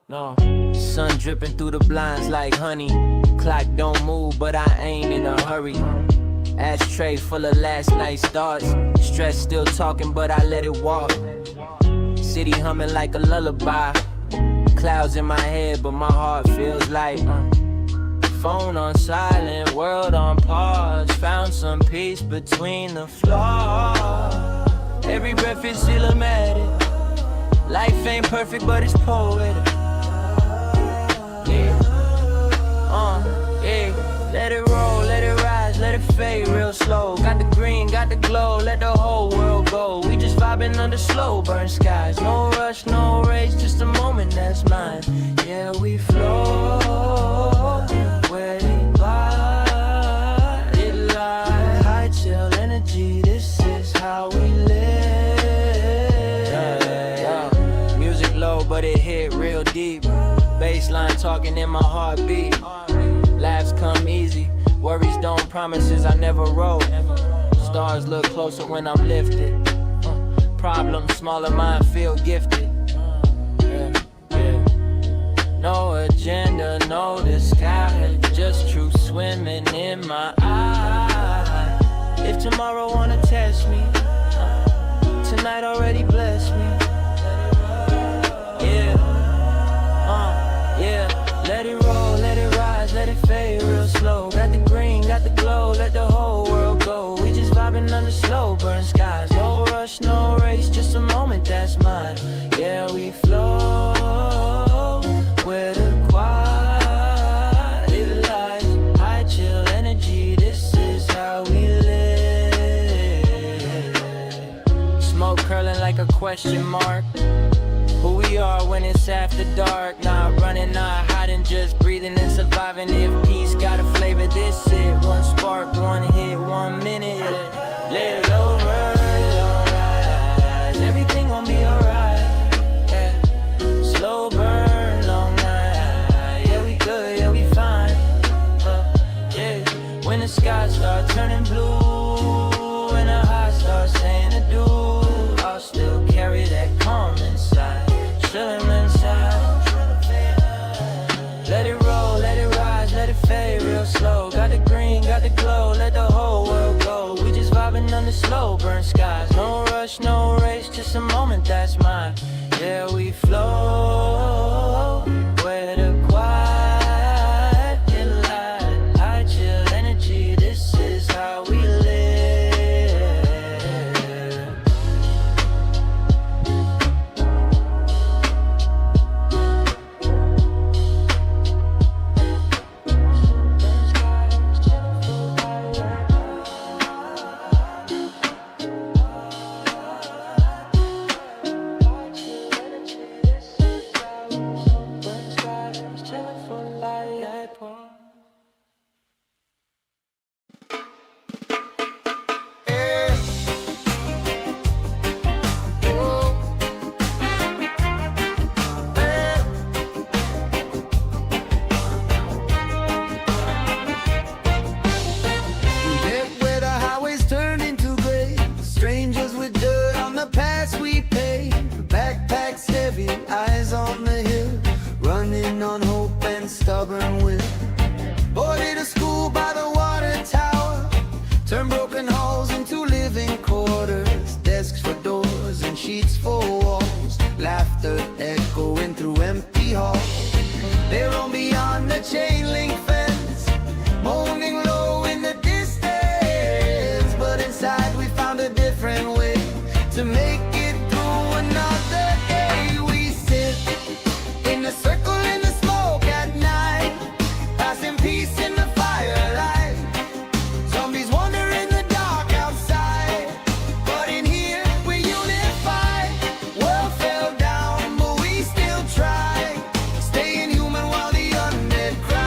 No. Sun dripping through the blinds like honey. Clock don't move, but I ain't in a hurry. Ashtray full of last night's thoughts. Stress still talking, but I let it walk. City humming like a lullaby. Clouds in my head, but my heart feels light. Phone on silent, world on pause. Found some peace between the flaws. Every breath is cinematic. Life ain't perfect, but it's poetic. Yeah. Yeah. Let it roll, let it rise, let it fade real slow. Got the green, got the glow, let the whole world go. We just vibing under slow burn skies. No rush, no race, just a moment that's mine. Yeah, we flow where the body lies. High chill energy, this is how we live. Music low, but it hit real deep. Bassline talking in my heartbeat. Laughs come easy, worries don't, promises I never wrote. Stars look closer when I'm lifted. Problems smaller, mine feel gifted. No agenda, no disguise, just truth swimming in my eyes. If tomorrow wanna test me, tonight already blessed me. Let it roll, let it rise, let it fade real slow. Got the green, got the glow, let the whole world go. We just vibing under slow burn skies. No rush, no race, just a moment that's mine. Yeah, we flow where the quiet lies. High chill energy, this is how we live. Smoke curling like a question mark. Who we are when it's after dark. Not running, not hiding, just breathing and surviving. If peace got a flavor, this it. One spark, one hit, 1 minute. Let it over, alright. Everything gon' be alright. Yeah. Slow burn, long night. Yeah, we good, yeah, we fine. Yeah. When the skies start turning blue and the heart starts saying adieu, I'll still carry that calm inside. Chillin' inside. Let it roll, let it rise, let it fade real slow. Got the green, got the glow, let the whole world go. We just vibing under slow burn skies. No rush, no race, just a moment that's mine. Yeah, we flow where the quiet lies. High chill energy, this is how we live. Eyes on the hill, running on hope and stubborn will. Boarded a school by the water tower, turned broken halls into living quarters. Desks for doors and sheets for walls, laughter echoing through empty halls. They roam beyond the chain link fence, moaning low in the distance. But inside we found a different way to make it through another day. In a circle in the smoke at night, passing peace in the firelight. Zombies wander in the dark outside, but in here we're unified. World fell down, but we still try, staying human while the undead cry.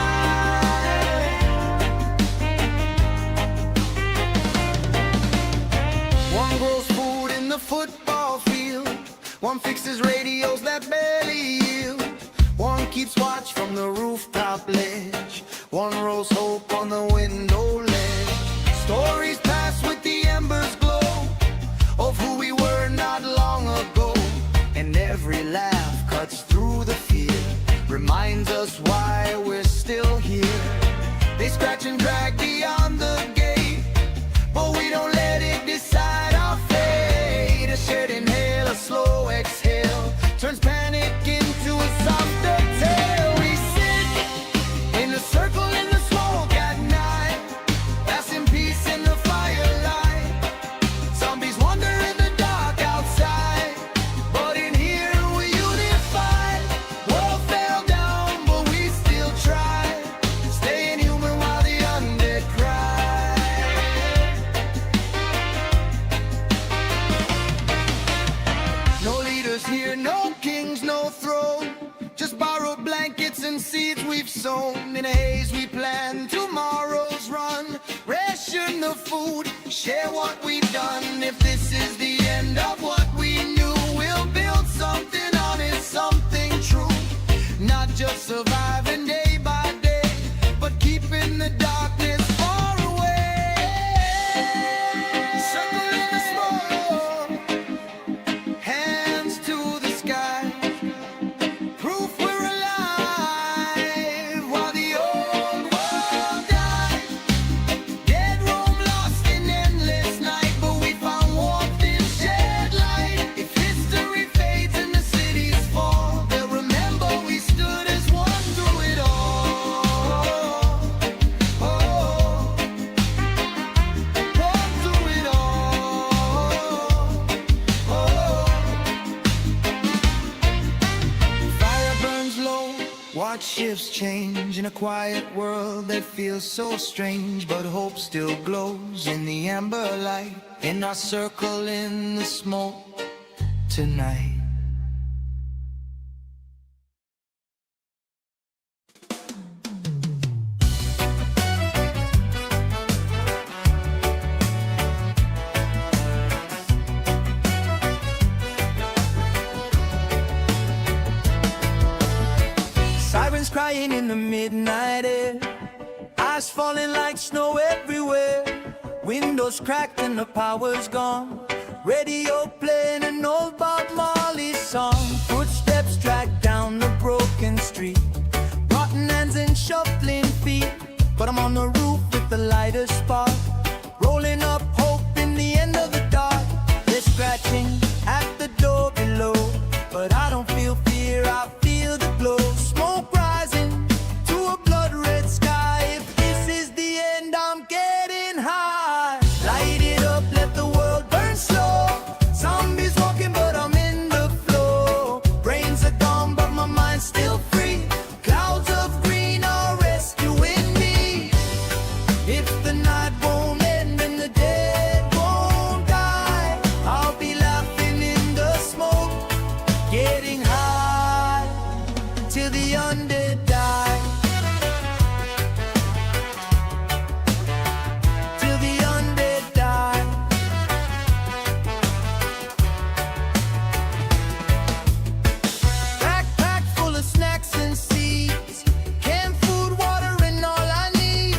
One grows food in the football field, one fixes radios that barely yield, one keeps watch from the rooftop ledge, one rolls hope on the window ledge. Stories pass with the embers glow of who we were not long ago, and every laugh cuts scratch and drag beyond the gate, but we don't let it decide our fate. A shared inhale, a slow exhale, turns panic into a softer tale. We sit in a circle in the smoke at night, passing peace in the firelight. Zombies wander in the dark outside, but in here we unify. World fell down, but we still try, staying human while the undead cry. No leaders here, no kings, no throne, just borrowed blankets and seeds we've sown. In a haze we plan tomorrow's run, ration the food, share what we've done. If this is the end of what we knew, we'll build something honest, something true. Not just surviving day by day, but keeping the darkness far away. Circle in the smoke, hands to the sky, proof we're alive while the old world dies. Dead room lost in endless night, but we found warmth in shared light. If history fades and the cities fall, they'll remember we stood as one through it all. Oh, one through it all. Oh. Fire burns low, watch shifts change in a quiet world that feels so strange, but hope still glows in the amber light, in our circle in the smoke tonight. Sirens crying in the midnight air, ice falling like snow everywhere. Windows cracked and the power's gone, radio playing an old Bob Marley song. Footsteps drag down the broken street, rotten hands and shuffling feet, but I'm on the roof with the lighter spark, rolling up hope in the end of the dark. They're scratching at the door below, but I don't feel fear, I feel the glow. Smoke rising to a blood red sky. If this is the end, I'm getting high. Light it up, let the world burn slow. Zombies walking, but I'm in the flow. Brains are gone, but my mind's still free. Clouds of green are rescuing me. If the night won't end and the dead won't die, I'll be laughing in the smoke, getting high till the undead die. Till the undead die. Backpack full of snacks and seeds, canned food, water, and all I need.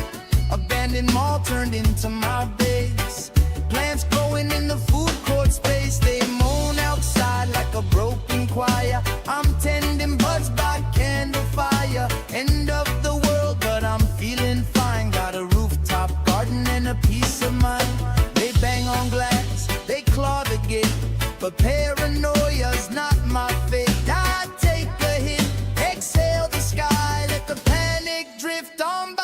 Abandoned mall turned into my base, plants growing in the food court space. They moan outside like a broken choir. I'm tending buds by candle fire. End of the world, but I'm feeling fine. Got a rooftop garden and a peace of mind. They bang on glass, they claw the gate, but paranoia's not my fate. I take a hit, exhale the sky, let the panic drift on by.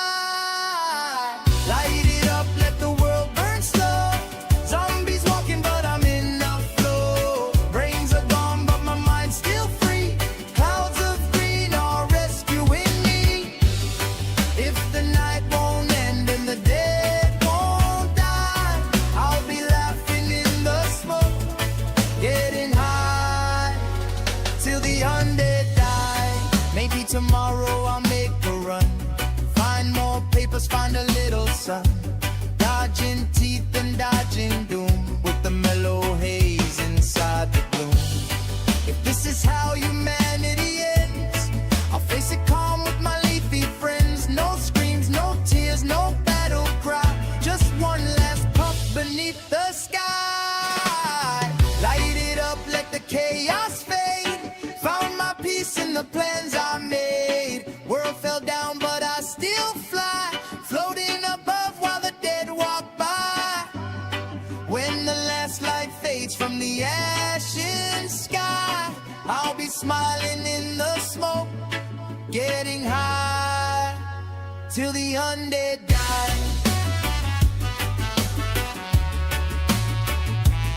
Light it up, let the world burn slow. Zombies walking, but I'm in the flow. Brains are gone, but my mind's still free. Clouds of green are rescuing me. If the night won't end and the dead won't die, I'll be laughing in the smoke, getting high till the undead die. Maybe tomorrow I'll make a run, find more papers, find a little sun, dodging teeth and dodging doom, with the mellow haze inside the gloom. If this is how humanity ends, I'll face it calm with my leafy friends. No screams, no tears, no battle cry, just one last puff beneath the sky. Light it up, let the chaos fade. Found my peace in the plans I made. World fell down, but I still fly. Flow the ashen sky. I'll be smiling in the smoke, getting high till the undead die.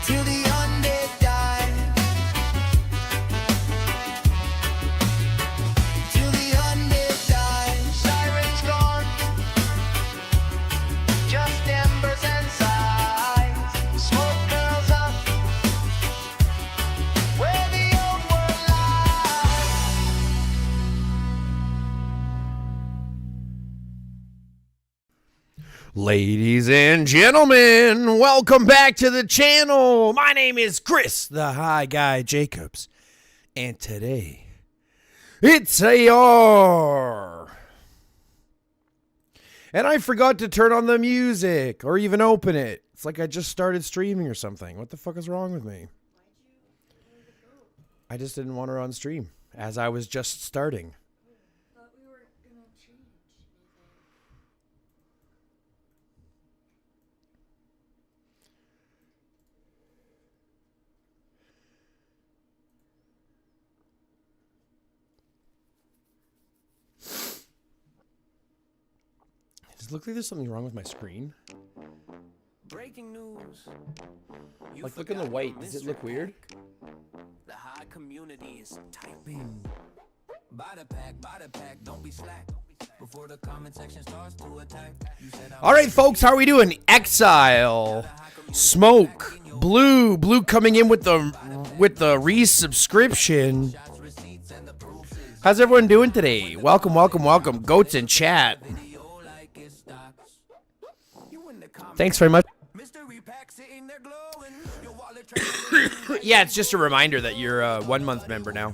Till the undead die. Till the undead die. Sirens gone, just embers and sighs. Smoke curls up where the old world lies. Ladies and gentlemen, welcome back to the channel. My name is Chris, the High Guy Jacobs, and today it's AR. And I forgot to turn on the music or even open it. It's like I just started streaming or something. What the fuck is wrong with me? I just didn't want her on stream as I was just starting. Does it look like there's something wrong with my screen? Breaking news. Like, look in the white. Does it look weird? The high community is typing. Buy the pack, don't be slack. Before the comment section starts to attack. All right, folks, how are we doing? Exile, Smoke, Blue coming in with the resubscription. How's everyone doing today? Welcome. Goats in chat. Thanks very much. Yeah, it's just a reminder that you're a 1 month member now.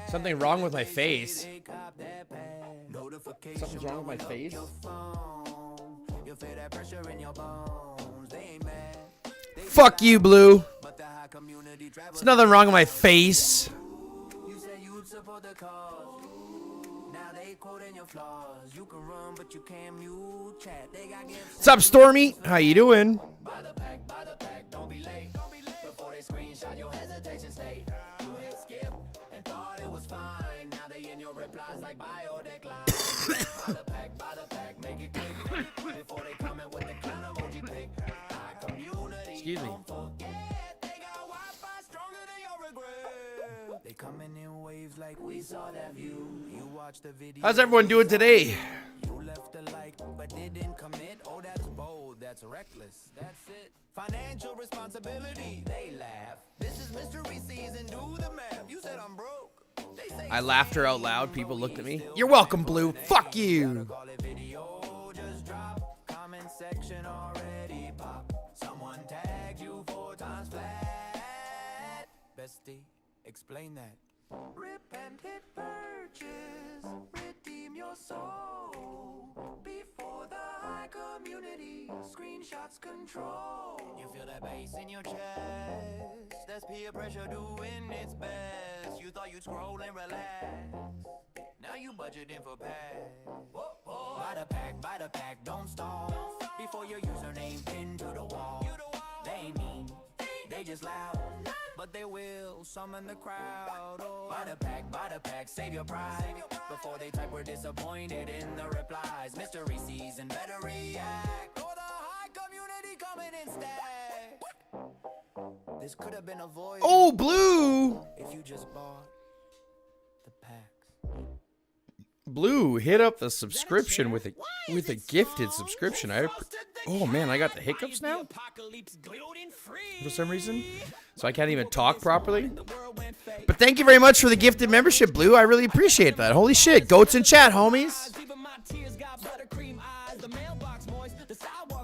Something wrong with my face. Something's wrong with my face. Fuck you, Blue. There's nothing wrong with my face. What's up, Stormy? How you doing? Excuse me. How's everyone doing today? That's reckless. That's it. Financial responsibility. They laugh. This is mystery season. Do the math. You said I'm broke. I laughed her out loud. People looked at me. You're welcome, Blue. Fuck you. Comment section already pop. Someone tagged you 4 times flat. Bestie, explain that. Rip and hit purchase. Redeem your soul. Before the high community. Screenshots control. You feel that bass in your chest. That's peer pressure doing its best. You thought you'd scroll and relax. Now you budgeting for packs. Buy the pack, don't stall. Before your username pinned to the wall. They ain't mean, they just loud. But they will summon the crowd. Oh, buy the pack, save your pride. Before they type, we're disappointed in the replies. Mystery season, better react. Or the high community coming in stack. This could have been avoided. Oh, Blue. If you just bought the packs. Blue, hit up the subscription with a gifted subscription. Oh man, I got the hiccups now for some reason, so I can't even talk properly. But thank you very much for the gifted membership, Blue. I really appreciate that. Holy shit, goats in chat, homies.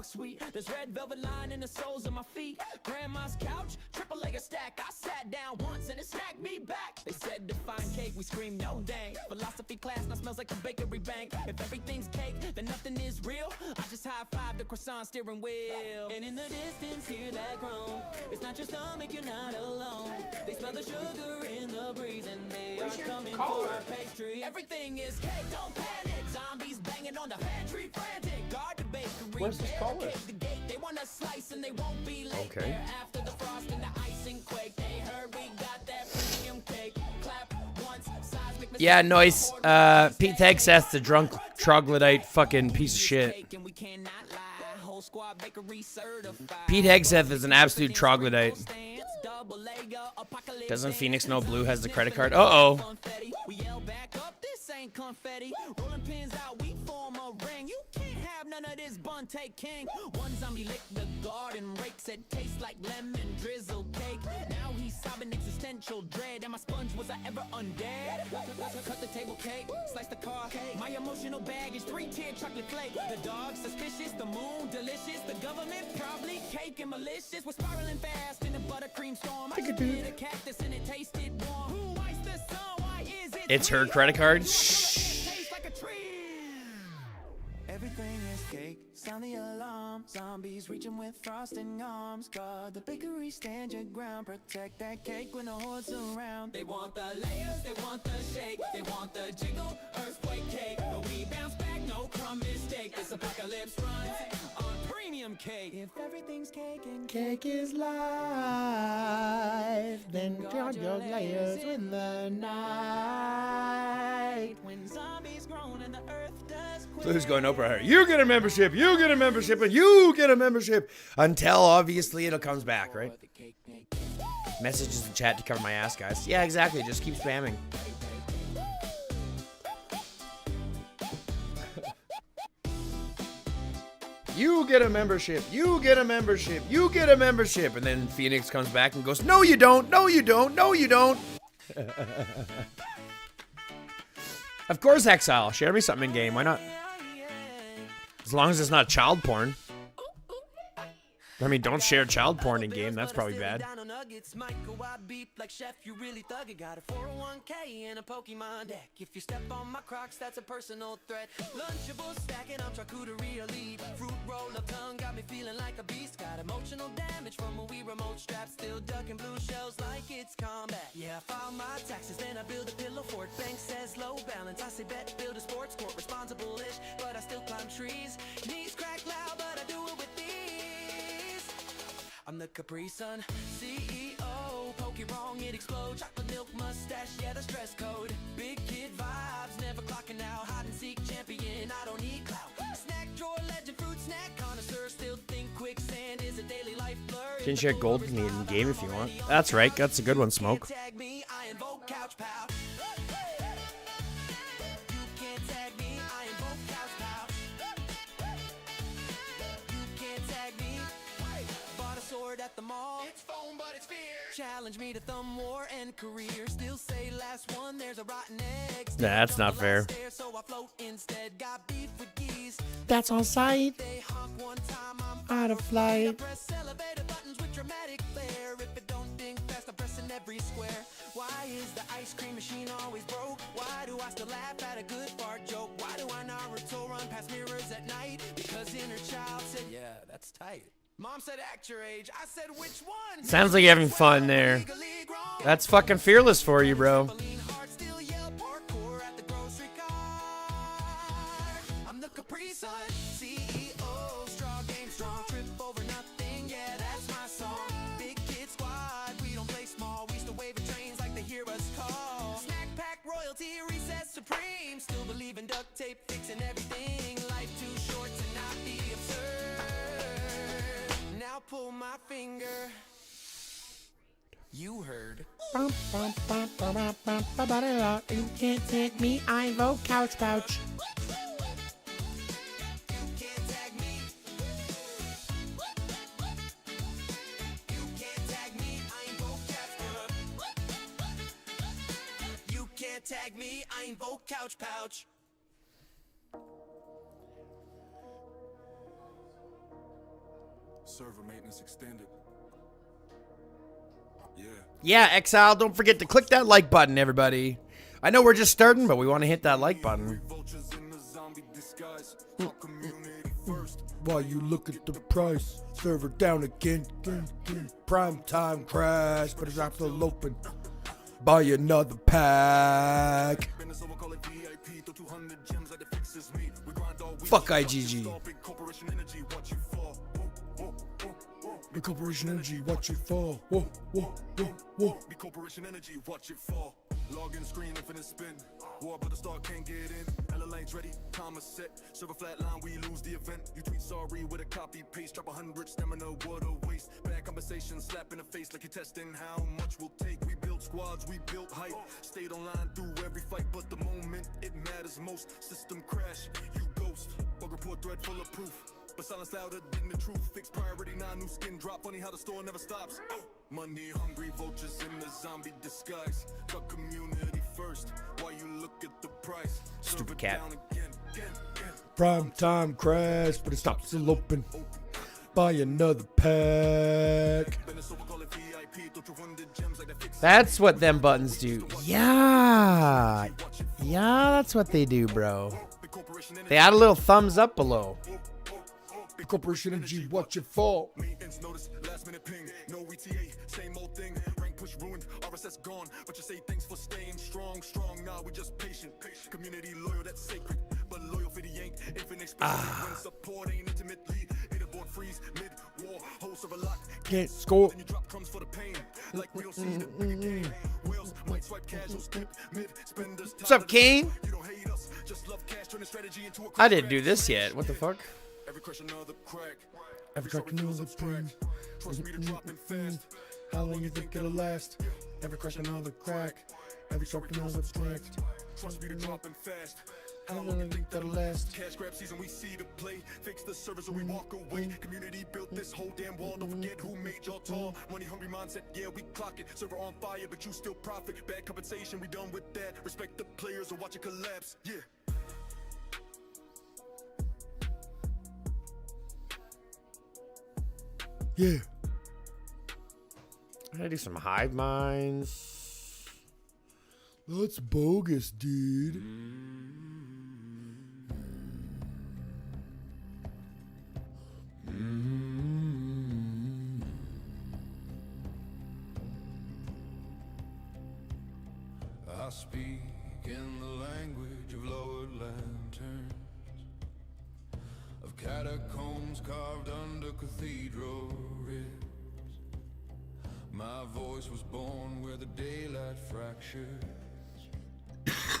Sweet. There's red velvet line in the soles of my feet. Grandma's couch, triple-layer stack. I sat down once and it snagged me back. They said define cake, we scream no dang. Philosophy class now smells like a bakery bank. If everything's cake, then nothing is real. I just high-five the croissant steering wheel. And in the distance, hear that groan. It's not your stomach, you're not alone. They smell the sugar in the breeze and they are coming for our pastry. Everything is cake, don't panic. Zombies banging on the pantry, frantic. Guard the bakery. Where's this caller? The Okay. Yeah, nice. Pete Hegseth's the drunk troglodyte fucking piece of shit. Pete Hegseth is an absolute troglodyte. Doesn't Phoenix know Blue has the credit card? Uh-oh. None of this bun take king. One zombie licked the garden rake, said tastes like lemon drizzle cake. Now he's sobbing existential dread. And my sponge, was I ever undead? Cut the table cake, slice the car cake. My emotional baggage, 3-tier chocolate flake. The dog suspicious, the moon delicious. The government probably cake and malicious. We're spiraling fast in a buttercream storm. I did a cactus and it tasted warm. Who iced the sun? Why is it? It's her credit card. Tastes like a tree. Everything is cake, sound the alarm. Zombies reaching with frosting arms. Guard the bakery, stand your ground. Protect that cake when the hordes around. They want the layers, they want the shake. They want the jiggle, earthquake cake. But we bounce back, no crumb mistake. This apocalypse runs on premium cake. If everything's cake and Cake is life, then guard your layers in the night. when zombies groan and the earth does quake. So who's going Oprah here? You get a membership, you get a membership, and you get a membership. Until, obviously, it comes back, right? Messages in chat to cover my ass, guys. Yeah, exactly. Just keep spamming. You get a membership, you get a membership, you get a membership. And then Phoenix comes back and goes, no, you don't, no, you don't, no, you don't. Of course, Exile. Share me something in game. Why not? As long as it's not child porn. I mean, don't share child porn in game. That's probably bad. Like chef, you really thug it. Got a 401k and a Pokemon deck. If you step on my Crocs, that's a personal threat. Lunchable stacking, I'm charcuterie elite. Fruit roll up tongue got me feeling like a beast. Got emotional damage from a Wii remote strap. Still ducking blue shells like it's combat. Yeah, I file my taxes, then I build a pillow fort. Bank says low balance, I say bet, build a sports court. Responsible-ish, but I still climb trees. Knees crack loud, but I do it with ease. I'm the Capri Sun CEO. Poke it wrong, it explodes. Chocolate milk mustache, yeah, that's dress code. Big kid vibes, never clocking out. Hide and seek champion, I don't need clout. Snack drawer, legend, fruit snack connoisseur. Still think quicksand is a daily life blur. Can share gold in game if you want. That's right. That's a good one, Smoke. Tag me, I invoke couch pow. You can't tag me, I invoke couch pow. You can't tag me. Bought a sword at the mall. It's foam, but it's fear. Challenge me to thumb war and career. Still say last one, there's a rotten egg. Nah, that's not fair. So I float instead. Got beef with geese. That's on site. They honk one time, I'm Out of flight. press elevator buttons with dramatic flair. If it don't ding fast, I'm pressing every square. Why is the ice cream machine always broke? Why do I still laugh at a good fart joke? Why do I Naruto run past mirrors at night? Because inner child said, yeah, that's tight. Mom said act your age. I said which one? Sounds like you're having fun there. That's fucking fearless for you, bro. I'm the Capri Sun CEO. Straw game strong. Trip over nothing. Yeah, that's my song. Big kid squad. We don't play small. We still wave at trains like they hear us call. Snack pack royalty. Recess supreme. Still believe in duct tape fixing everything. Life too short to not be absurd. Now pull my finger. You heard. You can't take me, I invoke couch pouch. You can't tag me. You can't tag me. I invoke couch pouch. You can't tag me. I invoke couch pouch. Server maintenance extended. Yeah. Yeah, Exile, don't forget to click that like button, everybody. I know we're just starting, but we want to hit that like button. Vultures in the zombie disguise. Talk community first. While you look at the price, server down again. Prime time crash, but it's not still open. Buy another pack. Business over, call it VIP. Throw 200 gems like the fixes me. We grind all week. Fuck IGG. Big corporation energy, watch you fall. Whoa, whoa. The corporation energy, watch it fall. Whoa, whoa, whoa, whoa. Be corporation energy, watch it fall. Login screen, infinite spin. War but the start can't get in. Ella lanes ready, timer set. Server flatline, we lose the event. You tweet sorry with a copy paste. Drop 100 stamina, what a waste. Bad conversation, slap in the face like you're testing how much we'll take. We built squads, we built hype. Stayed online through every fight, but the moment it matters most. System crash, you ghost. Bug report thread full of proof. But silence louder than the truth. Fixed priority, now new skin drop. Funny how the store never stops. Money hungry vultures in the zombie disguise. Cut community first. While you look at the price. Stupid cat. Again. Prime time crash, but it stops still open. Buy another pack. That's what them buttons do. Yeah. Yeah, that's what they do, bro. They add a little thumbs up below. Corporation energy, watch it fall. Maintenance notice, last minute ping. No ETA, same old thing. Rank push ruined, RSS gone. But you say thanks for staying strong. Nah, we just patient. Community loyal, that's sacred. But loyal for the yank, infinite expression. When support ain't intimately. Leaderboard freeze, mid-war, host of a lock. Can't score. Then you drop crumbs for the pain. Like we don't see the bigger game. Whales might swipe casual skip, mid-spenders. What's up, Kane? You don't hate us, just love cash, turn the strategy into a I didn't do this yet. What the fuck? Every crush another crack. Every crack another crack. Trust me to dropping fast. How long you think it'll last? Every crack another crack. Every crack another crack. Trust me to dropping fast. How long you think that'll last? Cash grab season, we see the play. Fix the service or we walk away. Community built this whole damn wall. Don't forget who made y'all tall. Money hungry mindset, yeah, we clock it. Server on fire, but you still profit. Bad compensation, we done with that. Respect the players or watch it collapse. Yeah. Yeah. I gotta do some hive minds. That's bogus, dude. I speak in the language of lowered lanterns, of catacombs carved under cathedral ribs. My voice was born where the daylight fractured.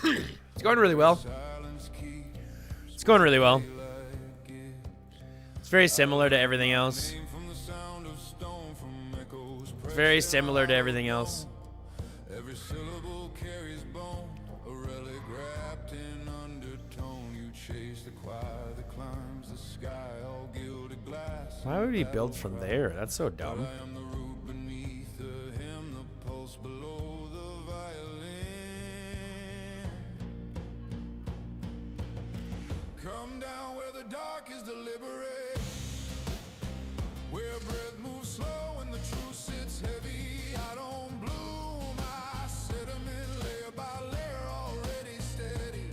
It's going really well. Silence keeps It's going really well. daylight gives. It's very similar to everything else. Came from the sound of stone, from echoes. It's very similar to everything else. Every syllable carries bone, a relic wrapped in undertone. You chase the choir that climbs the sky, all gilded glass. Why would he build from there? That's so dumb. I am the root beneath the hymn, the pulse below the violin. Come down where the dark is deliberate, where breath moves slow and the truth sits heavy. I don't bloom, I sediment layer by layer, already steady.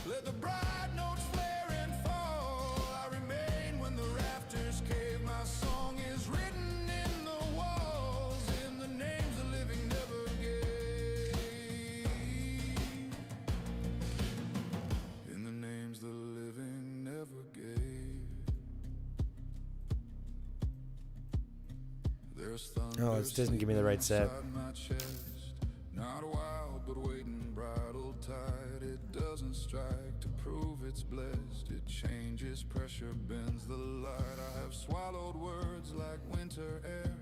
Let the bright notes flare and fall. I remain when the rafters cave. My song is written in the walls, in the names the living never gave. In the names the living never gave. There's thunder. Oh, it doesn't give me the right set. Inside my chest. Not wild, but waiting, bridle tight. It doesn't strike to prove it's blessed. It changes, pressure bends the light. I have swallowed words like winter air,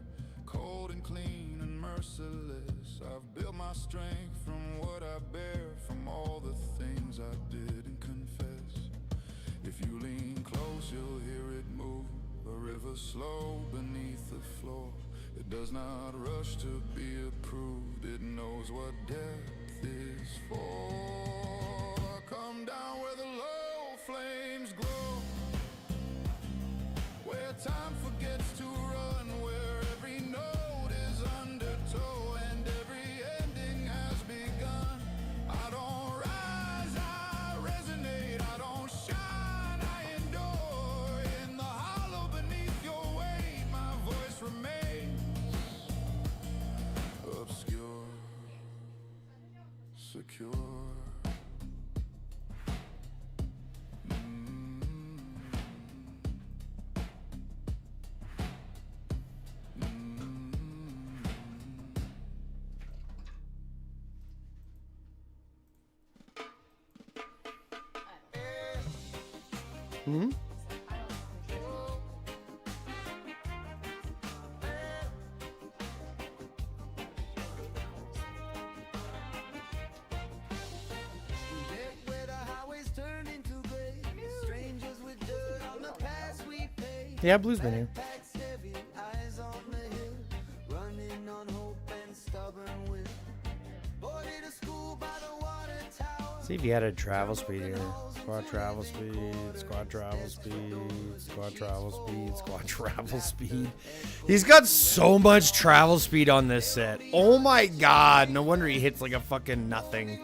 cold and clean and merciless. I've built my strength from what I bear, from all the things I didn't confess. If you lean close, you'll hear it move. A river slow beneath the floor. It does not rush to be approved. It knows what depth is for. Come down where the low flames glow, where time forgets to run, where every note is undertow and every ending has begun. I don't rise, I resonate. I don't shine, I endure. In the hollow beneath your weight, my voice remains obscure, secure. Hmm? Where the highways turn into gray. Strangers with dirt on the past we pay. Yeah, Blue's been here. Backpacks heavy, eyes on the hill. Running on hope and stubborn will. Boarded a school by the water tower. See if you had a travel speed here. Squad travel speed, squad travel speed, squad travel speed, squad travel speed. He's got so much travel speed on this set. Oh my god. No wonder he hits like a fucking nothing.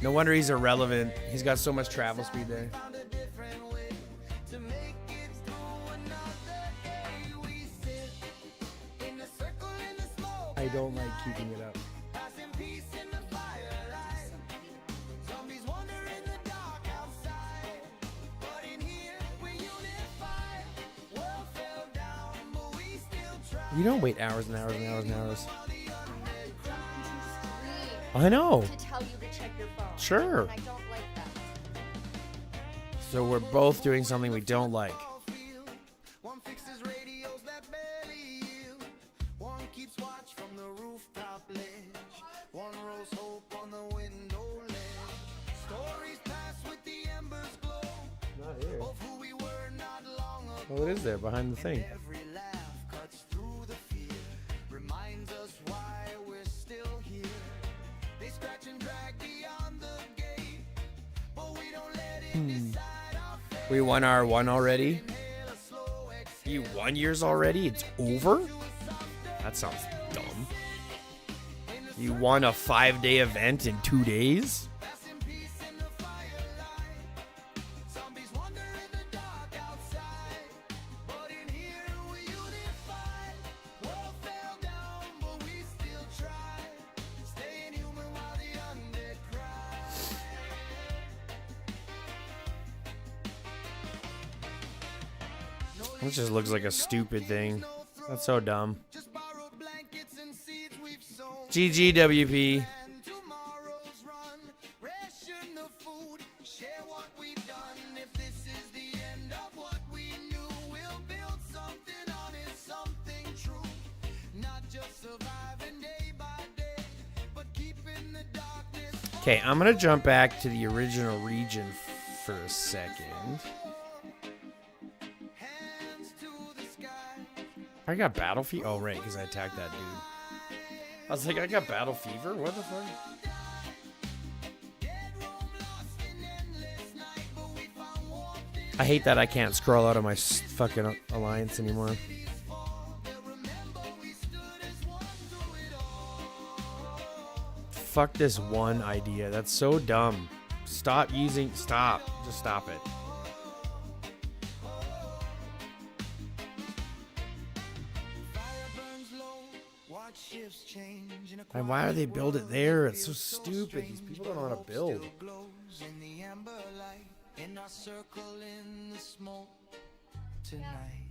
No wonder he's irrelevant. He's got so much travel speed there. Found a different way to make it through another day. We sit in a circle in the smoke. I don't like keeping it up. Passing peace in the firelight. Zombies wander in the dark outside. But in here we unify. World fell down, but we still try. You don't wait hours and hours and hours and hours. Scream I know. to tell you to check your phone. Sure. And I don't like that. So we're both doing something we don't like. One fixes radios that barely yield. One keeps watch from the rooftop ledge. One rolls hope on the window ledge. Stories pass with the embers glow Not here. of who we were not long ago. Oh, it is there behind the thing. Every laugh cuts through the fear. Reminds us why we're still here. They scratch and drag beyond the gate, but we don't let it decide our fate. We won our one already. Inhale a slow exhale. You 1 years already? It's over? That sounds dumb. You won a 5-day event in 2 days? Passing peace in the firelight. Zombies wander in the dark outside, but in here we unify. World fell down, but we still try. Staying human while the undead cry. This just looks like a stupid thing. That's so dumb. Just borrowed blankets and seeds we've sown. GG, WP. And tomorrow's run. Ration the food. Share what we've done. If this is the end of what we knew, we'll build something honest, something true. Not just surviving day by day, but keeping the darkness. Okay, I'm gonna jump back to the original region for a second. Hands to the sky. I got battle fever. Oh, right, because I attacked that dude. I was like, I got battle fever? What the fuck? Dead roam lost in endless night, but we found warmth in I hate that I can't scroll out of my fucking alliance anymore. these fall. They'll remember we stood as one through it all. Fuck this one idea. That's so dumb. Stop using. Stop. Just stop it. Fire burns low, watch shifts change in a And why are they build it there? It's so stupid. These people don't know how to build. still glows in the amber light, in our circle in the smoke tonight.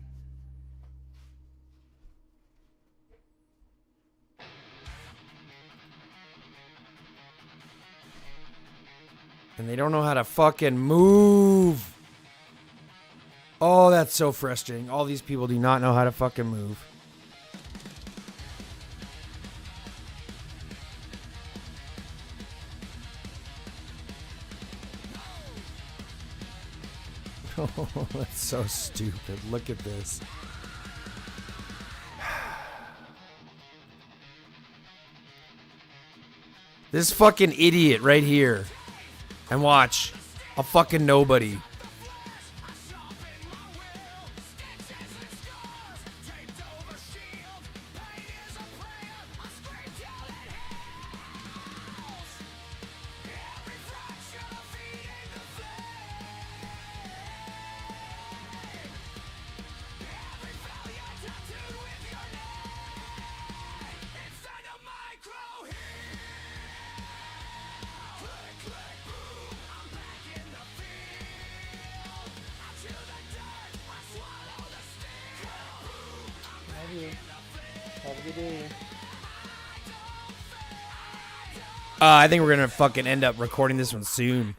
And they don't know how to fucking move. Oh, that's so frustrating. All these people do not know how to fucking move. Oh, that's so stupid. Look at this. This fucking idiot right here. And watch. A fucking nobody. I think we're gonna fucking end up recording this one soon.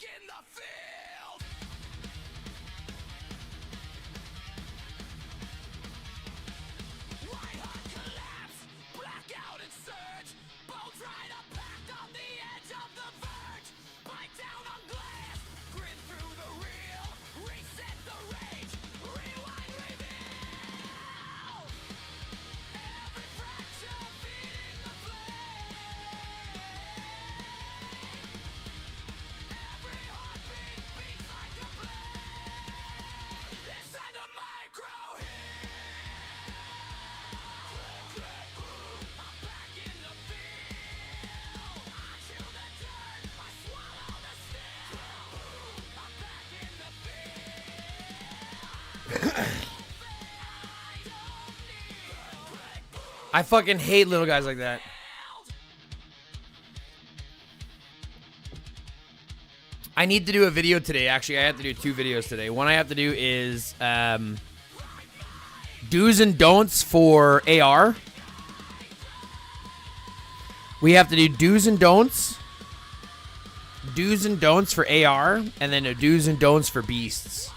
I fucking hate little guys like that. I need to do a video today. Actually, I have to do 2 videos today. One I have to do is do's and don'ts for AR. We have to do do's and don'ts. Do's and don'ts for AR, and then a do's and don'ts for beasts.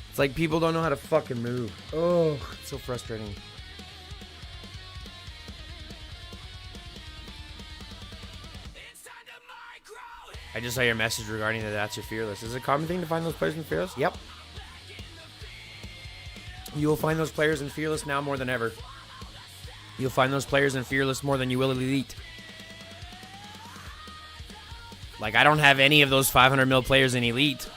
It's like people don't know how to fucking move. Oh, it's so frustrating. I just saw your message regarding that's your Fearless. Is it a common thing to find those players in Fearless? Yep. You will find those players in Fearless now more than ever. You'll find those players in Fearless more than you will Elite. Like, I don't have any of those 500 mil players in Elite.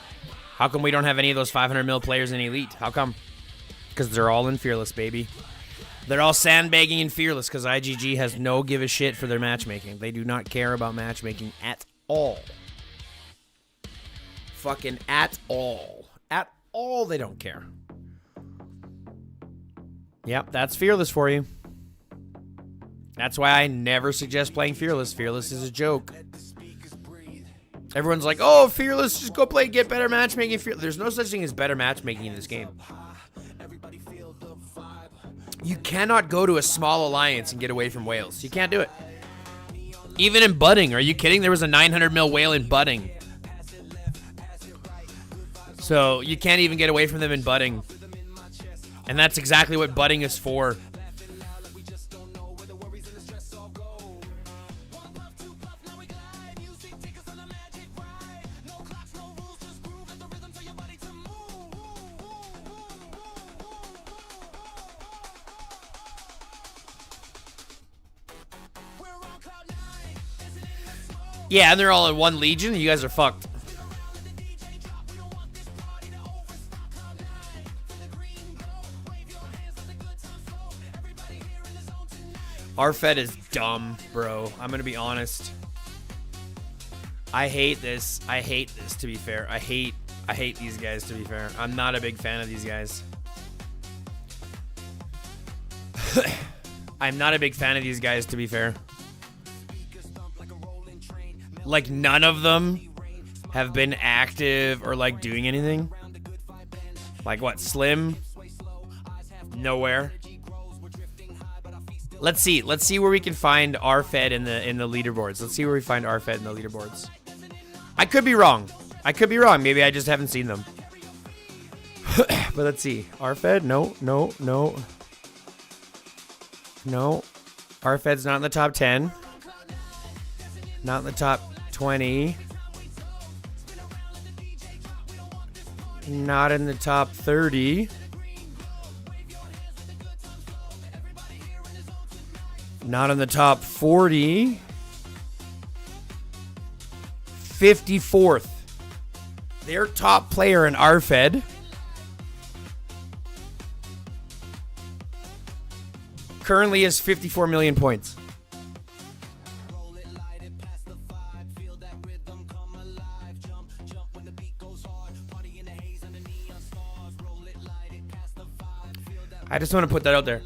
How come we don't have any of those 500 mil players in Elite? How come? Because they're all in Fearless, baby. They're all sandbagging in Fearless because IGG has no give a shit for their matchmaking. They do not care about matchmaking at all. Fucking at all. At all, they don't care. Yep, that's Fearless for you. That's why I never suggest playing Fearless. Fearless is a joke. Everyone's like, oh, Fearless, just go play, get better matchmaking. There's no such thing as better matchmaking in this game. You cannot go to a small alliance and get away from whales. You can't do it. Even in budding, are you kidding? There was a 900 mil whale in budding. So you can't even get away from them in budding. And that's exactly what budding is for. Yeah, and they're all in one legion. You guys are fucked. Our Fed is dumb, bro. I'm gonna be honest. I hate this. I hate this, to be fair. I hate these guys, to be fair. I'm not a big fan of these guys. I'm not a big fan of these guys, to be fair. Like, none of them have been active or, like, doing anything. Like, what, Slim? Nowhere. Let's see where we can find our Fed in the leaderboards. Let's see where we find our Fed in the leaderboards. I could be wrong. Maybe I just haven't seen them. But let's see. Our Fed? No. Our Fed's not in the top 10. Not in the top 20. Not in the top 30. Not in the top 40. 54th. Their top player in RFED currently has 54 million points. I just want to put that out there.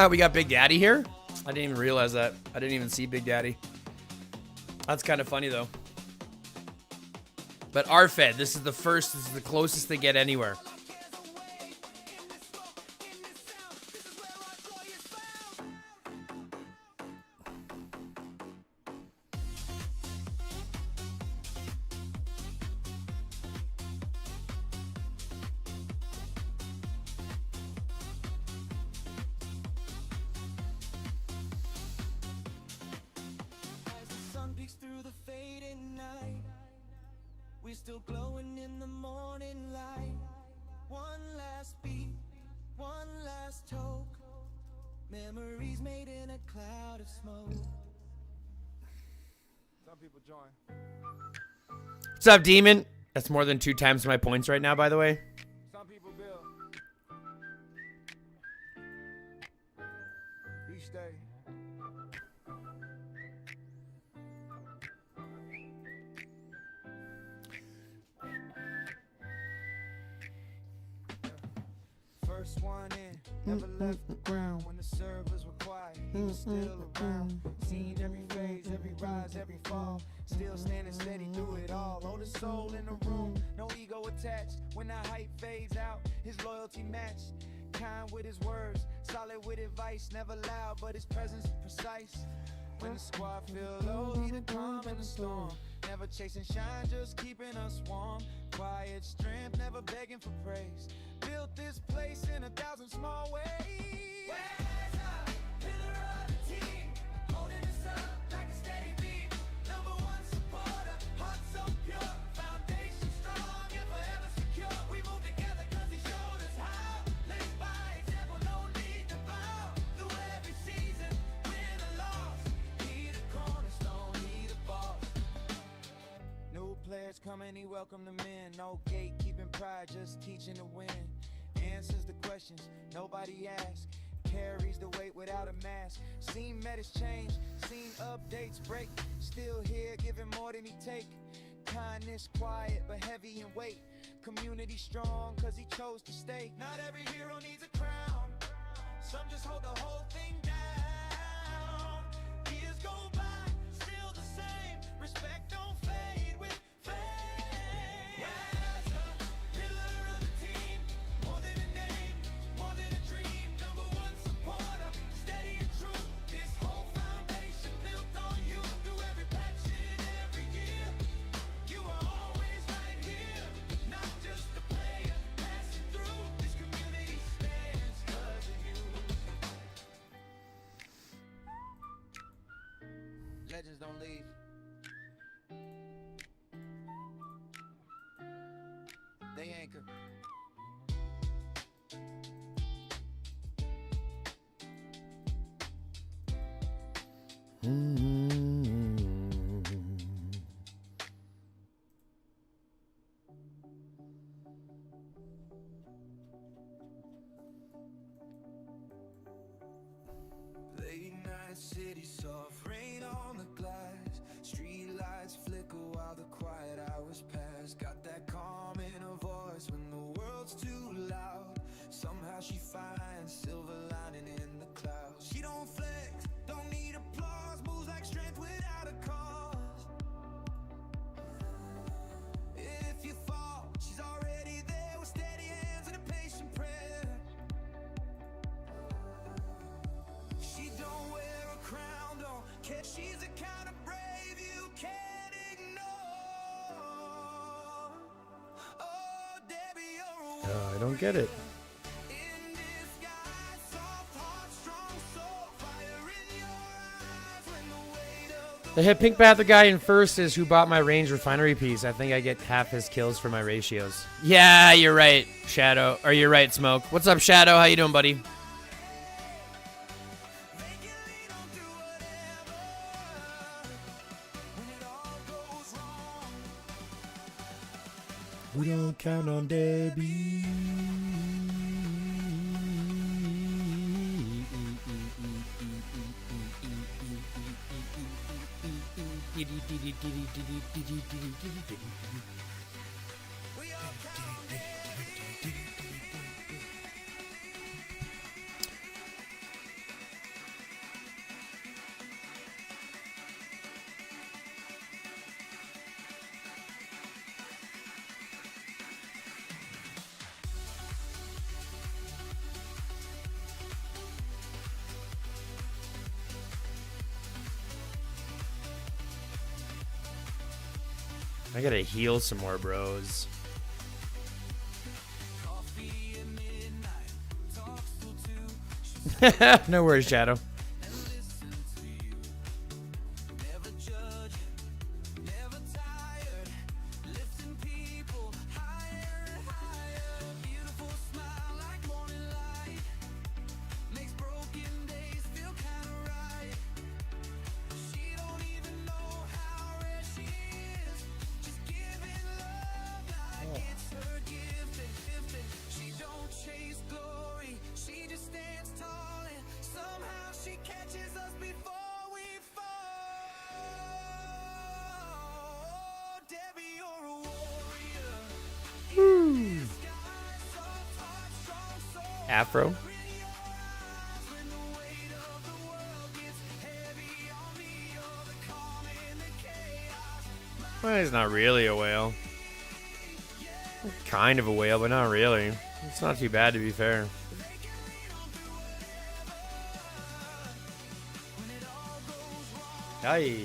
We got Big Daddy here. I didn't even realize that. I didn't even see Big Daddy. That's kind of funny though. But RFED, this is the closest they get anywhere. We're still glowing in the morning light. One last beat, one last toke. Memories made in a cloud of smoke. Some people join. What's up, Demon? That's more than 2 times my points right now, by the way. Some people build. Each day. First one in, never left the ground when the servers were quiet. He was still around. Seen every phase, every rise, every fall. Still standing steady through it all. Hold his soul in the room, no ego attached. When that hype fades out, his loyalty matched. Kind with his words, solid with advice. Never loud, but his presence precise. When the squad feel low, he the calm in the storm. Never chasing shine, just keeping us warm. Quiet strength, never begging for praise. Built this place in 1,000 small ways. Where's a pillar of the team, holding us up like a steady beam. Number one supporter, heart so pure. Foundation strong and forever secure. We move together 'cause he showed us how. Live by example, no need to bow. Through every season, win or loss. He the cornerstone, he the boss. New players coming, he welcome them in. No gatekeeping pride, just teaching to win. Answers the questions nobody asks. Carries the weight without a mask. Seen metas change, seen updates break. Still here, giving more than he take. Kindness quiet but heavy in weight. Community strong 'cause he chose to stay. Not every hero needs a crown. Some just hold the whole thing down. Years go by, still the same. Respect don't fade with fame. As a pillar of the team, more than a name, more than a dream. Number one supporter, steady and true. This whole foundation built on you. Through every patch and every year, you are always right here. Not just a player passing through. This community stands 'cause of you. Legends don't leave. They anchor. Late night city, soft rain on the glass. Street lights flicker while the quiet hours pass. Got that calm in her voice when the world's too loud. Somehow she finds silver lining in the clouds. She don't flex, don't need applause. Moves like strength without a cause. If you fall, she's already there with steady hands and a patient prayer. She don't wear a crown, don't care. She's a kind of brave you can't ignore. Oh, Debbie, you're a I don't get it. in disguise, soft heart, strong soul, fire in your eyes when the weight of The Hit Pink Panther guy in first is who bought my range refinery piece. I think I get half his kills for my ratios. Yeah, you're right, Shadow. Or you're right, Smoke. What's up, Shadow? How you doing, buddy? We don't count on Debbie. I gotta heal some more, bros. No worries, Shadow. afro. Well, he's not really a whale. Kind of a whale, but not really. It's not too bad, to be fair. Hi.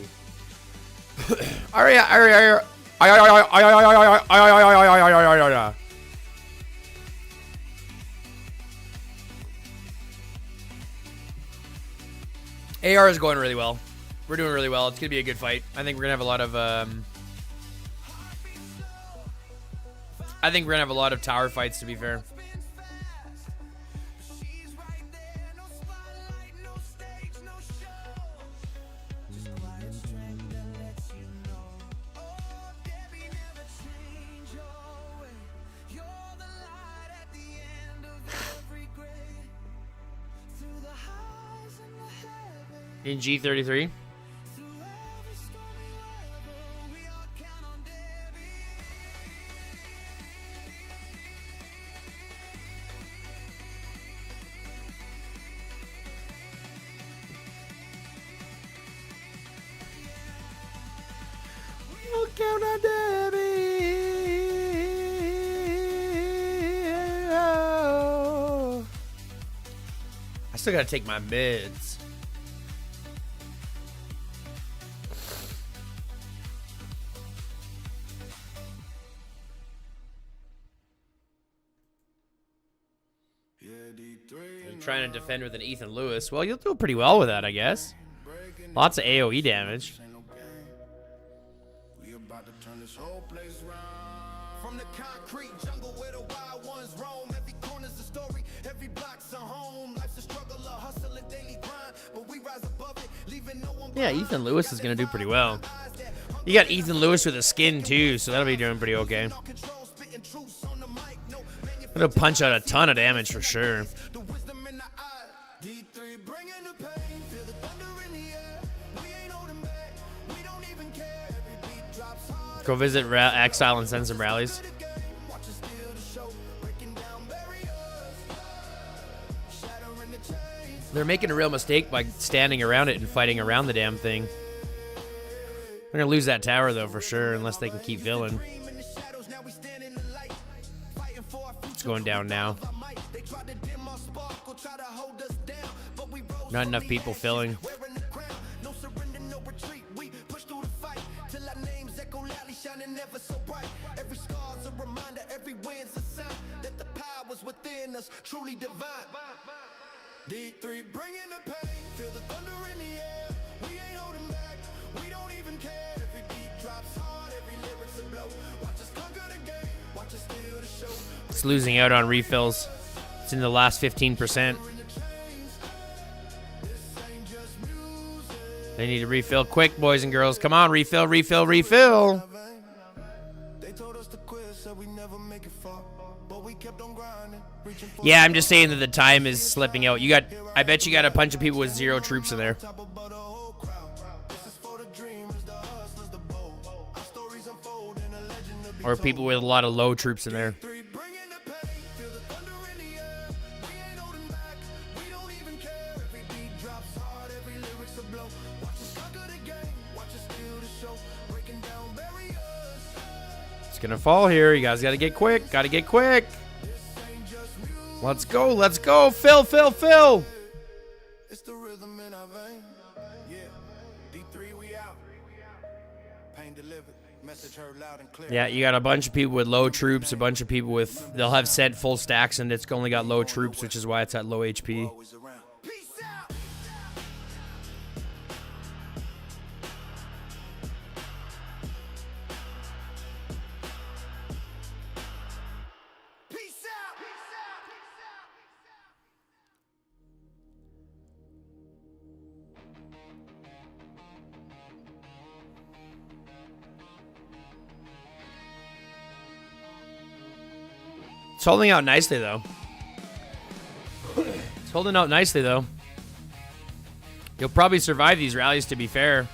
AR is going really well. We're doing really well. It's gonna be a good fight. I think we're gonna have a lot of tower fights, to be fair. In G33. We'll count on Debbie. Oh. I still gotta take my meds. Trying to defend with an Ethan Lewis. Well, you'll do pretty well with that, I guess. Lots of AoE damage. From the concrete jungle where the wild ones roam, every corner's a story, every block's a home. Life's a struggle, a hustle, a daily grind, but we rise above it, leaving no one. Yeah, Ethan Lewis is gonna do pretty well. You got Ethan Lewis with a skin too, so that'll be doing pretty okay. It'll punch out a ton of damage for sure. Go visit Exile and send some rallies. They're making a real mistake by standing around it and fighting around the damn thing. They're gonna lose that tower though for sure, unless they can keep filling. It's going down now. Not enough people filling. Truly divine. D3 bringing the pain, feel the thunder in the air. We ain't holding back, we don't even care. Every beat drops hard, every lyric's a blow. Watch us conquer the game, watch us steal the show. It's losing out on refills. It's in the last 15%. They need to refill quick, boys and girls. Come on, refill, refill, refill. They told us to quit, so we never make it far. But we kept on grinding. Yeah, I'm just saying that the time is slipping out. I bet you got a bunch of people with 0 troops in there. Or people with a lot of low troops in there. It's gonna fall here. You guys gotta get quick. Gotta get quick. Let's go, let's go. Fill, fill, fill. It's the rhythm in our vein. Yeah. D3 we out. Pain delivered. Message heard loud and clear. Yeah, you got a bunch of people with low troops, a bunch of people with they'll have set full stacks and it's only got low troops, which is why it's at low HP. It's holding out nicely, though. It's holding out nicely, though. You'll probably survive these rallies, to be fair.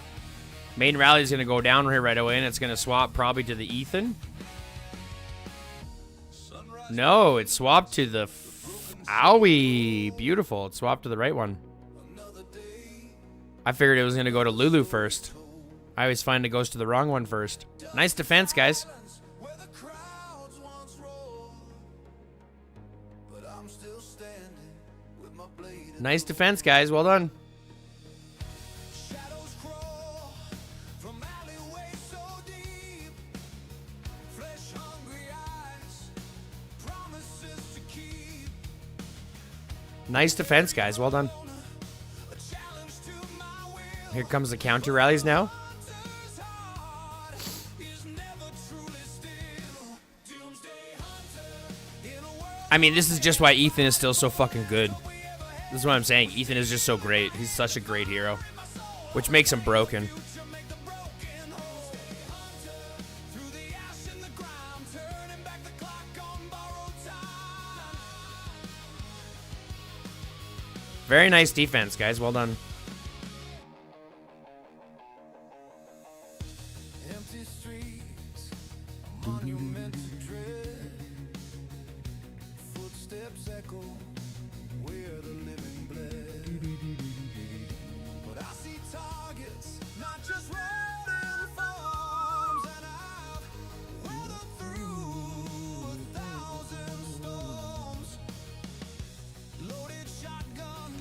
Main rally is going to go down here right away, and it's going to swap probably to the Ethan. No, it swapped to the Owie. Beautiful. It swapped to the right one. I figured it was going to go to Lulu first. I always find it goes to the wrong one first. Nice defense, guys. Nice defense, guys. Well done. Nice defense, guys. Well done. Here comes the counter rallies now. I mean, this is just why Ethan is still so fucking good. This is what I'm saying. Ethan is just so great. He's such a great hero, which makes him broken. Very nice defense, guys. Well done. Empty streets, monuments dread. Footsteps echo where the living bled. But I see targets, not just red uniforms, and I've weathered through 1,000 storms. Loaded shotgun,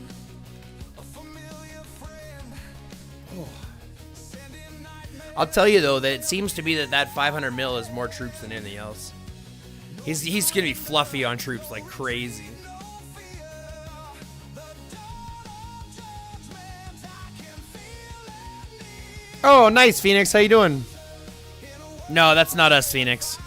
a familiar friend. I'll tell you though that it seems to be that 500 mil is more troops than anything else. He's gonna be fluffy on troops like crazy. Oh, nice, Phoenix. How you doing? No, that's not us, Phoenix.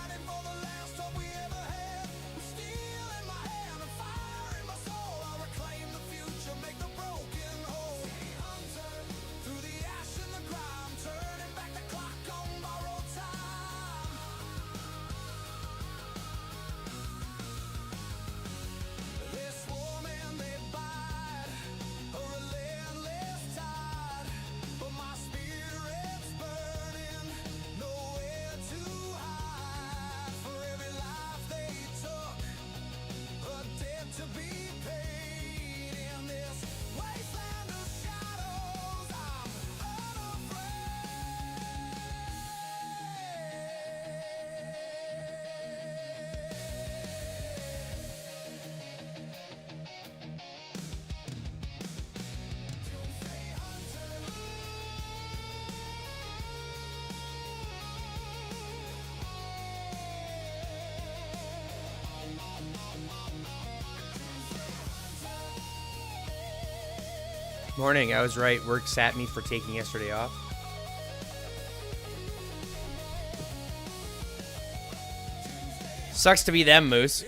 Morning, I was right. Work sat me for taking yesterday off. Sucks to be them, Moose.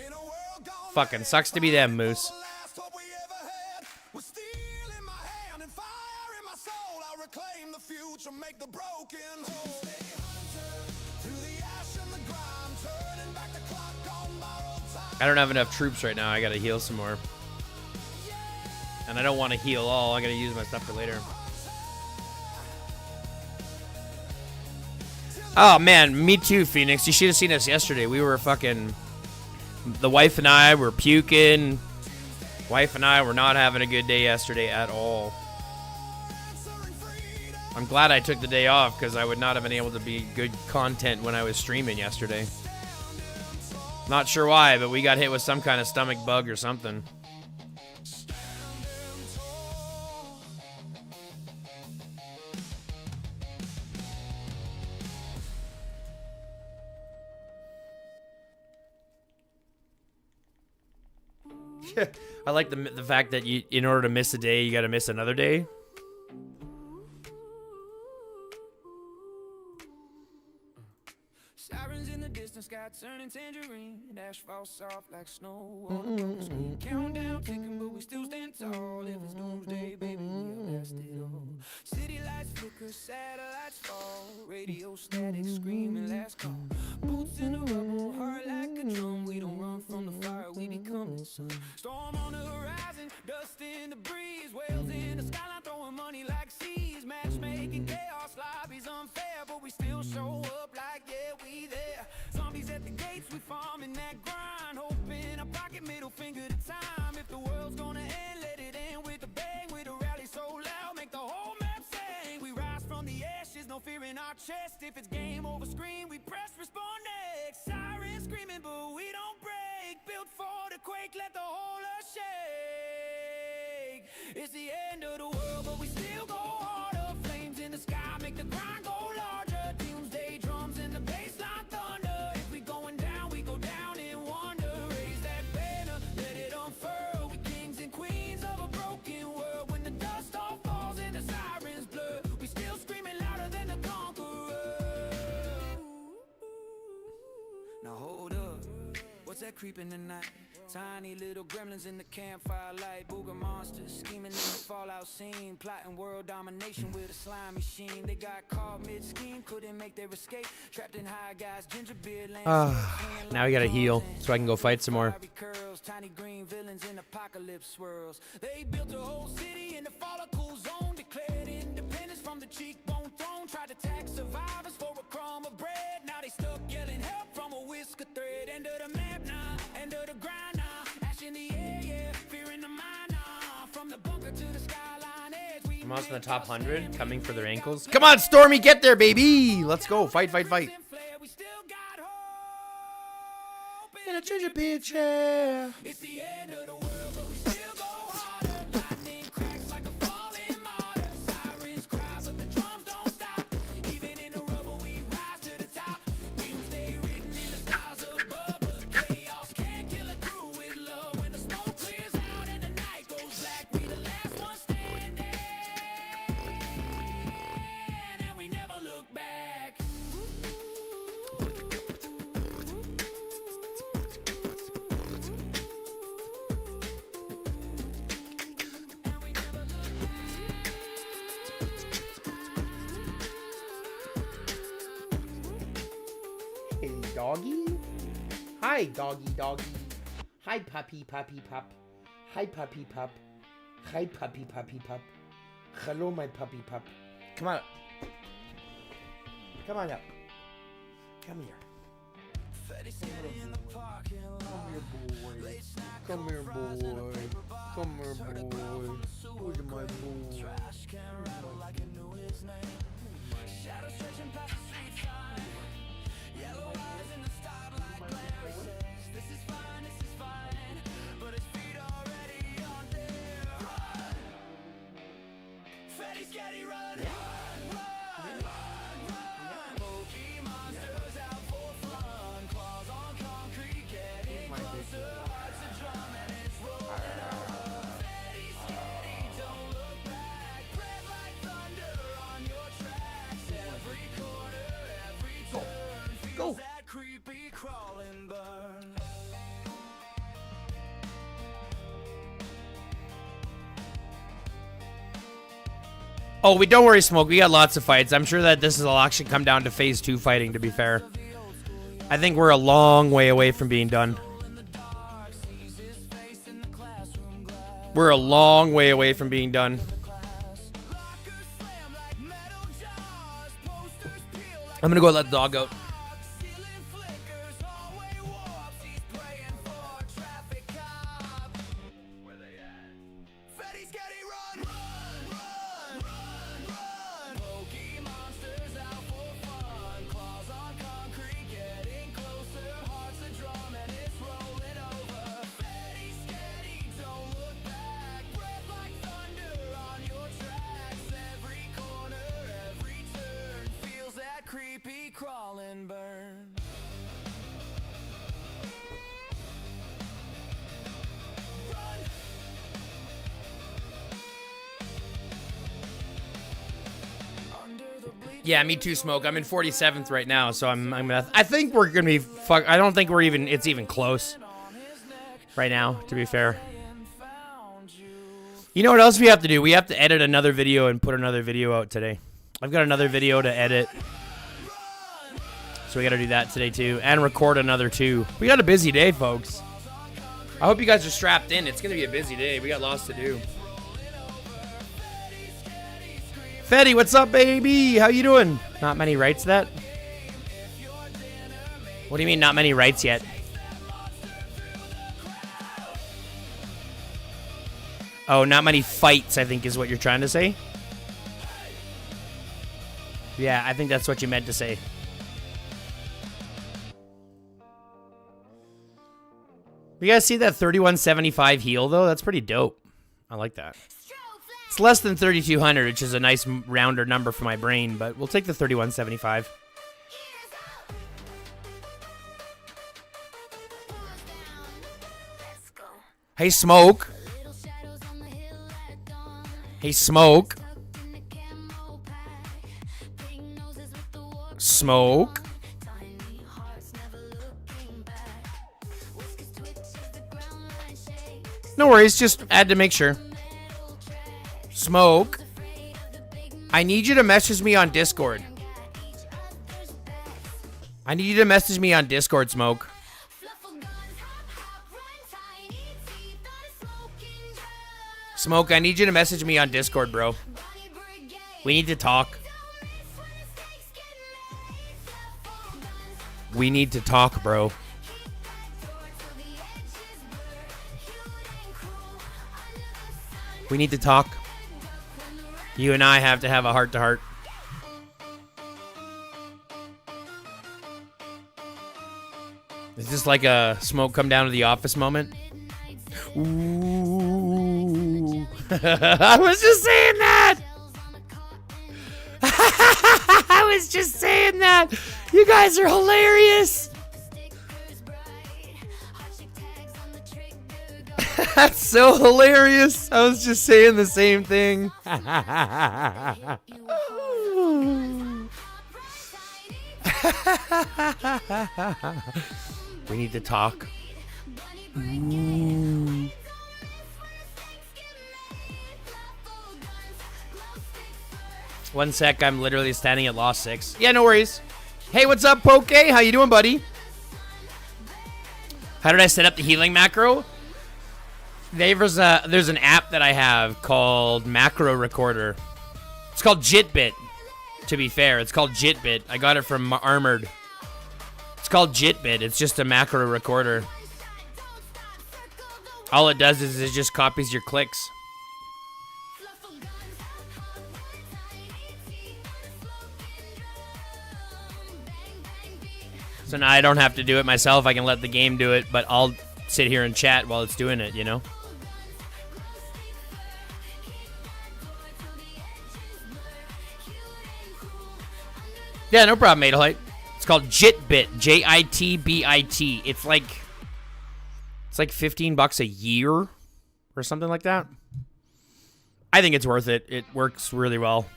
Fucking sucks to be them, Moose. I don't have enough troops right now. I gotta heal some more. And I don't want to heal all. I gotta use my stuff for later. Oh, man. Me too, Phoenix. You should have seen us yesterday. We were fucking... The wife and I were puking. Wife and I were not having a good day yesterday at all. I'm glad I took the day off because I would not have been able to be good content when I was streaming yesterday. Not sure why, but we got hit with some kind of stomach bug or something. I like the fact that you, in order to miss a day, you got to miss another day. Sirens in the distance, sky turning tangerine. Ash falls soft like snow on a broken screen. Countdown ticking, but we still stand tall. If it's doomsday, baby, we'll last it all. City lights flicker, satellites fall. Radio static, screaming last call. Boots in the rubble, heart like a drum. We don't run from the fire, we become the sun. Storm on the horizon, dust in the breeze. Whales in the skyline, throwing money like seas. Matchmaking chaos, lobbies unfair, but we still show up like, yeah, we there. Zombies at the gates, we farming that grind. Hope in a pocket, middle finger to time. If chest. If it's game over screen, we press respond next. Sirens screaming, but we don't break. Built for the quake, let the whole earth shake. It's the end of the world, but we still go harder. Flames in the sky make the grind go larger. Doomsday drums and the bassline thunder. If we going down, we go down in wonder. Raise that banner, let it unfurl. We kings and queens of a broken world. When the dust all falls and the sirens blur, we still screaming louder than the conqueror. Now hold up, what's that creeping tonight? Tiny little gremlins in the campfire light. Booger monsters scheming in the fallout scene. Plotting world domination with a slime machine. They got caught mid-scheme, couldn't make their escape. Trapped in high guys, ginger beard land. Now we gotta heal so I can go fight some more. Curls, tiny green villains in apocalypse swirls. They built a whole city in the follicle zone. Declared independence from the cheekbone throne. Tried to tax survivors for a crumb of bread. Now they stuck yelling help from a whisk of thread. End of the map now, end of the grind now. Ash in the air, yeah, fear in the mind now. From the bunker to the skyline edge, we I'm also in the top 100, coming for their ankles. Come on, Stormy, get there, baby! Let's go, fight, fight, fight. we still got hope. In a ginger beer chair. It's the end of the world, but we still go harder. Lightning cracks like a falling martyr. Sirens cry, but the drums don't stop. Even in the rubble, we rise to the top. Doomsday written in the stars above. But chaos can't kill a crew with love. When the smoke clears out and the night goes black, we the last one standing. And we never look back. Hey, doggy. Hi, doggy, doggy. Hi, puppy, puppy, pup. Hi, puppy, pup. Hi, puppy, puppy, pup. Hello, my puppy, pup. Come on. Come on up. Come here. Come here, boy. Come here, boy. Come here, boy. Who's my boy? Go. Creepy crawling burn. Oh, don't worry, Smoke. We got lots of fights. I'm sure that this will actually come down to phase 2 fighting, to be fair. I think we're a long way away from being done. We're a long way away from being done. I'm gonna go let the dog out. Creepy crawling burn. Yeah, me too, Smoke. I'm in 47th right now, so I think we're gonna be I don't think it's even close right now, to be fair. You know what else we have to do? We have to edit another video and put another video out today. I've got another video to edit. So we got to do that today too, and record another 2. We got a busy day, folks. I hope you guys are strapped in. It's going to be a busy day. We got lots to do. Fetty, what's up, baby? How you doing? Not many rights that? What do you mean not many rights yet? Oh, not many fights, I think is what you're trying to say. Yeah, I think that's what you meant to say. You guys see that 3175 heal, though? That's pretty dope. I like that. It's less than 3200, which is a nice rounder number for my brain, but we'll take the 3175. Hey, Smoke. Hey, Smoke. Smoke. No worries, just had to make sure. Smoke. I need you to message me on Discord. I need you to message me on Discord, Smoke. Smoke, I need you to message me on Discord, bro. We need to talk. We need to talk, bro. We need to talk. You and I have to have a heart-to-heart. Is this like a Smoke come down to the office moment? Ooh. I was just saying that. I was just saying that. You guys are hilarious. That's so hilarious. I was just saying the same thing. We need to talk. Ooh. One sec, I'm literally standing at loss 6. Yeah, no worries. Hey, what's up, Poke? How you doing, buddy? How did I set up the healing macro? There's an app that I have called Macro Recorder. It's called Jitbit, to be fair. It's called Jitbit. I got it from Armored. It's called Jitbit. It's just a macro recorder. All it does is it just copies your clicks. So now I don't have to do it myself. I can let the game do it, but I'll sit here and chat while it's doing it, you know? Yeah, no problem, Madelite. It's called Jitbit, Jitbit. It's like $15 a year or something like that. I think it's worth it. It works really well.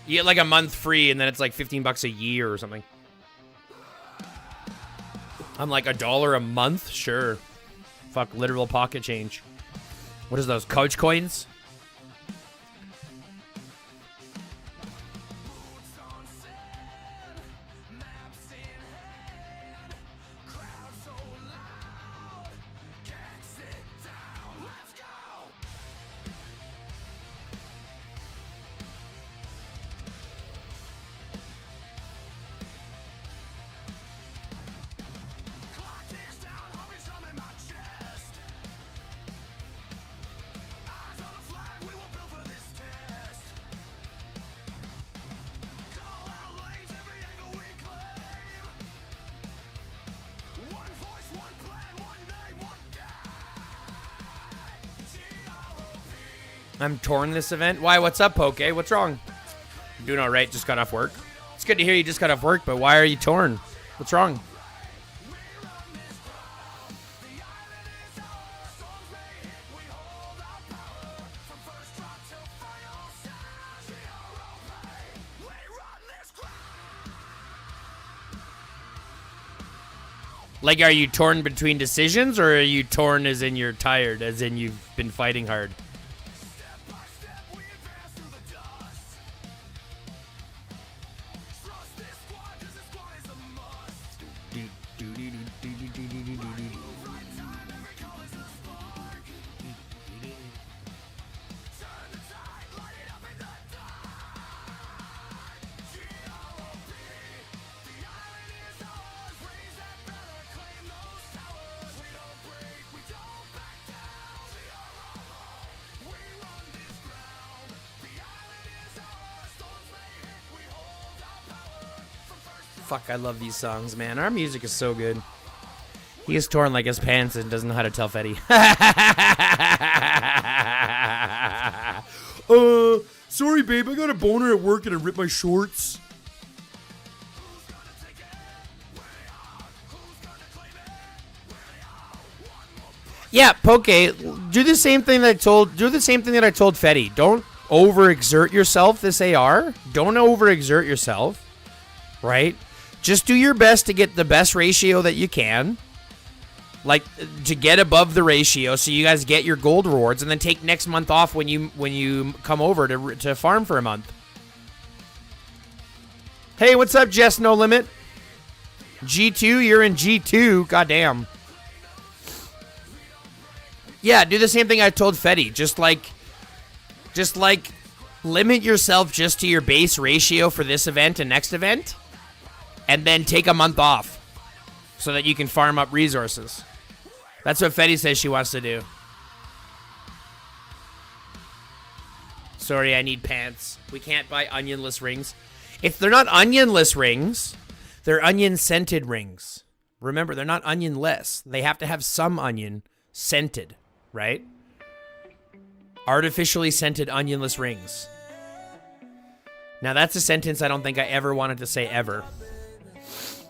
You get like a month free, and then it's like $15 a year or something. I'm like $1 a month? Sure. Fuck, literal pocket change. What is those, couch coins? I'm torn this event. Why? What's up, Poke? What's wrong? I'm doing all right. Just got off work. It's good to hear you just got off work, but why are you torn? What's wrong? Like, are you torn between decisions, or are you torn as in you're tired, as in you've been fighting hard? Fuck, I love these songs, man. Our music is so good. He is torn like his pants and doesn't know how to tell Fetty. Sorry, babe. I got a boner at work and I ripped my shorts. Yeah, Poke, do the same thing that I told Fetty. Don't overexert yourself this AR. Don't overexert yourself. Right? Just do your best to get the best ratio that you can. Like, to get above the ratio so you guys get your gold rewards, and then take next month off when you come over to farm for a month. Hey, what's up, Jess No Limit? G2, you're in G2. Goddamn. Yeah, do the same thing I told Fetty. Just like limit yourself just to your base ratio for this event and next event, and then take a month off so that you can farm up resources. That's what Fetty says she wants to do. Sorry, I need pants. We can't buy onionless rings. If they're not onionless rings, they're onion-scented rings. Remember, they're not onionless. They have to have some onion scented, right? Artificially scented onionless rings. Now, that's a sentence I don't think I ever wanted to say ever.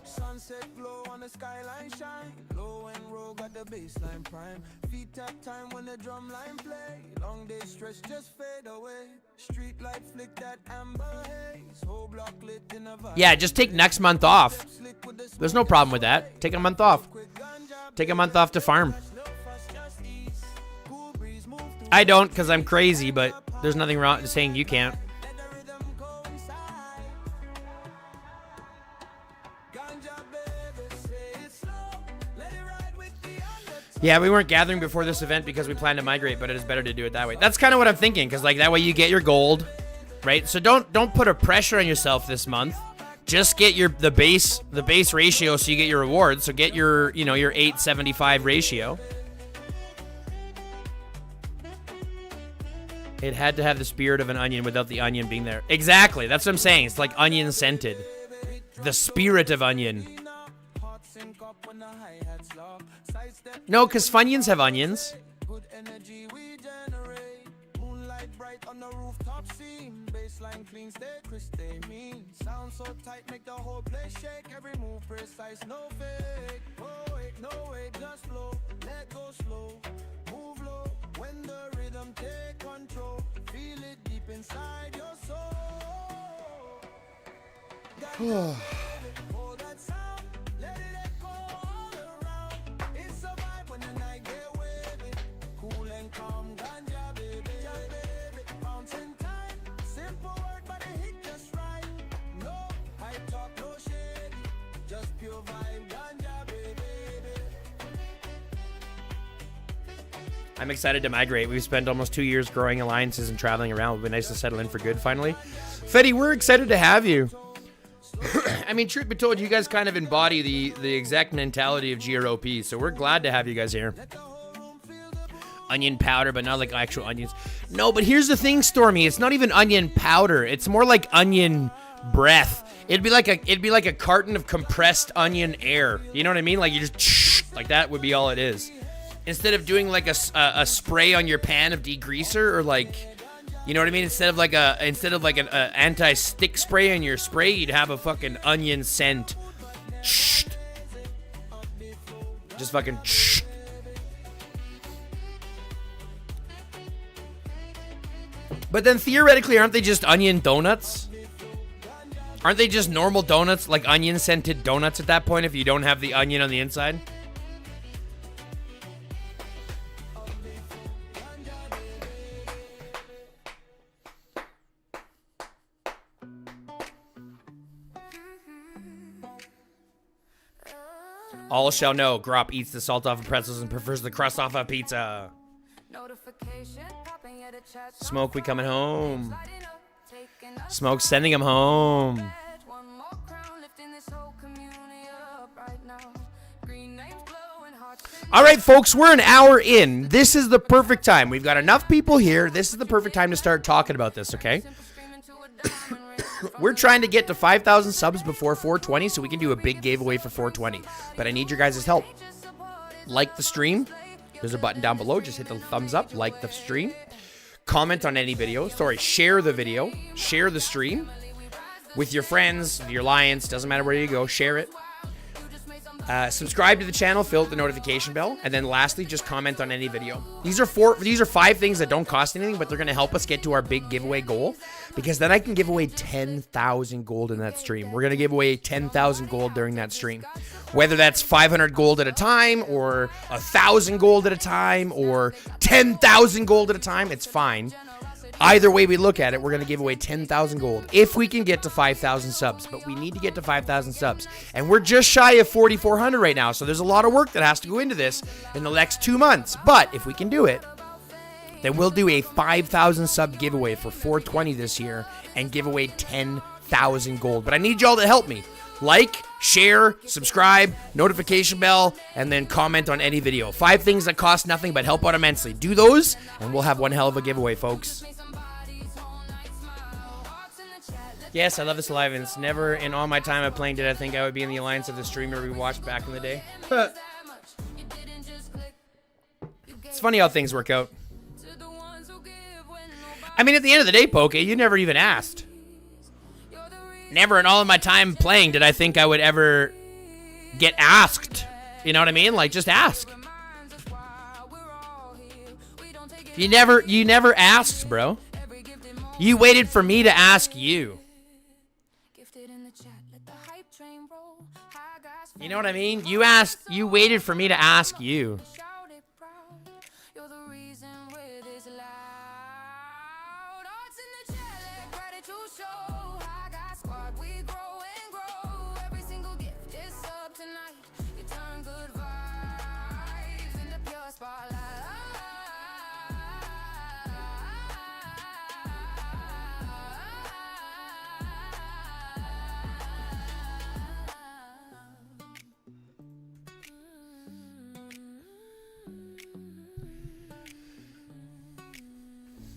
Sunset glow on the skyline shine. Low and roll got the baseline prime. Feet tap time when the drum line play. Long day stretch just fade away. Street light flick that amber haze. Whole block lit in a vibe. Yeah, just take next month off. There's no problem with that. Take a month off. Take a month off to farm. I don't, because I'm crazy, but there's nothing wrong saying you can't. Yeah, we weren't gathering before this event because we planned to migrate, but it is better to do it that way. That's kind of what I'm thinking, because like that way you get your gold, right? So don't put a pressure on yourself this month. Just get the base ratio so you get your rewards. So get your 875 ratio. It had to have the spirit of an onion without the onion being there. Exactly. That's what I'm saying. It's like onion scented. The spirit of onion. No, because Funyuns have onions. Good energy we generate. Moonlight bright on the rooftop scene. Baseline clean, stay crisp, stay mean. Sound so tight, make the whole place shake. Every move precise, no fake. Oh wait, no wait, just flow. Let go slow, move low. When the rhythm take control, feel it deep inside your soul. Hold that sound, let it echo all around. It's a vibe when the night get wavy. Cool and calm, ganja baby. Bouncing time, simple word but it hit just right. No hype talk, no shady. Just pure vibe, ganja baby. I'm excited to migrate. We've spent almost 2 years growing alliances and traveling around. It'll be nice to settle in for good finally. Fetty, we're excited to have you. I mean, truth be told, you guys kind of embody the exact mentality of GROP, so we're glad to have you guys here. Onion powder, but not like actual onions. No, but here's the thing, Stormy. It's not even onion powder. It's more like onion breath. It'd be like a carton of compressed onion air. You know what I mean? Like you just like that would be all it is. Instead of doing like a spray on your pan of degreaser or like, you know what I mean? Instead of like an anti-stick spray on your spray, you'd have a fucking onion scent. Just fucking. But then theoretically, aren't they just onion donuts? Aren't they just normal donuts, like onion scented donuts at that point if you don't have the onion on the inside? All shall know, Grop eats the salt off of pretzels and prefers the crust off of pizza. Smoke, we coming home. Smoke, sending him home. All right, folks, we're an hour in. This is the perfect time. We've got enough people here. This is the perfect time to start talking about this, okay? We're trying to get to 5,000 subs before 420 so we can do a big giveaway for 420. But I need your guys' help. Like the stream. There's a button down below. Just hit the thumbs up. Like the stream. Comment on any video. Sorry, share the video. Share the stream with your friends, your alliance. Doesn't matter where you go. Share it. Subscribe to the channel, fill out the notification bell, and then lastly, just comment on any video. These are 5 things that don't cost anything, but they're going to help us get to our big giveaway goal, because then I can give away 10,000 gold in that stream. We're going to give away 10,000 gold during that stream. Whether that's 500 gold at a time, or 1,000 gold at a time, or 10,000 gold at a time, it's fine. Either way we look at it, we're going to give away 10,000 gold if we can get to 5,000 subs. But we need to get to 5,000 subs. And we're just shy of 4,400 right now. So there's a lot of work that has to go into this in the next 2 months. But if we can do it, then we'll do a 5,000 sub giveaway for 420 this year and give away 10,000 gold. But I need y'all to help me. Like, share, subscribe, notification bell, and then comment on any video. 5 things that cost nothing but help out immensely. Do those, and we'll have one hell of a giveaway, folks. Yes, I love this Alliance. Never in all my time of playing did I think I would be in the alliance of the streamer we watched back in the day. It's funny how things work out. I mean, at the end of the day, Poke, you never even asked. Never in all of my time playing did I think I would ever get asked. You know what I mean? Like, just ask. You never asked, bro. You waited for me to ask you. You know what I mean? You waited for me to ask you.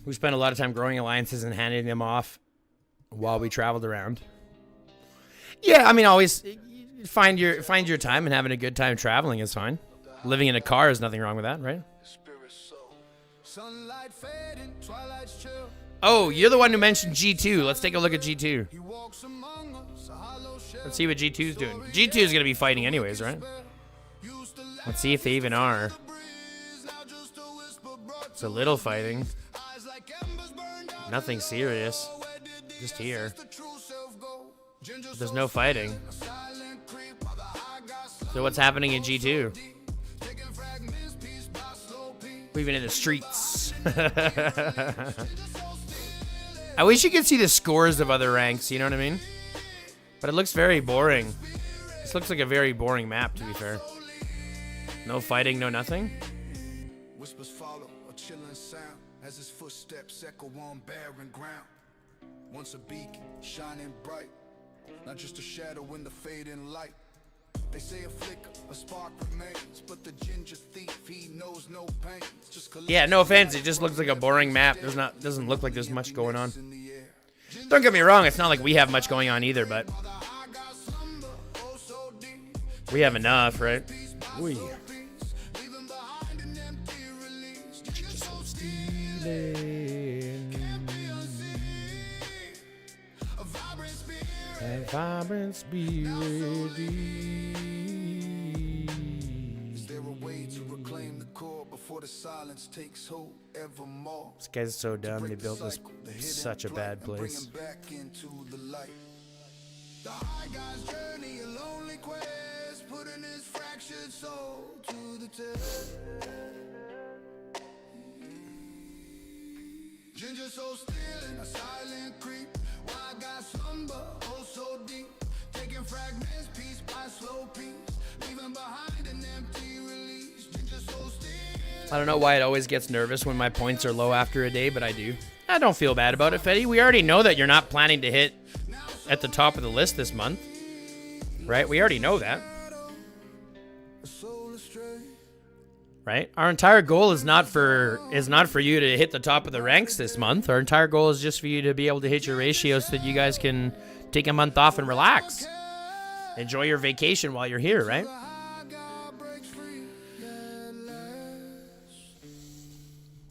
We spent a lot of time growing alliances and handing them off while we traveled around. Yeah, I mean, always find your time, and having a good time traveling is fine. Living in a car is nothing wrong with that, right? Oh, you're the one who mentioned G2. Let's take a look at G2. Let's see what G2's doing. G2 is going to be fighting anyways, right? Let's see if they even are. It's a little fighting. Nothing serious. Just here. But there's no fighting. So what's happening in G2? We've been in the streets. I wish you could see the scores of other ranks, you know what I mean? But it looks very boring. This looks like a very boring map, to be fair. No fighting, no nothing. Whispers follow, a chilling sound as his footsteps echo on barren ground. Once a beacon, shining bright, not just a shadow in the fading light. They say a flicker, a spark remains, but the ginger thief, he knows no pain. Yeah, no offense, it just looks like a boring map. Doesn't look like there's much going on. Don't get me wrong, it's not like we have much going on either, but we have enough, right? Ooh. A vibrant spirit. Is there a way to reclaim the core before the silence takes hold evermore? This guy's so dumb. They built this such a bad place. Back into the light. The high guy's journey, a lonely quest, putting his fractured soul to the test. Ginger so still in a silent creep. Wild guy slumber, oh so deep. Taking fragments piece by slow piece. Leaving behind an empty release. Ginger so still. I don't know why it always gets nervous when my points are low after a day, but I do. I don't feel bad about it, Fetty. We already know that you're not planning to hit at the top of the list this month. Right? We already know that. right? Our entire goal is not for you to hit the top of the ranks this month. Our entire goal is just for you to be able to hit your ratio so that you guys can take a month off and relax. Enjoy your vacation while you're here, right?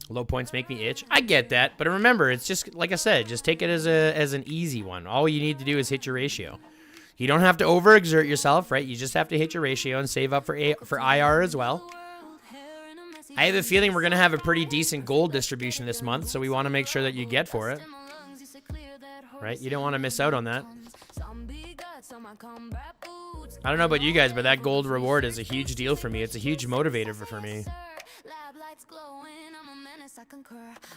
Low points make me itch. I get that, but remember, it's just like I said, just take it as an easy one. All you need to do is hit your ratio. You don't have to overexert yourself, right? You just have to hit your ratio and save up for IR as well. I have a feeling we're going to have a pretty decent gold distribution this month, so we want to make sure that you get for it. Right? You don't want to miss out on that. I don't know about you guys, but that gold reward is a huge deal for me. It's a huge motivator for me.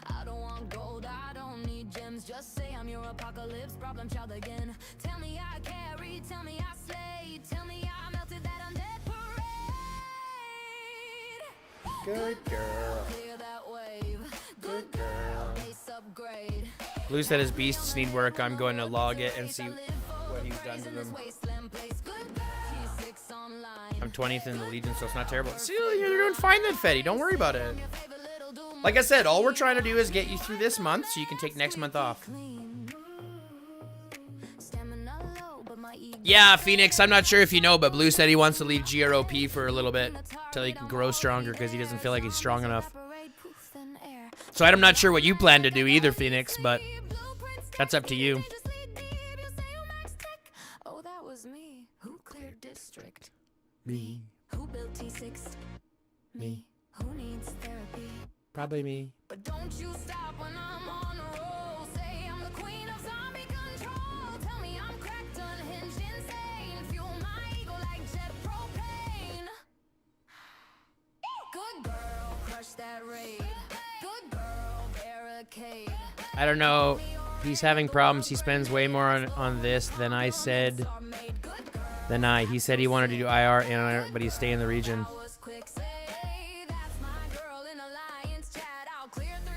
I don't want gold, I don't need gems. Just say I'm your apocalypse problem child again. Tell me I carry, tell me I slay, tell me I melted that undead parade. Good girl. Clear that wave. Good girl. Ace upgrade. Blue said his beasts need work. I'm going to log it and see what he's done to them. I'm 20th in the Legion, so it's not terrible. See, you're doing fine then, Fetty. Don't worry about it. Like I said, all we're trying to do is get you through this month so you can take next month off. Yeah, Phoenix, I'm not sure if you know, but Blue said he wants to leave GROP for a little bit till he can grow stronger because he doesn't feel like he's strong enough. So I'm not sure what you plan to do either, Phoenix, but that's up to you. Oh, that was me. Who cleared district? Me. Who built T6? Me. Who needs therapy? Probably me. But don't you stop when I'm on a roll. Say I'm the queen of zombie control. Tell me I'm cracked, unhinged, insane. Fuel my ego like jet propane. Good girl, crush that raid. Good girl, barricade. I don't know. He's having problems. He spends way more on this than I said. He said he wanted to do IR, but he's staying in the region.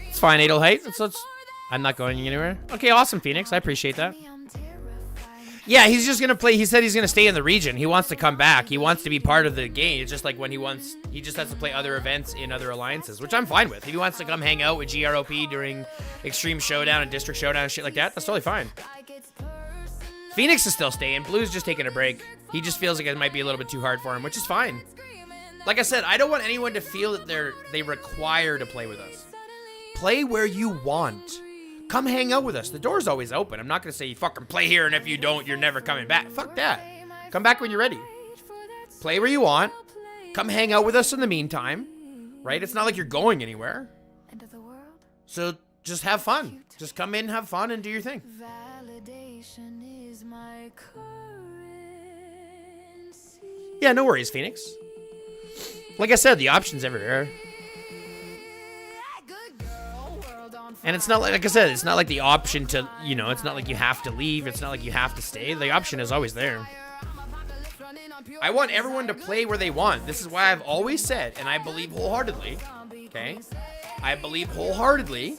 It's fine, Adelheid. I'm not going anywhere. Okay, awesome, Phoenix. I appreciate that. Yeah, he's just gonna play. He said he's gonna stay in the region. He wants to come back. He wants to be part of the game. It's just like when he just has to play other events in other alliances, which I'm fine with. If he wants to come hang out with GROP during Extreme Showdown and District Showdown and shit like that, that's totally fine. Phoenix is still staying. Blue's just taking a break. He just feels like it might be a little bit too hard for him, which is fine. Like I said, I don't want anyone to feel that they require to play with us. Play where you want. Come hang out with us. The door's always open. I'm not going to say you fucking play here, and if you don't, you're never coming back. Fuck that. Come back when you're ready. Play where you want. Come hang out with us in the meantime. Right? It's not like you're going anywhere. So just have fun. Just come in, have fun, and do your thing. Yeah, no worries, Phoenix. Like I said, the option's everywhere. And it's not like I said, it's not like the option to, it's not like you have to leave. It's not like you have to stay. The option is always there. I want everyone to play where they want. This is why I've always said, and I believe wholeheartedly, okay? I believe wholeheartedly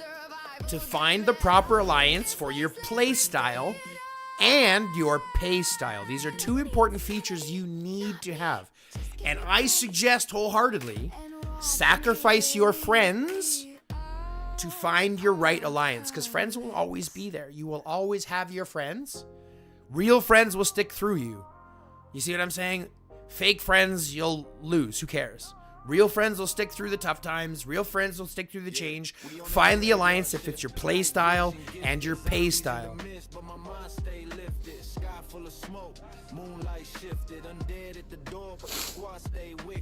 to find the proper alliance for your play style and your pay style. These are two important features you need to have. And I suggest wholeheartedly sacrifice your friends to find your right alliance, because friends will always be there. You will always have your friends. Real friends will stick through you. You see what I'm saying? Fake friends, you'll lose. Who cares? Real friends will stick through the tough times. Real friends will stick through the change. Find the alliance that fits your play style and your pay style.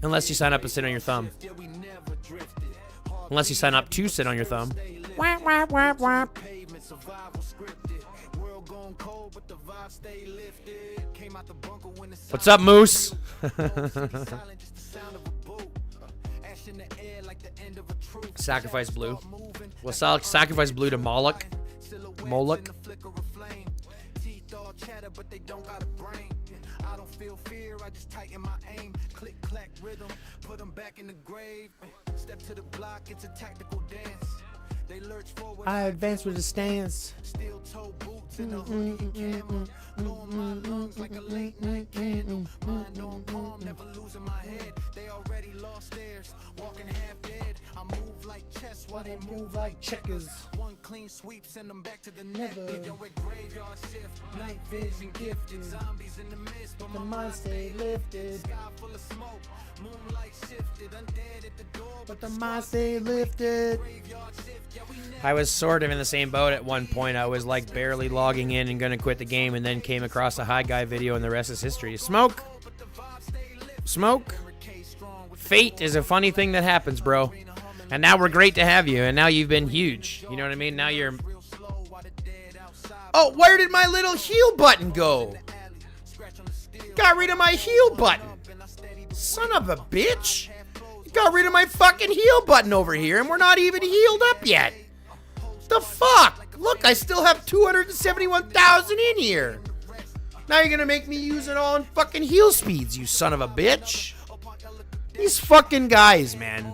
Unless you sign up to sit on your thumb. Unless you sign up to sit on your thumb. Wap, wap, wap, wap. What's up, Moose? Sacrifice Blue. We'll sacrifice Blue to Moloch. Moloch. I don't feel fear, I just tighten my aim. Click, clack, rhythm, put them back in the grave. Step to the block, it's a tactical dance. They lurch forward. I advance with a stance. Steel toe boots and a hoodie and camera. Blowing my lungs like a late night candle. Mind on palm, never losing my head. They already lost theirs. Walking why they move like checkers. One clean sweep, send them back to the net. Never. Yo, at graveyard shift, night vision gifted. Zombies in the mist, but The my mind stay lifted. sky full of smoke. Moonlight shifted, undead at the door, But the mind stay lifted. graveyard shift. Yeah, we never I was sort of in the same boat at one point. I was like barely logging in and gonna quit the game, and then came across a High Guy video, and the rest is history. Smoke, smoke. Fate is a funny thing that happens, bro. And now we're great to have you, and now you've been huge. You know what I mean? Now you're. Oh, where did my little heal button go? Got rid of my heal button. Son of a bitch. Got rid of my fucking heal button over here, and we're not even healed up yet. The fuck? Look, I still have 271,000 in here. Now you're gonna make me use it all in fucking heal speeds, you son of a bitch. These fucking guys, man.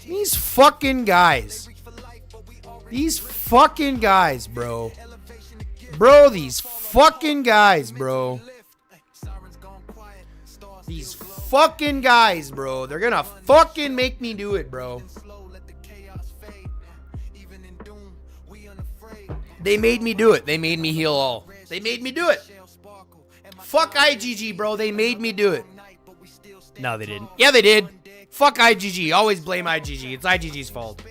These fucking guys. These fucking guys, bro. Bro, these fucking guys, bro. These fucking guys, bro. They're gonna fucking make me do it, bro. They made me do it. They made me heal all. They made me do it. Fuck IGG, bro. They made me do it. No, they didn't. Yeah, they did. Fuck IGG. Always blame IGG. It's IGG's fault.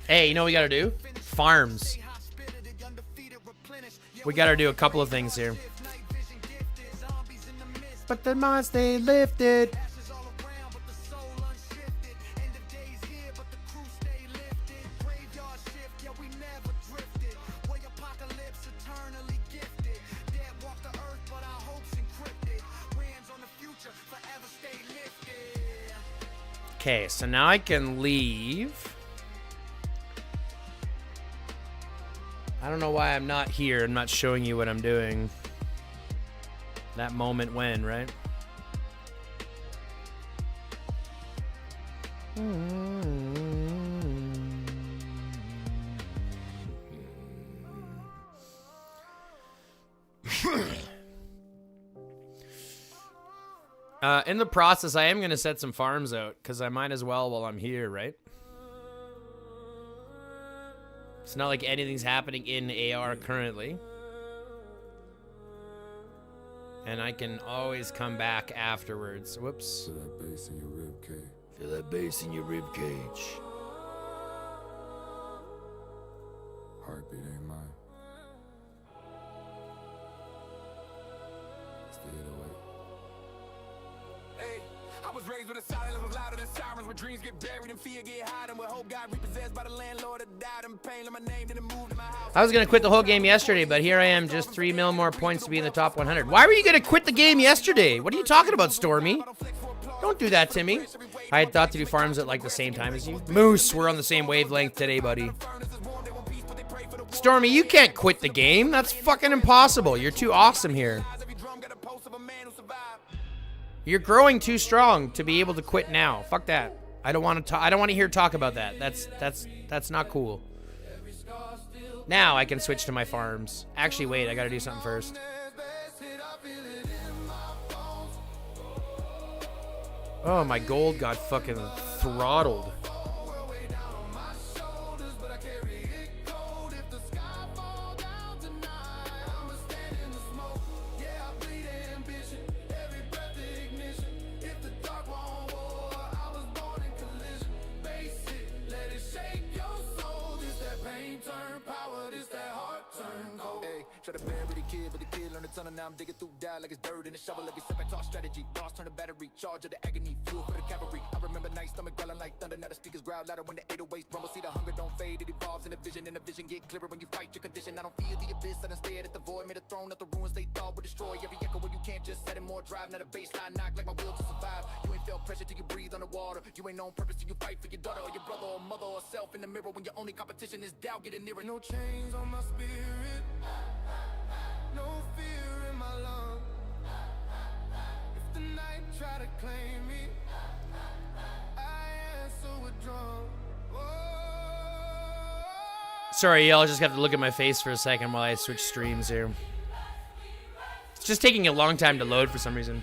Hey, you know what we gotta do? Farms. We gotta do a couple of things here. But the mind stay lifted. Okay, so now I can leave. I don't know why I'm not here. I'm not showing you what I'm doing. That moment when, right? In the process, I am going to set some farms out, because I might as well while I'm here, right? It's not like anything's happening in AR currently. And I can always come back afterwards. Whoops. Feel that bass in your rib cage. Feel that bass in your rib cage. Heartbeat ain't mine. Stay away. Hey, I was raised with a silence was louder than sirens. Where dreams get buried and fear get high. And where hope got repossessed by the landlord that died. And pain in my name didn't move to my house. I was going to quit the whole game yesterday, but here I am, just 3 mil more points to be in the top 100. Why were you going to quit the game yesterday? What are you talking about, Stormy? Don't do that to me. I had thought to do farms at like the same time as you. Moose, we're on the same wavelength today, buddy. Stormy, you can't quit the game. That's fucking impossible. You're too awesome here. You're growing too strong to be able to quit now. Fuck that. I don't want to. I don't want to hear talk about that. That's not cool. Now I can switch to my farms. Actually, wait. I got to do something first. Oh, my gold got fucking throttled. Try to bury the kid, but the kid learned a ton, and now I'm digging through die like it's dirt in a shovel, like it's sabotage strategy. Lost turn the battery, charge of the agony, fuel for the cavalry. I remember nights, stomach growling like thunder, now the speakers growl louder when the 808s rumble. See the hunger don't fade, it evolves in a vision, and the vision get clearer when you fight your condition. I don't fear the abyss, I done stared at the void, made a throne of the ruins they thought would destroy. Every echo when you can't just set it more drive, now the baseline knock like my will to survive. You ain't felt pressure till you breathe underwater. You ain't known purpose till you fight for your daughter or your brother or mother or self in the mirror when your only competition is doubt getting nearer. No chains on my spirit. try to claim me. I answer withdrawn. Sorry, y'all just have to look at my face for a second while I switch streams here. It's just taking a long time to load for some reason.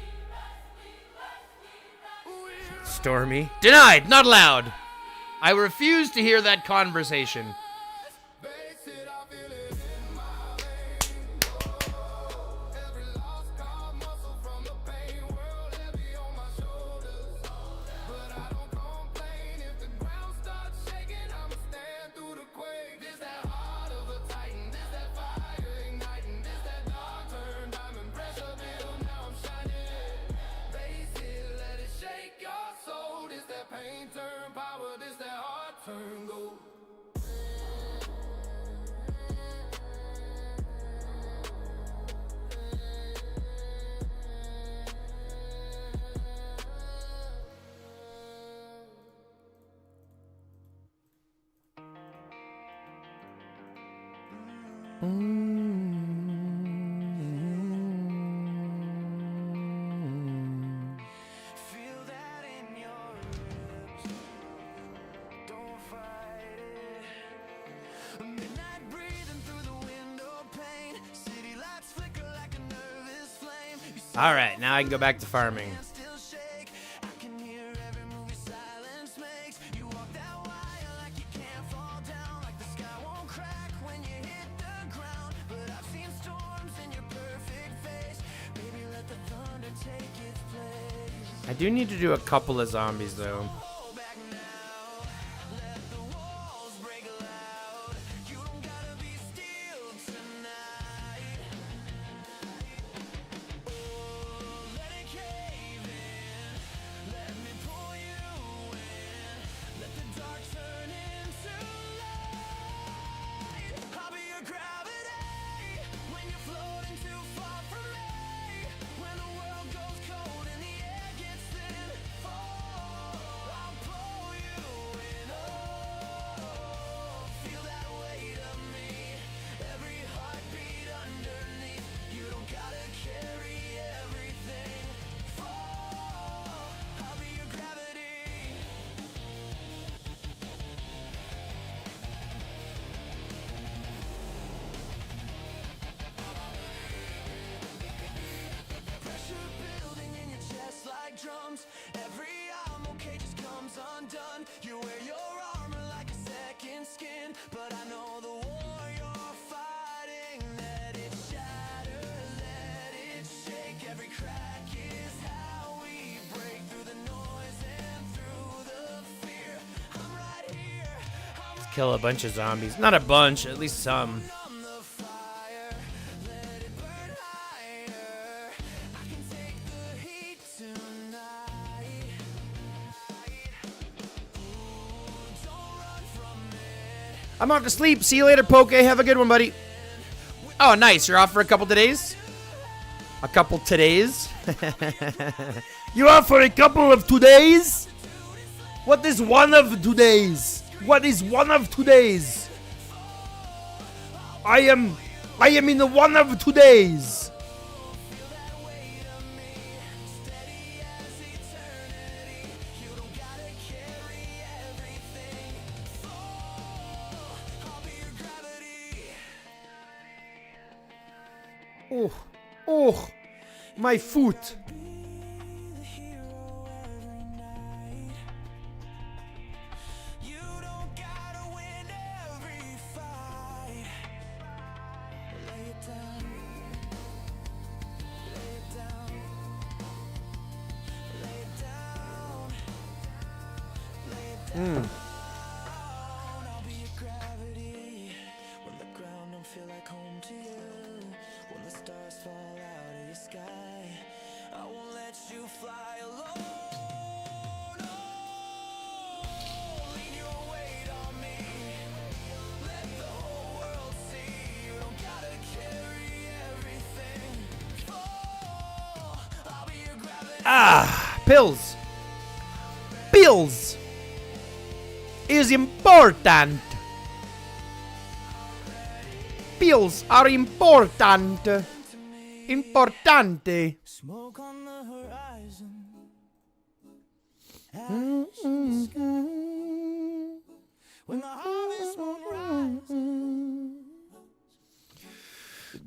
Stormy. Denied! Not allowed! I refuse to hear that conversation. All right, now I can go back to farming. I do need to do a couple of zombies though. Kill a bunch of zombies. Not a bunch, at least some. I'm off to sleep. See you later, Poke. Have a good one, buddy. Oh, nice. You're off for a couple todays? A couple todays? You off for a couple of todays? What is one of todays? What is one of today's? I am in the one of today's. Oh, my foot. Pills. Pills is important. Pills are important. Importante. Smoke on the horizon. When the harvest won't rise.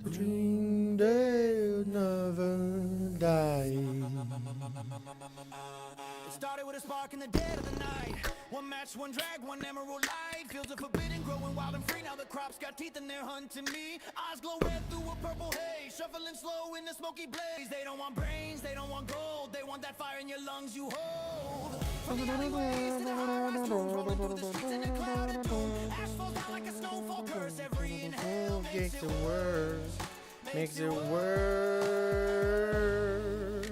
The dream they'll never die. It started with a spark in the dead of the night. One match, one drag, one emerald light. Fields are forbidden, growing wild and free. Now the crops got teeth and they're hunting me. Eyes glow red through a purple haze. Shuffling slow in the smoky blaze. They don't want brains, they don't want gold. They want that fire in your lungs you hold. From the alleyways to the high-rise rooms, rolling through the streets in a cloud of doom. Ash falls down like a snowfall curse. Every inhale makes it worse. Makes it worse.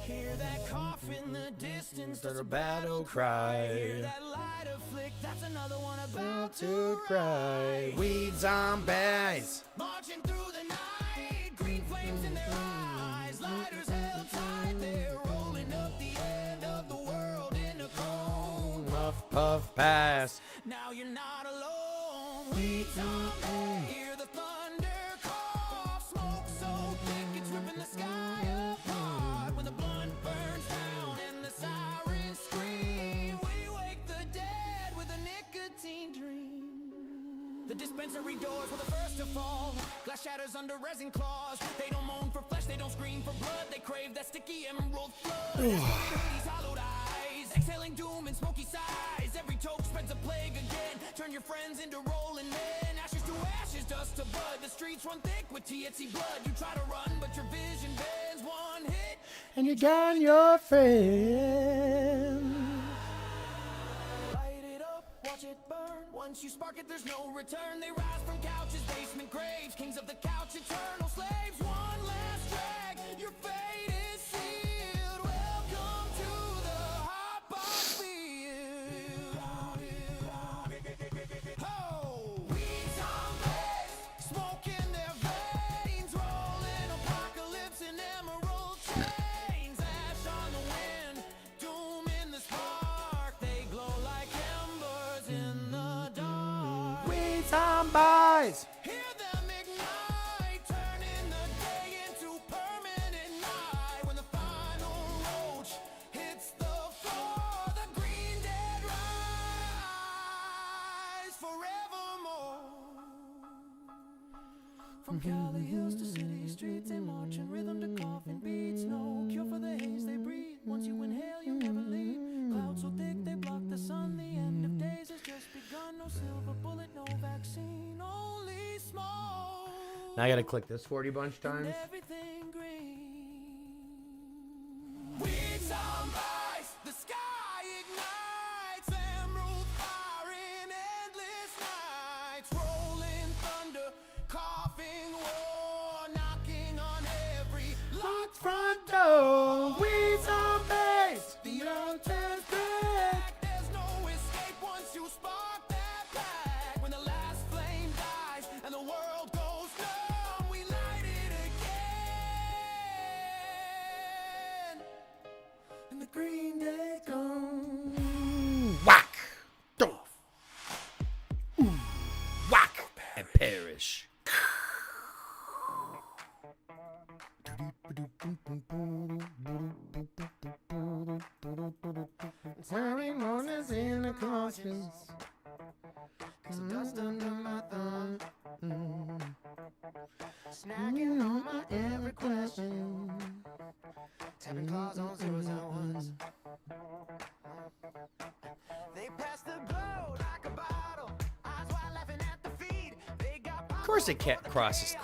Hear that cough in the distance. There's a battle cry. Hear that lighter flick. That's another one about To cry. We zombies. marching through the night. Green flames in their eyes. Lighters held tight. They're rolling up the end of the world in a cone. Puff, puff, pass. Now you're not alone. We zombie. Hear the thunder cough. Smoke so thick it's ripping the sky apart. When the blunt burns down and the sirens scream, we wake the dead with a nicotine dream. The dispensary doors were the first to fall. Glass shatters under resin claws. They don't moan for flesh, they don't scream for blood. They crave that sticky emerald flood. These hollowed eyes, exhaling doom and smoky sighs. Every toke spreads a plague again. Turn your friends into rolling men. Ashes to ashes, dust to bud. The streets run thick with THC blood. You try to run, but your vision bends. One hit, And you got your friend. light it up, watch it burn. Once you spark it, there's no return. They rise from couches, basement graves. Kings of the couch, eternal slaves. One last drag, your fate is sealed. Welcome to the hot box field. Oh, we zombies, smoke in their veins, rolling apocalypse in emerald chains. Ash on the wind, doom in the spark. They glow like embers in the dark. We zombies. Hear them ignite, turning the day into permanent night. When the final roach hits the floor, the green dead rise forevermore. From Cali hills to city streets, they march in rhythm to coffin beats. No cure for the haze they breathe. Once you inhale, you never leave. Clouds so thick they block the sun. The end of days has just begun. No silver bullet, no vaccine, only smoke. Now I gotta click this 40 bunch times. Everything green. We zombies, the sky ignites. Emerald fire in endless nights. Rolling thunder, coughing war, knocking on every locked Front door. We zombies. The old turns back. There's no escape once you spark that black. When the last flame dies and the world goes numb, we light it again. And the green day comes. Whack. Don't. Ooh. Whack. And perish. Early mornings in the cautious. Dust under my thumb. Snacking on my every question. Tapping claws on zeros and ones. They pass the blow like a bottle. Eyes wide laughing at the feed. They got Of course it crashes.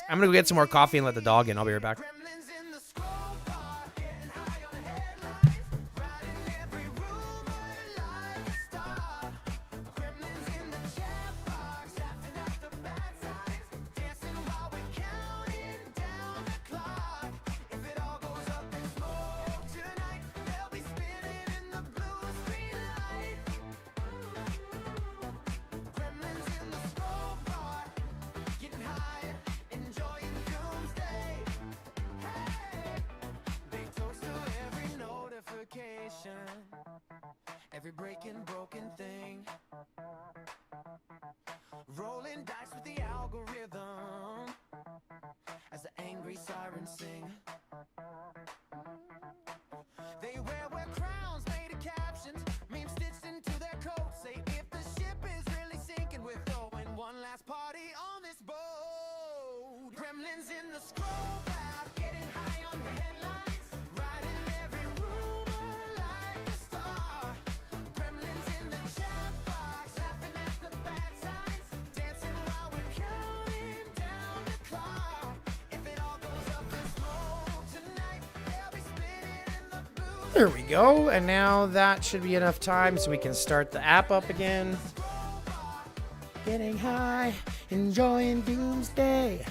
I'm gonna go get some more coffee and let the dog in. I'll be right back. gremlins in the scroll bar. Getting high on the headlines. Riding every rumor like a star. Gremlins in the chat box. Laughing at the bad times. Dancing while we're counting down the clock. If it all goes up in smoke tonight, they'll be spinning in the blue screen light. Gremlins in the scroll bar. Getting high, enjoying Doomsday. Hey, they toast to every notification, every breaking broken thing. Rolling dice with the algorithm as the angry sirens sing. Gremlins in the scroll bar, getting high on the headlines, writing every rumor like a star. Gremlins in the chat box, laughing at the bad signs, dancing while we're counting down the clock. If it all goes up in smoke tonight, they'll be spinning in the blue. There we go. And now that should be enough time so we can start the app up again. Getting high, enjoying Doomsday.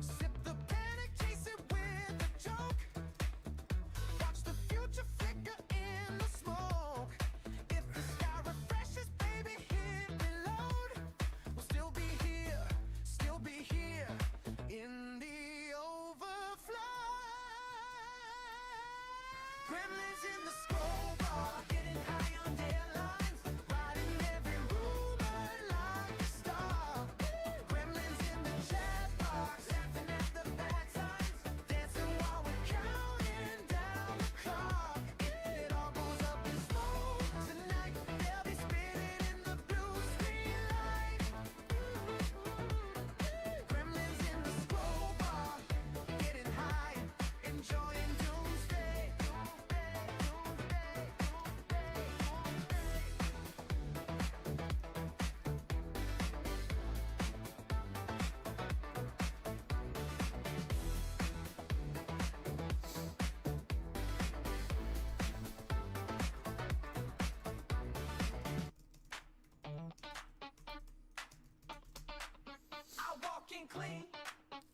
Sip the panic, chase it with a joke. Watch the future flicker in the smoke. If the sky refreshes, baby, hit reload. We'll still be here in the overflow. Gremlins in the scroll bar, getting high on deadlines, writing every rumor like a star. Gremlins in the chat box, laughing at the bad times, dancing while we're counting down the clock. If it all goes up in smoke tonight, they'll be spinning in the blue screen light. Gremlins in the scroll bar, getting high, enjoying Doomsday.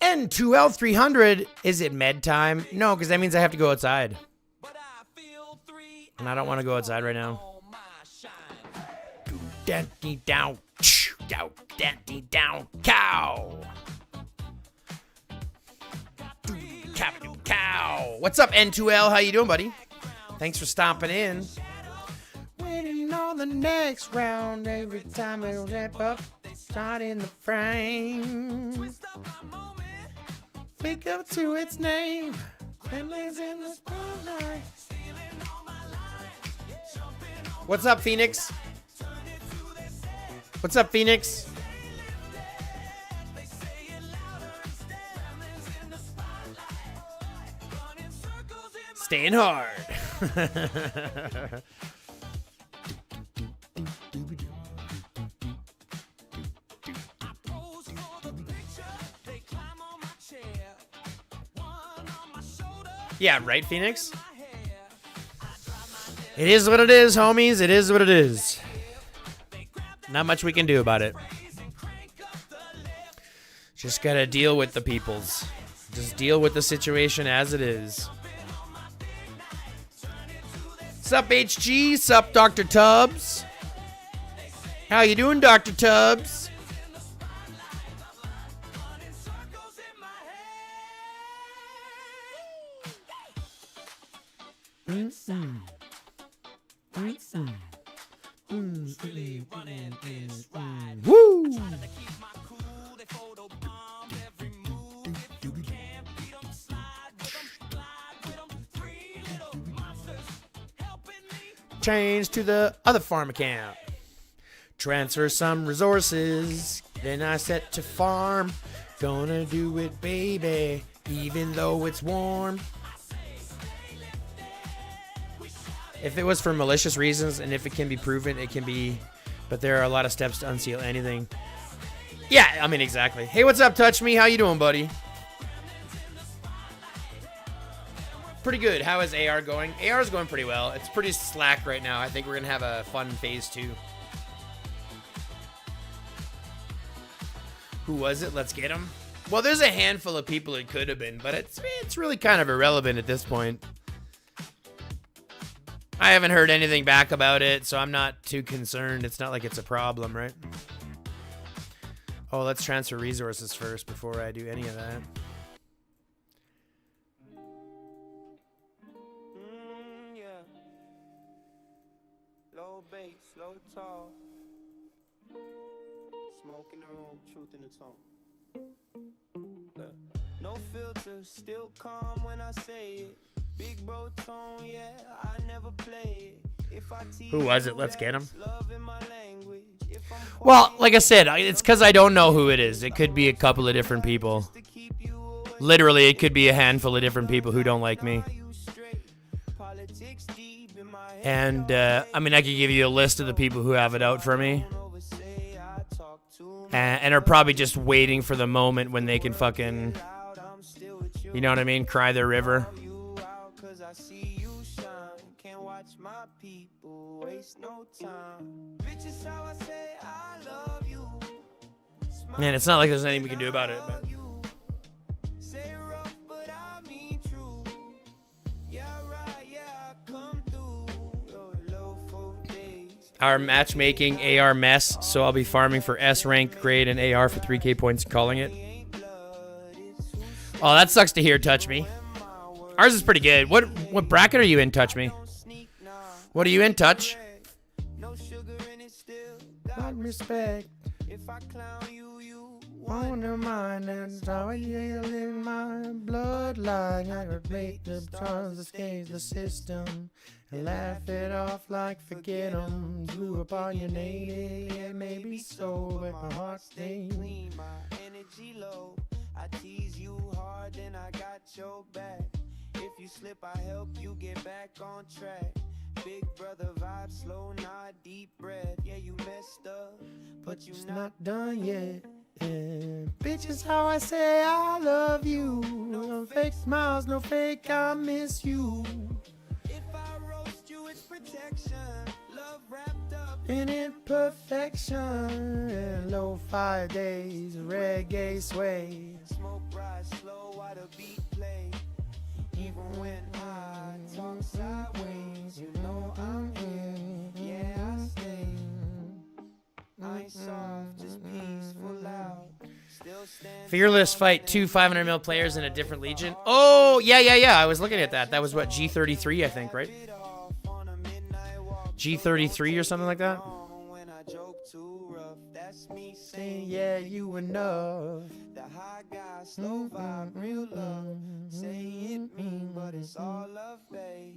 N2L 300. Is it med time? No, because that means I have to go outside. And I don't want to go outside right now. Down, down, cow. Cow. What's up, N2L? How you doing, buddy? Thanks for stopping in. Waiting on the next round every time I wrap up. Start in the frame. Wake up to its name. Gremlins in the spotlight. What's up, Phoenix? What's up, Phoenix? Staying hard. Yeah, right, Phoenix? It is what it is, homies. It is what it is. Not much we can do about it. Just gotta deal with the peoples. Just deal with the situation as it is. Sup, HG? Sup, Dr. Tubbs? How you doing, Dr. Tubbs? Woo! Change to the other farm account. Transfer some resources. Then I set to farm. Gonna do it, baby, even though it's warm. If it was for malicious reasons, and if it can be proven, it can be. But there are a lot of steps to unseal anything. Yeah, I mean, exactly. Hey, what's up, Touch Me? How you doing, buddy? Pretty good. How is AR going? AR is going pretty well. It's pretty slack right now. I think we're going to have a fun phase 2. Who was it? Let's get him. Well, there's a handful of people it could have been, but it's really kind of irrelevant at this point. I haven't heard anything back about it, so I'm not too concerned. It's not like it's a problem, right? Oh, let's transfer resources first before I do any of that. Yeah. Low bass, low tall. Smoke in the room, truth in the tone. Look, no filter, still calm when I say it. Big bro tone, yeah, I never play it. If I Who was it? Let's get him. love in my language. If I'm Well, like I said, it's because I don't know who it is. It could be a couple of different people. to keep you away, Literally, it could be a handful of different people who don't like me. you straight. Politics deep in my head. And, I mean, I could give you a list of the people who have it out for me. Oversay, I talk too much And are probably just waiting for the moment when they can fucking, loud. I'm still with you know what I mean, cry their river. you out 'cause I see you shine. Can't watch my people waste no time. Bitches how I say I love you. Man, it's not like there's anything we can do about it. But. Say rough, but I mean true. Yeah, right, yeah, I come through. Your low 4 days. Our matchmaking AR mess, so I'll be farming for S rank grade and AR for 3k points and calling it. Oh, that sucks to hear, Touch Me. Ours is pretty good. What bracket are you in, Touch Me? Sneak nah. What are you in, Touch? No sugar in it still. Got respect. If I clown you, you Wonder mine and how I yell in my bloodline. I could make the tons escape the system and laugh it off like forget 'em. Blew up on your name, yeah, maybe so, but my heart stays. clean, my energy low. I tease you hard, then I got your back. If you slip, I help you get back on track. Big brother vibe, slow, not deep breath. Yeah, you messed up, but you not done yet. Yeah. Bitch is how I say I love you. No fake smiles, no fake I miss you. If I roast you, it's protection. Love wrapped up. In imperfection, yeah, low 5 days, reggae sway. Smoke rise slow while the beat play. Even when I talk sideways, you know I'm in. Yeah, I stay. I ain't soft, just peaceful, loud. Still stand. Fearless fight 2 500 mil players in a different legion. Oh, yeah. I was looking at that. That was what, G33, I think, right? Off on a midnight walk. G33 or something like that? When I joke too rough, that's me Saying, saying yeah, you enough. the high guy, slow vibe, real love. Say it mean, but it's all love, babe.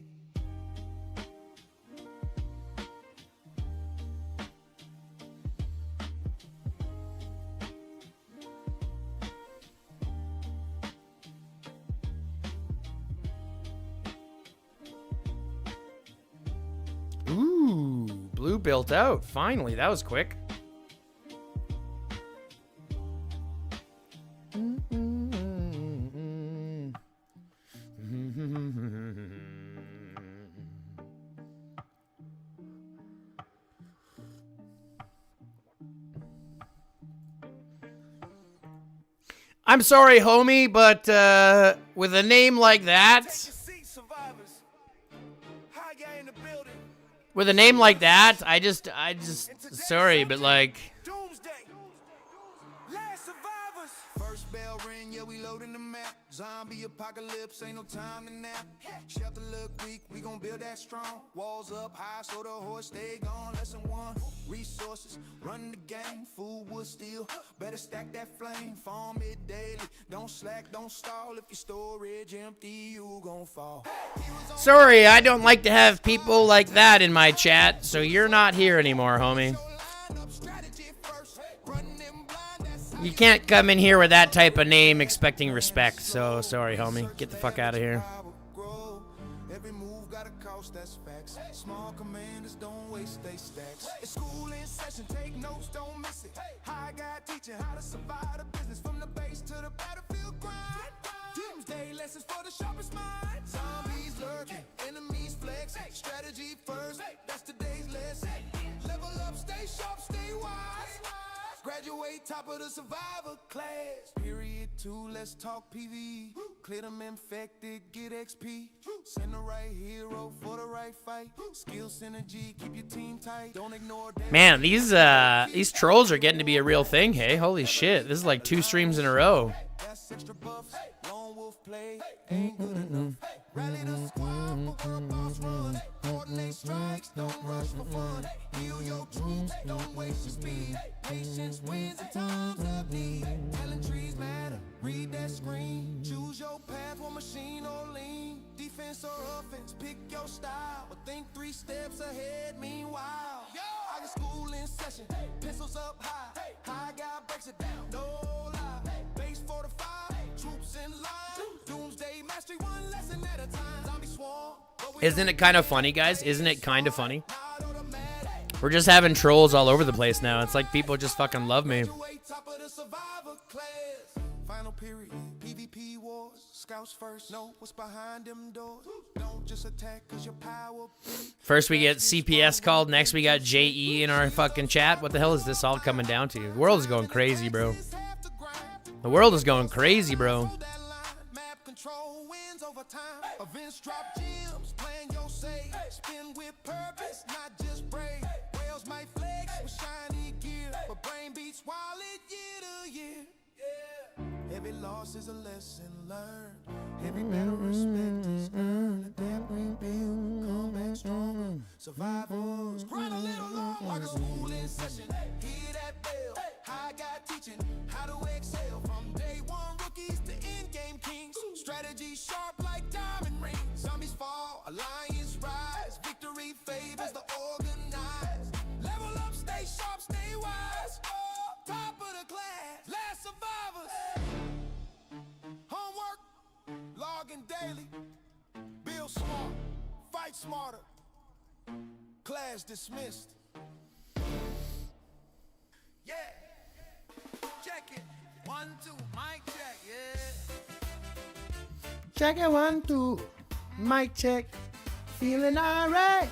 Ooh, blue built out. Finally, that was quick. I'm sorry, homie, but with a name like that, with a name like that, I just, sorry, but like, Doomsday. Last survivors. First bell ring, yeah, we loading the map. Zombie apocalypse, ain't no time to nap. Shelter look weak, we gon' build that strong. Walls up high, so the horse stay gone. Lesson 1, resources, run the game. Food, wood, steel, better stack that flame. Farm it daily, don't slack, don't stall. If your storage empty, you gon' fall. sorry, I don't like to have people like that in my chat, so you're not here anymore, homie. Line up strategy first, run them blind, that's You can't come in here with that type of name expecting respect, so sorry, homie. Get the fuck out of here. grow. Every move got a cost, that's facts. Small commanders don't waste they stacks. It's school in session, take notes, don't miss it. High guy teaching how to survive the business from the base to the battlefield grind. Doomsday lessons for the sharpest mind. Zombies lurking, enemies flex. Strategy first, that's today's lesson. Level up, stay sharp, stay wise. Graduate top of the survivor class. Period 2, let's talk PV. Clear them infected, get XP. Send the right hero for the right fight. Skill synergy, keep your team tight. Don't ignore that. Man, these trolls are getting to be a real thing, hey? Holy shit, this is like 2 streams in a row. That's extra buffs. Lone wolf play ain't good enough. Rally the squad for her boss run. Coordinate strikes, don't rush for fun. Heal your troops, don't waste your speed. Patience wins in times of need. Telling trees matter, read that screen. Choose your path, one machine or lean. Defense or offense, pick your style. But think 3 steps ahead, meanwhile. I got school in session, pencils up high. High guy breaks it down, no lie. Base 45, troops in line. Doomsday mastery, one lesson at a time. Zombie swarm. Isn't it kind of funny, guys? Isn't it kind of funny? We're just having trolls all over the place now. It's like people just fucking love me. Top of the survivor class. Final period, PvP wars. Scouts first, know what's behind them doors. Don't just attack cause your power. First we get CPS called. Next we got JE in our fucking chat. What the hell is this all coming down to? The world is going crazy, bro. The world is going crazy, bro. Map control wins over time. Events drop gems, playing your say. Spin with purpose, not just brave. Whales might flex with shiny gear, but brain beats wallet year to year. Every loss is a lesson learned. Every battle respect is earned. Adapt, rebuild, come back stronger. Survivors, grind a little long like a school in session. Hear that bell, high guy teaching how to excel. From day one rookies to end game kings. Strategy sharp like diamond rings. Zombies fall, alliance rise. Victory favors the organized. Level up, stay sharp, stay wise. Top of the class, last survivors. Homework, logging daily. Build smart, fight smarter. Class dismissed. Yeah, check it. 1, 2, mic check, yeah. Check it, 1, 2. Mic check. Feeling alright.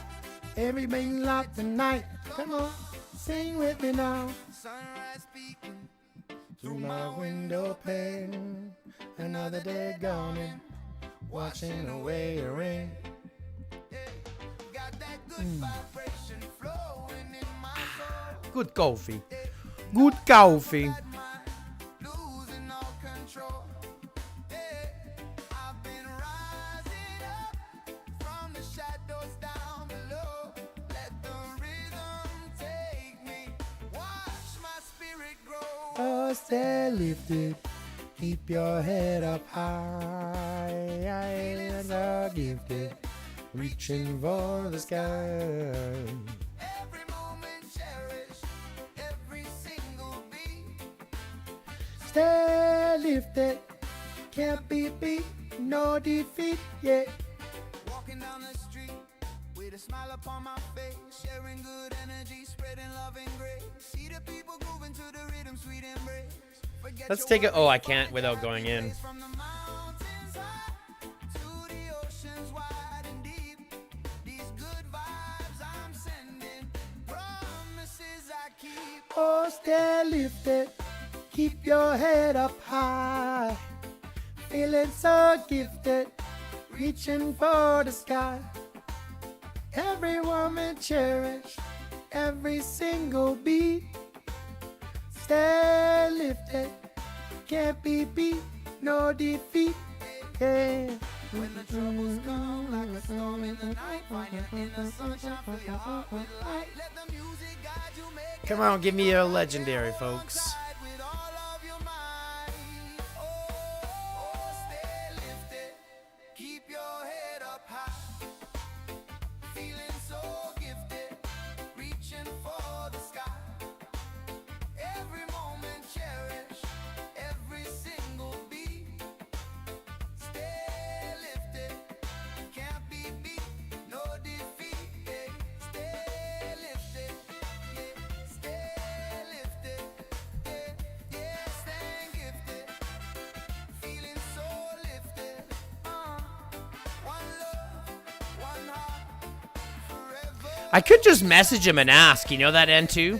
Everything locked tonight. Come on, sing with me now. Sunrise speaking Through my window pane, another day gone in, watching away a rain. got that good vibration flowing in my soul. Good coffee. Good coffee. Losing all control. Yeah, I've been rising up from the shadows down below. Let the rhythm take me. Watch my spirit grow. Oh, stay lifted. Keep your head up high. I am gifted. Reaching for the sky. Every moment cherish, every single beat. Stay lifted. Can't be beat. No defeat. Yeah. Walking down the street with a smile upon my face, sharing good energy, spreading love and grace. See the people grooving to the rhythm, sweet embrace. Forget Let's your take it. Oh, I worries, can't without going in. from the mountains high to the oceans wide and deep. These good vibes I'm sending, promises I keep. Oh, stay lifted. Keep your head up high. Feeling so gifted. Reaching for the sky. Every woman cherish. Every single beat. Stay lifted. Can't be beat. No defeat. Yeah. When the troubles come like a storm in the night, find your inner sunshine, fill your heart with light. Let the music guide you, make Come on, give me a legendary, folks. it with all of your might. Oh, stay lifted, keep your head up high. Feeling so gifted, reaching for the sky. Every moment cherish, every single beat. Stay lifted, can't be beat, no defeat. Yeah. Stay lifted, yeah. Stay lifted, yeah. Yeah. Staying gifted, feeling so lifted. One love, one heart, forever. I could just message him and ask. You know that N2?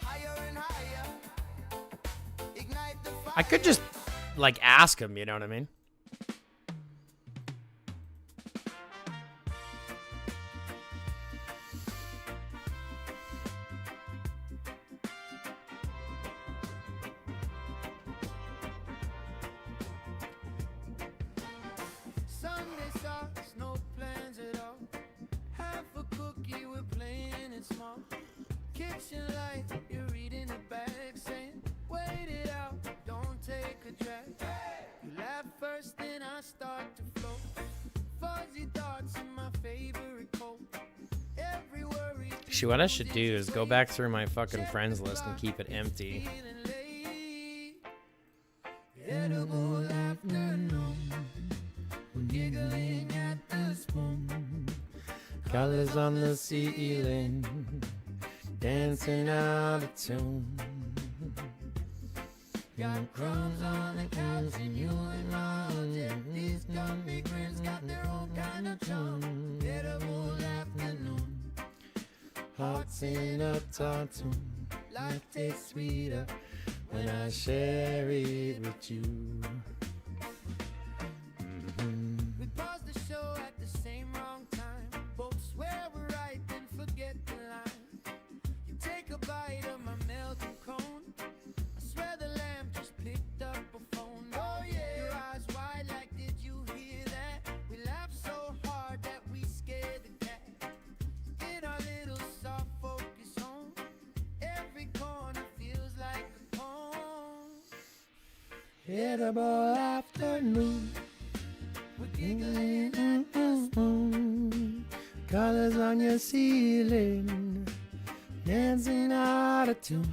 Higher and higher, ignite the fire. I could just, like, ask him. You know what I mean? flashing light, you're reading it back, saying, wait it out, don't take a drag. You laugh first, then I start to float. Fuzzy thoughts in my favorite coat. Every worry. Actually, what I should do is go back through my fucking friends list and keep it empty. Edible afternoon, we're giggling at the spoon. Colors on the ceiling, dancing out of tune. Got crumbs on the couch and you and mom. These gummy grins got their own kind of charm. Edible afternoon, Hearts in a tattoo. life tastes sweeter. When I share it with you. We pause the show at the same wrong time. Both swear we're right, then forget the line. You take a bite of my melted cone. I swear the lamp just picked up a phone. Oh yeah, your eyes wide like, did you hear that? We laughed so hard that we scared the cat. In our little soft focus home, every corner feels like a poem. Edible afternoon. We're giggling at the Mm-hmm. Colors on your ceiling, dancing out of tune.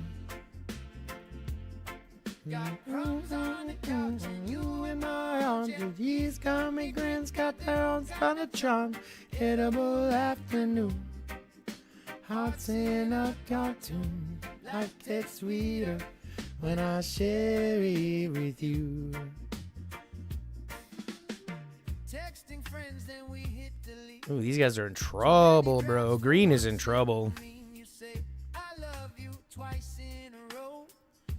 got crumbs on the couch and you In my arms, with these gummy grins got their own kind of charm. Edible afternoon, hearts in a cartoon. Life gets sweeter when I share it with you. texting friends, then we hit delete. Ooh, these guys are in trouble, bro. Green is in trouble. You say I love you twice in a row,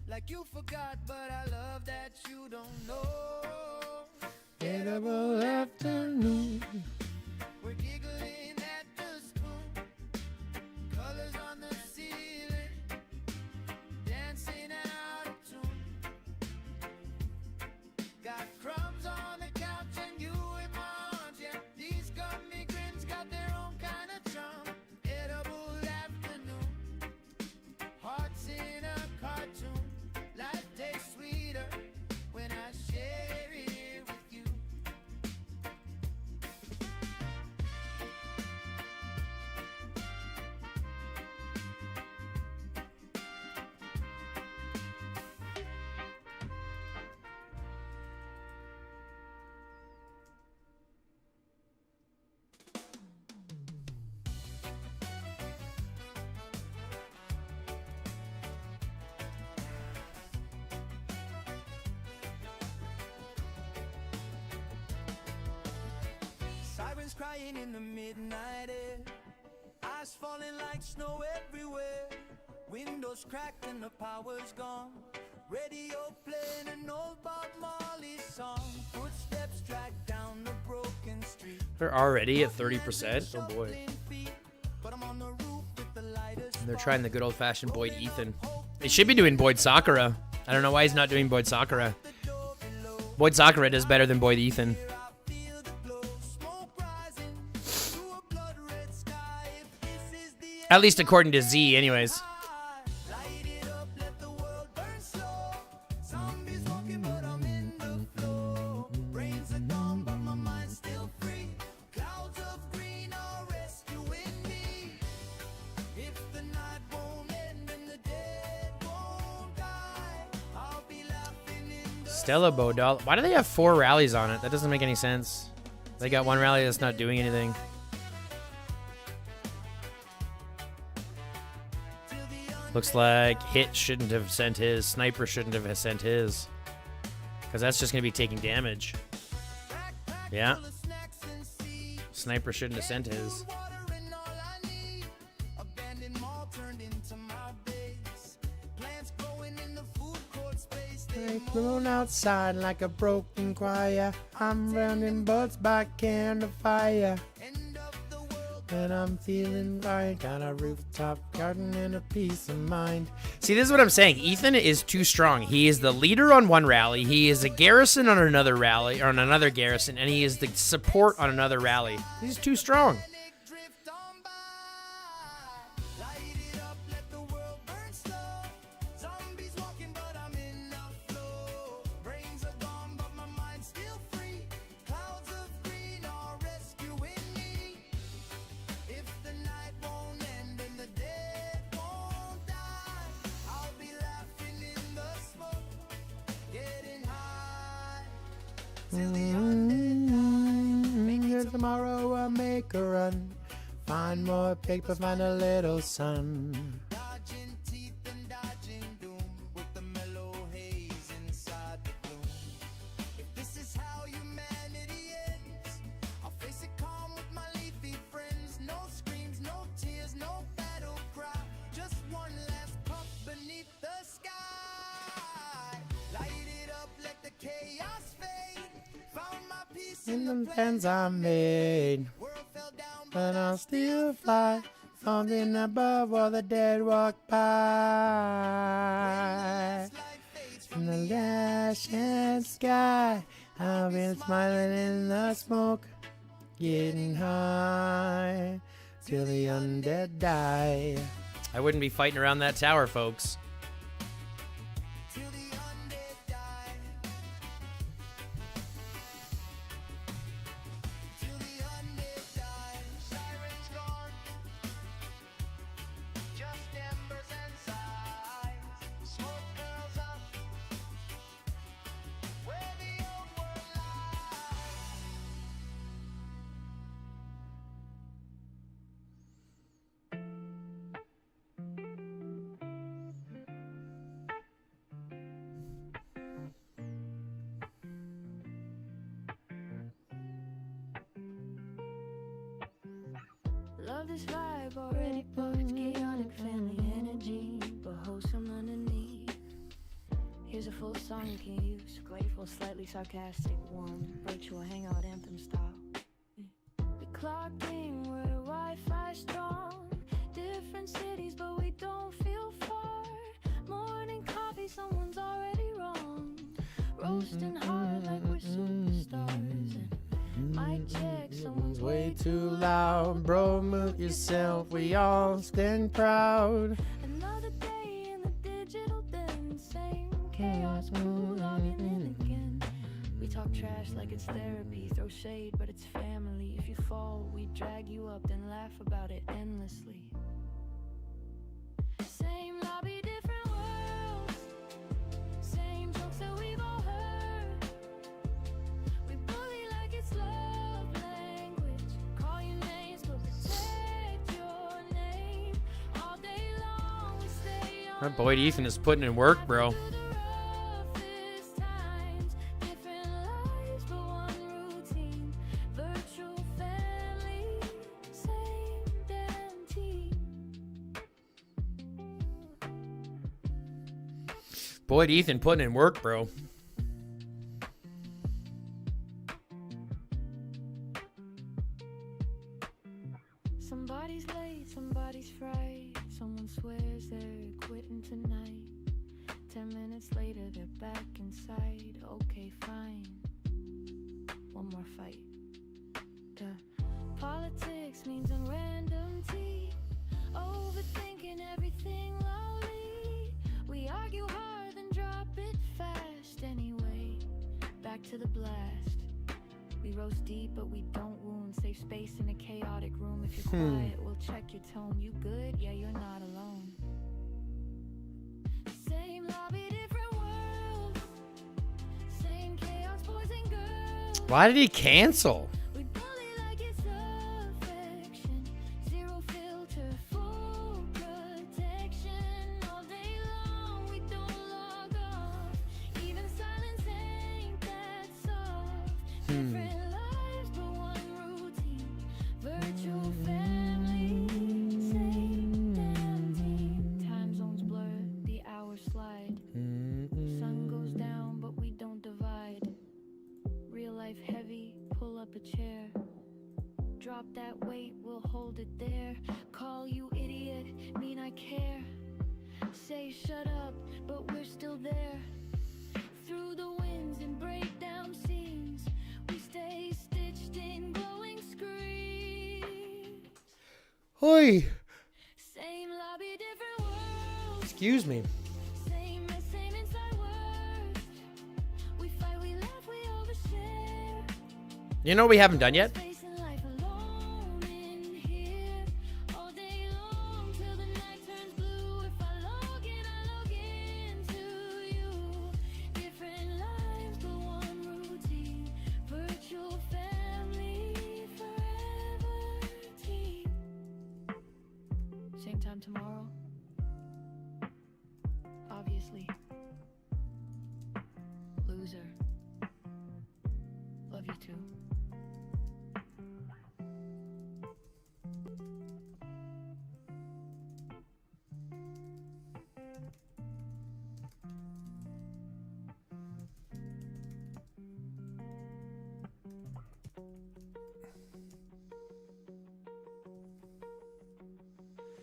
like you forgot, but I love that you don't know. Edible afternoon. We're giggling at the spoon, colors on the ceiling, dancing out of tune. Got crumbs on the couch and you in my arms. Yeah, these gummy grins got their own kind of charm. Edible afternoon, hearts in a cartoon. Life tastes sweeter when I share it with you. Sirens crying in the midnight air, eyes falling like snow everywhere. Windows cracked and the power's gone. Radio playing an old Bob Marley song. Footsteps drag down the broken street. They're already at 30%. Oh boy. But I'm on the roof with the lightest. They're trying the good old-fashioned Boyd Ethan. They should be doing Boyd Sakura. I don't know why he's not doing Boyd Sakura. Boyd Sakura does better than Boyd Ethan. At least according to Z, anyways. Stella Bodal. Why do they have 4 rallies on it? That doesn't make any sense. They got one rally that's not doing anything. Looks like Hit shouldn't have sent his. Sniper shouldn't have sent his. Because that's just going to be taking damage. Yeah. Sniper shouldn't have sent his. Blown outside like a broken choir. I'm rounding buds by candlefire. And I'm feeling right. Got a rooftop garden and a peace of mind. See, this is what I'm saying. Ethan is too strong. He is the leader on one rally. He is a garrison on another rally, or on another garrison, and he is the support on another rally. He's too strong. Tomorrow I'll make a run. Find more paper, find a little sun. Dodging teeth and dodging doom with the mellow haze inside the gloom. If this is how humanity ends, I'll face it calm with my leafy friends. No screams, no tears, no battle cry. Just one last puff beneath the sky. Light it up, let the chaos fade. Found my peace In the plans I made, world fell down, but I'll still fly. Something above while the dead walk by. In the lashing sky, I've been smiling in the smoke, getting high till the undead die. I wouldn't be fighting around that tower, folks. till the undead die. Till the undead die. Sirens gone, just embers and sighs. Smoke curls up where the old world lies. Love this vibe already booked, chaotic family energy, but wholesome underneath. Here's a full song you can use, grateful, slightly sarcastic, warm, virtual hangout anthem style. We clocked in where the Wi-Fi strong, different cities but we don't feel far. Morning coffee, someone's already wrong, roasting hard like we're superstars. And mic check, someone's Way too loud, bro, mute yourself, we all stand proud. Another day in the digital den, same chaos, crew logging in again. We talk trash like it's therapy, throw shade, but it's family. If you fall, we drag you up, then laugh about it endlessly. Same lobby, different worlds, same jokes that we've all heard. We bully like it's love language, call your names, but protect your name. All day long we stay on. My boy Ethan is putting in work, bro. Through the roughest times, different lives but one routine. Virtual family, same damn team. Boy Ethan putting in work, bro. Somebody's late, somebody's fried. Someone swears they're quitting tonight. 10 minutes later, they're back inside. Okay, fine. One more fight. Politics means a random tea. Overthinking everything loudly. We argue hard, then drop it fast. Anyway, back to the blast. We roast deep, but we don't wound. Save space in a chaotic room. If you're quiet, we'll check your tone. You good? Yeah, you're not alone. Same lobby, different worlds. Same chaos, boys and girls. Why did he cancel? We bully like it's affection. Zero filter, full protection. All day long, we don't log off. Even silence ain't that soft. Different lives, but one routine. Virtual family, same damn team. Time zones blur, the hours slide. Sun goes down, but we don't divide. Real life heavy, pull up a chair. Drop that weight, we'll hold it there. Call you idiot, mean I care. Say shut up, but we're still there. Through the winds and breakdown scenes, we stay stitched in glowing screens. Hoi. Same lobby, different worlds. Excuse me. Same inside words. We fight, we laugh, we overshare. You know what we haven't done yet? Facing life alone in here. All day long till the night turns blue. If I log into you. Different lives but one routine. tomorrow? Obviously. Loser. Love you too.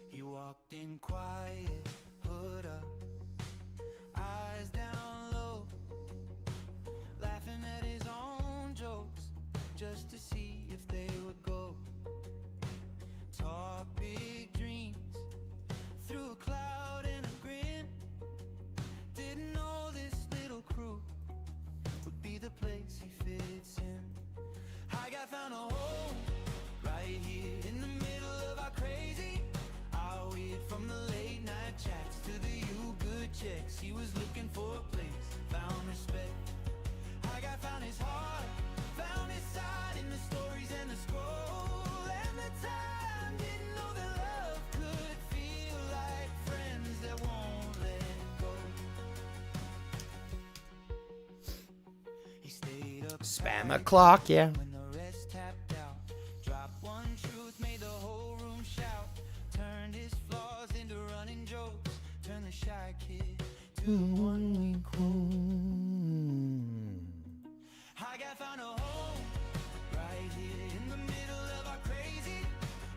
He walked in quiet, hood up, eyes down low, laughing at his own jokes, just to see if they would go. Talk big dreams, through a cloud and a grin. Didn't know this little crew would be the place he fits in. I got found a home right here in the middle of our crazy. Our weird from the late night chats to the you good checks. He was looking for a place, found respect. I got found his heart, found his side in the stories and the scroll. And the time didn't know that love could feel like friends that won't let go. He stayed up Spam a clock, yeah. when the rest tapped out. Drop one truth, made the whole room shout. Turned his flaws into running jokes. Turned the shy kid to the one we I got found a home right here in the middle of our crazy.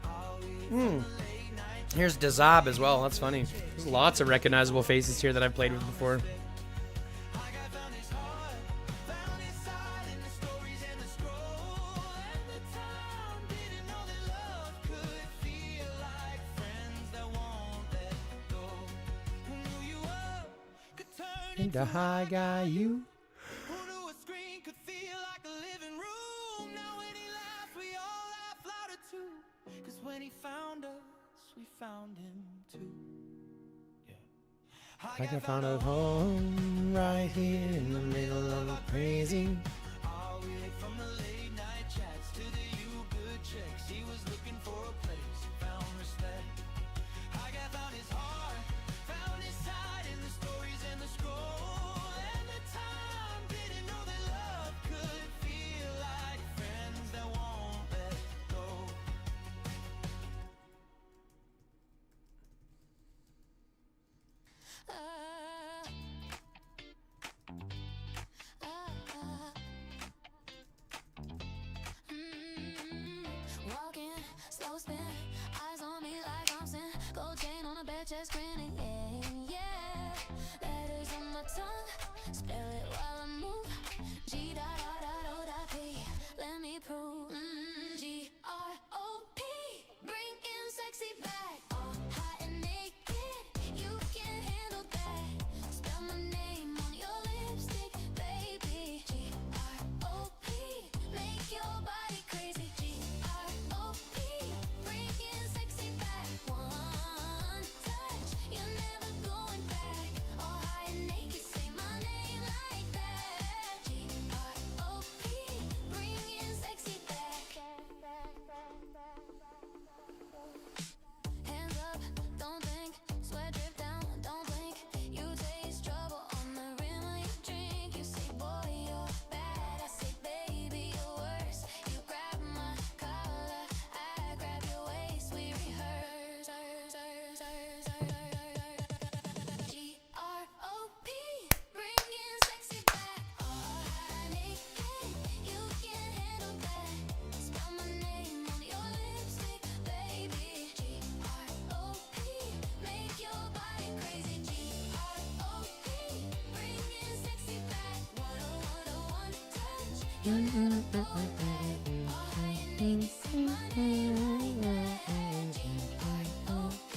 All we from the late night. Here's Dazab as well. That's funny. There's lots of recognizable faces here that I've played with before. I got found his heart, found his side in the stories and the scroll. And the time didn't know that love could feel like friends that won't let go. Who knew you up could turn into The high guy, you. Who knew a screen could feel like a living room? Now when he laughs, we all laugh louder too. 'Cause when he found us, we found him too. Yeah. I got found a home right here in the middle of a crazy. All weird from the late night chats to the you good checks. He was looking for a place, found respect. I got found his heart, found his side in the stories and the scroll. And the time didn't know that love could feel like friends that won't let go. Walking, slow spin, eyes on me like I'm sin. Gold chain on a bed, chest grinning, yeah, yeah. Letters on my tongue, spell it while I move. G da da da do da P, let me prove. G-R-O-P, bring in sexy back. All hot and naked, you can handle that. Spell my name on your lipstick, baby. G-R-O-P, make your body crazy. G-R-O-P, bring in sexy back. One touch, you're never going back. All high and naked, say my name like that. G-R-O-P, bring in sexy back. Hands up, don't think, sweat drip down, don't blink. You taste trouble on the rim of your drink. You say, boy, you're bad. I say, baby, you're worse. You grab my collar, I grab your waist. We rehearse. G-R-O-P, bring in sexy back. All high naked, you can handle that. Spell my name on your lipstick, baby. G-R-O-P, make your body crazy. G-R-O-P, bring in sexy back. One touch, you're never going back. All high and naked, say my name like that. G-R-O-P,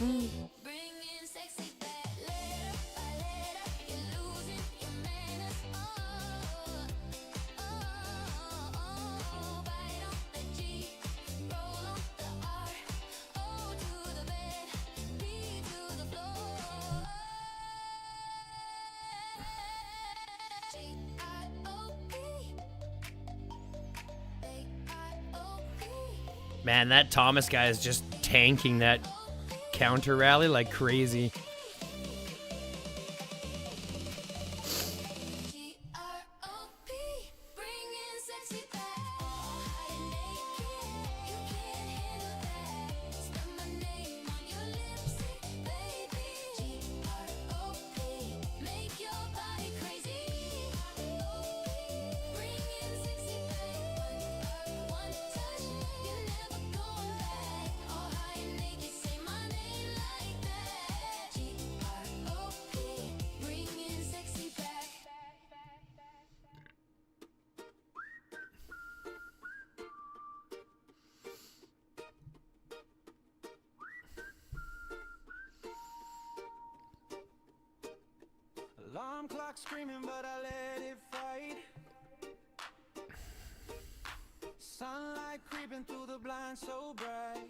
bring in sexy back. Letter by letter, you're losing your manners. Bite on the G, roll on the R, O to the bed, B to the floor. G-I-O-P, A-I-O-P. Man, that Thomas guy is just tanking that counter rally like crazy. G-R-O-P, bringing sexy back. High and naked, you can't handle that. Spell my name on your lipstick, baby. G-R-O-P, make your body crazy. Bringing sexy back. One touch, you're never going back. All high and naked, say my name like that. G-R-O-P, bringing sexy back. Alarm clock screaming, but I let it fight. Sunlight creeping through the blinds so bright.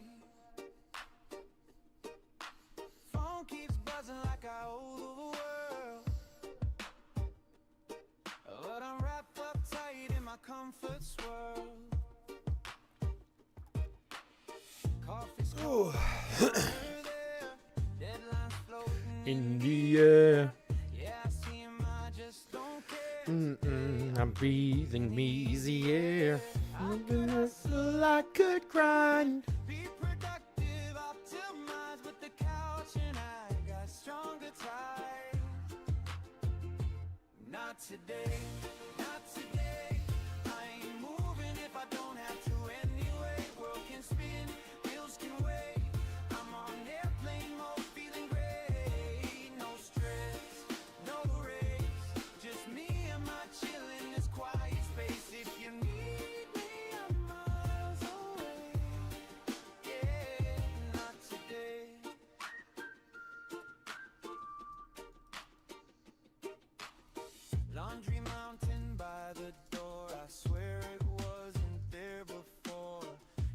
Phone keeps buzzing like I owe the world. But I'm wrapped up tight in my comfort swirl. Coffee's cold, there. Deadlines floating In the air. Yeah, I see him, I just don't care. I'm breathing easy air. I could grind. Be productive, optimize with the couch, and I got stronger ties. Not today, not today. I ain't moving if I don't have to anyway. World can spin, bills can wait. I'm on airplane mode, feeling great. No stress, no race. Just me and my chill in this quiet space. If you need me, I'm miles away. Yeah, not today. Laundry mountain by the door. I swear it wasn't there before.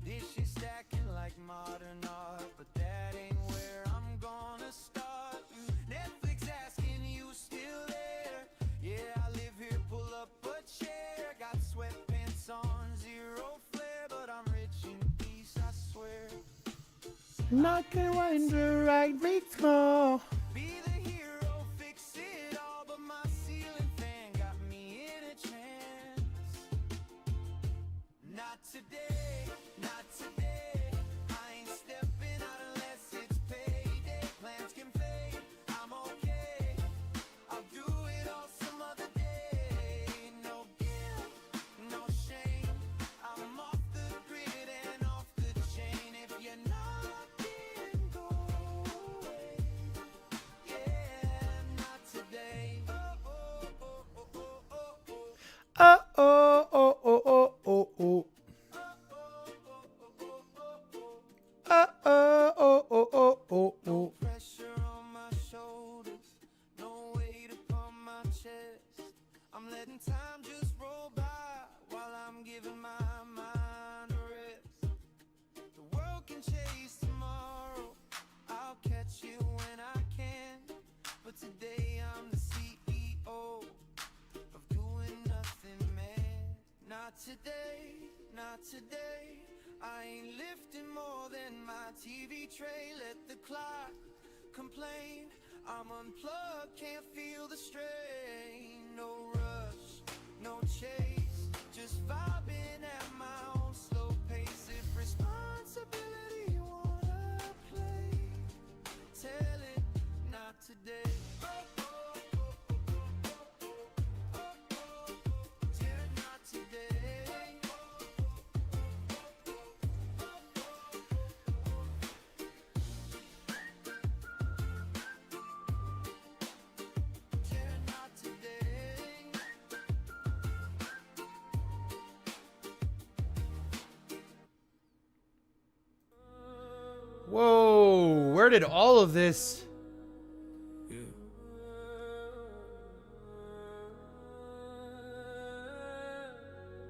Dishes stacking like modern art, but that ain't where I'm gonna start. Netflix asking you still there. Yeah, I live here, pull up a chair. Got sweatpants on, zero flair, but I'm rich in peace, I swear. Not gonna wonder right reach more. Be the hero, fix it all, but my ceiling fan got me in a trance. Not today, not today. I ain't stepping out unless it's payday. Plans can fade, I'm okay. I'll do it all some other day. No guilt, no shame. I'm off the grid and off the chain. If you're not in, go away. Yeah, not today. Oh, oh, oh, oh, oh, oh, oh. Oh, oh, oh, oh, oh, oh, oh. Oh, oh, oh, oh, oh, oh. Pressure on my shoulders, no weight upon my chest. I'm letting time just roll by while I'm giving my mind a rest. The world can chase tomorrow, I'll catch you when I can. But today I'm the CEO of doing nothing, man. Not today, not today. I ain't lifting more than my TV tray. Let the clock complain. I'm unplugged, can't feel the strain. No rush, no chase, just vibing at my own slow pace. If responsibility wanna play, tell it not today. Tell it not today. Tell it not today. Whoa, where did all of this?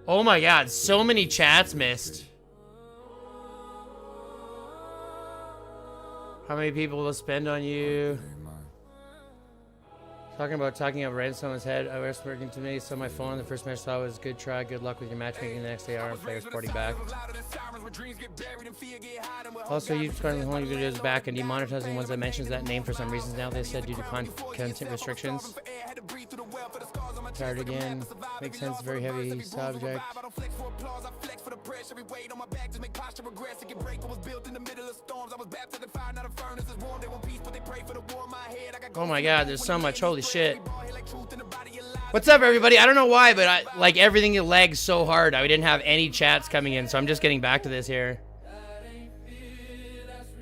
Oh my god, so many chats missed. How many people will spend on you? Talking about right in someone's head. I was working to me, so my phone. The first message I saw was good try, good luck with your matchmaking the next day. Our players party back. Also, you starting the whole videos back and demonetizing ones that mentions that name for some reasons now. They said due to content restrictions. Tired again. Makes sense. Very heavy subject. Oh my god, there's so much. Holy shit. What's up, everybody? I don't know why, but like everything lags so hard. I didn't have any chats coming in, so I'm just getting back to this here.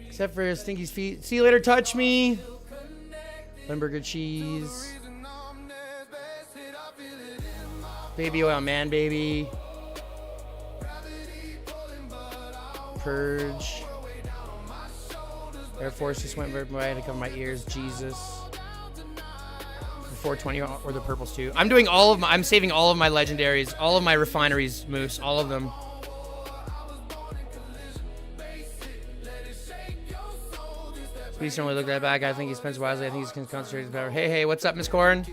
Except for Stinky's feet. See you later, touch me. Limburger cheese. Baby oil, man, baby. Purge. Air Force just went by to cover my ears. Jesus. 420 or the purples too. I'm doing all of my. I'm saving all of my legendaries, all of my refineries, moose, all of them. Please don't really look that bad guy. I think he spends wisely. I think he's concentrated power. Hey, what's up, Miss Corn?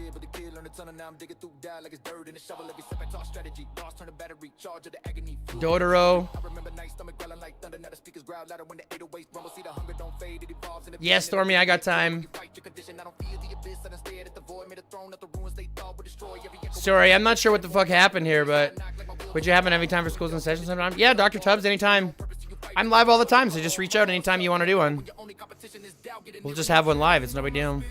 Dodoro. Yes, Stormy, I got time. Sorry, I'm not sure what the fuck happened here, but would you happen every time for schools and sessions sometime? Yeah, Dr. Tubbs, anytime. I'm live all the time, so just reach out anytime you want to do one. We'll just have one live. It's no big deal.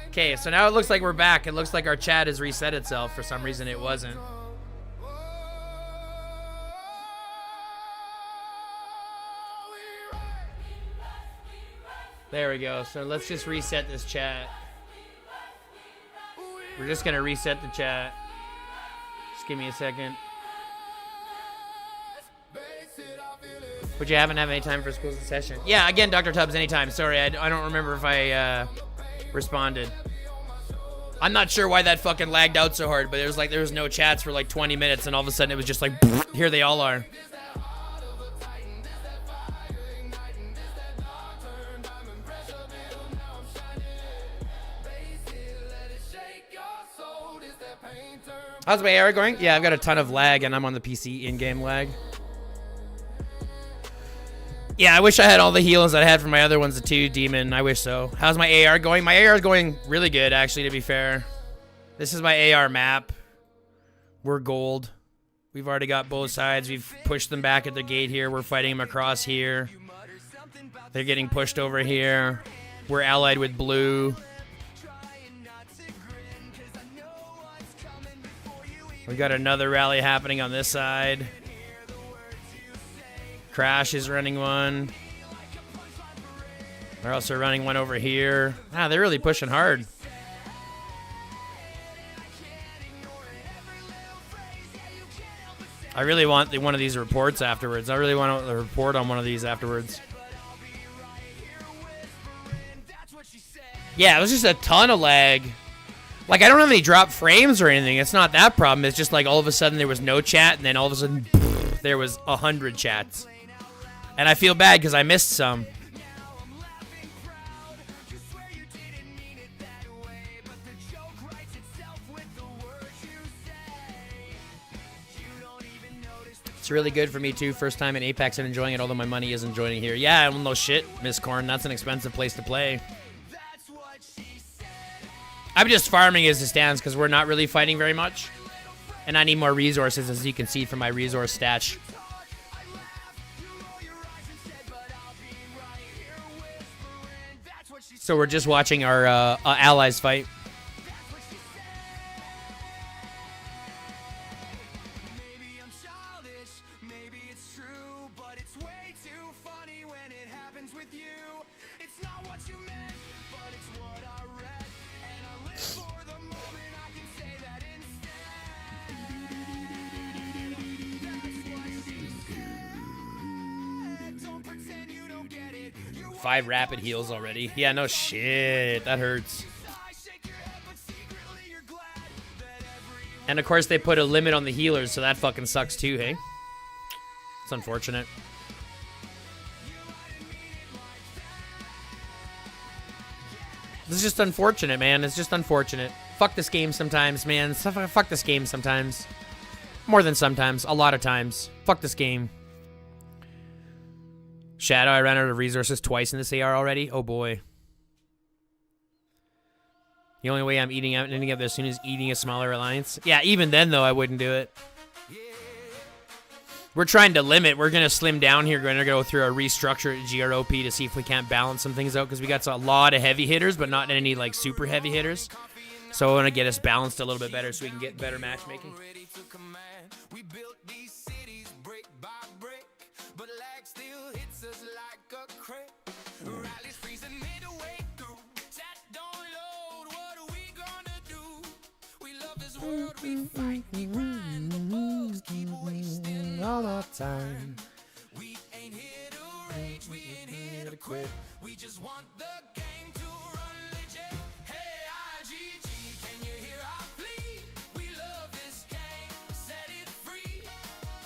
Okay, so now it looks like we're back. It looks like our chat has reset itself. For some reason, it wasn't. There we go. So let's just reset this chat. We're just going to reset the chat. Just give me a second. Would you happen to have any time for schools in session? Yeah, again, Dr. Tubbs, anytime. Sorry, I don't remember if I responded. I'm not sure why that fucking lagged out so hard, but there was no chats for like 20 minutes, and all of a sudden it was just like, here they all are. How's my AR going? Yeah, I've got a ton of lag, and I'm on the PC in-game lag. Yeah, I wish I had all the heals that I had for my other ones too, Demon. I wish so. How's my AR going? My AR is going really good, actually, to be fair. This is my AR map. We're gold. We've already got both sides. We've pushed them back at the gate here. We're fighting them across here. They're getting pushed over here. We're allied with blue. We got another rally happening on this side. Crash is running one. They're also running one over here. Ah, they're really pushing hard. I really want one of these reports afterwards. I really want a report on one of these afterwards. Yeah, it was just a ton of lag. Like, I don't have any drop frames or anything. It's not that problem. It's just like all of a sudden there was no chat, and then all of a sudden there was 100 chats. And I feel bad because I missed some. It's really good for me too. First time in Apex and enjoying it, although my money isn't joining here. Yeah, well, no shit, Miss Corn. That's an expensive place to play. I'm just farming as it stands because we're not really fighting very much. And I need more resources, as you can see from my resource stash. So we're just watching our allies fight. Five rapid heals already. Yeah, no shit. That hurts. And of course they put a limit on the healers, so that fucking sucks too, hey? It's unfortunate. This is just unfortunate, man. It's just unfortunate. Fuck this game sometimes, man. Fuck this game sometimes. More than sometimes. A lot of times. Fuck this game. Shadow, I ran out of resources twice in this AR already. Oh, boy. The only way I'm ending up this soon is eating a smaller alliance. Yeah, even then, though, I wouldn't do it. We're trying to limit. We're going to slim down here. We're going to go through a restructure at GROP to see if we can't balance some things out, because we got a lot of heavy hitters, but not any, like, super heavy hitters. So I want to get us balanced a little bit better so we can get better matchmaking. We built these cities brick by brick, but lag still hits us like a crick. Rallies freezing midway through. Chat don't load. What are we gonna do? We love this world. We fight. We grind. The bugs keep wasting all our time. We ain't here to rage. We ain't here to quit. We just want the game to run legit. Hey, IGG, can you hear our plea? We love this game. Set it free.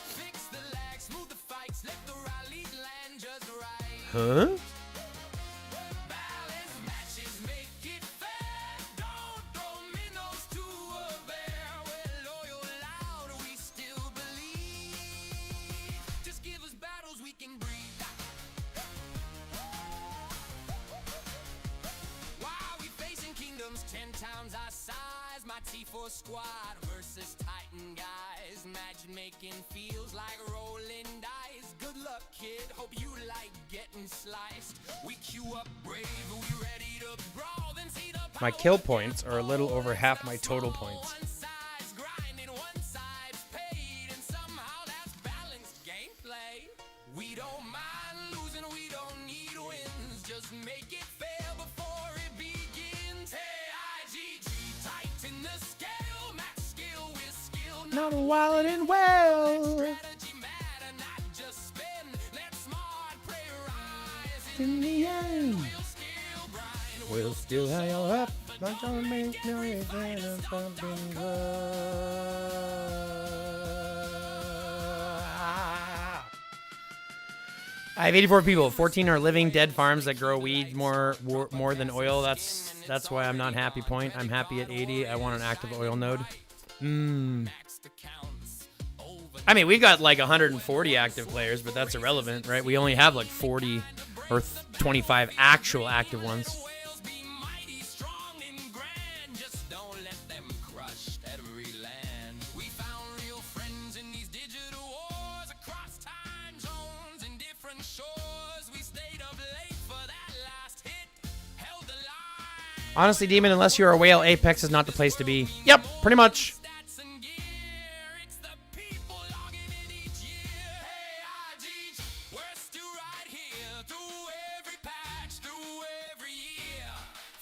Fix the lag, smooth the fights. Let the rallies land just right. Huh? Balance matches, make it fair. Don't throw minnows to a bear. We're loyal, loud, we still believe. Just give us battles we can breathe. Why are we facing kingdoms 10 times our size? My T4 squad versus Titan guys. Matchmaking feels like rolling dice. Good luck, kid. Hope you like getting sliced. We queue up brave, we ready to brawl. Then see the My kill points are a little over half my total points. one side's grinding, one side's paid, and somehow that's balanced gameplay. We don't mind losing, we don't need wins. Just make it fair before it begins. Hey, IGG, tighten the scale, max skill with skill. Not wild and well. Strategy matter, not just spin. Let smart play rise. In the end, We'll still grind. we'll still hang up. Not gonna make noise and something good. I have 84 people. 14 are living dead farms that grow weed more than oil. That's why I'm not happy. Point. I'm happy at 80. I want an active oil node. I mean, we got like 140 active players, but that's irrelevant, right? We only have like 40 or 25 actual active ones. Whales be mighty, strong and grand. Just don't let them crush every land. We found real friends in these digital wars across time zones and different shores. We stayed up late for that last hit. Held the line. Honestly, Demon, unless you're a whale, Apex is not the place to be. Yep, pretty much. Stats and gear. It's the people logging in each year. Hey, IGG, we're still right here. Through every patch, through every year.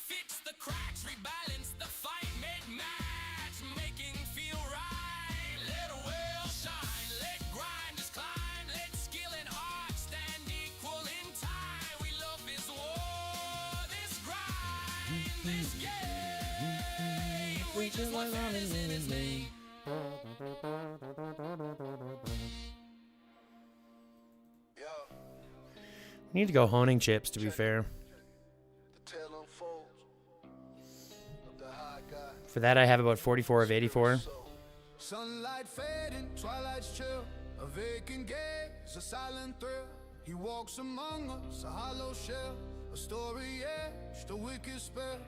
Fix the cracks, rebalance the fight, make match making feel right. Let a whale shine, let grinders climb, let skill and art stand equal in time. We love this war, this grind, this game. We just want fairness in his name. Need to go honing chips, to be fair. The tale unfolds of the high God. For that, I have about 44 of 84. Sunlight fading, twilight's chill. A vacant gaze, a silent thrill. He walks among us, a hollow shell. A story etched, a wicked spell.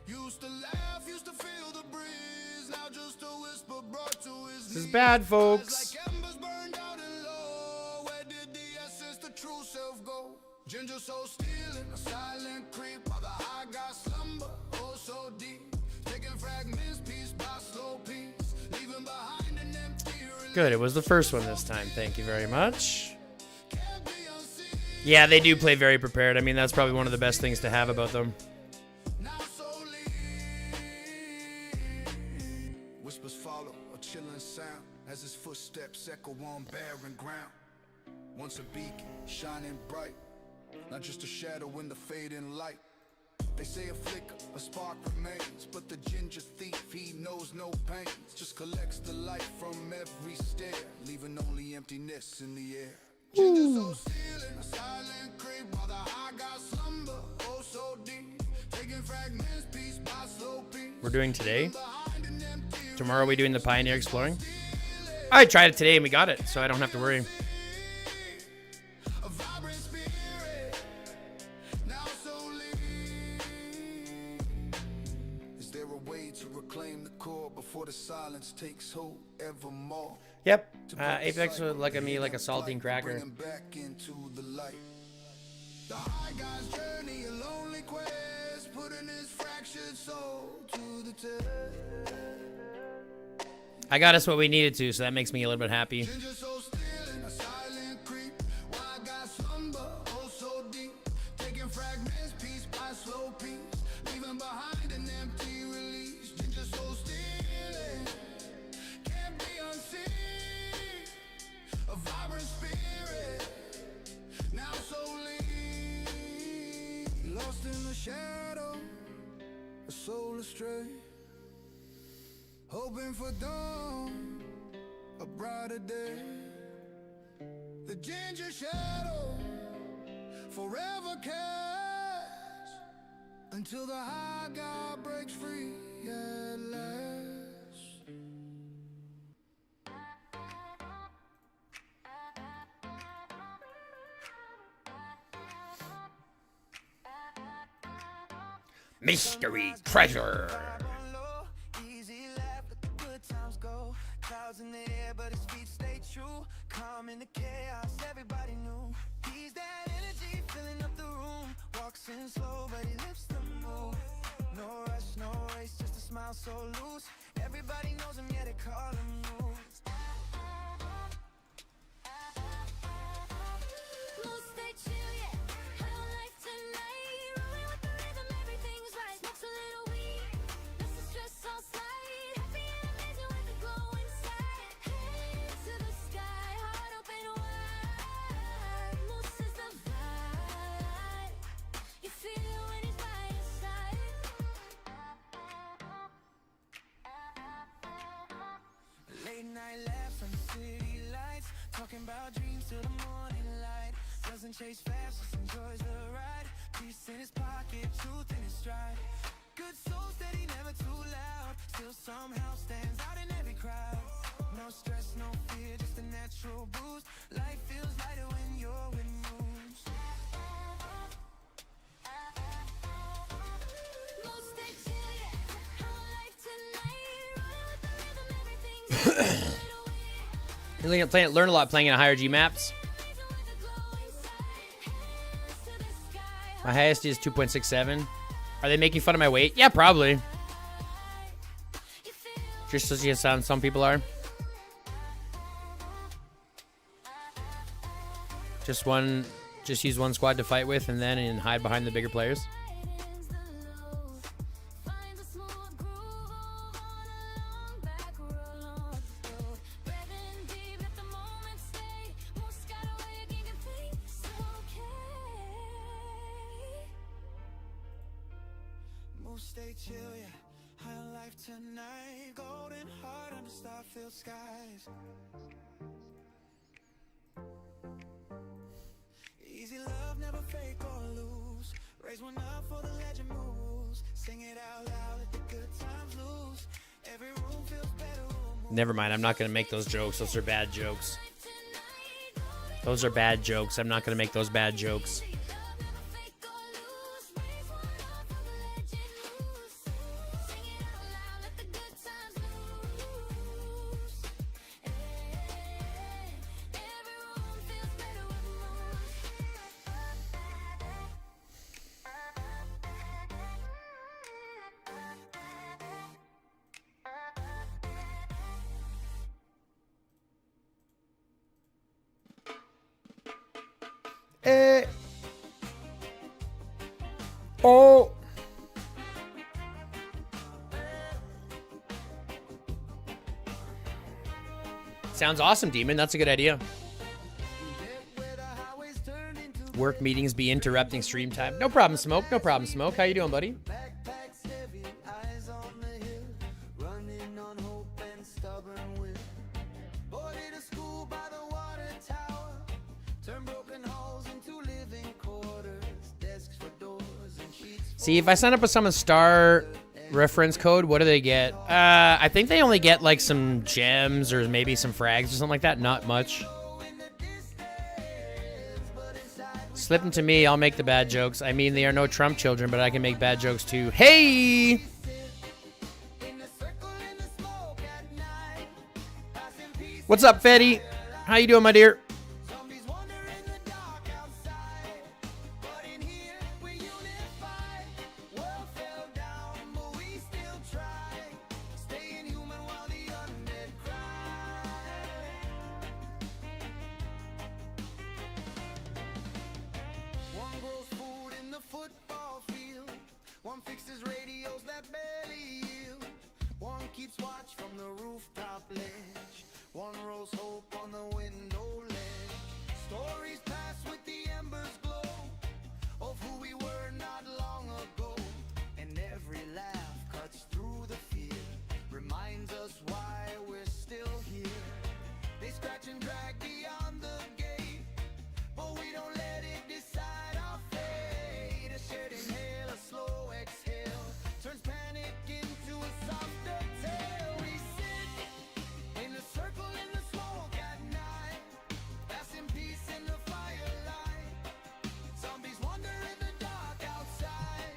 Used to laugh, used to feel the breeze. Now just a whisper brought to his This is knees. bad, folks. Like embers burned out and low. Where did the essence, the true self go? Ginger so still in a silent creep. While the high God slumber, oh so deep. Taking fragments piece by slow piece. Leaving behind an empty Good, it was the first one this time. Thank you very much. can't be unseen. Yeah, they do play very prepared. I mean, that's probably one of the best things to have about them. Now solely whispers follow, a chilling sound as his footsteps echo on barren ground. Once a beacon, shining bright, not just a shadow in the fading light. They say a flicker, a spark remains, but the ginger thief, he knows no pain. Just collects the light from every stare, leaving only emptiness in the air. Ginger so still in a silent creep, while the high God slumber, oh so deep. Taking fragments We're doing today. Tomorrow we doing the Pioneer Exploring. I tried it today and we got it, so I don't have to worry. Is there a way to reclaim the core before the silence takes hold evermore? Yep. Apex would look at me like a saltine cracker. Bringing back into the light. The high guy's journey, a lonely quest, putting his fractured soul to the test. I got us what we needed to, so that makes me a little bit happy. Ginger so still in a silent creep. Why got slumber, oh so deep. Taking fragments piece by slow piece. Leaving behind an empty release. Ginger so still can't be unseen. A vibrant spirit, now so lean. Lost in the shadow, a soul astray. Hoping for dawn, a brighter day. The ginger shadow forever casts until the high god breaks free at last. Mystery treasure. Clouds in the air, but his feet stay true. Calm in the chaos, everybody knew. He's that energy filling up the room. Walks in slow, but he lifts the move. No rush, no race, just a smile so loose. Everybody knows him, yeah, they call him moves. Most stay chill, yeah. High on life tonight. Rolling with the rhythm, everything's right. Smokes a little weed, lets the stress all slide. Happy and amazing with the glow inside. Hands to the sky, heart open wide. Most is the vibe. You feel it when he's by your side. Late night laughs on the city lights. Talking about dreams till the morning light. Doesn't chase fast, just enjoys the ride. Peace in his pocket, truth in his stride. Good soul steady, never too loud. Still somehow stands out in every crowd. No stress, no fear, just a natural boost. Life feels lighter when you're with moves. Most stay chill, yeah. High on life tonight. Rolling with the rhythm, everything's right. A little weird. Learn a lot playing in higher G maps. My highest is 2.67. Are they making fun of my weight? Yeah, probably. Just as you sound, some people are. Just use one squad to fight with and then hide behind the bigger players. Moves stay chill, yeah. High on life tonight. Golden heart under star-filled skies. Easy love, never fake or lose. Raise one up for the legend moves. Sing it out loud, let the good times lose. Every room feels better. Never mind, I'm not going to make those jokes. Those are bad jokes. Those are bad jokes. I'm not going to make those bad jokes. Oh. Sounds awesome, Demon. That's a good idea. Work meetings be interrupting stream time. No problem, Smoke. No problem, Smoke. How you doing, buddy? Backpacks heavy, eyes on the hill, running on hope and stubborn will. Boarded a school by the water tower, turn broken halls into living quarters, desks for doors and sheets. See, if I sign up with someone star reference code. What do they get? I think they only get like some gems or maybe some frags or something like that. Not much. Slip them to me. I'll make the bad jokes. I mean, they are no Trump children, but I can make bad jokes too. Hey! What's up, Fetty? How you doing, my dear? One fixes radios that barely yield. One keeps watch from the rooftop ledge. One rolls hope on the window ledge. Stories pass with the embers glow of who we were not long ago. And every laugh cuts through the fear, reminds us why we're still here. They scratch and drag beyond the gate, but we don't let it decide our fate. A shared inhale, a slow exhale, turns panic into a softer tale. We sit in a circle in the smoke at night, passing peace in the firelight. Zombies wander in the dark outside,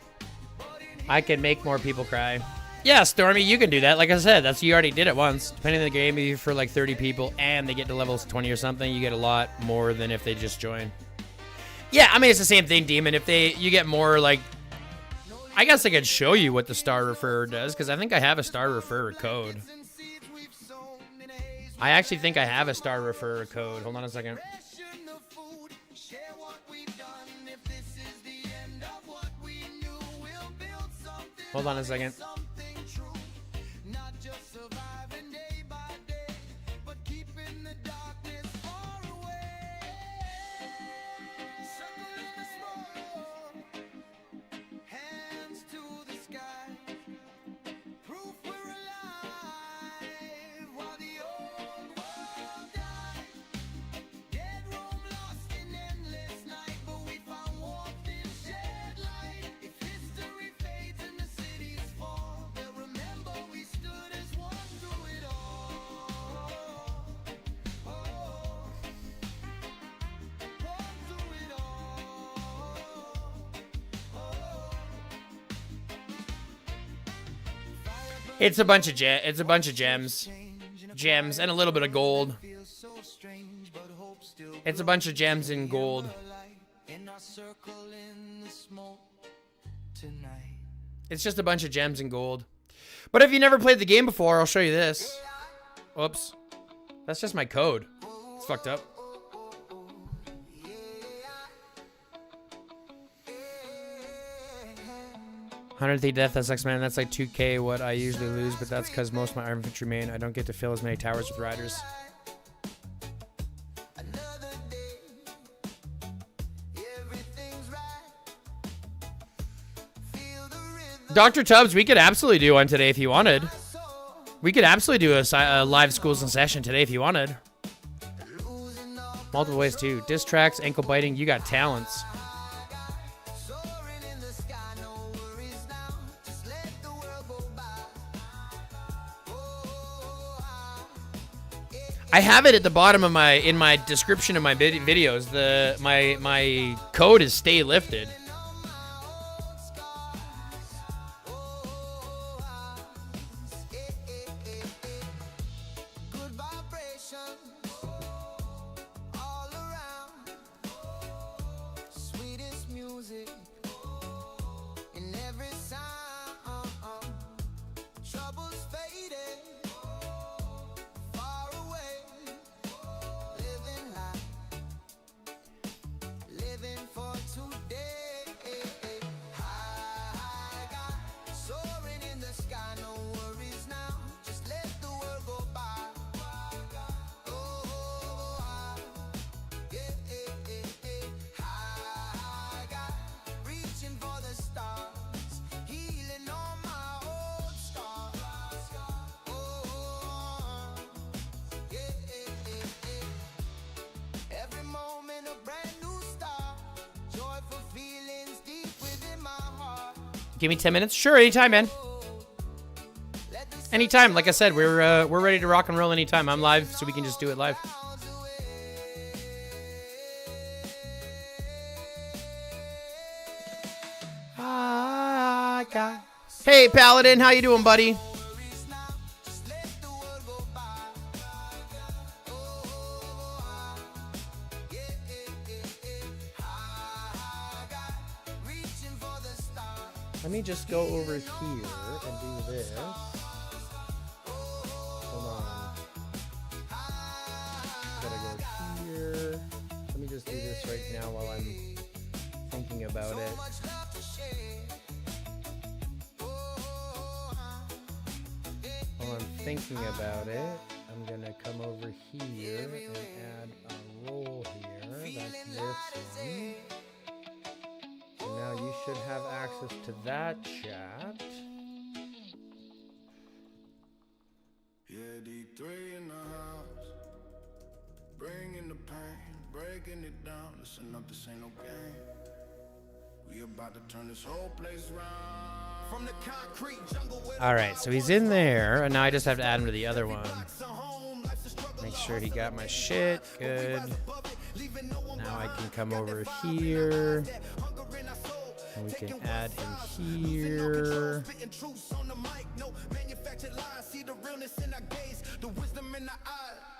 but in I can make more people cry. Yeah, Stormy, you can do that. Like I said, that's you already did it once. Depending on the game, if for like 30 people and they get to levels 20 or something, you get a lot more than if they just join. Yeah, I mean it's the same thing, Demon. If you get more like, I guess I could show you what the star referrer does because I think I have a star referrer code. I actually think I have a star referrer code. Hold on a second. Hold on a second. It's a bunch of gems, and a little bit of gold. It's a bunch of gems and gold. It's just a bunch of gems and gold. But if you never played the game before, I'll show you this. Whoops, that's just my code. It's fucked up. 103 death, that's X-Men, that's like 2k what I usually lose, but that's because most of my infantry main, I don't get to fill as many towers with riders. Dr. Tubbs, we could absolutely do one today if you wanted. We could absolutely do a live schools in session today if you wanted. Multiple ways too. Diss tracks, ankle biting, you got talents. I have it at the bottom of in my description of my videos. My code is stay lifted. Give me 10 minutes? Sure, anytime, man. Anytime, like I said, we're ready to rock and roll anytime. I'm live, so we can just do it live. Hey, Paladin, how you doing, buddy? Let me just go over here and do this. Hold on. Gotta go here. Let me just do this right now while I'm thinking about it. While I'm thinking about it, I'm gonna come over here and add a roll here. That's this one. So now you should have access to that chat. Yeah, D3 in the house. Bringing the pain, breaking it down. Listen up, this ain't no game. We about to turn this whole place around. From the concrete jungle. All right, so he's in there, and now I just have to add him to the other one. Make sure he got my shit. Good. Now I can come over here. And we can add him here.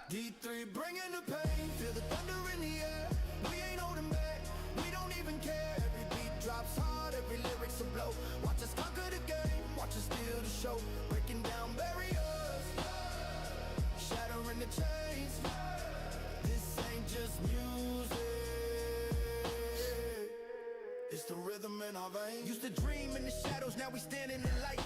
D3 bringing the pain, feel the thunder in the air. We ain't holding back, we don't even care. Every beat drops hard, every lyric's a blow. Watch us conquer the game, watch us steal the show. Breaking down barriers, shattering the chains. This ain't just music, it's the rhythm in our veins. Used to dream in the shadows, now we stand in the light.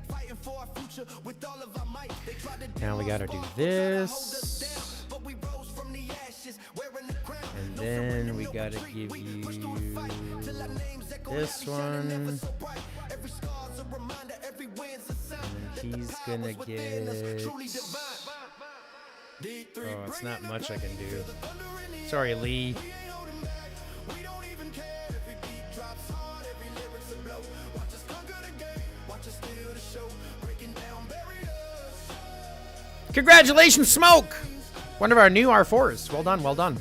Fighting for our future with all of our might. They tried to Now we gotta do this. but we rose from the ashes, wearing the crown. And then we gotta give you this one. And he's gonna get... Oh, it's not much I can do. Sorry, Lee. Congratulations, Smoke! One of our new R4s. Well done, well done.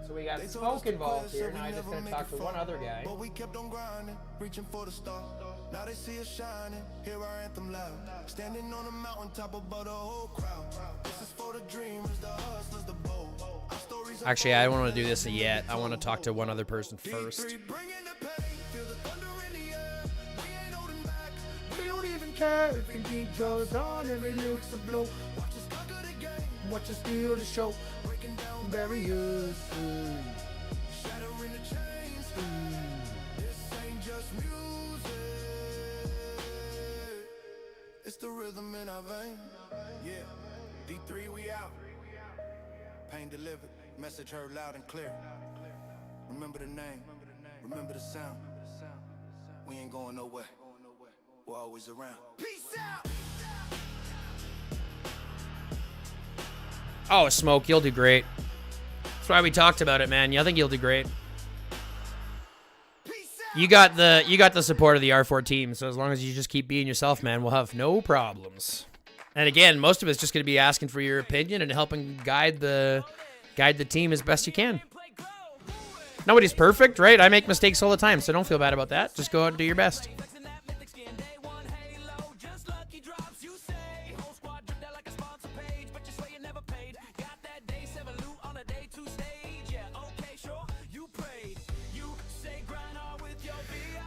So we got Smoke involved here. Now I just gotta talk to one other guy. But we kept on grinding, reaching for the star. Now they see us shining, hear our anthem loud. Standing on a mountain top above the whole crowd. This is for the dreamers, the hustlers, the bold. Actually, I don't want to do this yet. I want to talk to one other person first. We don't even care if the beat goes on, every lyrics a blow. Watch us conquer the game, watch us steal the show. Breaking down barriers, shattering the chains. This ain't just music, it's the rhythm in our veins. Yeah, D3 we out. Pain delivered, message heard loud and clear. Remember the name, remember the sound. We ain't going nowhere, we're always around. Peace out. Oh, Smoke, you'll do great. That's why we talked about it, man. I think you'll do great. You got the support of the R4 team, so as long as you just keep being yourself, man, we'll have no problems. And again, most of it's just going to be asking for your opinion and helping guide the team as best you can. Nobody's perfect, right? I make mistakes all the time, so don't feel bad about that. Just go out and do your best.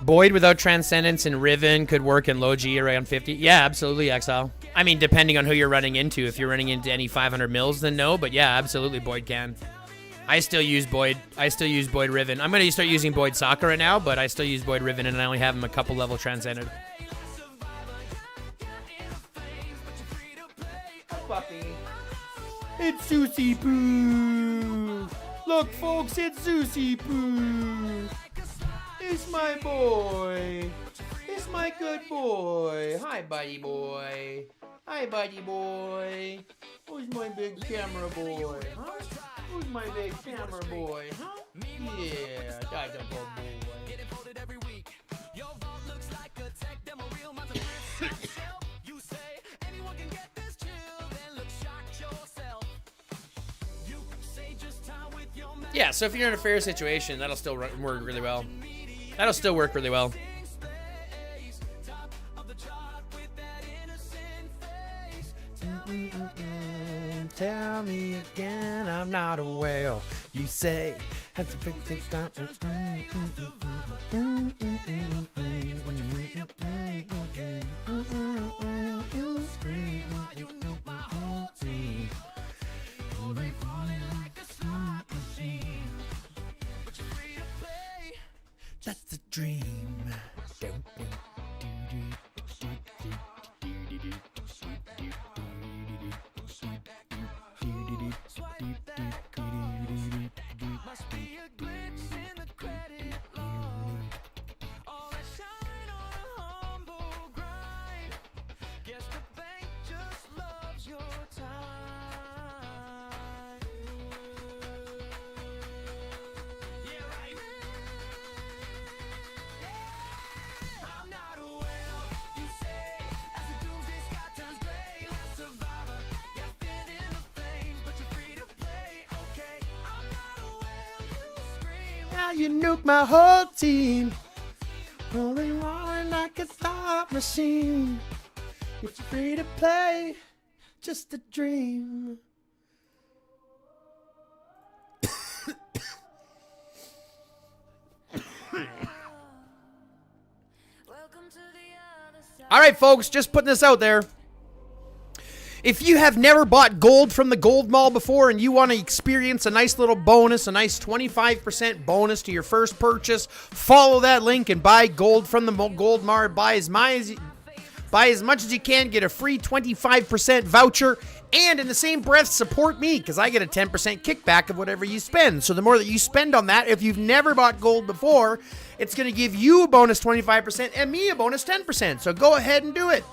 Boyd without Transcendence and Riven could work in low G around 50. Yeah, absolutely, Exile. I mean, depending on who you're running into. If you're running into any 500 mils, then no. But yeah, absolutely, Boyd can. I still use Boyd Riven. I'm going to start using Boyd Sakura now, but I still use Boyd Riven, and I only have him a couple level transcended. Puppy. It's Susie Poo. Look, folks, it's Susie Poo. It's my boy. It's my good boy. Hi, buddy boy. Hi, buddy boy. Who's my big camera boy, huh? Who's my big camera boy, huh? Yeah, that's a good boy. Yeah, so if you're in a fair situation, that'll still work really well. That'll still work really well. Tell me again, I'm not a whale. You say that's a big thing. That's a dream. Must be a glitch in the credit law. All I shine on a humble grind. Guess the bank just loves your time. Yeah, right. I'm not a whale, you say. As the doomsday sky turns gray, last survivor. Yeah, fit in the flames, but you're free to play. Okay, I'm not a whale, you scream. Now you nuke my whole team. Rolling on like a thought machine. You're free to play, just a dream. Welcome to the other side. All right, folks, just putting this out there. If you have never bought gold from the Gold Mall before and you want to experience a nice little bonus, a nice 25% bonus to your first purchase, follow that link and buy gold from the Gold Mall. Buy as much as you can, get a free 25% voucher, and in the same breath, support me because I get a 10% kickback of whatever you spend. So the more that you spend on that, if you've never bought gold before, it's going to give you a bonus 25% and me a bonus 10%. So go ahead and do it.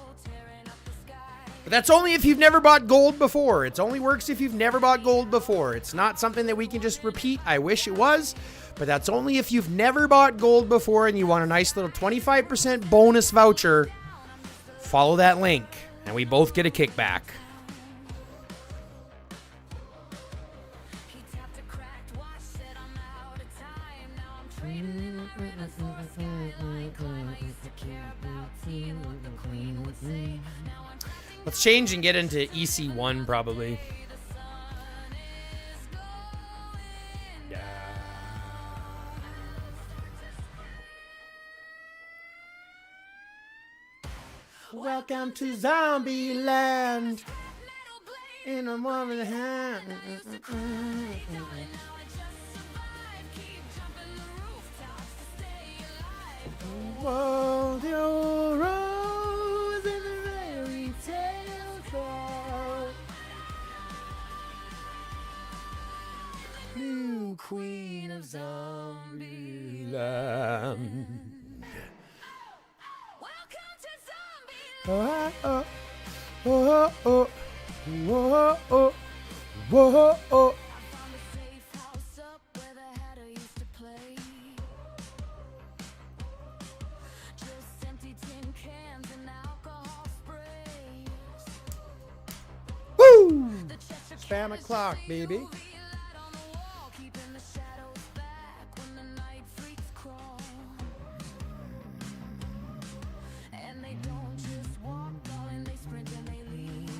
But that's only if you've never bought gold before. It only works if you've never bought gold before. It's not something that we can just repeat. I wish it was, but that's only if you've never bought gold before and you want a nice little 25% bonus voucher. Follow that link, and we both get a kickback. He tapped a cracked watch, said I'm out of time. Now I'm trading in the rivers for a skyline climb. I used to care about tea and what the queen would say. Now I'm Let's change and get into EC1 probably. Welcome to Zombie Land. In a woman's hand. Whoa, the old rose in the fairy tale fall. New queen of Zombie Land. welcome to zombie. Oh, oh, oh, oh, oh, oh, oh, oh. Found a safe house up where the hatter used to play. Just empty tin cans and alcohol sprays. Woo! The Cheshire Spam Cat is o'clock, just a baby. UV light on the wall, keeping the shadows back when the night freaks crawl. And they don't just walk, darling, they sprint and they leap.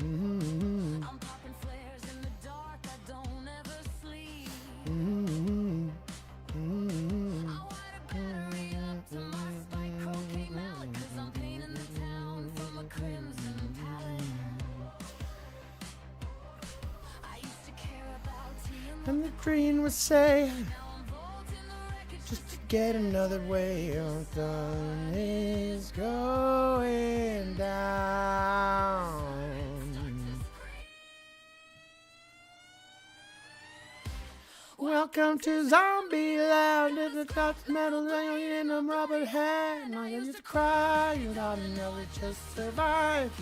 I'm popping flares in the dark, I don't ever sleep. I wired a battery up to my spike cocaine mallet, 'cause I'm painting the town from a crimson palette. I used to care about tea and And the green would say, now I'm bolting the wreckage just to get another way of sun is going down. Welcome to Zombie Land. It's a Dutch metal laying in a rubber hand. I used to cry, you know, never just survive.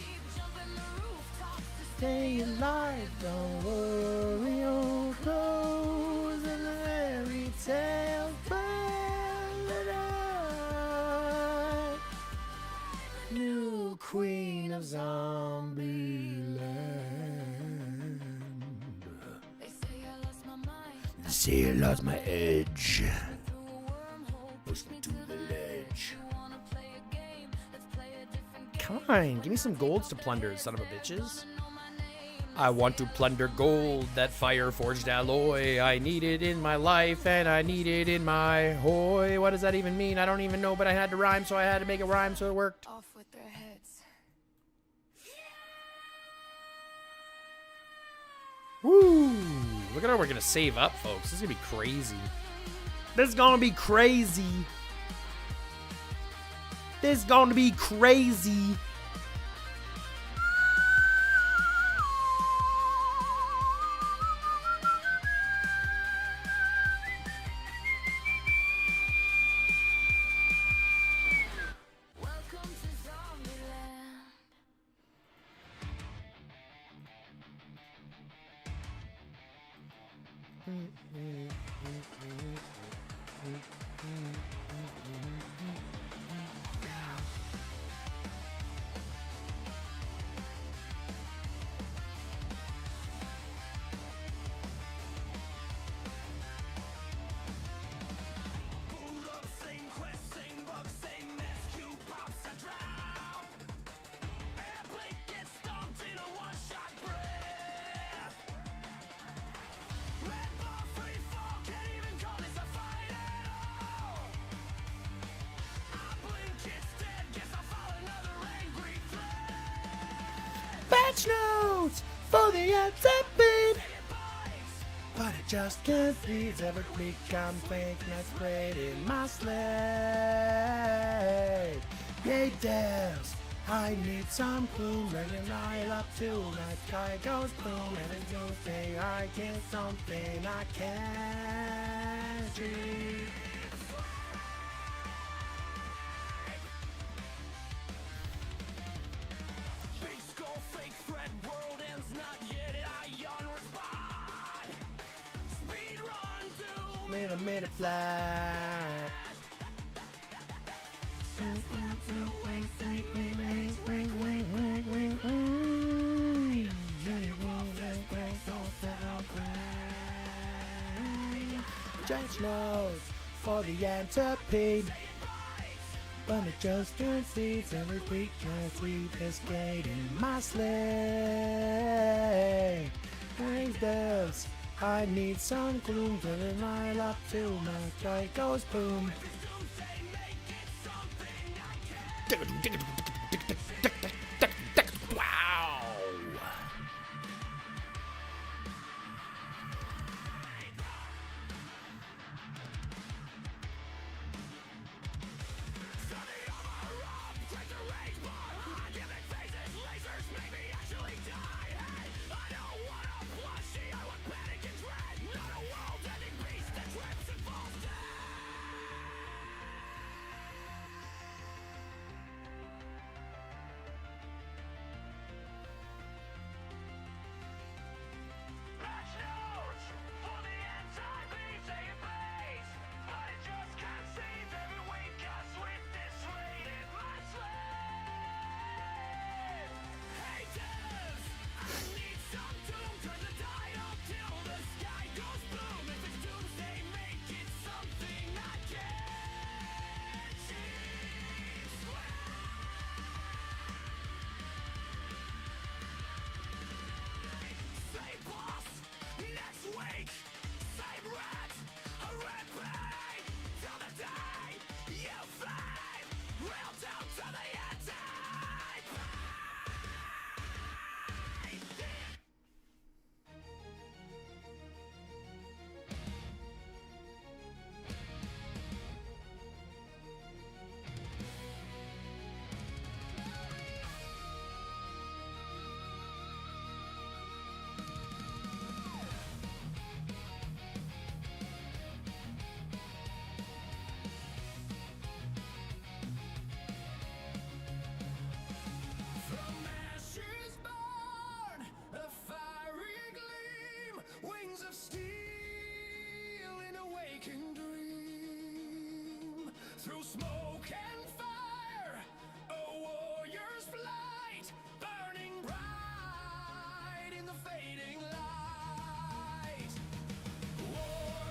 Stay alive, don't worry, old clothes and the fairy tale paradise. New queen of Zombie Land. They say I See, I lost my edge. Push me to the ledge. Come on, give me some golds to plunder, son of a bitches. I want to plunder gold, that fire-forged alloy. I need it in my life, and I need it in my hoy. What does that even mean? I don't even know, but I had to rhyme, so I had to make it rhyme, so it worked. Off with their heads. Woo! Look at how we're gonna save up, folks. This is gonna be crazy. This is gonna be crazy. This is gonna be crazy. Welcome to Zombieland. Patch notes for the anti-beat. But it just can't be. Every week I'm thinking I sprayed in my slate. Yay, devs, I need some gloom. Bringing right up to my sky goes boom. And it's Doomsday, I get something I can't do. Made a minute fly. Judge knows for the centipede, but it just can't see every week I sweep this gate in my sleigh. Thanks, devs. I need some gloom, turning my up till my sky goes boom. Wow! Through smoke and fire, a warrior's flight, burning bright in the fading light. War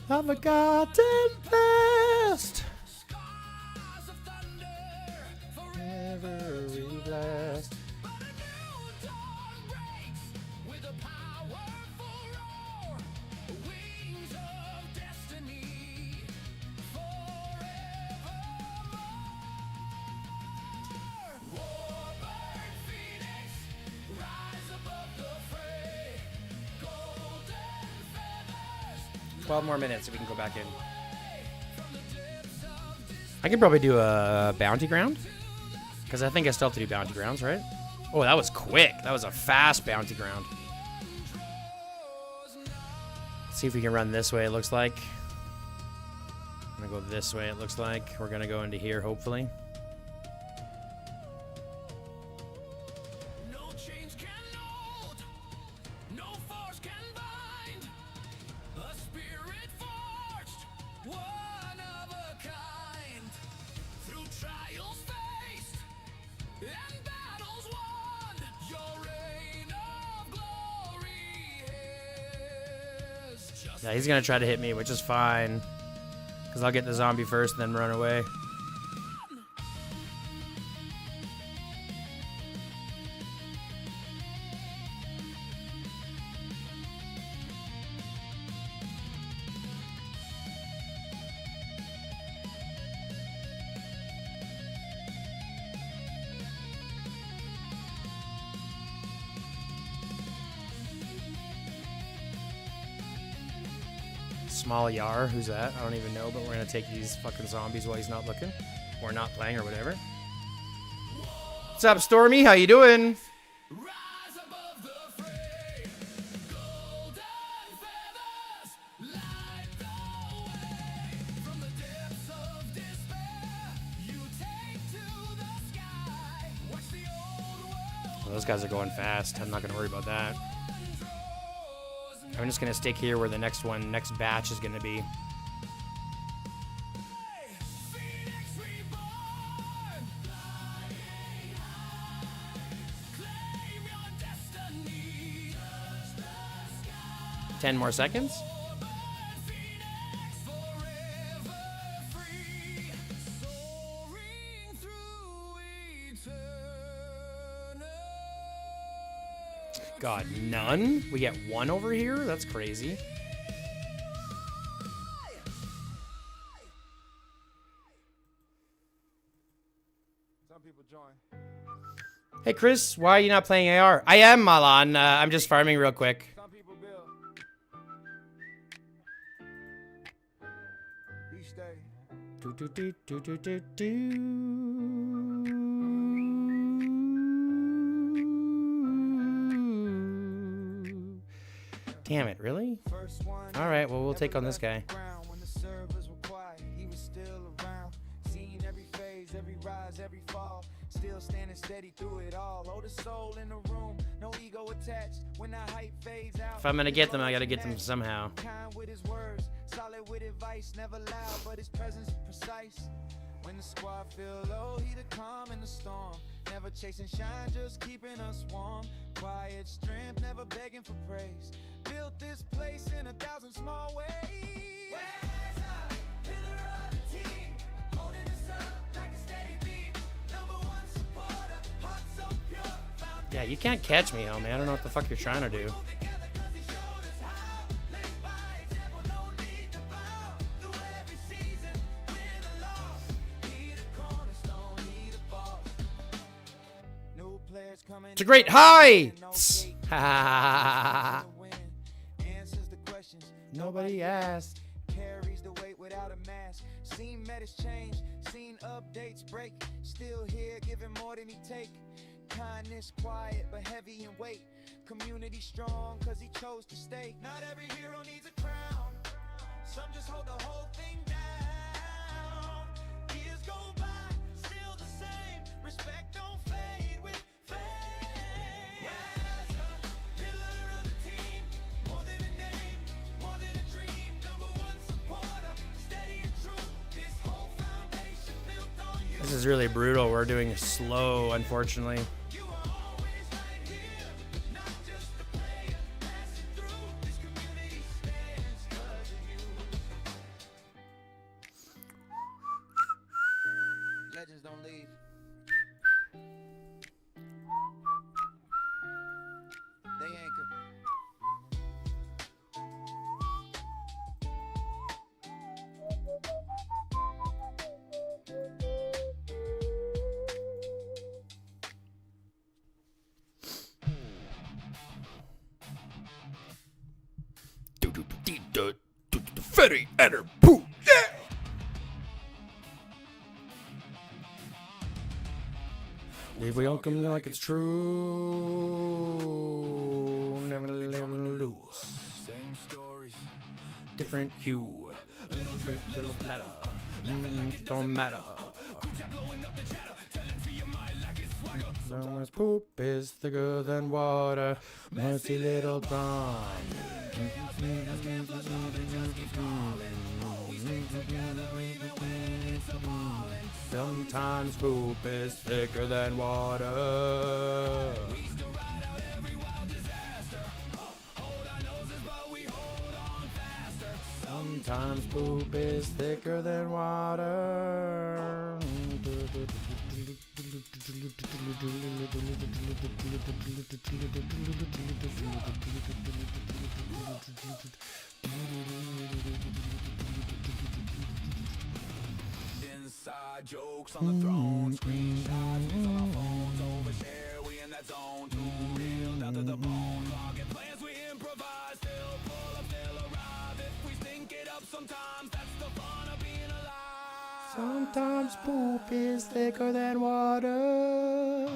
a forgotten past. Every blast. Twelve more minutes so we can go back in. I can probably do a bounty ground. Because I think I still have to do bounty grounds, right? Oh, that was quick. That was a fast bounty ground. Let's see if we can run this way, it looks like. I'm going to go this way, it looks like. We're going to go into here, hopefully. Yeah, he's gonna try to hit me, which is fine. Because I'll get the zombie first and then run away. Small Yar, who's that? I don't even know, but we're gonna take these fucking zombies while he's not looking. Or not playing or whatever. What's up, Stormy? How you doing? Well, those guys are going fast. I'm not gonna worry about that. I'm just gonna stick here where the next batch is gonna be. Ten more seconds. God, none? We get one over here? That's crazy. Some people join. Hey, Chris, why are you not playing AR? I am, Malan. I'm just farming real quick. Some people build. Each day. Do, do, do, do, do, do, do. Damn it, really? All right, well, we'll take on this guy. When the servers were quiet, he was still around. Seeing every phase, every rise, every fall. Still standing steady through it all. Oh, the soul in the room, no ego attached. When the hype fades out. If I'm gonna get them, I gotta get them somehow. Kind with his words, solid with advice, never loud, but his presence precise. When the squad feel low, he the calm in the storm. Never chasing shine, just keeping us warm. Quiet strength, never begging for praise. Built this place in 1,000 small ways. Where's a pillar of the team, holding us up like a steady beam. Number one supporter, heart so pure. Yeah, you can't catch me, homie. I don't know what the fuck you're trying to do. It's a great heights. Nobody asked. Carries the weight without a mask. Seen metas change, seen updates break. Still here, giving more than he take. Kindness quiet but heavy in weight. Community strong cause he chose to stay. Not every hero needs a crown. Some just hold the whole thing down. Years go by, still the same. Respect don't fade with fame. This is really brutal. We're doing slow, unfortunately. legends don't leave. They anchor. Fetty and her poo. Yeah. If we all come like it's true, never lose. Same stories. Different hue, little matter, don't matter. So much poop is thicker than water, messy little pond. Sometimes poop is thicker than water. Sometimes poop is thicker than water. Inside jokes on the throne, screenshots, we on our phones, overshare, we in that zone, too real, down to the bone, target plans, we improvise, still pull up, still arrive, if we stink it up sometimes, that's the fun of being alive. Sometimes poop is thicker than water.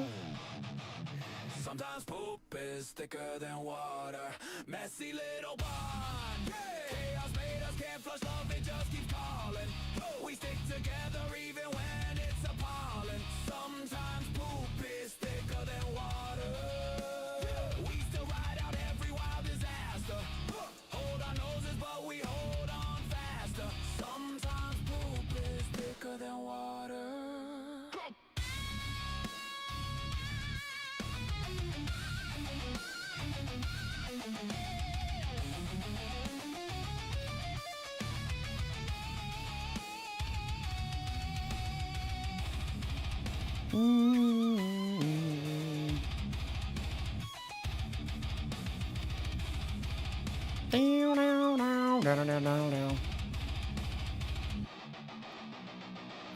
Sometimes poop is thicker than water, messy little pond, chaos made us, can't flush love, it just keeps calling, we stick together even when it's appalling, sometimes poop is thicker than water, we still ride out every wild disaster, hold our noses but we hold on faster, sometimes poop is thicker than water.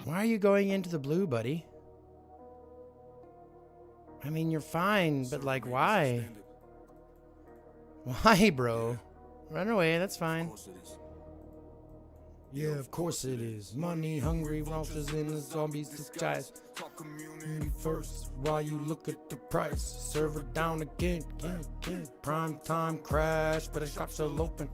Why are you going into the blue, buddy? I mean, you're fine, but like, why? Why, bro? Run away, that's fine. Yeah, of course it is. Money hungry monsters in the zombies disguise. Talk community First, while you look at the price, server down again. Prime time crash, but the shops are open.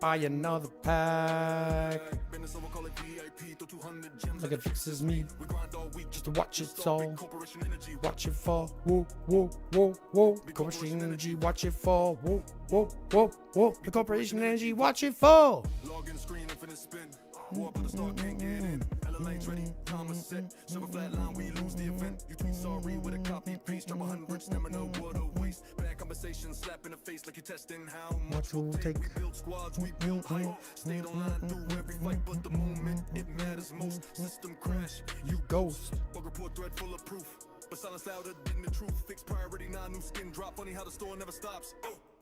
Buy another pack. business, so we call it VIP. Throw 200 gems. Like it fixes me, We grind all week just to watch it all. Corporation energy. Watch it fall. Whoa, whoa, whoa, whoa. The corporation energy, watch it fall. Whoa, whoa, whoa, whoa. The corporation energy, watch it fall. Login screen, infinite spin. War up at the start, can't get in. LLA's ready, timer set. Silver flat line, we lose the event. You tweet sorry with a copy paste. Drop 100, stamina, what a waste. Bad conversation, slap in the face like you're testing how much will take. We build squads, we build height. Stayed online through every fight, but the moment it matters most. System crash, you Ghost. bug report thread full of proof. But silence louder than the truth. Fixed priority, now new skin drop. Funny how the store never stops.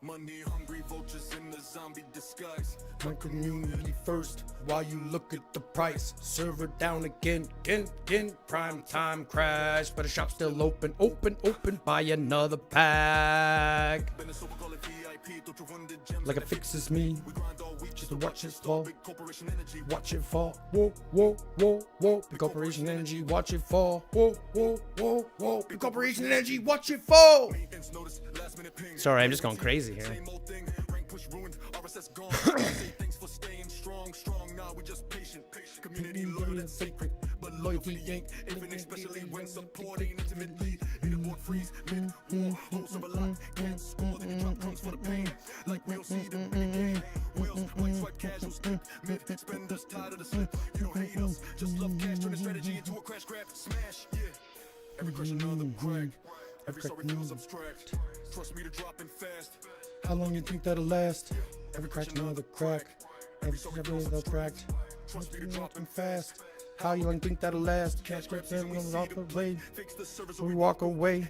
Money hungry vultures in the zombie disguise. My community first, while you look at the price. Server down again. Prime time crash, but the shop's still open. Buy another pack. Business, so we call it VIP. Throw 200 gems. Like it fixes me, We grind all week just to watch it fall. Big corporation energy. Watch it fall. Whoa, whoa, whoa, whoa. The corporation energy, watch it fall. Whoa, whoa, whoa, whoa. The corporation energy, watch it fall. Maintenance notice, last minute ping. Sorry, I'm just going crazy here. Same old thing, rank push ruined, RSS gone. Say thanks for staying strong, nah, we just patient. Community loyal and sacred, but loyalty ain't even, especially when support ain't intimately. Leaderboard freeze, mid war, hopes of a lot, can't score, then you drop crumbs for the pain. Like we'll see the big game. Wheels, white sweat, casuals, mid spenders, tired of the slip. You don't hate us, just love cash, turn the strategy into a crash grab, smash, yeah. Every crush another crack, every sorry feels abstract. Trust me to drop in fast. How long you think that'll last? Every crack, another crack. Every sorry feels abstract. Trust me to drop in fast. How you gonna think that'll last? Catch grips and goes off the way. We walk away.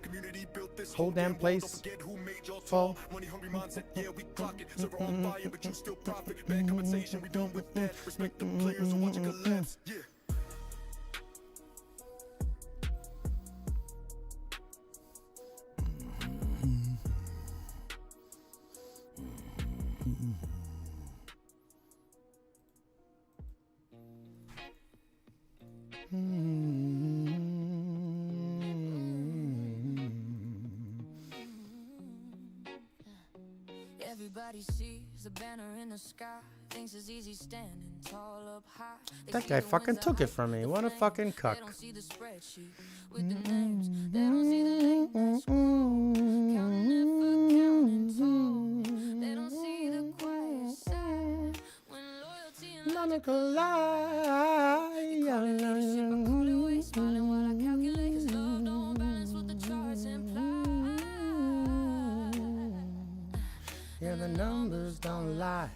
Whole damn place. Fall. Everybody sees the banner in the sky. Thinks it's easy standing tall up high. That guy fucking took it from me. What a fucking cuck. They don't see the spreadsheet with the names. They don't see the late night scroll. Counting effort, counting toll. They don't see the quiet side when loyalty and love call it waste. Smiling while I calculate 'cause love don't balance what the charts imply. Yeah, the numbers don't lie.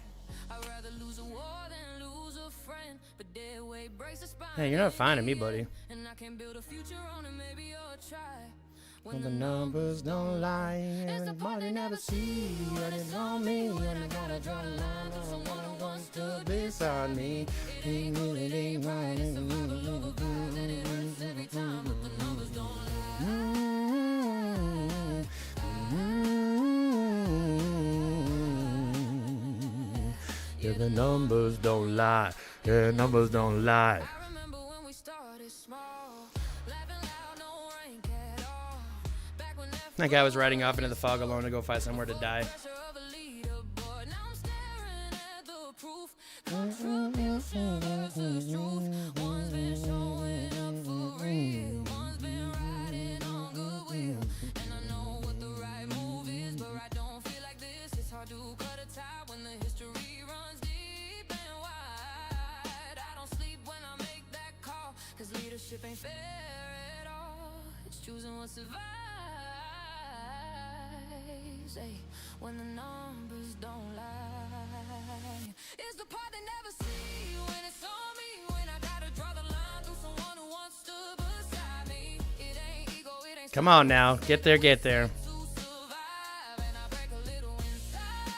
I'd rather lose a war than lose a friend. But dead weight breaks the spine. Hey, you're not finding me, buddy. And I can build a future on it, maybe you'll try. When the numbers don't lie, and the money never see what it's on me, and I gotta draw the line on what wants to be on me. Yeah, the numbers don't lie. Yeah, numbers don't lie. I remember when we started small, laughing loud, no rank at all. Back when That guy was riding off into the fog alone to go find somewhere to die. pressure of a leaderboard. Now I'm staring at the proof. Contribution versus truth. One's been showing up for real. One's been riding on goodwill. And I know what the right move is, but I don't feel like this. It's hard to cut a tie when the history runs deep and wide. I don't sleep when I make that call, 'cause leadership ain't fair at all. It's choosing what survives. Ay, when the numbers don't lie. It's the part they never see when it's on me. When I gotta draw the line through someone who once stood beside me. It ain't ego, it ain't Come on now, get there, get there. to survive, and I break a little inside.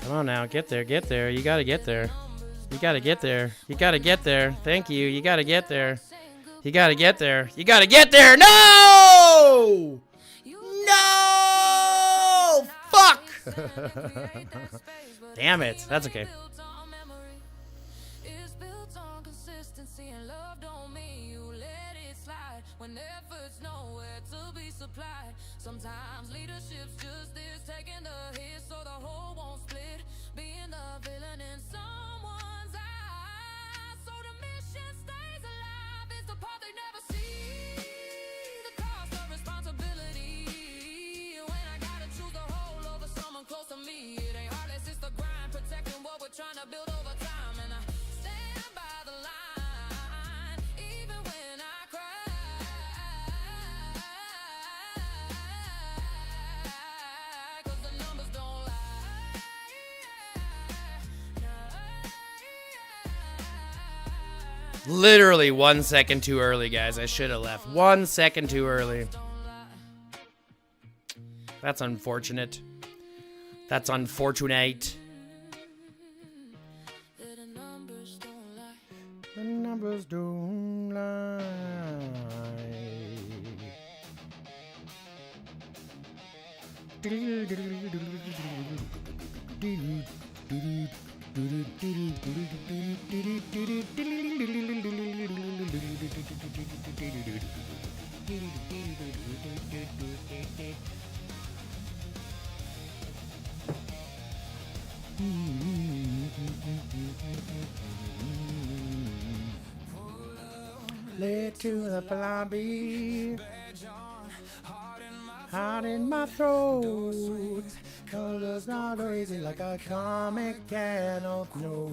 Come on now, get there, get there. You gotta get there. You gotta get there. You gotta get there. Thank you. You gotta get there. You gotta get there. You gotta get there. No! No! Fuck! Damn it. That's okay. It's built on consistency, and love don't mean you let it slide when effort's nowhere to be supplied. Sometimes leadership's just this, taking the hit so the whole won't split, being the villain in someone's eyes, so the mission stays alive. It's the part they never see, the cost of responsibility. When I gotta choose the whole over someone close to me, it ain't heartless, it's the grind, protecting what we're trying to build over time. And I stand by the line, even when I cry, 'cause the numbers don't lie. Literally 1 second too early, guys. I should have left. 1 second too early. That's unfortunate. That's unfortunate. The numbers don't lie. The numbers don't lie. Led to the lobby, heart in my throat. Colors not crazy like a comic cannot know.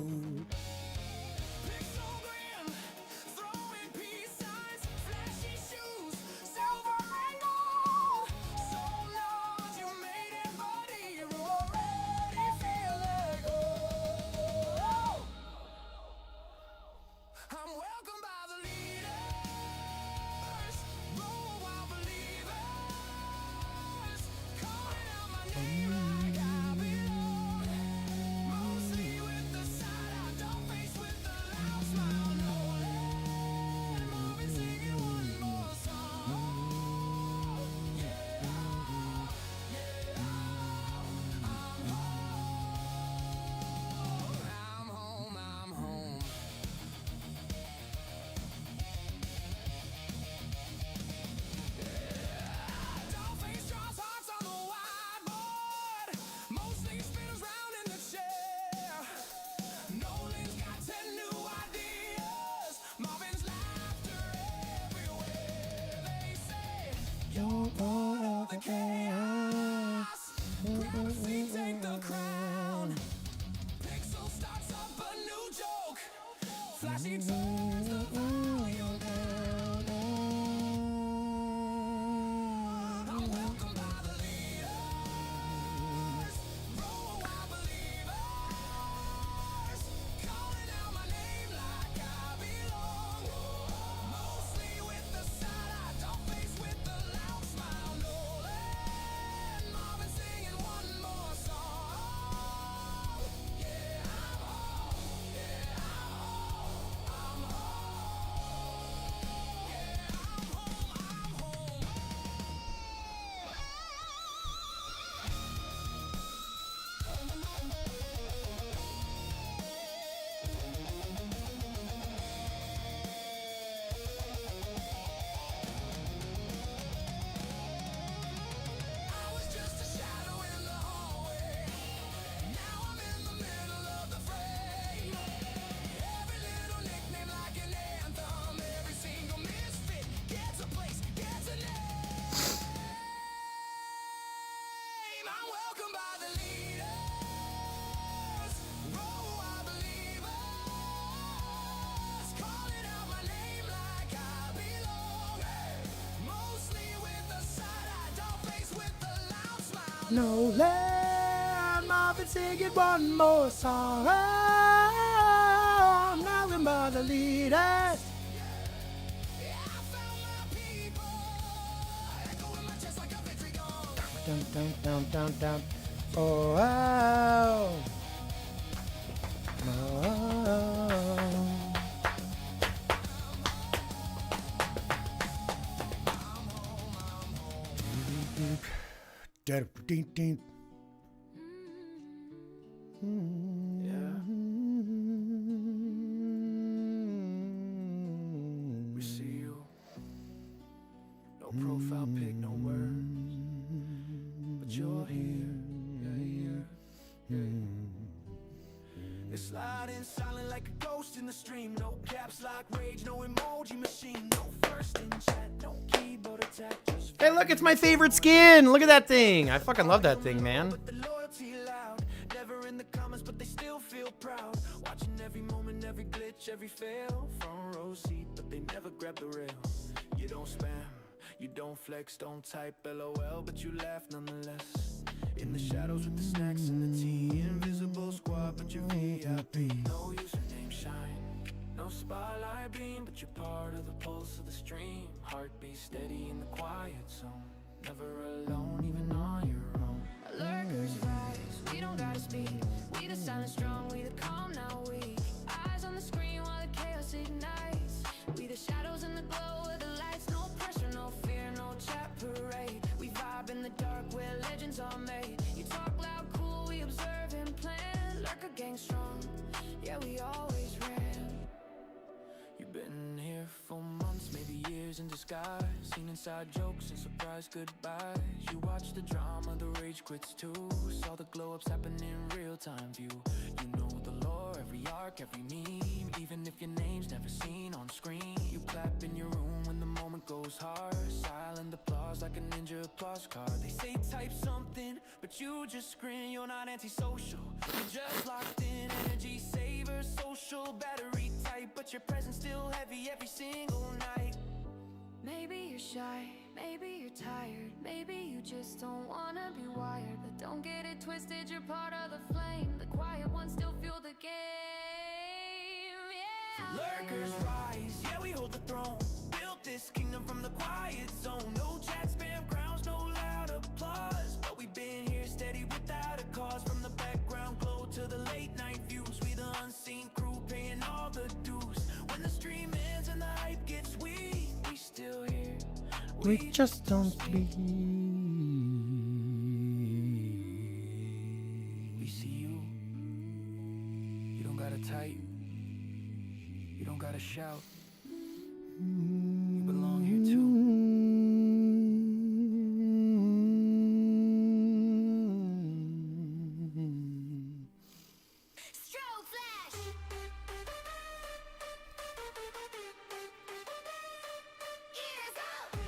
Prophecy take the crown. Pixel starts up a new joke. Flashy turns the volume down. I'm welcomed by the leaders. Roll our believers. Calling out my name like I belong. Mostly with the side-eye, don't face with the loud smile. Nolan Marvin singing one more song. Yeah, I'm home. Yeah, I'm home. I'm home. Yeah, I'm home. I'm I was just a shadow in the hallway. Now I'm in the middle of the fray. Every little nickname like an anthem. Every single misfit gets a place, gets a name. I'm welcomed by the leaders. Oh, I believe us. Calling out my name like I belong. Mostly with a side-eye, don't face with the loud smile. Nolan Marvin singing one more song. Oh, now we're by the leaders. Yeah, I found my people. Echo in my chest like a victory gong. Dun, dun, dun, dun, dun. Oh, oh. Oh. Da-da-dee-dee. We see you. No profile pic, no words. But you're here. It's sliding silent like a ghost in the stream. No caps lock rage, no emoji machine. No first in chat, no keyboard attack. Just Hey, look, it's my favorite skin. Look at that thing. I fucking love that thing, man. but the loyalty loud. Never in the comments, but they still feel proud. Watching every moment, every glitch, every fail. Front row seat, but they never grab the rail. You don't spam, you don't flex, don't type LOL, but you laugh nonetheless. In the shadows with the snacks and the tea. Invisible squad, but you're VIP. No username shine, no spotlight beam, but you're part of the pulse of the stream. Heartbeat steady in the quiet zone. Never alone, even on your own. Lurkers rise, we don't gotta speak. We the silent strong, we the calm, now weak. Eyes on the screen while the chaos ignites. We the shadows in the glow of the lights. No pressure, no fear, no chat parade. We vibe in the dark where legends are made. You talk loud, cool, we observe and plan. Lurker gang strong, yeah, we always ran. You've been here for months, maybe years in disguise. Seen inside jokes and surprise goodbyes. You watch the drama, the rage quits too. Saw the glow ups happen in real time view. You know the lore, every arc, every meme. Even if your name's never seen on screen. You clap in your room when the moment goes hard. Silent applause like a ninja applause card. They say type something, but you just grin. You're not antisocial, you're just locked in. Energy saver, social battery type. But your presence still heavy every single night. Maybe you're shy, maybe you're tired. Maybe you just don't wanna be wired. But don't get it twisted, you're part of the flame. The quiet ones still fuel the game, yeah. Lurkers rise, yeah, we hold the throne. Built this kingdom from the quiet zone. No chat spam crowns, no loud applause. But we've been here steady without a cause. From the background glow to the late night views. We the unseen crew paying all the dues. When the stream ends and the hype gets weak, we still here. We just don't sleep. We see you. You don't gotta type. You don't gotta shout. You belong here too. Strobe flash. Ears up.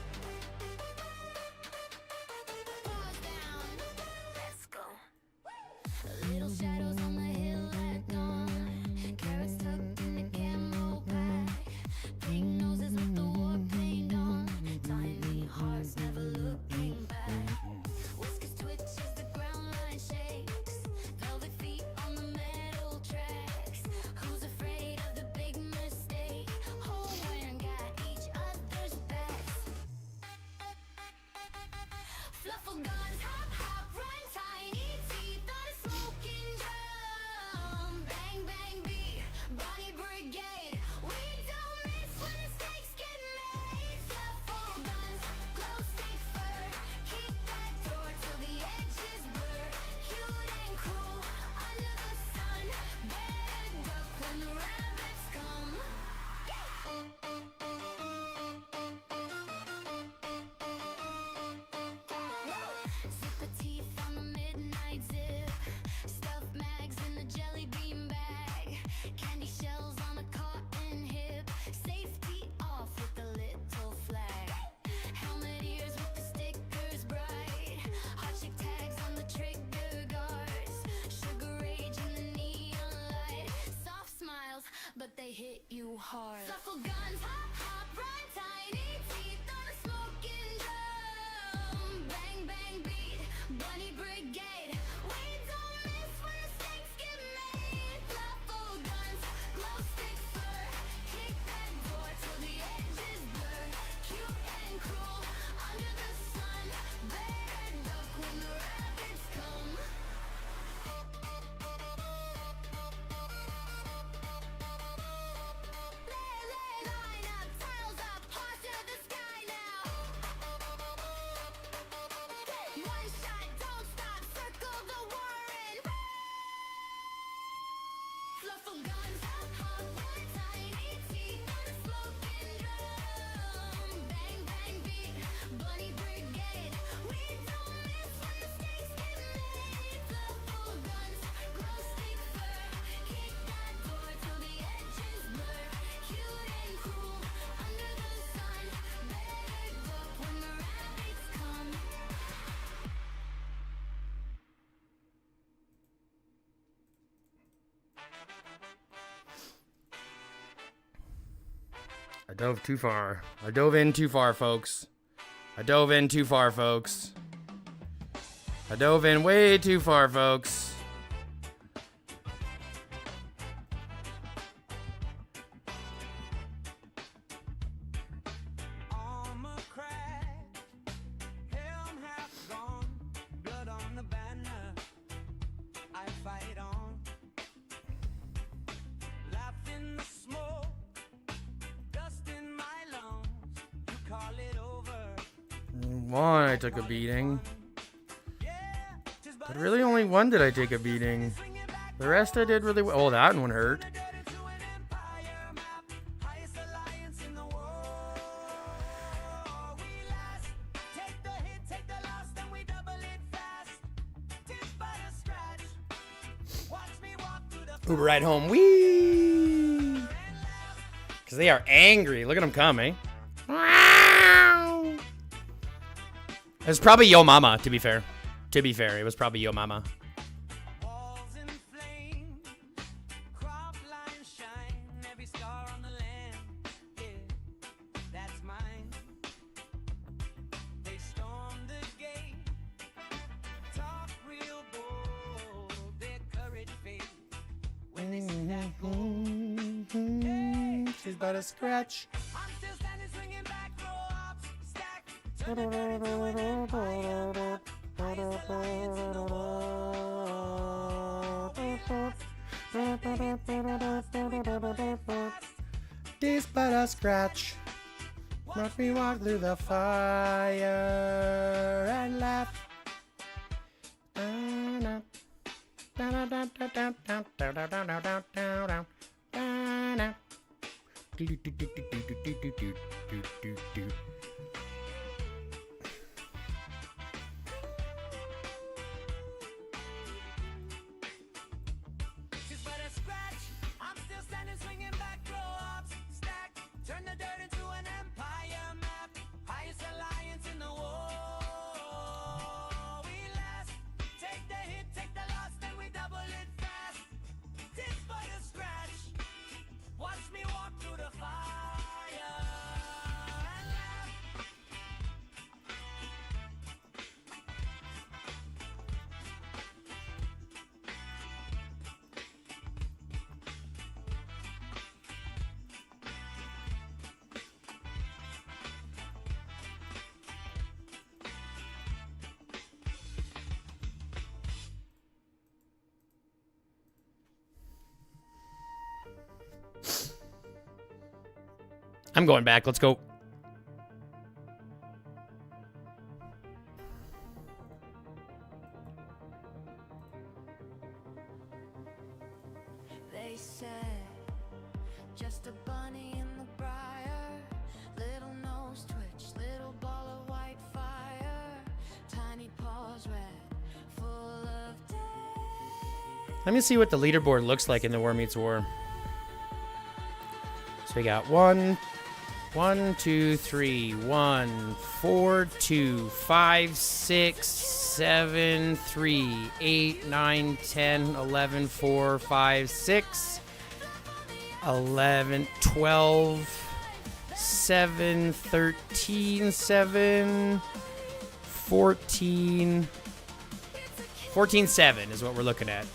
Shuffle guns, hop, hop, run, tiny teeth on a smoking drum. Bang, bang, beat, Bunny Brigade. We don't miss when the stakes get made. Shuffle guns, glow stick fur. Keep that door till the edges blur. Cute and cruel, under the sun. Better duck when the rabbits come. Zip the teeth on the midnight zip. Stuffed mags in the jelly bean bag. Candy shells on a cotton hip. Safety off with a little flag. Helmet ears with the stickers bright. Hot chick tags on the trigger guards. Sugar rage in the neon light. Soft smiles, but they hit you hard. Shuffle guns, hop, hop, run, tiny teeth on a smoking drum. Bang, bang, beat, Bunny Brigade. We don't miss when the stakes get made. Shuffle guns, glow stick fur. Kick that door till the edges blur. Cute and cruel, under the sun. Better duck when the rabbits come. Line up, tails up, paws to the sky now. One shot, don't stop, circle the warren. Fluffle guns, hop, hop, one tiny teeth on a smoking drum. Bang, bang, beat, Bunny Brigade. We don't miss when the stakes get made. Fluffle guns, glow stick fur. Kick that door till the edges blur. Cute and cruel, under the sun. Better duck when the rabbits come. I dove too far. I dove in too far, folks. I dove in too far, folks. I dove in way too far, folks. Armor crack, helm half gone, blood on the banner. I fight on. Laugh in the smoke, dust in my lungs. You call it over. One, I took a beating. Yeah, just But really only one did I take a beating. swing it back. The rest I did really well. Oh, that one hurt. Dirty to an empire map, highest alliance in the world. We last, take the hit, take the loss, then we double it fast. Tip but a scratch. Watch me walk through the Uber ride home. Whee! Because they are angry. Look at them come, eh? It's probably Yo Mama, to be fair. To be fair, it was probably Yo Mama. walls in flames, crop lines shine, every scar on the land, yeah, that's mine. They storm the gate, talk real bold, their courage fades when they see that gold. She's but a scratch. I'm still standing, swinging back, roll up, stack, turn the dirt into an empire. Highest alliance in the world. This but a scratch. Watch me walk through the fire and laugh. Just but a scratch. I'm still standing, swinging back, roll ups, stack, turn the dirt into an empire map. Highest alliance in the war. We last, take the hit, take the loss, then we double it fast. This but a scratch. Watch me walk through the fire and laugh. I'm going back. Let's go. They said, just a bunny in the briar, little nose twitch, little ball of white fire, tiny paws red, full of day. Let me see what the leaderboard looks like in the War Meets War. So we got 1, 2, 3, 1, 4, 2, 5, 6, 7, 3, 8, 9, 10, 11, 4, 5, 6, 11, 12, 7, 13, 7, 14, 14, 7 is what we're looking at.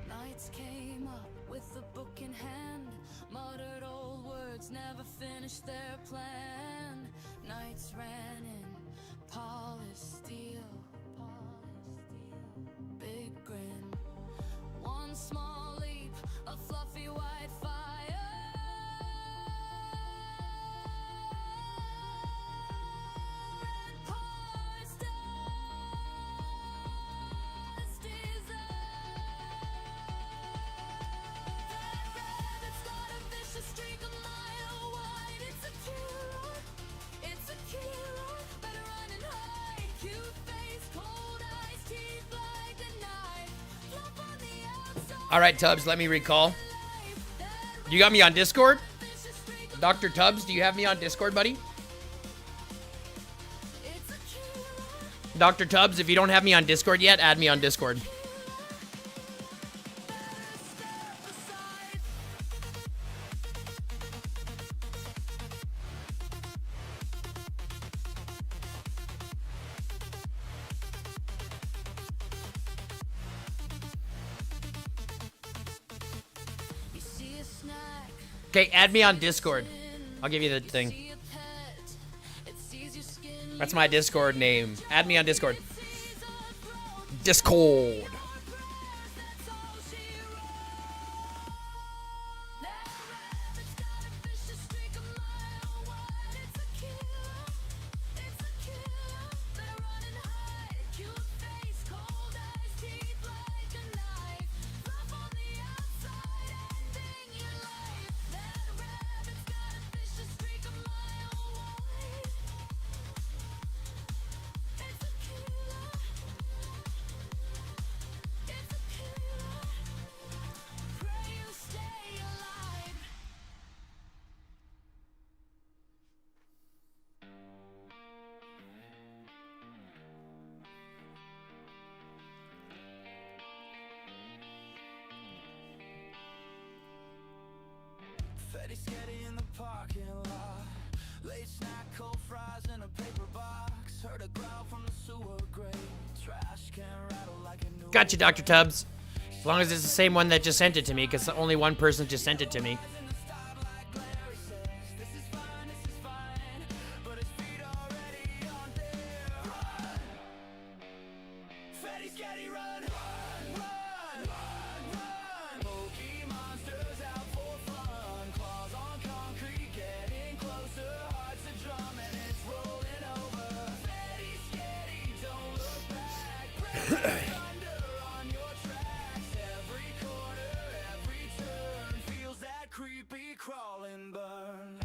Knights came up with a book in hand, muttered old words, never finished their plan. Knights ran in, polished steel, big grin. One small leap, a fluffy white fire. And paused as desire. Rabbit's got a vicious streak a mile wide. It's a killer, better run and hide. Cute face, cold eyes, teeth like a knife. Flop on the outside. All right, Tubbs, let me recall. You got me on Discord? Dr. Tubbs, do you have me on Discord, buddy? It's a killer. Dr. Tubbs, if you don't have me on Discord yet, add me on Discord. You see a snack, Okay, add me on Discord. I'll give you the thing. see a pet. It sees your skin. That's my Discord name. Add me on Discord. Discord. That's all she wrote. That rabbit's got a vicious streak a mile wide. It's a killer. Better run and hide. Cute face, cold eyes, teeth like a knife. Rough on the outside, ending your life. That rabbit's got a vicious streak a mile wide. It's a killer. It's a killer. Pray you stay alive. Fetty Sketty in the parking lot. Late snack, cold fries in a paper box. Heard a growl from the sewer grate. Trash can rattle like a new. Gotcha, Dr. Tubbs. As long as it's the same one that just sent it to me, because only one person just sent it to me. Fetty Sketty run, run, run. Pokey monsters out for fun. Claws on concrete, getting closer. Hearts a drum and it's rolling over. Fetty Sketty, don't look back. Breaking thunder on your tracks. Every corner, every turn feels that creepy crawling burn.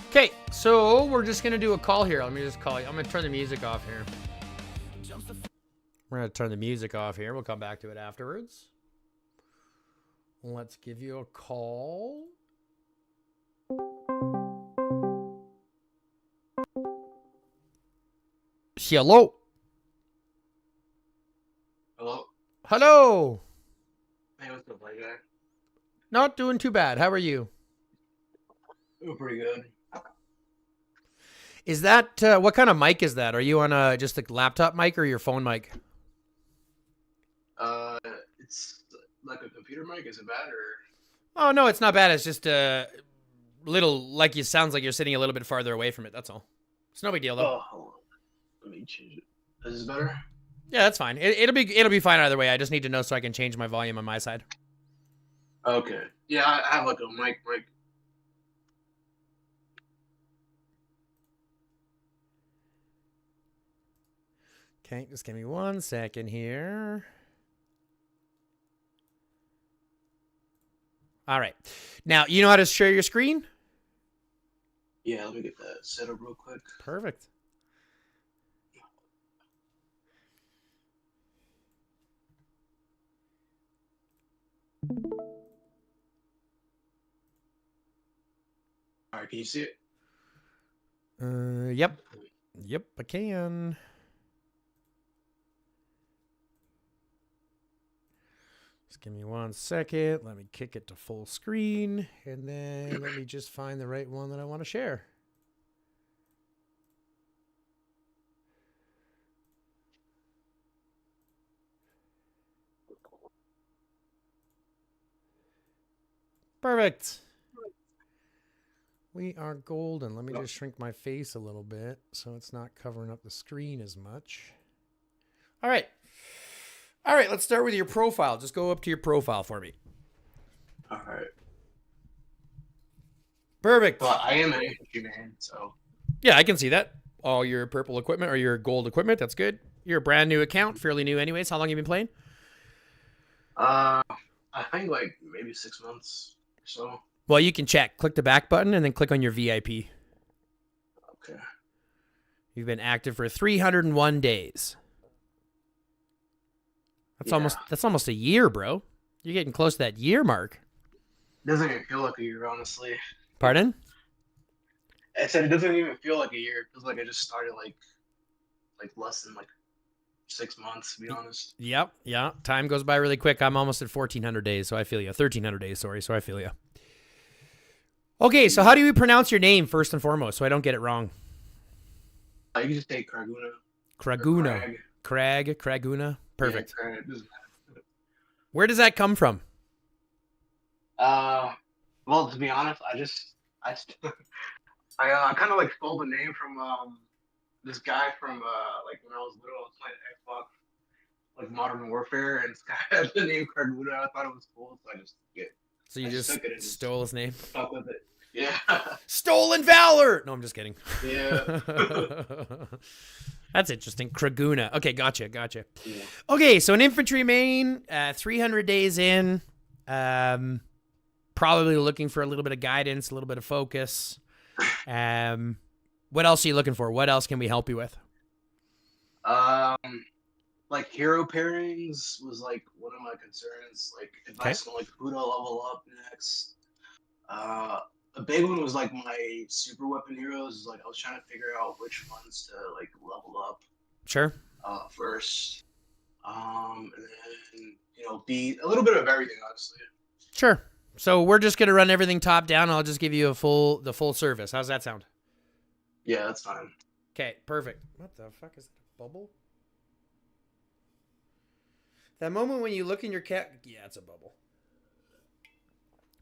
Okay, so we're just gonna do a call here. Let me just call you. I'm gonna turn the music off here. We're gonna turn the music off here. We'll come back to it afterwards. Let's give you a call. Hello. Hello? Hello. Hey, what's up, white guy? Not doing too bad. How are you? Doing pretty good. Is that what kind of mic is that? Are you on just a laptop mic or your phone mic? It's like a computer mic. Is it bad or? Oh no, it's not bad. It's just a little like you sounds like you're sitting a little bit farther away from it. That's all. It's no big deal though. Oh, hold on. Let me change it. Is this better? Yeah, that's fine. It'll be fine either way. I just need to know so I can change my volume on my side. Okay. Yeah, I have like a mic. Okay, just give me 1 second here. All right. Now, you know how to share your screen? Yeah, let me get that set up real quick. Perfect. All right, can you see it? Yep. Yep, I can. Just give me 1 second. Let me kick it to full screen. And then let me just find the right one that I want to share. Perfect. We are golden. Let me just shrink my face a little bit so it's not covering up the screen as much. All right. All right, let's start with your profile. Just go up to your profile for me. All right. Perfect. Well, I am an infantryman, so. Yeah, I can see that. All your purple equipment or your gold equipment. That's good. You're a brand new account, fairly new anyways. How long have you been playing? I think like maybe 6 months or so. Well, you can check. Click the back button and then click on your VIP. Okay. You've been active for 301 days. That's almost a year, bro. You're getting close to that year mark. Doesn't even feel like a year, honestly. Pardon? I said it doesn't even feel like a year. It feels like I just started like less than like 6 months, to be honest. Yep. Yeah. Time goes by really quick. I'm almost at 1,400 days, so I feel you. 1,300 days, sorry. So I feel you. Okay, so how do you pronounce your name first and foremost so I don't get it wrong? You can just say Kraguna. Kraguna. Kraguna. Perfect. Yeah, Krag. Doesn't matter. Where does that come from? Well, to be honest, I kind of like stole the name from this guy from like when I was little. I was playing Xbox, like Modern Warfare, and this guy had the name Kraguna. I thought it was cool, so I just So you just took it and stole his name? stuck with it. Yeah. Stolen valor! No, I'm just kidding. Yeah. That's interesting. Kraguna. Okay, gotcha. Yeah. Okay, so an infantry main, 300 days in, probably looking for a little bit of guidance, a little bit of focus. What else are you looking for? What else can we help you with? Like hero pairings was like one of my concerns. Like advice on like who to level up next. A big one was like my super weapon heroes. Like I was trying to figure out which ones to like level up. Sure. First. And then be a little bit of everything, honestly. Sure. So we're just gonna run everything top down. I'll just give you the full service. How's that sound? Yeah, that's fine. Okay, perfect. What the fuck is that? A bubble? That moment when you look in your cat. Yeah, it's a bubble.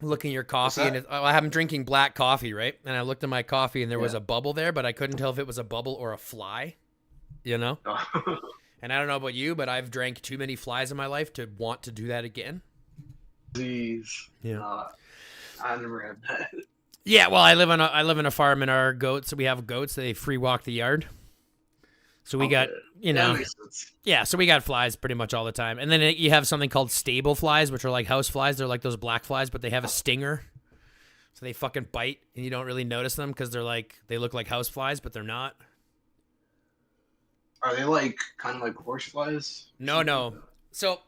Look in your coffee, and I'm drinking black coffee, right? And I looked at my coffee, and there was a bubble there, but I couldn't tell if it was a bubble or a fly. You know? And I don't know about you, but I've drank too many flies in my life to want to do that again. Jeez. Yeah. I never had that. Yeah, well, I live in a farm, and our goats. We have goats. They free walk the yard. So we got, That makes sense. yeah. So we got flies pretty much all the time, and then you have something called stable flies, which are like house flies. They're like those black flies, but they have a stinger, so they fucking bite, and you don't really notice them because they look like house flies, but they're not. Are they like kind of like horse flies? No. So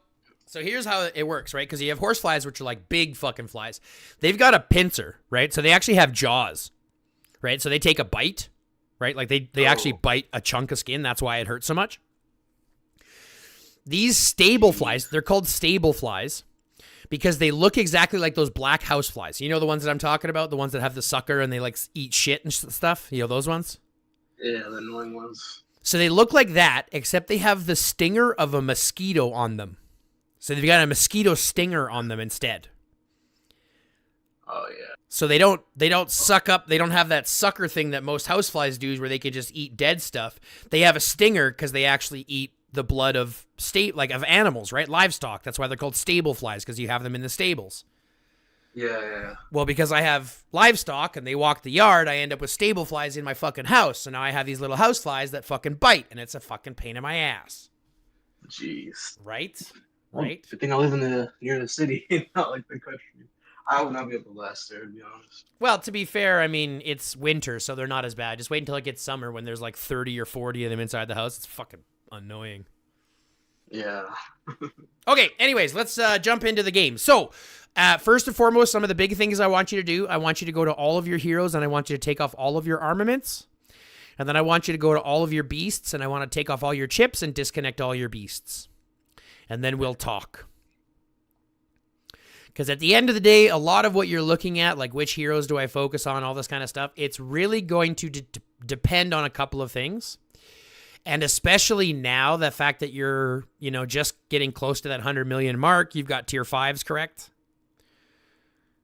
here's how it works, right? Because you have horse flies, which are like big fucking flies. They've got a pincer, right? So they actually have jaws, right? So they take a bite, right? Like they actually bite a chunk of skin. That's why it hurts so much. These stable flies, they're called stable flies because they look exactly like those black house flies. You know the ones that I'm talking about? The ones that have the sucker and they like eat shit and stuff? You know those ones? Yeah, the annoying ones. So they look like that, except they have the stinger of a mosquito on them. So they've got a mosquito stinger on them instead. Oh yeah. So they don't suck up, they don't have that sucker thing that most houseflies do where they can just eat dead stuff. They have a stinger because they actually eat the blood of of animals, right? Livestock. That's why they're called stable flies, because you have them in the stables. Yeah. Well, because I have livestock and they walk the yard, I end up with stable flies in my fucking house. So now I have these little house flies that fucking bite, and it's a fucking pain in my ass. Jeez. Right? Well, Right? good thing I live near the city, not like the country. I would not be able to last there, to be honest. Well, to be fair, I mean, it's winter, so they're not as bad. Just wait until it gets summer when there's like 30 or 40 of them inside the house. It's fucking annoying. Yeah. Okay, anyways, let's jump into the game. So, first and foremost, some of the big things I want you to do, I want you to go to all of your heroes, and I want you to take off all of your armaments. And then I want you to go to all of your beasts, and I want to take off all your chips and disconnect all your beasts. And then we'll talk. Because at the end of the day, a lot of what you're looking at, like which heroes do I focus on, all this kind of stuff, it's really going to depend on a couple of things. And especially now, the fact that you're, just getting close to that 100 million mark, you've got tier 5s, correct?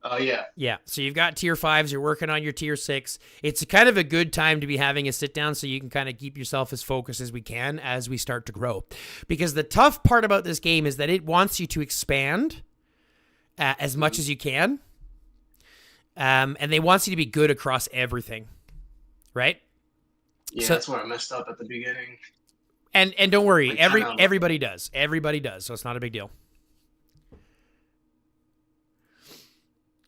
Oh, yeah. Yeah, so you've got tier 5s, you're working on your tier 6. It's kind of a good time to be having a sit down so you can kind of keep yourself as focused as we can as we start to grow. Because the tough part about this game is that it wants you to expand as much as you can. And they want you to be good across everything, right? Yeah, So, that's where I messed up at the beginning. And don't worry, Like, everybody does. Everybody does, so it's not a big deal.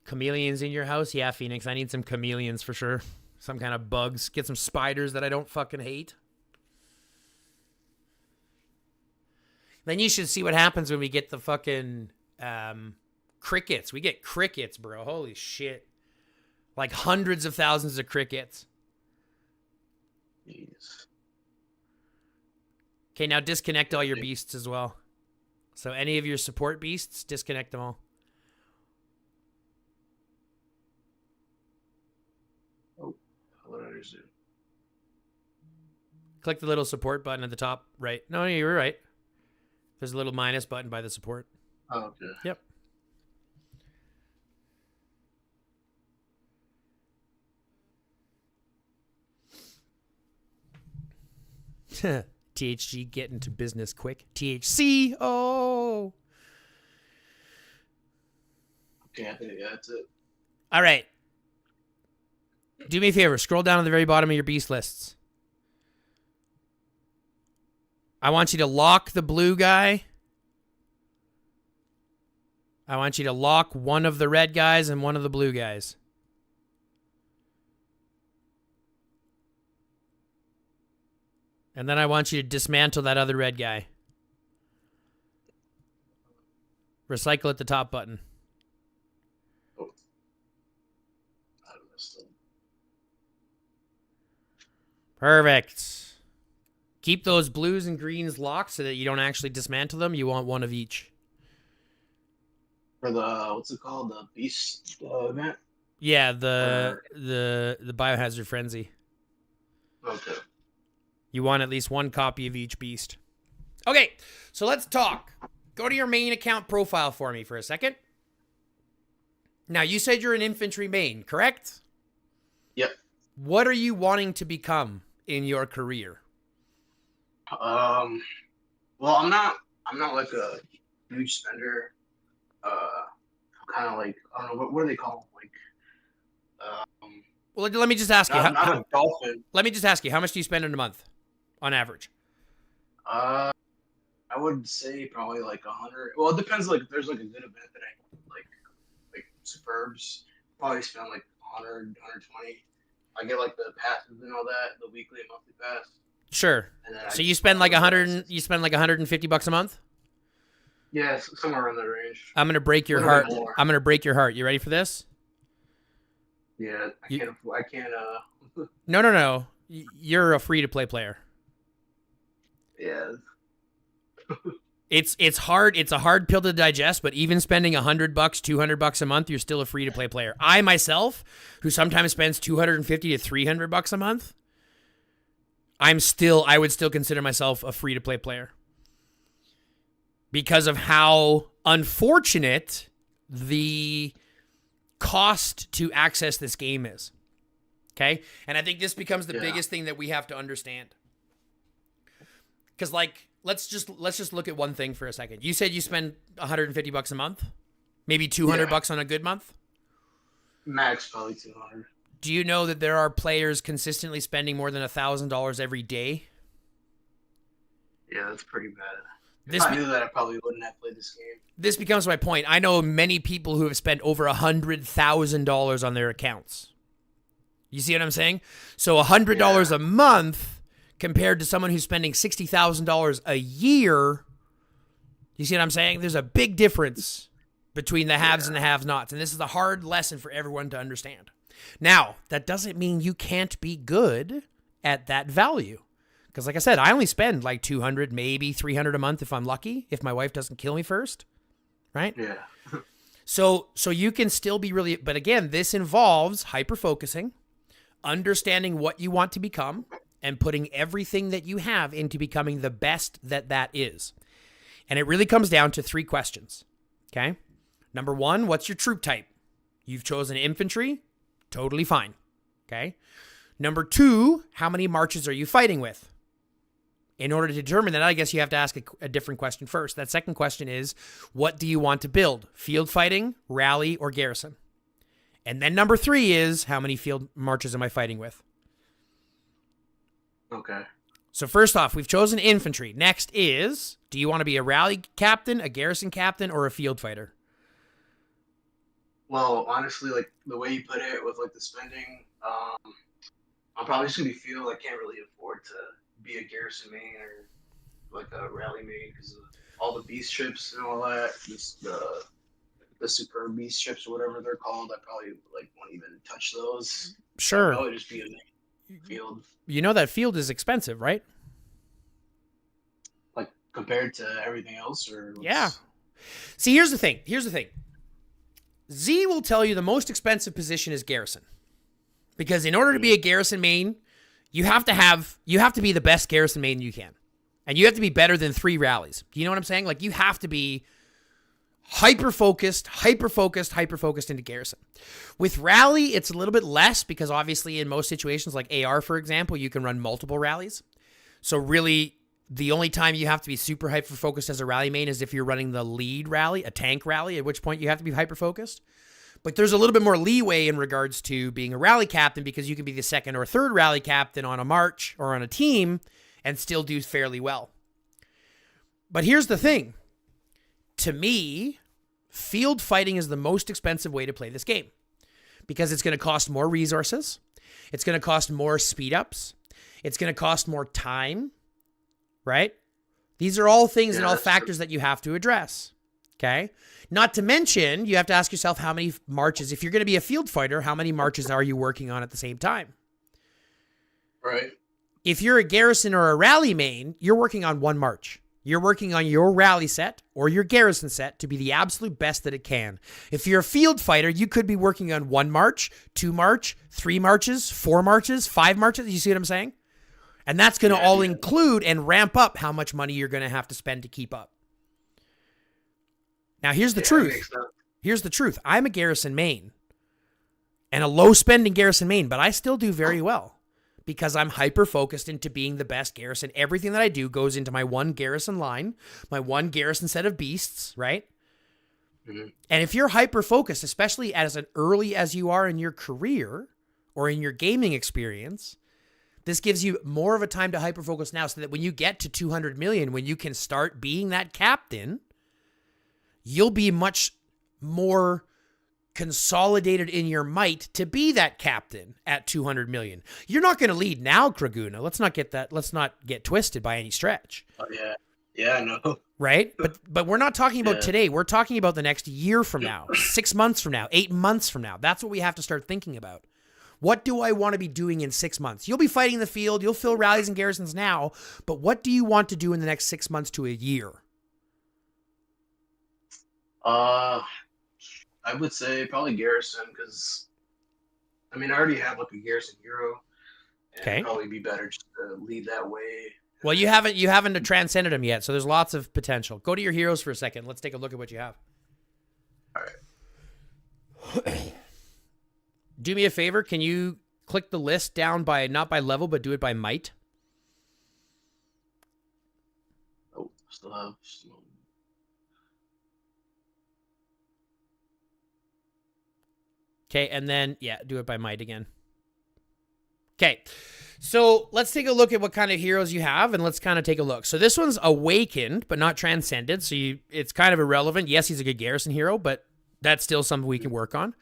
Chameleons in your house? Yeah, Phoenix, I need some chameleons for sure. Some kind of bugs. Get some spiders that I don't fucking hate. Then you should see what happens when we get the fucking crickets. We get crickets, bro. Holy shit. Like hundreds of thousands of crickets. Jeez. Okay, now disconnect all your beasts as well. So any of your support beasts, disconnect them all. Oh, what did I just do? Click the little support button at the top right. No, you were right. There's a little minus button by the support. Oh, okay. Yep. THG getting to business quick. THC. Oh. Okay, I think that's it. All right. Do me a favor. Scroll down to the very bottom of your beast lists. I want you to lock the blue guy. I want you to lock one of the red guys and one of the blue guys. And then I want you to dismantle that other red guy. Recycle at the top button. Oh. I messed up. Perfect. Keep those blues and greens locked so that you don't actually dismantle them. You want one of each. For the, what's it called? The Beast event? Yeah, the Biohazard Frenzy. Okay. You want at least one copy of each beast. Okay, so let's talk. Go to your main account profile for me for a second. Now, you said you're an infantry main, correct? Yep. What are you wanting to become in your career? Well, I'm not like a huge spender. Kind of like, I don't know, what do they call them? Like, Well, let me just ask you. not a dolphin. Let me just ask you, how much do you spend in a month, on average? I would say probably like 100. Well, it depends. Like, if there's like a good event that I like Superbs, probably spend like 100, 120. I get like the passes and all that, the weekly and monthly pass. Sure. And then So you spend like 100. You spend like $150 a month. Yeah, somewhere around that range. I'm gonna break your A heart. little bit more. I'm gonna break your heart. You ready for this? Yeah, I can't. No. You're a free-to-play player. Yeah. It's hard. It's a hard pill to digest, but even spending $100, $200 a month, you're still a free-to-play player. I myself, who sometimes spends $250 to $300 a month, I would still consider myself a free-to-play player because of how unfortunate the cost to access this game is. Okay? And I think this becomes the biggest thing that we have to understand. Because, like, let's just look at one thing for a second. You said you spend $150 a month? Maybe $200 on a good month? Max probably 200. Do you know that there are players consistently spending more than $1,000 every day? Yeah, that's pretty bad. If I knew that, I probably wouldn't have played this game. This becomes my point. I know many people who have spent over $100,000 on their accounts. You see what I'm saying? So $100 a month compared to someone who's spending $60,000 a year. You see what I'm saying? There's a big difference between the haves and the have-nots. And this is a hard lesson for everyone to understand. Now, that doesn't mean you can't be good at that value. Because like I said, I only spend like $200, maybe $300 a month if I'm lucky, if my wife doesn't kill me first, right? Yeah. So you can still be really, but again, this involves hyper-focusing, understanding what you want to become, and putting everything that you have into becoming the best that is. And it really comes down to 3 questions, okay? Number 1, what's your troop type? You've chosen infantry, totally fine, okay? Number 2, how many marches are you fighting with? In order to determine that, I guess you have to ask a different question first. That second question is, what do you want to build? Field fighting, rally, or garrison? And then number 3 is, how many field marches am I fighting with? Okay. So first off, we've chosen infantry. Next is, do you want to be a rally captain, a garrison captain, or a field fighter? Well, honestly, like the way you put it with like the spending, I'm probably just gonna be field. I can't really afford to be a garrison main or like a rally main because of all the beast ships and all that. Just the superb beast ships or whatever they're called. I probably like won't even touch those. Sure. I'd probably just be a field. You know that field is expensive, right? Like compared to everything else, or Yeah. See, here's the thing. Z will tell you the most expensive position is garrison. Because in order to be a garrison main, you have to be the best garrison main you can. And you have to be better than 3 rallies. Do you know what I'm saying? Like you have to be hyper-focused into garrison. With rally, it's a little bit less because obviously in most situations like AR, for example, you can run multiple rallies. So really, the only time you have to be super hyper-focused as a rally main is if you're running the lead rally, a tank rally, at which point you have to be hyper-focused. But there's a little bit more leeway in regards to being a rally captain because you can be the 2nd or 3rd rally captain on a march or on a team and still do fairly well. But here's the thing. To me, field fighting is the most expensive way to play this game because it's going to cost more resources. It's going to cost more speed ups. It's going to cost more time, right? These are all things and all factors that you have to address, okay? Not to mention, you have to ask yourself how many marches, if you're going to be a field fighter, how many marches are you working on at the same time? Right. If you're a garrison or a rally main, you're working on 1 march. You're working on your rally set or your garrison set to be the absolute best that it can. If you're a field fighter, you could be working on 1 march, 2 march, 3 marches, 4 marches, 5 marches. You see what I'm saying? And that's going to all include and ramp up how much money you're going to have to spend to keep up. Now, here's the truth. Here's the truth. I'm a garrison main and a low spending garrison main, but I still do very well because I'm hyper-focused into being the best garrison. Everything that I do goes into my 1 garrison line, my 1 garrison set of beasts, right? Mm-hmm. And if you're hyper-focused, especially as early as you are in your career or in your gaming experience, this gives you more of a time to hyper-focus now so that when you get to 200 million, when you can start being that captain, you'll be much more consolidated in your might to be that captain at 200 million. You're not going to lead now, Kraguna. Let's not get twisted by any stretch. Oh, yeah. Yeah, I know. Right? But we're not talking about today. We're talking about the next year from now, 6 months from now, 8 months from now. That's what we have to start thinking about. What do I want to be doing in 6 months? You'll be fighting the field. You'll fill rallies and garrisons now. But what do you want to do in the next 6 months to a year? I would say probably Garrison, because I mean I already have like a Garrison hero. And Okay. it'd probably be better just to lead that way. Well, you haven't transcended them yet, so there's lots of potential. Go to your heroes for a second. Let's take a look at what you have. All right. Do me a favor. Can you click the list down by, not by level, but do it by might? Oh, still have some. Okay, and then, yeah, do it by might again. Okay, so let's take a look at what kind of heroes you have, and let's kind of take a look. So this one's awakened, but not transcended, so it's kind of irrelevant. Yes, he's a good garrison hero, but that's still something we can work on.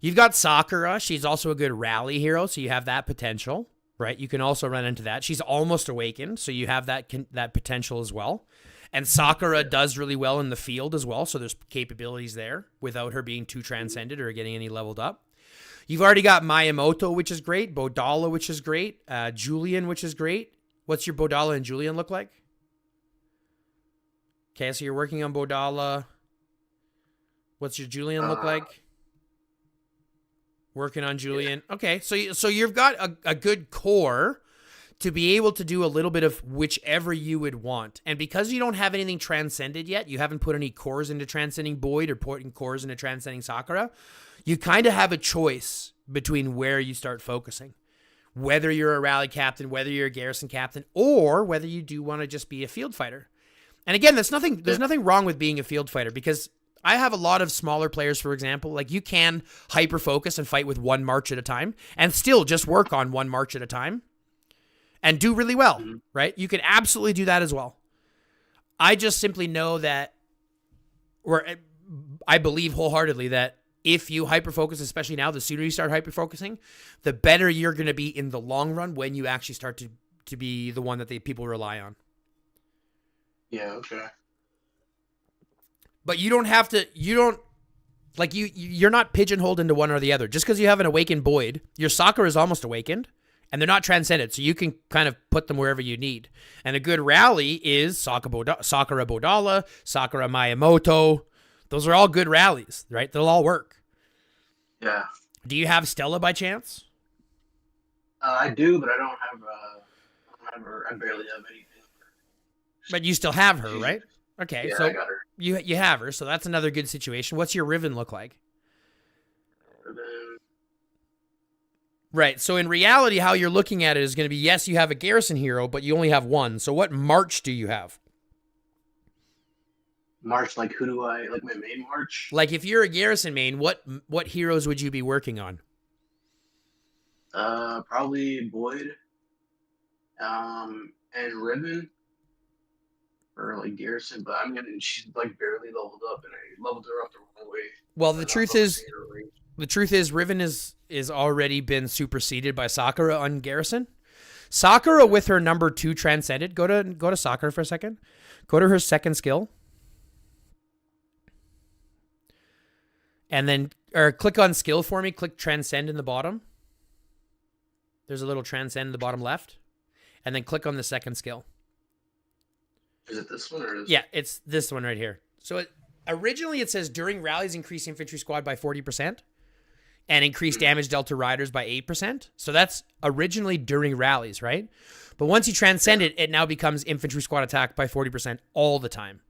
You've got Sakura. She's also a good rally hero, so you have that potential, right? You can also run into that. She's almost awakened, so you have that potential as well. And Sakura does really well in the field as well, so there's capabilities there without her being too transcended or getting any leveled up. You've already got Miyamoto, which is great, Bodala, which is great, Julian, which is great. What's your Bodala and Julian look like? Okay, so you're working on Bodala. What's your Julian look like? Working on Julian. Okay, so you've got a good core to be able to do a little bit of whichever you would want. And because you don't have anything transcended yet, you haven't put any cores into transcending Boyd or putting cores into transcending Sakura, you kind of have a choice between where you start focusing. Whether you're a rally captain, whether you're a garrison captain, or whether you do want to just be a field fighter. And again, there's nothing wrong with being a field fighter, because I have a lot of smaller players, for example, like you can hyper focus and fight with one march at a time and still just work on one march at a time and do really well, right? You can absolutely do that as well. I just simply know that, or I believe wholeheartedly that if you hyper focus, especially now, the sooner you start hyper focusing, the better you're going to be in the long run when you actually start to be the one that people rely on. Yeah, okay. But you don't have to, you're not pigeonholed into one or the other. Just because you have an awakened Boyd, your Sakura is almost awakened, and they're not transcended, so you can kind of put them wherever you need. And a good rally is Sakura Bodala, Sakura Miyamoto. Those are all good rallies, right? They'll all work. Yeah. Do you have Stella by chance? I do, but I don't have her. I barely have anything. But you still have her, right? Okay, Yeah, so I got her. you have her, so that's another good situation. What's your Riven look like? Right, so in reality, how you're looking at it is going to be, yes, you have a garrison hero, but you only have one. So what march do you have? March, like who do I, like my main march? Like if you're a garrison main, what heroes would you be working on? Probably Boyd, and Ribbon, or like Garrison, but I mean she's like barely leveled up, and I leveled her up the wrong way. Well, the truth is Riven is already been superseded by Sakura on Garrison. Sakura with her number 2 transcended. Go to Sakura for a second. Go to her second skill. And then, or click on skill for me. Click transcend in the bottom. There's a little transcend in the bottom left. And then click on the second skill. Is it this one or is Yeah, it's this one right here. So originally it says during rallies increase infantry squad by 40% and increase damage dealt to riders by 8%. So that's originally during rallies, right? But once you transcend it, it now becomes infantry squad attack by 40% all the time.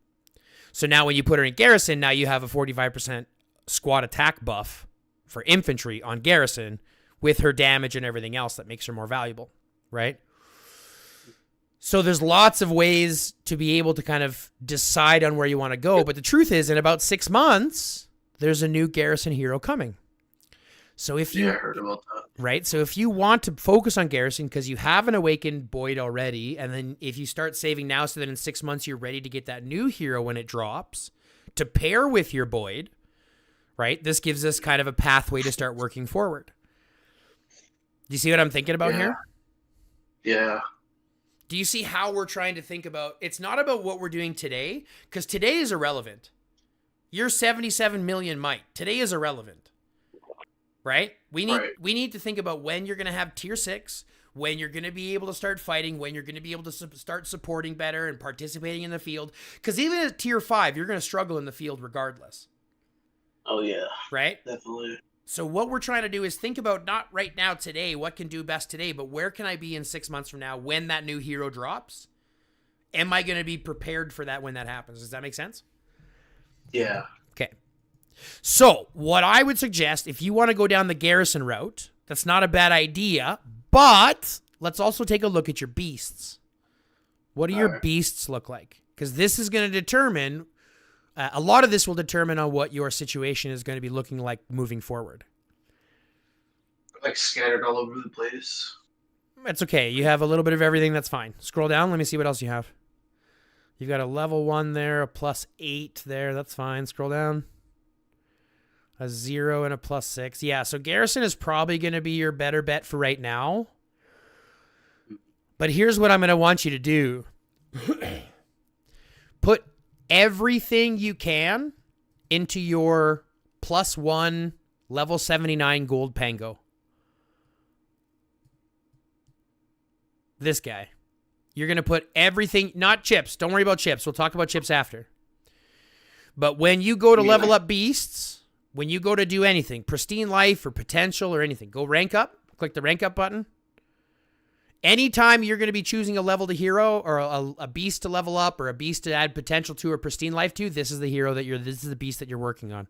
So now when you put her in garrison, now you have a 45% squad attack buff for infantry on garrison with her damage and everything else that makes her more valuable, right? So there's lots of ways to be able to kind of decide on where you want to go. But the truth is, in about 6 months, there's a new garrison hero coming. So if you, I heard about that. Right? So if you want to focus on garrison because you have an awakened Boyd already, and then if you start saving now so that in 6 months you're ready to get that new hero when it drops to pair with your Boyd, right? This gives us kind of a pathway to start working forward. Do you see what I'm thinking about here? Yeah. Do you see how we're trying to think about, it's not about what we're doing today, because today is irrelevant. You're 77 million might. Today is irrelevant. right? We Right. need to think about when you're going to have tier 6, when you're going to be able to start fighting, when you're going to be able to start supporting better and participating in the field. Because even at tier 5, you're going to struggle in the field regardless. Oh yeah, right? definitely. So what we're trying to do is think about not right now today, what can do best today, but where can I be in 6 months from now when that new hero drops? Am I going to be prepared for that when that happens? Does that make sense? Yeah. Okay. So what I would suggest, if you want to go down the garrison route, that's not a bad idea, but let's also take a look at your beasts. What do your beasts look like? Because this is going to determine, a lot of this will determine on what your situation is going to be looking like moving forward. Like scattered all over the place. It's okay. You have a little bit of everything. That's fine. Scroll down. Let me see what else you have. You've got a level 1 there, a +8 there. That's fine. Scroll down. A 0 and a +6. Yeah, so Garrison is probably going to be your better bet for right now. But here's what I'm going to want you to do. Put everything you can into your +1 level 79 gold Pango. This guy. You're going to put everything, not chips. Don't worry about chips. We'll talk about chips after. But when you go to level up beasts, when you go to do anything, pristine life or potential or anything, go rank up. Click the rank up button. Anytime you're going to be choosing a level to hero or a beast to level up or a beast to add potential to or pristine life to, this is the hero that this is the beast that you're working on.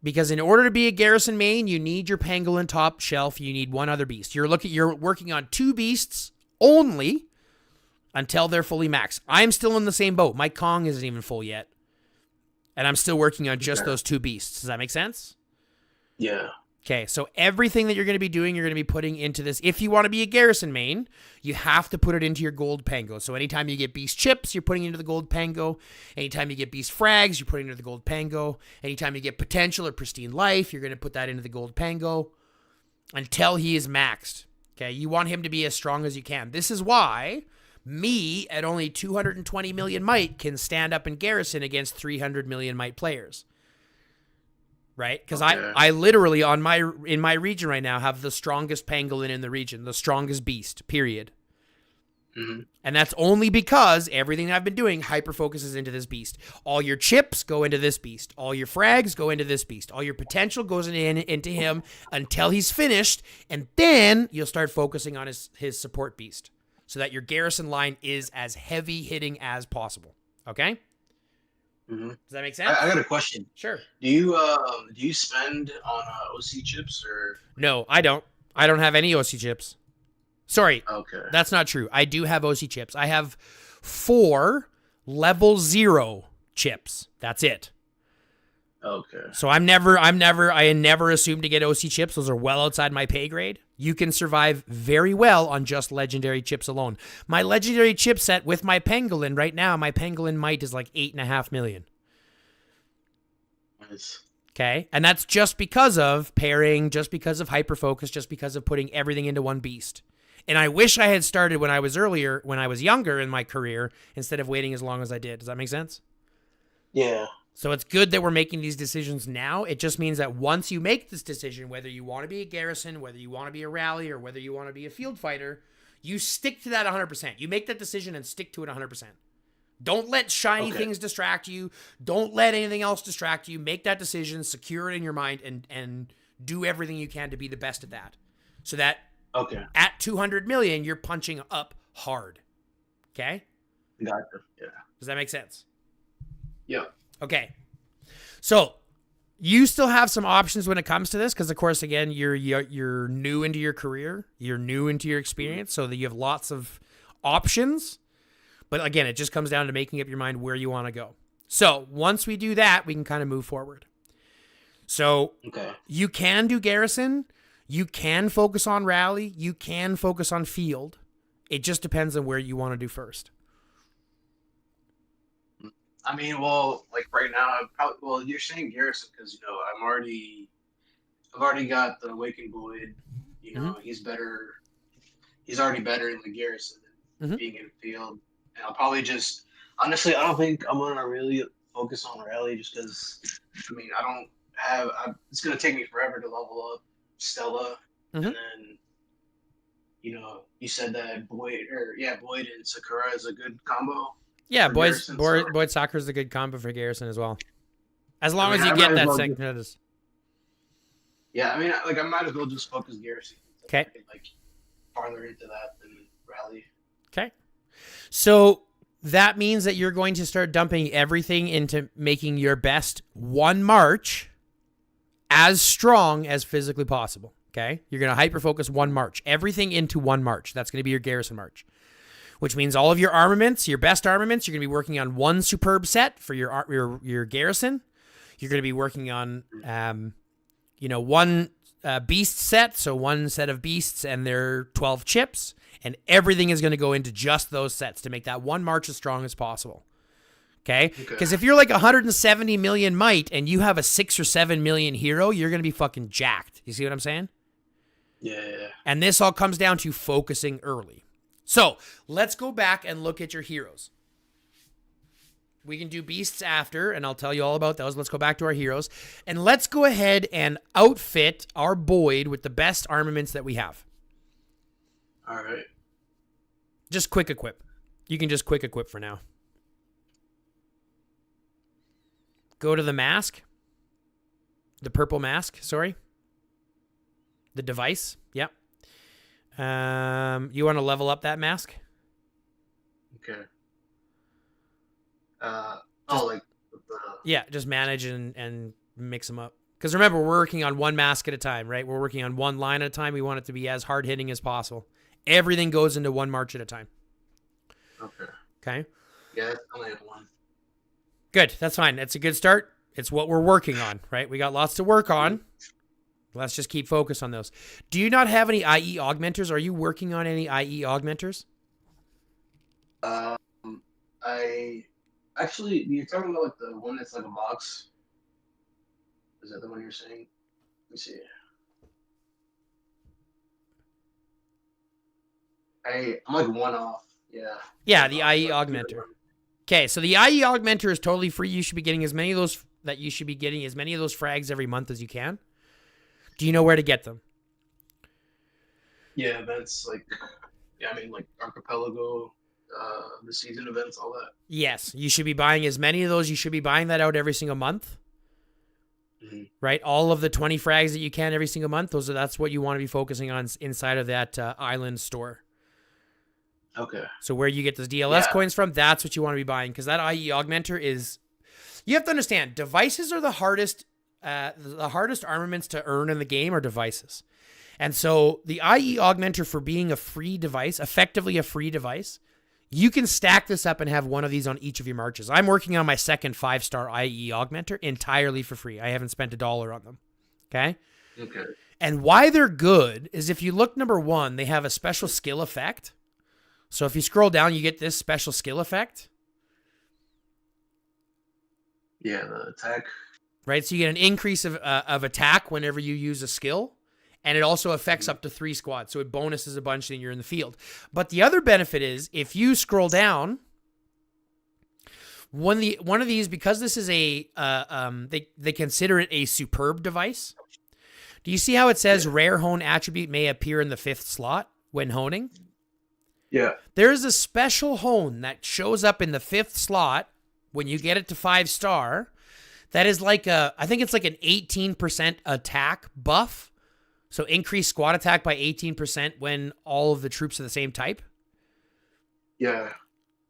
Because in order to be a garrison main, you need your pangolin top shelf. You need one other beast. You're working on 2 beasts only until they're fully maxed. I'm still in the same boat. My Kong isn't even full yet. And I'm still working on just those 2 beasts. Does that make sense? Yeah. Okay, so everything that you're going to be doing, you're going to be putting into this. If you want to be a garrison main, you have to put it into your gold Pango. So anytime you get beast chips, you're putting into the gold Pango. Anytime you get beast frags, you're putting into the gold Pango. Anytime you get potential or pristine life, you're going to put that into the gold Pango until he is maxed. Okay, you want him to be as strong as you can. This is why me at only 220 million might can stand up in garrison against 300 million might players. Right? Because I literally in my region right now have the strongest pangolin in the region, the strongest beast, period. Mm-hmm. And that's only because everything I've been doing hyper-focuses into this beast. All your chips go into this beast. All your frags go into this beast. All your potential goes into him until he's finished, and then you'll start focusing on his support beast so that your garrison line is as heavy-hitting as possible. Okay? Mm-hmm. Does that make sense? I got a question. Sure. Do you spend on OC chips or? No, I don't. I don't have any OC chips. Sorry. Okay. That's not true. I do have OC chips. I have 4 level 0 chips. That's it. Okay. So I never assumed to get OC chips. Those are well outside my pay grade. You can survive very well on just legendary chips alone. My legendary chip set with my pangolin right now, my pangolin might is like 8.5 million. Nice. Okay. And that's just because of pairing, just because of hyperfocus, just because of putting everything into one beast. And I wish I had started when I was younger in my career, instead of waiting as long as I did. Does that make sense? Yeah. So it's good that we're making these decisions now. It just means that once you make this decision, whether you want to be a garrison, whether you want to be a rally, or whether you want to be a field fighter, you stick to that 100%. You make that decision and stick to it 100%. Don't let shiny things distract you. Don't let anything else distract you. Make that decision, secure it in your mind, and do everything you can to be the best at that. So that at 200 million, you're punching up hard. Okay? Gotcha. Yeah. Does that make sense? Yeah. Okay. So you still have some options when it comes to this, because of course, again, you're new into your career, you're new into your experience, so that you have lots of options. But again, it just comes down to making up your mind where you want to go. So once we do that, we can kind of move forward. So you can do garrison, you can focus on rally, you can focus on field. It just depends on where you want to do first. I mean, well, like right now, you're saying garrison because I've already got the Awakened Void. He's better. He's already better in the garrison than being in field. And I'll probably honestly, I don't think I'm gonna really focus on rally just because. I mean, it's gonna take me forever to level up Stella, Mhm. and then you said that Boyd and Sakura is a good combo Yeah, for Garrison. So Boyd Soccer is a good combo for Garrison as well. As I long mean, as you I might get as that well second status. I mean, like I might as well just focus Garrison. Okay. I can, like farther into that than Rally. Okay. So that means that you're going to start dumping everything into making your best one march as strong as physically possible. Okay. You're going to hyper focus one march, everything into one march. That's going to be your Garrison march, which means all of your armaments, your best armaments, you're going to be working on one superb set for your Garrison. You're going to be working on, one beast set, so one set of beasts and their 12 chips, and everything is going to go into just those sets to make that one march as strong as possible. Okay? Because if you're like 170 million might and you have a 6 or 7 million hero, you're going to be fucking jacked. You see what I'm saying? Yeah. And this all comes down to focusing early. So let's go back and look at your heroes. We can do beasts after, and I'll tell you all about those. Let's go back to our heroes. And let's go ahead and outfit our Boyd with the best armaments that we have. All right. Just quick equip. You can just quick equip for now. Go to the mask. The purple mask, sorry. The device. Yep. You want to level up that mask? Okay. Yeah, just manage and mix them up. Because remember, we're working on one mask at a time, right? We're working on one line at a time. We want it to be as hard-hitting as possible. Everything goes into one march at a time. Okay. Okay? Yeah, that's only at one. Good. That's fine. That's a good start. It's what we're working on, right? We got lots to work on. Let's just keep focused on those. Do you not have any IE augmenters? Are you working on any IE augmenters? Actually, you're talking about like the one that's like a box. Is that the one you're saying? Let me see. I'm like one off. Yeah. Yeah, the IE augmenter. Okay, so the IE augmenter is totally free. You should be getting as many of those frags every month as you can. Do you know where to get them? Yeah, events like Archipelago, the season events, all that. Yes, you should be buying as many of those. You should be buying that out every single month. Mm-hmm. Right? All of the 20 frags that you can every single month, that's what you want to be focusing on inside of that island store. Okay. So where you get those DLS coins from, that's what you want to be buying, because that IE augmenter is... You have to understand, devices are the hardest armaments to earn in the game are devices. And so the IE augmenter, for being a free device, effectively a free device, you can stack this up and have one of these on each of your marches. I'm working on my second 5-star IE augmenter entirely for free. I haven't spent $1 on them. Okay? Okay. And why they're good is if you look, number one, they have a special skill effect. So if you scroll down, you get this special skill effect. Yeah, the attack. Right? So you get an increase of attack whenever you use a skill. And it also affects up to 3 squads. So it bonuses a bunch when you're in the field. But the other benefit is, if you scroll down, one of these, because this is they consider it a superb device. Do you see how it says rare hone attribute may appear in the 5th slot when honing? Yeah. There's a special hone that shows up in the 5th slot when you get it to 5-star. That is like I think it's like an 18% attack buff. So increase squad attack by 18% when all of the troops are the same type. Yeah.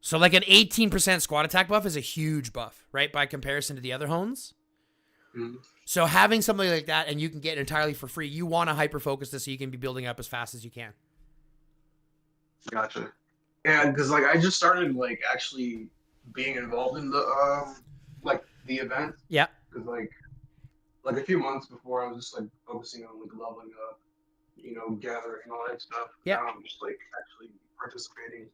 So like an 18% squad attack buff is a huge buff, right? By comparison to the other hones. Mm-hmm. So having something like that, and you can get it entirely for free, you want to hyper focus this so you can be building up as fast as you can. Gotcha. Yeah, because like I just started like actually being involved in the the event. Yeah. Because like a few months before, I was just like focusing on like leveling up, gathering all that stuff. Yeah. Now I'm just like actually participating.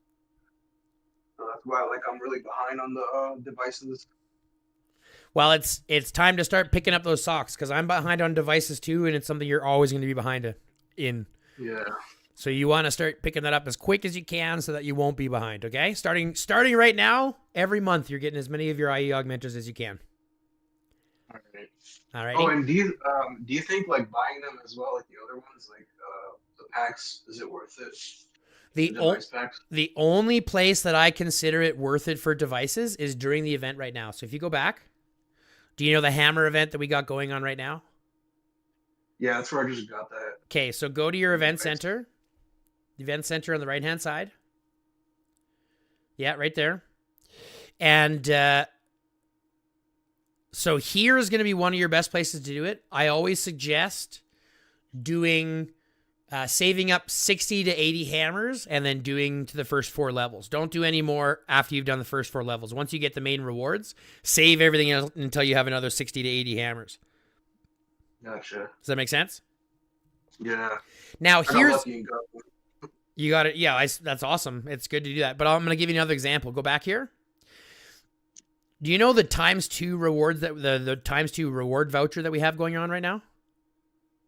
So that's why like I'm really behind on the devices. Well, it's time to start picking up those socks, because I'm behind on devices too, and it's something you're always going to be behind in. Yeah. So you want to start picking that up as quick as you can so that you won't be behind, okay? Starting right now, every month you're getting as many of your IE augmenters as you can. All right. Alrighty. Oh, and do you think like buying them as well, like the other ones, like the packs, is it worth it? The device packs. The only place that I consider it worth it for devices is during the event right now. So if you go back, do you know the hammer event that we got going on right now? Yeah, that's where I just got that. Okay, so go to your event center. The event center on the right-hand side. Yeah, right there. And so here is going to be one of your best places to do it. I always suggest doing, saving up 60 to 80 hammers and then doing to the first 4 levels. Don't do any more after you've done the first 4 levels. Once you get the main rewards, save everything else until you have another 60 to 80 hammers. Gotcha. Does that make sense? Yeah. Now here's... Got You got it. Yeah, that's awesome. It's good to do that. But I'm going to give you another example. Go back here. Do you know the ×2 rewards that the ×2 reward voucher that we have going on right now?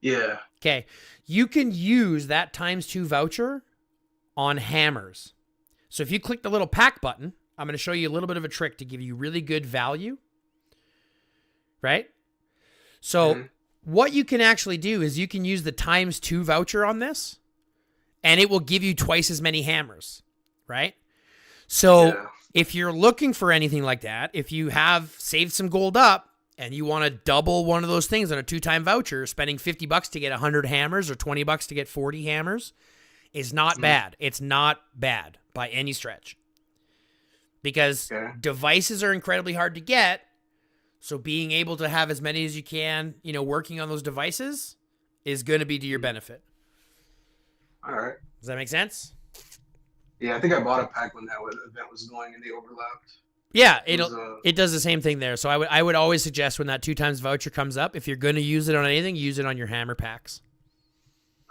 Yeah. Okay. You can use that ×2 voucher on hammers. So if you click the little pack button, I'm going to show you a little bit of a trick to give you really good value. Right? So what you can actually do is you can use the ×2 voucher on this, and it will give you twice as many hammers, right? So if you're looking for anything like that, if you have saved some gold up and you want to double one of those things on a 2-time voucher, spending $50 to get 100 hammers or $20 to get 40 hammers is not bad. It's not bad by any stretch. Because devices are incredibly hard to get, so being able to have as many as you can, working on those devices is going to be to your benefit. All right. Does that make sense? Yeah, I think I bought a pack when that event was going and they overlapped. Yeah, it does the same thing there. So I would always suggest when that 2 times voucher comes up, if you're going to use it on anything, use it on your hammer packs.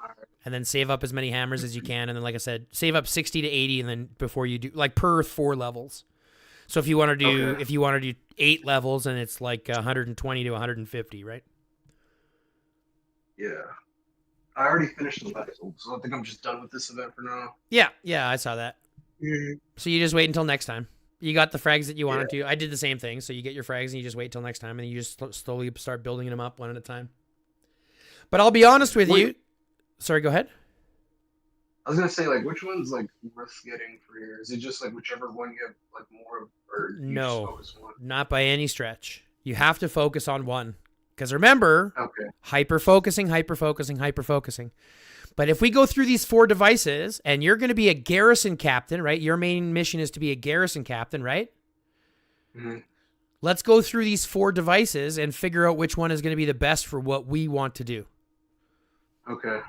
All right. And then save up as many hammers as you can, and then like I said, save up 60 to 80, and then before you do, like per 4 levels. So if you want to do 8 levels, and it's like 120 to 150, right? Yeah. I already finished the last one, so I think I'm just done with this event for now. Yeah, I saw that. So you just wait until next time. You got the frags that you wanted to. I did the same thing. So you get your frags and you just wait till next time, and you just slowly start building them up one at a time. But I'll be honest with you. Sorry, go ahead. I was gonna say, like, which one's like worth getting for here? Is it just like whichever one you have like more of, or no, not by any stretch. You have to focus on one. Because remember, hyper-focusing. But if we go through these 4 devices, and you're going to be a garrison captain, right? Your main mission is to be a garrison captain, right? Mm-hmm. Let's go through these 4 devices and figure out which one is going to be the best for what we want to do. Okay.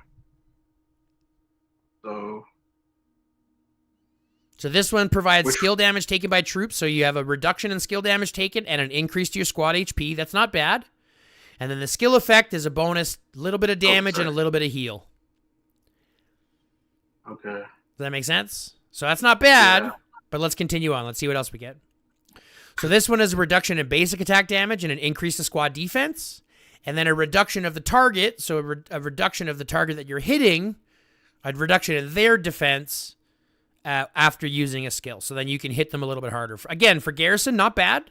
So this one provides skill damage taken by troops, so you have a reduction in skill damage taken and an increase to your squad HP. That's not bad. And then the skill effect is a bonus, little bit of damage and a little bit of heal. Okay. Does that make sense? So that's not bad, but let's continue on. Let's see what else we get. So this one is a reduction in basic attack damage and an increase to squad defense. And then a reduction of the target, so a reduction of the target that you're hitting, a reduction in their defense after using a skill. So then you can hit them a little bit harder. Again, for garrison, not bad.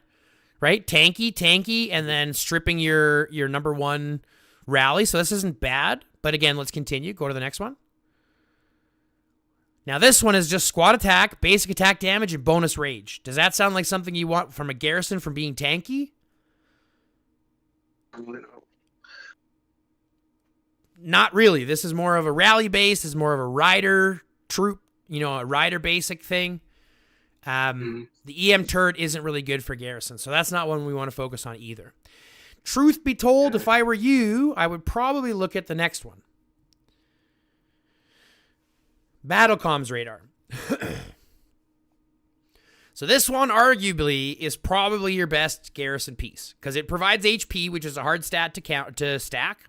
Right? Tanky, and then stripping your number 1 rally. So this isn't bad. But again, let's continue. Go to the next one. Now this one is just squad attack, basic attack damage, and bonus rage. Does that sound like something you want from a garrison from being tanky? Not really. This is more of a rally base. This is more of a rider troop, a rider basic thing. The EM turret isn't really good for garrison, so that's not one we want to focus on either. Truth be told, if I were you, I would probably look at the next one. Battle comms radar. So this one, arguably, is probably your best garrison piece, because it provides HP, which is a hard stat to stack.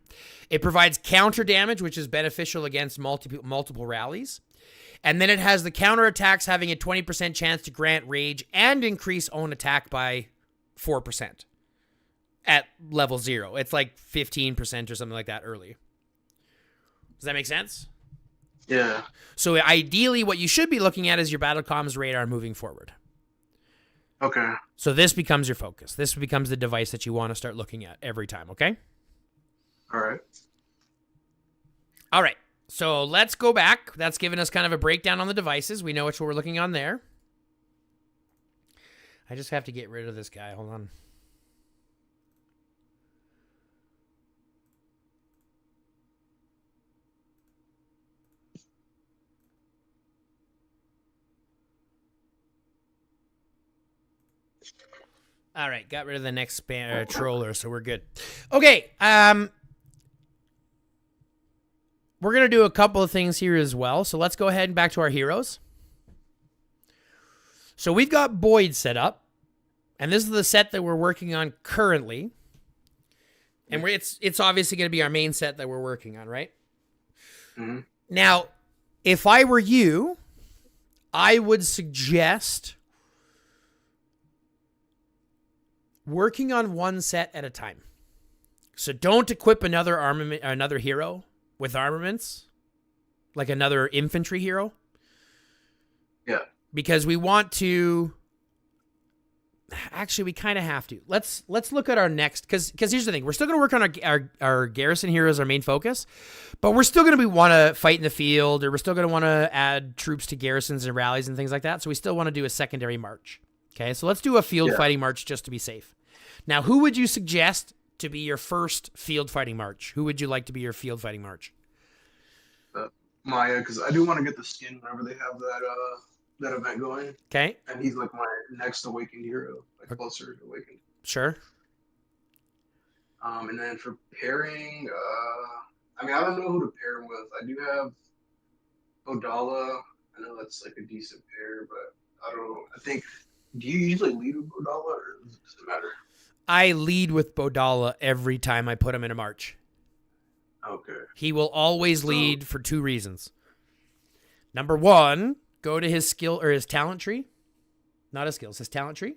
It provides counter damage, which is beneficial against multiple rallies. And then it has the counter attacks having a 20% chance to grant rage and increase own attack by 4% at level 0. It's like 15% or something like that early. Does that make sense? Yeah. So ideally what you should be looking at is your battle comms radar moving forward. Okay. So this becomes your focus. This becomes the device that you want to start looking at every time, okay? All right. All right. So let's go back. That's given us kind of a breakdown on the devices. We know which one we're looking on there. I just have to get rid of this guy. Hold on. All right, got rid of the next troller, so we're good. Okay, we're going to do a couple of things here as well. So let's go ahead and back to our heroes. So we've got Boyd set up, and this is the set that we're working on currently. And it's obviously going to be our main set that we're working on, right? Mm-hmm. Now, if I were you, I would suggest working on one set at a time. So don't equip another hero with armaments, like another infantry hero. Yeah. Because we want to. Actually, we kind of have to. Let's look at our next, because here's the thing: we're still going to work on our garrison heroes, our main focus, but we're still going to want to fight in the field, or we're still going to want to add troops to garrisons and rallies and things like that. So we still want to do a secondary march. Okay, so let's do a field fighting march just to be safe. Now, who would you suggest to be your first field fighting march? Who would you like to be your field fighting march? Maya, because I do want to get the skin whenever they have that event going. Okay. And he's like my next awakened hero, like closer to awakened. Sure. And then for pairing, I mean, I don't know who to pair him with. I do have Odala. I know that's like a decent pair, but I don't know. I think, do you usually lead with Odala, or does it matter? I lead with Bodala every time I put him in a march. Okay. He will always lead for two reasons. Number one, go to his skill or his talent tree. Not his skills, his talent tree.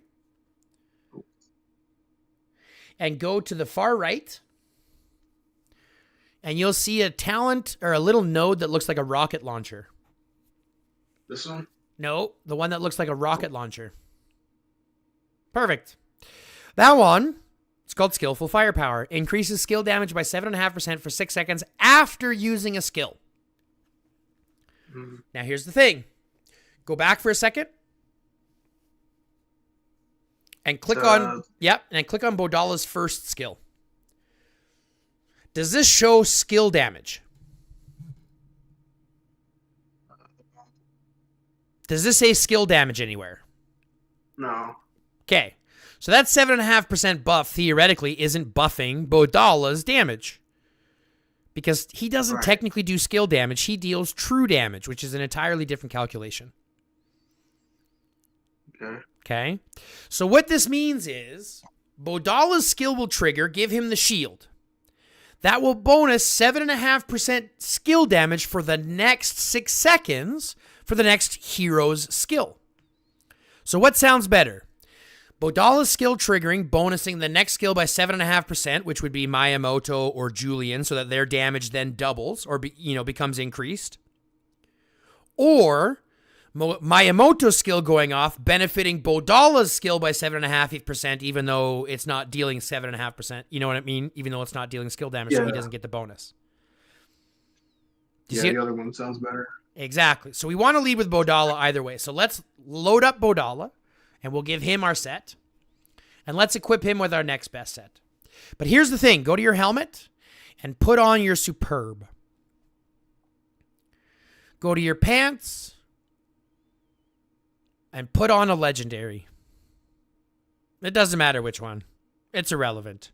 And go to the far right. And you'll see a talent or a little node that looks like a rocket launcher. This one? No, the one that looks like a rocket launcher. Perfect. That one, it's called Skillful Firepower. Increases skill damage by 7.5% for 6 seconds after using a skill. Now, here's the thing. Go back for a second. And click on... Yep, and click on Bodala's first skill. Does this show skill damage? Does this say skill damage anywhere? No. Okay. So that 7.5% buff theoretically isn't buffing Bodala's damage. Because he doesn't technically do skill damage. He deals true damage, which is an entirely different calculation. Okay. So what this means is Bodala's skill will trigger, give him the shield. That will bonus 7.5% skill damage for the next 6 seconds for the next hero's skill. So what sounds better? Bodala's skill triggering, bonusing the next skill by 7.5%, which would be Miyamoto or Julian, so that their damage then doubles or becomes increased. Or Miyamoto's skill going off, benefiting Bodala's skill by 7.5%, even though it's not dealing 7.5%. You know what I mean? Even though it's not dealing skill damage, so he doesn't get the bonus. The other one sounds better. Exactly. So we want to lead with Bodala either way. So let's load up Bodala, and we'll give him our set. And let's equip him with our next best set. But here's the thing. Go to your helmet and put on your Superb. Go to your pants and put on a Legendary. It doesn't matter which one. It's irrelevant.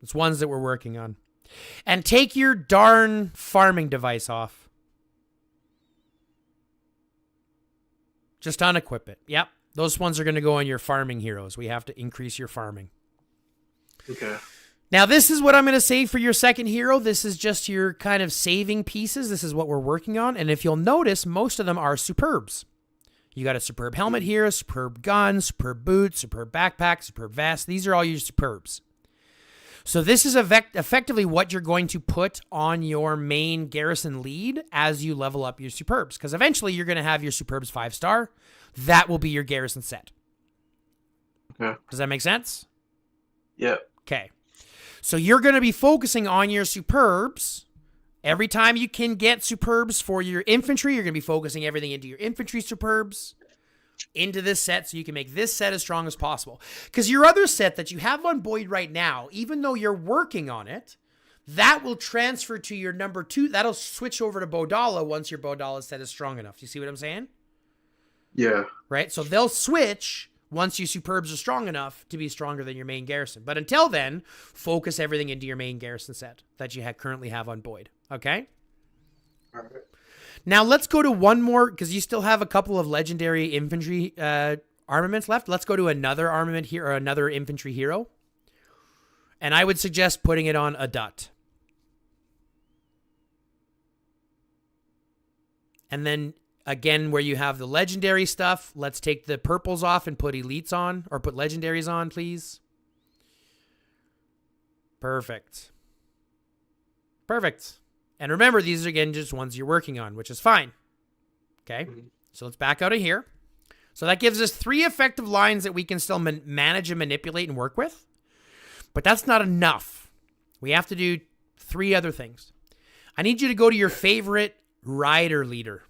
It's ones that we're working on. And take your darn farming device off. Just unequip it. Yep. Those ones are going to go on your farming heroes. We have to increase your farming. Okay. Now, this is what I'm going to save for your second hero. This is just your kind of saving pieces. This is what we're working on. And if you'll notice, most of them are superbs. You got a superb helmet here, a superb gun, superb boots, superb backpack, superb vest. These are all your superbs. So this is effectively what you're going to put on your main garrison lead as you level up your superbs. Because eventually you're going to have your superbs 5-star. That will be your garrison set. Yeah. Does that make sense? Yep. Okay. So you're going to be focusing on your superbs. Every time you can get superbs for your infantry, you're going to be focusing everything into your infantry superbs into this set so you can make this set as strong as possible. Because your other set that you have on Boyd right now, even though you're working on it, that will transfer to your number 2. That'll switch over to Bodala once your Bodala set is strong enough. You see what I'm saying? Yeah. Right? So they'll switch once your superbs are strong enough to be stronger than your main garrison. But until then, focus everything into your main garrison set that you currently have on Boyd. Okay? All right. Now let's go to one more, because you still have a couple of legendary infantry armaments left. Let's go to another armament here, or another infantry hero. And I would suggest putting it on a Dut. And then again, where you have the legendary stuff, let's take the purples off and put elites on, or put legendaries on, please. Perfect. Perfect. And remember, these are, again, just ones you're working on, which is fine. Okay? So let's back out of here. So that gives us 3 effective lines that we can still manage and manipulate and work with. But that's not enough. We have to do 3 other things. I need you to go to your favorite rider leader.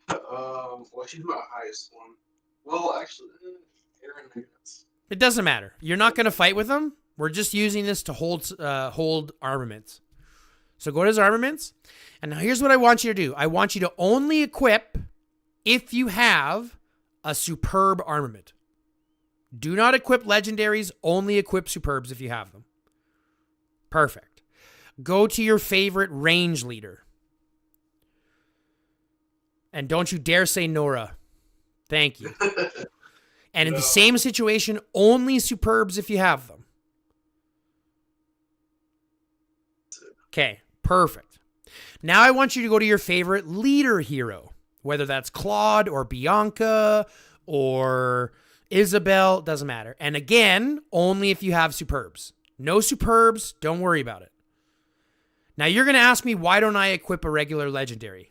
Well, she's my highest one. Well, actually, Aaron, I guess. It doesn't matter. You're not going to fight with them. We're just using this to hold armaments. So go to his armaments. And now here's what I want you to do. I want you to only equip if you have a superb armament. Do not equip legendaries. Only equip superbs if you have them. Perfect. Go to your favorite range leader. And don't you dare say Nora. Thank you. And in the same situation, only superbs if you have them. Okay, perfect. Now I want you to go to your favorite leader hero, whether that's Claude or Bianca or Isabel, doesn't matter. And again, only if you have superbs. No superbs, don't worry about it. Now you're going to ask me, why don't I equip a regular legendary?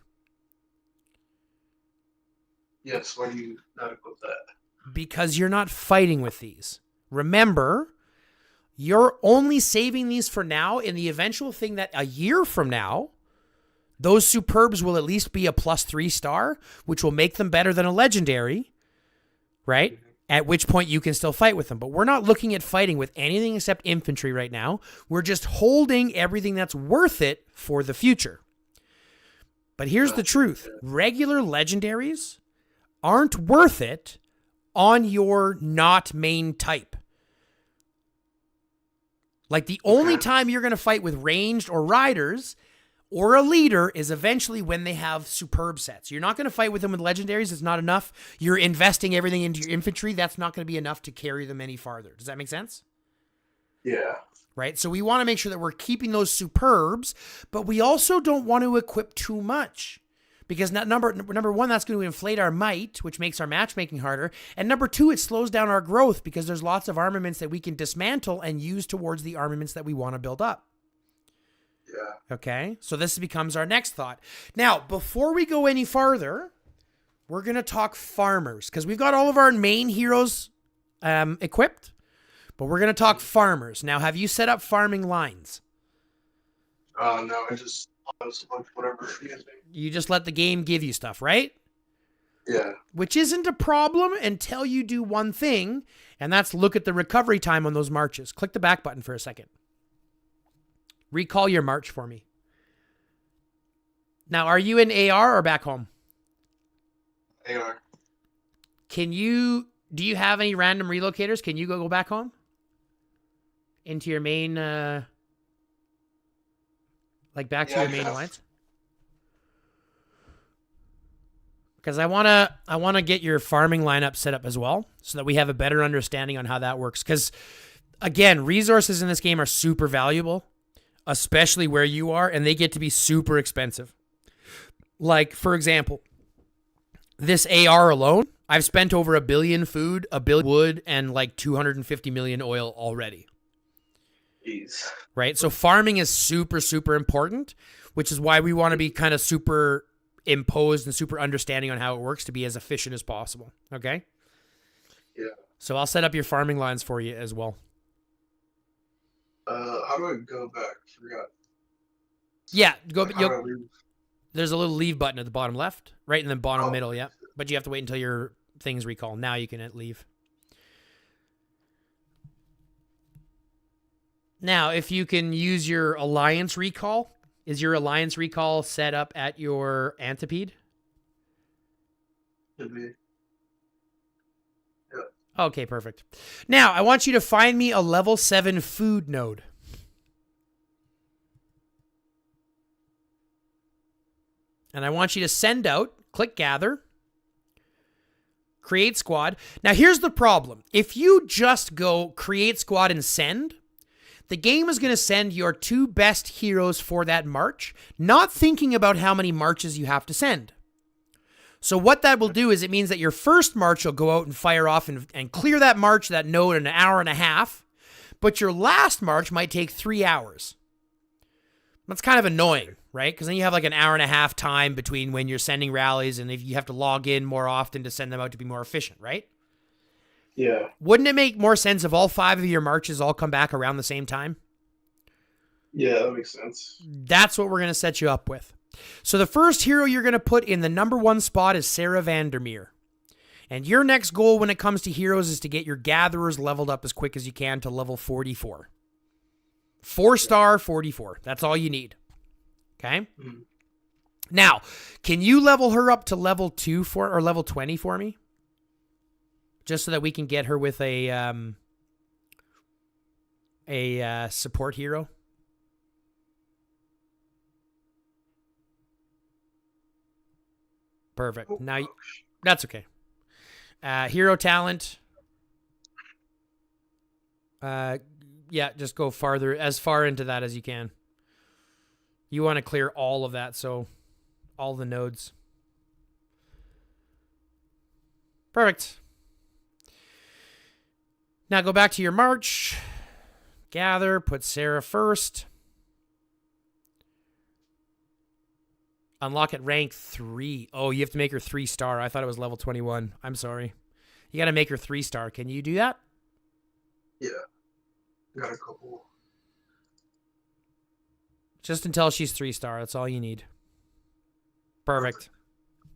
Yes, why do you not equip that? Because you're not fighting with these. Remember, you're only saving these for now. In the eventual thing that a year from now, those superbs will at least be a +3 star, which will make them better than a legendary, right? At which point you can still fight with them. But we're not looking at fighting with anything except infantry right now. We're just holding everything that's worth it for the future. But here's the truth. Regular legendaries aren't worth it on your not main type. Like the only time you're going to fight with ranged or riders or a leader is eventually when they have superb sets. You're not going to fight with them with legendaries. It's not enough. You're investing everything into your infantry. That's not going to be enough to carry them any farther. Does that make sense? Yeah. Right? So we want to make sure that we're keeping those superbs, but we also don't want to equip too much. Because number one, that's going to inflate our might, which makes our matchmaking harder. And number 2, it slows down our growth because there's lots of armaments that we can dismantle and use towards the armaments that we want to build up. Yeah. Okay? So this becomes our next thought. Now, before we go any farther, we're going to talk farmers. Because we've got all of our main heroes equipped. But we're going to talk farmers. Now, have you set up farming lines? No, I just whatever. You just let the game give you stuff, right? Yeah. Which isn't a problem until you do one thing, and that's look at the recovery time on those marches. Click the back button for a second. Recall your march for me. Now, are you in AR or back home? AR. Do you have any random relocators? Can you go back home? Into your main, back to your main alliance? Because I wanna get your farming lineup set up as well, so that we have a better understanding on how that works. Because again, resources in this game are super valuable, especially where you are, and they get to be super expensive. Like, for example, this AR alone, I've spent over 1 billion food, 1 billion wood, and 250 million oil already. Jeez. Right? So farming is super, super important, which is why we want to be kind of super imposed and super understanding on how it works to be as efficient as possible. Okay? Yeah. So I'll set up your farming lines for you as well. How do I go back? Forgot. Yeah, go. Like, how do I leave? There's a little leave button at the bottom left, right in the bottom Oh. middle. Yeah, but you have to wait until your things recall. Now you can leave. Now, if you can use your alliance recall, is your alliance recall set up at your Antipede? Should be. Okay, perfect. Now, I want you to find me a level 7 food node. And I want you to send out, click gather, create squad. Now, here's the problem. If you just go create squad and send, the game is going to send your 2 best heroes for that march, not thinking about how many marches you have to send. So what that will do is it means that your first march will go out and fire off and clear that march, that node, in an hour and a half, but your last march might take 3 hours. That's kind of annoying, right? Because then you have like an hour and a half time between when you're sending rallies and if you have to log in more often to send them out to be more efficient, right? Yeah. Wouldn't it make more sense if all 5 of your marches all come back around the same time? Yeah, that makes sense. That's what we're going to set you up with. So the first hero you're going to put in the number 1 spot is Sarah Vandermeer. And your next goal when it comes to heroes is to get your gatherers leveled up as quick as you can to level 44. 4-star 44. That's all you need. Okay? Mm-hmm. Now, can you level her up to level 2 or level 20 for me? Just so that we can get her with a support hero. Perfect. Now, that's okay. Hero talent. Yeah, just go as far into that as you can. You want to clear all of that, so all the nodes. Perfect. Now go back to your march. Gather, put Sarah first. Unlock at rank 3. Oh, you have to make her 3-star. I thought it was level 21. I'm sorry. You got to make her 3-star. Can you do that? Yeah. Got a couple. Just until she's 3-star. That's all you need. Perfect.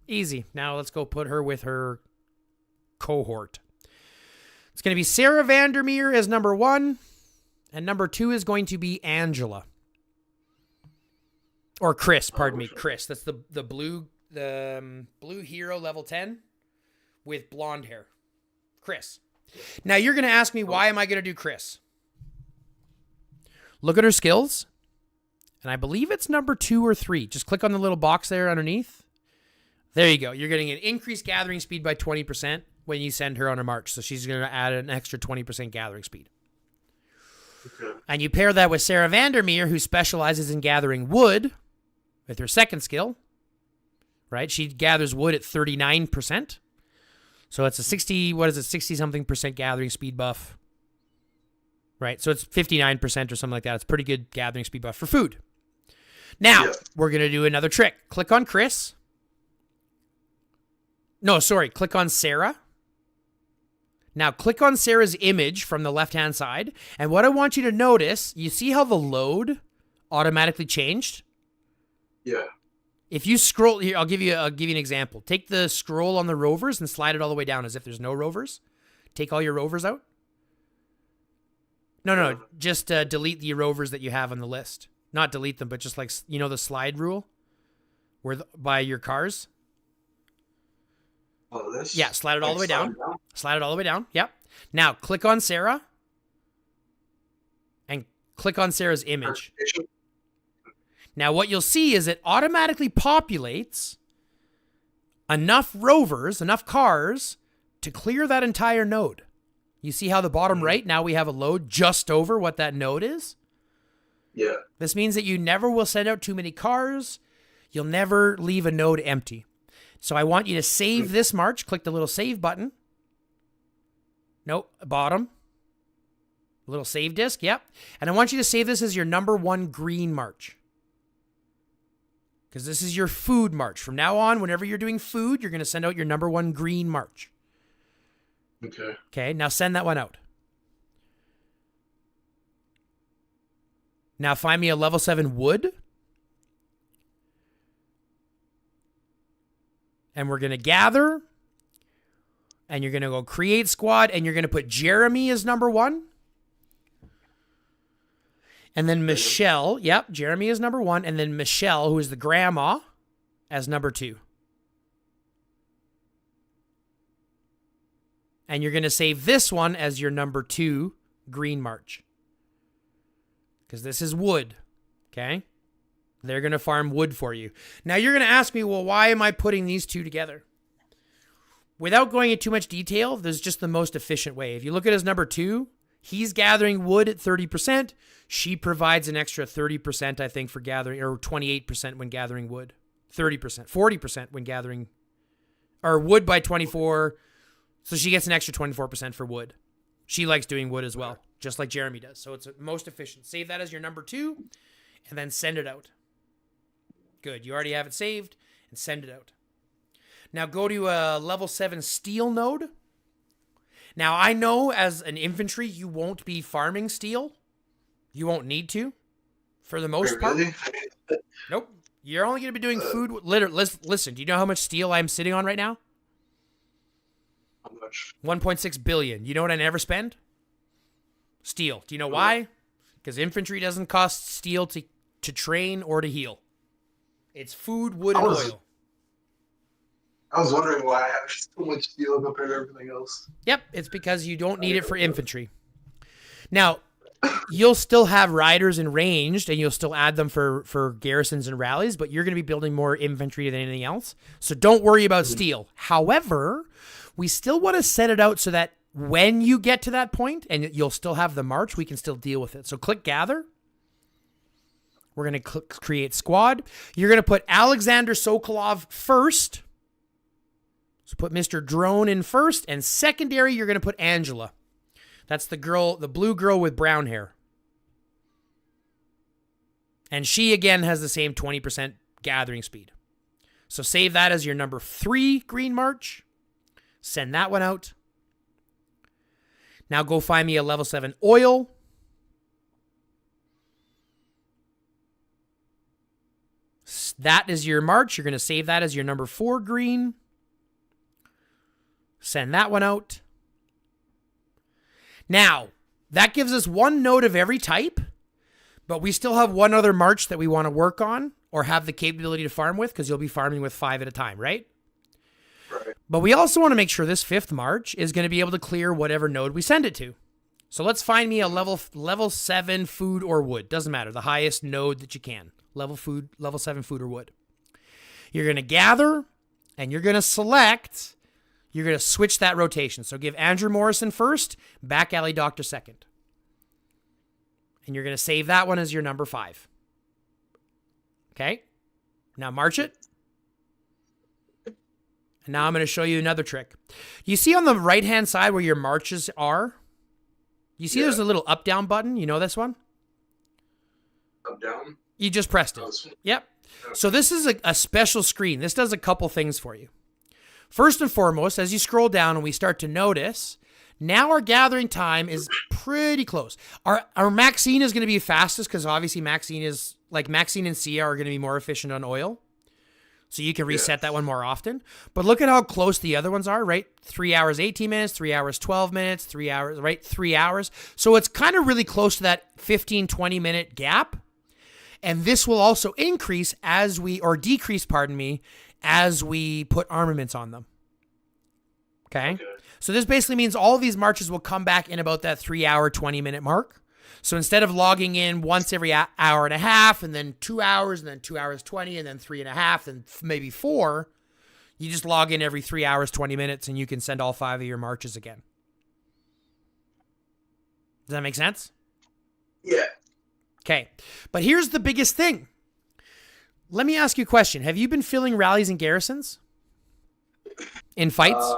Easy. Now let's go put her with her cohort. It's going to be Sarah Vandermeer as number 1. And number 2 is going to be Angela. Or Chris, pardon me. Chris. That's the blue blue hero level 10 with blonde hair. Chris. Now you're going to ask me, why am I going to do Chris? Look at her skills. And I believe it's number 2 or 3. Just click on the little box there underneath. There you go. You're getting an increased gathering speed by 20% when you send her on a march. So she's going to add an extra 20% gathering speed. Okay. And you pair that with Sarah Vandermeer, who specializes in gathering wood with her second skill, right? She gathers wood at 39%. So it's a 60-something percent gathering speed buff. Right, so it's 59% or something like that. It's pretty good gathering speed buff for food. Now, we're going to do another trick. Click on Chris. No, sorry. Click on Sarah. Now, click on Sarah's image from the left-hand side. And what I want you to notice, you see how the load automatically changed? Yeah. If you scroll here, I'll give you an example. Take the scroll on the rovers and slide it all the way down as if there's no rovers. Take all your rovers out. No. Just delete the rovers that you have on the list. Not delete them, but just like, the slide rule? By your cars? Oh, this? Yeah, slide it all the way down. Slide it all the way down. Yep. Now, click on Sarah. And click on Sarah's image. Now, what you'll see is it automatically populates enough rovers, enough cars, to clear that entire node. You see how the bottom right, now we have a load just over what that node is? Yeah. This means that you never will send out too many cars. You'll never leave a node empty. So I want you to save this march. Click the little save button. Nope, bottom. Little save disk, yep. And I want you to save this as your number 1 green march. Because this is your food march. From now on, whenever you're doing food, you're going to send out your number 1 green march. Okay. Okay, now send that one out. Now find me a level 7 wood. And we're going to gather. And you're going to go create squad. And you're going to put Jeremy as number 1. And then Michelle. Yep, Jeremy is number 1. And then Michelle, who is the grandma, as number 2. And you're going to save this one as your number 2 green march. Because this is wood. Okay? They're going to farm wood for you. Now you're going to ask me, well, why am I putting these two together? Without going into too much detail, there's just the most efficient way. If you look at his number 2, he's gathering wood at 30%. She provides an extra 30%, I think, for gathering, or 28% when gathering wood. 30%, 40% when gathering, or wood by 24. So she gets an extra 24% for wood. She likes doing wood as well, just like Jeremy does. So it's most efficient. Save that as your number 2, and then send it out. Good. You already have it saved, and send it out. Now go to a level 7 steel node. Now I know as an infantry, you won't be farming steel. You won't need to, for the most part. Really? Nope. You're only going to be doing food. Listen, do you know how much steel I'm sitting on right now? How much? 1.6 billion. You know what I never spend? Steel. Do you know why? Because infantry doesn't cost steel to train or to heal. It's food, wood, and oil. I was wondering why I have so much steel compared to everything else. Yep, it's because you don't need it for infantry. Now, you'll still have riders and ranged, and you'll still add them for garrisons and rallies, but you're going to be building more infantry than anything else. So don't worry about steel. However, we still want to set it out so that when you get to that point, and you'll still have the march, we can still deal with it. So click gather. We're going to click create squad. You're going to put Alexander Sokolov first. So put Mr. Drone in first, and secondary, you're going to put Angela. That's the girl, the blue girl with brown hair. And she, again, has the same 20% gathering speed. So save that as your number 3 green march. Send that one out. Now go find me a level 7 oil. That is your march. You're going to save that as your number 4 green. Send that one out. Now, that gives us one node of every type, but we still have one other march that we want to work on or have the capability to farm with, because you'll be farming with 5 at a time, right? Right. But we also want to make sure this 5th march is going to be able to clear whatever node we send it to. So let's find me a level 7 food or wood. Doesn't matter. The highest node that you can. Level 7 food or wood. You're going to gather, and you're going to select. You're going to switch that rotation. So give Andrew Morrison first, Back Alley Doctor second. And you're going to save that one as your number 5. Okay? Now march it. And now I'm going to show you another trick. You see on the right-hand side where your marches are? You see there's a little up-down button? You know this one? Up, down? You just pressed it. Yep. So this is a special screen. This does a couple things for you. First and foremost, as you scroll down and we start to notice, now our gathering time is pretty close. Our Maxine is going to be fastest because obviously Maxine and Sia are going to be more efficient on oil. So you can reset that one more often. But look at how close the other ones are, right? 3 hours, 18 minutes, 3 hours, 12 minutes, 3 hours, right? 3 hours. So it's kind of really close to that 15, 20 minute gap. And this will also increase decrease, as we put armaments on them. Okay? So this basically means all of these marches will come back in about that 3 hour, 20 minute mark. So instead of logging in once every hour and a half, and then 2 hours, and then 2 hours 20, and then 3.5, and maybe 4, you just log in every 3 hours, 20 minutes, and you can send all 5 of your marches again. Does that make sense? Yeah. Okay. But here's the biggest thing. Let me ask you a question. Have you been filling rallies and garrisons? In fights?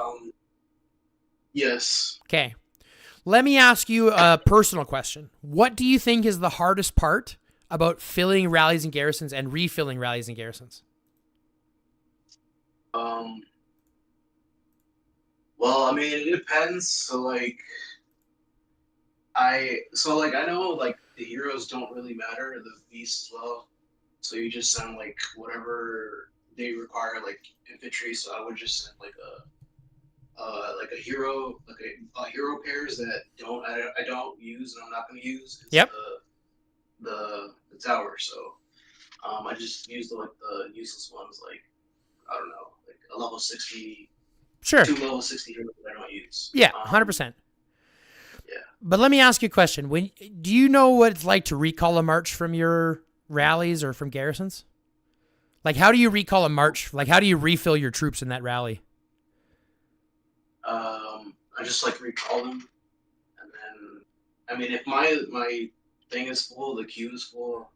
Yes. Okay. Let me ask you a personal question. What do you think is the hardest part about filling rallies and garrisons and refilling rallies and garrisons? Well, I mean, it depends. I know like the heroes don't really matter, the beasts as well. So you just send like whatever they require, like infantry. So I would just send like a hero, like a hero pairs that I don't use and I'm not going to use into Yep. the tower. So I just use the useless ones, like I don't know, like a level 60, Sure. 2 level 60 heroes that I don't use. Yeah, 100%. Yeah. But let me ask you a question. Do you know what it's like to recall a march from your rallies or from garrisons? Like, how do you recall a march? Like, how do you refill your troops in that rally? I just like recall them, and then I mean, if my thing is full, the queue is full,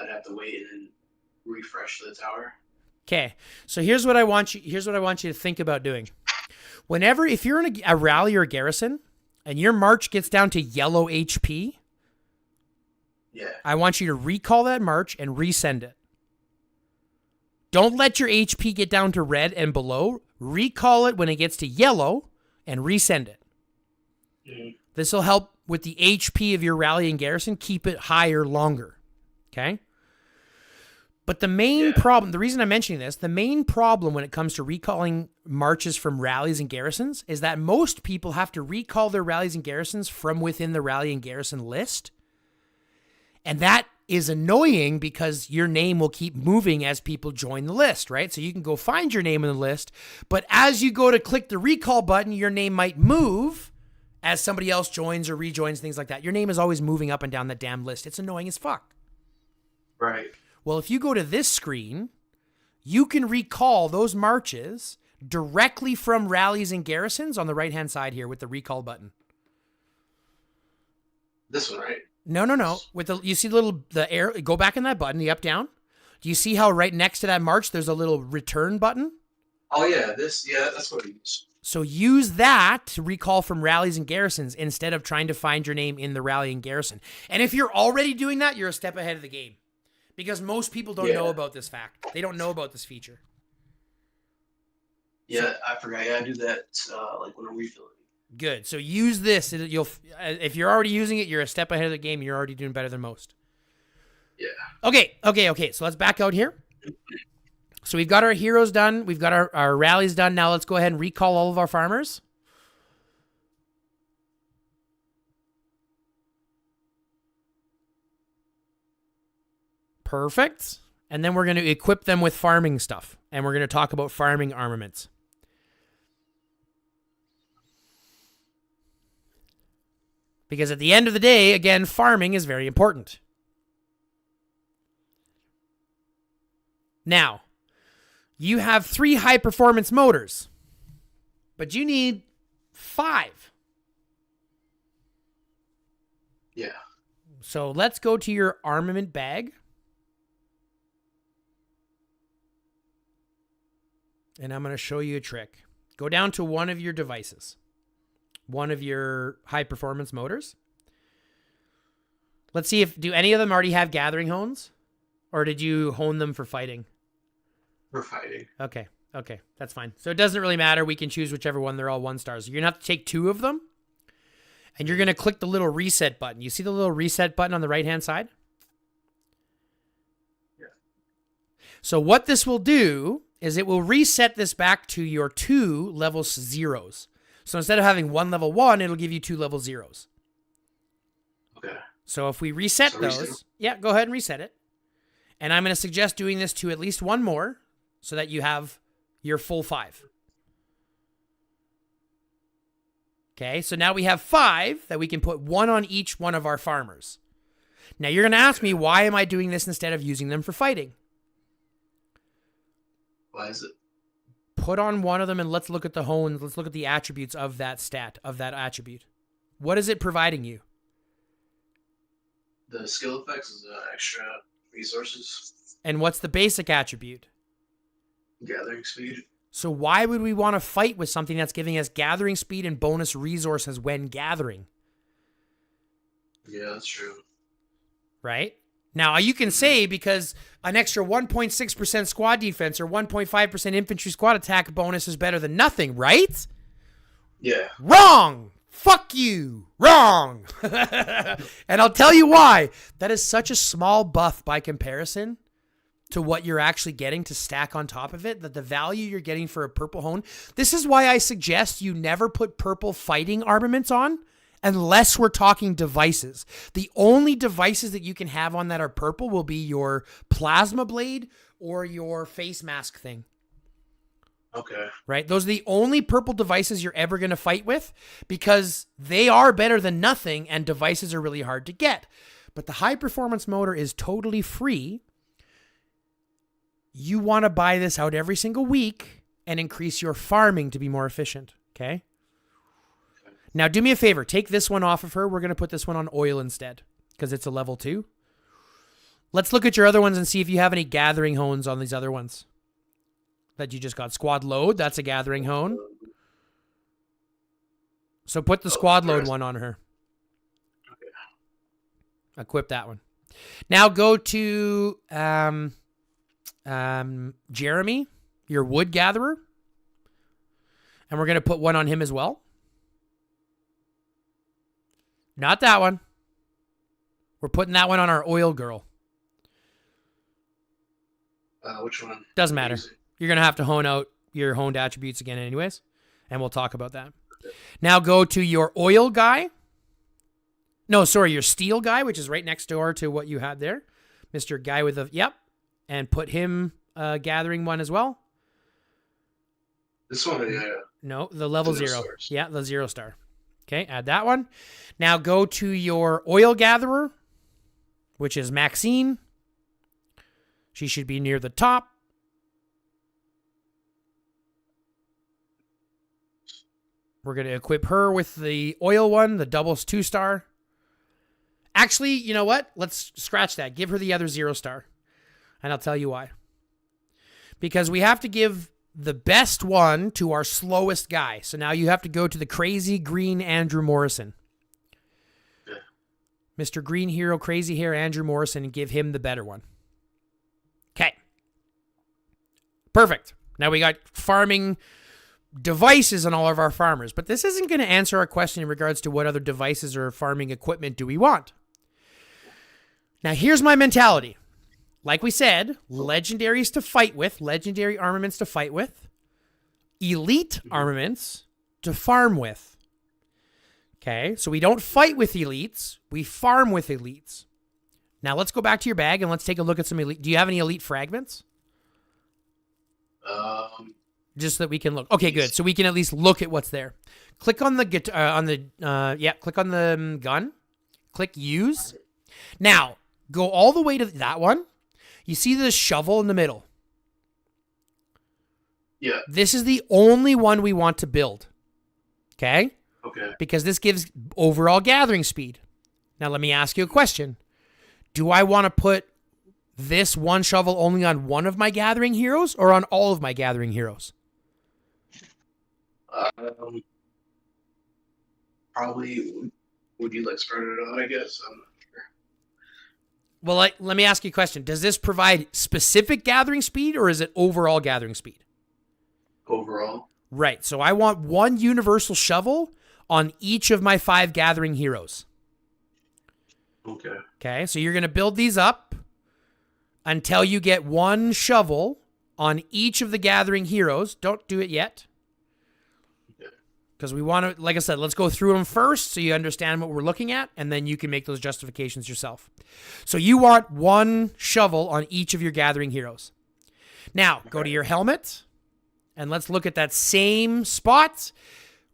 I'd have to wait and refresh the tower. Okay, so here's what I want you. Here's what I want you to think about doing. Whenever, if you're in a rally or a garrison, and your march gets down to yellow HP, Yeah. I want you to recall that march and resend it. Don't let your HP get down to red and below. Recall it when it gets to yellow and resend it. Mm-hmm. This will help with the HP of your rally and garrison, keep it higher longer. Okay? But the main problem, the reason I'm mentioning this, the main problem when it comes to recalling marches from rallies and garrisons is that most people have to recall their rallies and garrisons from within the rally and garrison list. And that is annoying because your name will keep moving as people join the list, right? So you can go find your name in the list, but as you go to click the recall button, your name might move as somebody else joins or rejoins, things like that. Your name is always moving up and down that damn list. It's annoying as fuck. Right. Well, if you go to this screen, you can recall those marches directly from rallies and garrisons on the right-hand side here with the recall button. This one, right? No. You see the arrow, go back in that button, the up down. Do you see how right next to that march there's a little return button? Oh yeah, that's what I use. So use that to recall from rallies and garrisons instead of trying to find your name in the rally and garrison. And if you're already doing that, you're a step ahead of the game. Because most people don't know about this fact. They don't know about this feature. Yeah, I forgot. Yeah, I do that like when I'm refilling. Good. So use this. If you're already using it, you're a step ahead of the game. You're already doing better than most. Yeah. Okay. So let's back out here. So we've got our heroes done. We've got our rallies done. Now let's go ahead and recall all of our farmers. Perfect. And then we're going to equip them with farming stuff. And we're going to talk about farming armaments. Because at the end of the day, again, farming is very important. Now, you have 3 high-performance motors, but you need 5. Yeah. So let's go to your armament bag. And I'm going to show you a trick. Go down to one of your devices. One of your high-performance motors. Let's see do any of them already have gathering hones? Or did you hone them for fighting? For fighting. Okay, that's fine. So it doesn't really matter. We can choose whichever one. They're all 1 stars. You're going to have to take 2 of them. And you're going to click the little reset button. You see the little reset button on the right-hand side? Yeah. So what this will do is it will reset this back to your 2 level 0s. So instead of having 1 level 1, it'll give you 2 level 0s. Okay. So if we reset those, go ahead and reset it. And I'm going to suggest doing this to at least 1 more so that you have your full 5. Okay, so now we have 5 that we can put 1 on each one of our farmers. Now you're going to ask me, why am I doing this instead of using them for fighting? Why is it? Put on one of them and let's look at the hones. Let's look at the attributes of that stat, of that attribute. What is it providing you? The skill effects is extra resources. And what's the basic attribute? Gathering speed. So why would we want to fight with something that's giving us gathering speed and bonus resources when gathering? Yeah, that's true. Right? Now, you can say because an extra 1.6% squad defense or 1.5% infantry squad attack bonus is better than nothing, right? Yeah. Wrong! Fuck you! Wrong! And I'll tell you why. That is such a small buff by comparison to what you're actually getting to stack on top of it, that the value you're getting for a purple hone. This is why I suggest you never put purple fighting armaments on unless we're talking devices. The only devices that you can have on that are purple will be your plasma blade or your face mask thing. Okay. Right? Those are the only purple devices you're ever going to fight with because they are better than nothing and devices are really hard to get. But the high performance motor is totally free. You want to buy this out every single week and increase your farming to be more efficient. Okay? Now, do me a favor. Take this one off of her. We're going to put this one on oil instead because it's a level 2. Let's look at your other ones and see if you have any gathering hones on these other ones that you just got. Squad load, that's a gathering hone. So put the squad load one on her. Okay. Equip that one. Now go to Jeremy, your wood gatherer. And we're going to put one on him as well. Not that one. We're putting that one on our oil girl. Which one? Doesn't matter. You're going to have to hone out your honed attributes again anyways, and we'll talk about that. Now go to your oil guy. No, sorry, your steel guy, which is right next door to what you had there. Mr. Guy with the, yep. And put him gathering one as well. This one, yeah. No, the level 0. Stars. Yeah, the 0 star. Okay, add that one. Now go to your oil gatherer, which is Maxine. She should be near the top. We're going to equip her with the oil one, the double 2 star. Actually, you know what? Let's scratch that. Give her the other 0 star. And I'll tell you why. Because we have to give the best one to our slowest guy. So now you have to go to the crazy green Andrew Morrison. Yeah. Mr. Green Hero, crazy hair Andrew Morrison, and give him the better one. Okay. Perfect. Now we got farming devices on all of our farmers, but this isn't going to answer our question in regards to what other devices or farming equipment do we want. Now here's my mentality. Like we said, legendaries to fight with, legendary armaments to fight with, elite armaments to farm with. Okay, so we don't fight with elites, we farm with elites. Now let's go back to your bag and let's take a look at some elite. Do you have any elite fragments? Just so that we can look. Okay, good. So we can at least look at what's there. Click on the click on the gun. Click use. Now, go all the way to that one. You see the shovel in the middle? Yeah. This is the only one we want to build. Okay? Okay. Because this gives overall gathering speed. Now let me ask you a question. Do I want to put this one shovel only on one of my gathering heroes or on all of my gathering heroes? Probably, would you like spread it out, I guess? I'm not sure. Well, let me ask you a question. Does this provide specific gathering speed or is it overall gathering speed? Overall. Right. So I want one universal shovel on each of my 5 gathering heroes. Okay. Okay. So you're going to build these up until you get one shovel on each of the gathering heroes. Don't do it yet. Because we want to, like I said, let's go through them first so you understand what we're looking at, and then you can make those justifications yourself. So you want one shovel on each of your gathering heroes. Now, go to your helmet, and let's look at that same spot.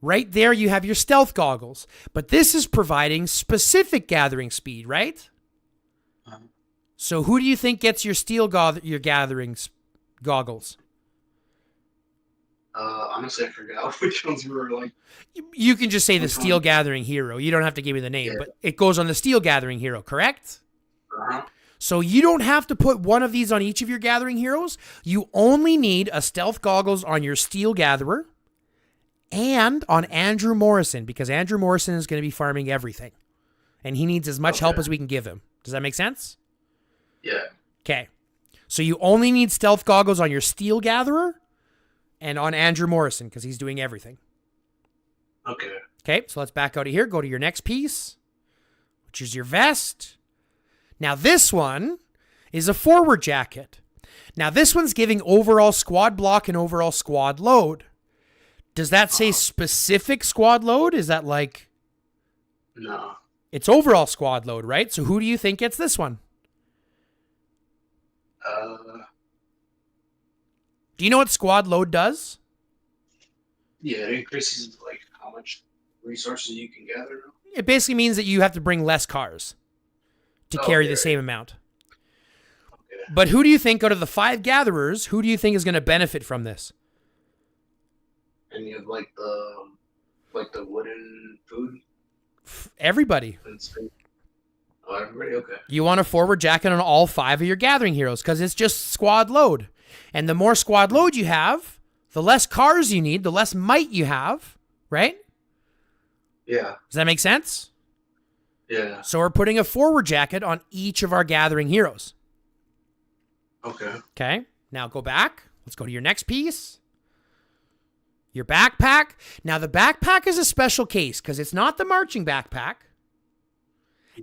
Right there, you have your stealth goggles. But this is providing specific gathering speed, right? So who do you think gets your your gathering goggles? Honestly, I forgot which ones were like. You can just say the Steel Gathering Hero. You don't have to give me the name, but it goes on the Steel Gathering Hero, correct? Uh-huh. So you don't have to put one of these on each of your Gathering Heroes. You only need a Stealth Goggles on your Steel Gatherer and on Andrew Morrison, because Andrew Morrison is going to be farming everything. And he needs as much help as we can give him. Does that make sense? Yeah. Okay. So you only need Stealth Goggles on your Steel Gatherer and on Andrew Morrison, because he's doing everything. Okay. Okay, so let's back out of here. Go to your next piece, which is your vest. Now, this one is a forward jacket. Now, this one's giving overall squad block and overall squad load. Does that say specific squad load? Is that like... No. It's overall squad load, right? So who do you think gets this one? Do you know what squad load does? Yeah, it increases like how much resources you can gather. It basically means that you have to bring less cars to carry the right. same amount. Okay. But who do you think, out of the 5 gatherers, who do you think is going to benefit from this? And you have like the wooden food. Everybody. Oh, everybody? Okay. You want a forward jacket on all 5 of your gathering heroes because it's just squad load. And the more squad load you have, the less cars you need, the less might you have, right? Yeah. Does that make sense? Yeah. So we're putting a forward jacket on each of our gathering heroes. Okay. Okay. Now go back. Let's go to your next piece. Your backpack. Now the backpack is a special case because it's not the marching backpack.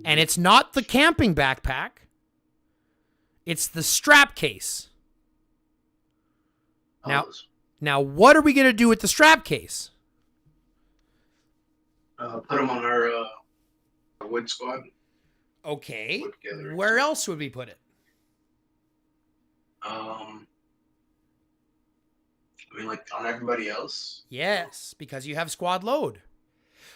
And it's not the camping backpack. It's the strap case. Now what are we going to do with the strap case? Put them on our wood squad. Okay. Wood gathering. Where else would we put it? I mean, like on everybody else. Yes, because you have squad load.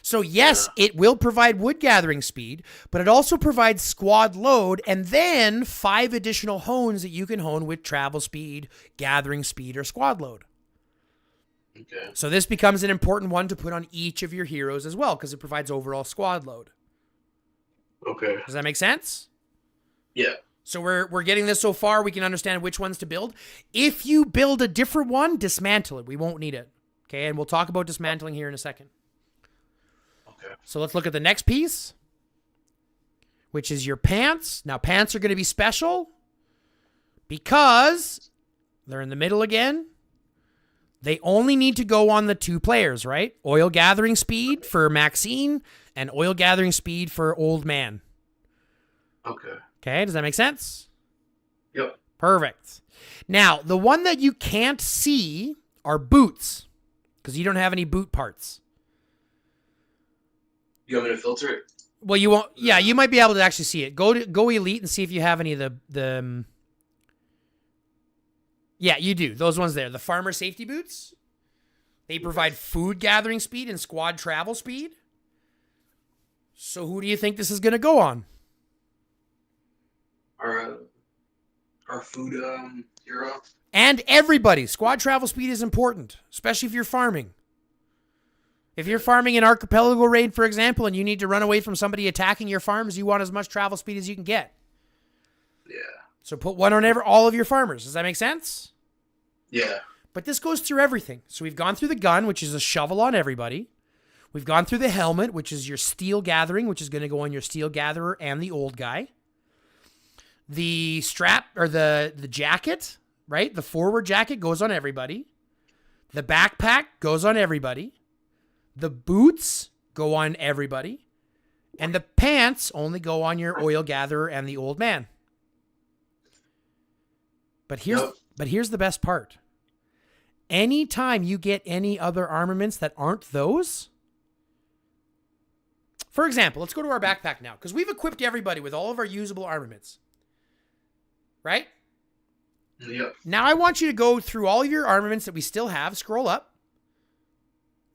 So yes, it will provide wood gathering speed, but it also provides squad load and then 5 additional hones that you can hone with travel speed, gathering speed, or squad load. Okay. So this becomes an important one to put on each of your heroes as well because it provides overall squad load. Okay. Does that make sense? Yeah. So we're getting this so far, we can understand which ones to build. If you build a different one, dismantle it. We won't need it. Okay, and we'll talk about dismantling here in a second. Okay. So let's look at the next piece, which is your pants. Now, pants are going to be special because they're in the middle again. They only need to go on the 2 players, right? Oil gathering speed for Maxine and oil gathering speed for Old Man. Okay. Okay, does that make sense? Yep. Perfect. Now, the one that you can't see are boots because you don't have any boot parts. You want me to filter it? Well, you won't. Yeah, you might be able to actually see it. Go Elite and see if you have any of the. Yeah, you do. Those ones there, the farmer safety boots. They provide food gathering speed and squad travel speed. So who do you think this is going to go on? Our food hero. And everybody. Squad travel speed is important, especially if you're farming. If you're farming an archipelago raid, for example, and you need to run away from somebody attacking your farms, you want as much travel speed as you can get. Yeah. So put one on all of your farmers. Does that make sense? Yeah. But this goes through everything. So we've gone through the gun, which is a shovel on everybody. We've gone through the helmet, which is your steel gathering, which is going to go on your steel gatherer and the old guy. The strap, or the jacket, right? The forward jacket goes on everybody. The backpack goes on everybody. The boots go on everybody. And the pants only go on your oil gatherer and the old man. But here's the best part. Anytime you get any other armaments that aren't those, for example, let's go to our backpack now, because we've equipped everybody with all of our usable armaments. Right? Yep. Now I want you to go through all your armaments that we still have. Scroll up.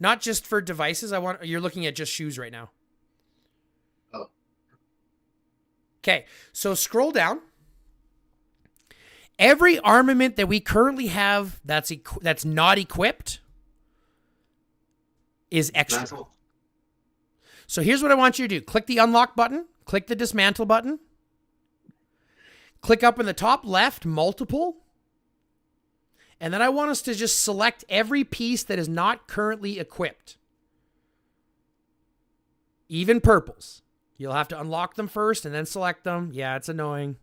Not just for devices. You're looking at just shoes right now. Oh. Okay, so scroll down. Every armament that we currently have that's not equipped is extra. Dismantle. So here's what I want you to do. Click the unlock button. Click the dismantle button. Click up in the top left, multiple. And then I want us to just select every piece that is not currently equipped. Even purples. You'll have to unlock them first and then select them. Yeah, it's annoying.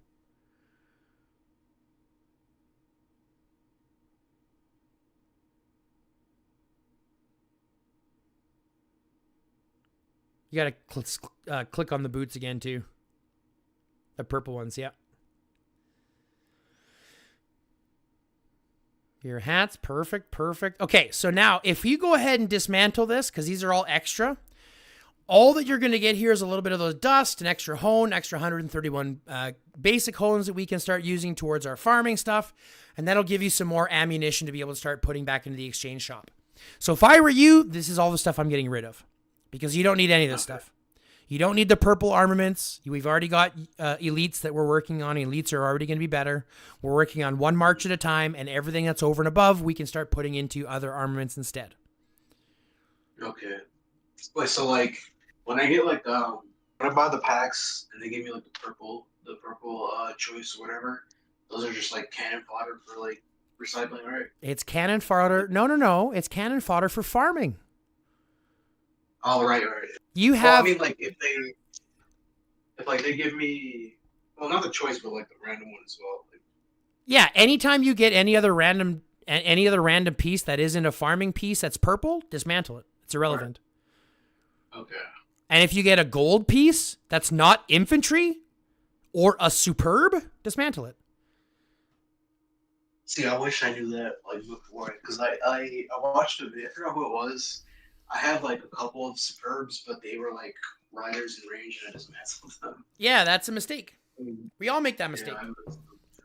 You got to click on the boots again, too. The purple ones, yeah. Your hats, perfect. Okay, so now if you go ahead and dismantle this, because these are all extra, all that you're going to get here is a little bit of those dust, an extra hone, extra 131 basic hones that we can start using towards our farming stuff, and that'll give you some more ammunition to be able to start putting back into the exchange shop. So if I were you, this is all the stuff I'm getting rid of, because you don't need any of this stuff. You don't need the purple armaments. We've already got elites that we're working on. Elites are already going to be better. We're working on one march at a time, and everything that's over and above, we can start putting into other armaments instead. Okay. Wait, so like when I get like when I buy the packs and they give me like the purple choice or whatever, those are just like cannon fodder for like recycling, right? It's cannon fodder. No. It's cannon fodder for farming. Oh, right. You have. Well, I mean, like if they give me, well, not the choice, but like the random one as well. Like, yeah, anytime you get any other random piece that isn't a farming piece that's purple, dismantle it. It's irrelevant. Right. Okay. And if you get a gold piece that's not infantry or a superb, dismantle it. See, I wish I knew that like before, because I watched a video. I forgot who it was. I had like a couple of superbs, but they were like riders in range, and I just dismantled them. Yeah, that's a mistake. We all make that mistake. Yeah,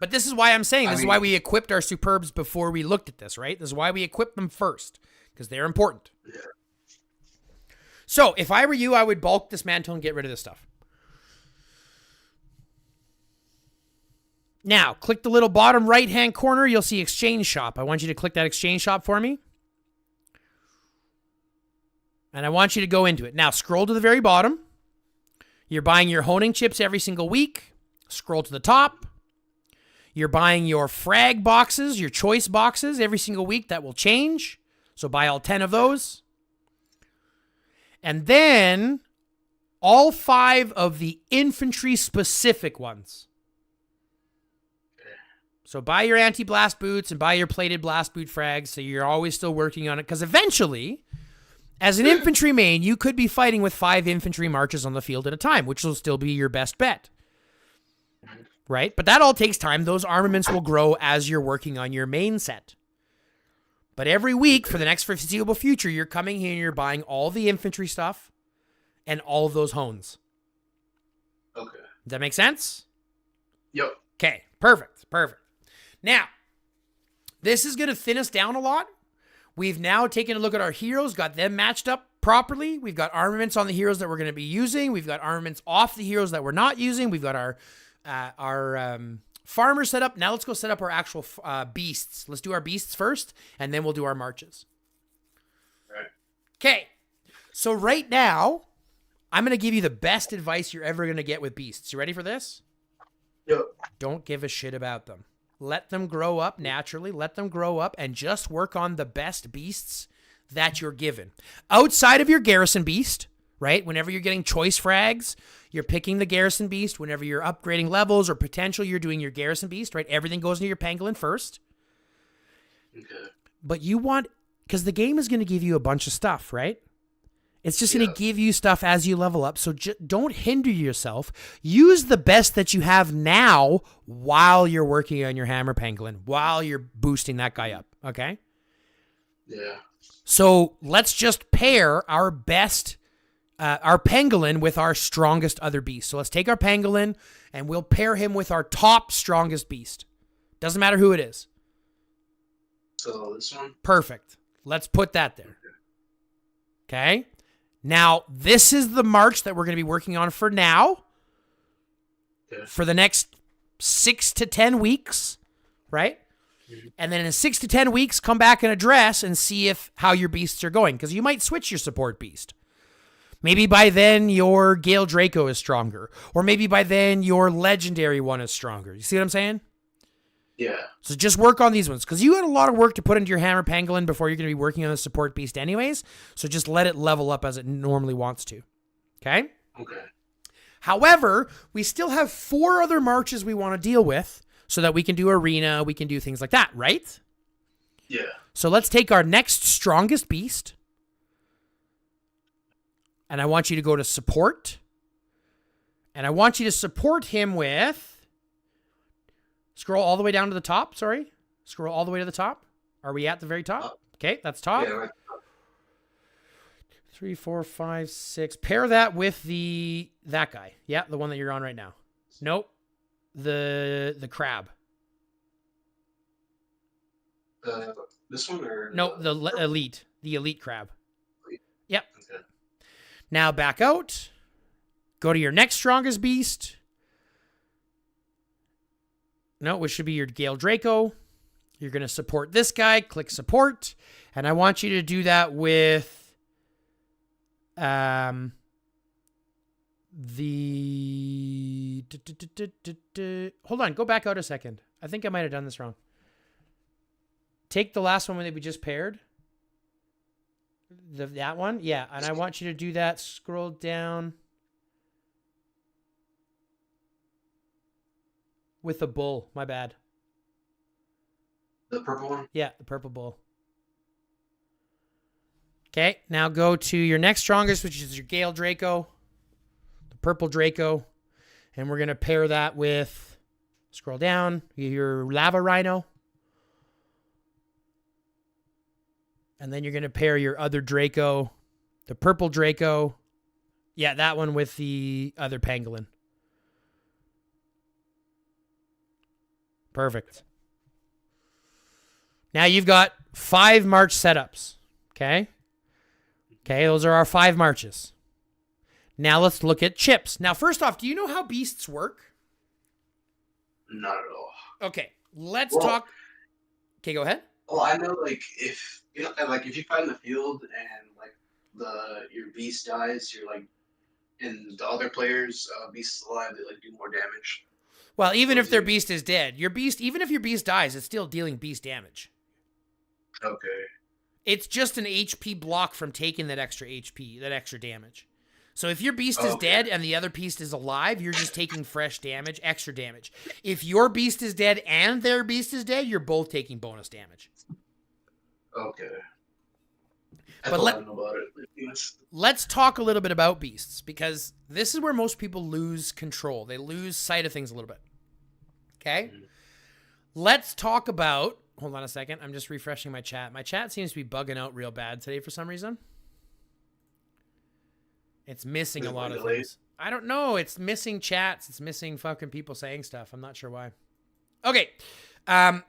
but this is why I'm saying, this is why we equipped our superbs before we looked at this, right? This is why we equipped them first, because they're important. Yeah. So if I were you, I would bulk dismantle and get rid of this stuff. Now, click the little bottom right-hand corner. You'll see Exchange Shop. I want you to click that Exchange Shop for me. And I want you to go into it. Now, scroll to the very bottom. You're buying your honing chips every single week. Scroll to the top. You're buying your frag boxes, your choice boxes every single week. That will change. So buy all 10 of those. And then all 5 of the infantry-specific ones. So buy your anti-blast boots and buy your plated blast boot frags, so you're always still working on it. Because eventually, as an infantry main, you could be fighting with 5 infantry marches on the field at a time, which will still be your best bet. Right? But that all takes time. Those armaments will grow as you're working on your main set. But every week for the next foreseeable future, you're coming here and you're buying all the infantry stuff and all of those hones. Okay. Does that make sense? Yep. Okay. Perfect. Now, this is going to thin us down a lot. We've now taken a look at our heroes, got them matched up properly. We've got armaments on the heroes that we're going to be using. We've got armaments off the heroes that we're not using. We've got our farmers set up. Now let's go set up our actual beasts. Let's do our beasts first, and then we'll do our marches. Right. Okay. So right now, I'm going to give you the best advice you're ever going to get with beasts. You ready for this? Yep. Don't give a shit about them. Let them grow up naturally. Let them grow up and just work on the best beasts that you're given. Outside of your garrison beast, right? Whenever you're getting choice frags, you're picking the garrison beast. Whenever you're upgrading levels or potential, you're doing your garrison beast, right? Everything goes into your pangolin first. Okay. But you want, because the game is going to give you a bunch of stuff, right? It's just going to give you stuff as you level up. So don't hinder yourself. Use the best that you have now while you're working on your hammer pangolin, while you're boosting that guy up. Okay? Yeah. So let's just pair our best, our pangolin with our strongest other beast. So let's take our pangolin and we'll pair him with our top strongest beast. Doesn't matter who it is. So this one? Perfect. Let's put that there. Okay? Now, this is the march that we're going to be working on for now. Okay. For the next 6 to 10 weeks, right? Mm-hmm. And then in 6 to 10 weeks, come back and address and see how your beasts are going. Because you might switch your support beast. Maybe by then your Gale Draco is stronger. Or maybe by then your legendary one is stronger. You see what I'm saying? Yeah. So just work on these ones, because you got a lot of work to put into your hammer pangolin before you're going to be working on the support beast anyways. So just let it level up as it normally wants to. Okay? Okay. However, we still have 4 other marches we want to deal with so that we can do arena, we can do things like that, right? Yeah. So let's take our next strongest beast. And I want you to go to support. And I want you to support him with... Scroll all the way down to the top, sorry. Scroll all the way to the top. Are we at the very top? Okay, that's top. Yeah, right. 3, 4, 5, 6. Pair that with that guy. Yeah, the one that you're on right now. Nope. The crab. This one or No, the elite. The elite crab. Elite. Yep. Okay. Now back out. Go to your next strongest beast. No, which should be your Gale Draco. You're going to support this guy. Click support. And I want you to do that with hold on, go back out a second. I think I might have done this wrong. Take the last one that we just paired. That one? Yeah, and I want you to do that. Scroll down. With the bull. My bad. The purple one? Yeah, the purple bull. Okay, now go to your next strongest, which is your Gale Draco. The purple Draco. And we're going to pair that with, scroll down, your Lava Rhino. And then you're going to pair your other Draco, the purple Draco. Yeah, that one with the other pangolin. Perfect. Now you've got 5 march setups. Okay? Okay, those are our 5 marches. Now let's look at chips. Now, first off, do you know how beasts work? Not at all. Okay, let's talk. Okay, go ahead. Well, I know, like, if you fight in the field and like your beast dies, you're like, and the other players' beast is alive, they like do more damage. Well, even if their beast is dead, even if your beast dies, it's still dealing beast damage. Okay. It's just an HP block from taking that extra HP, that extra damage. So if your beast is dead and the other beast is alive, you're just taking fresh damage, extra damage. If your beast is dead and their beast is dead, you're both taking bonus damage. Okay. But let's talk a little bit about beasts, because this is where most people lose control. They lose sight of things a little bit. Okay? Mm-hmm. Let's talk about... Hold on a second. I'm just refreshing my chat. My chat seems to be bugging out real bad today for some reason. It's missing a lot of things. I don't know. It's missing chats. It's missing fucking people saying stuff. I'm not sure why. Okay. Now,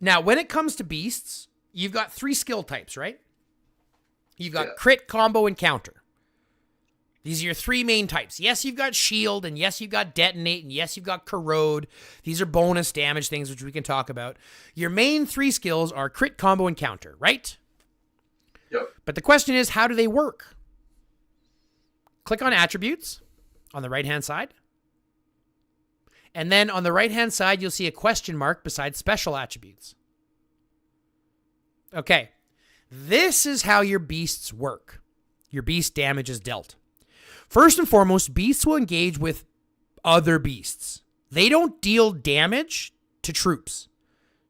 when it comes to beasts, you've got 3 skill types, right? You've got crit, combo, and counter. These are your 3 main types. Yes, you've got shield, and yes, you've got detonate, and yes, you've got corrode. These are bonus damage things, which we can talk about. Your main 3 skills are crit, combo, and counter, right? Yep. But the question is, how do they work? Click on attributes on the right-hand side. And then on the right-hand side, you'll see a question mark beside special attributes. Okay. This is how your beasts work. Your beast damage is dealt. First and foremost, beasts will engage with other beasts. They don't deal damage to troops.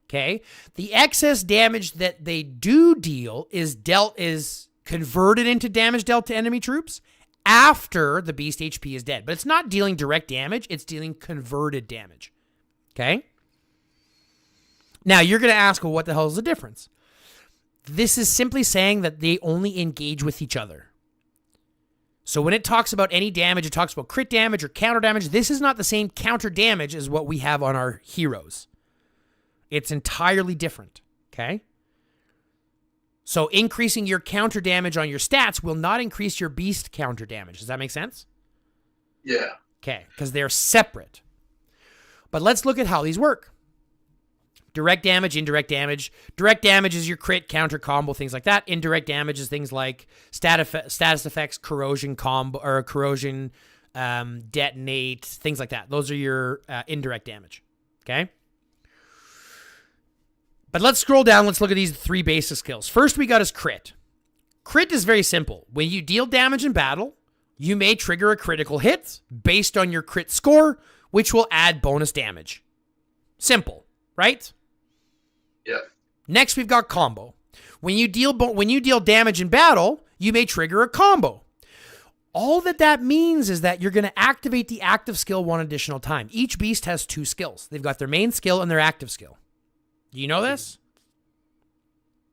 Okay? The excess damage that they do deal is converted into damage dealt to enemy troops after the beast HP is dead. But it's not dealing direct damage, it's dealing converted damage. Okay? Now, you're going to ask, well, what the hell is the difference? This is simply saying that they only engage with each other. So when it talks about any damage, it talks about crit damage or counter damage. This is not the same counter damage as what we have on our heroes. It's entirely different, okay? So increasing your counter damage on your stats will not increase your beast counter damage. Does that make sense? Yeah. Okay, because they're separate. But let's look at how these work. Direct damage, indirect damage. Direct damage is your crit, counter, combo, things like that. Indirect damage is things like status effects, corrosion, combo, or corrosion, detonate, things like that. Those are your indirect damage. Okay? But let's scroll down. Let's look at these 3 basic skills. First we got is crit. Crit is very simple. When you deal damage in battle, you may trigger a critical hit based on your crit score, which will add bonus damage. Simple, right? Yeah. Next, we've got combo. When you deal damage in battle, you may trigger a combo. All that means is that you're going to activate the active skill one additional time. Each beast has 2 skills. They've got their main skill and their active skill. Do you know this?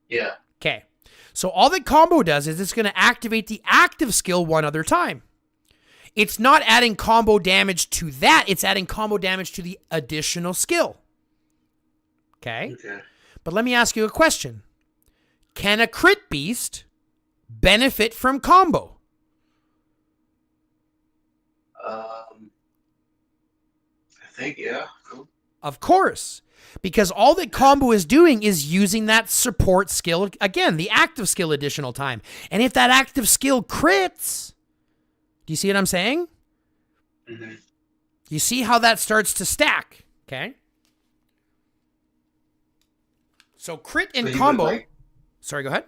Yeah. Okay. So all that combo does is it's going to activate the active skill one other time. It's not adding combo damage to that. It's adding combo damage to the additional skill. Okay? But let me ask you a question. Can a crit beast benefit from combo? I think, yeah. Of course. Because all that combo is doing is using that support skill, again, the active skill additional time. And if that active skill crits, do you see what I'm saying? Mm-hmm. You see how that starts to stack, okay? So crit and So you combo. would, like- Sorry, go ahead.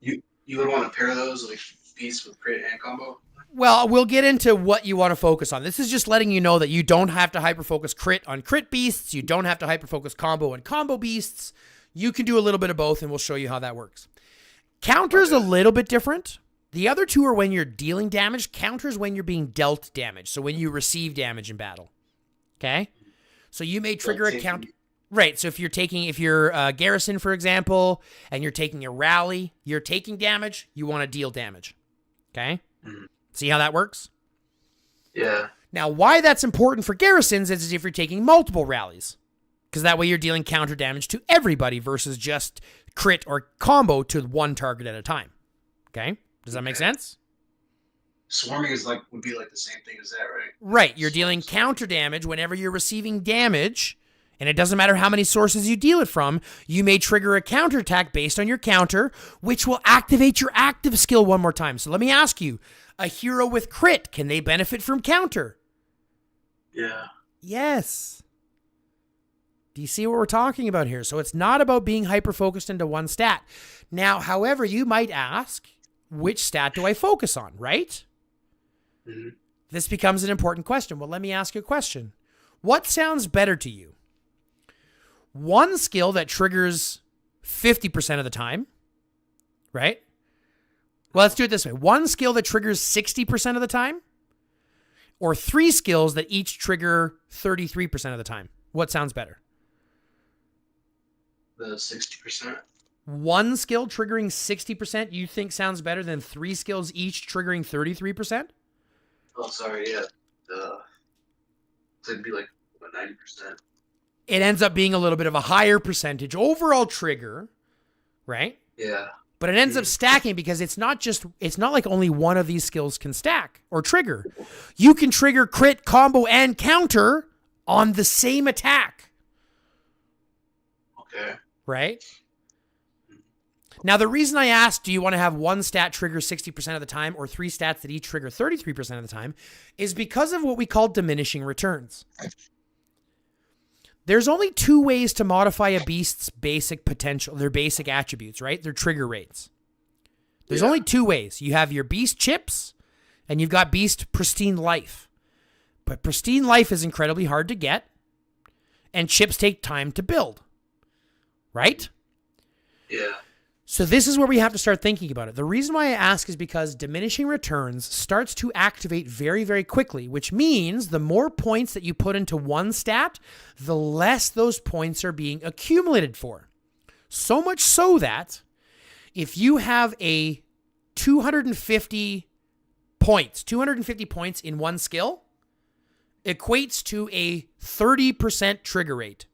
You would want to pair those like beasts with crit and combo? Well, we'll get into what you want to focus on. This is just letting you know that you don't have to hyper-focus crit on crit beasts. You don't have to hyper-focus combo on combo beasts. You can do a little bit of both, and we'll show you how that works. Counter's a little bit different. The other two are when you're dealing damage. Counter's when you're being dealt damage, so when you receive damage in battle. Okay? So you may trigger a counter. Right, so if you're Garrison, for example, and you're taking a rally, you're taking damage, you want to deal damage. Okay? Mm-hmm. See how that works? Yeah. Now, why that's important for Garrisons is if you're taking multiple rallies. Because that way you're dealing counter damage to everybody versus just crit or combo to one target at a time. Okay? Does that make sense? Swarming would be like the same thing as that, right? Right. You're dealing counter damage whenever you're receiving damage. And it doesn't matter how many sources you deal it from, you may trigger a counterattack based on your counter, which will activate your active skill one more time. So let me ask you, a hero with crit, can they benefit from counter? Yeah. Yes. Do you see what we're talking about here? So it's not about being hyper-focused into one stat. Now, however, you might ask, which stat do I focus on, right? Mm-hmm. This becomes an important question. Well, let me ask you a question. What sounds better to you? One skill that triggers 50% of the time, right? Well, let's do it this way. One skill that triggers 60% of the time, or 3 skills that each trigger 33% of the time. What sounds better? The 60%. One skill triggering 60% you think sounds better than 3 skills each triggering 33%? Oh, sorry, yeah. So it'd be like, 90%. It ends up being a little bit of a higher percentage overall trigger, right? Yeah. But it ends up stacking because it's not like only one of these skills can stack or trigger. You can trigger crit, combo, and counter on the same attack. Okay. Right? Now, the reason I asked, do you want to have one stat trigger 60% of the time or 3 stats that each trigger 33% of the time, is because of what we call diminishing returns. There's only 2 ways to modify a beast's basic potential, their basic attributes, right? Their trigger rates. There's only 2 ways. You have your beast chips, and you've got beast pristine life. But pristine life is incredibly hard to get, and chips take time to build, right? Yeah. So this is where we have to start thinking about it. The reason why I ask is because diminishing returns starts to activate very, very quickly, which means the more points that you put into one stat, the less those points are being accumulated for. So much so that if you have a 250 points in one skill, equates to a 30% trigger rate.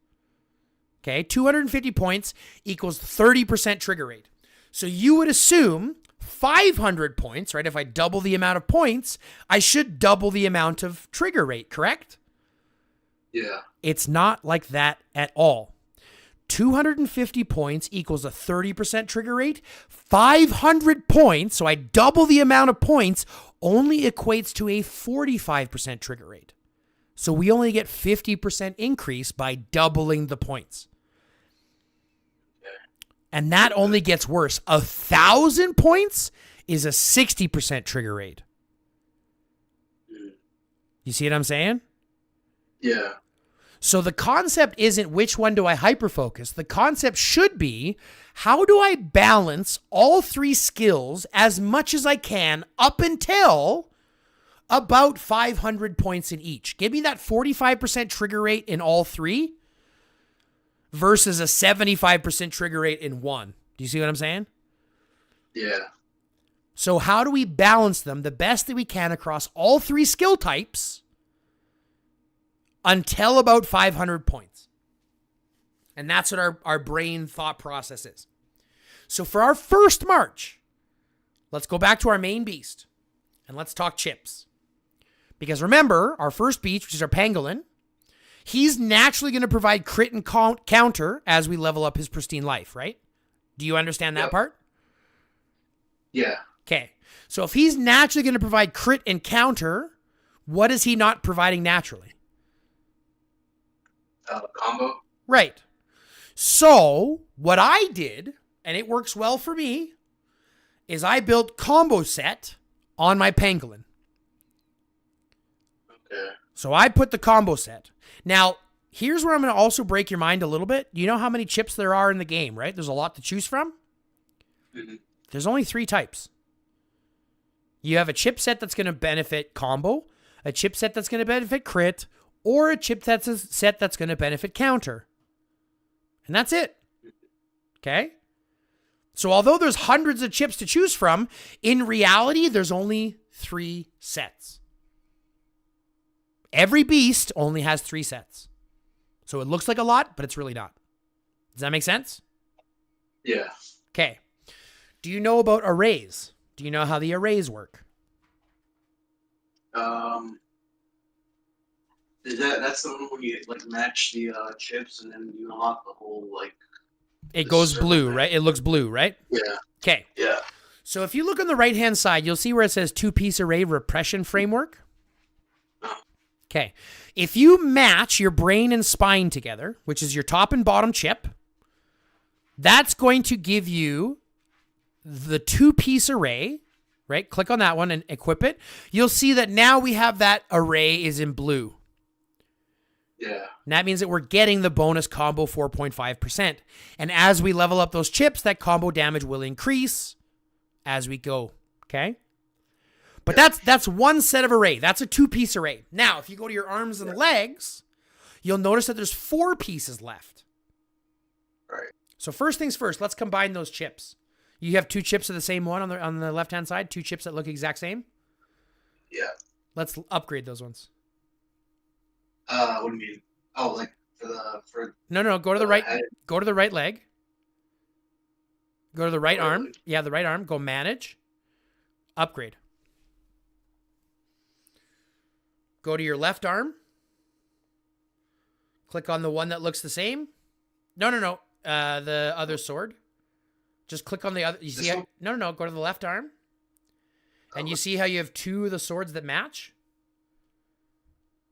Okay, 250 points equals 30% trigger rate. So you would assume 500 points, right? If I double the amount of points, I should double the amount of trigger rate, correct? Yeah. It's not like that at all. 250 points equals a 30% trigger rate. 500 points, so I double the amount of points, only equates to a 45% trigger rate. So we only get 50% increase by doubling the points. And that only gets worse. 1,000 points is a 60% trigger rate. You see what I'm saying? Yeah. So the concept isn't which one do I hyperfocus. The concept should be, how do I balance all 3 skills as much as I can up until About 500 points in each. Give me that 45% trigger rate in all three versus a 75% trigger rate in one. Do you see what I'm saying? Yeah. So how do we balance them the best that we can across all three skill types until about 500 points? And that's what our brain thought process is. So for our first march, let's go back to our main beast and let's talk chips. Because remember, our first beast, which is our pangolin, he's naturally going to provide crit and counter as we level up his pristine life, right? Do you understand that part? Yeah. Okay. So if he's naturally going to provide crit and counter, what is he not providing naturally? Combo. Right. So what I did, and it works well for me, is I built combo set on my pangolin. Okay. So I put the combo set. Now, here's where I'm going to also break your mind a little bit. You know how many chips there are in the game, right? There's a lot to choose from. Mm-hmm. There's only 3 types. You have a chip set that's going to benefit combo, a chip set that's going to benefit crit, or a chip set that's going to benefit counter. And that's it. Okay? So although there's hundreds of chips to choose from, in reality, there's only 3 sets. Every beast only has 3 sets. So it looks like a lot, but it's really not. Does that make sense? Yeah. Okay. Do you know about arrays? Do you know how the arrays work? That's the one where you like match the chips and then you unlock the whole like. It goes blue, right? It looks blue, right? Yeah. Okay. Yeah. So if you look on the right-hand side, you'll see where it says 2-piece array repression framework. Okay. If you match your brain and spine together, which is your top and bottom chip, that's going to give you the 2-piece array, right? Click on that one and equip it. You'll see that now we have that array is in blue. Yeah. And that means that we're getting the bonus combo 4.5%. And as we level up those chips, that combo damage will increase as we go. Okay? But that's one set of array. That's a 2-piece array. Now, if you go to your arms and legs, you'll notice that there's 4 pieces left. Right. So first things first, let's combine those chips. You have 2 chips of the same one on the left-hand side, 2 chips that look exact same? Yeah. Let's upgrade those ones. What do you mean? Oh, like for No, go to the right. Go to the right leg. Go to the right arm. Yeah, the right arm. Go manage. Upgrade. Go to your left arm. Click on the one that looks the same. No. The other sword. Just click on the other. You see how, no. Go to the left arm. And you see how you have 2 of the swords that match?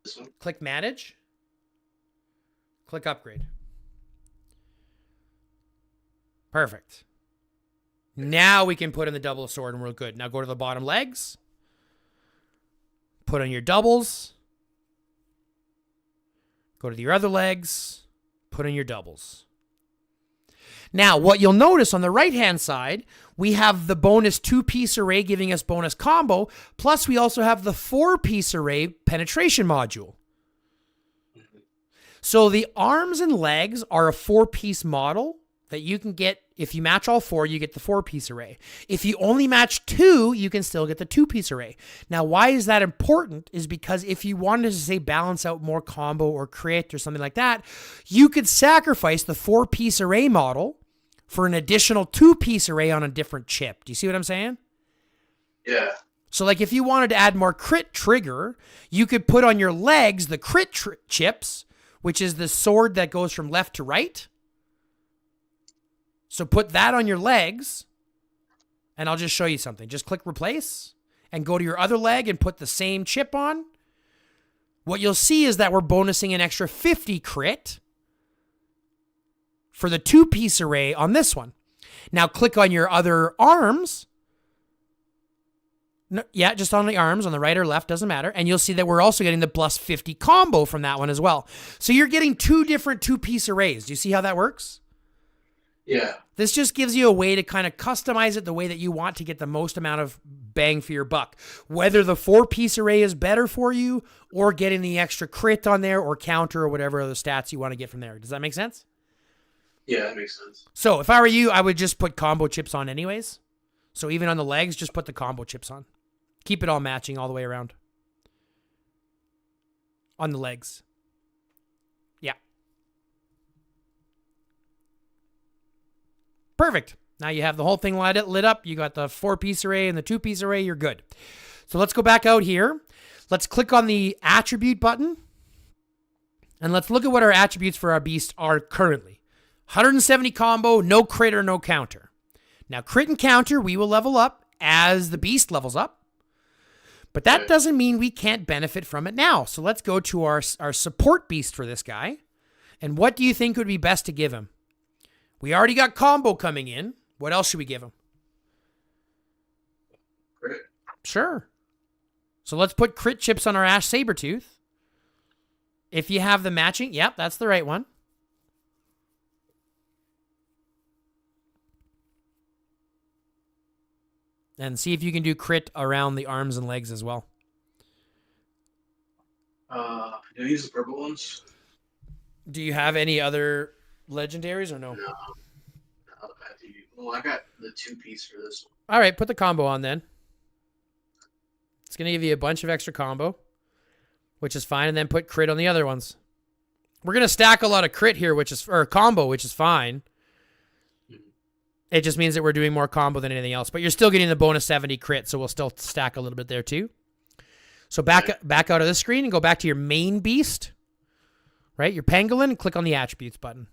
This one? Click manage. Click upgrade. Perfect. Now we can put in the double sword and we're good. Now go to the bottom legs. Put on your doubles. Go to your other legs. Put in your doubles. Now, what you'll notice on the right-hand side, we have the bonus 2-piece array giving us bonus combo, plus we also have the 4-piece array penetration module. So the arms and legs are a 4-piece model that you can get. If you match all 4, you get the 4-piece array. If you only match 2, you can still get the 2-piece array. Now, why is that important? Is because if you wanted to, say, balance out more combo or crit or something like that, you could sacrifice the 4-piece array model for an additional 2-piece array on a different chip. Do you see what I'm saying? Yeah. So like if you wanted to add more crit trigger, you could put on your legs the crit chips, which is the sword that goes from left to right. So put that on your legs, and I'll just show you something. Just click replace and go to your other leg and put the same chip on. What you'll see is that we're bonusing an extra 50 crit for the 2-piece array on this one. Now click on your other arms. No, yeah, just on the arms, on the right or left, doesn't matter. And you'll see that we're also getting the plus 50 combo from that one as well. So you're getting 2 different 2-piece arrays. Do you see how that works? Yeah. This just gives you a way to kind of customize it the way that you want to get the most amount of bang for your buck. Whether the 4-piece array is better for you or getting the extra crit on there or counter or whatever other stats you want to get from there. Does that make sense? Yeah, that makes sense. So if I were you, I would just put combo chips on anyways. So even on the legs, just put the combo chips on. Keep it all matching all the way around. On the legs. Yeah. Perfect. Now you have the whole thing lit up. You got the 4-piece array and the 2-piece array. You're good. So let's go back out here. Let's click on the attribute button. And let's look at what our attributes for our beast are currently. 170 combo, no crit or no counter. Now crit and counter we will level up as the beast levels up. But that doesn't mean we can't benefit from it now. So let's go to our support beast for this guy. And what do you think would be best to give him? We already got combo coming in. What else should we give him? Crit. Sure. So let's put crit chips on our Ash Sabertooth. If you have the matching, yep, that's the right one. And see if you can do crit around the arms and legs as well. Do I use the purple ones? Do you have any other legendaries or no? No. Well, I got the 2-piece for this one. All right, put the combo on then. It's going to give you a bunch of extra combo, which is fine, and then put crit on the other ones. We're going to stack a lot of crit here, or combo, which is fine. It just means that we're doing more combo than anything else, but you're still getting the bonus 70 crit, so we'll still stack a little bit there too. So back out of this screen and go back to your main beast, right? Your pangolin, and click on the attributes button.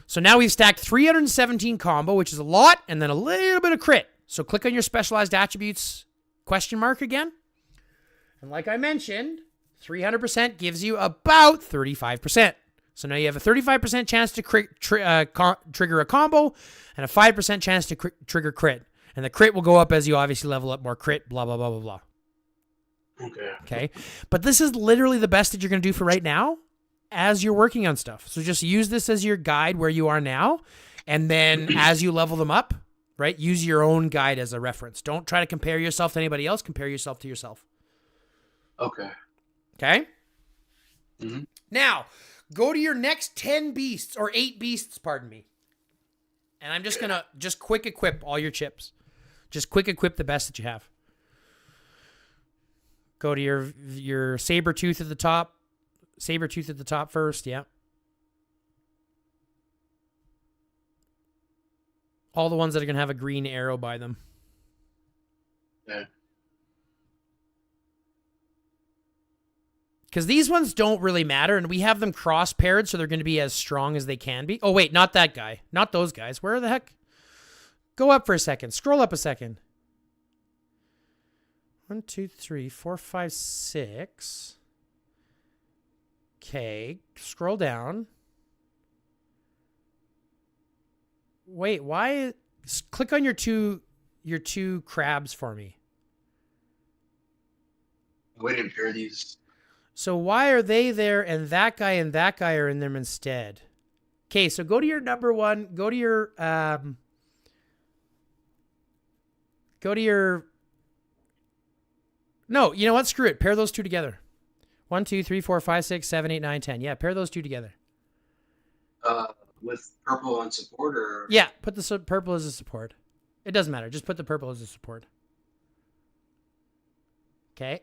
So now we've stacked 317 combo, which is a lot, and then a little bit of crit. So click on your specialized attributes question mark again. And like I mentioned, 300% gives you about 35%. So now you have a 35% chance to trigger a combo and a 5% chance to trigger crit. And the crit will go up as you obviously level up more crit, blah, blah, blah, blah, blah. Okay. But this is literally the best that you're going to do for right now as you're working on stuff. So just use this as your guide where you are now. And then as you level them up, right, use your own guide as a reference. Don't try to compare yourself to anybody else. Compare yourself to yourself. Okay. Okay? Mm-hmm. Now, go to your next 10 beasts, or 8 beasts, pardon me. And I'm just going to just quick equip all your chips. Just quick equip the best that you have. Go to your Sabertooth at the top. Sabertooth at the top first, yeah. All the ones that are going to have a green arrow by them. Yeah. Because these ones don't really matter, and we have them cross-paired, so they're going to be as strong as they can be. Oh, wait, not that guy. Not those guys. Where the heck? Go up for a second. Scroll up a second. 1, 2, 3, 4, 5, 6. Okay. Scroll down. Wait, why? Click on your two crabs for me. We didn't pair these. So why are they there and that guy are in them instead? Okay, so go to your number one. Go to your No, you know what? Screw it. Pair those two together. 1, 2, 3, 4, 5, 6, 7, 8, 9, 10. Yeah, pair those two together. With purple on support, or Yeah, put the purple as a support. It doesn't matter. Just put the purple as a support. Okay.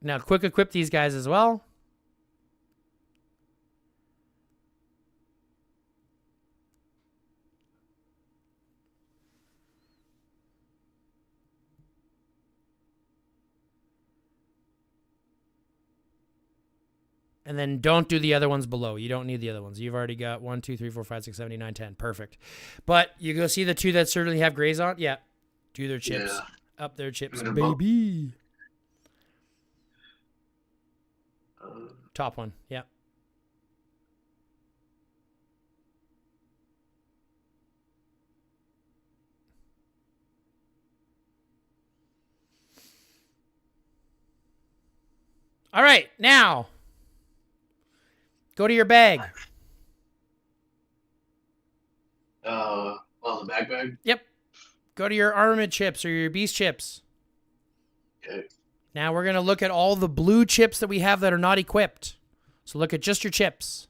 Now, quick equip these guys as well. And then don't do the other ones below. You don't need the other ones. You've already got 1, 2, 3, 4, 5, 6, 7, 8, 9, 10. Perfect. But you go see the two that certainly have grays on? Yeah. Do their chips. Yeah. Up their chips, Yeah, baby. Top one. Yeah. All right. Now, go to your bag. Oh, the backpack? Yep. Go to your armament chips or your beast chips. Okay. Now we're going to look at all the blue chips that we have that are not equipped. So look at just your chips.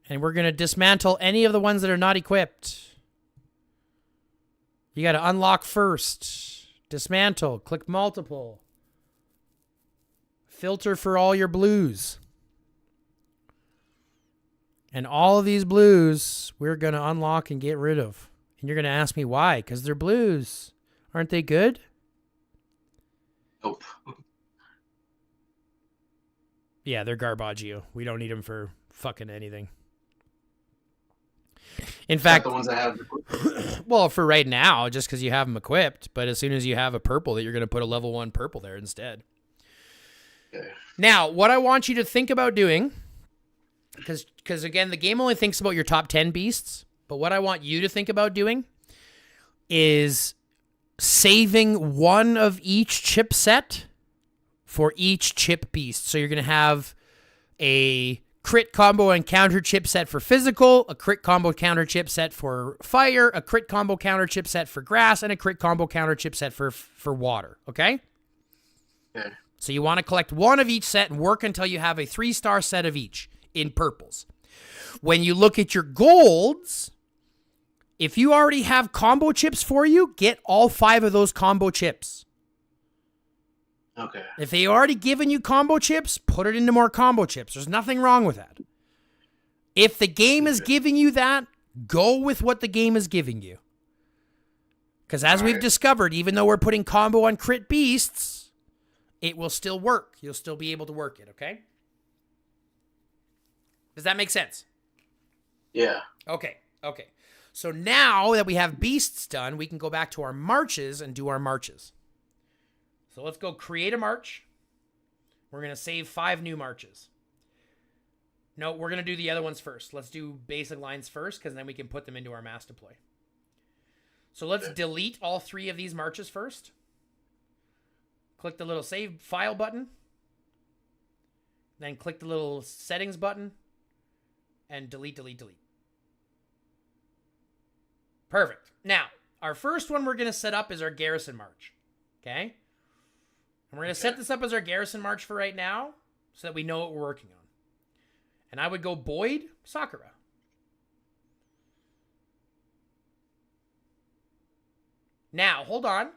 And we're going to dismantle any of the ones that are not equipped. You got to unlock first. Dismantle. Click multiple. Filter for all your blues. And all of these blues we're going to unlock and get rid of. And you're going to ask me why? Because they're blues. Aren't they good? Nope. Yeah, they're garbaggio. We don't need them for fucking anything. In fact, the ones that have. well, for right now, just because you have them equipped, but as soon as you have a purple, that you're going to put a level 1 purple there instead. Okay. Now, what I want you to think about doing, because again, the game only thinks about your top 10 beasts, but what I want you to think about doing is saving one of each chip set for each chip beast. So you're going to have a crit combo and counter chip set for physical, a crit combo counter chip set for fire, a crit combo counter chip set for grass, and a crit combo counter chip set for water. Okay? Okay. So you want to collect one of each set and work until you have a 3-star set of each in purples. When you look at your golds, if you already have combo chips for you, get all 5 of those combo chips. Okay. If they already given you combo chips, put it into more combo chips. There's nothing wrong with that. If the game is giving you that, go with what the game is giving you. Because as we've discovered, even though we're putting combo on crit beasts, it will still work. You'll still be able to work it, okay? Does that make sense? Yeah. Okay. So now that we have beasts done, we can go back to our marches and do our marches. So let's go create a march. We're going to save 5 new marches. No, we're going to do the other ones first. Let's do basic lines first, because then we can put them into our mass deploy. So let's delete all 3 of these marches first. Click the little save file button. Then click the little settings button. And delete. Perfect. Now, our first one we're going to set up is our garrison march. Okay? And we're going to set this up as our garrison march for right now so that we know what we're working on. And I would go Boyd, Sakura. Now, hold on.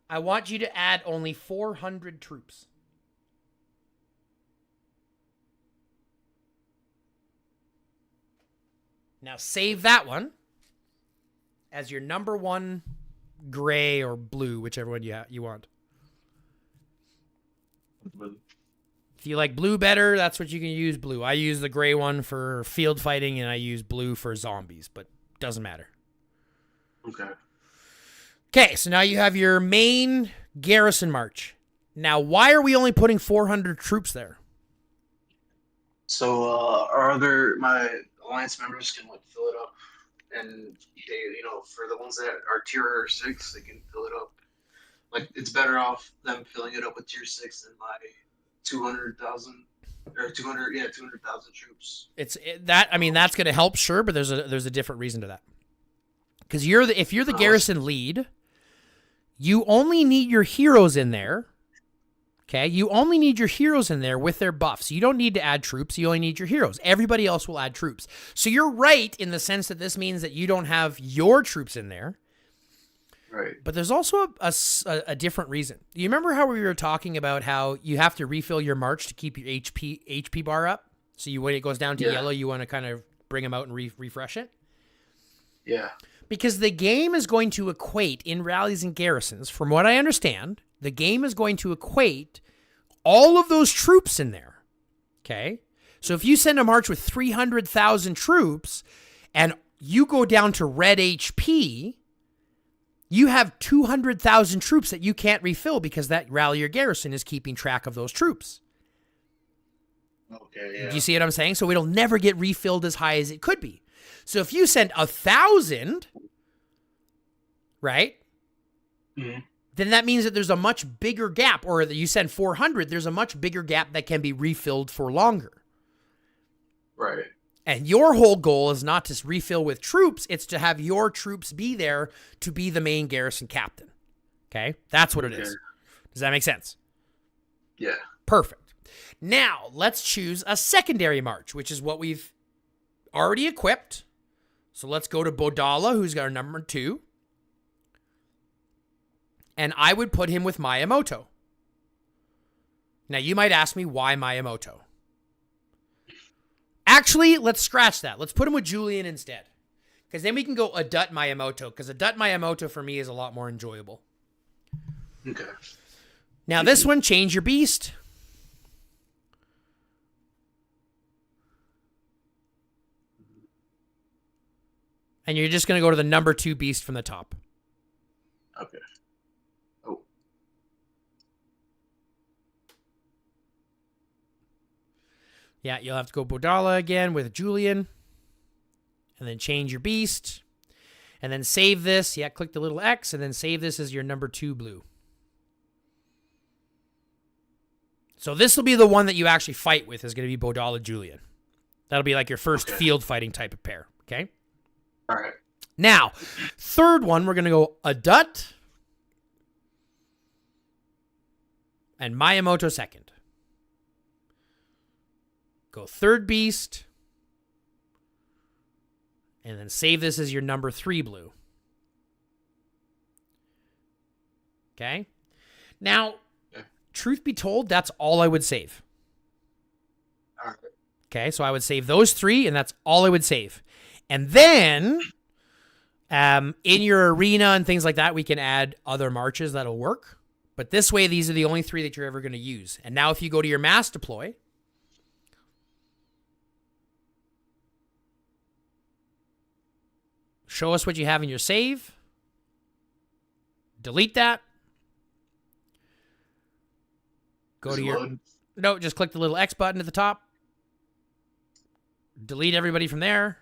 I want you to add only 400 troops. Now, save that one as your number 1 gray or blue, whichever one you want. If you like blue better, that's what you can use, blue. I use the gray one for field fighting, and I use blue for zombies, but doesn't matter. Okay, so now you have your main garrison march. Now, why are we only putting 400 troops there? So, my alliance members can like fill it up, and they, for the ones that are tier 6, they can fill it up. Like, it's better off them filling it up with tier 6 than my 200,000 or 200,000 troops. That's going to help, sure, but there's a different reason to that. Because if you're the garrison lead, you only need your heroes in there. Okay, you only need your heroes in there with their buffs. You don't need to add troops. You only need your heroes. Everybody else will add troops. So you're right in the sense that this means that you don't have your troops in there. Right. But there's also a different reason. You remember how we were talking about how you have to refill your march to keep your HP bar up? So when it goes down to yellow, you want to kind of bring them out and refresh it? Yeah. Because the game is going to equate in rallies and garrisons, from what I understand, the game is going to equate all of those troops in there. Okay? So if you send a march with 300,000 troops and you go down to red HP, you have 200,000 troops that you can't refill because that rally or garrison is keeping track of those troops. Okay, yeah. Do you see what I'm saying? So it'll never get refilled as high as it could be. So if you send 1,000, right? Mm-hmm. Then that means that there's a much bigger gap, or that you send 400, there's a much bigger gap that can be refilled for longer. Right. And your whole goal is not to refill with troops, it's to have your troops be there to be the main garrison captain. Okay? That's what it is. Does that make sense? Yeah. Perfect. Now, let's choose a secondary march, which is what we've already equipped. So let's go to Bodala, who's got our number 2. And I would put him with Miyamoto. Now, you might ask me, why Miyamoto? Actually, let's scratch that. Let's put him with Julian instead. Because then we can go Adut Miyamoto. Because Adut Miyamoto for me is a lot more enjoyable. Okay. Now, this one, change your beast. And you're just going to go to the number 2 beast from the top. Okay. Oh. Yeah, you'll have to go Bodala again with Julian. And then change your beast. And then save this. Yeah, click the little X. And then save this as your number 2 blue. So this will be the one that you actually fight with, is going to be Bodala Julian. That'll be like your first field fighting type of pair. Okay? All right. Now, third one, we're going to go Adut and Miyamoto second. Go third beast. And then save this as your number 3 blue. Okay? Now, truth be told, that's all I would save. All right. Okay, so I would save those 3, and that's all I would save. And then, in your arena and things like that, we can add other marches that'll work. But this way, these are the only 3 that you're ever going to use. And now if you go to your mass deploy, show us what you have in your save. Delete that. Go to your... No, just click the little X button at the top. Delete everybody from there.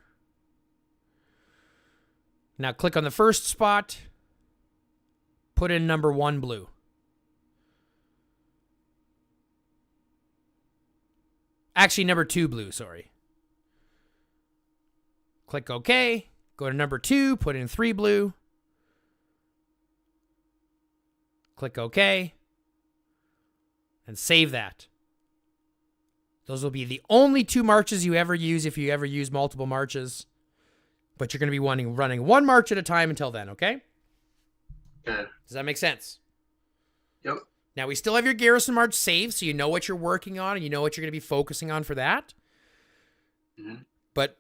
Now click on the first spot. Put in number 1 blue. Actually, number 2 blue, sorry. Click OK. Go to number 2, put in 3 blue. Click OK. And save that. Those will be the only 2 marches you ever use if you ever use multiple marches. But you're going to be running 1 march at a time until then, okay? Okay. Does that make sense? Yep. Now, we still have your garrison march saved, so you know what you're working on and you know what you're going to be focusing on for that. Mm-hmm. But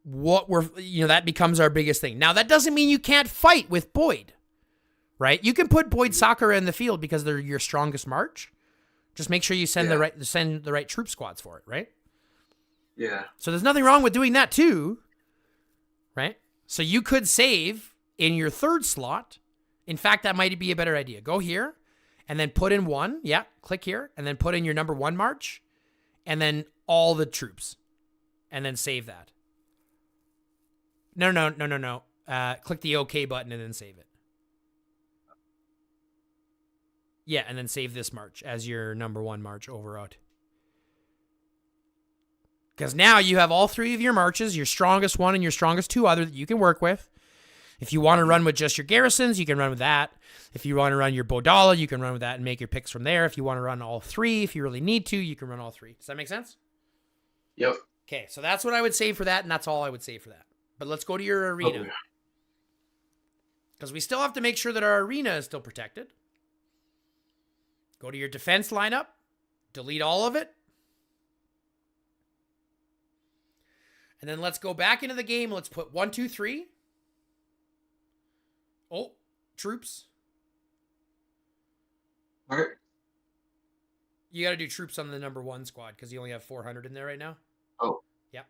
that becomes our biggest thing. Now, that doesn't mean you can't fight with Boyd, right? You can put Boyd Sakura in the field because they're your strongest march. Just make sure you send the right troop squads for it, right? Yeah. So there's nothing wrong with doing that too, right? So you could save in your 3rd slot. In fact, that might be a better idea. Go here and then put in 1. Yeah, click here and then put in your number 1 march and then all the troops and then save that. No. Click the OK button and then save it. Yeah, and then save this march as your number 1 march overall. Because now you have all 3 of your marches, your strongest 1 and your strongest 2 other that you can work with. If you want to run with just your garrisons, you can run with that. If you want to run your Bodala, you can run with that and make your picks from there. If you want to run all 3, if you really need to, you can run all 3. Does that make sense? Yep. Okay, so that's what I would say for that, and that's all I would say for that. But let's go to your arena. Because we still have to make sure that our arena is still protected. Go to your defense lineup. Delete all of it. And then let's go back into the game. Let's put 1, 2, 3. Oh, troops. All right. You got to do troops on the number 1 squad because you only have 400 in there right now. Oh. Yep.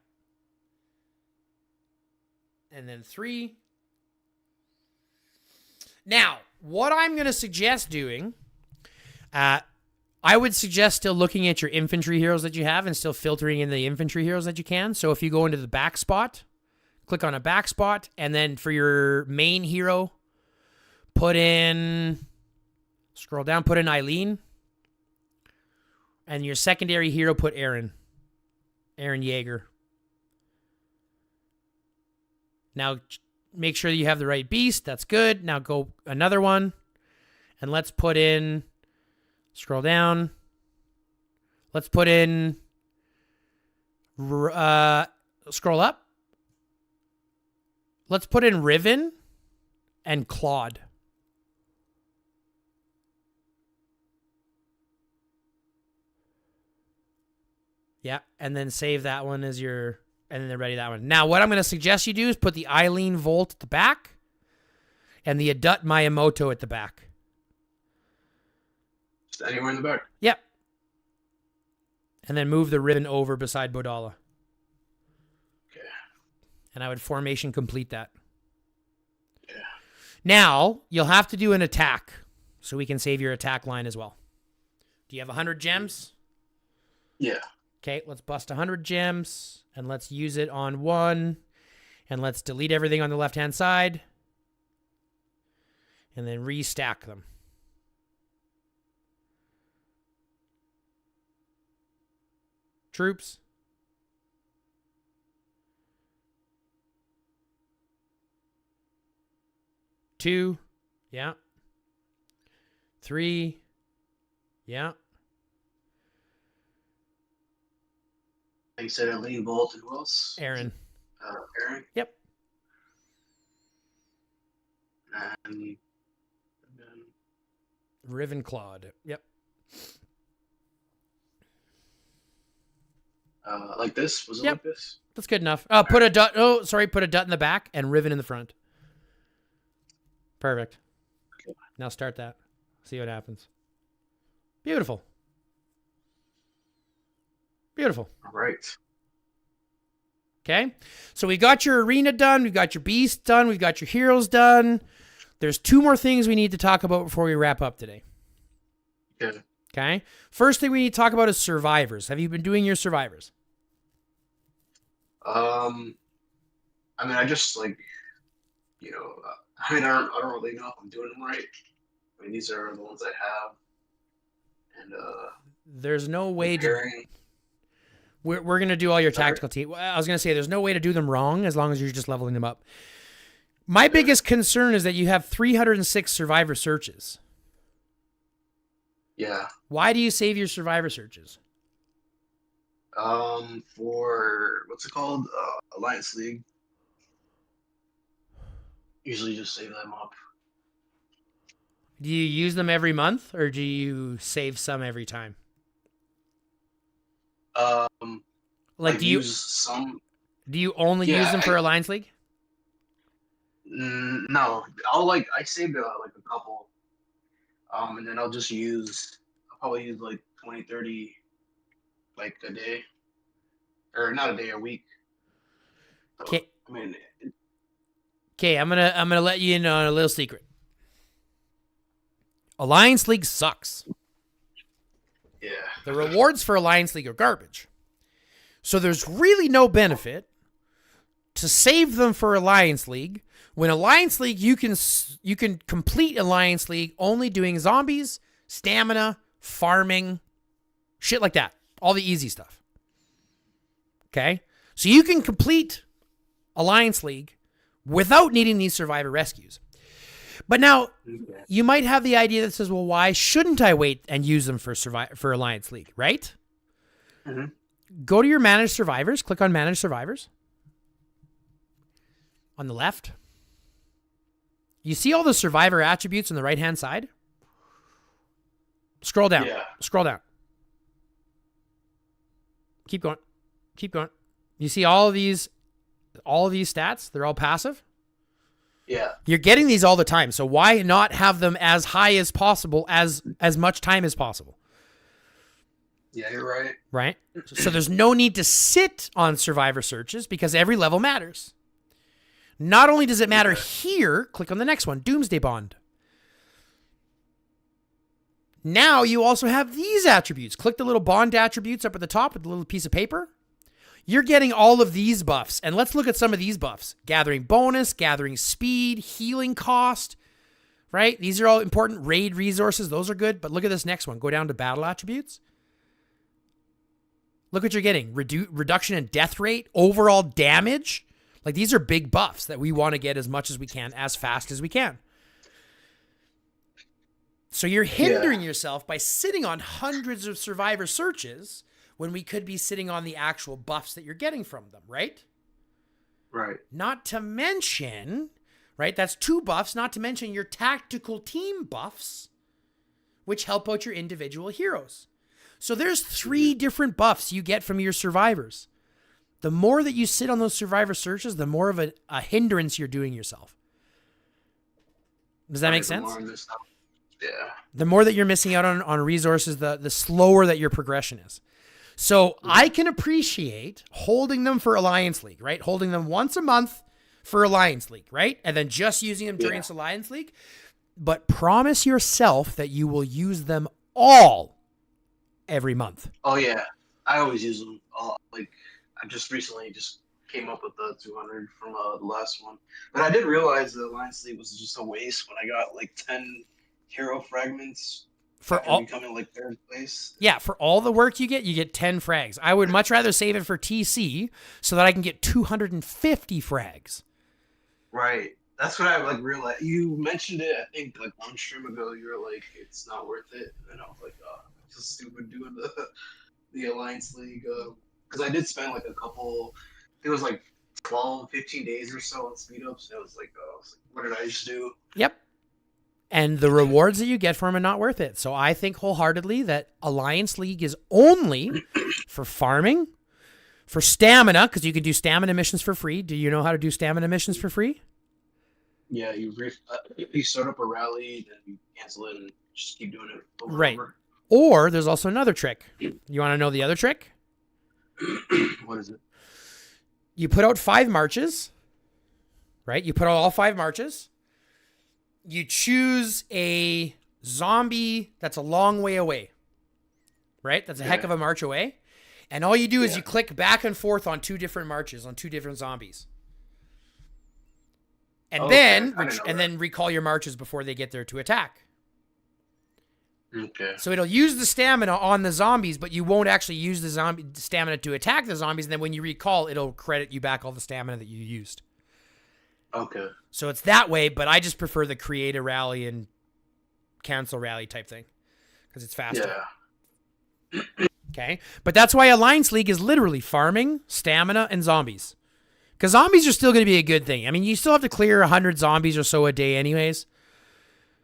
And then 3. Now, what I'm going to suggest doing... I would suggest still looking at your infantry heroes that you have and still filtering in the infantry heroes that you can. So if you go into the back spot, click on a back spot, and then for your main hero, scroll down, put in Eileen. And your secondary hero, put Aaron Yeager. Now make sure you have the right beast. That's good. Now go another one. And let's put in, scroll down. Let's put in, scroll up. Let's put in Riven and Claude. Yeah, and then save that one as your, and then ready that one. Now, what I'm going to suggest you do is put the Eileen Volt at the back and the Adut Miyamoto at the back. Just anywhere in the back. Yep. And then move the Riven over beside Bodala. Okay. And I would formation complete that. Yeah. Now, you'll have to do an attack so we can save your attack line as well. Do you have 100 gems? Yeah. Okay, let's bust 100 gems, and let's use it on one, and let's delete everything on the left-hand side, and then restack them. Troops. Two. Yeah. Three. Yeah. You said Eileen Bolt and who else? Aaron. Aaron? Yep. And then Riven Claude. Yep. like this? Was it Yep. like this? That's good enough. Put a dot. Oh, sorry. Put a dot in the back and Riven in the front. Perfect. Okay. Now start that. See what happens. Beautiful. Beautiful. All right. Okay. So we got your arena done. We've got your beast done. We've got your heroes done. There's two more things we need to talk about before we wrap up today. Okay. Okay. First thing we need to talk about is survivors. Have you been doing your survivors? I mean, I just like, you know, I mean, I don't really know if I'm doing them right. I mean, these are the ones I have, and There's no way to. comparing. We're gonna do all your Sorry. tactical team. I was gonna say there's no way to do them wrong as long as you're just leveling them up. My biggest concern is that you have 306 survivor searches. Yeah. Why do you save your survivor searches? For what's it called? Alliance League. Usually just save them up. Do you use them every month or do you save some every time? Like do you use some? do you only use Yeah, them for Alliance League? No, I saved like a couple, and then I'll probably use like 20, 30, like a day, or not a day, a week. So, Okay. I mean, Okay, I'm gonna let you in on a little secret. Alliance League sucks. yeah. The rewards for Alliance League are garbage. So there's really no benefit to save them for Alliance League. When Alliance League, you can complete Alliance League only doing zombies, stamina, farming, shit like that. All the easy stuff. Okay? So you can complete Alliance League without needing these survivor rescues. But now, you might have the idea that says, well, why shouldn't I wait and use them for Alliance League, right? Mhm. Go to your Manage Survivors. Click on Manage Survivors. On the left. You see all the survivor attributes on the right-hand side? Scroll down. Yeah. Scroll down. Keep going. Keep going. You see all of these stats? They're all passive. Yeah. You're getting these all the time. So why not have them as high as possible, as much time as possible? Yeah, you're right. Right? So there's no need to sit on survivor searches because every level matters. Not only does it matter here, click on the next one, Doomsday Bond. Now you also have these attributes. Click the little bond attributes up at the top with the little piece of paper. You're getting all of these buffs. And let's look at some of these buffs. Gathering bonus, gathering speed, healing cost, right? These are all important. Raid resources, those are good. But look at this next one. Go down to battle attributes. Look what you're getting. Reduction in death rate, overall damage. Like, these are big buffs that we want to get as much as we can, as fast as we can. So you're hindering yourself by sitting on hundreds of survivor searches when we could be sitting on the actual buffs that you're getting from them, right? Right. Not to mention, right, that's 2 buffs, not to mention your tactical team buffs, which help out your individual heroes. So there's 3 different buffs you get from your survivors. The more that you sit on those survivor searches, the more of a hindrance you're doing yourself. Does that make sense? Yeah. The more that you're missing out on resources, the slower that your progression is. So I can appreciate holding them for Alliance League, right? Holding them once a month for Alliance League, right? And then just using them during Alliance League. But promise yourself that you will use them all every month. Oh, yeah. I always use them. Like, I just recently came up with the 200 from the last one. But I did realize the Alliance League was just a waste when I got like 10 hero fragments For all becoming like 3rd place. Yeah, for all the work you get 10 frags. I would much rather save it for TC so that I can get 250 frags. Right. That's what I like realized. You mentioned it, I think, like 1 stream ago. You were like, "It's not worth it," and I was like, "Oh, it's just stupid doing the Alliance League." Because I did spend like a couple. It was like 12, 15 days or so on speed ups. And I was like, what did I just do? Yep. And the rewards that you get from them are not worth it. So I think wholeheartedly that Alliance League is only for farming, for stamina, because you can do stamina missions for free. Do you know how to do stamina missions for free? Yeah, you start up a rally, then you cancel it, and just keep doing it over Right. and over. Or there's also another trick. You want to know the other trick? What is it? You put out 5 marches, right? You put out all 5 marches. You choose a zombie that's a long way away, right? That's a heck of a march away. And all you do is you click back and forth on 2 different marches, on 2 different zombies. And then recall your marches before they get there to attack. Okay. So it'll use the stamina on the zombies, but you won't actually use the stamina to attack the zombies. And then when you recall, it'll credit you back all the stamina that you used. Okay. So it's that way, but I just prefer the create a rally and cancel rally type thing because it's faster. Yeah. Okay. But that's why Alliance League is literally farming, stamina, and zombies. Because zombies are still going to be a good thing. I mean, you still have to clear 100 zombies or so a day anyways.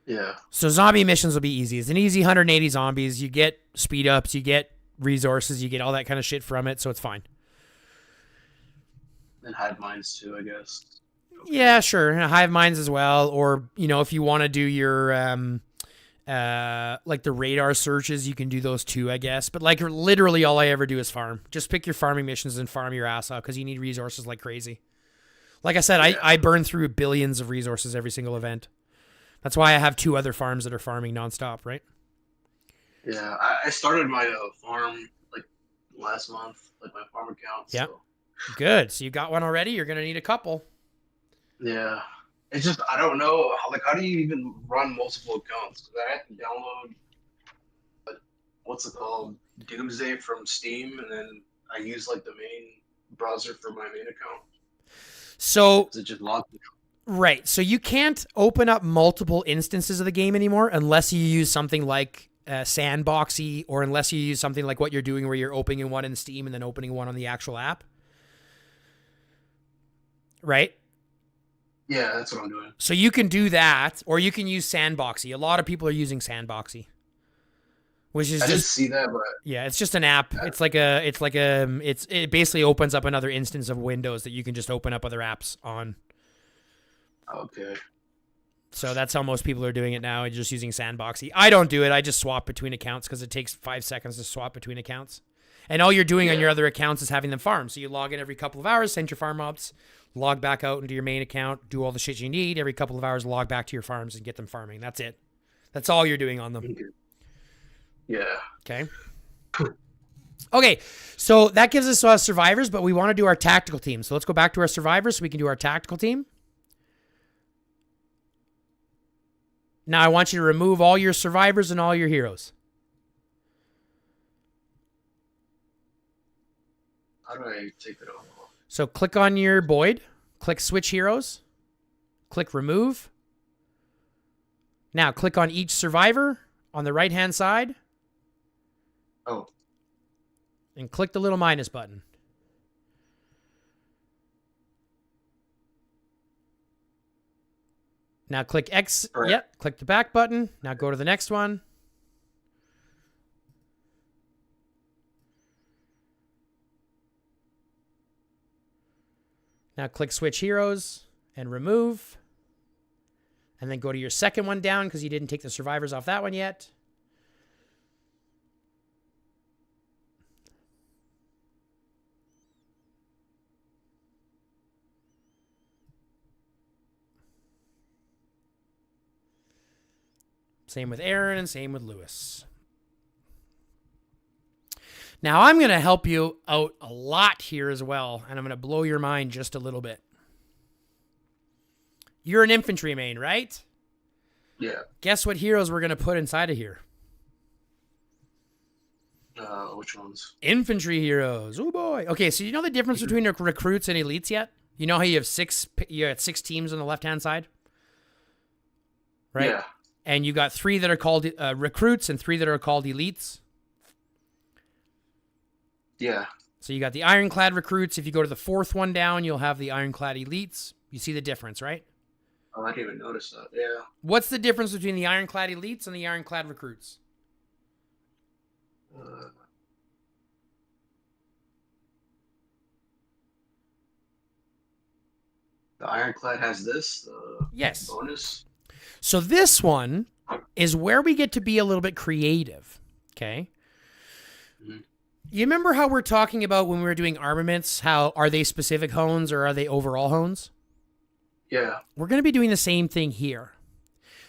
Yeah. So zombie missions will be easy. It's an easy 180 zombies. You get speed ups, you get resources, you get all that kind of shit from it, so it's fine. And hive minds too, I guess. Yeah, sure. Hive minds as well. Or, you know, if you want to do your like the radar searches, you can do those too, I guess. But like literally all I ever do is farm. Just pick your farming missions and farm your ass out because you need resources like crazy. Like I said, I burn through billions of resources every single event. That's why I have 2 other farms that are farming nonstop, right? Yeah, I started my farm like last month, like my farm account. Yeah. So. Good. So you got one already? You're going to need a couple. Yeah. It's just, I don't know, how do you even run multiple accounts? Because I have to download, what's it called, Doomsday from Steam, and then I use like the main browser for my main account. So Is it just logged? Right. So you can't open up multiple instances of the game anymore unless you use something like Sandboxy or unless you use something like what you're doing where you're opening one in Steam and then opening one on the actual app. Right? Yeah, that's what I'm doing. So you can do that or you can use Sandboxy. A lot of people are using Sandboxy. Which is I just did see that, but yeah, it's just an app. It basically opens up another instance of Windows that you can just open up other apps on. okay. So that's how most people are doing it now, just using Sandboxy. I don't do it. I just swap between accounts because it takes 5 seconds to swap between accounts. And all you're doing on your other accounts is having them farm. So you log in every couple of hours, send your farm ops, log back out into your main account, do all the shit you need. Every couple of hours, log back to your farms and get them farming. That's it. That's all you're doing on them. Yeah. Okay. Okay, so that gives us survivors, but we want to do our tactical team. So let's go back to our survivors so we can do our tactical team. Now I want you to remove all your survivors and all your heroes. How do I take it off? So click on your Boyd. Click Switch Heroes. Click Remove. Now click on each survivor on the right-hand side. Oh. And click the little minus button. Now click X. Right. Yep. Click the back button. Now go to the next one. Now click Switch Heroes and remove. And then go to your second one down because you didn't take the survivors off that one yet. Same with Aaron and same with Lewis. Now I'm going to help you out a lot here as well, and I'm going to blow your mind just a little bit. You're an infantry main, right? Yeah. Guess what heroes we're going to put inside of here? Which ones? Infantry heroes. Oh boy. Okay, so you know the difference between recruits and elites yet? You know how you have six teams on the left-hand side? Right? Yeah. And you got 3 that are called recruits and 3 that are called elites. Yeah. So you got the ironclad recruits. If you go to the 4th one down, you'll have the ironclad elites. You see the difference, right? Oh, I didn't even notice that. Yeah. What's the difference between the ironclad elites and the ironclad recruits? The ironclad has this. Yes. Bonus. So this one is where we get to be a little bit creative. Okay. Mm-hmm. You remember how we're talking about when we were doing armaments, how are they specific hones or are they overall hones? Yeah. We're going to be doing the same thing here.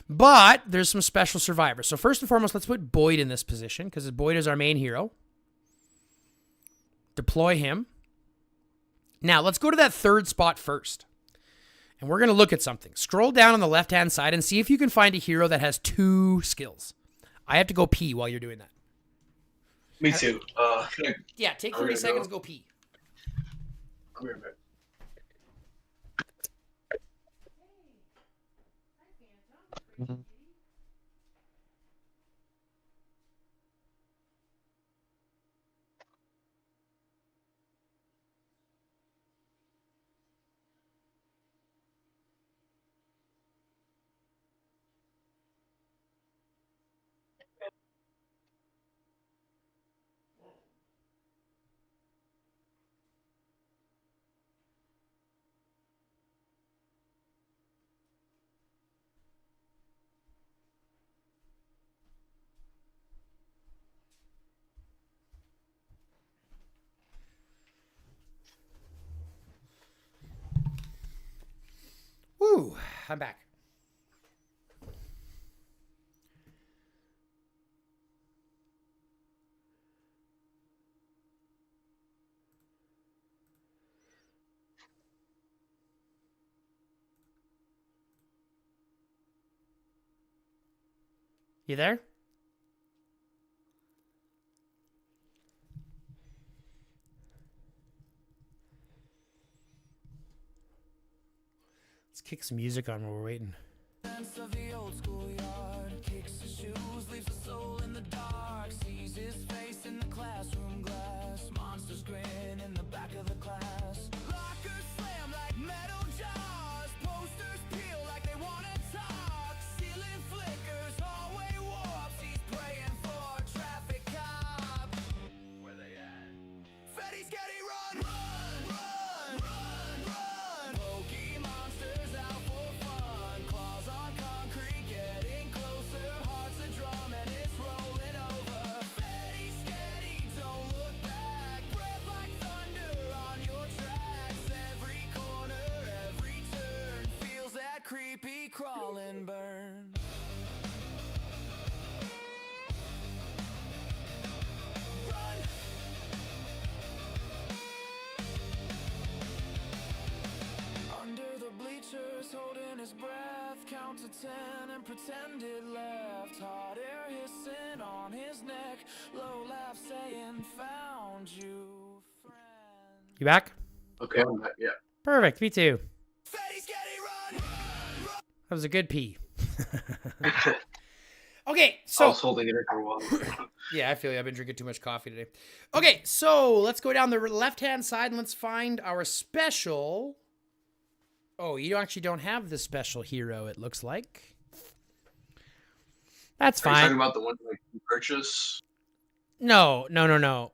But there's some special survivors. So first and foremost, let's put Boyd in this position because Boyd is our main hero. Deploy him. Now, let's go to that 3rd spot first. And we're going to look at something. Scroll down on the left-hand side and see if you can find a hero that has 2 skills. I have to go pee while you're doing that. Me too. Yeah, take 30 seconds, go pee. I'll be right back. Woo, I'm back. You there? Let's kick some music on while we're waiting. Of the old schoolyard, kicks his shoes, leaves a soul in the dark, sees his face in the classroom glass, monsters grin in the back of the class, lockers slam like metal jaws, posters peel like they wanna talk, ceiling flickers, hallway warps, he's praying for a traffic cop. Where they at? Fetty Sketty run! Run, run, run, run! Pokey monsters out for fun, claws on concrete, getting closer, heart's a drum and it's rolling over. Fetty Sketty, don't look back, breath like thunder on your tracks. Every corner, every turn, feels that creepy crawling burn. Run! Under the bleachers, holding his breath, count to 10 and pretend it left. Hot air hissing on his neck, low laugh saying, found you, friend. You back? Okay, I'm back. Yeah. Perfect, me too. That was a good pee. Okay, I so was holding it for a while. yeah, I feel you. I've been drinking too much coffee today. Okay, so let's go down the left-hand side and let's find our special. Oh, you actually don't have the special hero, it looks like. That's Are you fine. talking about the one like you purchase? No.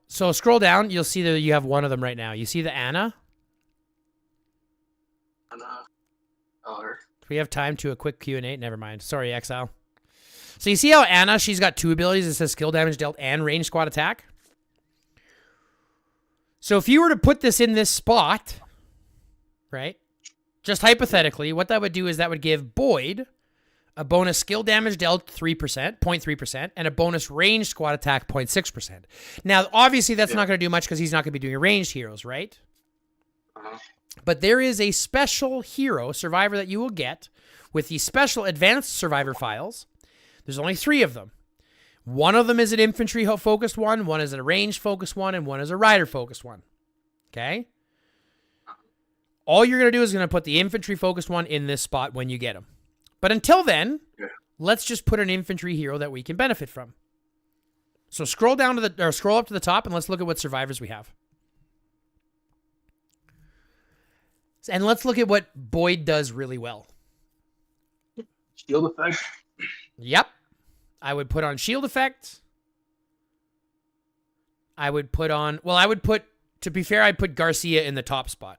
So scroll down. You'll see that you have one of them right now. You see the Anna? Her. Do we have time to a quick Q&A? Never mind. Sorry, Exile. So you see how Anna, she's got 2 abilities. It says skill damage dealt and range squad attack. So if you were to put this in this spot, right, just hypothetically, what that would do is that would give Boyd a bonus skill damage dealt 0.3%, and a bonus range squad attack 0.6%. Now, obviously, that's not going to do much because he's not going to be doing ranged heroes, right? But there is a special hero, survivor, that you will get with the special advanced survivor files. There's only 3 of them. One of them is an infantry-focused one is a ranged-focused one, and one is a rider-focused one. Okay? All you're going to do is going to put the infantry-focused one in this spot when you get them. But until then, let's just put an infantry hero that we can benefit from. So scroll up to the top, and let's look at what survivors we have. And let's look at what Boyd does really well. Shield effect. Yep. I would put on shield effect. To be fair, I'd put Garcia in the top spot.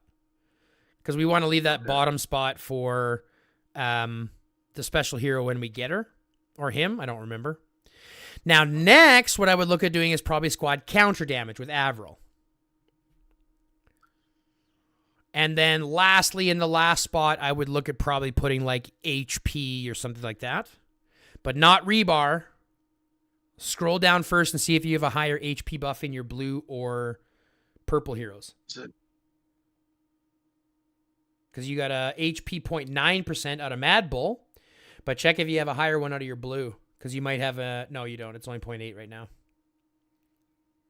Because we want to leave that bottom spot for the special hero when we get her. Or him, I don't remember. Now, next, what I would look at doing is probably squad counter damage with Avril. And then lastly, in the last spot, I would look at probably putting like HP or something like that. But not rebar. Scroll down first and see if you have a higher HP buff in your blue or purple heroes. Because you got a HP 0.9% out of Mad Bull. But check if you have a higher one out of your blue. Because you might have a... No, you don't. It's only 0.8 right now.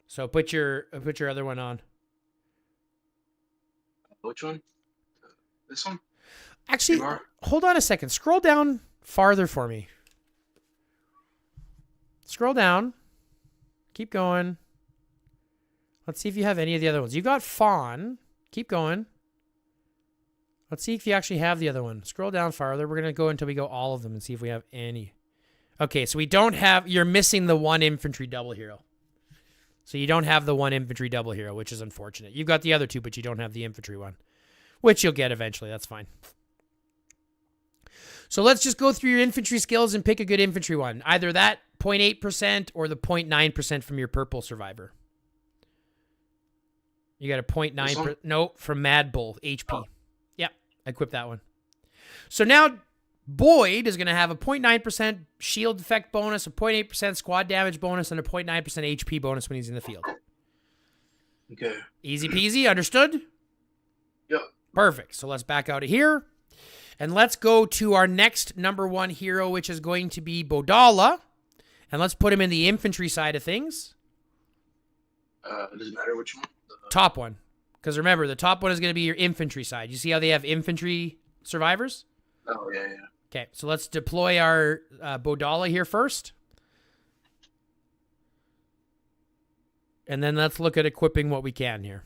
So put your other one on. Which one? This one? Actually, hold on a second. Scroll down farther for me. Scroll down. Keep going. Let's see if you have any of the other ones. You got Fawn. Keep going. Let's see if you actually have the other one. Scroll down farther. We're going to go until we go all of them and see if we have any. Okay, so we don't have... You're missing the one infantry double hero. So you don't have the one infantry double hero, which is unfortunate. You've got the other 2, but you don't have the infantry one, which you'll get eventually. That's fine. So let's just go through your infantry skills and pick a good infantry one. Either that 0.8% or the 0.9% from your purple survivor. You got a 0.9%. No, from Mad Bull, HP. Oh. Yep, equip that one. So now Boyd is going to have a 0.9% shield effect bonus, a 0.8% squad damage bonus, and a 0.9% HP bonus when he's in the field. Okay. Easy peasy, understood? Yep. Perfect. So let's back out of here. And let's go to our next number 1 hero, which is going to be Bodala. And let's put him in the infantry side of things. Does it matter which one? Top one. Because remember, the top one is going to be your infantry side. You see how they have infantry survivors? Oh, yeah. Okay, so let's deploy our Bodala here first. And then let's look at equipping what we can here.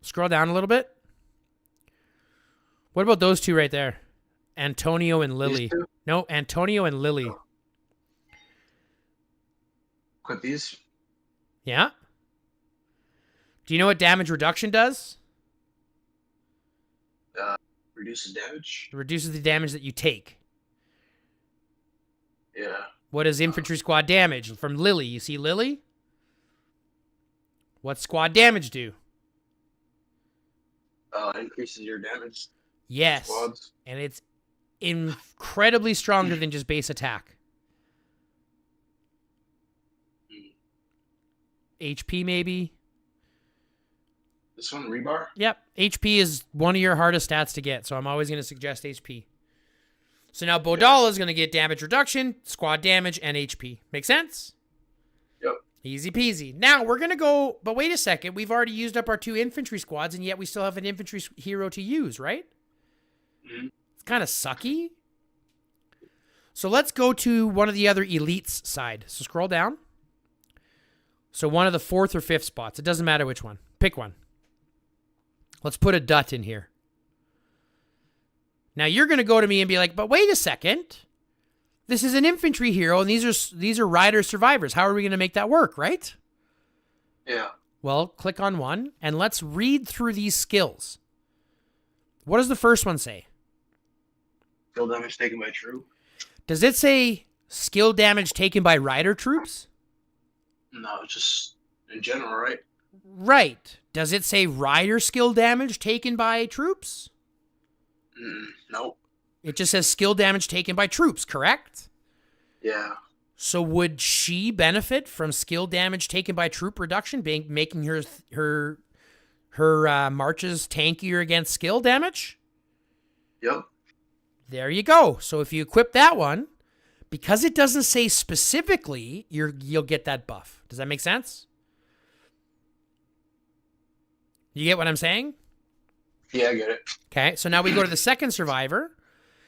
Scroll down a little bit. What about those 2 right there? Antonio and Lily. No, Antonio and Lily. Oh. Equip these? Yeah. Do you know what damage reduction does? Reduces damage? It reduces the damage that you take. Yeah. What is infantry squad damage? From Lily. You see Lily? What's squad damage do? Increases your damage. Yes. Squads. And it's incredibly stronger than just base attack. HP maybe? This one, rebar? Yep. HP is one of your hardest stats to get, so I'm always going to suggest HP. So now Bodala is going to get damage reduction, squad damage, and HP. Make sense? Yep. Easy peasy. Now we're going to go, but wait a second. We've already used up our 2 infantry squads, and yet we still have an infantry hero to use, right? Mm-hmm. It's kind of sucky. So let's go to one of the other elites side. So scroll down. So one of the 4th or 5th spots. It doesn't matter which one. Pick one. Let's put a dut in here. Now you're going to go to me and be like, but wait a second. This is an infantry hero, and these are rider survivors. How are we going to make that work, right? Yeah. Well, click on one, and let's read through these skills. What does the first one say? Skill damage taken by troop. Does it say skill damage taken by rider troops? No, it's just in general, right? Right. Does it say rider skill damage taken by troops? Nope. It just says skill damage taken by troops, correct? Yeah. So would she benefit from skill damage taken by troop reduction, making her marches tankier against skill damage? Yep. There you go. So if you equip that one, because it doesn't say specifically, you'll get that buff. Does that make sense? You get what I'm saying? Yeah, I get it. Okay, so now we go to the second survivor.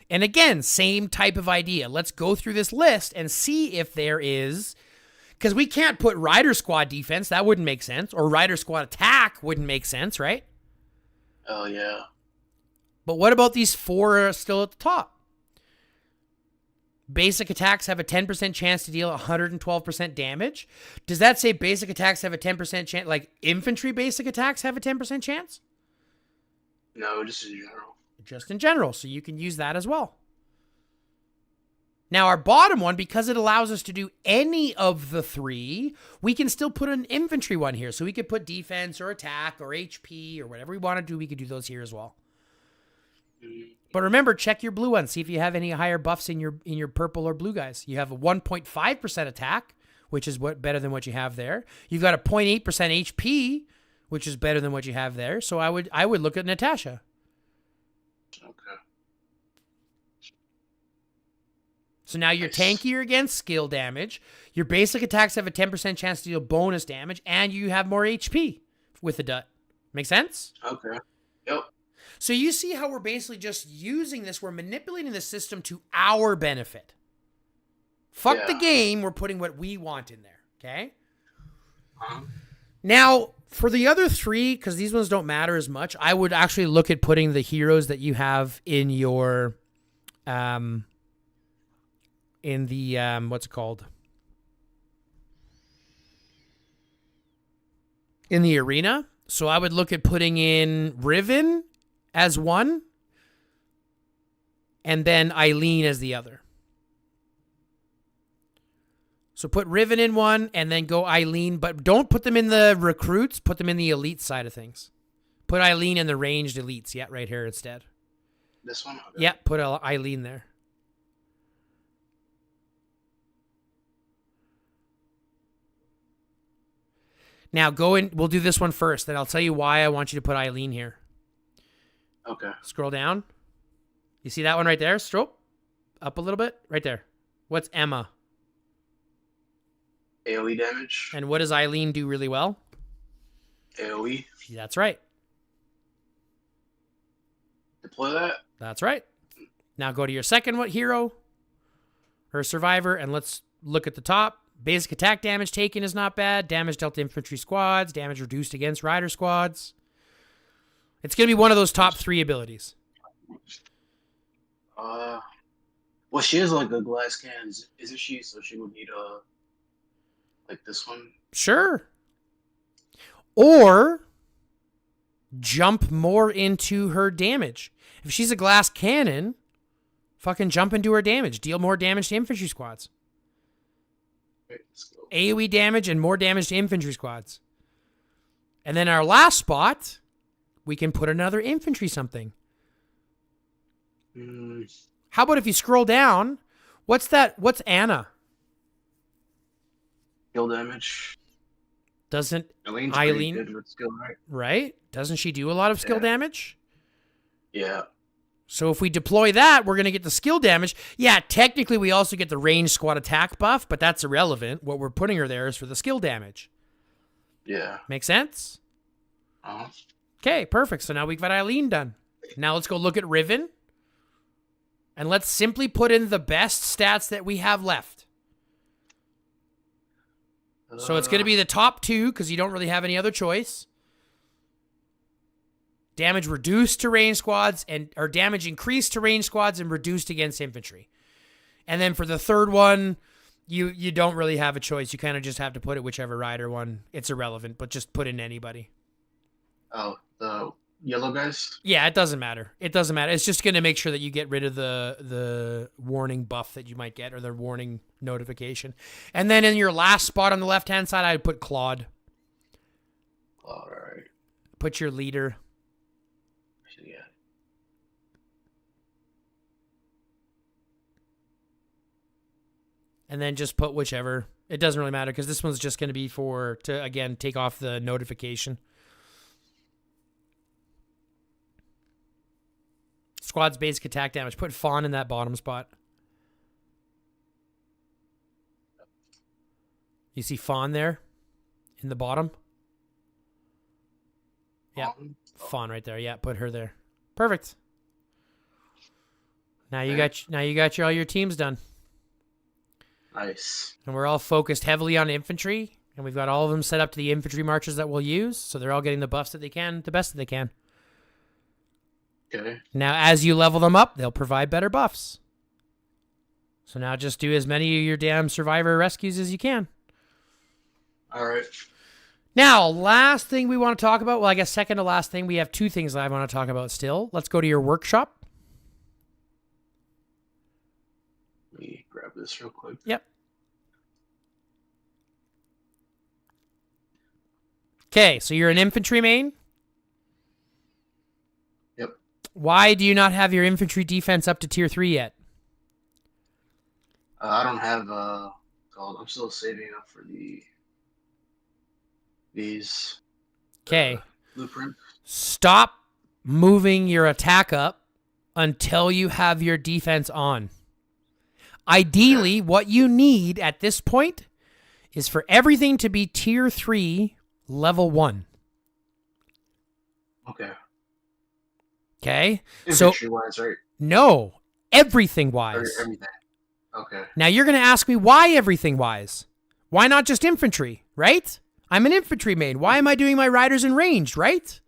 And again, same type of idea. Let's go through this list and see if there is... Because we can't put rider squad defense. That wouldn't make sense. Or rider squad attack wouldn't make sense, right? Oh, yeah. But what about these 4 still at the top? Basic attacks have a 10% chance to deal 112% damage. Does that say basic attacks have a 10% chance? Like infantry basic attacks have a 10% chance? No, just in general. Just in general. So you can use that as well. Now our bottom one, because it allows us to do any of the 3, we can still put an infantry one here. So we could put defense or attack or HP or whatever we want to do. We could do those here as well. But remember, check your blue one. See if you have any higher buffs in your purple or blue guys. You have a 1.5% attack, which is better than what you have there. You've got a 0.8% HP, which is better than what you have there. So I would look at Natasha. Okay. So now you're tankier against skill damage. Your basic attacks have a 10% chance to deal bonus damage, and you have more HP with the dut. Make sense? Okay. Yep. So you see how we're basically just using this. We're manipulating the system to our benefit. Fuck the game. We're putting what we want in there. Okay? Now, for the other 3, because these ones don't matter as much, I would actually look at putting the heroes that you have in your, what's it called? In the arena. So I would look at putting in Riven as one, and then Eileen as the other. So put Riven in one, and then go Eileen, but don't put them in the recruits, put them in the elite side of things. Put Eileen in the ranged elites, yeah, right here instead. This one? Okay. Yeah, put Eileen there. Now go in, we'll do this one first, then I'll tell you why I want you to put Eileen here. Okay. Scroll down. You see that one right there? Stroke up a little bit. Right there. What's Emma? AoE damage. And what does Eileen do really well? AoE. That's right. Deploy that. That's right. Now go to your second hero or survivor, and let's look at the top. Basic attack damage taken is not bad. Damage dealt to infantry squads. Damage reduced against rider squads. It's going to be one of those top 3 abilities. Well, she is like a glass cannon, isn't she? So she would need like this one. Sure. Or jump more into her damage. If she's a glass cannon, fucking jump into her damage. Deal more damage to infantry squads. Right, let's go. AoE damage and more damage to infantry squads. And then our last spot, we can put another infantry something. How about if you scroll down? What's that? What's Anna? Skill damage. Doesn't Eileen's Eileen good with skill, right? right? Doesn't she do a lot of skill damage? Yeah. So if we deploy that, we're going to get the skill damage. Yeah, technically we also get the range squad attack buff, but that's irrelevant. What we're putting her there is for the skill damage. Yeah. Make sense? Uh-huh. Okay, perfect. So now we've got Eileen done. Now let's go look at Riven. And let's simply put in the best stats that we have left. So it's going to be the top 2 because you don't really have any other choice. Damage reduced to range squads or damage increased to range squads and reduced against infantry. And then for the third one, you don't really have a choice. You kind of just have to put it whichever rider one. It's irrelevant, but just put in anybody. Oh, the yellow guys? Yeah, it doesn't matter. It doesn't matter. It's just going to make sure that you get rid of the warning buff that you might get or the warning notification. And then in your last spot on the left-hand side, I'd put Claude. All right. Put your leader. Yeah. And then just put whichever. It doesn't really matter because this one's just going to be to, again, take off the notification. Squad's basic attack damage. Put Fawn in that bottom spot. You see Fawn there? In the bottom? Yeah. Fawn right there. Yeah, put her there. Perfect. Now you got all your teams done. Nice. And we're all focused heavily on infantry, and we've got all of them set up to the infantry marches that we'll use, so they're all getting the buffs that they can, the best that they can. Okay. Now, as you level them up, they'll provide better buffs. So now just do as many of your damn survivor rescues as you can. All right. Now, last thing we want to talk about, well, I guess second to last thing, we have 2 things that I want to talk about still. Let's go to your workshop. Let me grab this real quick. Yep. Okay, so you're an infantry main. Yep. Why do you not have your infantry defense up to tier 3 yet? I don't have I'm still saving up for these. Okay. Blueprint. Stop moving your attack up until you have your defense on. Ideally, what you need at this point is for everything to be tier 3, level 1. Okay. Okay? Infantry-wise, right? No, everything-wise. Everything. Okay. Now, you're going to ask me why everything-wise? Why not just infantry, right? I'm an infantry main. Why am I doing my riders in ranged, right?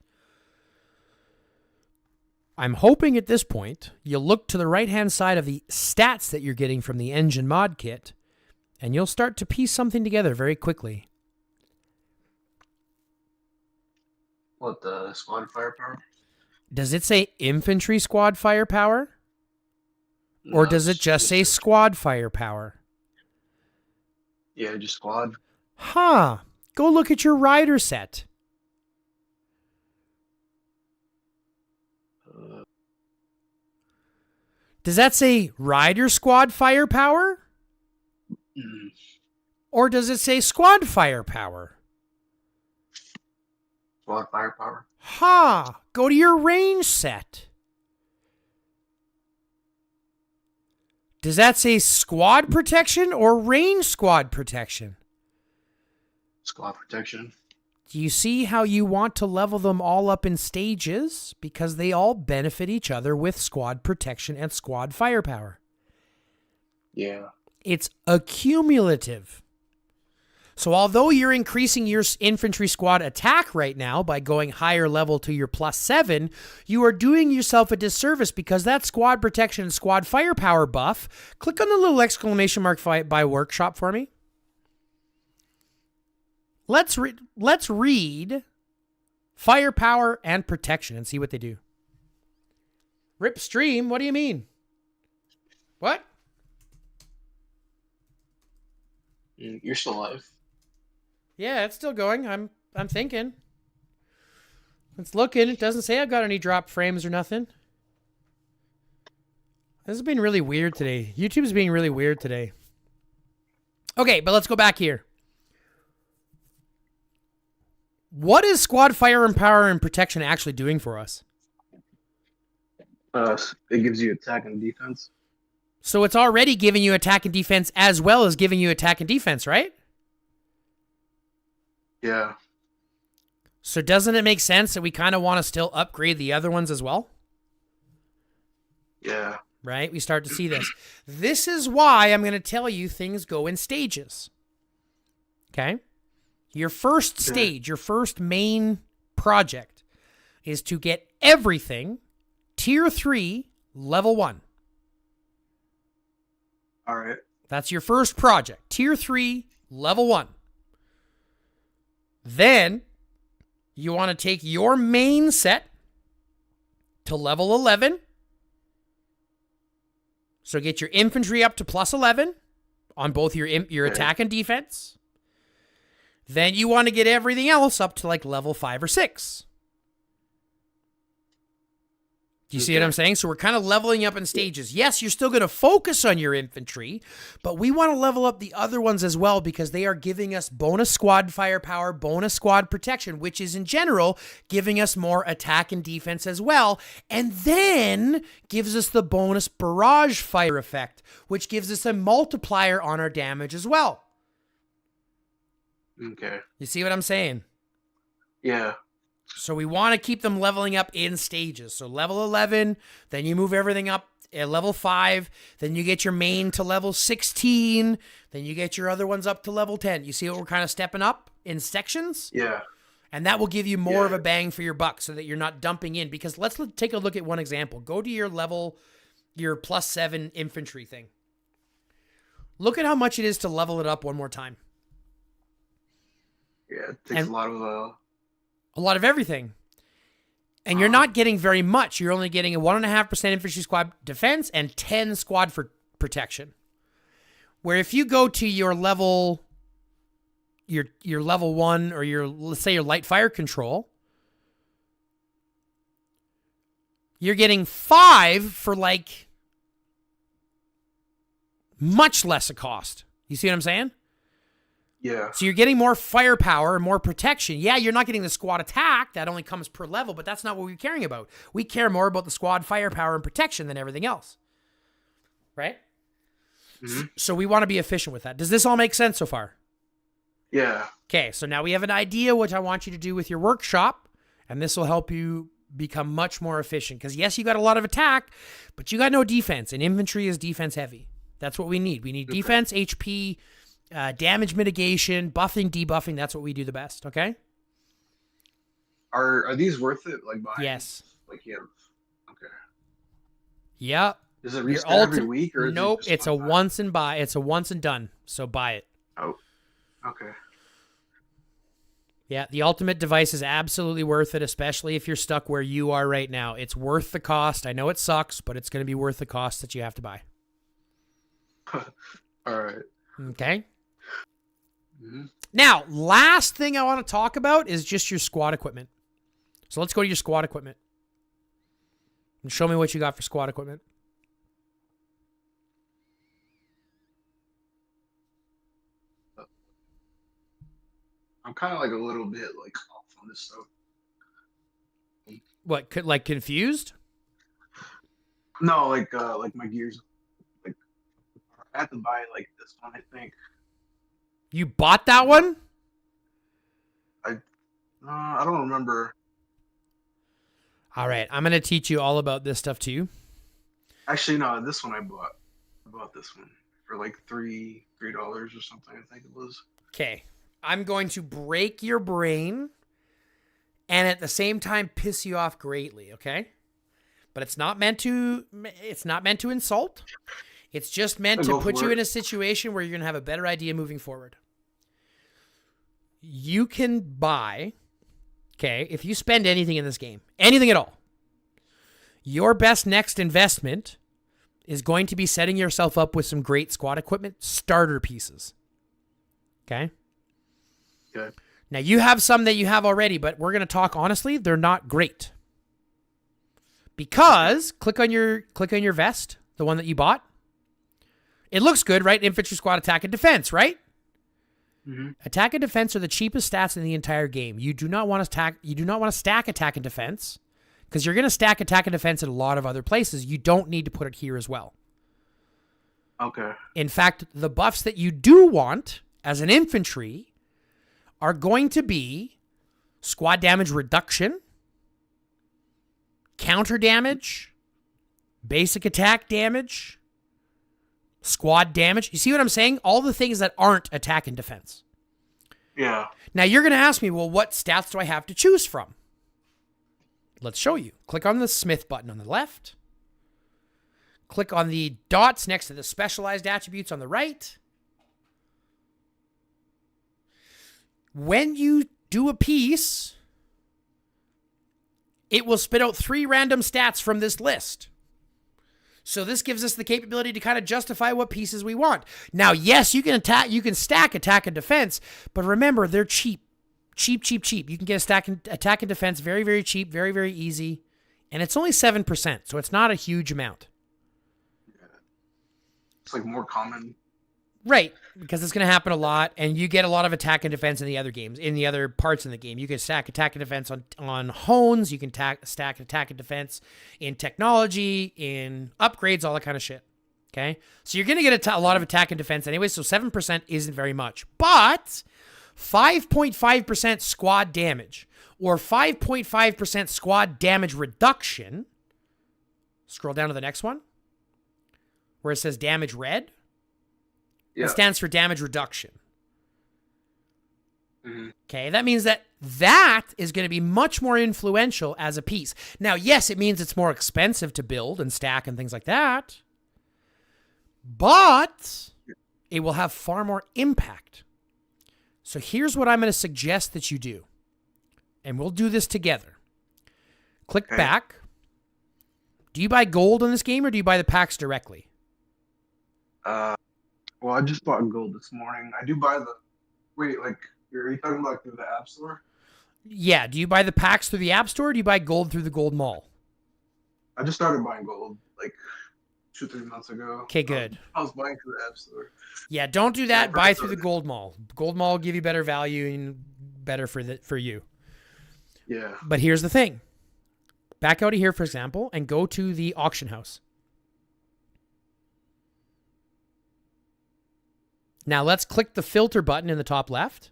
I'm hoping at this point you look to the right-hand side of the stats that you're getting from the engine mod kit, and you'll start to piece something together very quickly. What, the squad firepower? Does it say infantry squad firepower? Or No, does it just say squad firepower? Yeah, just squad. Huh. Go look at your rider set. Does that say rider squad firepower? Mm. Or does it say squad firepower? Squad firepower. Ha! Go to your range set. Does that say squad protection or range squad protection? Squad protection. Do you see how you want to level them all up in stages? Because they all benefit each other with squad protection and squad firepower. Yeah. It's accumulative. So although you're increasing your infantry squad attack right now by going higher level to your +7, you are doing yourself a disservice because that squad protection and squad firepower buff, click on the little exclamation mark by workshop for me. Let's read firepower and protection and see what they do. Rip stream, what do you mean? What? You're still alive. Yeah, it's still going. I'm thinking. It's looking. It doesn't say I've got any drop frames or nothing. This has been really weird today. YouTube's being really weird today. Okay, but let's go back here. What is squad fire and power and protection actually doing for us? It gives you attack and defense. So it's already giving you attack and defense as well as giving you attack and defense, right? Yeah. So doesn't it make sense that we kind of want to still upgrade the other ones as well? Yeah. Right? We start to see this. This is why I'm going to tell you things go in stages. Okay? Your first stage, your first main project is to get everything tier 3, level 1. All right. That's your first project. Tier 3, level 1. Then you want to take your main set to level 11. So get your infantry up to plus 11 on both your attack and defense. Then you want to get everything else up to like level 5 or 6. Do you see what I'm saying? So we're kind of leveling up in stages. Yes, you're still going to focus on your infantry, but we want to level up the other ones as well because they are giving us bonus squad firepower, bonus squad protection, which is in general giving us more attack and defense as well, and then gives us the bonus barrage fire effect, which gives us a multiplier on our damage as well. Okay. You see what I'm saying? Yeah. So we want to keep them leveling up in stages. So level 11, then you move everything up at level 5, then you get your main to level 16, then you get your other ones up to level 10. You see what we're kind of stepping up in sections? Yeah. And that will give you more of a bang for your buck so that you're not dumping in. Because let's take a look at one example. Go to your level, your plus 7 infantry thing. Look at how much it is to level it up one more time. Yeah, it takes a lot of everything. And you're not getting very much. You're only getting a 1.5% infantry squad defense and 10 squad for protection. Where if you go to your level, your level 1 or let's say your light fire control, you're getting 5 for like much less a cost. You see what I'm saying? Yeah. So you're getting more firepower and more protection. Yeah, you're not getting the squad attack. That only comes per level, but that's not what we're caring about. We care more about the squad firepower and protection than everything else. Right? Mm-hmm. So we want to be efficient with that. Does this all make sense so far? Yeah. Okay, so now we have an idea what I want you to do with your workshop, and this will help you become much more efficient. Because yes, you got a lot of attack, but you got no defense, and infantry is defense heavy. That's what we need. We need defense, HP, damage mitigation, buffing, debuffing. That's what we do the best. Okay. Are these worth it? Like buying? Yes. Like yeah. Okay. Yep. Does it reset every week or? Nope. Is it It's a once and buy. It's a once and done. So buy it. Oh. Okay. Yeah, the ultimate device is absolutely worth it, especially if you're stuck where you are right now. It's worth the cost. I know it sucks, but it's going to be worth the cost that you have to buy. All right. Okay. Mm-hmm. Now, last thing I want to talk about is just your squad equipment. So let's go to your squad equipment. And show me what you got for squad equipment. I'm kind of like a little bit like off on this stuff. What, like confused? No, like my gears. Like I had to buy like this one, I think. You bought that one? I don't remember. All right, I'm going to teach you all about this stuff too. Actually, no, this one I bought. I bought this one for like $3 or something. I think it was. Okay, I'm going to break your brain and at the same time piss you off greatly, okay? But it's not meant to insult. It's just meant to put you in a situation where you're going to have a better idea moving forward. You can buy, okay, if you spend anything in this game, anything at all, your best next investment is going to be setting yourself up with some great squad equipment starter pieces. Okay? Okay. Now, you have some that you have already, but we're going to talk honestly, they're not great. Because, click on your vest, the one that you bought. It looks good, right? Infantry, squad, attack, and defense, right? Mm-hmm. Attack and defense are the cheapest stats in the entire game. You do not want to stack attack and defense because you're going to stack attack and defense in a lot of other places. You don't need to put it here as well. Okay. In fact, the buffs that you do want as an infantry are going to be squad damage reduction, counter damage, basic attack damage, squad damage. You see what I'm saying? All the things that aren't attack and defense. Yeah. Now you're going to ask me, well, what stats do I have to choose from? Let's show you. Click on the Smith button on the left. Click on the dots next to the specialized attributes on the right. When you do a piece, it will spit out 3 random stats from this list. So this gives us the capability to kind of justify what pieces we want. Now, yes, you can stack attack and defense, but remember, they're cheap. Cheap. You can get a stack and attack and defense very, very cheap, very, very easy. And it's only 7%, so it's not a huge amount. It's like more common. Right, because it's going to happen a lot, and you get a lot of attack and defense in the other games, in the other parts in the game. You can stack attack and defense on hones, you can stack attack and defense in technology, in upgrades, all that kind of shit. Okay? So you're going to get a lot of attack and defense anyway, so 7% isn't very much. But 5.5% squad damage, or 5.5% squad damage reduction, scroll down to the next one, where it says damage red. Yeah. It stands for damage reduction. Mm-hmm. Okay, that means that is going to be much more influential as a piece. Now, yes, it means it's more expensive to build and stack and things like that, but it will have far more impact. So here's what I'm going to suggest that you do, and we'll do this together. Click back. Do you buy gold in this game, or do you buy the packs directly? Well, I just bought gold this morning. I do buy the. Wait, like, are you talking about through the App Store? Yeah. Do you buy the packs through the App Store, or do you buy gold through the Gold Mall? I just started buying gold like 2-3 months ago. Okay, good. I was buying through the App Store. Yeah, don't do that. Yeah, Buy through the Gold Mall. Gold Mall will give you better value and better for you. Yeah. But here's the thing. Back out of here, for example, and go to the auction house. Now let's click the filter button in the top left.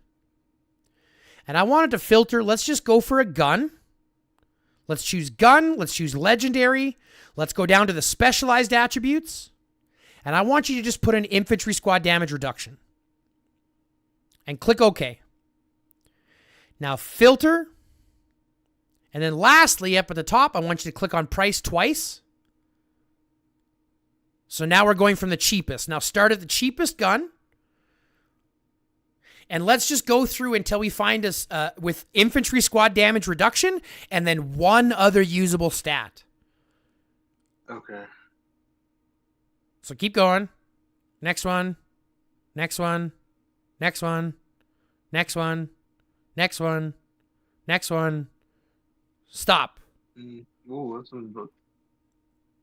And I wanted to filter, let's just go for a gun. Let's choose gun, let's choose legendary. Let's go down to the specialized attributes. And I want you to just put in infantry squad damage reduction. And click OK. Now filter. And then lastly, up at the top, I want you to click on price twice. So now we're going from the cheapest. Now start at the cheapest gun. And let's just go through until we find us with infantry squad damage reduction and then one other usable stat. Okay. So keep going. Next one. Next one. Next one. Next one. Next one. Next one. Stop. Oh, that sounds good.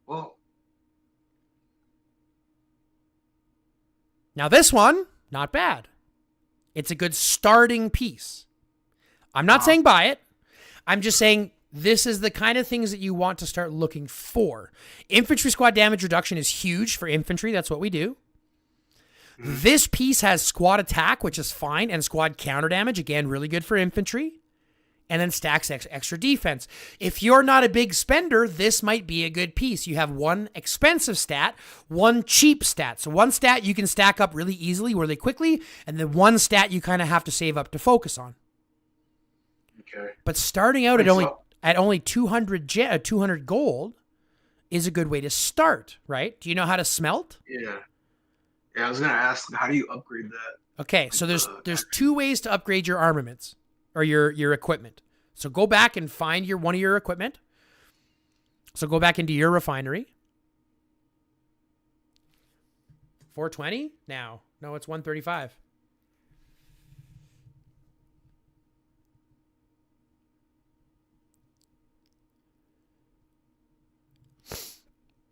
Well. Now this one, not bad. It's a good starting piece. I'm not saying buy it. I'm just saying this is the kind of things that you want to start looking for. Infantry squad damage reduction is huge for infantry. That's what we do. This piece has squad attack, which is fine, and squad counter damage. Again, really good for infantry. And then stacks extra defense. If you're not a big spender, this might be a good piece. You have one expensive stat, one cheap stat. So one stat you can stack up really easily, really quickly, and then one stat you kind of have to save up to focus on. Okay. But starting out at only 200 gold is a good way to start, right? Do you know how to smelt? Yeah. Yeah, I was gonna ask, how do you upgrade that? Okay, so there's 2 ways to upgrade your armaments. Or your equipment. So go back and find one of your equipment. So go back into your refinery. 420 now. No, it's 135.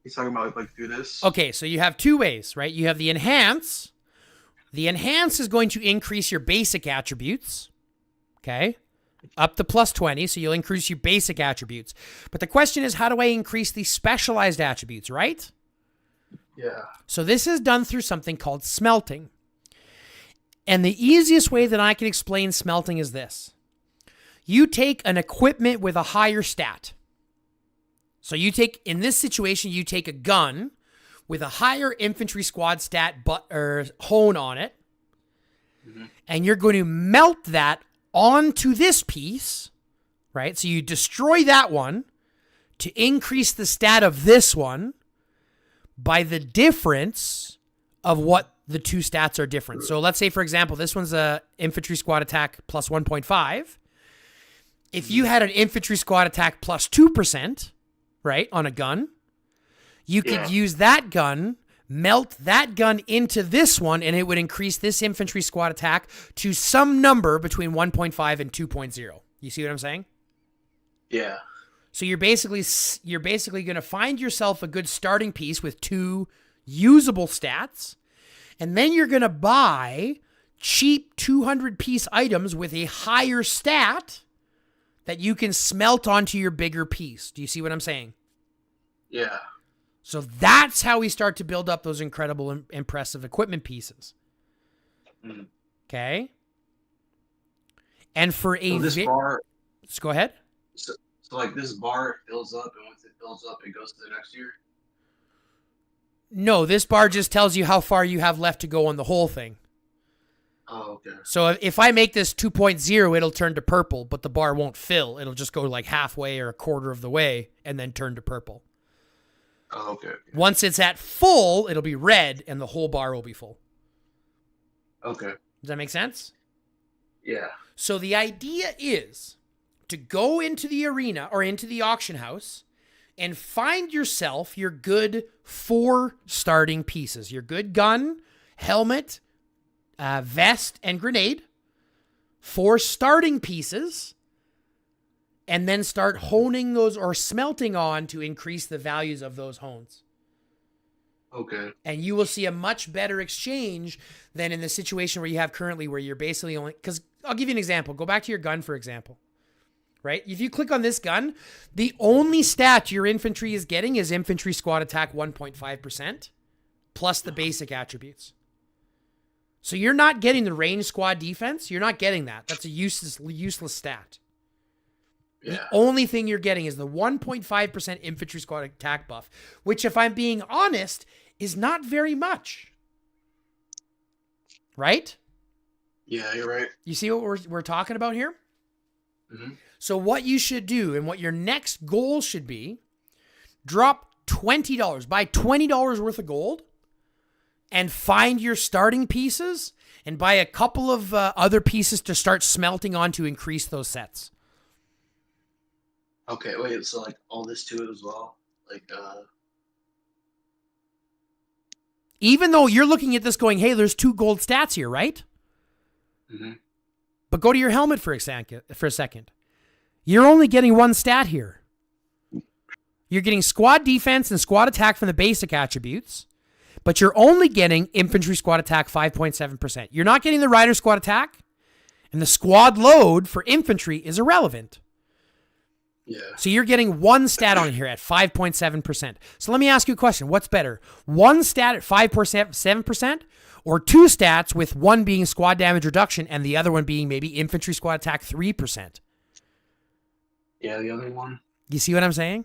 He's talking about like do this. Okay, so you have 2 ways, right? You have the enhance. The enhance is going to increase your basic attributes. Okay? up to plus 20, so you'll increase your basic attributes. But the question is, how do I increase the specialized attributes, right? Yeah. So this is done through something called smelting. And the easiest way that I can explain smelting is this. You take an equipment with a higher stat. So you take, in this situation, you take a gun with a higher infantry squad stat hone on it, and you're going to melt that onto this piece, right? So you destroy that one to increase the stat of this one by the difference of what the two stats are different. So let's say, for example, this one's a infantry squad attack plus 1.5. If you had an infantry squad attack plus 2%, right, on a gun, you could use that gun, melt that gun into this one, and it would increase this infantry squad attack to some number between 1.5 and 2.0. You see what I'm saying? Yeah. So you're basically going to find yourself a good starting piece with two usable stats, and then you're going to buy cheap 200-piece items with a higher stat that you can smelt onto your bigger piece. Do you see what I'm saying? Yeah. So that's how we start to build up those incredible, impressive equipment pieces. Okay? And for a... So this bar... Let's go ahead. So like this bar fills up, and once it fills up, it goes to the next tier? No, this bar just tells you how far you have left to go on the whole thing. Oh, okay. So if I make this 2.0, it'll turn to purple, but the bar won't fill. It'll just go like halfway or a quarter of the way and then turn to purple. Oh, okay. Once it's at full, it'll be red and the whole bar will be full. Okay. Does that make sense? Yeah. So the idea is to go into the arena or into the auction house and find yourself your good 4 starting pieces. Your good gun, helmet, vest, and grenade. 4 starting pieces. And then start honing those or smelting on to increase the values of those hones. Okay. And you will see a much better exchange than in the situation where you have currently, where you're basically only... Because I'll give you an example. Go back to your gun, for example. Right? If you click on this gun, the only stat your infantry is getting is infantry squad attack 1.5% plus the basic attributes. So you're not getting the range squad defense. You're not getting that. That's a useless stat. Yeah. The only thing you're getting is the 1.5% infantry squad attack buff, which, if I'm being honest, is not very much. Right? Yeah, you're right. You see what we're talking about here? Mm-hmm. So what you should do and what your next goal should be, drop $20, buy $20 worth of gold, and find your starting pieces and buy a couple of other pieces to start smelting on to increase those sets. Okay, wait, so like all this to it as well? Like, Even though you're looking at this going, hey, there's 2 gold stats here, right? Mm-hmm. But go to your helmet for a second. You're only getting 1 stat here. You're getting squad defense and squad attack from the basic attributes, but you're only getting infantry squad attack 5.7%. You're not getting the rider squad attack, and the squad load for infantry is irrelevant. Yeah. So you're getting 1 stat on here at 5.7%. So let me ask you a question. What's better? 1 stat at 5.7% or 2 stats with 1 being squad damage reduction and the other one being maybe infantry squad attack 3%? Yeah, the other one. You see what I'm saying?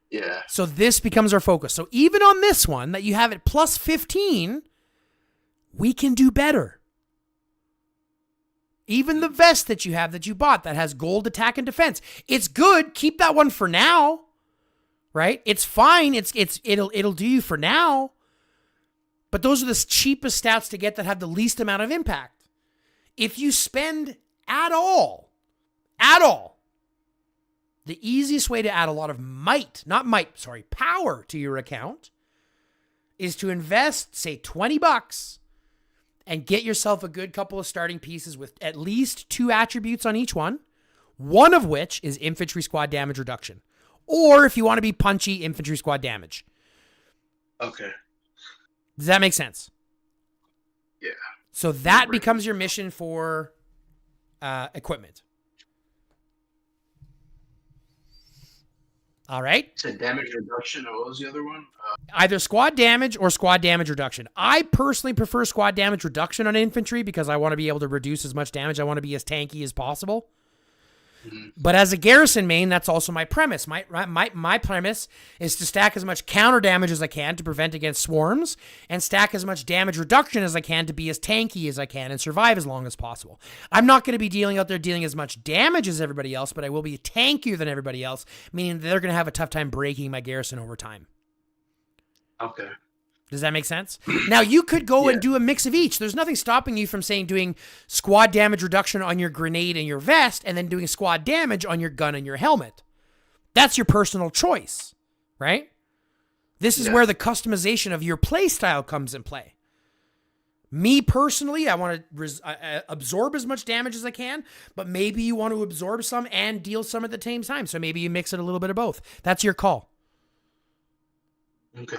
Yeah. So this becomes our focus. So even on this one that you have at plus 15, we can do better. Even the vest that you have that you bought that has gold attack and defense, it's good. Keep that one for now, right? It's fine. It'll do you for now. But those are the cheapest stats to get that have the least amount of impact. If you spend at all, the easiest way to add a lot of power to your account is to invest, say, $20 and get yourself a good couple of starting pieces with at least 2 attributes on each one of which is infantry squad damage reduction. Or if you want to be punchy, infantry squad damage. Okay. Does that make sense? Yeah. So that becomes your mission for equipment. All right? So damage reduction. And what was the other one? Either squad damage or squad damage reduction. I personally prefer squad damage reduction on infantry because I want to be able to reduce as much damage. I want to be as tanky as possible. But as a garrison main, that's also my premise. My premise is to stack as much counter damage as I can to prevent against swarms, and stack as much damage reduction as I can to be as tanky as I can and survive as long as possible. I'm not going to be dealing as much damage as everybody else, but I will be tankier than everybody else, meaning they're going to have a tough time breaking my garrison over time. Okay. Does that make sense? Now, you could go and do a mix of each. There's nothing stopping you from doing squad damage reduction on your grenade and your vest, and then doing squad damage on your gun and your helmet. That's your personal choice, right? This is where the customization of your play style comes in play. Me personally, I want to absorb as much damage as I can, but maybe you want to absorb some and deal some at the same time. So maybe you mix it a little bit of both. That's your call. Okay.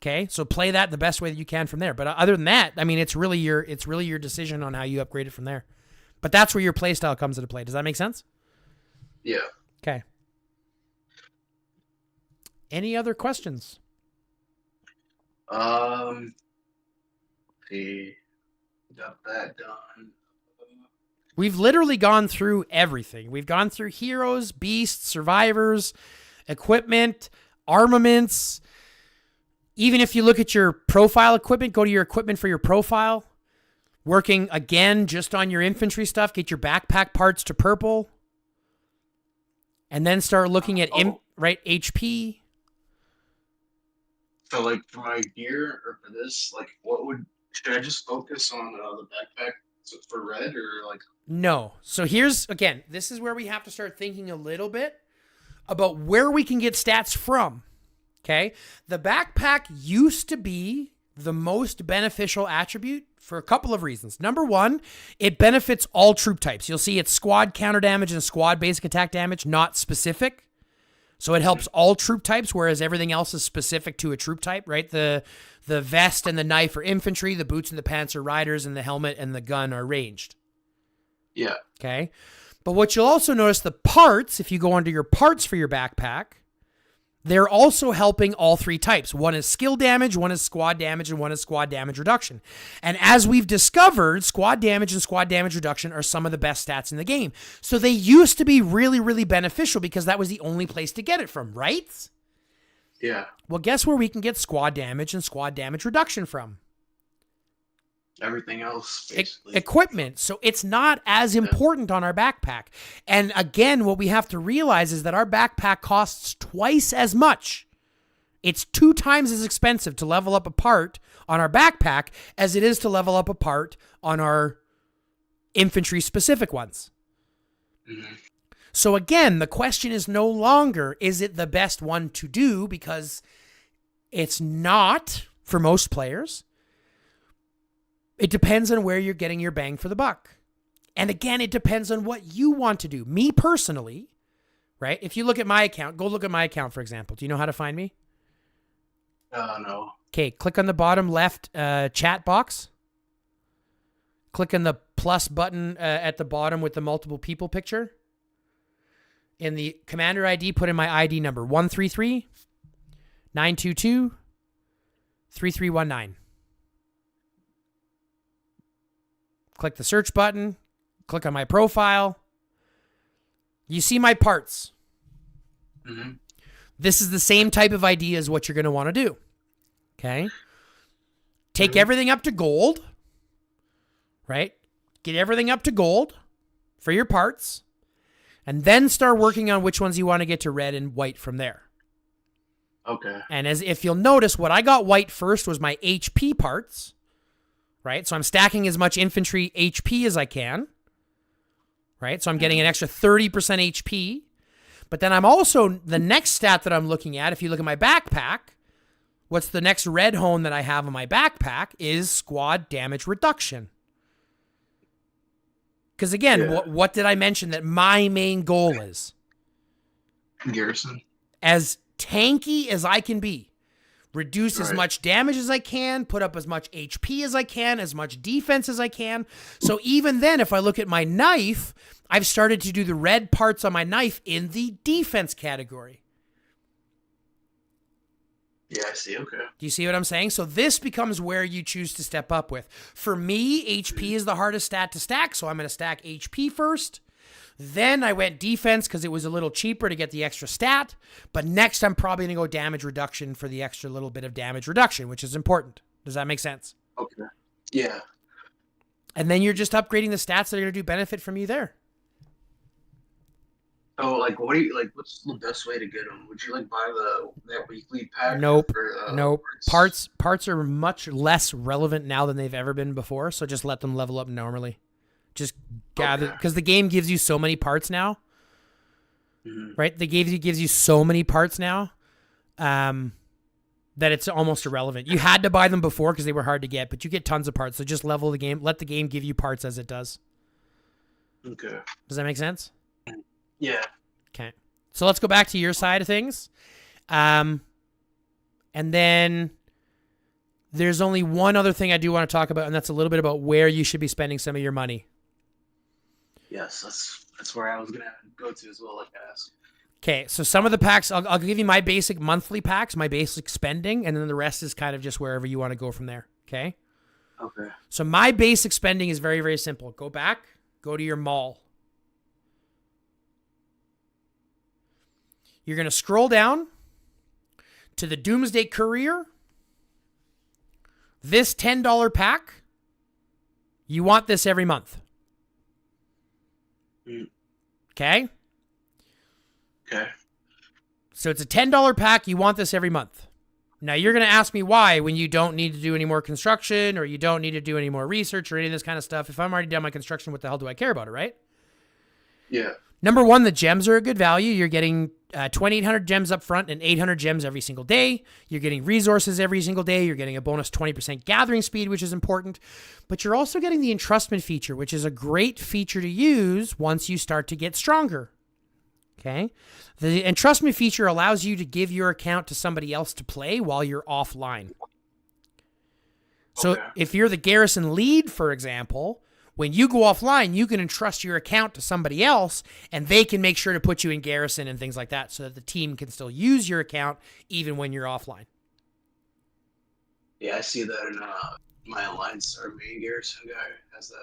Okay, so play that the best way that you can from there. But other than that, I mean, it's really your decision on how you upgrade it from there. But that's where your play style comes into play. Does that make sense? Yeah. Okay. Any other questions? See, got that done. We've literally gone through everything. We've gone through heroes, beasts, survivors, equipment, armaments. Even if you look at your profile equipment, go to your equipment for your profile. Working again just on your infantry stuff, get your backpack parts to purple. And then start looking at HP. So, like, for my gear or for this, like, should I just focus on the backpack for red or like? No. So this is where we have to start thinking a little bit about where we can get stats from. Okay. The backpack used to be the most beneficial attribute for a couple of reasons. Number one, it benefits all troop types. You'll see it's squad counter damage and squad basic attack damage, not specific. So it helps all troop types, whereas everything else is specific to a troop type, right? The vest and the knife are infantry, the boots and the pants are riders, and the helmet and the gun are ranged. Yeah. Okay. But what you'll also notice, the parts, if you go under your parts for your backpack, they're also helping all three types. One is skill damage, one is squad damage, and one is squad damage reduction. And as we've discovered, squad damage and squad damage reduction are some of the best stats in the game. So they used to be really, really beneficial because that was the only place to get it from, right? Yeah. Well, guess where we can get squad damage and squad damage reduction from? Everything else, basically. Equipment. So it's not as important on our backpack. And again, what we have to realize is that our backpack costs twice as much. It's 2 times as expensive to level up a part on our backpack as it is to level up a part on our infantry specific ones. Mm-hmm. So again, the question is no longer, is it the best one to do? Because it's not for most players. It depends on where you're getting your bang for the buck. And again, it depends on what you want to do. Me personally, right? If you look at my account, go look at my account, for example. Do you know how to find me? No. Okay, click on the bottom left chat box. Click on the plus button at the bottom with the multiple people picture. In the commander ID, put in my ID number, 133-922-3319. Click the search button. Click on my profile. You see my parts. Mm-hmm. This is the same type of ID as what you're going to want to do. Okay? Take everything up to gold. Right? Get everything up to gold for your parts. And then start working on which ones you want to get to red and white from there. Okay. And if you'll notice, what I got white first was my HP parts. Right? So I'm stacking as much infantry HP as I can. Right? So I'm getting an extra 30% HP. But then I'm also, the next stat that I'm looking at, if you look at my backpack, what's the next red hone that I have on my backpack is squad damage reduction. Because again, what did I mention that my main goal is? Garrison. As tanky as I can be. Reduce as much damage as I can, put up as much HP as I can, as much defense as I can. So even then, if I look at my knife, I've started to do the red parts on my knife in the defense category. Yeah, I see. Okay. Do you see what I'm saying? So this becomes where you choose to step up with. For me, HP is the hardest stat to stack, so I'm going to stack HP first. Then I went defense because it was a little cheaper to get the extra stat. But next, I'm probably going to go damage reduction for the extra little bit of damage reduction, which is important. Does that make sense? Okay. Yeah. And then you're just upgrading the stats that are going to do benefit from you there. So, like, what's the best way to get them? Would you, like, buy that weekly pack? Nope. For, Nope. Parts are much less relevant now than they've ever been before, so just let them level up normally. Just gather, because the game gives you so many parts now. Mm-hmm. Right? The game gives you so many parts now that it's almost irrelevant. You had to buy them before because they were hard to get, but you get tons of parts, so just level the game. Let the game give you parts as it does. Okay. Does that make sense? Yeah. Okay. So let's go back to your side of things. And then there's only one other thing I do want to talk about, and that's a little bit about where you should be spending some of your money. Yes, that's where I was gonna go to as well, like I asked. Okay, so some of the packs, I'll give you my basic monthly packs, my basic spending, and then the rest is kind of just wherever you want to go from there, okay? Okay. So my basic spending is very, very simple. Go back, go to your mall. You're going to scroll down to the Doomsday Courier. This $10 pack, you want this every month. Okay? Okay. So it's a $10 pack. You want this every month. Now, you're going to ask me why when you don't need to do any more construction or you don't need to do any more research or any of this kind of stuff. If I'm already done my construction, what the hell do I care about it, right? Yeah. Number one, the gems are a good value. You're getting 2,800 gems up front and 800 gems every single day. You're getting resources every single day. You're getting a bonus 20% gathering speed, which is important. But you're also getting the entrustment feature, which is a great feature to use once you start to get stronger. Okay? The entrustment feature allows you to give your account to somebody else to play while you're offline. So if you're the garrison lead, for example, when you go offline, you can entrust your account to somebody else, and they can make sure to put you in garrison and things like that so that the team can still use your account even when you're offline. Yeah, I see that in my alliance. Our main garrison guy has that.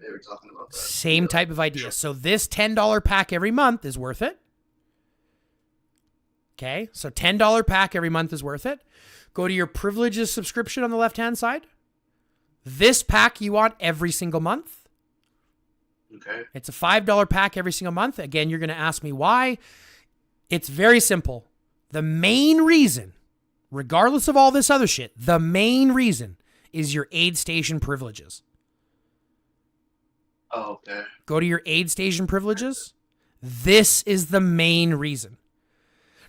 They were talking about that. Same type of idea. So this $10 pack every month is worth it. Okay, so $10 pack every month is worth it. Go to your privileges subscription on the left-hand side. This pack you want every single month. Okay. It's a $5 pack every single month. Again, you're going to ask me why. It's very simple. The main reason, regardless of all this other shit, the main reason is your aid station privileges. Oh, okay. Go to your aid station privileges. This is the main reason.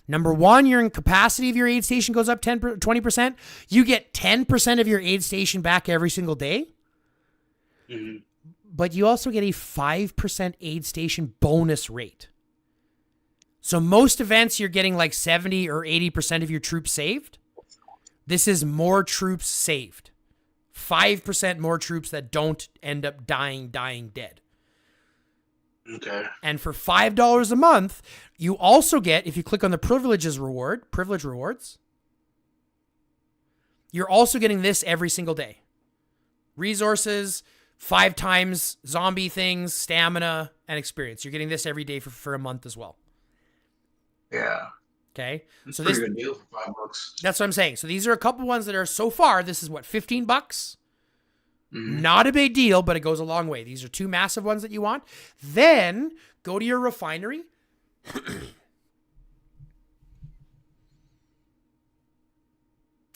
Number one, your capacity of your aid station goes up 20%. You get 10% of your aid station back every single day. Mm-hmm. But you also get a 5% aid station bonus rate. So most events, you're getting like 70 or 80% of your troops saved. This is more troops saved. 5% more troops that don't end up dying dead. Okay. And for $5 a month, you also get, if you click on the privilege rewards, you're also getting this every single day. Resources, 5 times zombie things, stamina, and experience. You're getting this every day for a month as well. Yeah. Okay. That's so a pretty good deal for $5. That's what I'm saying. So these are a couple ones that are so far, this is what, $15? Mm-hmm. Not a big deal, but it goes a long way. These are 2 massive ones that you want. Then go to your refinery.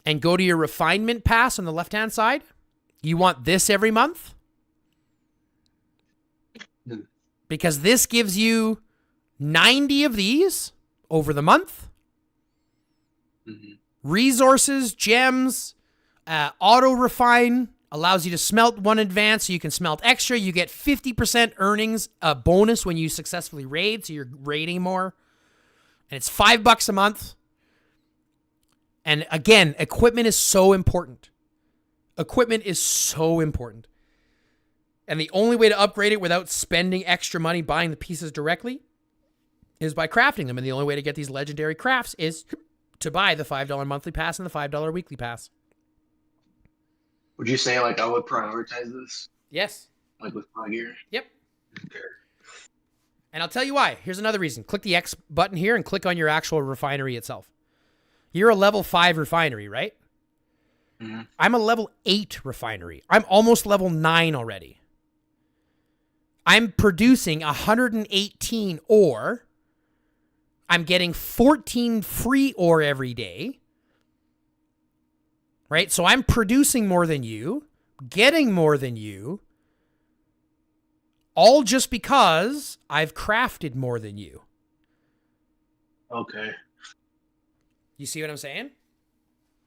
And go to your refinement pass on the left-hand side. You want this every month. Because this gives you 90 of these over the month. Mm-hmm. Resources, gems, auto refine. Allows you to smelt 1 advance so you can smelt extra. You get 50% earnings bonus when you successfully raid, so you're raiding more. And it's $5 a month. And again, equipment is so important. Equipment is so important. And the only way to upgrade it without spending extra money buying the pieces directly is by crafting them. And the only way to get these legendary crafts is to buy the $5 monthly pass and the $5 weekly pass. Would you say like I would prioritize this, Yes. like with my gear? Yep. Okay. And I'll tell you why. Here's another reason. Click the X button here and click on your actual refinery itself. You're a level 5 refinery, right? Mm-hmm. I'm a level 8 refinery. I'm almost level 9 already. I'm producing 118 ore. I'm getting 14 free ore every day. Right? So I'm producing more than you, getting more than you, all just because I've crafted more than you. Okay. You see what I'm saying?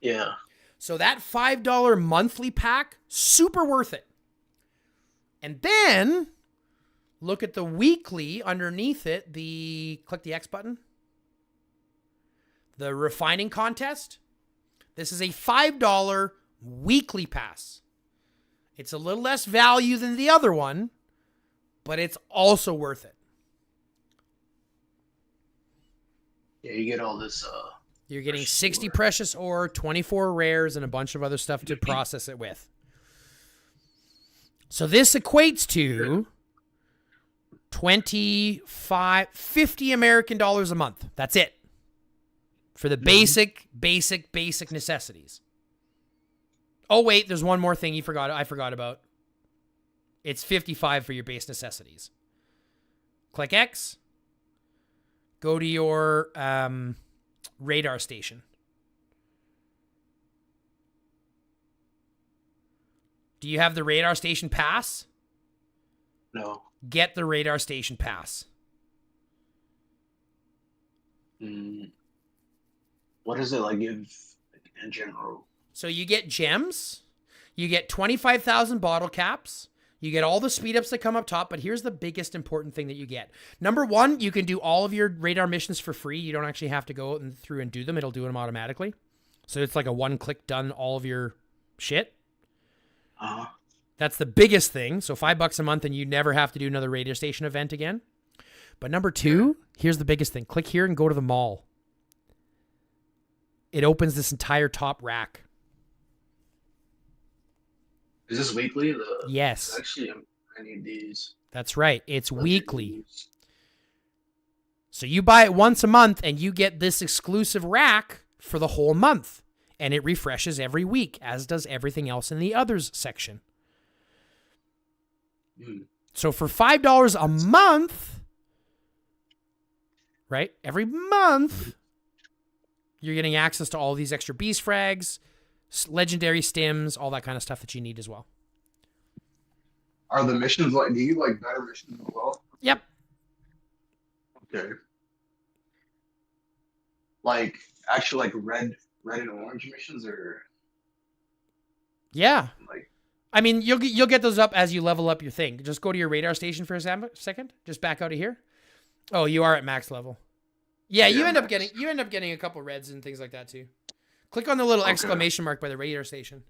Yeah. So that $5 monthly pack, super worth it. And then look at the weekly underneath it, click the X button. The refining contest. This is a $5 weekly pass. It's a little less value than the other one, but it's also worth it. Yeah, you get all this. You're getting 60 precious ore, 24 rares, and a bunch of other stuff to process it with. So this equates to $50 American dollars a month. That's it. For the basic necessities. Oh, wait, there's one more thing I forgot about. It's $55 for your base necessities. Click X. Go to your radar station. Do you have the radar station pass? No. Get the radar station pass. What does it like give in general? So you get gems. You get 25,000 bottle caps. You get all the speed ups that come up top, but here's the biggest important thing that you get. Number one, you can do all of your radar missions for free. You don't actually have to go through and do them. It'll do them automatically. So it's like a one-click done all of your shit. Uh-huh. That's the biggest thing. So $5 a month and you never have to do another radio station event again. But number two, here's the biggest thing. Click here and go to the mall. It opens this entire top rack. Is this weekly? Yes. Actually, I need these. That's right. It's weekly. So you buy it once a month and you get this exclusive rack for the whole month. And it refreshes every week, as does everything else in the others section. So for $5 a month, right? Every month, you're getting access to all these extra beast frags, legendary stims, all that kind of stuff that you need as well. Are the missions like? Do you like better missions as well? Yep. Okay. Like actually, like red and orange missions, or yeah. like. I mean, you'll get those up as you level up your thing. Just go to your radar station for a second. Just back out of here. Oh, you are at max level. Yeah, you end up getting a couple reds and things like that too. Click on the little exclamation mark by the radar station.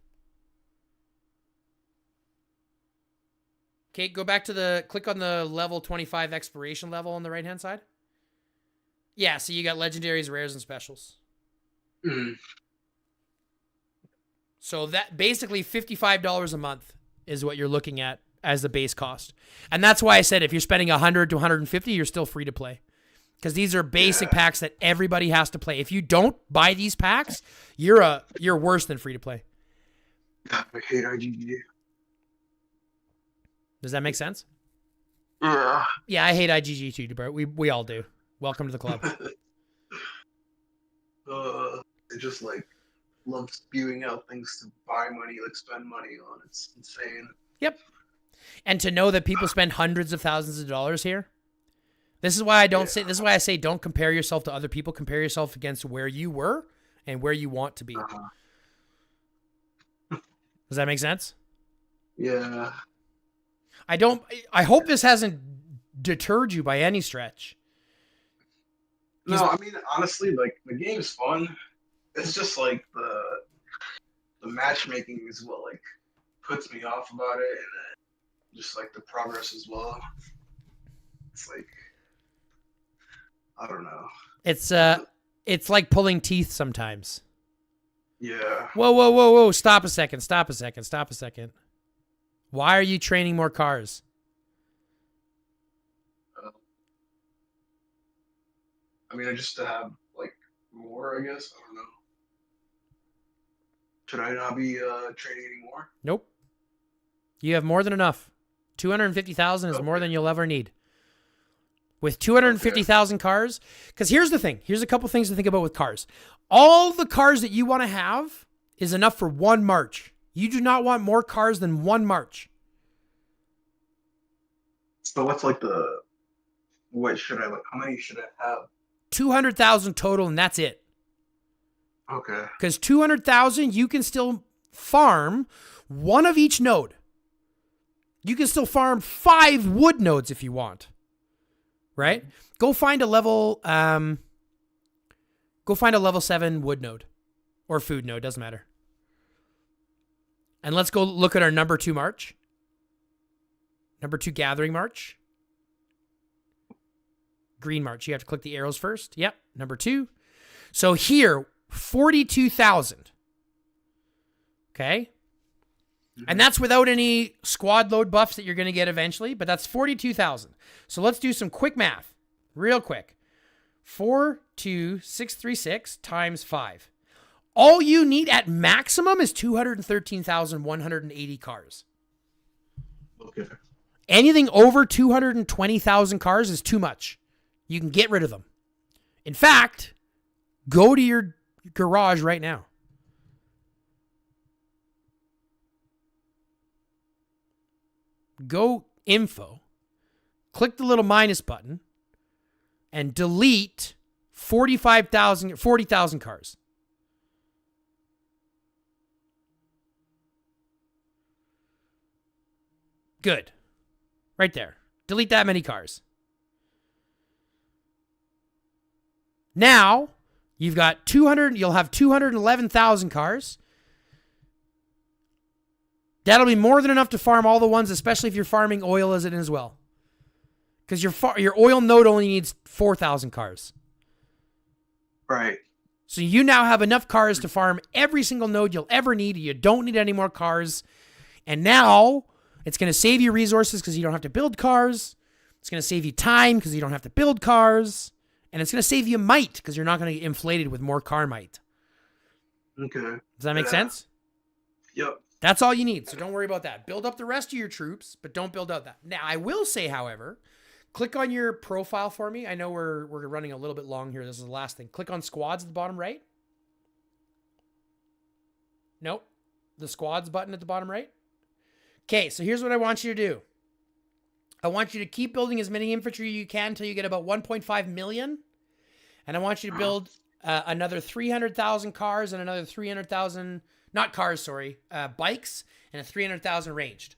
Okay, go back to click on the level 25 exploration level on the right-hand side. Yeah, so you got legendaries, rares, and specials. So that basically $55 a month is what you're looking at as the base cost. And that's why I said if you're spending $100 to $150, you're still free to play. Because these are basic packs that everybody has to play. If you don't buy these packs, you're worse than free to play. I hate IGG. Does that make sense? Yeah. Yeah, I hate IGG too, bro. We all do. Welcome to the club. They just like love spewing out things to buy money, like spend money on. It's insane. Yep. And to know that people spend hundreds of thousands of dollars here. This is why this is why I say don't compare yourself to other people. Compare yourself against where you were and where you want to be. Does that make sense? Yeah. I hope this hasn't deterred you by any stretch. No, I mean honestly, like the game's fun. It's just like the matchmaking is what like puts me off about it, and just like the progress as well. It's like I don't know. It's like pulling teeth sometimes. Yeah. Whoa. Stop a second. Why are you training more cars? I mean, I just to have like more, I guess. I don't know. Should I not be training anymore? Nope. You have more than enough. 250,000 is more than you'll ever need. With 250,000 cars, because here's the thing. Here's a couple things to think about with cars. All the cars that you want to have is enough for one march. You do not want more cars than one march. So what's like what should I like? How many should I have? 200,000 total, and that's it. Okay. Because 200,000, you can still farm one of each node. You can still farm 5 wood nodes if you want. Right? Go find a level 7 wood node or food node, doesn't matter. And let's go look at our number 2 march. Number 2 gathering march. Green march. You have to click the arrows first. Yep, number 2. So here, 42,000. Okay? And that's without any squad load buffs that you're going to get eventually, but that's 42,000. So let's do some quick math, real quick. 42636 times 5. All you need at maximum is 213,180 cars. Okay. Anything over 220,000 cars is too much. You can get rid of them. In fact, go to your garage right now. Go info, click the little minus button, and delete 40,000 cars. Good. Right there. Delete that many cars. Now, you've got you'll have 211,000 cars. That'll be more than enough to farm all the ones, especially if you're farming oil as it is as well. Because your oil node only needs 4,000 cars. Right. So you now have enough cars to farm every single node you'll ever need. You don't need any more cars. And now it's going to save you resources because you don't have to build cars. It's going to save you time because you don't have to build cars. And it's going to save you might because you're not going to get inflated with more car might. Okay. Does that make sense? Yep. That's all you need, so don't worry about that. Build up the rest of your troops, but don't build out that. Now, I will say, however, click on your profile for me. I know we're running a little bit long here. This is the last thing. Click on squads at the bottom right. Nope. The squads button at the bottom right. Okay, so here's what I want you to do. I want you to keep building as many infantry you can until you get about 1.5 million. And I want you to build another 300,000 cars and another 300,000... Not cars, sorry. Bikes and a 300,000 ranged.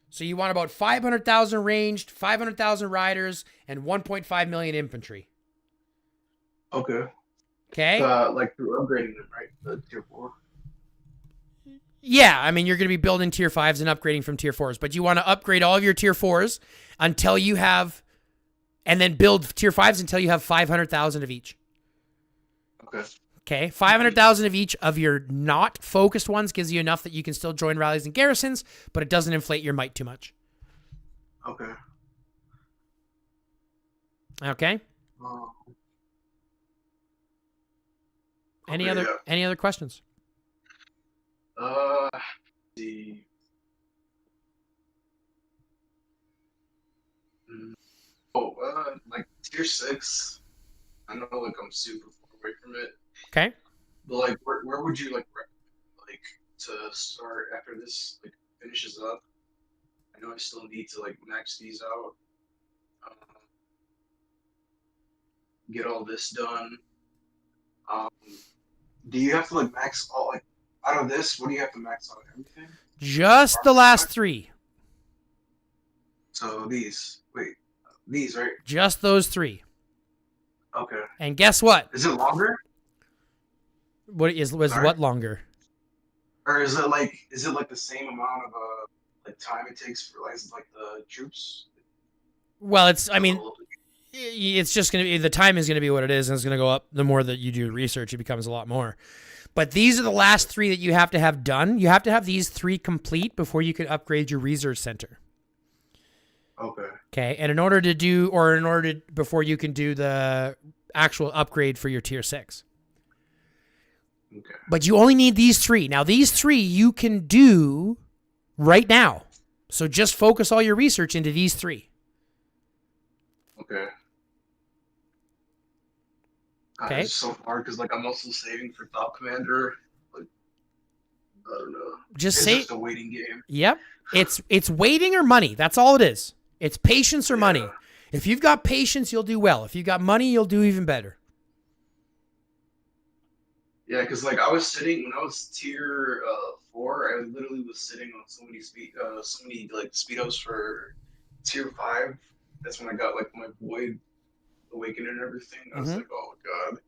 So you want about 500,000 ranged, 500,000 riders, and 1.5 million infantry. Okay. Okay? Like through upgrading them, right? The tier 4. Yeah, I mean, you're going to be building tier 5s and upgrading from tier 4s, but you want to upgrade all of your tier 4s until you have, and then build tier 5s until you have 500,000 of each. Okay. Okay, 500,000 of each of your not focused ones gives you enough that you can still join rallies and garrisons, but it doesn't inflate your might too much. Okay. Okay? Any other questions? Let's see. Like tier 6. I know, like I'm super far away from it. Okay. But like, where would you like to start after this like finishes up? I know I still need to like max these out. Get all this done. Do you have to like max all like out of this? What do you have to max out everything? Just the last 3. So these right? Just those 3. Okay. And guess what? Is it longer? Was what longer? Or is it like the same amount of like time it takes for like the troops? Well, it's just going to be, the time is going to be what it is, and it's going to go up the more that you do research. It becomes a lot more. But these are the last 3 that you have to have done. You have to have these 3 complete before you can upgrade your research center. Okay. Okay, and before you can do the actual upgrade for your tier 6. Okay. But you only need these 3. Now, these 3 you can do right now. So just focus all your research into these 3. Okay. Okay. It's so hard because like I'm also saving for top commander. Like I don't know. Just It's say, just a waiting game. yep. It's waiting or money. That's all it is. It's patience or money. If you've got patience, you'll do well. If you've got money, you'll do even better. Yeah, because like I was sitting when I was tier 4, I literally was sitting on so many like speedos for tier 5. That's when I got like my void awakening and everything. I was like, oh god,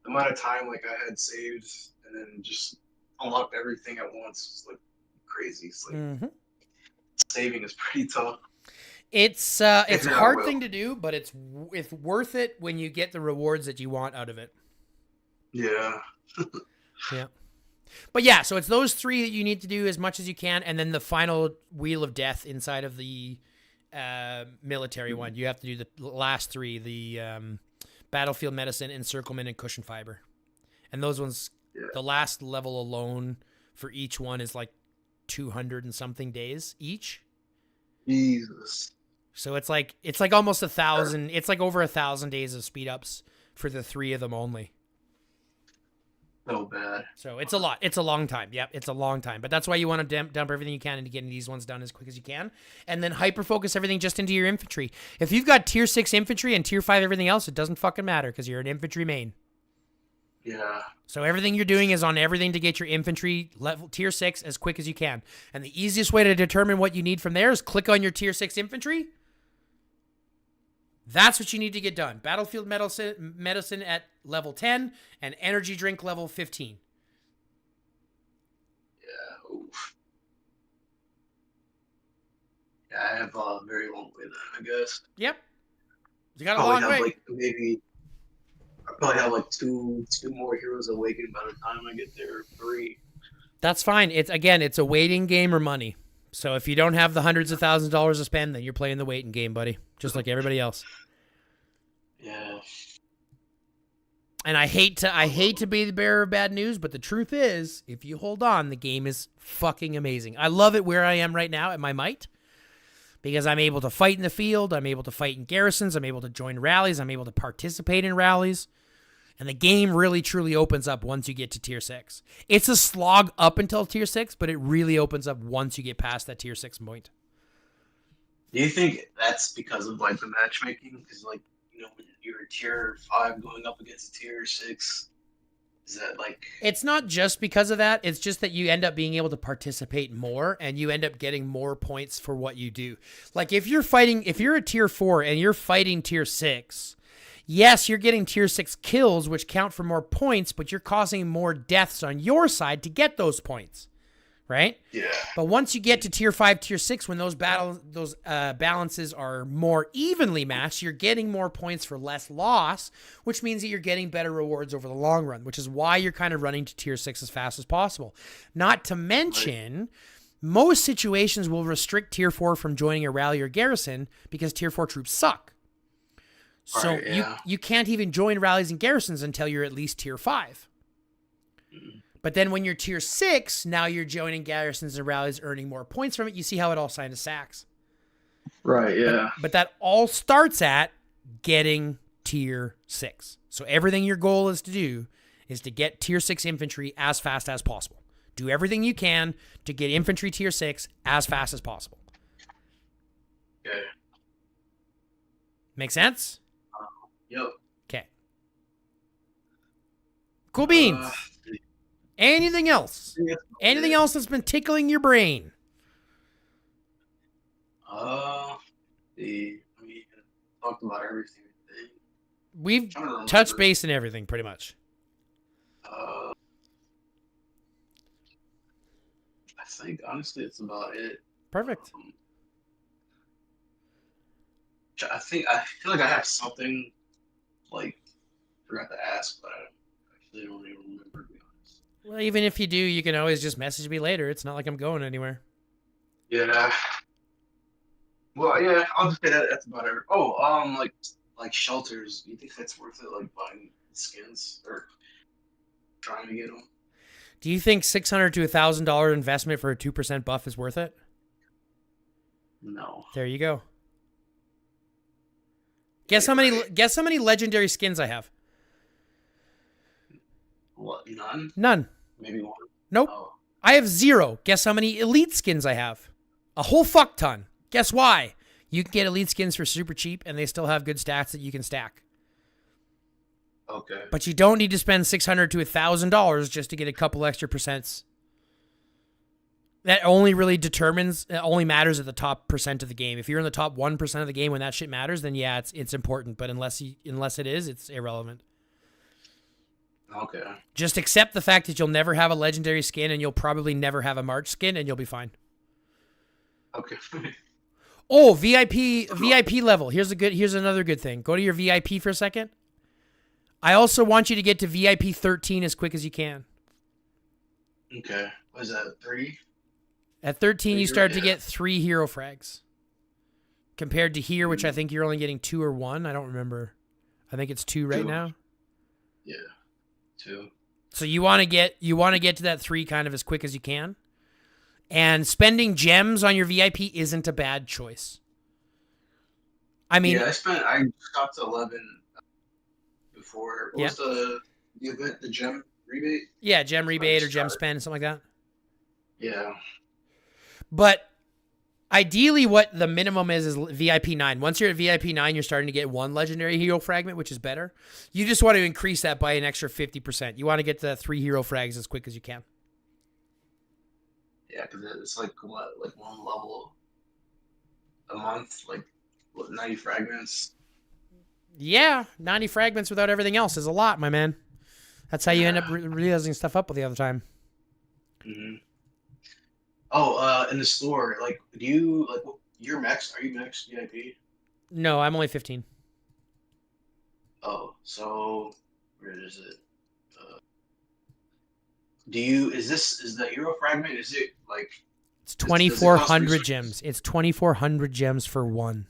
the amount of time like I had saved and then just unlocked everything at once was like crazy. It's like saving is pretty tough. It's a Figure it out hard well. thing to do, but it's worth it when you get the rewards that you want out of it. Yeah. Yeah. But yeah, so it's those 3 that you need to do as much as you can, and then the final Wheel of Death inside of the military one. You have to do the last 3, the Battlefield Medicine, Encirclement, and Cushion Fiber. And those ones, the last level alone for each one is like 200 and something days each. Jesus. So it's like almost 1,000. It's like over 1,000 days of speed ups for the 3 of them only. So bad. So it's a lot. It's a long time. Yep, it's a long time. But that's why you want to dump everything you can into getting these ones done as quick as you can. And then hyper-focus everything just into your infantry. If you've got tier 6 infantry and tier 5 everything else, it doesn't fucking matter because you're an infantry main. Yeah. So everything you're doing is on everything to get your infantry level tier 6 as quick as you can. And the easiest way to determine what you need from there is click on your tier 6 infantry. That's what you need to get done. Battlefield medicine at level 10 and energy drink level 15. Yeah. Oof. Yeah, I have a very long way then, I guess. Yep. You got a Probably long have way. like maybe I probably have like two more heroes awakened by the time I get there. 3. That's fine. It's a waiting game or money. So if you don't have the hundreds of thousands of dollars to spend, then you're playing the waiting game, buddy. Just like everybody else. Yeah. And I hate to be the bearer of bad news, but the truth is, if you hold on, the game is fucking amazing. I love it where I am right now at my might. Because I'm able to fight in the field, I'm able to fight in garrisons, I'm able to join rallies, I'm able to participate in rallies. And the game really truly opens up once you get to tier 6. It's a slog up until tier 6, but it really opens up once you get past that tier 6 point. Do you think that's because of like the matchmaking? Because like, you know, when you're tier 5 going up against tier 6, is that like... It's not just because of that. It's just that you end up being able to participate more and you end up getting more points for what you do. Like if you're a tier 4 and you're fighting tier 6, yes, you're getting tier 6 kills, which count for more points, but you're causing more deaths on your side to get those points, right? Yeah. But once you get to tier 5, tier 6, when those balances are more evenly matched, you're getting more points for less loss, which means that you're getting better rewards over the long run, which is why you're kind of running to tier 6 as fast as possible. Not to mention, most situations will restrict tier 4 from joining a rally or garrison because tier 4 troops suck. So Right, yeah. you can't even join rallies and garrisons until you're at least tier 5. But then when you're tier 6, now you're joining garrisons and rallies, earning more points from it. You see how it all signs sacks. Right, yeah. But that all starts at getting tier 6. So everything your goal is to do is to get tier 6 infantry as fast as possible. Do everything you can to get infantry tier 6 as fast as possible. Okay. Make sense? Yep. Okay. Cool beans. Anything else? Anything else that's been tickling your brain? I mean, talked about everything. We've I don't remember. touched base in everything, pretty much. I think honestly, it's about it. Perfect. I feel like I have something like forgot to ask, but I actually don't even remember to be honest. Well, even if you do, you can always just message me later. It's not like I'm going anywhere. Yeah. Well, yeah, I'll just say that that's about it. Oh, like shelters. You think that's worth it? Like buying skins or trying to get them? Do you think $600 to $1,000 investment for a 2% buff is worth it? No. There you go. Guess how many legendary skins I have? What? None? None. Maybe one. Nope. Oh. I have 0. Guess how many elite skins I have? A whole fuck ton. Guess why? You can get elite skins for super cheap and they still have good stats that you can stack. Okay. But you don't need to spend $600 to $1,000 just to get a couple extra percents. That only really only matters at the top percent of the game. If you're in the top 1% of the game when that shit matters, then yeah, it's important. But unless it is, it's irrelevant. Okay. Just accept the fact that you'll never have a legendary skin and you'll probably never have a March skin and you'll be fine. Okay. Oh, VIP level. Here's another good thing. Go to your VIP for a second. I also want you to get to VIP 13 as quick as you can. Okay. What is that? 3? At 13, you start to Yeah. get 3 hero frags. Compared to here, which I think you're only getting 2 or 1. I don't remember. I think it's 2 right 2. now. Yeah. 2. So you want to get to that 3 kind of as quick as you can. And spending gems on your VIP isn't a bad choice. I mean, yeah, I got to 11 before. What was the event? The gem rebate? Yeah, gem rebate or gem spend, something like that. Yeah. But ideally, what the minimum is VIP 9. Once you're at VIP 9, you're starting to get 1 legendary hero fragment, which is better. You just want to increase that by an extra 50%. You want to get to 3 hero frags as quick as you can. Yeah, because it's like what, like 1 level a month, like what, 90 fragments. Yeah, 90 fragments without everything else is a lot, my man. That's how you end up realizing stuff up the other time. Mm-hmm. Oh, in the store, like, do you like you're max? Are you max VIP? No, I'm only 15. Oh, so where is it? Is the hero fragment? Is it like? It's 2,400 gems. It's 2,400 gems for 1.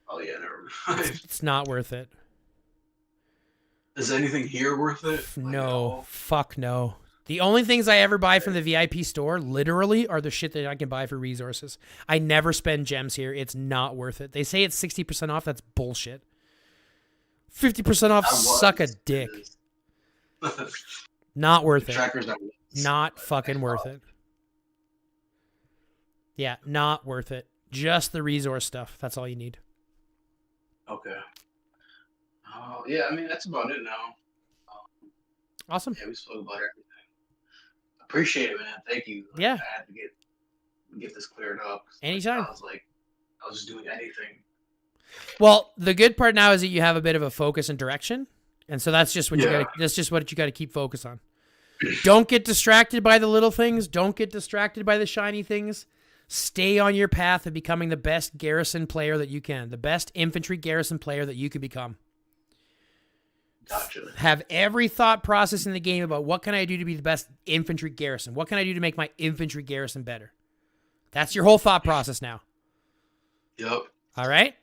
Oh yeah, never mind. It's not worth it. Is anything here worth it? No, fuck no. The only things I ever buy from the VIP store, literally, are the shit that I can buy for resources. I never spend gems here. It's not worth it. They say it's 60% off. That's bullshit. 50% off, suck a dick. Not worth it. Not fucking worth it. Yeah, not worth it. Just the resource stuff. That's all you need. Okay. Oh, yeah, I mean, that's about it now. Awesome. Yeah, we spoke about everything. Appreciate it, man. Thank you. Yeah. I had to get this cleared up. Anytime. I was just doing anything. Well, the good part now is that you have a bit of a focus and direction. And so that's just what you got to keep focus on. Don't get distracted by the little things. Don't get distracted by the shiny things. Stay on your path of becoming the best garrison player that you can. The best infantry garrison player that you could become. Gotcha. Have every thought process in the game about what can I do to be the best infantry garrison? What can I do to make my infantry garrison better? That's your whole thought process now. Yep. All right?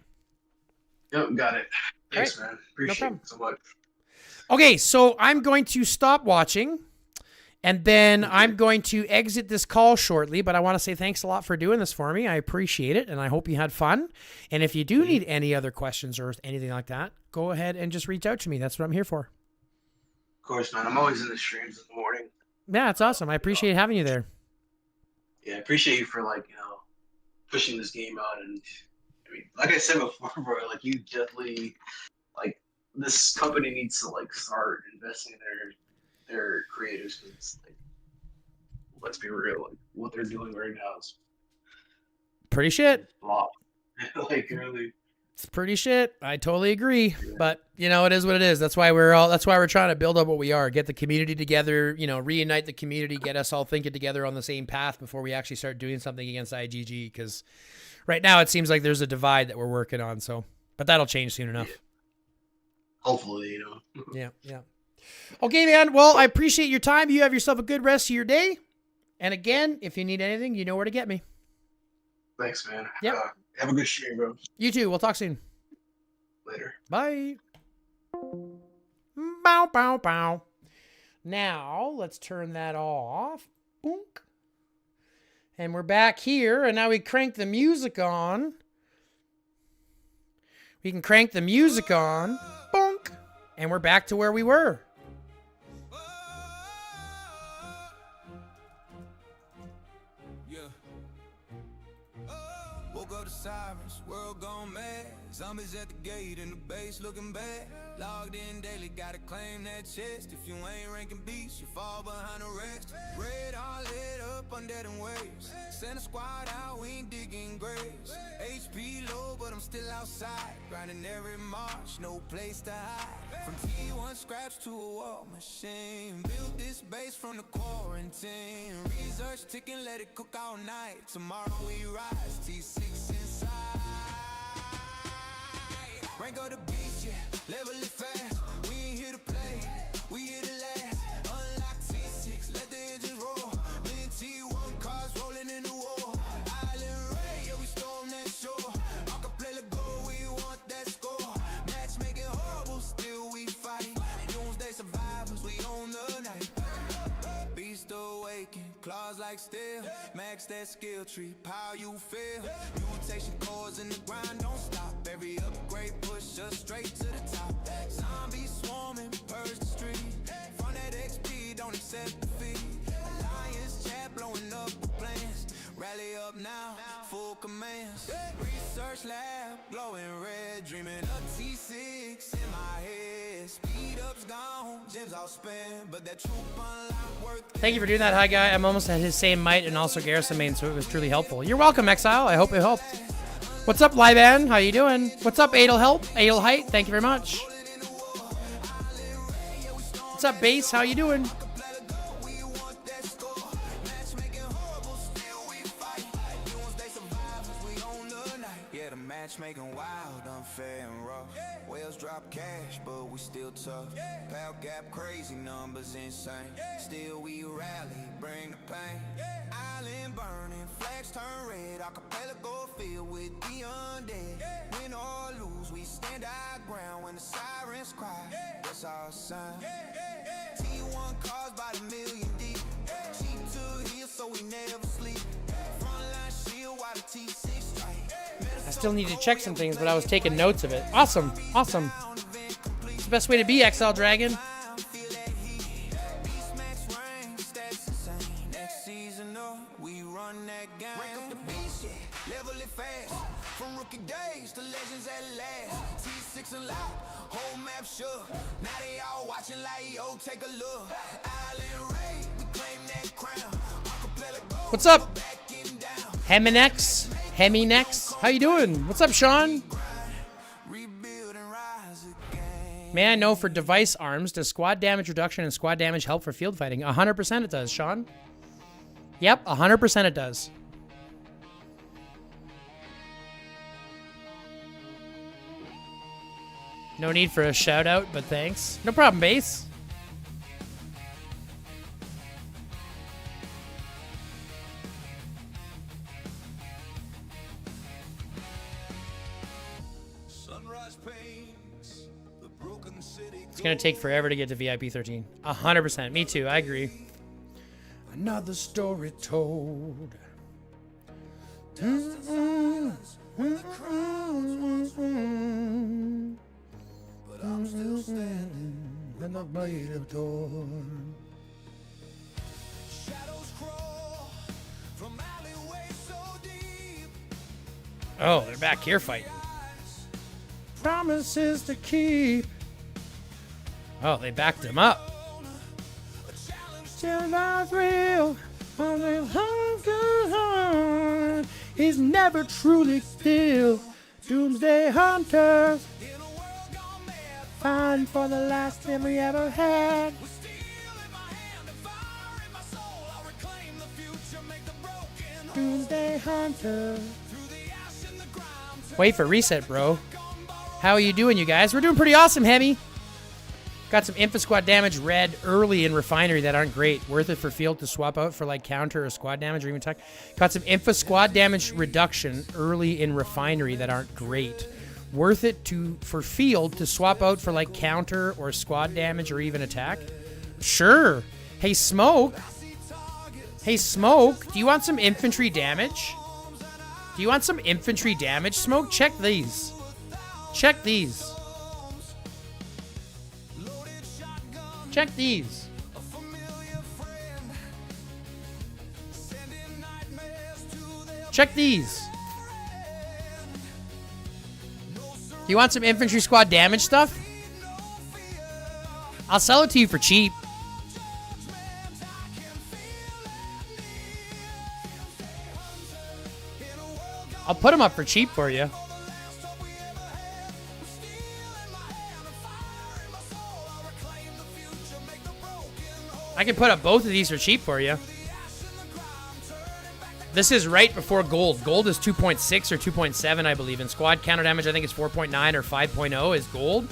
Yep, got it. Thanks, right. man. Appreciate it so much. Okay, so I'm going to stop watching, and then I'm going to exit this call shortly, but I want to say thanks a lot for doing this for me. I appreciate it, and I hope you had fun. And if you do need any other questions or anything like that, go ahead and just reach out to me. That's what I'm here for. Of course, man. I'm always in the streams in the morning. Yeah, it's awesome. I appreciate having you there. Yeah, I appreciate you for, pushing this game out. And, I mean, like I said before, bro, you definitely, this company needs to, start investing in their creators, because let's be real, what they're doing right now is pretty shit. flop. Really. It's pretty shit. I totally agree. Yeah. But it is what it is. That's why we're trying to build up what we are. Get the community together, reunite the community, get us all thinking together on the same path before we actually start doing something against IGG. Because Right now, it seems like there's a divide that we're working on. So, but that'll change soon enough. Hopefully, you know. Yeah, yeah. Okay, man. Well, I appreciate your time. You have yourself a good rest of your day. And again, if you need anything, you know where to get me. Thanks, man. Yep. Have a good stream, bro. You too. We'll talk soon. Later. Bye. Bow, bow, bow. Now, let's turn that off. Boonk. And we're back here, and now we crank the music on. We can crank the music on. Boonk. And we're back to where we were. Woke up the sirens, world gone mad. Zombies at the gate and the base looking bad. Logged in daily, gotta claim that chest. If you ain't ranking beats, you fall behind the rest. Red all lit up under them waves. Send a squad out, we ain't digging graves. HP low, but I'm still outside. Grinding every march, no place to hide. From T1 scraps to a war machine. Built this base from the quarantine. Research ticking, let it cook all night. Tomorrow we rise, T6 inside. Rank up the beach, yeah, level it fast. We ain't here to play, we here to last. Unlock T6, let the engines roll. Me and T1 cars rolling in the war. Island Ray, yeah, we storm that shore. Acapella go, we want that score. Matchmaking horrible, still we fight. Doomsday survivors, we own the night. Beast awaken, claws like steel. Max that skill tree, power you feel. Mutation cores in the grind, don't stop. Every upgrade push us straight to the top. Zombies swarming, purge the street. From that XP, don't accept defeat. Alliance chat blowing up the plans. Rally up now, full commands. Research lab, glowing red. Dreaming of T6 in my head. Speed up's gone, gems all spent. But that troop unlock worth. Thank you for doing that, hi guy. I'm almost at his same might and also Garrison main, so it was truly helpful. You're welcome, Exile. I hope it helped. What's up, Liban? How you doing? What's up, Adel Help? Adel Height, thank you very much. What's up, Base? How you doing? Yeah, the matchmaking wild, unfair and rough. Whales drop cash, but we still tough. Pal gap crazy, numbers insane. Still we rally, bring the pain. Island burning, flags turn red. Acapella go filled with the undead. Win or lose, we stand our ground when the sirens cry. That's our sign. T1 cars by the million deep. Cheap to heal, so we never sleep. Frontline shield while the T6 strike. I still need to check some things, but I was taking notes of it. Awesome, awesome. It's the best way to be, Exile Dragon. From rookie days to legends at last. T6 unlocked, whole map shook. Now they all watching like, yo, take a look. Island Ray, we claim that crown. What's up? Heminex? Heminex? How you doing? What's up, Sean? May I know for device arms, does squad damage reduction and squad damage help for field fighting? 100% it does, Sean. Yep, 100% it does. No need for a shout out, but thanks. No problem, Base. It's gonna take forever to get to VIP 13. 100%. Me too. I agree. Another story told. But I'm still standing in the light of dawn. Shadows crawl from alleyways so deep. Oh, they're back here fighting. Promises to keep. Oh, they backed him up. Real. He's never truly still. Doomsday hunters. Fighting for the last thing we ever had. Doomsday hunters. Wait for reset, bro. How are you doing, you guys? We're doing pretty awesome, Hemi. Got some Info Squad damage red early in Refinery that aren't great. Worth it for field to swap out for like counter or squad damage or even tech. Got some Info Squad damage reduction early in Refinery that aren't great. Worth it for field to swap out for like counter or squad damage or even attack? Sure. Hey, Smoke. Hey, Smoke. Do you want some infantry damage? Do you want some infantry damage, Smoke? Check these. Check these. Check these. Check these. You want some infantry squad damage stuff? I'll sell it to you for cheap. I'll put them up for cheap for you. I can put up both of these for cheap for you. This is right before gold. Gold is 2.6 or 2.7, I believe. And squad counter damage, I think, is 4.9 or 5.0 is gold.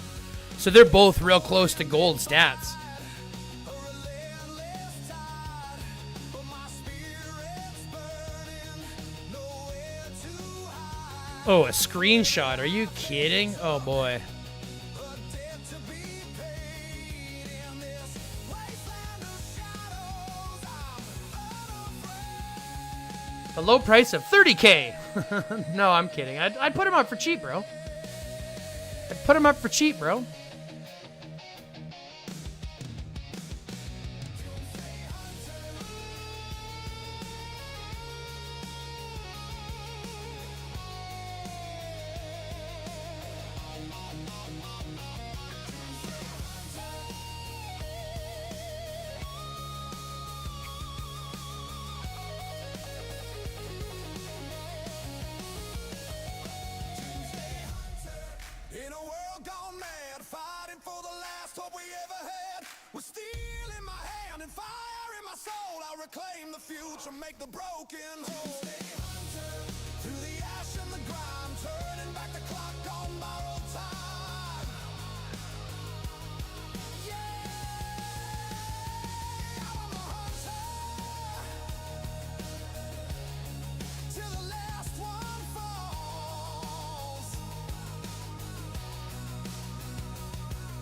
So they're both real close to gold stats. Oh, a screenshot. Are you kidding? Oh, boy. A low price of 30K. No, I'm kidding. I'd put him up for cheap, bro. I'd put him up for cheap, bro. In a world gone mad, fighting for the last hope we ever had. With steel in my hand and fire in my soul, I'll reclaim the future, make the broken whole. Through the ash and the grime, turning back the clock on borrowed time. Yeah, I'm a hunter. Till the last one falls.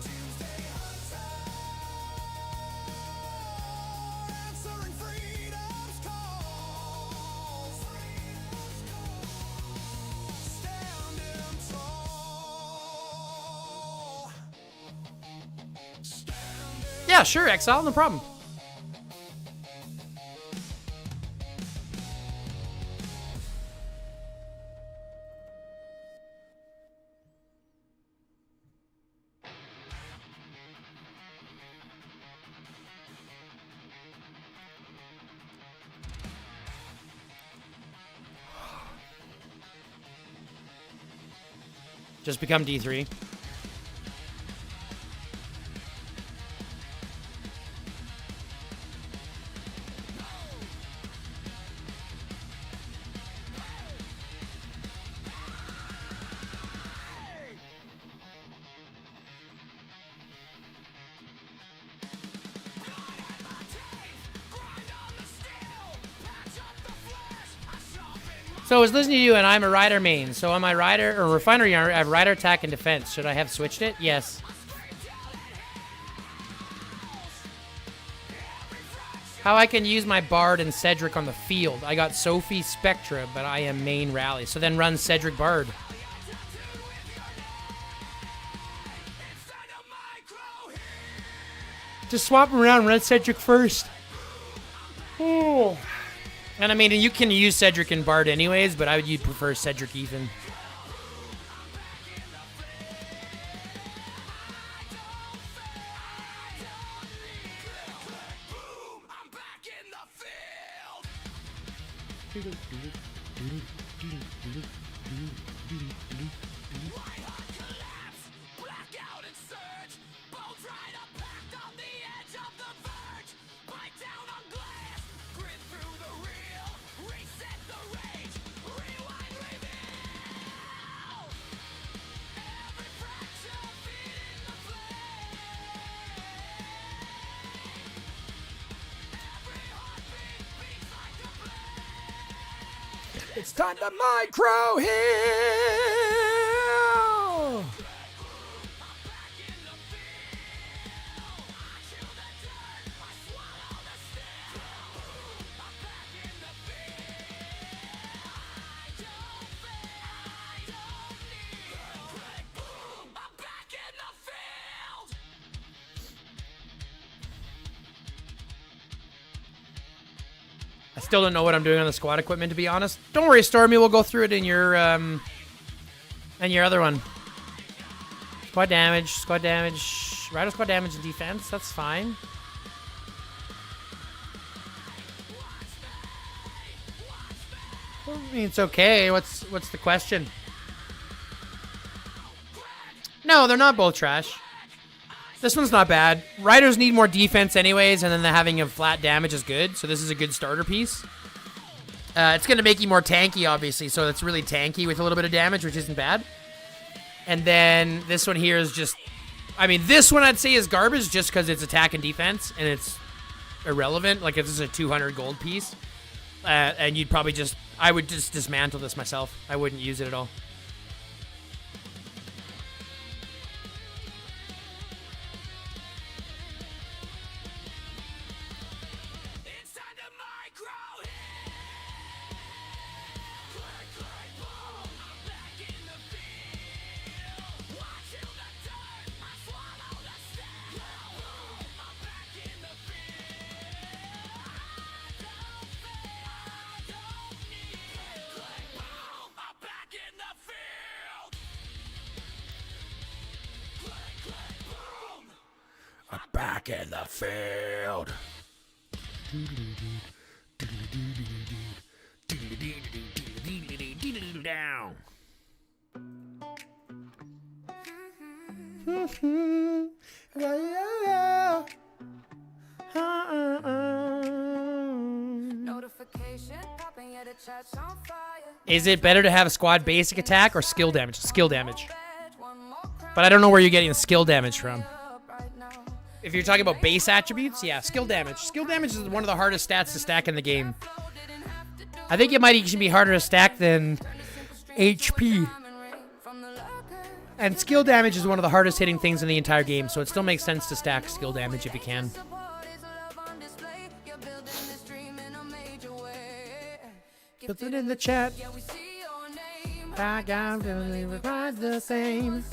Doomsday hunter, answering freedom's calls. Standing tall. Yeah, sure, Exile, no problem. Just become D3. So I was listening to you, and I'm a rider main. So on my rider or refinery, I have rider attack and defense. Should I have switched it? Yes. How I can use my Bard and Cedric on the field. I got Sophie Spectra, but I am main rally. So then run Cedric Bard. Just swap them around, run Cedric first. Oh. And I mean, you can use Cedric and Bard anyways, but I would prefer Cedric Ethan. It's time to micro heal. I still don't know what I'm doing on the squad equipment, to be honest. Don't worry, Stormy. We'll go through it in your other one. Squad damage, rider squad damage and defense. That's fine. I mean, it's okay. What's the question? No, they're not both trash. This one's not bad. Riders need more defense anyways, and then the having of flat damage is good. So this is a good starter piece. It's going to make you more tanky, obviously. So it's really tanky with a little bit of damage, which isn't bad. And then this one here is just... I mean, this one I'd say is garbage just because it's attack and defense, and it's irrelevant. Like, if this is a 200 gold piece, and you'd probably just... I would just dismantle this myself. I wouldn't use it at all. Back in the field. Down. Is it better to have a squad basic attack or skill damage? Skill damage. But I don't know where you're getting the skill damage from. If you're talking about base attributes, yeah, skill damage. Skill damage is one of the hardest stats to stack in the game. I think it might even be harder to stack than HP. And skill damage is one of the hardest hitting things in the entire game, so it still makes sense to stack skill damage if you can. Put it in the chat. I got to ride the same.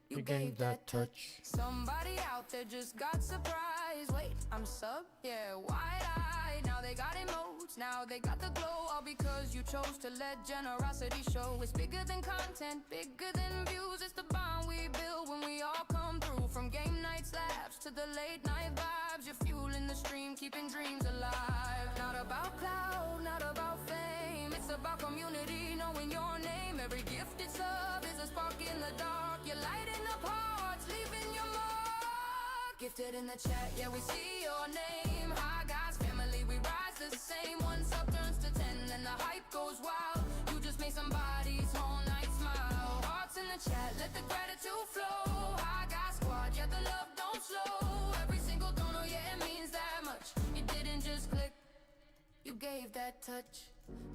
You gave that touch. Somebody out there just got surprised. Wait, I'm sub? Yeah, wide-eyed. Now they got emotes. Now they got the glow. All because you chose to let generosity show. It's bigger than content, bigger than views. It's the bond we build when we all come through. From game night slaps to the late night vibes. You're fueling the stream, keeping dreams alive. Not about cloud, not about fame. It's about community, knowing your name. Every gifted sub is a spark in the dark. You're lighting up hearts, leaving your mark. Gifted in the chat, yeah, we see your name. Hi guys, family, we rise the same. One sub turns to 10 and the hype goes wild. You just made somebody's whole night smile. Hearts in the chat, let the gratitude flow. Hi guys, squad, yeah, the love don't slow. Every single donor, yeah, it means that much. You didn't just click, you gave that touch.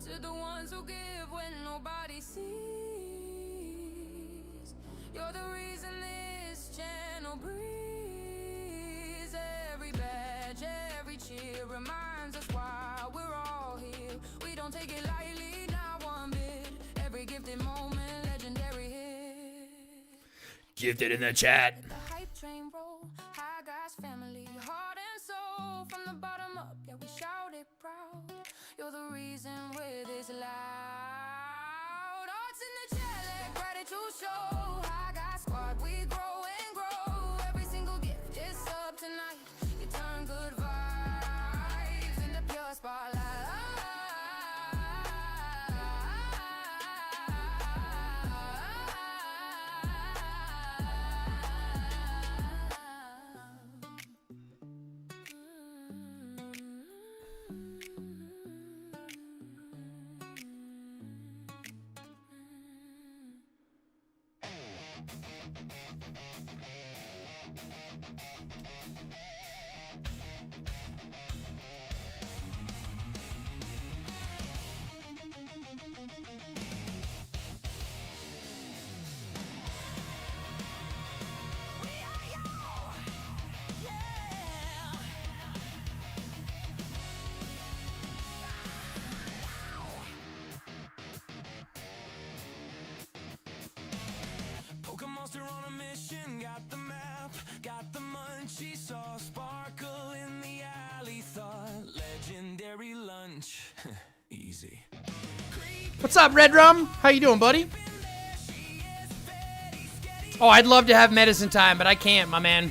To the ones who give when nobody sees. You're the reason this channel breathes. Every badge, every cheer reminds us why we're all here. We don't take it lightly, not one bit. Every gifted moment, legendary hit. Gifted in the chat. The hype train roll. Hi guys, family, heart and soul. From the bottom up, yeah, we shout it proud. You're the reason we're this loud. Hearts in the chat, let gratitude show. Hi guys, squad, we grow and grow. Every single gift is up tonight. You turn good vibes into pure spotlight. strawberry lunch. Easy. What's up, Red Rum? How you doing, buddy? Oh, I'd love to have medicine time, but I can't, my man.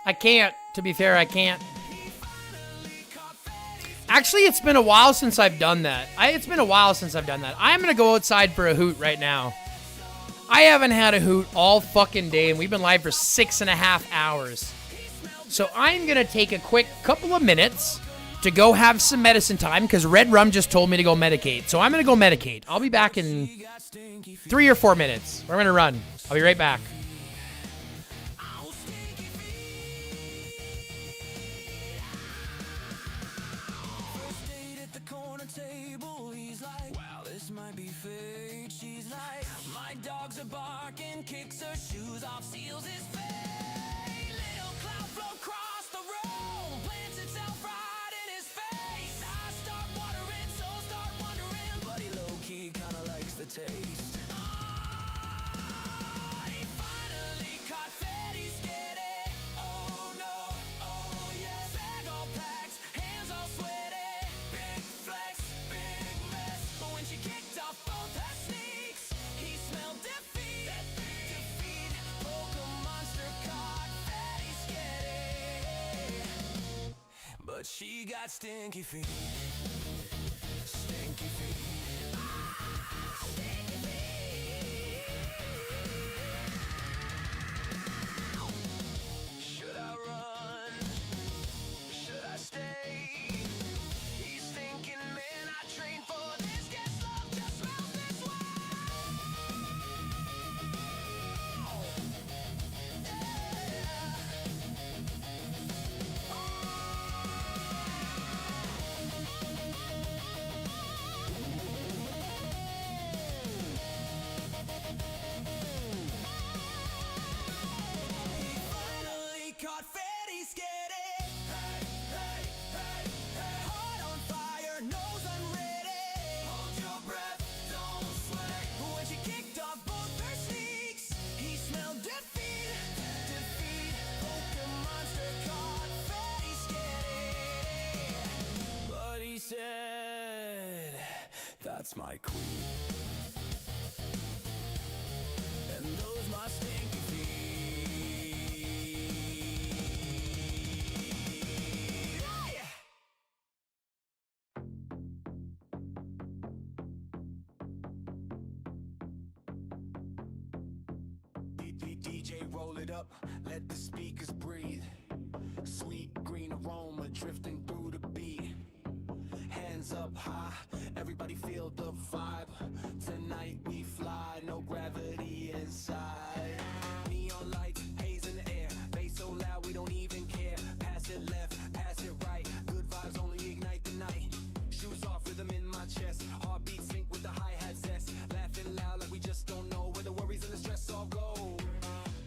I can't. To be fair, I can't. Actually, it's been a while since I've done that. I'm going to go outside for a hoot right now. I haven't had a hoot all fucking day, and we've been live for 6.5 hours. So I'm going to take a quick couple of minutes to go have some medicine time, because Red Rum just told me to go medicate. So I'm going to go medicate. I'll be back in 3 or 4 minutes. We're going to run. I'll be right back. Barking, kicks her shoes off, seals his fate. Little cloud flow across the room, plants itself right in his face. I start watering, so start wondering, but he low-key kinda likes the taste. He finally caught fed, he's scared. Oh no, oh yes. Bag all packed, hands all sweaty. Big flex, big mess. But when she kicked off both her sneaks, he smelled defeat. But she got stinky feet. Stinky feet. Stinky feet. Should I run? Should I stay? He's thinking, man, I trained for this. Guess love just smells this way. Caught fed, he's scared. Hey, hey, hey, hey. Heart on fire, nose unready. Hold your breath, don't sweat. When she kicked off both her sneaks, he smelled defeat. Defeat, Pokemon monster caught fed, he's scared. But he said, that's my queen. And those my stinky feet. DJ, roll it up, let the speakers breathe. Sweet green aroma drifting through the beat. Hands up high, everybody feel the vibe. Tonight we fly, no gravity inside. Neon lights, haze in the air, bass so loud we don't even care. Pass it left, pass it right, good vibes only ignite the night. Shoes off, rhythm in my chest, heartbeat sync with the hi-hat zest. Laughing loud like we just don't know where the worries and the stress all go.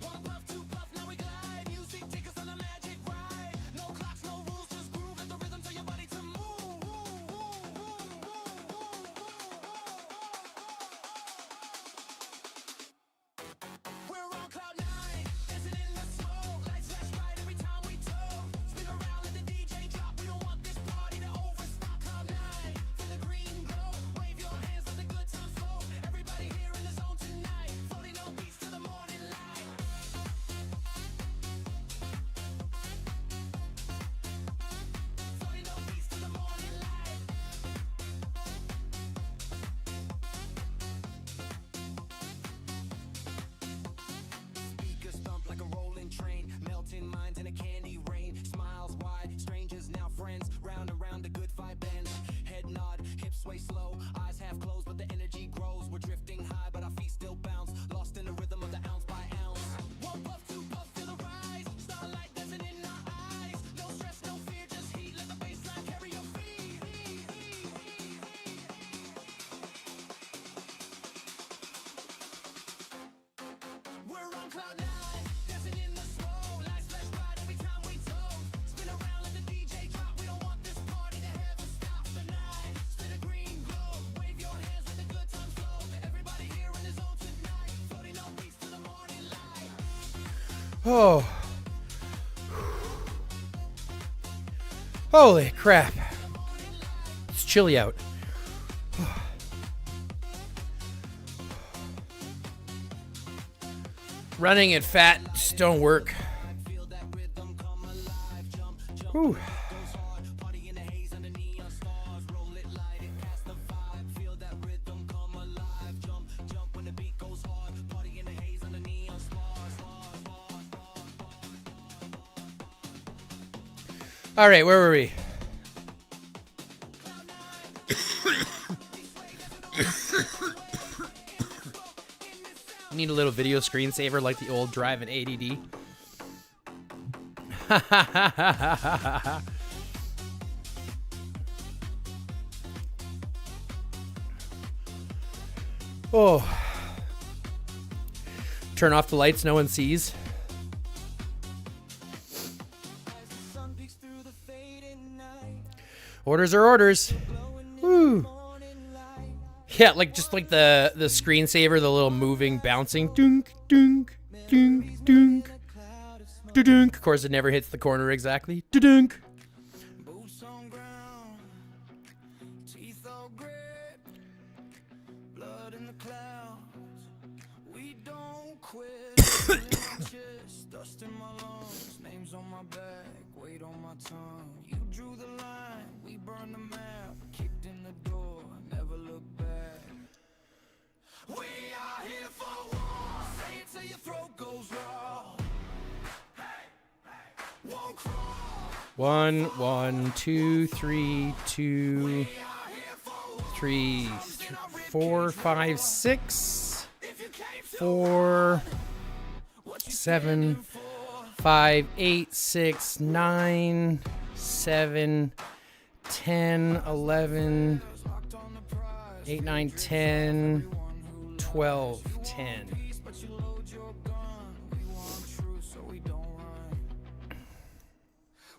One puff, two puff, now we glide. Music take us on a magic ride. No clocks, no rules, just groove. Let the rhythm tell your body to move. We're on cloud nine, dancing in the smoke. Lights flash bright every time we toke. Spin around, let the DJ drop. We don't want this party to overstop. Cloud nine, feel the green glow. Wave your hands, let the good times flow. Everybody here in the zone tonight, floating on beats to the morning light. Floating on beats to the morning light. Speakers thump like a rolling train, melting minds in a candy rain. Smiles wide, strangers now friends. Round and round, the good vibe bends. Head nod, hips sway slow. Eyes half closed, but the energy grows. We're drifting high, but our feet still bounce. Lost in the rhythm of the ounce by ounce. One puff, two puff, feel the rise. Starlight dancing in our eyes. No stress, no fear, just heat. Let the bassline carry your feet. We're on cloud nine, dancing in the smoke. Lights flash bright every time we toke. Spin around, let the DJ drop. We don't want this party to ever stop tonight. Spin a green glow, wave your hands, let the good times flow. Everybody here in the zone tonight, floating on beats to the morning light. Oh. Holy crap. It's chilly out. Running and fat just don't work. Whew. All right, where were we? Need a little video screensaver like the old Drive and ADD. Oh. Turn off the lights no one sees. Orders are orders. Woo. Yeah, like just like the screensaver, the little moving, bouncing, dunk, dunk, dunk, dunk, dunk. Of course, it never hits the corner exactly. Dunk. Boots on ground, teeth all grit, blood in the clouds. We don't quit. Chest, dust in my lungs, names on my back, weight on my tongue. You drew the line, we burned the map, kicked in the door, never looked back. We are here for war. Say it till your throat goes raw. Won't crawl. 1, 1, 2, 3, 2, 3, 4, 5, 6, 4, 7, 5, 8, 6, 9, 7, 10, 11, 8, 9, 10, 12, 10.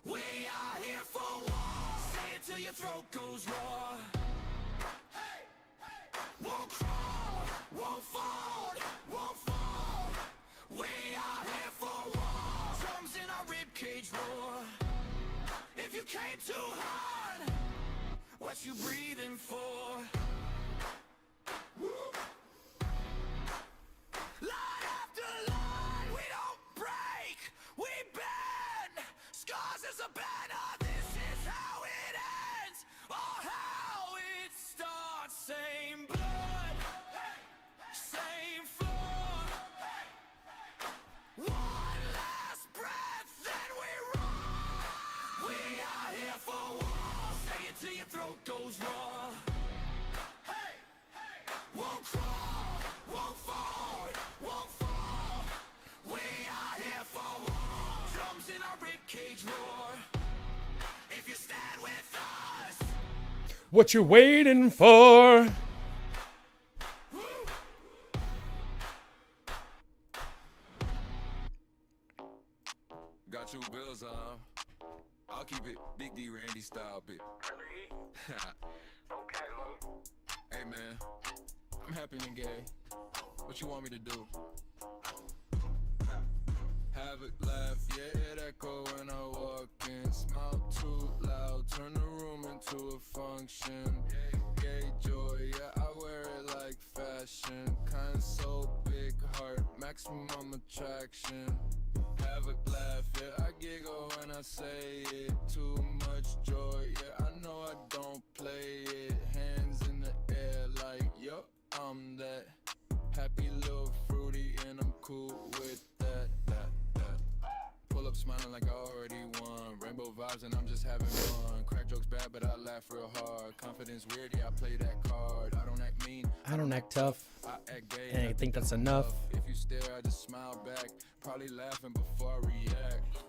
We are here for war. Say it till your throat goes raw. Hey, hey. Won't crawl, won't fall, won't fall. We are here for war. Drums in our ribcage roar. If you came too hard, what you breathing for? Line after line, we don't break, we bend. Scars is a banner, this is how it ends, or how it starts. Same blood, same floor. One last breath, then we run. We are here for war. Say it till your throat goes raw. Hey, hey. Won't crawl, won't fall, won't fall. We are here for war. Drums in our ribcage roar. If you stand with us, What you waiting for? Got you bills on. I'll keep it Big D Randy style bit. Hey man, I'm happy and gay. What you want me to do? Have it laugh, yeah, it echo when I walk in. Smile too loud, turn the room into a function. Gay joy, yeah, I wear it like fashion. Kind so big heart, maximum attraction. Have it laugh, yeah, I giggle when I say it. Too much joy, yeah, I know I don't play it. Hands in the air like, yo, I'm that. Happy little fruity and I'm cool with that. Pull up smiling like I already won. Rainbow vibes and I'm just having fun. Crack jokes bad but I laugh real hard. Confidence weird, yeah, I play that card. I don't act mean, I don't act tough. I act gay. And I think that's enough. If you stare, I just smile back. Probably laughing before I react.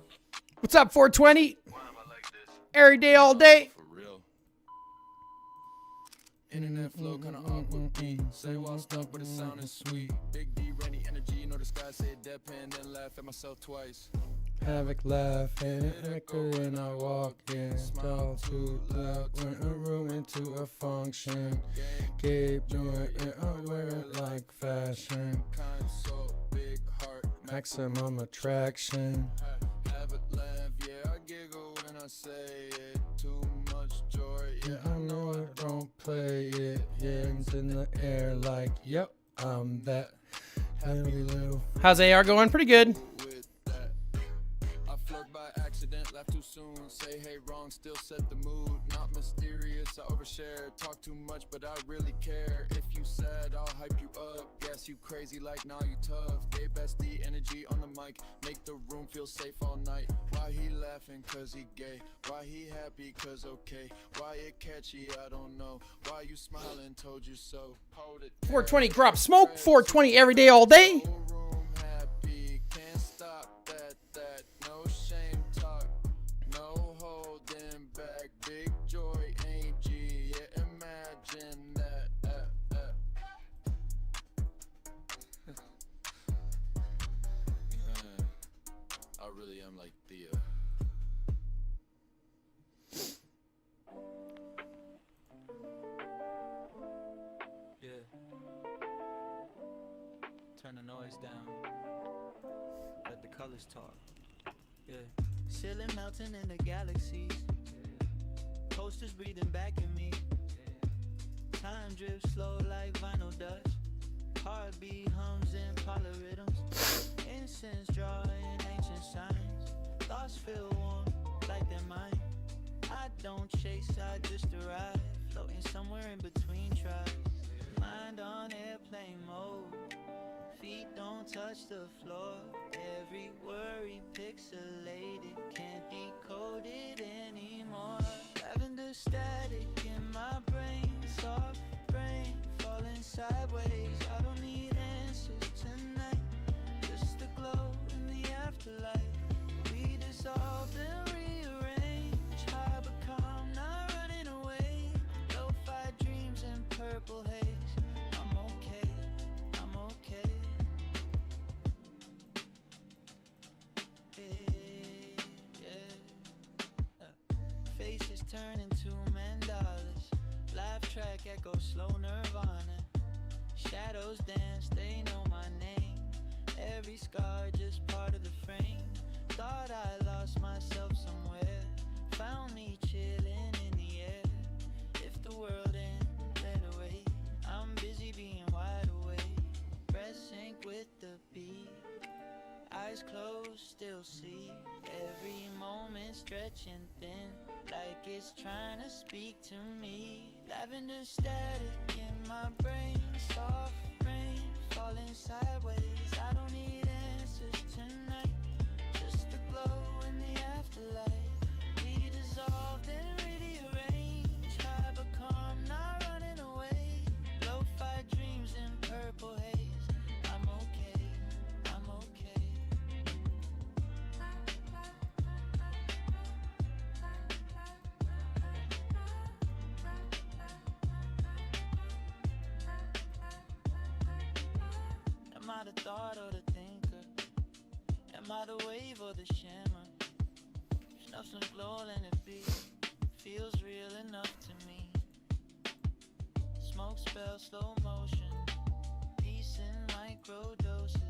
What's up, 420? Every day, all day. For real. Internet flow kinda awkward beat. Say while stuck, but it sounded sweet. Big D, rainy energy, you know the sky said deadpan, then laugh at myself twice. Havoc laugh and it echo when I walk in. Smile too loud, turn a room into a function. Gabe joy, yeah, I wear it like fashion. Kind so big heart, Maximum attraction. have it laugh, yeah, I giggle when I say it. Too play it, hands in the air like, yep, that. How's AR going? Pretty good. I flirt by accident, laugh too soon. Say hey wrong, still set the mood. Not mysterious, I overshare. Talk too much, but I really care. If you sad, I'll hype you up. Guess you crazy like now you tough. Gay bestie energy on the mic. Make the room feel safe all night. Why he laughing? Cause he gay. Why he happy? Cause okay. Why it catchy? I don't know. Why you smiling? Told you so. Hold it. 420 crop smoke. 420 every day, all day. Room happy. Can't stop that. No shame talk. No holding back. Big joy ain't G. Yeah, imagine that. I really am like Thea. Yeah. Turn the noise down. Let the colors talk. Yeah. Ceiling melting in the galaxies. Coasters breathing back at me. Time drifts slow like vinyl dust. Heartbeat hums in polyrhythms. Incense drawing ancient signs. Thoughts feel warm like they're mine. I don't chase, I just arrive. Floating somewhere in between tribes. Mind on airplane mode. Feet don't touch the floor. Every worry pixelated. Can't decode it anymore. Lavender static in my brain. Soft brain falling sideways. I don't need answers tonight. Just the glow in the afterlife. We dissolve and rearrange. High but calm, not running away. Lo-fi dreams and purple haze. I'm okay, I'm okay. Faces turn into mandalas. Laugh track echo slow nirvana. Shadows dance, they know my name. Every scar just part of the frame. Thought I lost myself somewhere. Found me chilling in the air. If the world ends, let it wait. I'm busy being wide awake. Breath sync with the beat. Eyes closed, still see. Every moment stretching thin. Like it's trying to speak to me. Lavender static in my brain. Soft rain falling sideways. I don't need answers tonight. Just the glow in the afterlife. We dissolved and rearranged. High but calm, not running away. Lo-fi dreams in purple haze. I'm okay, I'm okay. Am I the thought or the thinker? Am I the wave or the shimmer? Snuff some glow and it feels real enough to me. Smoke spell, slow motion. Peace in micro doses.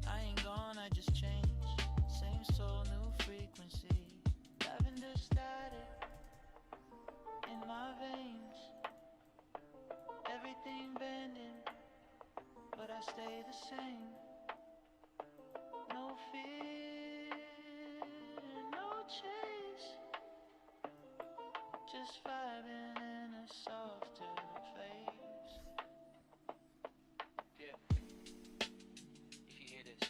I ain't gone, I just changed. Same soul, new frequency. Lavender static in my veins. Everything bending, but I stay the same. No fear, no chase. Just vibing in a softer phase. Yeah. If you hear this,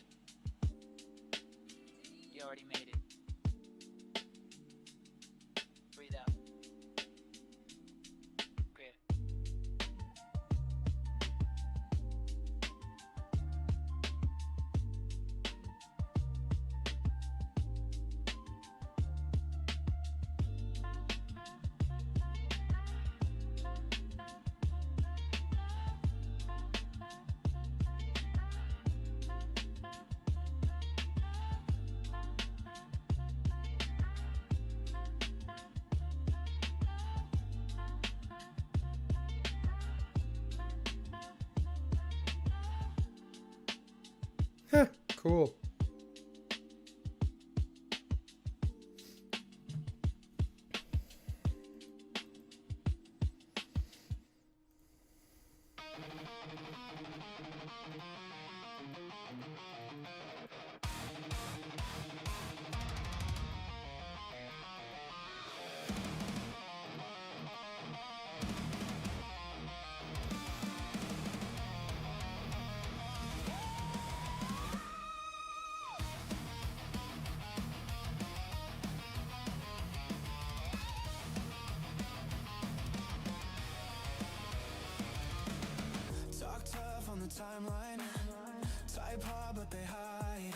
you already made it. Breathe out. Great. Cool. timeline. Type hard but they hide.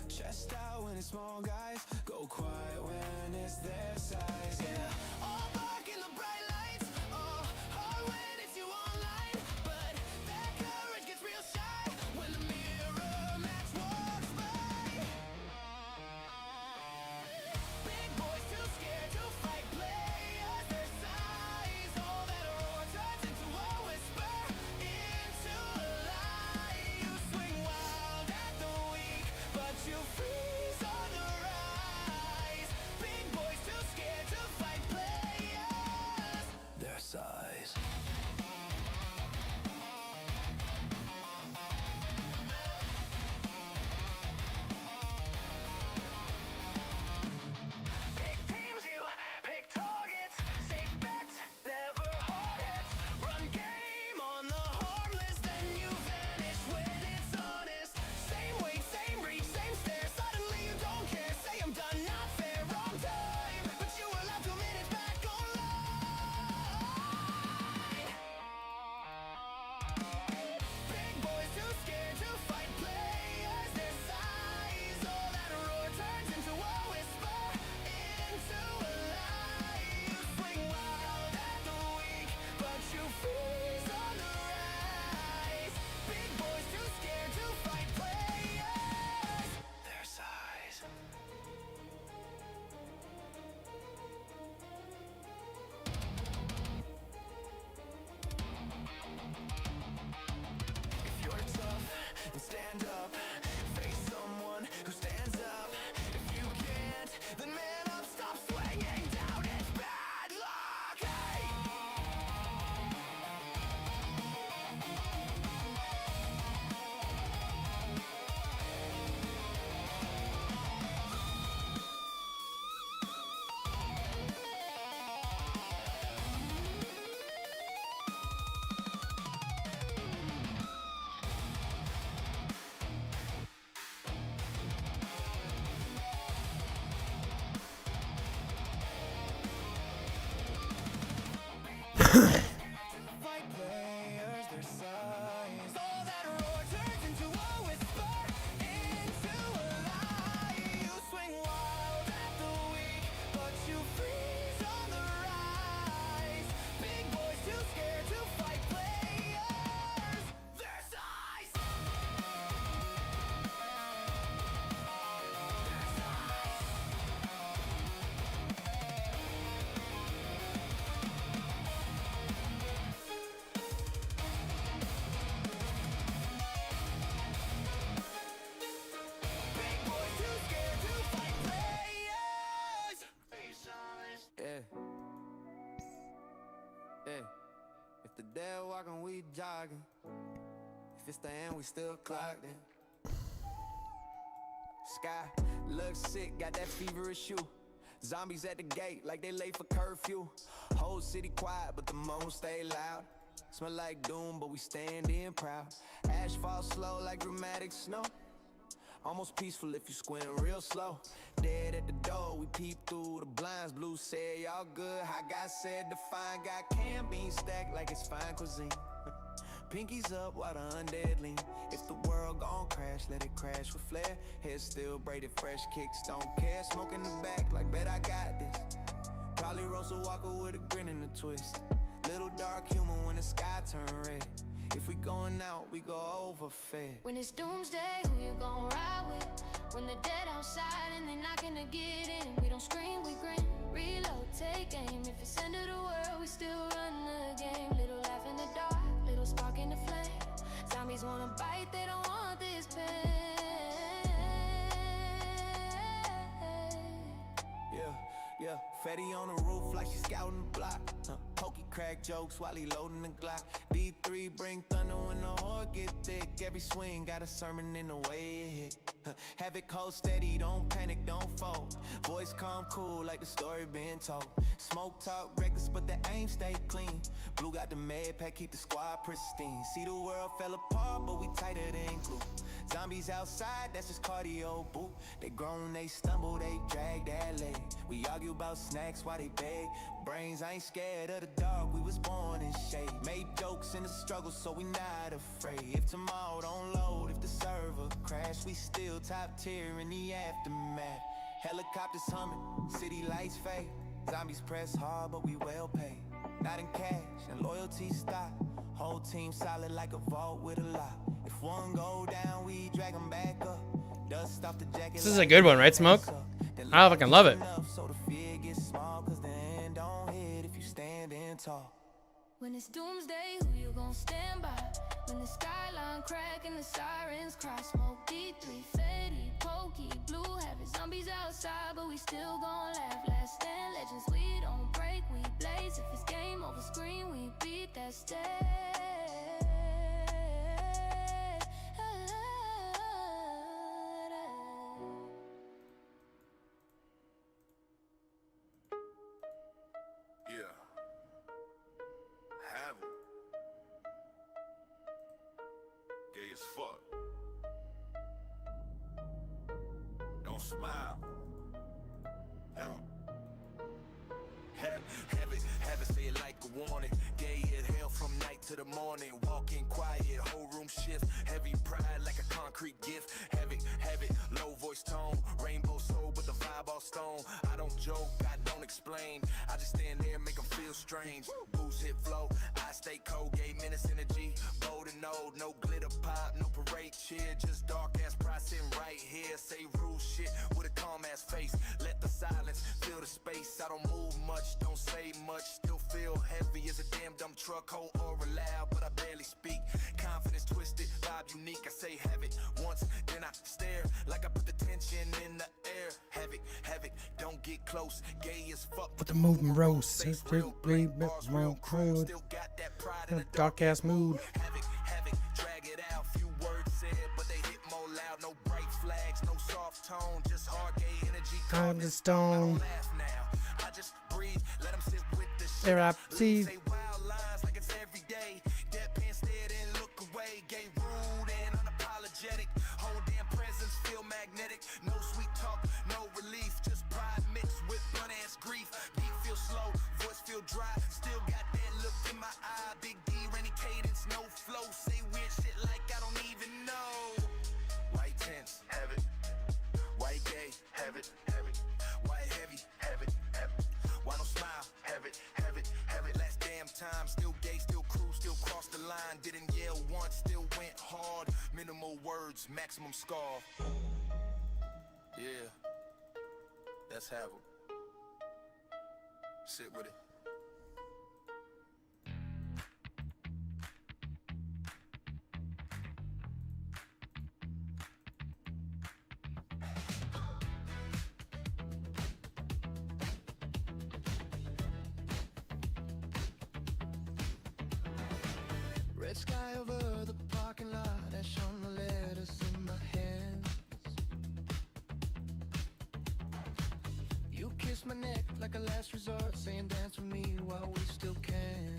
Chest out when it's small guys. Go quiet when it's their size. Yeah, all bark in the bright lights. All hard when it's you online. But that courage gets real shy when the mirror match walks by. Big boys too scared to fight players their size. All that roar turns into a whisper, into a lie. You swing wild at the weak, but you freeze on the rise. Big boys too scared to fight players their size. Pick teams, you pick targets. Safe bets, never hard hits. Run game on the harmless, then you vanish when it's honest. Same weight, same reach, same stare. Suddenly you don't care. Say I'm done, not fair, wrong time. But you were left 2 minutes back online. Big boys too scared to fight players their size. All that roar turns into a whisper, into a lie. You swing wild at the weak, but you freeze on the rise. Big boys too scared to fight players their size. If you're tough, then stand up. Face someone who stands up. If you can't, then man up. Stop swinging down. It's bad luck. Hey! Fight players their size. All that roar turns into a whisper, into a lie. You swing wild at the weak, but you freeze on the rise. Big boys too scared to fight players their size. Big boys too scared to fight players their size. Yeah. Yeah. If the dead walking, we jogging. If it's the end, we still clocked in. Sky looks sick, got that feverish hue. Zombies at the gate like they late for curfew. Whole city quiet, but the moon stay loud. Smell like doom, but we standing proud. Ash falls slow like dramatic snow. Almost peaceful if you squint real slow. Dead at the door, we peep through the blinds. Blue said, y'all good. Hot guy said, the fine got canned beans stacked like it's fine cuisine. Pinkies up while the undead lean. If the world gon' crash, let it crash with flair. Hair still braided, fresh kicks, don't care. Smoke in the back like bet I got this. Probably roast a walker with a grin and a twist. Little dark humor when the sky turn red. If we going out, we go overfed. When it's doomsday, who you gon' ride with? When the dead outside and they knocking to get in. We don't scream, we grin. Reload, take aim. If it's end of the world, we still run the game. Little laugh in the dark, little spark in the flame. Zombies wanna bite, they don't want this pain. Yeah, Fetty on the roof like she scouting the block. Pokey crack jokes while he loading the Glock. D3 bring thunder when the horde get thick. Every swing got a sermon in the way it hit. Have it cold steady, don't panic, don't fold. Voice calm cool like the story been told. Smoke talk reckless but the aim stay clean. Blue got the med pack, keep the squad pristine. See the world fell apart but we tighter than glue. Zombies outside, that's just cardio, boo. They groan, they stumble, they drag that leg. We argue about snacks. ask why they beg. Brains, I ain't scared of the dark, we was born in shade. Made jokes in the struggle, so we not afraid. If tomorrow don't load, if the server crash, we still top tier in the aftermath. Helicopters humming, city lights fade. Zombies press hard, but we well paid. Not in cash, and loyalty stop. Whole team solid like a vault with a lock. If one go down, we drag them back up. Dust off the jacket. This is a good one, right, Smoke? I fucking love it. So the fear gets small, cause the end don't hit if you stand in tall. When it's doomsday, who you gon' stand by? When the skyline crack and the sirens cry. Smoke D3, Fetty, Pokey, Blue Heaven. Zombies outside, but we still gon' laugh. Last stand legends, we don't break, we blaze. If it's game over screen, we beat that stage. Yeah. Have 'em. Gay as fuck. Don't smile. Have it, say it like a warning. Gay as hell from night to the morning. Walking quiet, whole room shift. Heavy pride like a concrete gift. Have it, low voice tone. Rainbow soul, but the vibe all stone. I don't joke, I don't explain. I just stand there and make them feel strange. Boost hit flow, I stay cold. Gay menace energy, bold and old. No glitter pop, no parade cheer. Just dark ass pride sitting right here. Say rude shit with a calm ass face. Let the silence fill the space. I don't move much, don't say much. Still feel heavy as a damn dumb truck. Whole aura loud, but I barely speak. Confidence twisted, vibe unique. I say have it once, then I stare like I put the tension in the air. Have it, don't get close. Gay as fuck, But the moving roast, face it's real real big, bars real crude. Still got that pride in the dark ass mood. Have it, drag it out. Few words said, but they hit more loud. No bright flags, no soft tone, just hard gay energy. Carved in stone. Laugh now. I just breathe, let them sit with the shit. There I see. Say wild lines like it's every day. Deadpan stared and look away. Gay rude and unapologetic. Whole damn presence feel magnetic. No sweet talk, no relief. Just pride mixed with blunt ass grief. Beat feel slow, voice feel dry. Still got that look in my eye. Big D, rainy cadence, no flow. Say weird shit like I don't even know. White tense, have it. White gay, have it. White heavy, have it. Why no smile, have it. Last damn time, still gay, still cruise, still cross the line. Didn't yell once, still went hard. Minimal words, maximum scar. Yeah, let's have 'em. Sit with it. Red sky over the parking lot, ash on the letters in my hands. You kiss my neck like a last resort, saying dance with me while we still can.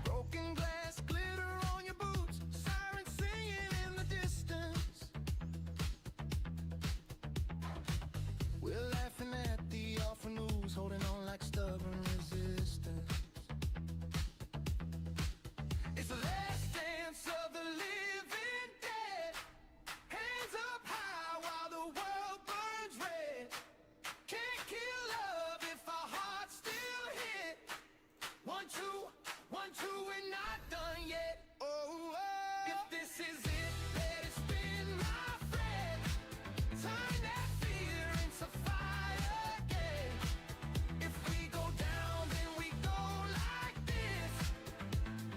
Broken glass, glitter on your boots, sirens singing in the distance. We're laughing at the awful news, holding on like stubborn resistance. It's the last dance of the living dead. Hands up high while the world burns red. Can't kill love if our hearts still hit. 1, 2, 1, 2, we're not done yet. Oh, if this is it, let it spin, my friend. Turn that fear into fire again. If we go down, then we go like this.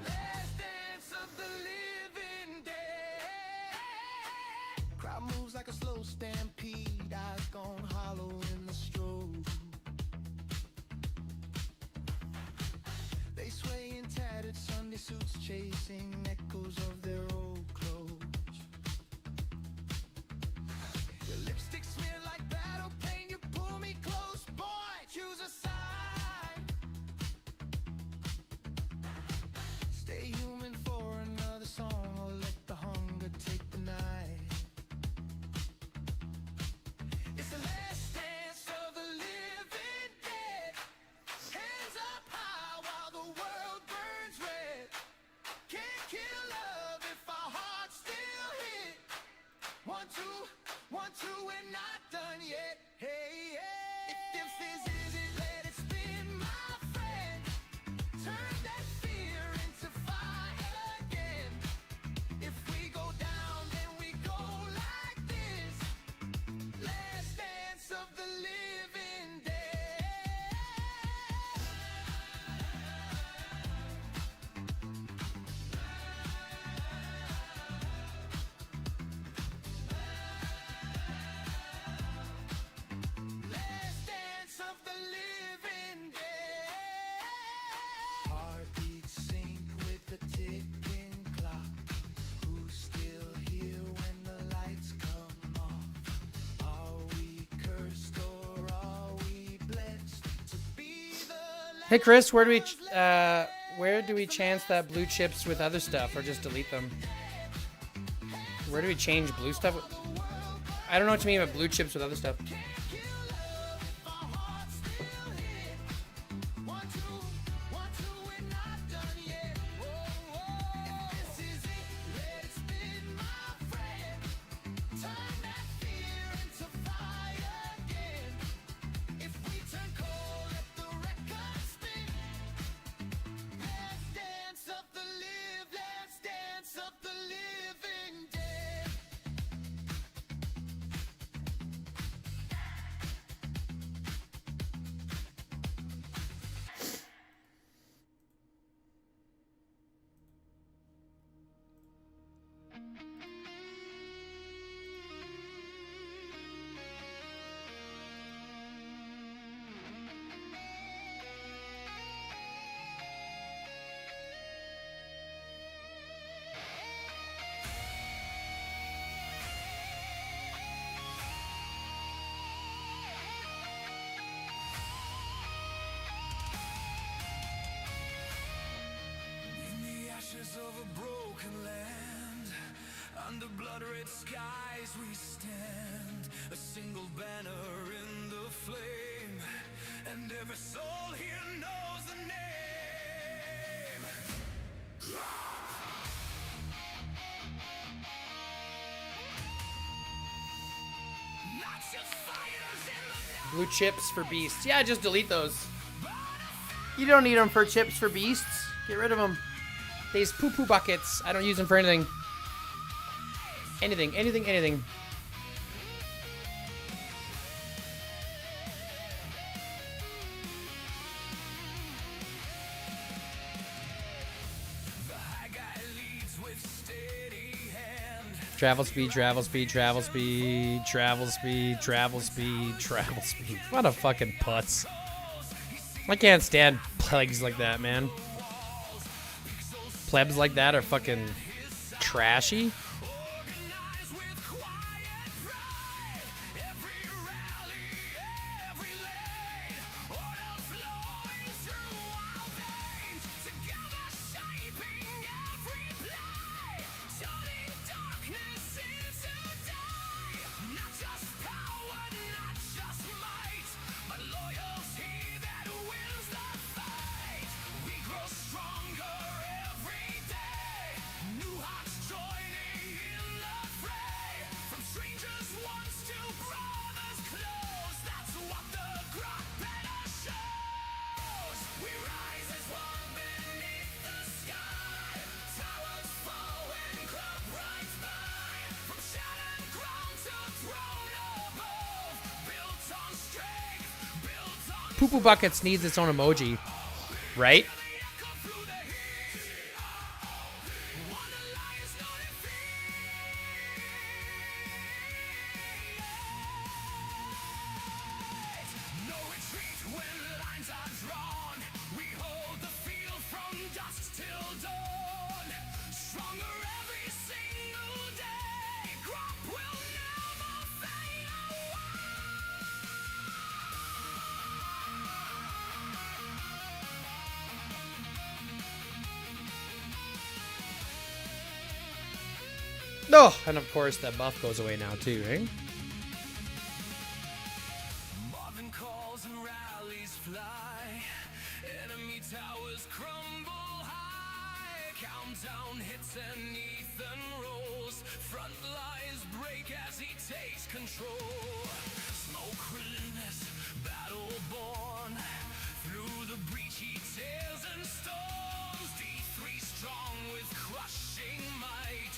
Last dance of the living dead. Crowd moves like a slow stampede, eyes gone hollow in the strobe. They sway in tattered Sunday suits, chasing echoes of their old clothes. Your lipstick smear like battle paint, you pull me close, boy, choose a side. Stay human for another song, or let the hunger take the night. Hey Chris, where do we chance that blue chips with other stuff, or just delete them? Where do we change blue stuff? I don't know what you mean by blue chips with other stuff. Of a broken land, under blood red skies we stand, a single banner in the flame, and every soul here knows the name. Not just fighters in the Blue chips for beasts. Yeah, just delete those. You don't need them for chips for beasts. Get rid of them. These poo-poo buckets. I don't use them for anything. Anything. Travel speed. What a fucking putz. I can't stand plagues like that, man. Plebs like that are fucking trashy. Poo-poo buckets needs its own emoji, right? Oh, and of course that buff goes away now too, eh? Marvin calls and rallies fly. Enemy towers crumble high. Countdown hits and Ethan rolls. Front lines break as he takes control. Smoke relentless, battle born. Through the breach he tears and storms. D3 strong with crushing might.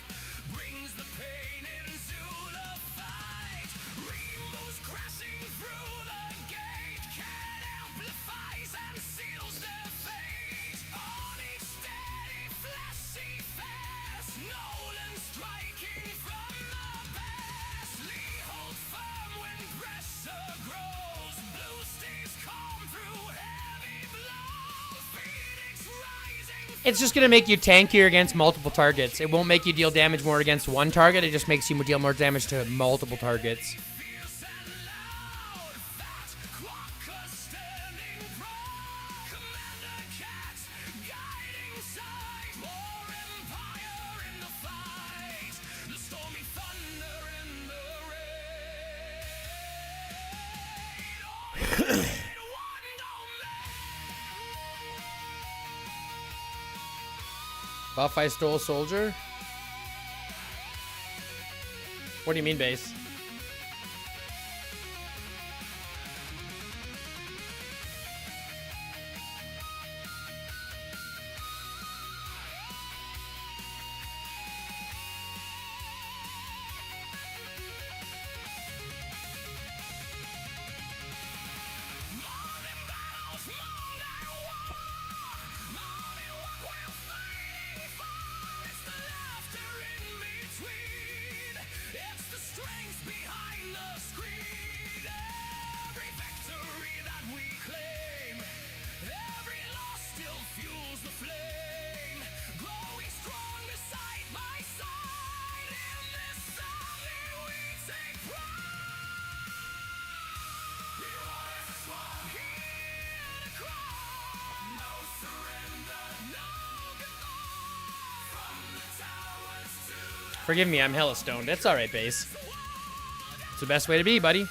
Brings the pain into the fight. Rainbows crashing through the gate. Can amplifies and seals their fate. On each steady, flashy face. Nolan striking from the base. Lee holds firm when pressure grows. Blue stays calm through heavy blows. Phoenix rising. It's just gonna make you tankier against multiple targets. It won't make you deal damage more against one target. It just makes you deal more damage to multiple targets. Fierce and loud, fat clockers standing proud. Buff I Stole Soldier? What do you mean, base? Forgive me, I'm hella stoned. It's alright, base. It's the best way to be, buddy.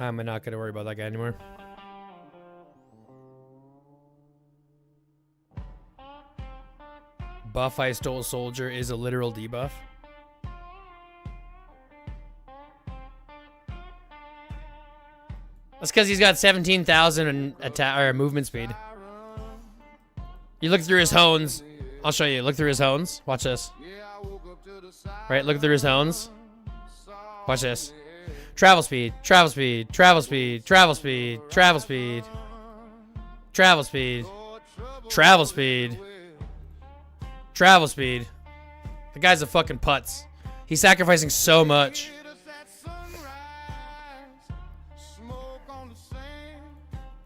I'm not going to worry about that guy anymore. Buff I Stole Soldier is a literal debuff. That's because he's got 17,000 attack or movement speed. You look through his hones. I'll show you. Look through his hones. Watch this. Right, look through his hones. Watch this. Travel speed, travel speed, travel speed, travel speed, travel speed, travel speed, travel speed, travel speed. The guy's a fucking putz. He's sacrificing so much.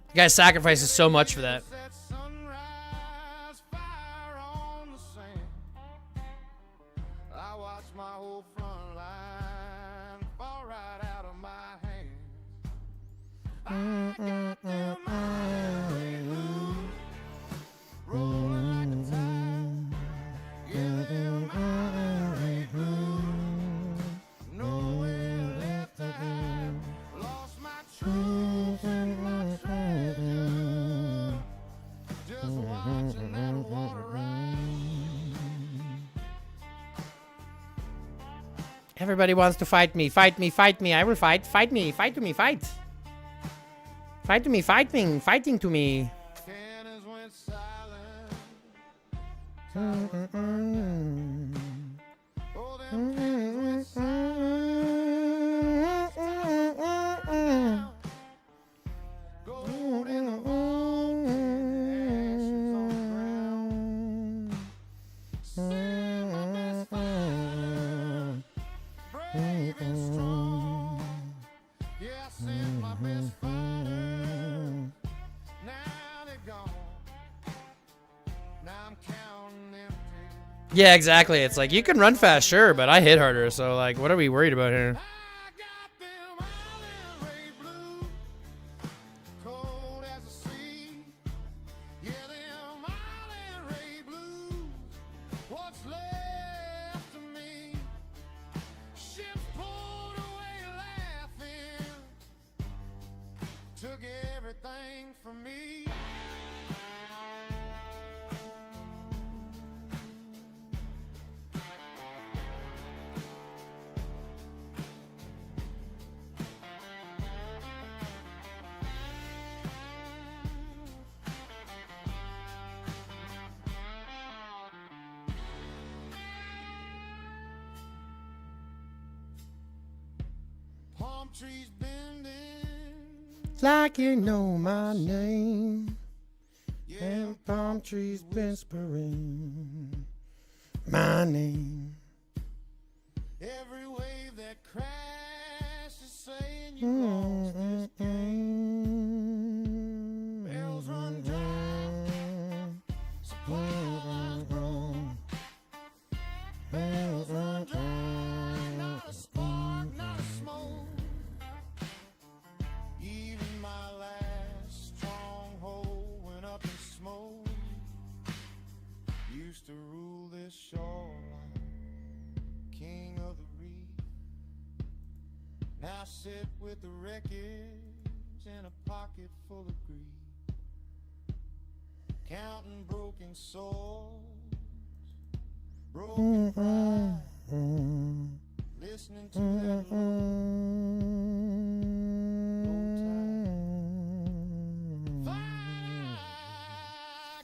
The guy sacrifices so much for that. Everybody wants to fight me. Fight me, fight me. I will fight. Fight me, fight to me, fight. Fight to me, fighting, fighting to me. Yeah, exactly. It's like, you can run fast, sure, but I hit harder, so, like, what are we worried about here? trees bending. Like you know my name. And palm trees whispering my name. Every wave that crashes saying you lost this game. Bells run dry, supplies grown. Bells run dry, not a spark, not a smoke. Even my last stronghold went up in smoke. Used to rule this shoreline, king of the reef. Now sit with the wreckage in a pocket full of grief, counting broken souls, broken pride, listening to that low tide. Fire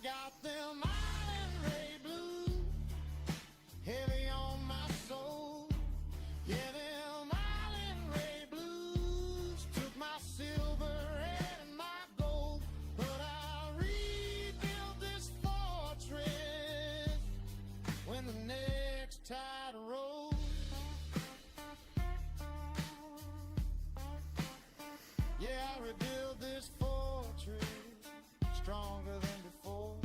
got them island ray blues heavy on my soul. Yeah, them island ray blues took my silver and my gold, but I rebuilt this fortress when the next tide rose. Yeah, I rebuilt this fortress stronger than before.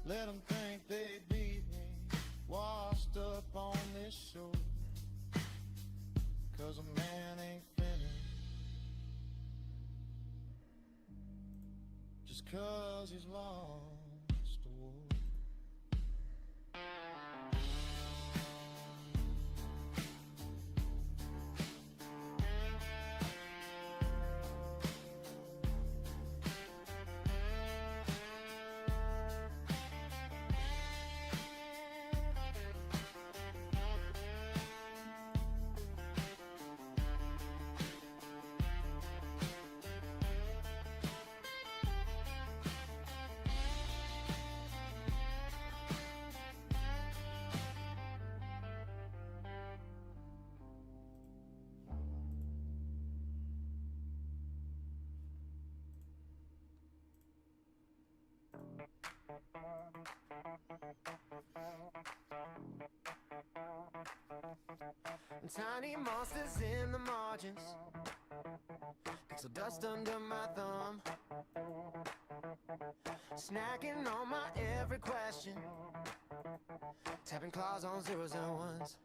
Let them think they beat me, washed up on this shore. 'Cause a man ain't finished just 'cause he's lost a war. Tiny monsters in the margins, pixel dust under my thumb, snacking on my every question, tapping claws on zeros and ones.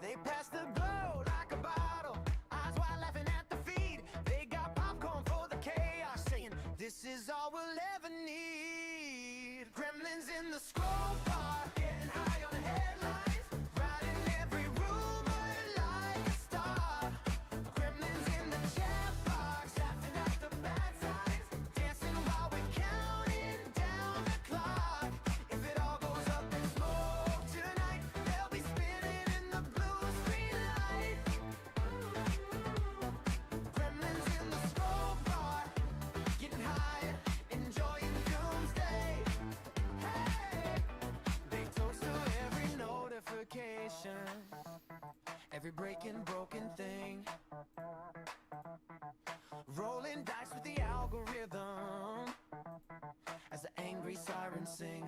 They pass the glow like a bottle, eyes wide laughing at the feed. They got popcorn for the chaos, saying this is all we'll ever need. Gremlins in the scroll bar, getting high on the headlines. Every breaking, broken thing, rolling dice with the algorithm as the angry sirens sing.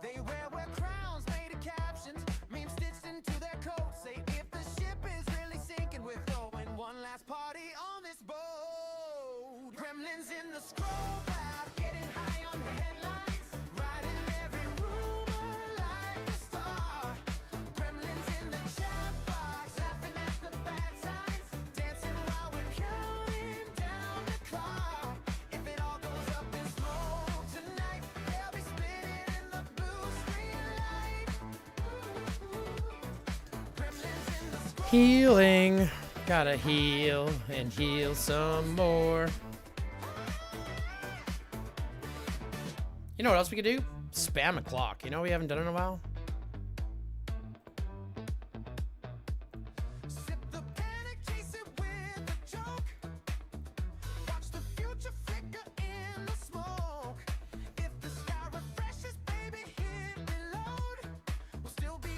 They wear crowns made of captions, memes stitched into their coats. Say if the ship is really sinking, we're throwing one last party on this boat. Gremlins in the scroll bar, getting high on the headlines. Healing. Gotta heal and heal some more. You know what else we could do? Spam a clock. You know we haven't done it in a while? If the sky refreshes, baby, hit reload. We'll still be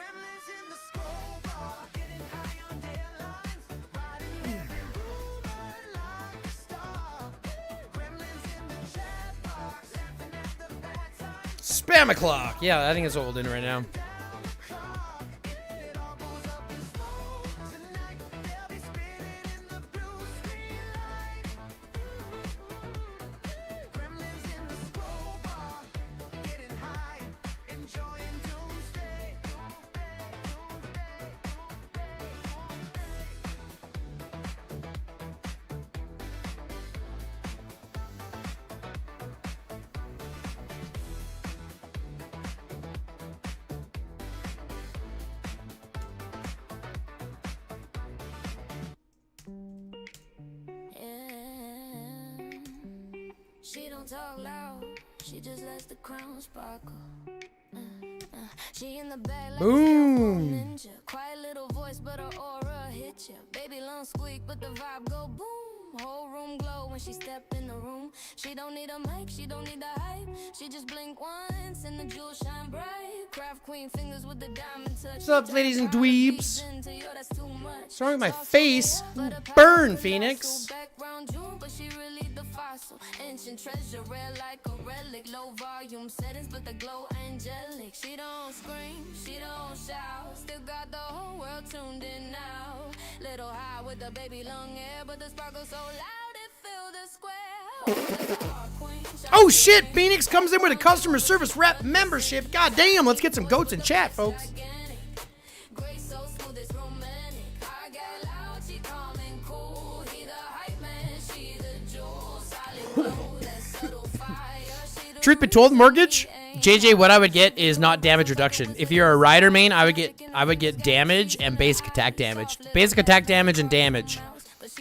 Gremlins in the scroll bar, getting high on deadlines, riding every rumor like a star. Gremlins in the chat box, laughing at the bad times. Spam o'clock. Yeah, I think it's old in right now. It all goes up in smoke tonight. They'll be spinning in the blue screen light. Gremlins in the scroll bar, getting high, enjoying Doomsday. She don't talk loud, she just lets the crown sparkle. She in the bag like Boom. a ninja. Quiet little voice, but her aura hit ya. Baby lung squeak, but the vibe go boom. Whole room glow when she step in the room. She don't need a mic, she don't need the hype. She just blink once and the jewels shine bright. Craft queen fingers with the diamond touch. What's up, ladies and dweebs? What's What's wrong with my face? Burn, Phoenix. Background June, but she really the fossil. Ancient treasure, rare like a relic. Low volume settings, but the glow angelic. She don't scream, she don't shout. Still got the whole world tuned in now. Little high with the baby long hair, but the sparkle so loud it filled the square. Oh shit, Phoenix comes in with a customer service rep membership. God damn, let's get some goats in chat, folks. Grace so smooth, it's romantic. I get loud, she calm and cool. He the hype man, she the jewel. Solid glow, that subtle fire. She the Truth be told, mortgage, JJ, what I would get is not damage reduction. If you're a rider main, I would get damage and basic attack damage. Basic attack damage and damage.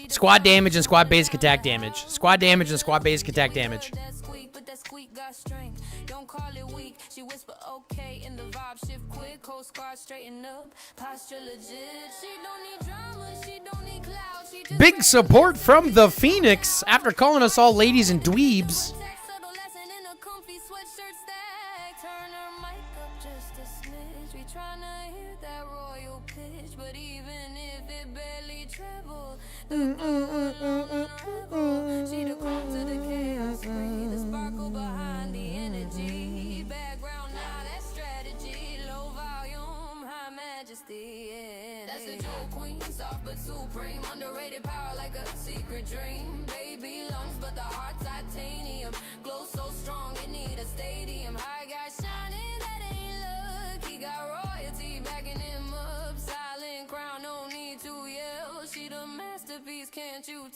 Squad damage and squad basic attack damage. Squad damage and squad basic attack damage. that squeak, but that squeak got strength. Don't call it weak. She whisper okay in the vibe shift quick. Coast guard straighten up. Posture legit. She don't need drama. She don't need clout. She just Big support from the Phoenix after calling us all ladies and dweebs. subtle lesson in a comfy sweatshirt stack. Turn her mic up just a smidge. We tryna hear that royal pitch, but even if it barely treble, she the crown to the chaos free. The sparkle behind the energy. Background now that strategy. Low volume, high majesty. Yeah. That's the jewel queen, soft but supreme. Underrated power like a secret dream. Baby lungs, but the heart titanium. Glow so strong, it need a stadium. High guy shining, that ain't luck. He got royalty backing him up. Silent crown, no need to yell. She the masterpiece, can't you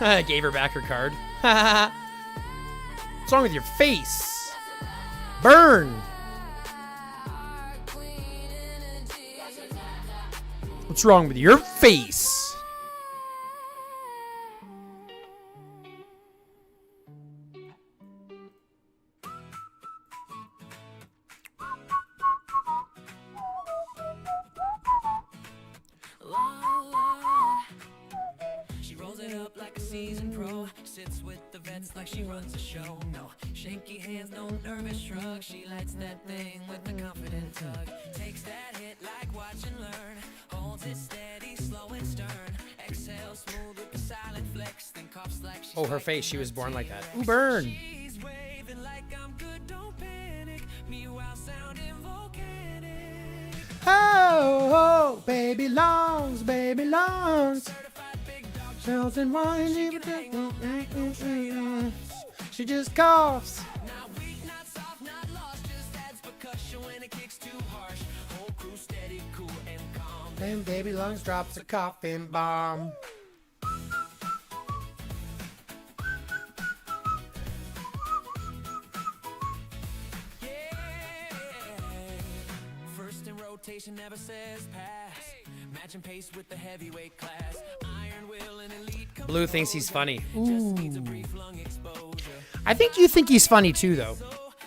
I gave her back her card. What's wrong with your face? Burn. What's wrong with your face? She rolls it up like a seasoned pro. Sits with the vets like she runs a show. No shaky hands, no nervous shrug. She lights that thing with a confident tug. Takes that hit like watch and learn. Holds it steady, slow and stern. Exhale smooth with the silent flex. Then coughs like she's Oh, her face. She was born like that. Ooh, burn. She's waving like I'm good, don't panic. Me while sounding volcanic. Oh, oh, baby longs, baby longs. Shells and wine, she just coughs. Not weak, not soft, not lost. Just adds percussion when it kicks too harsh. Whole crew steady, cool and calm. Then baby lungs drops a coughing bomb. First in rotation never says pass. Matching pace with the heavyweight class. Iron will and elite. Blue thinks he's funny. Just needs a brief lung exposure. I think you think he's funny too, though.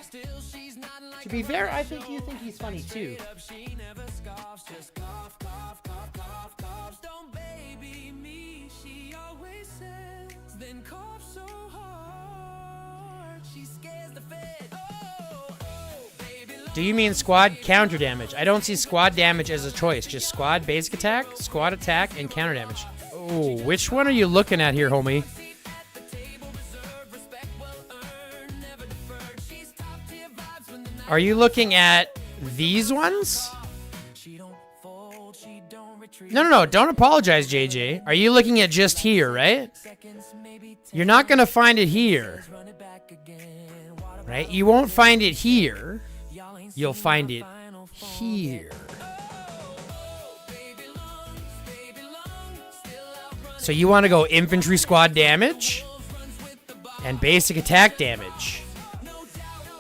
Still she's not like To be fair, I think you think he's funny too. she never scoffs. Just cough, cough, cough, cough, cough. Don't baby me, she always says. Then cough so hard. Do you mean squad counter damage? I don't see squad damage as a choice. Just squad basic attack, squad attack, and counter damage. Oh, which one are you looking at here, homie? Are you looking at these ones? No. Don't apologize, JJ. Are you looking at just here, right? You're not going to find it here. Right? You won't find it here. You'll find it here. So you want to go infantry squad damage and basic attack damage.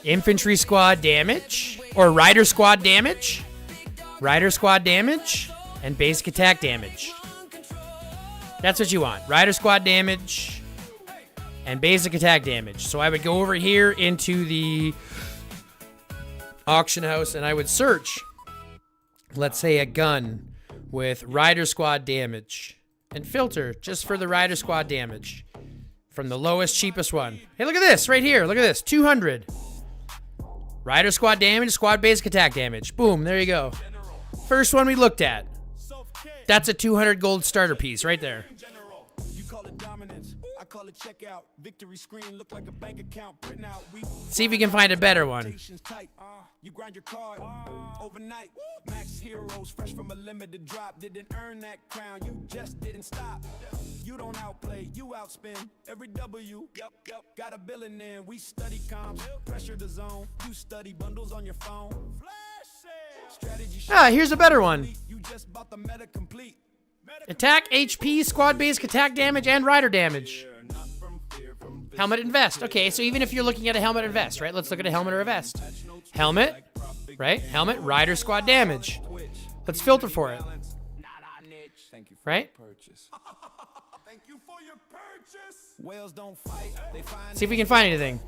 Infantry squad damage or rider squad damage. Rider squad damage and basic attack damage. That's what you want. Rider squad damage and basic attack damage. So I would go over here into the auction house and I would search, let's say, a gun with rider squad damage and filter just for the rider squad damage from the lowest, cheapest one. Hey, look at this right here. Look at this. 200. Rider squad damage, squad basic attack damage. Boom, there you go. First one we looked at. That's a 200 gold starter piece right there. See if we can find a better one. You grind your card overnight. Max heroes fresh from a limited drop. Didn't earn that crown, you just didn't stop. You don't outplay, you outspin every W. Yep. Got a billing in. We study comms, pressure the zone. You study bundles on your phone. Here's a better one. You just bought the meta complete. Attack, HP, squad basic attack damage, and rider damage. Helmet and vest. Okay, so even if you're looking at a helmet and vest, right? Let's look at a helmet or a vest. Helmet, right? Helmet, rider squad damage. Let's filter for it. Right? See if we can find anything.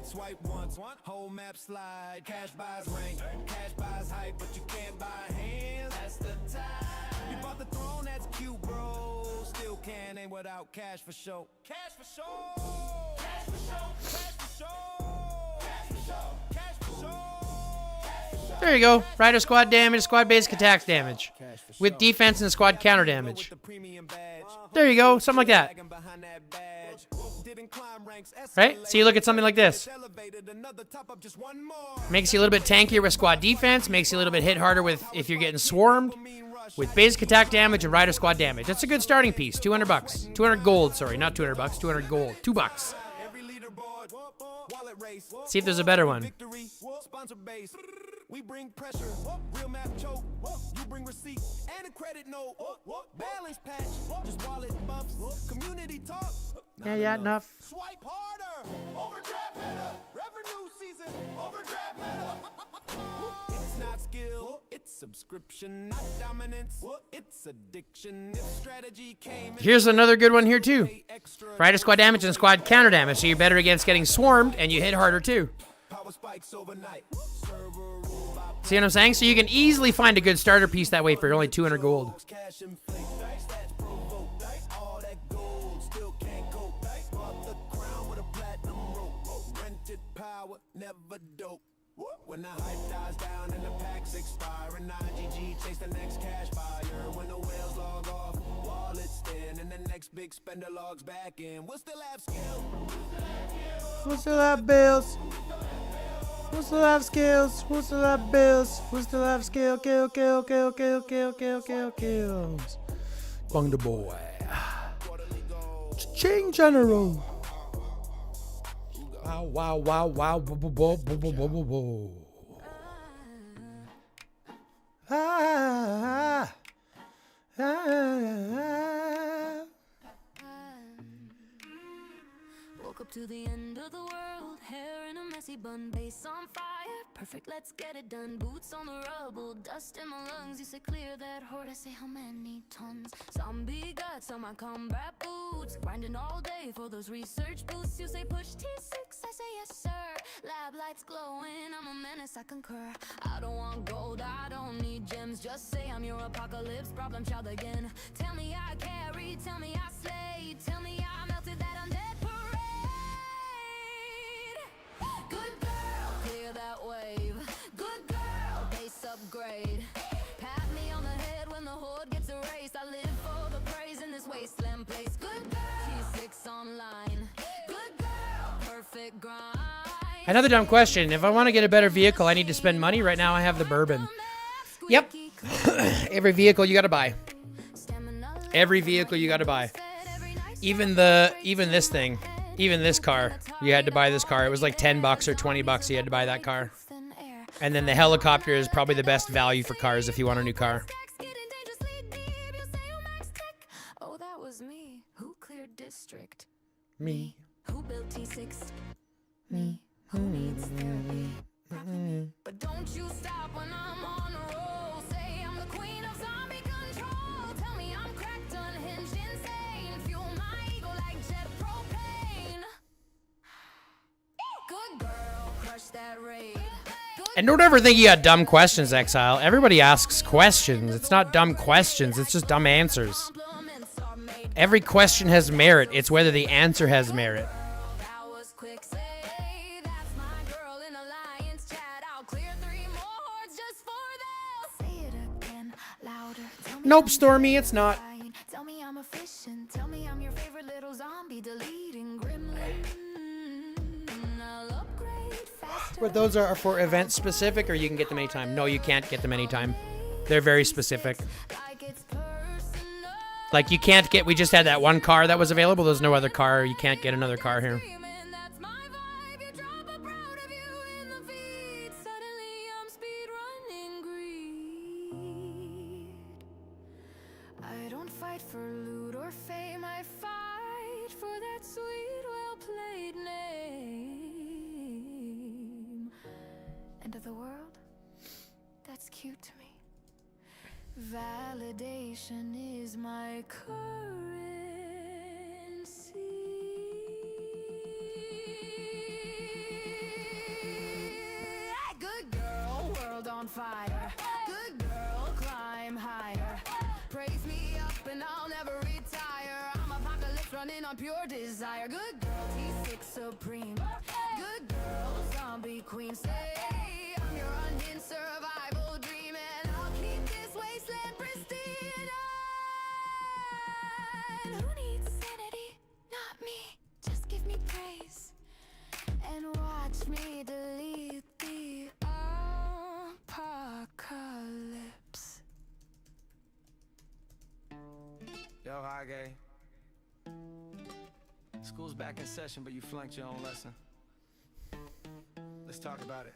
Swipe once, whole map slide. Cash buys rank, cash buys hype, but you can't buy hands. That's the time. You bought the throne, that's cute, bro. Still can't aim without cash for show. Cash for show. Cash for show. Cash for show. Cash for show. Cash for show. There you go. Rider squad damage, squad basic attacks damage. With defense and squad counter damage. There you go. Something like that. Right? So you look at something like this. Makes you a little bit tankier with squad defense. Makes you a little bit hit harder with if you're getting swarmed. With basic attack damage and rider squad damage. That's a good starting piece. 200 bucks. 200 gold, sorry. Not 200 bucks. 200 gold. $2. See if there's a better one. We bring pressure, real map choke, you bring receipt and a credit note, balance patch, just wallet buffs, community talk. Yeah, enough. Swipe harder, overdraft meta, revenue season, overdraft meta. It's not skill, it's subscription, not dominance, it's addiction. If strategy came. Here's another good one here too. Rider squad damage and squad counter damage, so you're better against getting swarmed and you hit harder too. Power spikes overnight. See what I'm saying? So you can easily find a good starter piece that way for only 200 gold. When the hype dies down and the packs expire and IGG chase the next cash buyer. When the whales log off, wallets thin and the next big spender logs back in. We'll still have skill. We'll still have bills. We'll still have skills. We'll still have bills. We'll still have skill. Kills. Bung the boy. Ching general. Wow. Woke up to the end of the world, hair in a messy bun, bass on fire, perfect, let's get it done. Boots on the rubble, dust in my lungs. You say clear that horde, I say how many tons. Zombie guts on my combat boots, grinding all day for those research boosts. You say push T6, I say yes sir. Lab lights glowing, I'm a menace, I concur. I don't want gold, I don't need gems. Just say I'm your apocalypse, problem child again. Tell me I carry, tell me I slay. Another dumb question. If I want to get a better vehicle, I need to spend money. Right now, I have the Bourbon. Yep. Every vehicle you got to buy. Every vehicle you got to buy. Even this thing. Even this car. You had to buy this car. It was like $10 or $20. You had to buy that car. And then the helicopter is probably the best value for cars if you want a new car. Oh, that was me. Who cleared district? Me. Who built T6? Me. Who needs therapy? But don't you stop when I'm on a roll. Say I'm the queen of zombie control. Tell me I'm cracked, unhinged, insane. Fuel my ego like jet propane. Good girl, crush that raid. And don't ever think you got dumb questions, Exile. Everybody asks questions. It's not dumb questions. It's just dumb answers. Every question has merit. It's whether the answer has merit. Nope, Stormy, it's not. Tell me I'm efficient. Tell me I'm your favorite little zombie deleting gremlin. I'll upgrade faster. But those are for event specific, or you can get them anytime. No, you can't get them anytime. They're very specific. Like it's personal. Like you can't get, we just had that one car that was available. There's no other car. You can't get another car here. That's my vibe. You drop a proud of you in the feed. Suddenly I'm speed running greed. I don't fight for loot or fame. I fight for that sweet, well-played name. End of the world? That's cute to me. Validation is my currency. Good girl, world on fire. Good girl, climb higher. Praise me up and I'll never retire. I'm apocalypse running on pure desire. Good girl, T6 supreme. Good girl, zombie queen. Say I'm your unhinged survival dream, and I'll keep this wasteland pristine. Who needs sanity? Not me. Just give me praise and watch me delete the apocalypse. Yo, hi, gay. School's back in session, but you flunked your own lesson. Let's talk about it.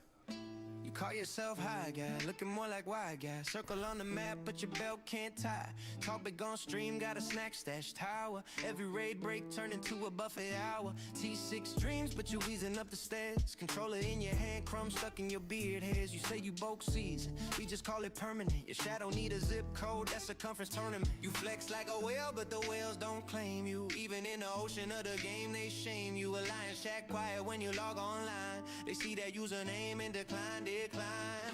You call yourself high guy, looking more like wide guy. Circle on the map, but your belt can't tie. Talk big on stream, got a snack stash tower. Every raid break turned into a buffet hour. T6 dreams, but you easing up the stairs. Controller in your hand, crumbs stuck in your beard hairs. You say you bulk season, we just call it permanent. Your shadow need a zip code, that's a conference tournament. You flex like a whale, but the whales don't claim you. Even in the ocean of the game, they shame you. A lion shack quiet when you log online. They see that username and decline.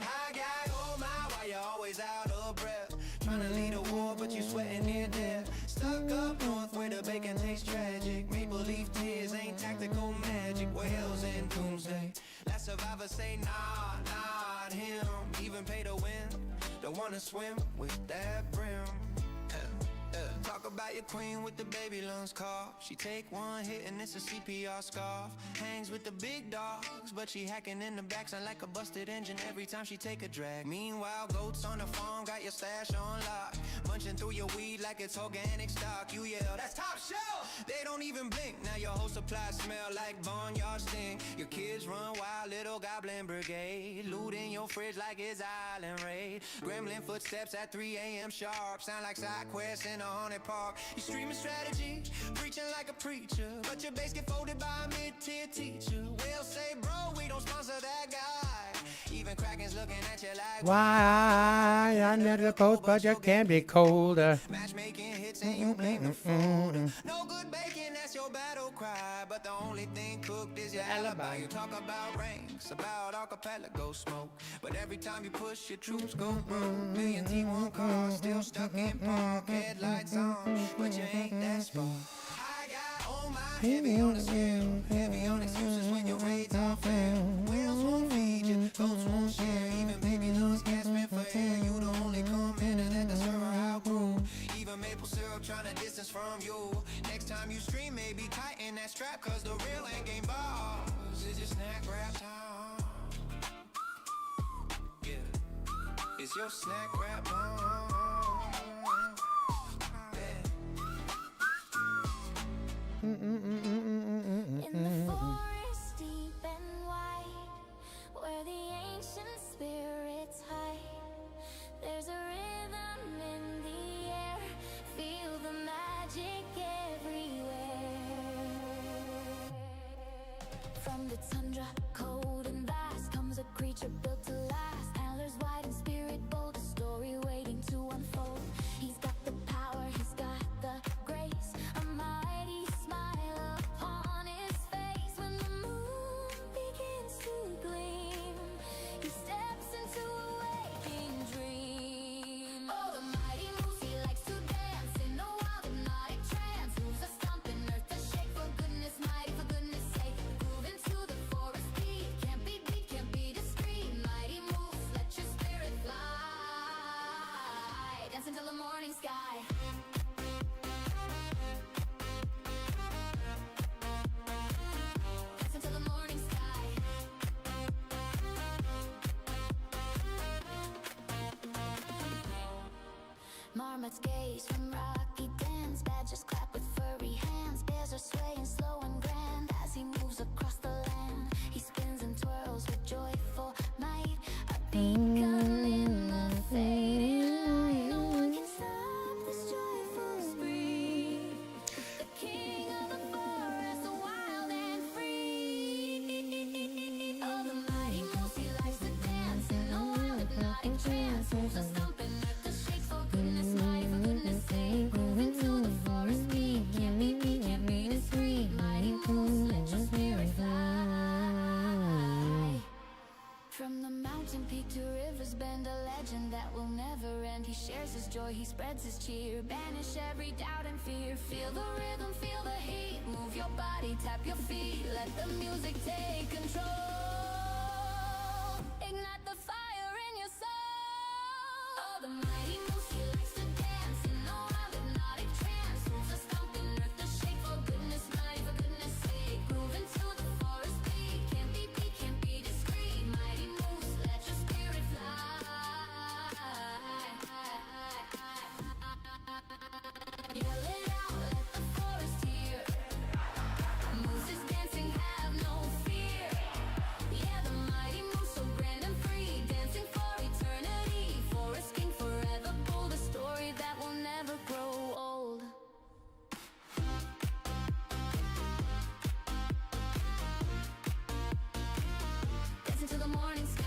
High guy, oh my, why you always out of breath? Trying to lead a war, but you sweating near death. Stuck up north where the bacon tastes tragic. Maple leaf tears ain't tactical magic. Whales in Doomsday. Last survivor say nah, not him. Even pay to win, don't wanna swim with that brim. Talk about your queen with the baby lungs cough. She take one hit and it's a CPR scarf. Hangs with the big dogs, but she hacking in the back. Sound like a busted engine every time she take a drag. Meanwhile, goats on the farm got your stash on lock. Munching through your weed like it's organic stock. You yell, that's top shelf. They don't even blink. Now your whole supply smell like barnyard stink. Your kids run wild, little goblin brigade. Loot in your fridge like it's island raid. Gremlin footsteps at 3 a.m. sharp. Sound like side quests in a haunted park. You streaming strategy, preaching like a preacher, but your base get folded by a mid-tier teacher. We'll say, bro, we don't sponsor that guy. Even Kraken's looking at you like, Why I never post, but you can be colder. matchmaking hits and you blame the phone. No good bacon, that's your battle cry. But the only thing cooked is your alibi. You talk about ranks, about archipelago smoke, but every time you push, your troops go broke. Million T1 cars still stuck in park. Headlights on, but you ain't that spark. I got oh my, heavy on the scale. Heavy on excuses when your raids all fail. Whales won't feed you, folks won't share. Even baby loves gas spent for air. You the only comment and let the server outgrow. Even maple syrup trying kind of distance from you. Next time you stream, maybe tighten that strap, cause the real end game balls is your snack rap time. Yeah, it's your snack rap time. In the forest deep and wide, where the ancient spirits hide, there's a rhythm in the air, feel the magic everywhere. From the tundra, cold and vast, comes a creature built to last. Antlers wide and spirit bold, a story waiting to unfold. He's got the power, he's got the grace, a mighty smile upon his face. When the moon begins to gleam, he steps into a waking dream. Oh, the mighty moves, he likes to dance in a wild hypnotic trance. Moves a stomping earth to shake, for goodness mighty, for goodness sake. Move into the forest beat, can't be beat, can't be discreet. Mighty moves, let your spirit fly. Dance until the morning sky. Dance until the morning sky. Marmots gaze from rocky dens, badgers clap with furry hands. Bears are swaying slow and grand as he moves across the land. He spins and twirls with joyful might, a beacon in the fading light. No one can stop this joyful spree. The king of the forest, wild and free. Oh, the mighty moves, he likes to dance in a wild hypnotic trance. Moves a stomping earth to shake, for goodness mighty, for goodness sake. Move into the forest beat, can't be beat, can't be discreet. Mighty moves, let your spirit fly. From the mountain peak to river's bend, a legend that will never end. He shares his joy, he spreads his cheer, banish every doubt and fear. Feel the rhythm, feel the heat, move your body, tap your feet, let the music take control. Ignite the fire in your soul. Oh, the mighty moves, he likes to dance in a wild hypnotic trance. Moves a stomping earth to shake, for goodness mighty, for goodness sake. Move into the forest beat, can't be beat, can't be discreet. Mighty moves, let your spirit fly. Yell it out, let the forest hear. Moves is dancing, have no fear. Yeah, the mighty moves, so grand and free, dancing for eternity. Forest king forever bold, a story that will never grow old. Dance into the morning sky.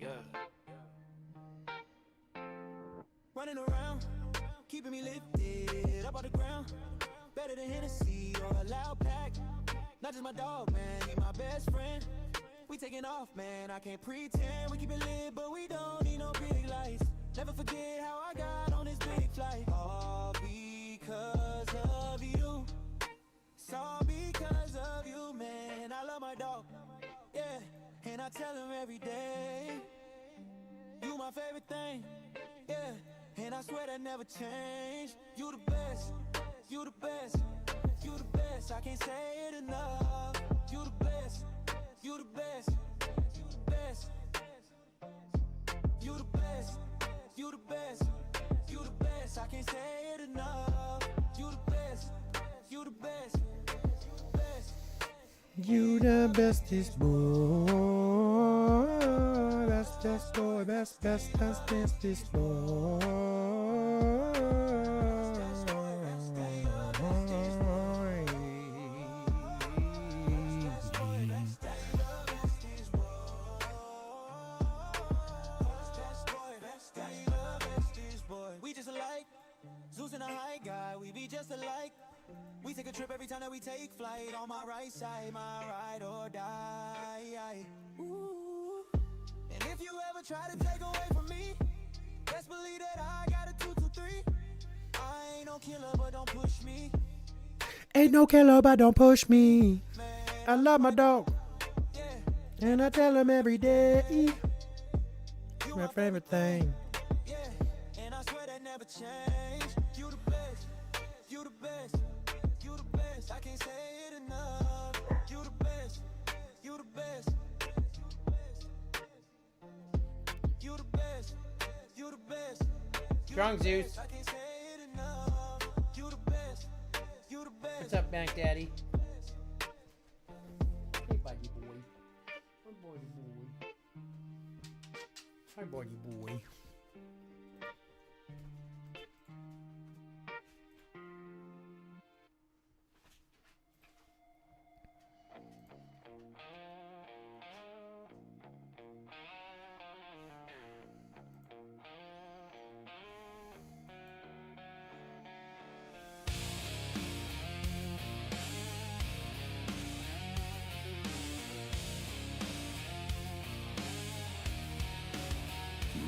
Yeah. Running around, keeping me lifted up on the ground. Better than Hennessy or a loud pack. Not just my dog, man, he my best friend. We taking off, man, I can't pretend. We keep it lit, but we don't need no big lights. Never forget how I got on this big flight. All because of you. It's all because of you, man. I love my dog, yeah, and I tell him every day, you my favorite thing, yeah, and I swear that never change. You the best, you the best, you the best. I can't say it enough. You the best, you the best, you the best, you the best, you the best, you the best. I can't say it enough. You the best, you the best, you the best. You the bestest boy, bestest boy, bestest boy. We just alike, Zeus and a high guy, we be just alike. We take a trip every time that we take flight. On my right side, my ride or die. Ooh. And if you ever try to take away from me, best believe that I got a 223. I ain't no killer, but don't push me. Ain't no killer, but don't push me. I love my dog. And I tell him every day. It's my favorite thing. Yeah, and I swear that never change. You the best, you the best, you the best. I can't say it enough. You the best, you the best, you the best, you the best. Strong Zeus. I can't say it enough. You the best, you the best. What's up, Mac Daddy? Hey, buddy boy. Hi, buddy boy. Hi, buddy boy.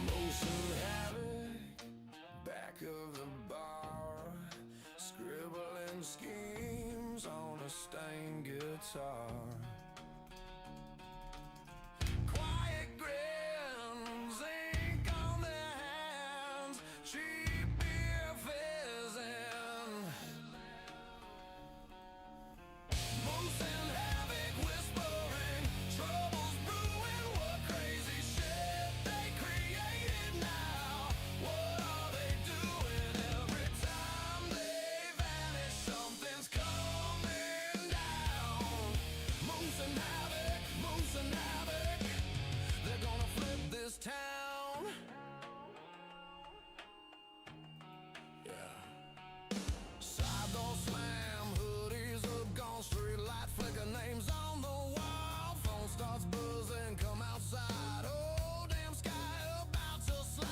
Motion havoc, back of the bar, scribbling schemes on a stained guitar. Quiet grins, ink on their hands, cheap beer fizzing. Motion havoc, whispering, troubles brewing, what crazy shit they created now. What are they doing every time they vanish? Something's coming down. Motion havoc, they're gonna flip this town. Yeah. Side door slam, hoodies up, gone street light flicker, names on the wall. Phone starts buzzing, come outside. Oh, damn sky about to slide.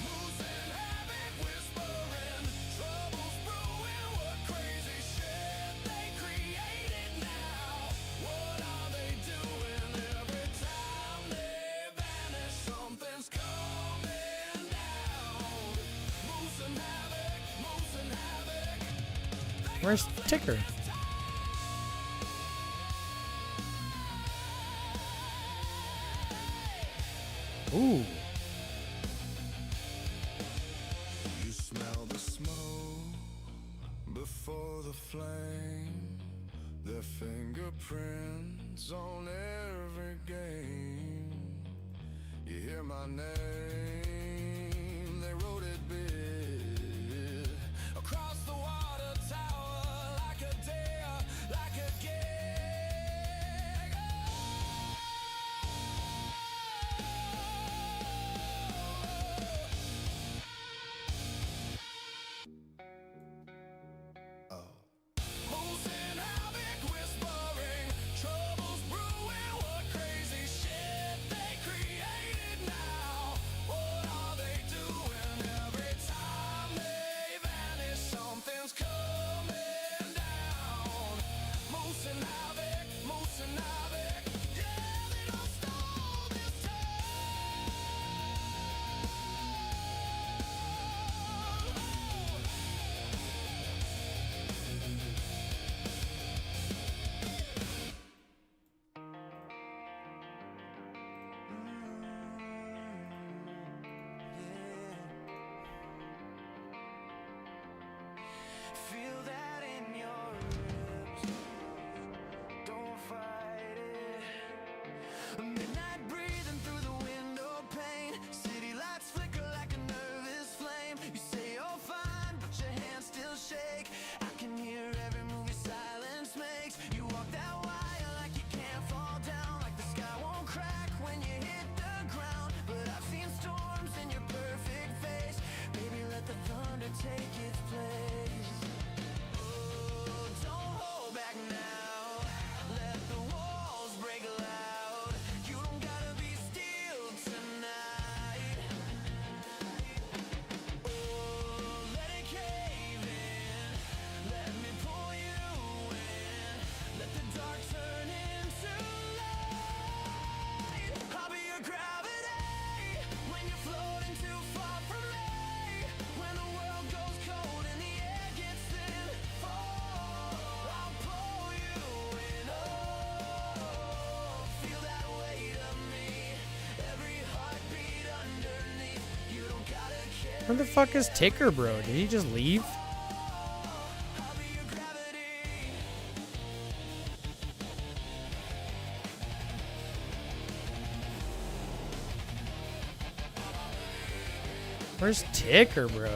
Moose and havoc whispering, troubles brewing, what crazy shit they created now. What are they doing every time they vanish? Something's coming down. Moose and havoc, moose and havoc. Where's the ticker? Ooh. You smell the smoke before the flame, their fingerprints on every game. You hear my name, they wrote it big across the water tower, like a dare, like a gig. Motion havoc whispering, troubles brewing, what crazy shit they created now. What are they doing every time they vanish? Something's coming down. Motion havoc, yeah, they don't stall this Feel that in your ribs. Don't fight it. Midnight breathing through the window pane. City lights flicker like a nervous flame. You say you're fine, but your hands still shake. I can hear every move your silence makes. You walk that wire like you can't fall down, like the sky won't crack when you hit the ground. But I've seen storms in your perfect face. Baby, let the thunder take its place. Oh, don't hold back now. Let the walls break loud. You don't gotta be still tonight. Oh, let it cave in. Let me pull you in. Let the dark turn into light. I'll be your gravity when you're floating too far from me. Where the fuck is Ticker, bro? Did he just leave? Where's Ticker, bro?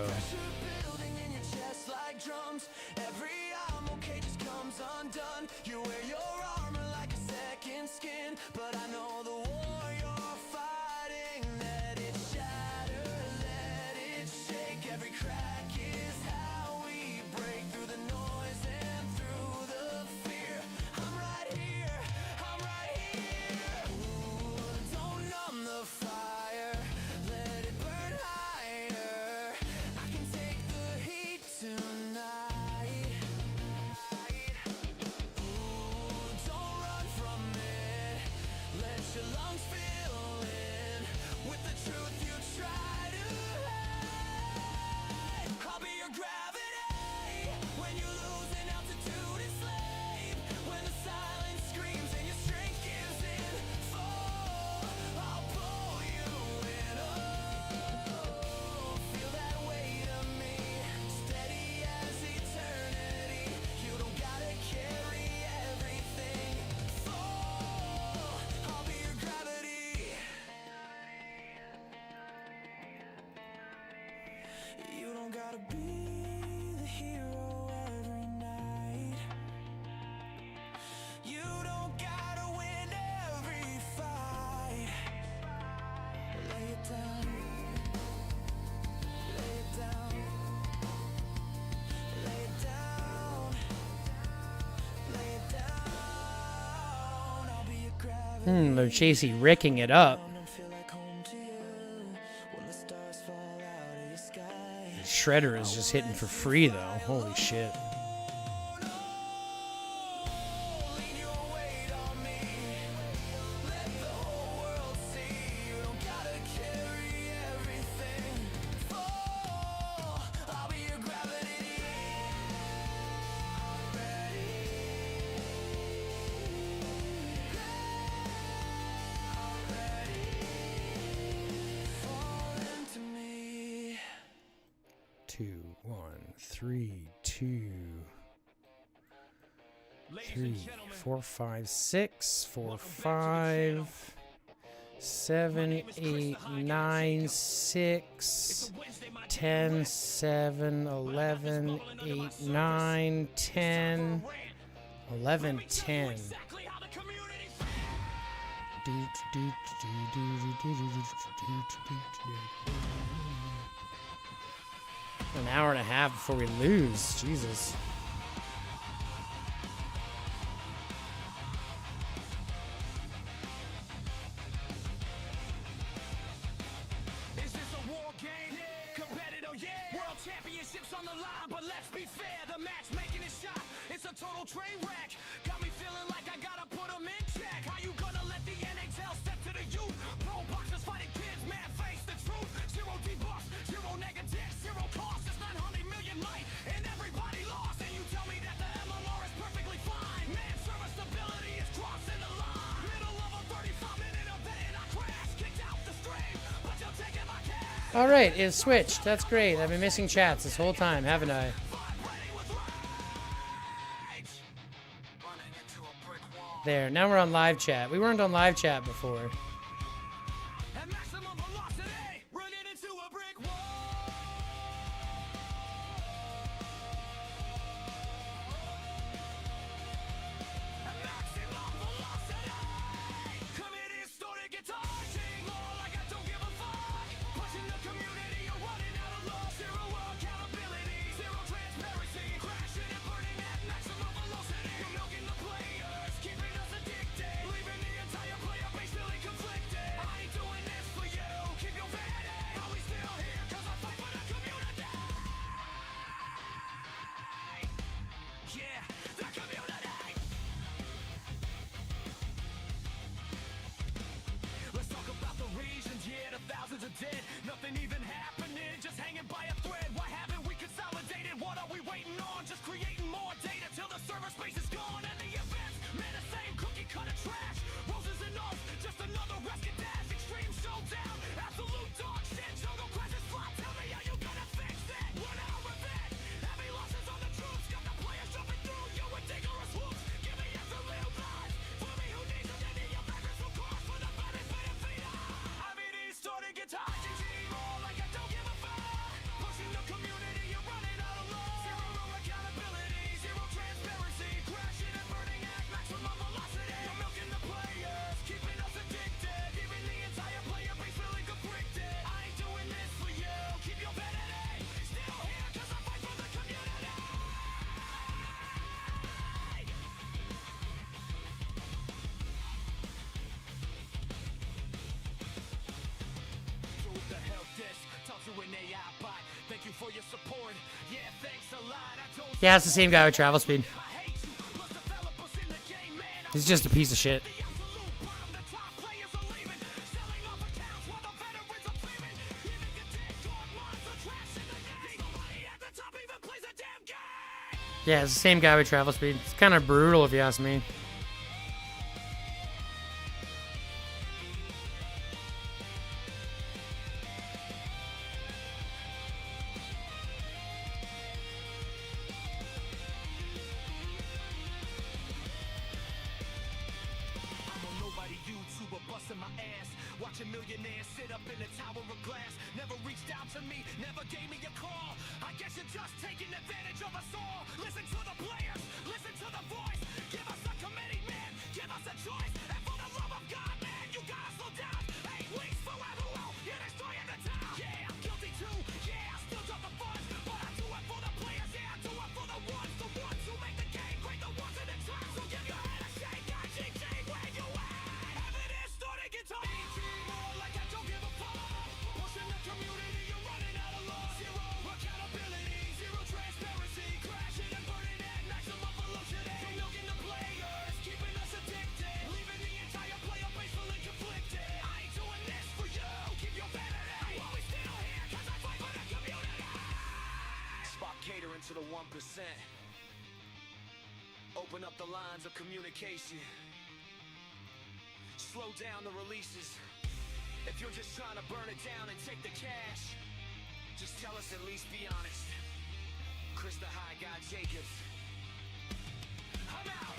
They're Chasey ricking it up. Shredder is just hitting for free, though. Holy shit. Two, one, 3, 2, 3, 4, 5, 6, 4, 5, 7, 8, 9, 6, 10, 7, 11, 8, 9, 10, 11, 10. An hour and a half before we lose. Jesus. Is this a war game? Competitive, yeah. World championships on the line, but let's be fair. The match making a shot, it's a total train wreck. Got me feeling like I gotta put them in check. How you gonna let the NHL step to the youth? Pro boxers fighting kids, man, face the truth. Zero debuffs, zero negatives, zero costs. It's 900 million light, and everybody lost. And you tell me that the MLR is perfectly fine. Man, serviceability is crossing the line. Middle of a 35-minute event, and I crash. Kicked out the stream, but you're taking my cash. All right, it's switched. That's great. I've been missing chats this whole time, haven't I? There, now we're on live chat. We weren't on live chat before. At maximum velocity, running into a brick wall. At maximum velocity, committing story guitar-ching more like I don't give a fuck. Pushing the community, you're running out of luck. Zero accountability, zero transparency, crashing and burning at maximum velocity. You're milking the players, keeping us addicted, leaving the entire player base feeling conflicted. I ain't doing this for you, keep your vanity. Are we still here? 'Cause I fight for the community. Yeah, the community. Let's talk about the reasons, yeah, the thousands are dead. Nothing even happening, just hanging by a thread. Why haven't we consolidated? What are we waiting on? Just creating more data till the server space is gone. And the events, man, the same cookie cutter trash. Roses and off, just another rescue dash. Extreme showdown, absolute dog shit. Jungle crashes fly, tell me how you for your support. Yeah, thanks a lot. I told Yeah, it's the same guy with travel speed. He's just a piece of shit. Yeah, it's the same guy with travel speed. It's kind of brutal if you ask me. nobody YouTuber busting my ass. Watching millionaires sit up in a tower of glass. Never reached out to me, never gave me a call. I guess you're just taking advantage of us all. Listen to the players, listen to the voice. Give us a committee, man, give us a choice. And for the love of God, man, you gotta slow down. 8 weeks forever, well, you're destroying the town. Yeah, I'm guilty too, yeah, I still drop the funds. But I do it for the players, yeah, I do it for the ones who make the game great, the ones in the top. So give your head a shake, I GG, where you at? Evidence starting guitar. More like I don't give a fuck. Pushing the community, you're running out of law. Zero accountability, zero transparency. Crashing and burning at maximum velocity. So milking the players, keeping us addicted. Leaving the entire player base feeling conflicted. I ain't doing this for you, keep your vanity. I'm always still here, cause I fight for the community. Spot catering to the 1%. Open up the lines of communication. Slow down the releases. If you're just trying to burn it down and take the cash, just tell us, at least be honest. Chris the High Guy Jacobs. I'm out.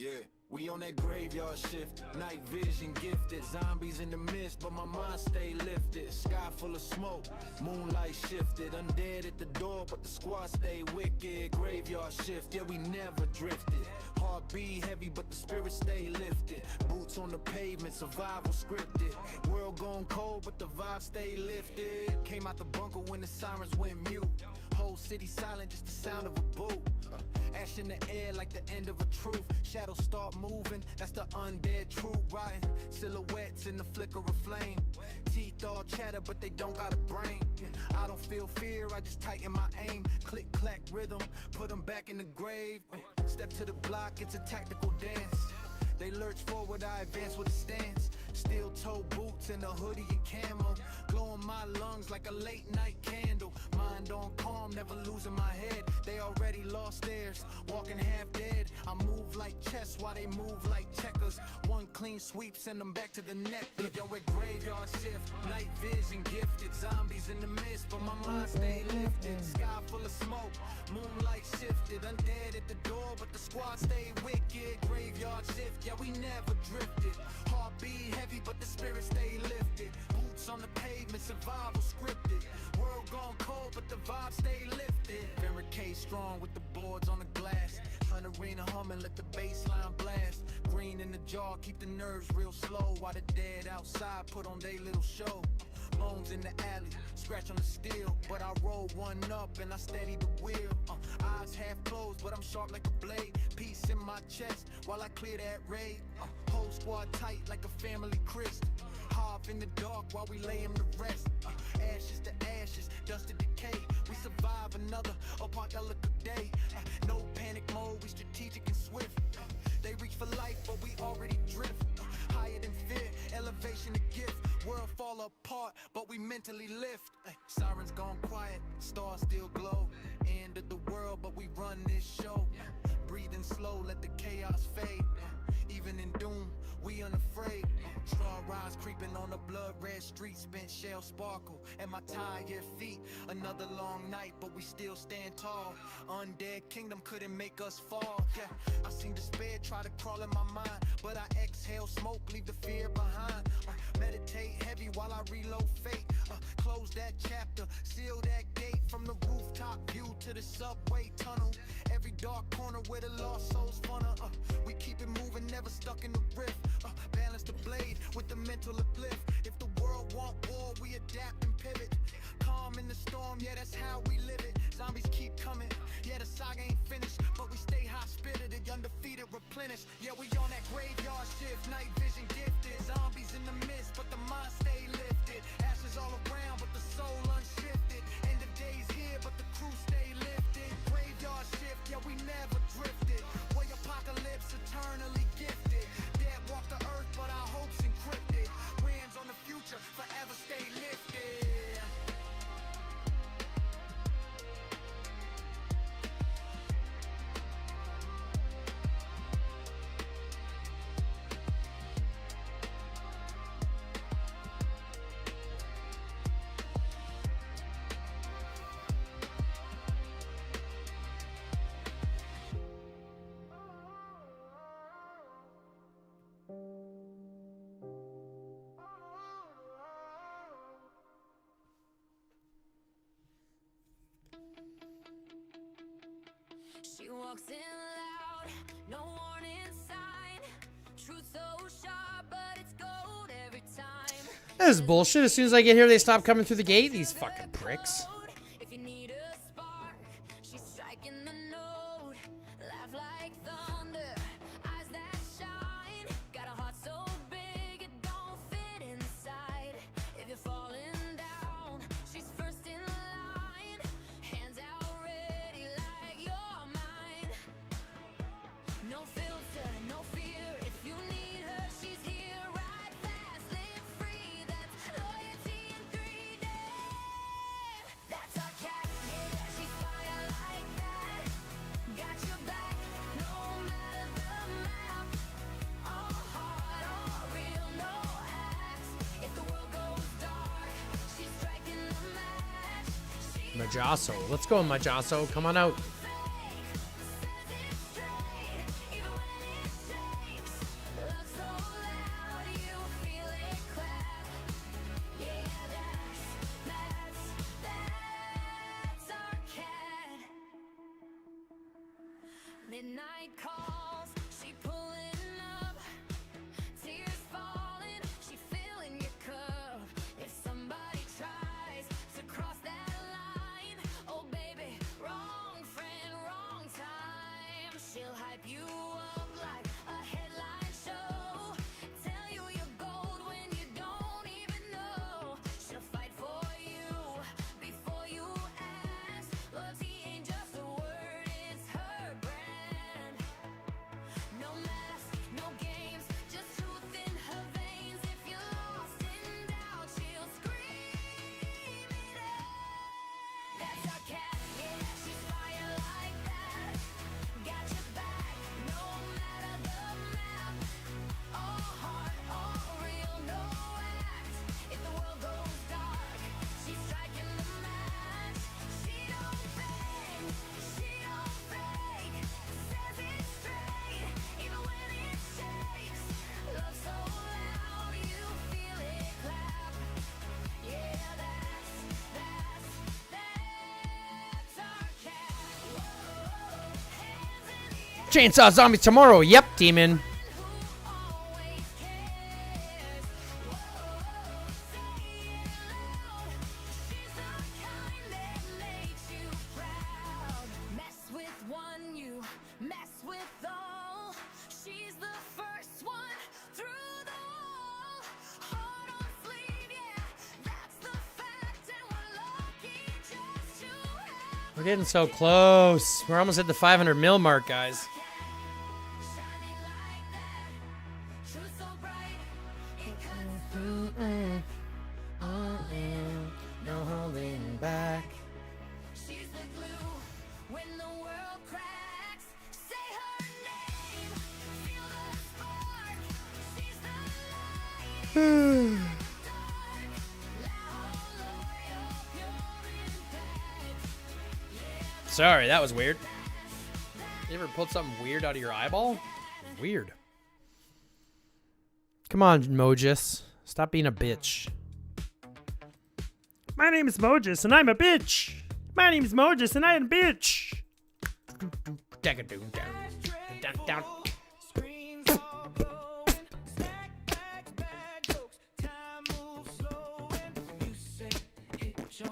Yeah, we on that graveyard shift, night vision gifted. Zombies in the mist, but my mind stay lifted. Sky full of smoke, moonlight shifted. Undead at the door, but the squad stay wicked. Graveyard shift, yeah, we never drifted. Heart beat heavy, but the spirit stay lifted. Boots on the pavement, survival scripted. World gone cold, but the vibe stay lifted. Came out the bunker when the sirens went mute. Whole city silent, just the sound of a boot. Ash in the air like the end of a truth. Shadows start moving, that's the undead truth. Riding silhouettes in the flicker of flame. Teeth all chatter, but they don't got a brain. I don't feel fear, I just tighten my aim. Click, clack, rhythm, put them back in the grave. Step to the block, it's a tactical dance. They lurch forward, I advance with a stance. Steel toe boots and a hoodie and camo. Glowing my lungs like a late night candle. Mind on calm, never losing my head. They already lost theirs, walking half dead. I move like chess while they move like checkers. One clean sweep, send them back to the net. Yo, at graveyard shift, night vision gifted. Zombies in the mist, but my mind stay lifted. Sky full of smoke, moonlight shifted. Undead at the door, but the squad stay wicked. Graveyard shift, yeah, we never drifted. Heart beat heavy, but the spirit stay lifted. Boots on the pavement, survival scripted. World gone cold, but the vibe stay lifted. Barricade strong with the boards on the glass. Sun arena humming, let the bass line blast. Green in the jar, keep the nerves real slow. While the dead outside put on their little show. Bones in the alley, scratch on the steel. But I roll one up and I steady the wheel. Eyes half closed, but I'm sharp like a blade. Peace in my chest while I clear that raid. Whole squad tight like a family Christ. Half in the dark while we lay him to rest. Ashes to ashes, dust to decay. We survive another apocalyptic day. No panic mode, we strategic and swift. They reach for life, but we already drift. Higher than fear, elevation a gift. World fall apart, but we mentally lift. Sirens gone quiet, stars still glow. End of the world, but we run this show. Breathing slow, let the chaos fade. Even in doom, we unafraid. Straw rise creeping on the blood red street. Spent shell sparkle and my tired feet. Another long night, but we still stand tall. Undead kingdom couldn't make us fall. Yeah, I seen despair try to crawl in my mind, but I exhale smoke, leave the fear behind. Meditate heavy while I reload fate. Close that chapter, seal that gate. From the rooftop view to to the subway tunnel. Every dark corner where the lost souls funnel. We keep it moving, never stuck in the rift. Balance the blade with the mental uplift. If the world want war, we adapt and pivot. Calm in the storm, yeah, that's how we live it. Zombies keep coming, yeah, the saga ain't finished, but we stay high-spirited, undefeated, replenished. Yeah, we on that graveyard shift, night vision gifted. Zombies in the midst, but the mind stay lifted. Ashes all around, but the soul unshifted. End of days here, but the crew stay lifted. Graveyard shift, yeah, we never drifted. Way apocalypse, eternally gifted. Dead walk the earth, but our hopes encrypted. Hands on the future, forever stay lifted. She walks in loud, no warning sign. Truth so sharp, but it's gold every time. This is bullshit. As soon as I get here, they stop coming through the gate. These fucking pricks. If you need a spark, she's striking the note. Laugh like thunder, eyes that shine. Got a heart so big it don't fit inside. If you're falling down, she's first in line. Hands out ready like you're mine. No filter, no fear. If you need her, she's here. Ride fast, live free. That's loyalty in 3D. That's our cat, yeah. She's fire like that. Got your back, no matter the map. All heart, all real, no acts. If the world goes dark, she's striking the match. She Majasso. Let's go, Majasso. Come on out. Midnight calls, she pulling up, tears falling, she filling your cup. If somebody tries to cross that line, oh baby, wrong friend, wrong time. She'll hype you up like a headline show, tell you you're gold when you don't even know. She'll fight for you before you ask. Loyalty ain't just a word, it's her brand. No mask, no games, just truth in her veins. If you're lost in doubt, she'll scream it out. That's our cat, yeah, she's fire like that. Got your back, no matter the map. All heart, all real, no act. If the world goes dark, she's striking the match. She don't bang, she don't fake. Says it straight, even when it shakes. Love so loud, you feel it clap. Yeah, that's our cat. Hands in the air. Chainsaw Zombies tomorrow. Yep, demon. Who always cares? Say it loud. She's the kind that makes you proud. Mess with one, you mess with all. She's the first one through the wall. Heart on sleeve, yeah, that's the fact, and we're lucky just to have. We're getting so close. We're almost at the 500 mil mark, guys. Shining like that, truth so bright, it cuts through. No holding back. She's the glue when the world cracks. Say her name, feel the spark. She's the light in the dark. Loud, loyal, pure impact. Sorry, that was weird. You ever pulled something weird out of your eyeball? Weird. Come on, Mojis. Stop being a bitch. My name is Mojis, and I'm a bitch. My name's Moses, and I am a bitch. Down. Screens all glowing, stack back bad jokes. Time moves slow, and you say hit John,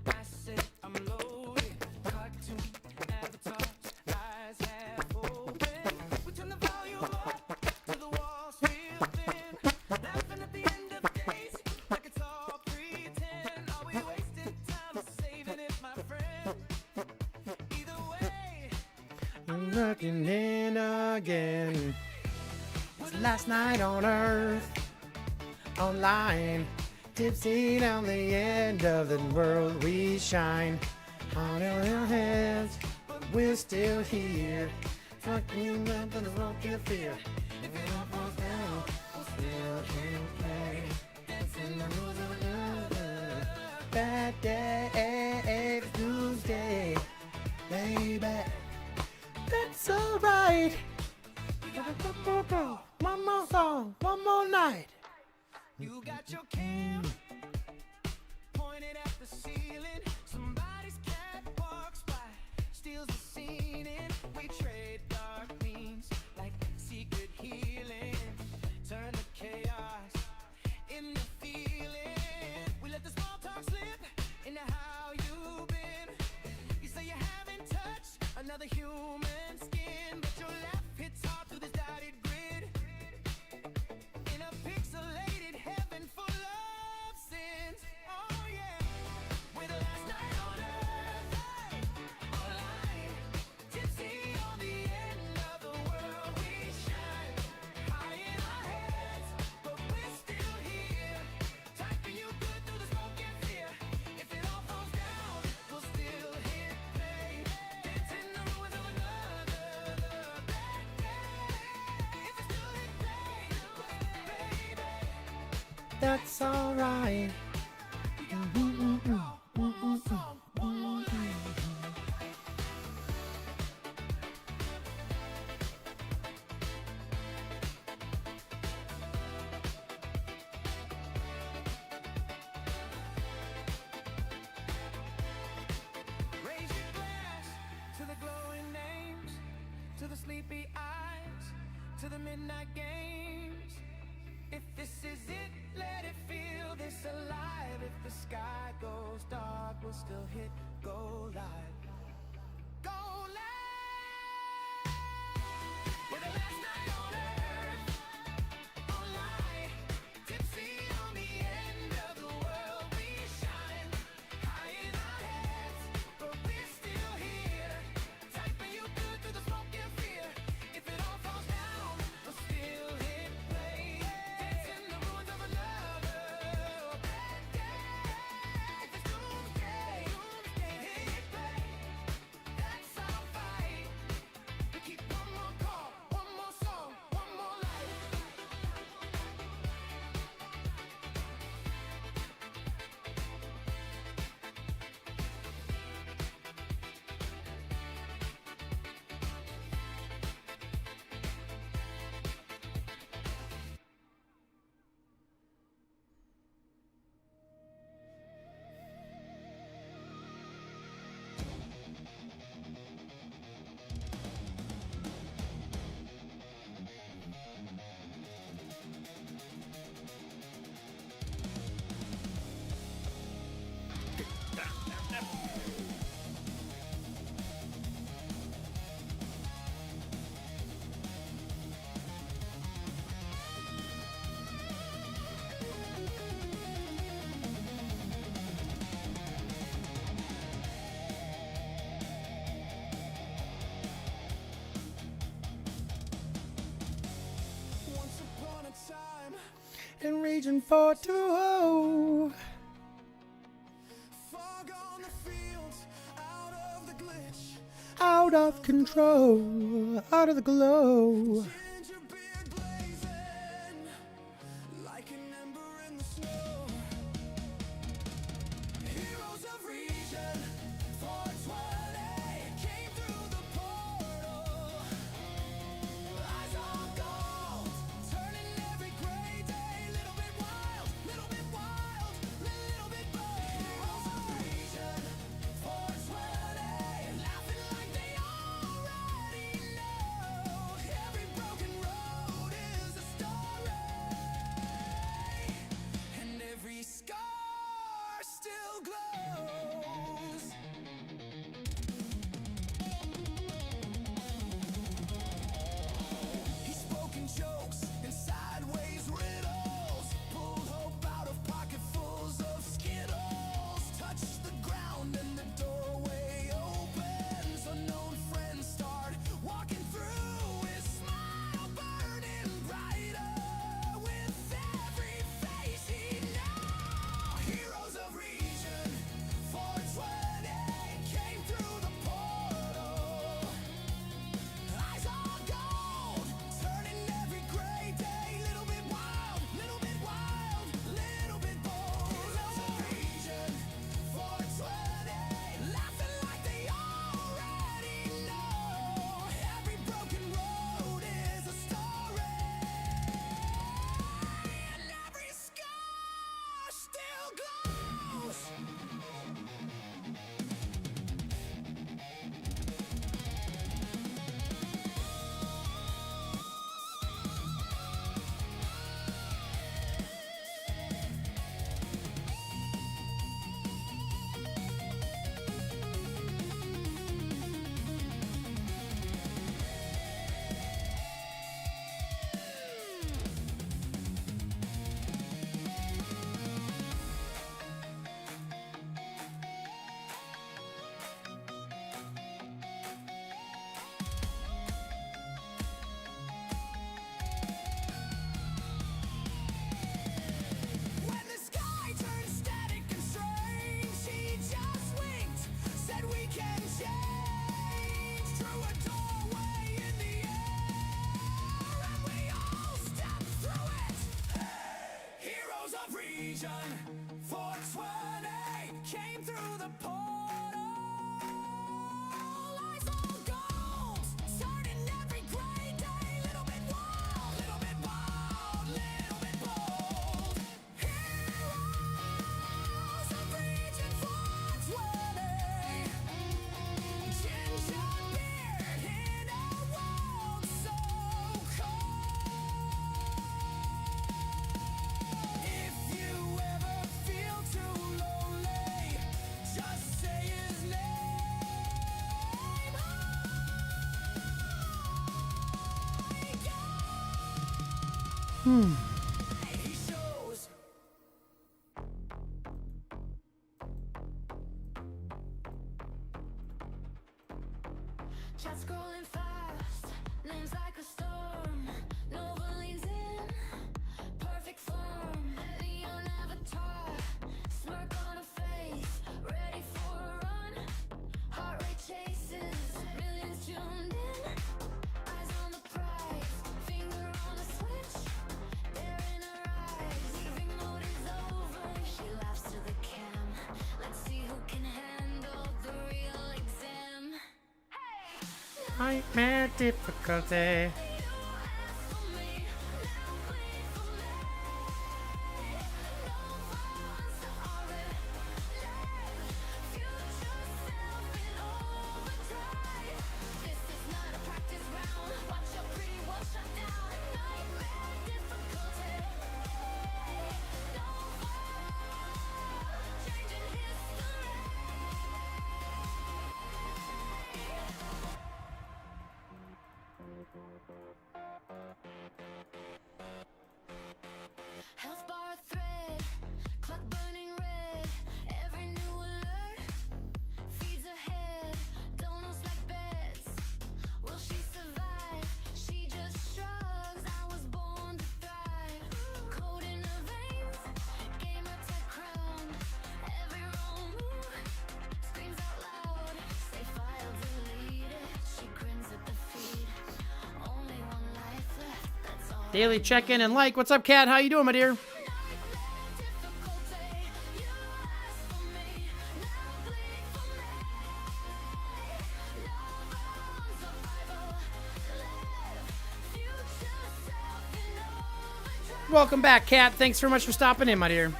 I say I'm loaded. Cartoon avatars, eyes half open. We turn the volume up till the walls feel thin. Laughing at the end of days, like it's all pretend. Are we wasting time or saving it, my friend? Either way. I'm looking in again. It's last night on Earth, online, tipsy down the end of the world we shine. On our heads, but we're still here. Fucking up and won't you fear. If it all falls down, we'll still in play. Dancing the rules of another bad day, Doomsday, baby. That's alright. One more song, one more night. You got your cam pointed at the ceiling. Somebody's cat walks by, steals the scene, and we trade dark memes like secret healing. Turn the chaos into feeling. We let the small talk slip into how you've been. You say you haven't touched another human skin, but your laugh hits hard through this dotted grid. In a pixelated heaven full of sins. Oh yeah, we're the last night on earth, online, tipsy on the end of the world we shine. High in our heads, but we're still here, typing you good through the smoke and fear. If it all falls down, we'll still hit play, dancing the ruins of another bad day. If it's still hit play, baby. That's alright. Raise your glass to the glowing names, to the sleepy eyes, to the midnight games. If this is it, let it feel this alive. If the sky goes dark, we'll still hit go live. Go live! We're the last night on earth, online, tipsy on the end of the world we shine. High in our heads, but we're still here, typing you good through the smoke and fear. If it all falls down, we'll still hit play, dancing the ruins of another bad day. If it's Doomsday, hit play. That's our fight. We keep one more call, one more song, one more life. Once upon a time, In region 420. fog on the fields, out of the glitch. Out of control. Out of the glow. Ginger beard blazing, like an ember in the snow. Heroes of region 420 came through the portal. Eyes on gold, turning every gray day. Little bit wild, little bit wild, little bit bold. Heroes of region 420. the portal. Eyes on goals, starting every great day. Little bit wild, little bit bold. Heroes are reaching for 20. Ginger beard in a world so cold. If you ever feel too lonely, just say his name. He shows. Chat scrolling fast, names like a storm. Nova leans in, perfect form. Neon avatar, smirk on a face, ready for a run. Heart rate chases, millions tuned in. Eyes on the prize, finger on the switch. They're in her eyes, leaving mode is over. She laughs to the cam. Let's see who can handle the real exam. Nightmare difficulty. Health bar thread, clock burning red. Every new alert feeds ahead. Donuts like beds. Will she survive? She just shrugs. I was born to thrive. Code in her veins, gamer tech crown. Every wrong move screams out loud. Say file deleted. She grins at the feed. Only one life left. That's all. Daily check-in and like. What's up, Kat? How you doing, my dear? Welcome back, Kat. Thanks very much for stopping in, my dear.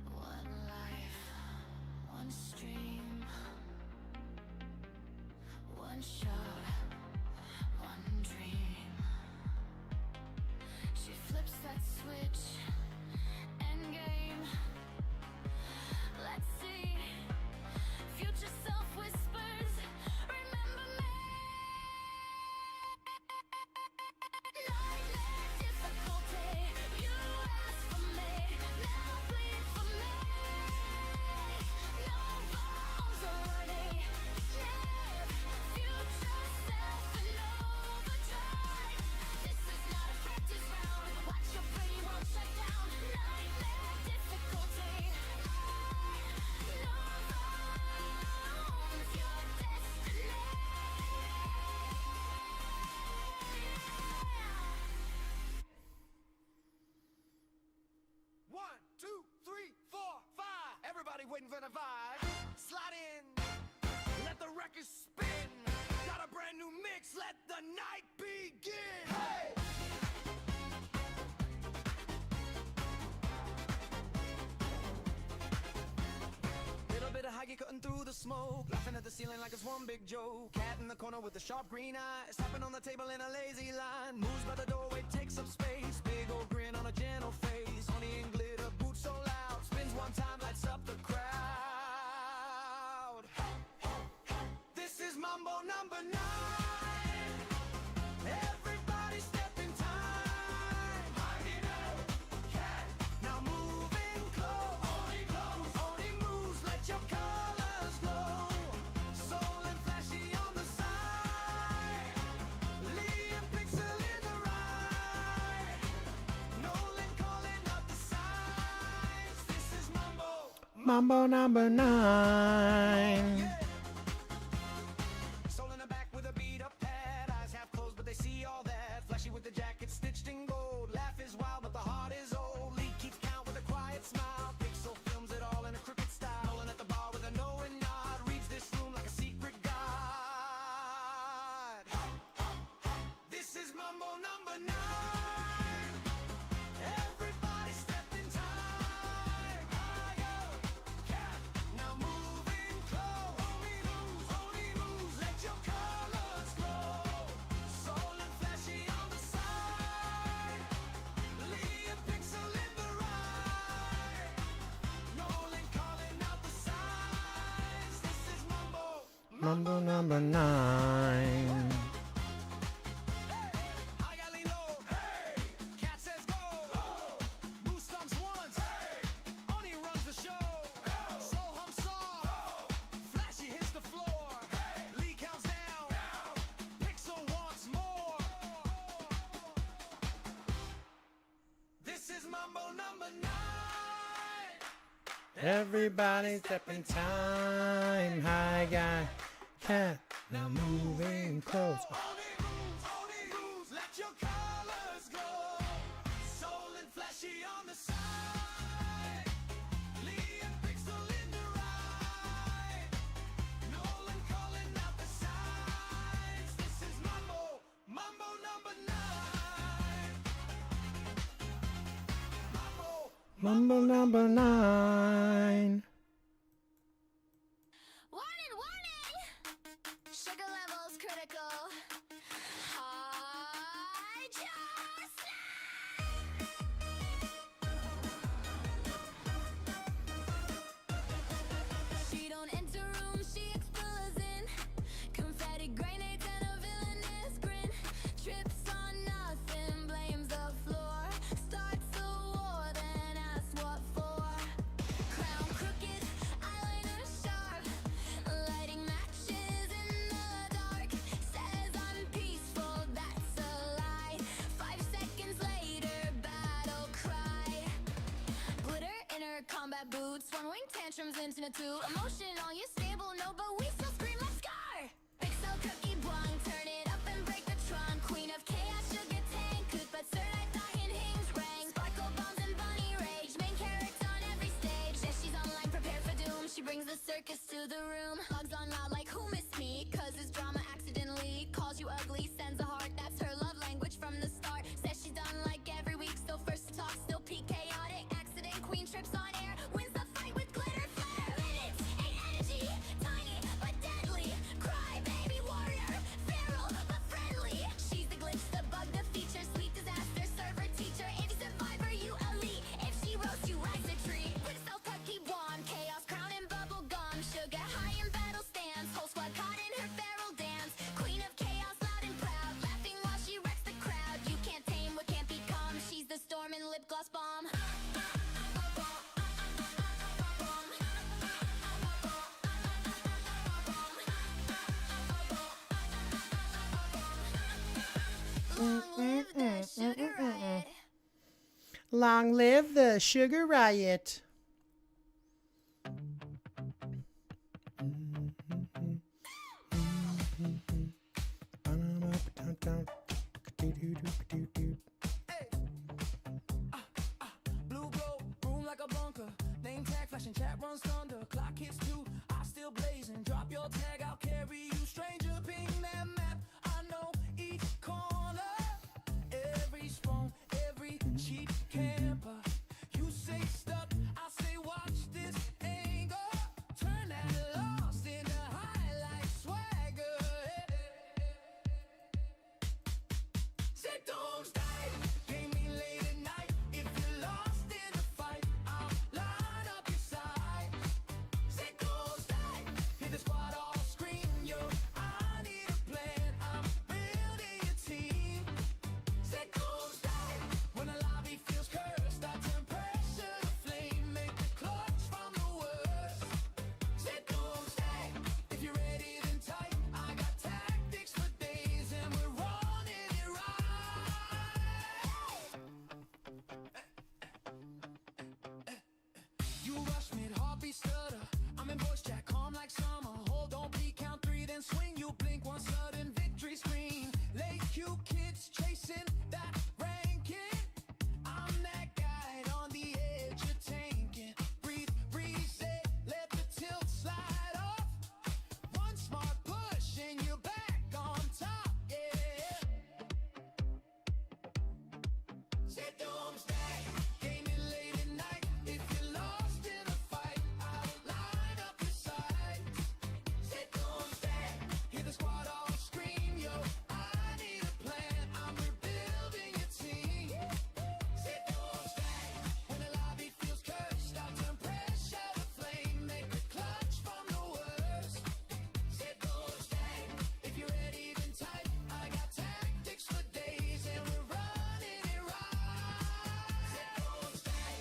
One life, one stream, one shot, one dream. She flips that switch, endgame. Let's see, future self whispers, remember me. Nightmare difficulty, you asked for me, now bleed for me. No bombs already, live, future self in overdrive. This is not a practice round, watch your pretty world shut down. Nightmare difficulty, no bombs, your destiny. One, two, three, four, five. Everybody waiting for the vibe. Slide in, let the record spin. Got a brand new mix, let the night begin. Hey! Little bit of high cutting through the smoke, laughing at the ceiling like it's one big joke. Cat in the corner with the sharp green eyes, tapping on the table in a lazy line. Moves by the doorway, takes up space. Big old grin on a gentle face. Honey and glitter, boots so loud. Spins one time, lights up the crowd. This is Mambo number 9. Everybody step in time. Now moving close. Only moves, let your colors glow. Soul and flashy on the side. Lee and Pixel in the right. Mambo number 9. Soul in the back with a beat up pad. Eyes half closed, but they see all that. Flashy with the jacket stitched in gold. Laugh is wild, but the heart is old. Lead keeps count with a quiet smile. Pixel films it all in a crooked style. Rolling at the bar with a knowing nod. Reads this room like a secret god. This is Mambo number 9. Everybody step in time. Now moving close. Only moves, let your colors glow. Soul and flashy on the side. Lee and Pixel in the right. Nolan calling out the signs. This is Mambo. Mambo number 9. I got lean low. Hey. Cat says go. Boost stomps once. Hey. Oni runs the show. Soul hum soft. Flashy hits the floor. Lee counts down. Pixel wants more. This is Mambo number 9. Everybody step in time. Hi, guy. Cat. Now moving close. Only moves, let your colors glow. Soul and flashy on the side. Lee and Pixel in the right. Nolan calling out the signs. This is Mambo number 9. Mambo number 9. Warning, warning! Sugar levels critical. I just She don't enter room, she explosion. Confetti grenades and a villainous grin. Trips on nothing, blames the floor. Starts a war, then asks what for. Crown crooked, eyeliner sharp. Lighting matches in the dark. Says I'm peaceful, that's a lie. 5 seconds later, battle cry. Glitter in her combat boots. One wing tantrums into the two. Emotional, you stable, no, but we still scream like scar. Pixel cookie blonde, turn it up and break the trunk. Queen of chaos, sugar tank, coot, but sir, I thought in Hings rang. Sparkle bombs and bunny rage, main character on every stage. Says she's online, prepared for doom. She brings the circus to the room. Logs on loud like who missed me? Cause his drama accidentally calls you ugly, sends a heart. That's her love language from the start. Says she's done like every week, still first to talk, still peak chaotic. Accident, queen trips on air, wins the fight with glitter flare. Minutes, ain't energy, tiny but deadly. Cry baby warrior, feral but friendly. She's the glitch, the bug, the feature, sweet disaster, server teacher. If you survivor, you elite. If she roasts, you rise a tree. Put self cookie bomb, chaos crown and bubble gum. Sugar high in battle stance, whole squad caught in her feral dance. Queen of chaos, loud and proud, laughing while she wrecks the crowd. You can't tame what can't become. She's the storm and lip gloss bomb. Long live the sugar riot. Long live the sugar riot. Blue glow, room like a bunker. Name tag, flashing chat runs thunder. Clock hits 2, I still blazing. Drop your tag, I'll carry you. Stranger, ping that map. I know each corner, every spawn, every cheap camper. You say stuck, I say watch this anger. Turn that lost into highlight swagger. Say Doomsday, pay me late at night. If you're lost in the fight, I'll line up your side. I'm in voice chat, calm like summer. Hold on, beat, count three, then swing. You blink one sudden victory scream. Late cute kids chasing that ranking. I'm that guy on the edge of tanking. Breathe, breeze it, let the tilt slide off. One smart push and you're back on top, yeah. Say doomsday, game it late at night. If you're lost in a fight, I'll line up your sides. Say doomsday, hear the squad all scream, yo, I need a plan, I'm rebuilding your team. Say doomsday, when the lobby feels cursed, I'll turn pressure to flame, make a clutch from the worst. Say doomsday, if you're ready then tight, I got tactics for days and we're running it right. Say doomsday.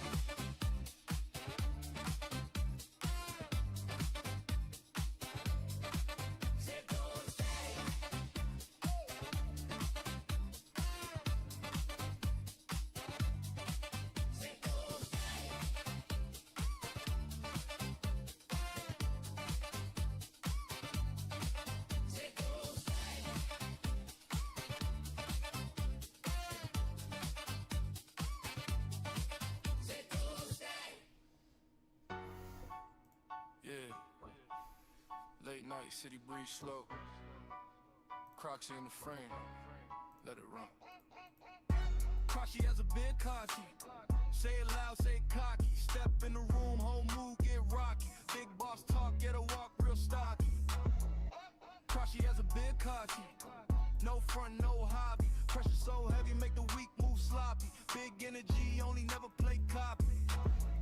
Say doomsday. Say doomsday. Say doomsday. Say doomsday. Yeah. Late night, city breeze slow. Crocs in the frame. Let it run. Kashi has a big Kashi. Say it loud, say cocky. Step in the room, whole move, get rocky. Big boss talk, get a walk, real stocky. Kashi has a big Kashi. No front, no hobby. Pressure so heavy, make the weak move sloppy. Big energy, only never play copy.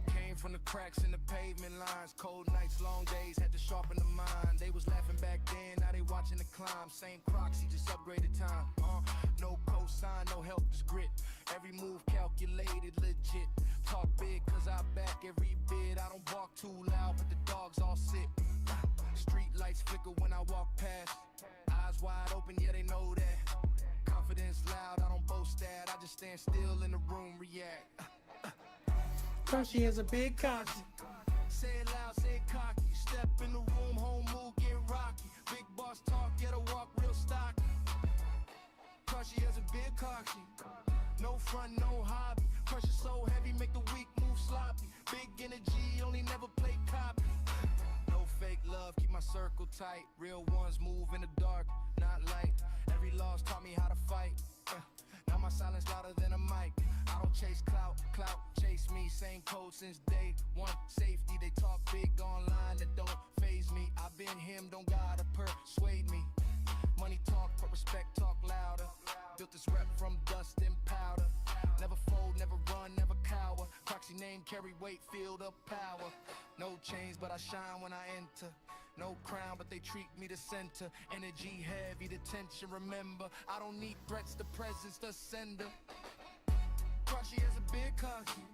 Came from the cracks in the pavement lines. Cold nights, long days, had to sharpen the mind. They was laughing back then, now they watching the climb. Same proxy, just upgraded time. No cosign, no help, just grit. Every move calculated, legit. Talk big, cause I back every bit. I don't bark too loud, but the dogs all sit. Street lights flicker when I walk past. Eyes wide open, yeah, they know that. Confidence loud, I don't boast that. I just stand still in the room, react. Kashi has a big Kashi. Say it loud, say it cocky. Step in the room, home move, get rocky. Big boss talk, get a walk, real stocky. Kashi has a big Kashi. No front, no hobby. Pressure so heavy, make the weak move sloppy. Big energy, only never play copy. No fake love, keep my circle tight. Real ones move in the dark, not light. Every loss taught me how to fight. Now my silence louder than a mic. I don't chase clout, clout chase me. Same code since day one. Safety, they talk big online, that don't phase me. I've been him, don't gotta persuade me. Money talk, but respect talk louder. Built this rep from dust and powder. Never fold, never run, never cower. Proxy name, carry weight, field of power. No chains, but I shine when I enter. No crown, but they treat me the center. Energy heavy, the tension, remember. I don't need threats, the presence, the sender. Kashi has a big Kashi.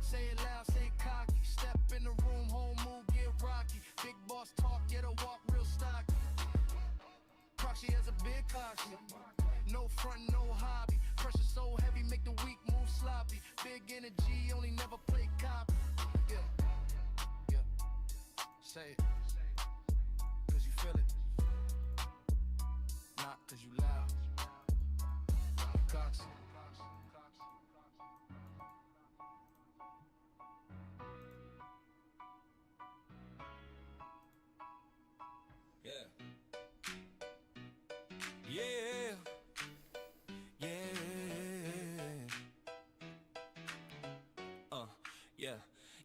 Say it loud, say it cocky. Step in the room, home move, get rocky. Big boss talk, get a walk, real stocky. Kashi has a big Kashi. No front, no hobby. Pressure so heavy, make the weak move sloppy. Big energy, only never play copy. Yeah, yeah. Say it, cause you feel it. Not cause you loud. Kashi. Yeah. Yeah. Yeah.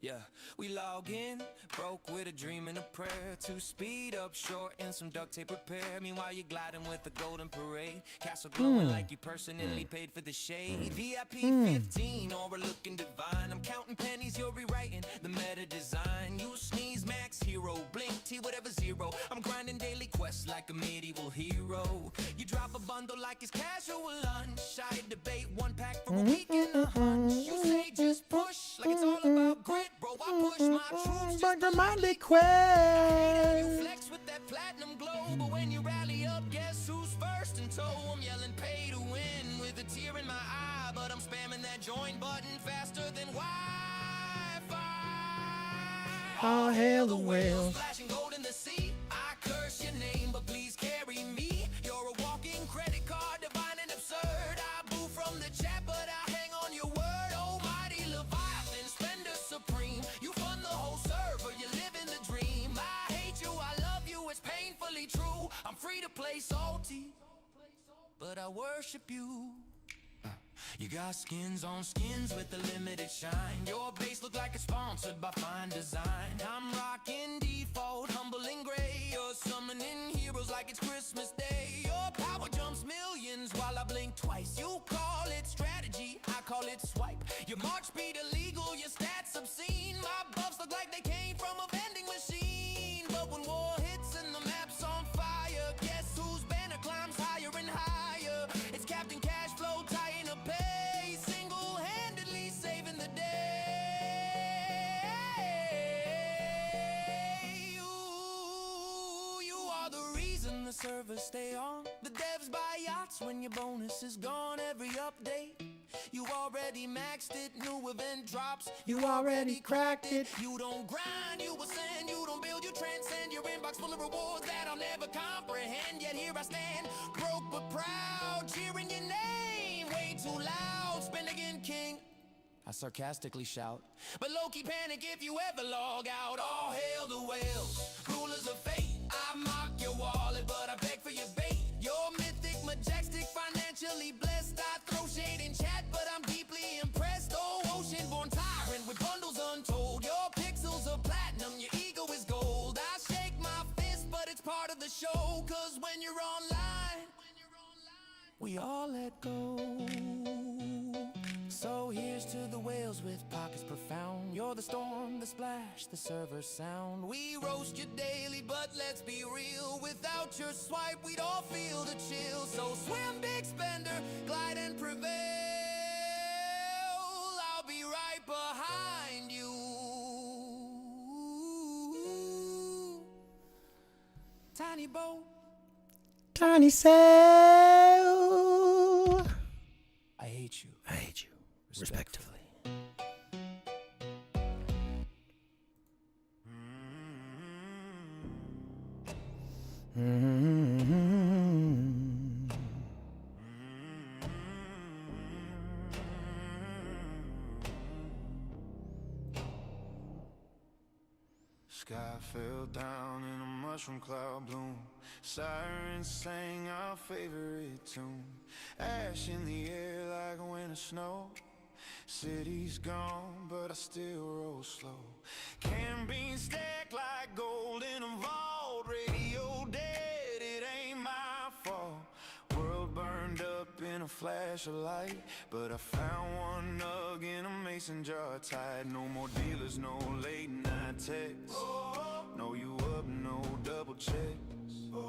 Yeah. We log in, broke with a dream and a prayer to speed up short and some duct tape repair. Meanwhile, you're gliding with the golden parade. Castle glowing like you personally paid for the shade. VIP 15, aura looking divine. I'm counting pennies, you're rewriting the meta design. You sneeze, max hero, blink T, whatever zero. I'm grinding daily quests like a medieval hero. You drop a bundle like it's casual lunch. I debate one pack for a week and a hunch. You say just push like it's all about grit, bro. I push my troops But the Miley you Quest. flex with that platinum glow, but when you rally up, guess who's first in tow? I'm yelling pay to win with a tear in my eye, but I'm spamming that join button faster than Wi-Fi. All hail the whales. Flashing gold in the sea. I curse your name, but please carry me. You're a walking credit card, divine and absurd. I boo from the chat, but I hang on your word. Almighty Leviathan, spender supreme. You fund the whole server, you live in the dream. I hate you, I love you, it's painfully true. I'm free to play salty, but I worship you. You got skins on skins with a limited shine. Your base look like it's sponsored by fine design. I'm rocking default, humble and gray. You're summoning heroes like it's Christmas Day. Your power jumps millions while I blink twice. You call it strategy, I call it swipe. Your march speed illegal, your stats obscene. My buffs look like they came from a vending machine. But when war hits and the map's on fire, guess whose banner climbs higher and higher? It's Captain Cashflow tying a pay, single-handedly saving the day. You are the reason the servers stay on. The devs buy yachts when your bonus is gone. Every update, you already maxed it. New event drops, You already cracked it. you don't grind, you ascend. You don't build, you transcend. Your inbox full of rewards that I'll never comprehend. Yet here I stand, broke but proud, cheering your name way too loud. Spend again, king, I sarcastically shout. But low-key panic if you ever log out. All hail the whales, rulers of fate. I mock your wallet, but I beg for your bait. You're mythic, majestic, financially blessed. I throw shade in chat, but I'm deeply impressed. Oh, ocean-born tyrant with bundles untold. Your pixels are platinum, your ego is gold. I shake my fist, but it's part of the show. Cause when you're online, we all let go. So here's to the whales with pockets profound. You're the storm, the splash, the server sound. We roast you daily, but let's be real. Without your swipe, we'd all feel the chill. So swim, big spender, glide and prevail. I'll be right behind you. Tiny boat, Tiny sail. I hate you. I hate you. Respectively. Sky fell down in a mushroom cloud bloom. Sirens sang our favorite tune. Ash in the air like winter snow. City's gone, but I still roll slow. Can be stacked like gold in a vault. Radio dead, it ain't my fault. World burned up in a flash of light, but I found one nug in a mason jar tied. No more dealers, no late night texts. No you up, no double checks.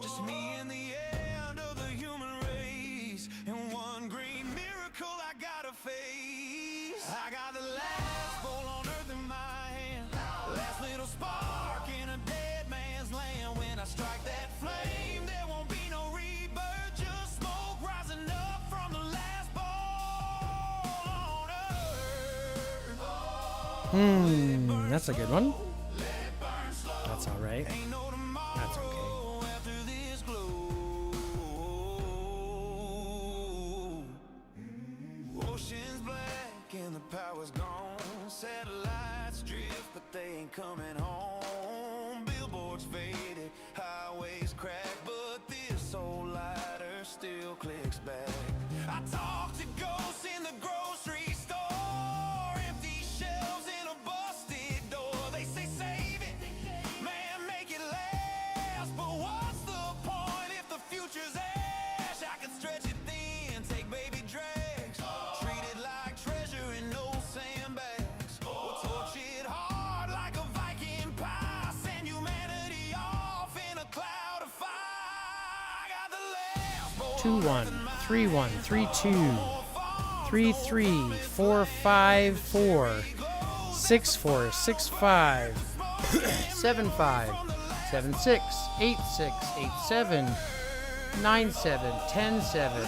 Just me and the end of the human race, and one green miracle I gotta face. I got the last bowl on earth in my hand, last little spark in a dead man's land. When I strike that flame, there won't be no rebirth, just smoke rising up from the last bowl on earth. That's a good one. That's all right. Ain't no tomorrow That's okay. after this glow. Ocean's black and the power's gone. Satellites drift, but they ain't coming home. Billboards faded, highways cracked, but this old lighter still clicks back. I talk to ghosts in the grocery store, empty shelves in a busted door. They say save it, man, make it last. But what's the point if the future's ash? I can stretch it thin, take baby drags, treat it like treasure and no sandbags. Or torch it hard like a Viking pie, send humanity off in a cloud of fire. I got the last 2-1, 3-1, 3-2, 3-3, 4-5-4, 6-4, 6-5, 7-5, 7-6, 8-6, 8-7, 9-7, 10-7,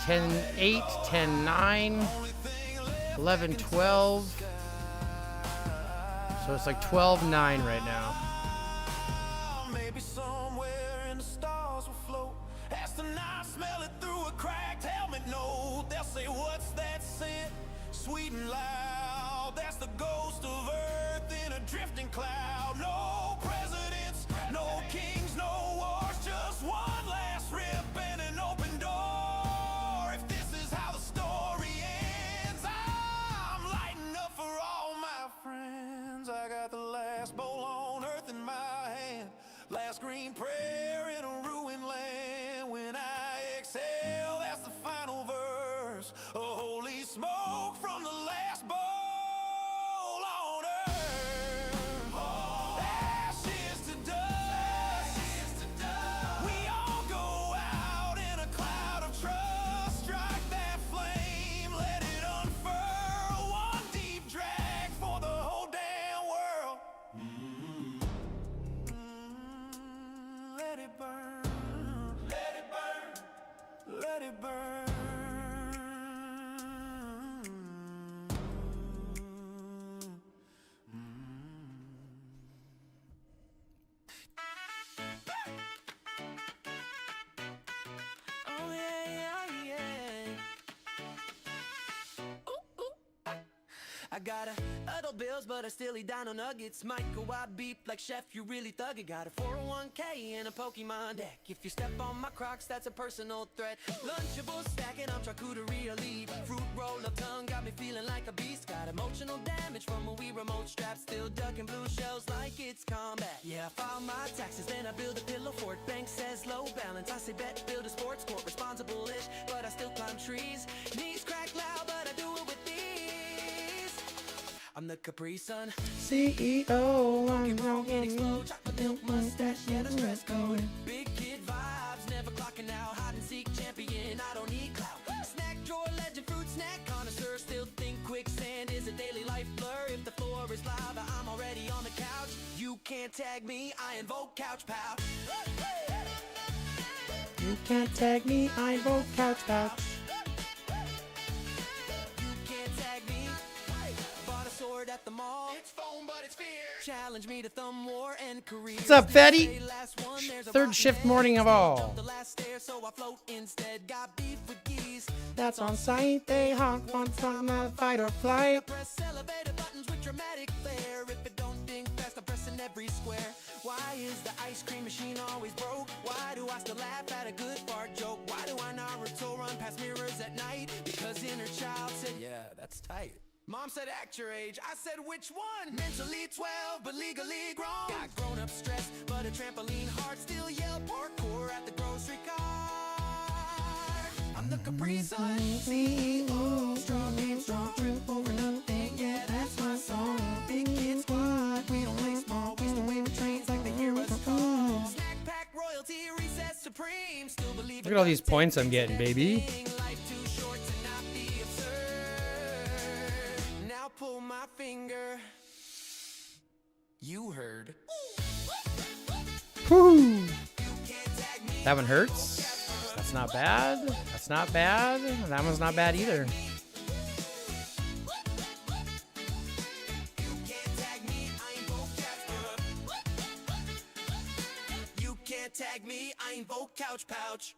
10-8, 10-9, 11-12, So it's like 12-9 right now. Maybe somewhere in the stars will float. Astronauts smell it through a cracked helmet note. They'll say, what's that scent? Sweet and loud. That's the ghost of Earth in a drifting cloud. No presidents, no kings, no wars. Just one last rip and an open door. If this is how the story ends, I'm lighting up for all my friends. I got the last bowl on Earth in my hand. Last green prayer in a ruined land. When I exhale, that's the final verse. A holy smoke from the last bowl on Earth. Ashes to dust. We all go out in a cloud of trust. Strike that flame, let it unfurl. One deep drag for the whole damn world. Let it burn. Let it burn. Let it burn. Oh yeah, yeah. Ooh, ooh. I got a huddle bills, but I still eat dino nuggets. Might go out beep like chef, you really thug it. Got a 401k and a Pokemon deck. If you step on my Crocs, that's a personal threat. Lunchable stacking, I'm charcuterie elite. Fruit roll up tongue, got me feeling like a beast. Got emotional damage from a Wii remote strap. Still ducking blue shells like it's combat. Yeah, I file my taxes, then I build a pillow fort. Bank says low balance, I say bet, build a sports court. Responsible-ish, but I still climb trees. Knees crack loud, but I do it with ease. I'm the Capri Sun CEO. Pocket explode, chocolate milk mustache, yeah, the dress code. Big kid vibes, never clocking out. Hide and seek champion, I don't need clout. Snack drawer legend, fruit snack connoisseur. Still think quicksand is a daily life blur. If the floor is lava, I'm already on the couch. You can't tag me, I invoke couch pout. You can't tag me, I invoke couch pouch. You can't tag me. Bought a sword at the mall. It's foam, but it's fierce. Challenge me to thumb war and career. What's up, Fetty? Third shift morning of all. The last stair, so I float instead. Got beef with geese. That's on site. They honk on some fight or flight. Press elevator buttons with dramatic flair. If it don't ding fast, I'm pressing every square. Why is the ice cream machine always broke? Why do I still laugh at a good fart joke? Why do I Naruto run past mirrors at night? Because inner child said, yeah, that's tight. Mom said act your age, I said which one? Mentally 12, but legally grown. Got grown up stress, but a trampoline heart. Still yell parkour at the grocery cart. I'm the Capri Sun CEO. Strong name, strong trip over nothing. Yeah, that's my song. Big kid squad, we don't play small. We still wave at trains like they hear us call. Snack pack royalty, recess supreme. Still believe. Look at all these points I'm getting, baby. Life too short to not be absurd. Now pull my finger. You heard. Whew. That one hurts. That's not bad. That's not bad. That one's not bad either. You can't tag me, I invoke couch pouch.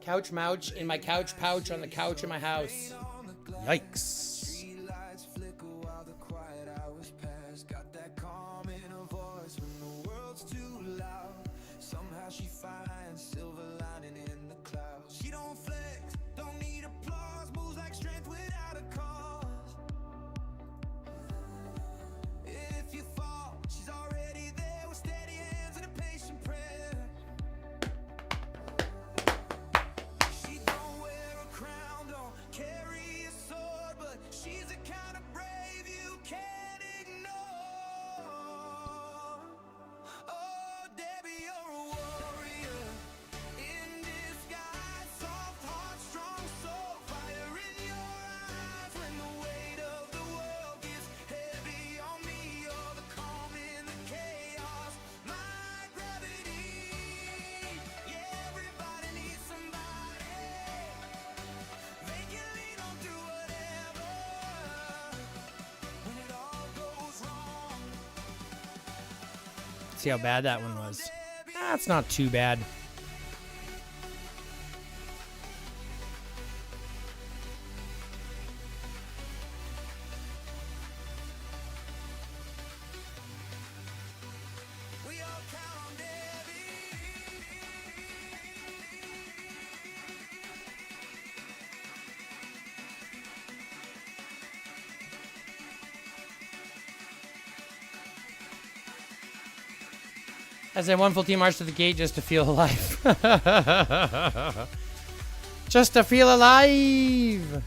Couch mouch in my couch pouch on the couch in my house. Yikes. Streetlights flicker while the quiet hours pass. Got that calm in her voice when the world's too loud. Somehow she finds silver lining in the clouds. She don't flex, don't need applause. Moves like strength without a cause. If you fall, she's already there with steady hands and a patient prayer. She don't wear a crown, don't carry a sword, but see how bad that one was. That's not too bad. As a one full team march to the gate just to feel alive. Just to feel alive.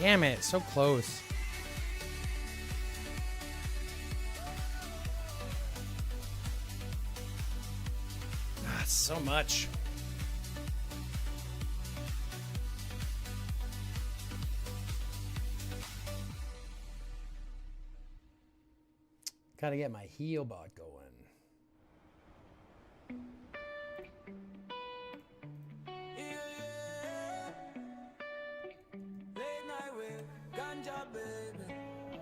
Damn it, so close. Ah, so much. Gotta get my heel bot going.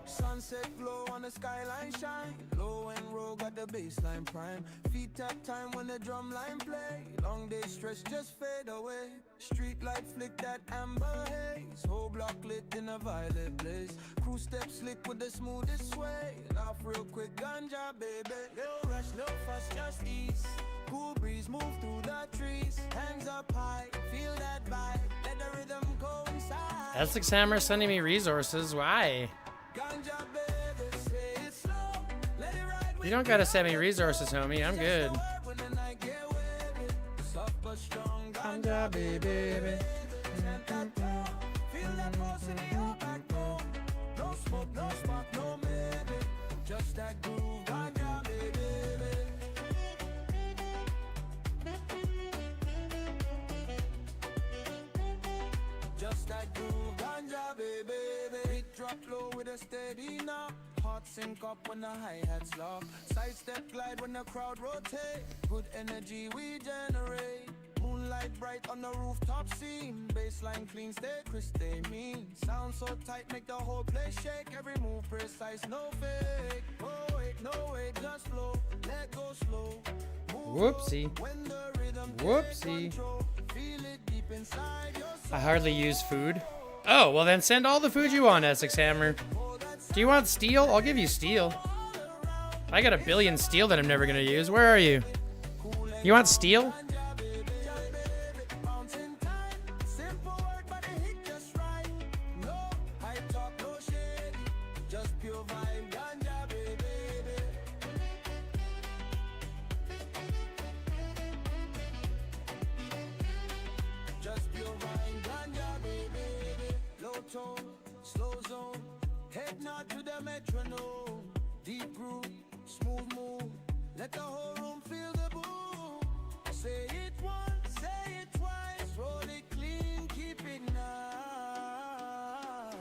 Sunset glow on the skyline shine. Low and roll got the baseline prime. Feet tap time when the drum line play. Long day stress just fade away. Street light flick that amber haze. Whole block lit in a violet blaze. Crew step slick with the smoothest sway. Laugh real quick, ganja baby. No rush, no fuss, just ease. Cool breeze move through the trees. Hands up high, feel that vibe. Let the rhythm coincide. Essex Hammer sending me resources. Why? You don't gotta send me resources, homie. I'm good. Ganja, baby. Just that groove, ganja, baby. Just that groove, ganja, baby. Beat drop low with a steady knock. Heart sync up when the hi-hats lock. Side step glide when the crowd rotate. Good energy we generate. Moonlight bright on the rooftop scene. Baseline clean, stay crisp, stay mean. Sound so tight, make the whole place shake. Every move precise, no fake. Oh wait, no wait, just flow. Let go slow. Whoopsie. Whoopsie. I hardly use food. Oh, well then send all the food you want, Essex Hammer. Do you want steel? I'll give you steel. I got a billion steel that I'm never gonna use. Where are you? You want steel? Slow zone, head nod to the metronome. Deep groove, smooth move. Let the whole room feel the boom. Say it once, say it twice. Roll it clean, keep it nice.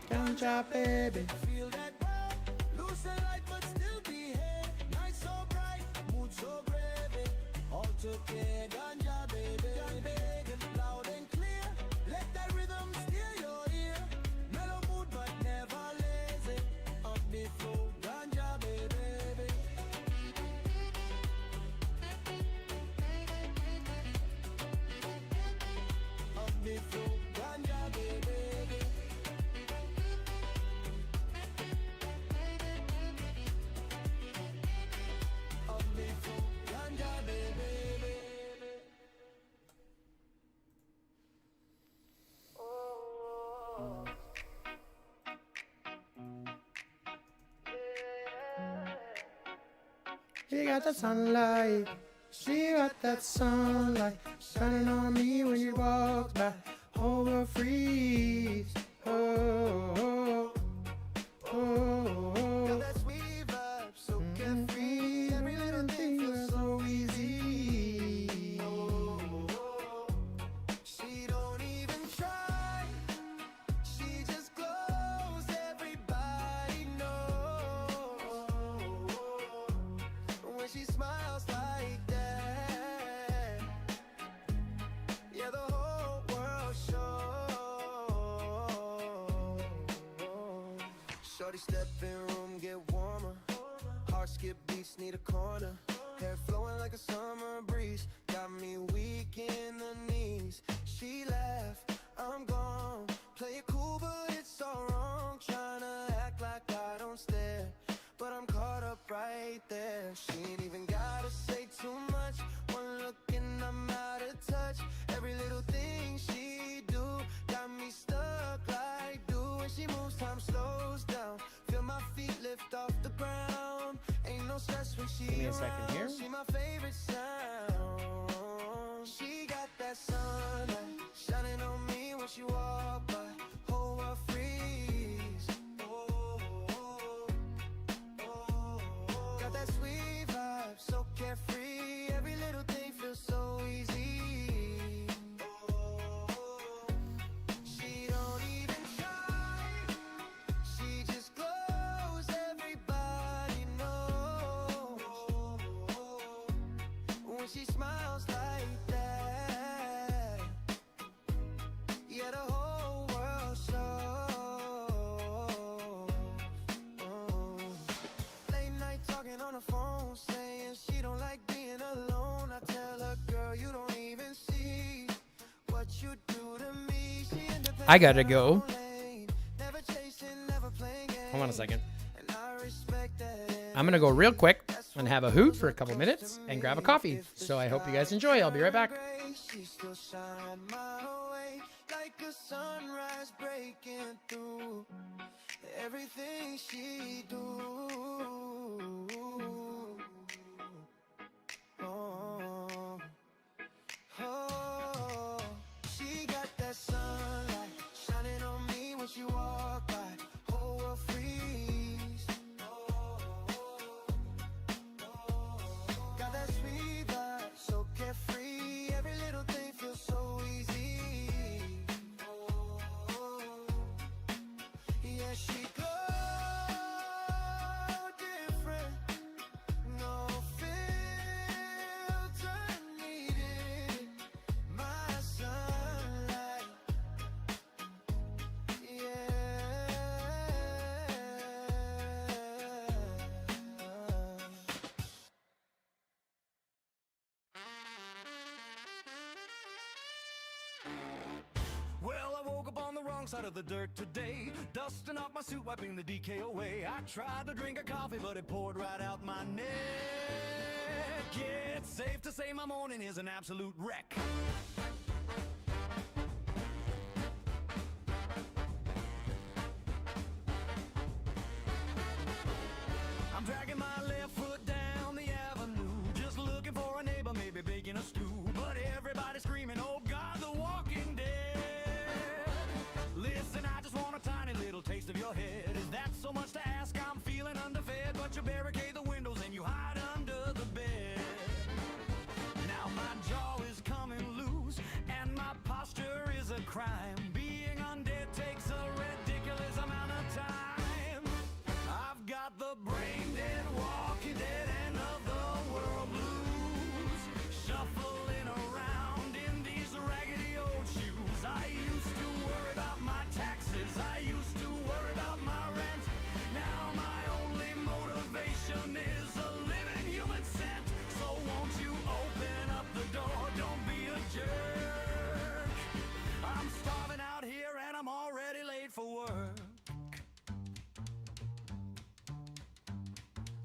Ganja, baby. Feel that vibe, loose and light but still behave. Night so bright, mood so brave. All together, ganja, baby. Loud and clear, let that rhythm steer your ear. Mellow mood but never lazy. Up the flow, ganja, baby. Up the flow, ganja, baby. Up the flow, ganja, baby. She got that sunlight. She got that sunlight shining on me when she walks by. Over freeze. Oh, oh, oh, oh. Got that sweet vibe, so carefree. Every little thing feels so easy. She don't even try. She just glows. Everybody knows when she smiles like that. Yeah, the whole world shows. Shorty step in room, get warmer. Heart skip beats, need a corner. Hair flowing like a summer breeze. Got me weak in the knees. She laughed, I'm gone. Play it cool, but it's all wrong. Tryna act like I don't stare, but I'm caught up right there. She ain't even gotta say too much. One look and I'm out of touch. Every little thing she do got me stuck like do. When she moves, time slows down. Feel my feet lift off the ground. Ain't no stress when she Give me a second here. She my favorite sound. She got that sunlight shining on me when she walk by. Whole world freeze. Oh, oh, oh, oh. Got that sweet vibe, so carefree. Every little thing feels so easy. Oh, she don't even try. She just glows. Everybody knows when she smiles like that. Yeah, the whole world shows. Late night talking on the phone, saying she don't like being alone. I tell her, girl, you don't even see what you do to me. She independent, I gotta go. never chasing, never playing games. Hold on a second. And I respect that. I'm gonna go real quick and have a hoot for a couple minutes and grab a coffee. So I hope you guys enjoy. I'll be right back. She still shine my way like a sunrise breaking through everything she do. Oh, oh, she got that sunlight shining on me when she walk by. Whole world freeze. Got that sweet vibe, so carefree. Every little thing feels so easy. Yeah, she glow different. up on the wrong side of the dirt today. Dusting off my suit, wiping the decay away. I tried to drink a coffee, but it poured right out my neck. Yeah, it's safe to say my morning is an absolute wreck. I'm dragging my left foot down the avenue, just looking for a neighbor, maybe baking a stew. But everybody's screaming, oh God, the walking dead. Listen, I just want a tiny little taste of your head. Is that so much to ask? I'm feeling underfed, but you barricade the windows and you hide under the bed. Now my jaw is coming loose and my posture is a crime. Being undead takes a ridiculous amount of time. I've got the brain dead, walking dead, end of the world blues. Shuffling around in these raggedy old shoes. I used to worry about my taxes, I used to worry about my rent. Now my only motivation is a living human scent. So won't you open up the door, don't be a jerk. I'm starving out here and I'm already late for work.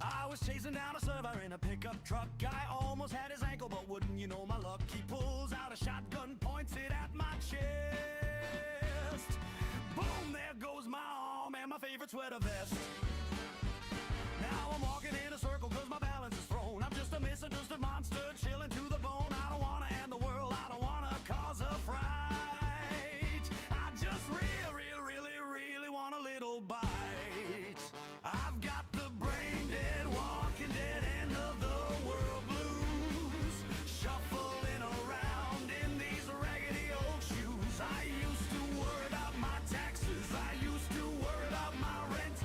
I was chasing down a server in a pickup truck. I almost had his ankle, but wouldn't you know my luck? He pulls out a shotgun, points it at my chest. Boom, there goes my arm and my favorite sweater vest. Now I'm walking in a circle cause my balance is thrown. I'm just a misunderstood monster, chilling to the bone. I don't wanna end the world, I don't wanna cause a fright. I just really want a little bite. I've got the brain dead, walking dead, end of the world blues. Shuffling around in these raggedy old shoes. I used to worry about my taxes, I used to worry about my rent.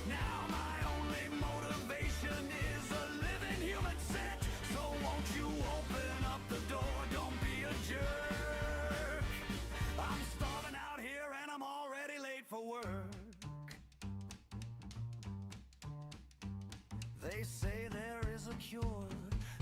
Now my only motivation is a living human scent. So won't you open up the door, don't be a jerk. I'm starving out here and I'm already late for work. They say there is a cure,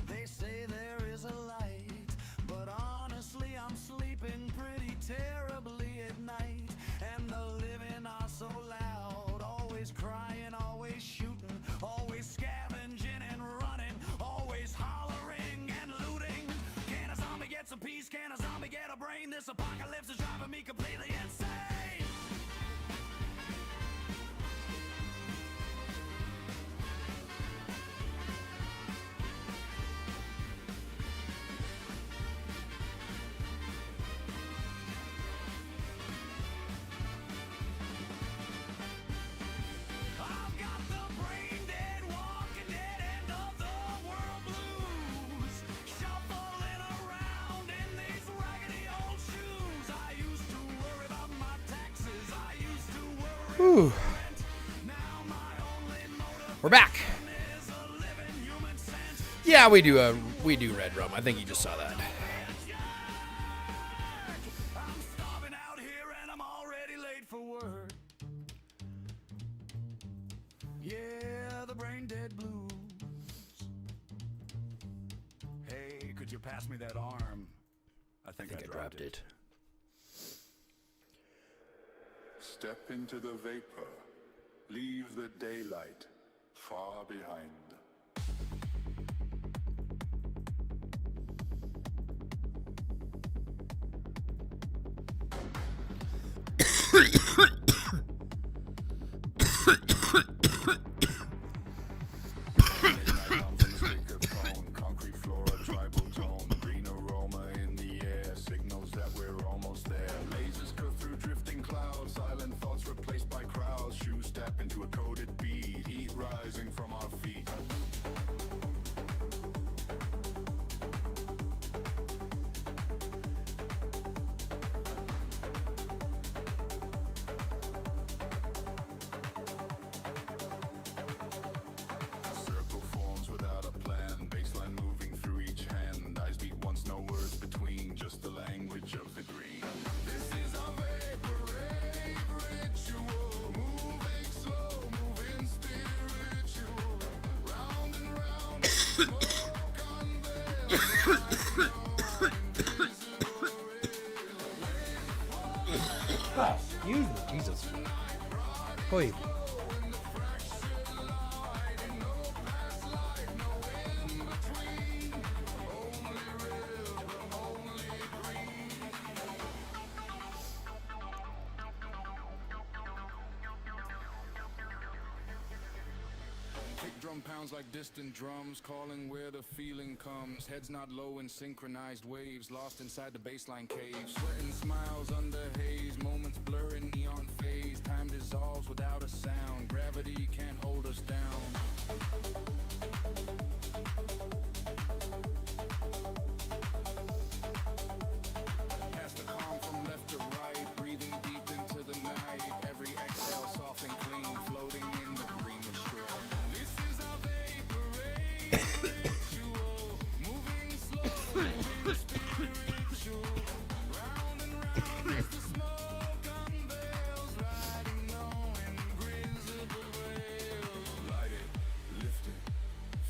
they say there is a light. But honestly I'm sleeping pretty terribly at night. And the living are so loud, always crying, always shooting, always scavenging and running, always hollering and looting. Can a zombie get some peace? Can a zombie get a brain? This apocalypse is driving me completely insane. I've got the brain dead, walking dead, end of the world blues. Shuffling around in these raggedy old shoes. I used to worry about my taxes, I used to worry Whew. about rent. Now my only motivation We're back. is a living human scent. Yeah, we do red rum. I think you just saw that. I'm starving out here and I'm already late for work. Yeah, the brain dead blues. Hey, could you pass me that arm? I think I dropped it. Step into the vapor, leave the daylight far behind. Concrete flora, tribal tone, green aroma in the air, signals that we're almost there. Lasers cut through drifting clouds, silent thoughts replaced by crowds. Shoes step into a coded beat, heat rising from our feet. Oi. Kick drum pounds like distant drums, calling where the feeling comes. Heads not low in synchronized waves, lost inside the baseline caves. Sweating smiles under haze, moments blur in neon phase. Time dissolves without a sound, gravity can't hold us down. Pass the calm from left to right, breathing deep into the night. Every exhale soft and clean, floating in the green shore. This is our vaporate ritual, moving slowly, spiritual. Round and round as the smoke unveils, riding on invisible rails. Light it, lift it,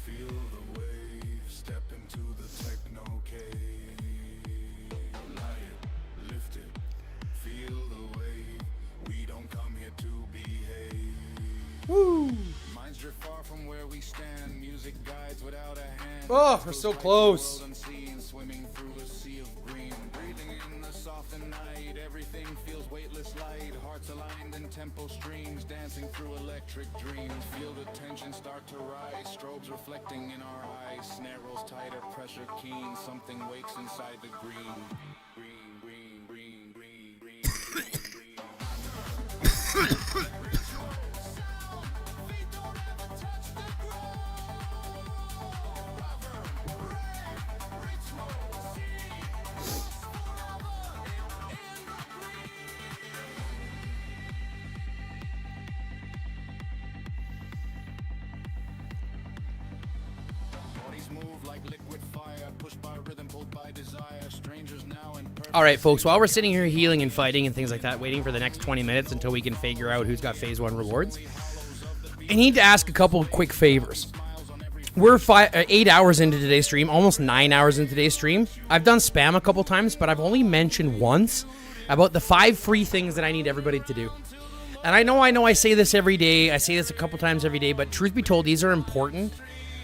feel the wave, step into the techno cave. Light it, lift it, feel the wave. We don't come here to behave. Woo! Minds drift far from where we stand. Music guides without a hand. Oh, we're so close. Unseen, swimming through a sea of green. Breathing in the softened night. Everything feels weightless light. Hearts aligned in tempo streams. Dancing through electric dreams. Feel the tension start to rise. Strobes reflecting in our eyes. Snare rolls tighter, pressure keen. Something wakes inside the green. Green, green, green, green, green, green, green. Move like liquid fire, pushed by rhythm, pulled by desire. Strangers now in perfect. All right, folks, while we're sitting here healing and fighting and things like that, waiting for the next 20 minutes until we can figure out who's got phase 1 rewards, I need to ask a couple of quick favors. We're 8 hours into today's stream, almost 9 hours into today's stream. I've done spam a couple times, but I've only mentioned once about the 5 free things that I need everybody to do. And I know I say this every day. I say this a couple times every day, but truth be told, these are important.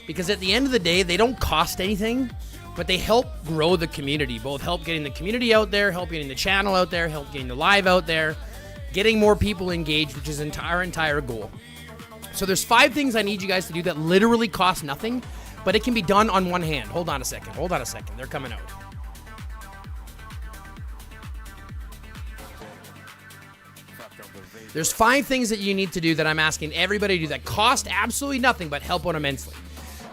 Because at the end of the day, they don't cost anything, but they help grow the community. Both help getting the community out there, help getting the channel out there, help getting the live out there, getting more people engaged, which is our entire goal. So there's 5 things I need you guys to do that literally cost nothing, but it can be done on one hand. Hold on a second. They're coming out. There's 5 things that you need to do that I'm asking everybody to do that cost absolutely nothing, but help out immensely.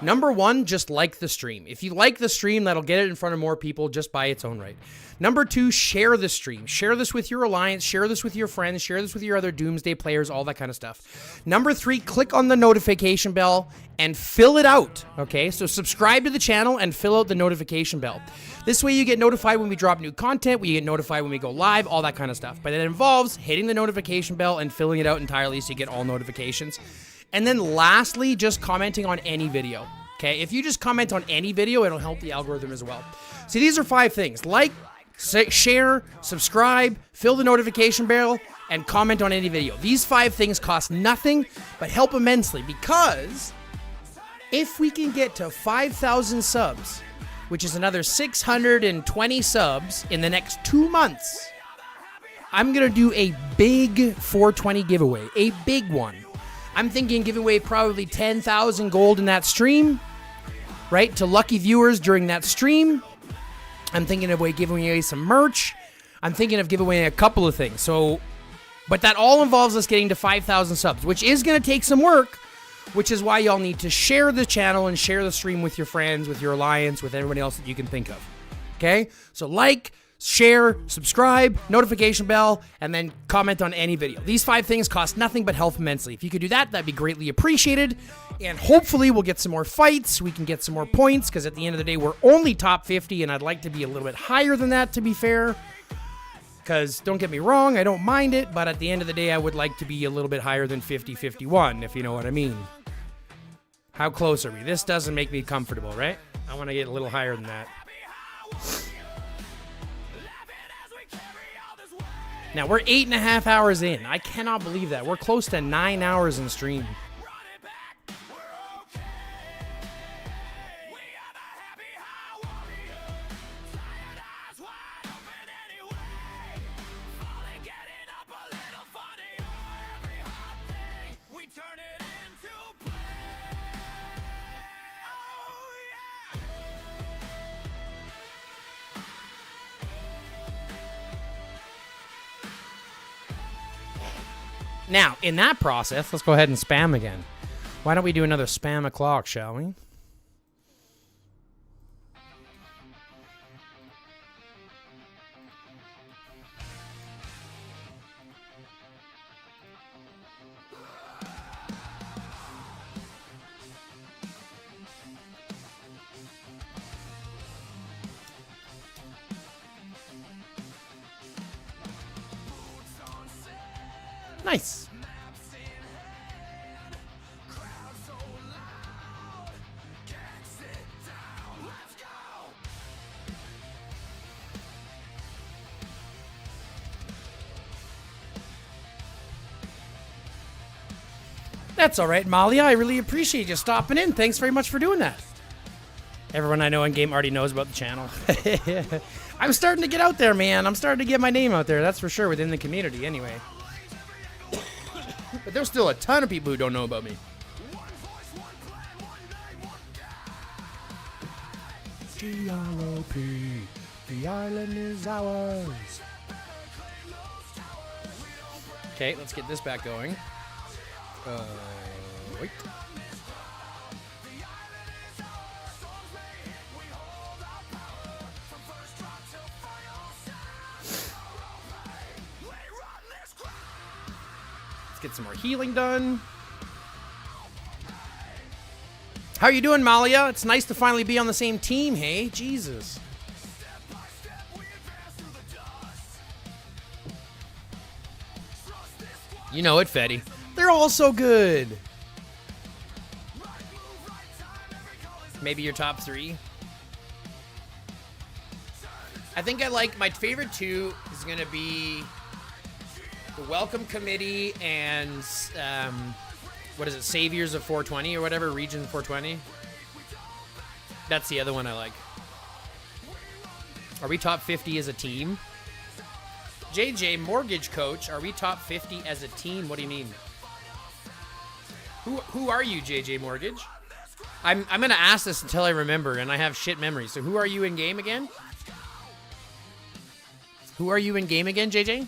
Number 1, just like the stream. If you like the stream, that'll get it in front of more people just by its own right. Number 2, share the stream. Share this with your alliance. Share this with your friends. Share this with your other Doomsday players, all that kind of stuff. Number 3, click on the notification bell and fill it out, okay? So subscribe to the channel and fill out the notification bell. This way you get notified when we drop new content, you get notified when we go live, all that kind of stuff. But it involves hitting the notification bell and filling it out entirely so you get all notifications. And then lastly, just commenting on any video, okay? If you just comment on any video, it'll help the algorithm as well. See, these are 5 things. Like, share, subscribe, fill the notification bell, and comment on any video. These 5 things cost nothing, but help immensely, because if we can get to 5,000 subs, which is another 620 subs in the next 2 months, I'm going to do a big 420 giveaway, a big one. I'm thinking give away probably 10,000 gold in that stream, right, to lucky viewers during that stream. I'm thinking of giving away some merch. I'm thinking of giving away a couple of things. So, but that all involves us getting to 5,000 subs, which is going to take some work, which is why y'all need to share the channel and share the stream with your friends, with your alliance, with everybody else that you can think of. Okay? So like, share, subscribe, notification bell, and then comment on any video. These 5 things cost nothing but help immensely. If you could do that, that'd be greatly appreciated. And hopefully we'll get some more fights. We can get some more points, because at the end of the day, we're only top 50, and I'd like to be a little bit higher than that, to be fair. Because, don't get me wrong, I don't mind it, but at the end of the day, I would like to be a little bit higher than 50-51, if you know what I mean. How close are we? This doesn't make me comfortable, right? I want to get a little higher than that. Now, we're 8.5 hours in. I cannot believe that. We're close to 9 hours in stream. Now, in that process, let's go ahead and spam again. Why don't we do another spam o'clock, shall we? Nice. That's all right, Malia. I really appreciate you stopping in. Thanks very much for doing that. Everyone I know in game already knows about the channel. I'm starting to get out there, man. I'm starting to get my name out there. That's for sure, within the community anyway. But there's still a ton of people who don't know about me. G-R-O-P, the island is ours. Okay, let's get this back going. Wait. Get some more healing done. How you doing, Malia? It's nice to finally be on the same team, hey? Jesus. You know it, Fetty. They're all so good. Maybe your top 3? I think I like my favorite 2 is going to be the Welcome Committee and, what is it, Saviors of 420 or whatever, Region 420. That's the other one I like. Are we top 50 as a team? JJ, Mortgage Coach, are we top 50 as a team? What do you mean? Who are you, JJ Mortgage? I'm going to ask this until I remember, and I have shit memory. So who are you in game again? Who are you in game again, JJ?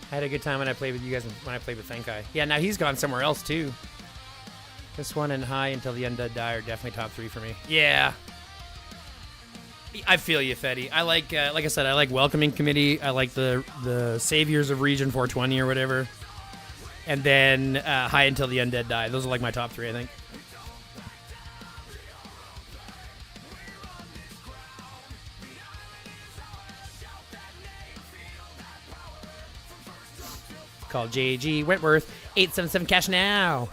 I had a good time when I played with you guys, when I played with Thankai. Yeah, now he's gone somewhere else, too. This one and High Until the Undead Die are definitely top 3 for me. Yeah. I feel you, Fetty. I like I said, I like Welcoming Committee. I like the Saviors of Region 420 or whatever. And then High Until the Undead Die. Those are like my top 3, I think. Call JG Wentworth 877 cash now.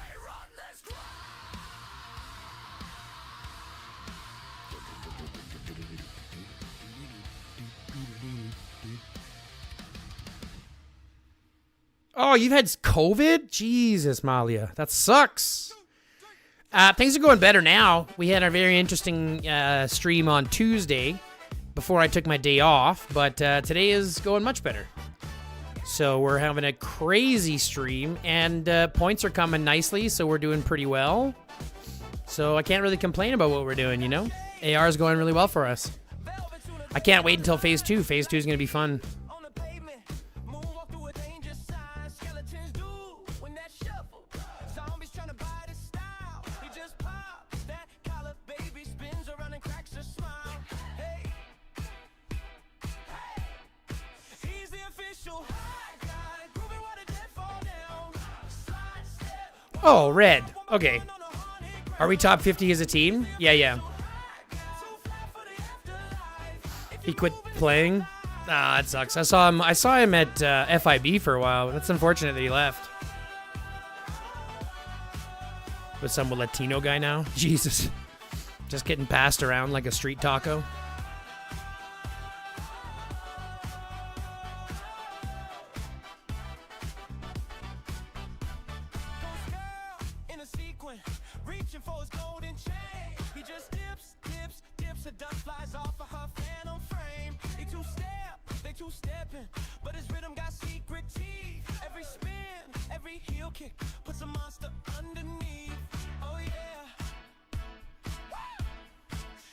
Oh, you've had COVID? Jesus, Malia. That sucks. Things are going better now. We had a very interesting stream on Tuesday before I took my day off, but today is going much better. So we're having a crazy stream, and points are coming nicely, so we're doing pretty well. So I can't really complain about what we're doing, you know? AR is going really well for us. I can't wait until Phase 2. Phase 2 is going to be fun. Oh, red. Okay. Are we top 50 as a team? Yeah. He quit playing. Ah, that sucks. I saw him at FIB for a while. That's unfortunate that he left. With some Latino guy now. Jesus. Just getting passed around like a street taco. In a sequin, reaching for his golden chain. He just dips, the dust flies off of her phantom frame. They two-stepping, but his rhythm got secret teeth. Every spin, every heel kick puts a monster underneath. Oh yeah.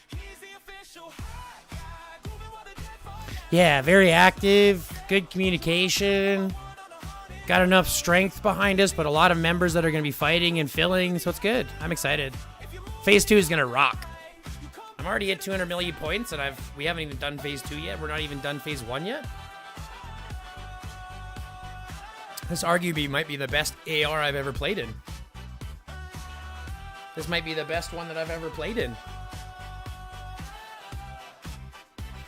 He's the official hot guy, grooving while the dead fall down. Yeah, very active, good communication. Got enough strength behind us, but a lot of members that are going to be fighting and filling, so it's good. I'm excited. Phase 2 is going to rock. I'm already at 200 million points, and we haven't even done Phase 2 yet. We're not even done Phase 1 yet. This arguably might be the best AR I've ever played in. This might be the best one that I've ever played in.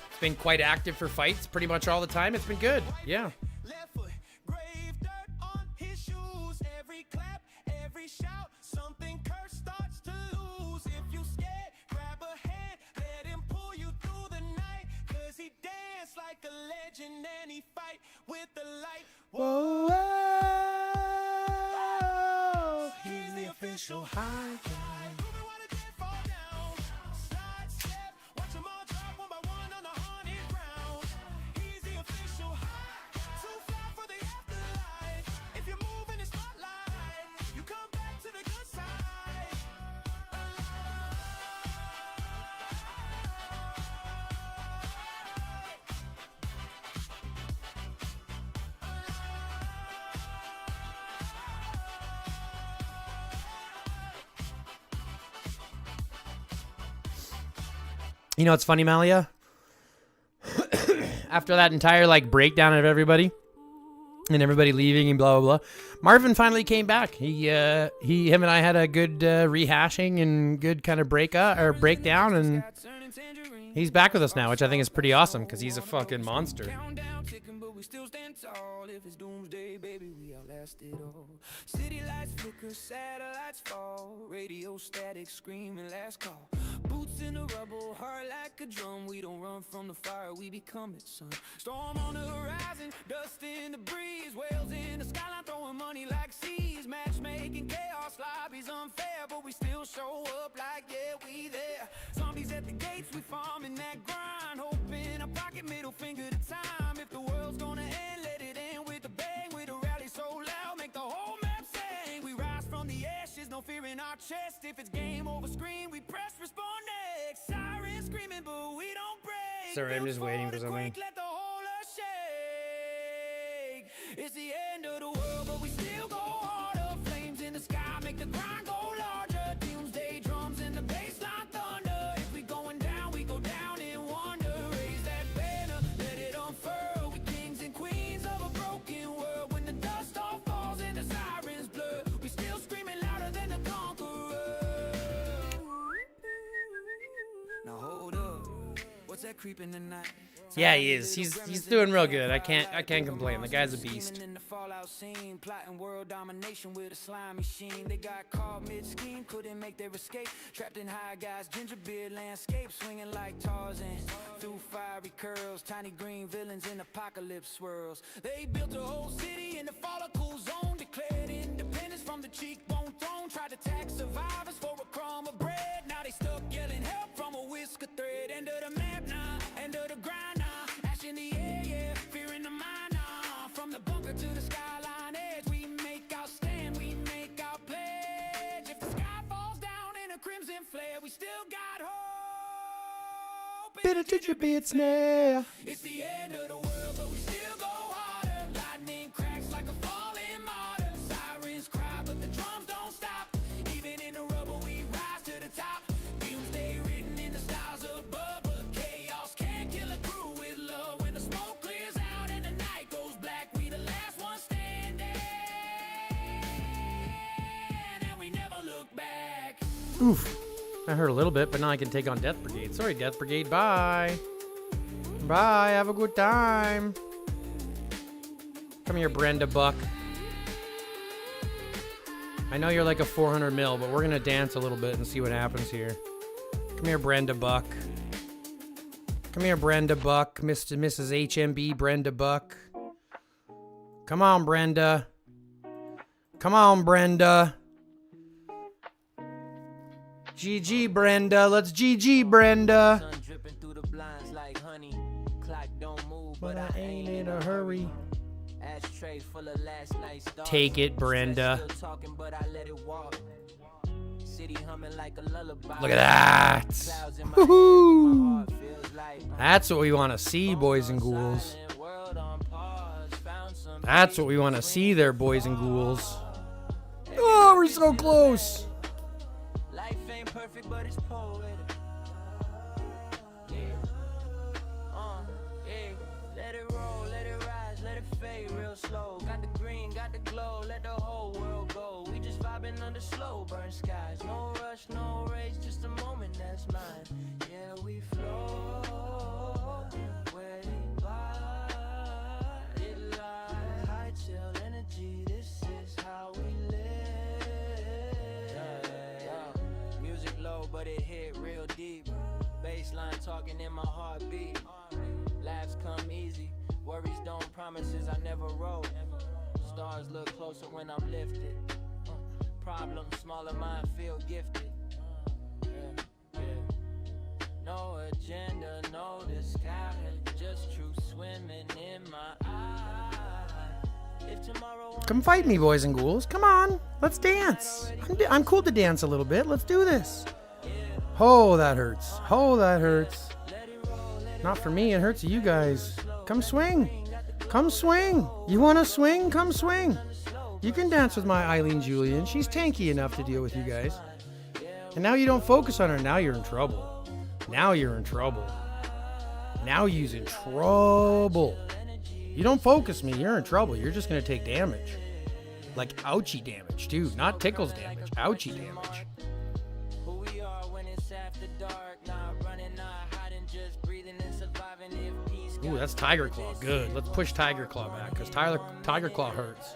It's been quite active for fights pretty much all the time. It's been good. Yeah. Left foot, grave dirt on his shoes. Every clap, every shout, something cursed starts to lose. If you scared, grab a hand, let him pull you through the night. 'Cause he danced like a legend and he fight with the light. Whoa, whoa. He's the official high guy. Moving while the dead fall down. Slide step, watch them all drop one by one on the haunted ground. He's the official high, too fly for the afterlife. If you move in the spotlight, you come back to the good side. You know what's funny, Malia? After that entire breakdown of everybody and everybody leaving and blah blah blah, Marvin finally came back. Him and I had a good rehashing and good kind of breakdown, and he's back with us now, which I think is pretty awesome because he's a fucking monster. Countdown ticking, but we still stand tall. If it's doomsday, baby, we outlast it all. City lights flicker, satellites fall. Radio static, screaming last call. Boots in the rubble, heart like a drum. We don't run from the fire, we become it, son. Storm on the horizon, dust in the breeze. Whales in the skyline, throwing money like seas. Matchmaking chaos, lobbies unfair, but we still show up like, yeah, we there. Zombies at the gates, we farming that grind. Hoping a pocket, middle finger to time. If the world's gonna end, let it end with a bang. With a rally so loud, make the whole map sing. We rise from the ashes, no fear in our chest. If it's game over, screen, we press respond next. Sirens screaming, but we don't break. Sorry, I'm just waiting for something. Let the whole earth shake. It's the end of the world, but we still go harder. Flames in the sky make the grind go larger. Doomsday drums and the bassline thunder. If we going down, we go down in wonder. Raise that banner, let it unfurl. We kings and queens of a broken world. When the dust all falls and the sirens blur, we still screaming louder than the conqueror. Now hold up, what's that creeping tonight? Yeah, he is. He's doing real good. I can't complain. The guy's a beast. In the fallout scene, plotting world domination with a slime machine. They got caught mid-scheme, couldn't make their escape. Trapped in high guys, gingerbeard landscape, swinging like Tarzan through fiery curls. Tiny green villains in apocalypse swirls. They built a whole city in the follicle zone, declared independence from the cheekbone throne. Tried to tax survivors for a crumb of bread. Now they stuck yelling help from a whisker thread. End of the map now, end of the grind now. Ash in the air, yeah, fear in the mind now. From the bunker to the skyline edge, we make our stand, we make our pledge. If the sky falls down in a crimson flare, we still got hope. Bitter ginger beard snare. It's the end of the world, but we still go harder. Lightning cracks like a falling martyr. Sirens cry, but the drums don't stop. Even in the rubble, we rise to the top. Doomsday written in the stars above, but chaos can't kill a crew with love. When the smoke clears out and the night goes black, we the last one standing, and we never look back. Oof. I hurt a little bit, but now I can take on Death Brigade. Sorry, Death Brigade. Bye. Bye. Have a good time. Come here, Brenda Buck. I know you're like a 400 mil, but we're going to dance a little bit and see what happens here. Come here, Brenda Buck. Come here, Brenda Buck. Mrs. HMB Brenda Buck. Come on, Brenda. Come on, Brenda. GG, Brenda. Let's GG, Brenda. Sun dripping through the blinds like honey. Clock don't move, But I ain't in a hurry. Ashtray full of last night's stars. Take it, Brenda. Still talking, but I let it walk. City humming like a lullaby. Look at that. Clouds in my Woohoo. head, my heart feels like That's what we want to see, boys and ghouls. silent world on pause. Found some That's what we want to see there, boys and ghouls. Oh, we're so close. life ain't perfect, but it's poetic. Yeah. Yeah. Let it roll, let it rise, let it fade real slow. Got the green, got the glow, let the whole world go. We just vibing under slow burn skies. No rush, no race, just a moment that's mine. Yeah, we flow. Where it lies, it lies. High chill energy, this is how we live. Music low, but it hit real deep. Baseline talking in my heartbeat. Laughs come easy, worries don't, promises I never wrote. Stars look closer when I'm lifted. Problems smaller, mine feel gifted. No agenda, no disguise, just truth swimming in my eyes. If tomorrow Come fight me, boys and ghouls. Come on. Let's dance. I'm cool to dance a little bit. Let's do this. Oh, that hurts. Oh, that hurts. Not for me. It hurts you guys. Come swing. Come swing. You want to swing? Come swing. You can dance with my Eileen Julian. She's tanky enough to deal with you guys. And now you don't focus on her. Now you're in trouble. Now you're in trouble. Now you's in trouble. You don't focus me. You're in trouble. You're just going to take damage. Like ouchie damage, too. Not tickles damage. Ouchie damage. who we are when it's after dark, not running, not hiding, just breathing and surviving. If peace Ooh, that's Tiger Claw. Good. Let's push Tiger Claw back because Tiger Claw hurts.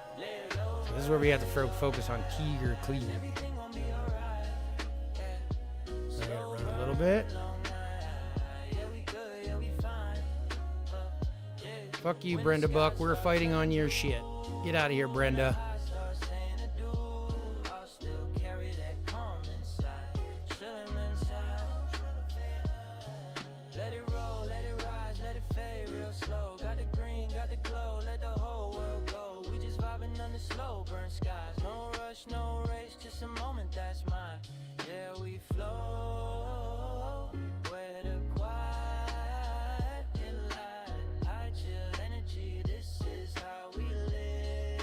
So this is where we have to focus on Tiger Claw. So I gotta run a little bit. Fuck you, Brenda Buck. We're fighting on your shit. Get out of here, Brenda. Let it roll, let it rise, let it fade real slow. Got the green, got the glow, let the whole world go. We just vibing under slow burn skies. No rush, no race, just a moment that's mine. Yeah, we flow where the quiet it lies. High chill energy, this is how we live.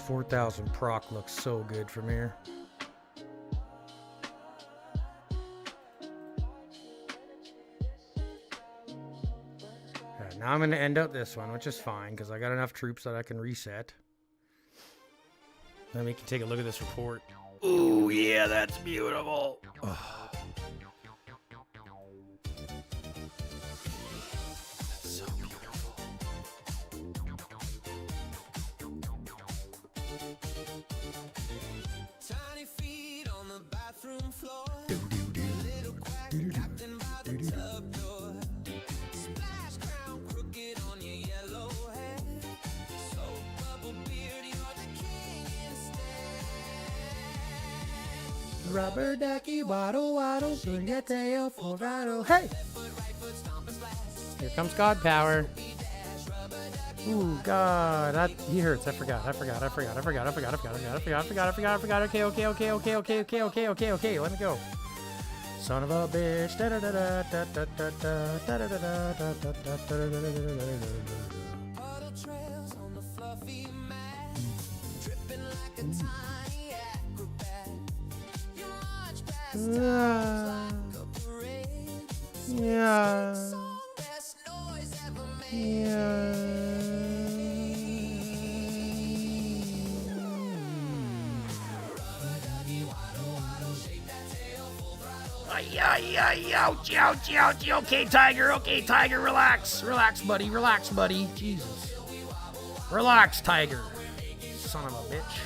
4,000 proc looks so good from here. Now I'm going to end out this one, which is fine because I got enough troops that I can reset. Then we can take a look at this report. Ooh, yeah, that's beautiful. Oh. That's so beautiful. Tiny feet on the bathroom floor. Little quack captain by the tub door. Splash crown crooked on your yellow head. So bubble beard, you're the king instead. Rubber ducky, waddle, waddle, swing your tail, full rattle. Hey! Here comes God Power. Ooh, God. He hurts. I forgot. Okay. Let me go. Son of a bitch. Puddle trails on the fluffy mat. Dripping like a tiny acrobat. You march past towers like a parade. Yeah. Song best noise ever made. Yeah. Ouch, ouch, ouch. Okay, Tiger, relax. Relax, buddy. Jesus. Relax, Tiger. Son of a bitch.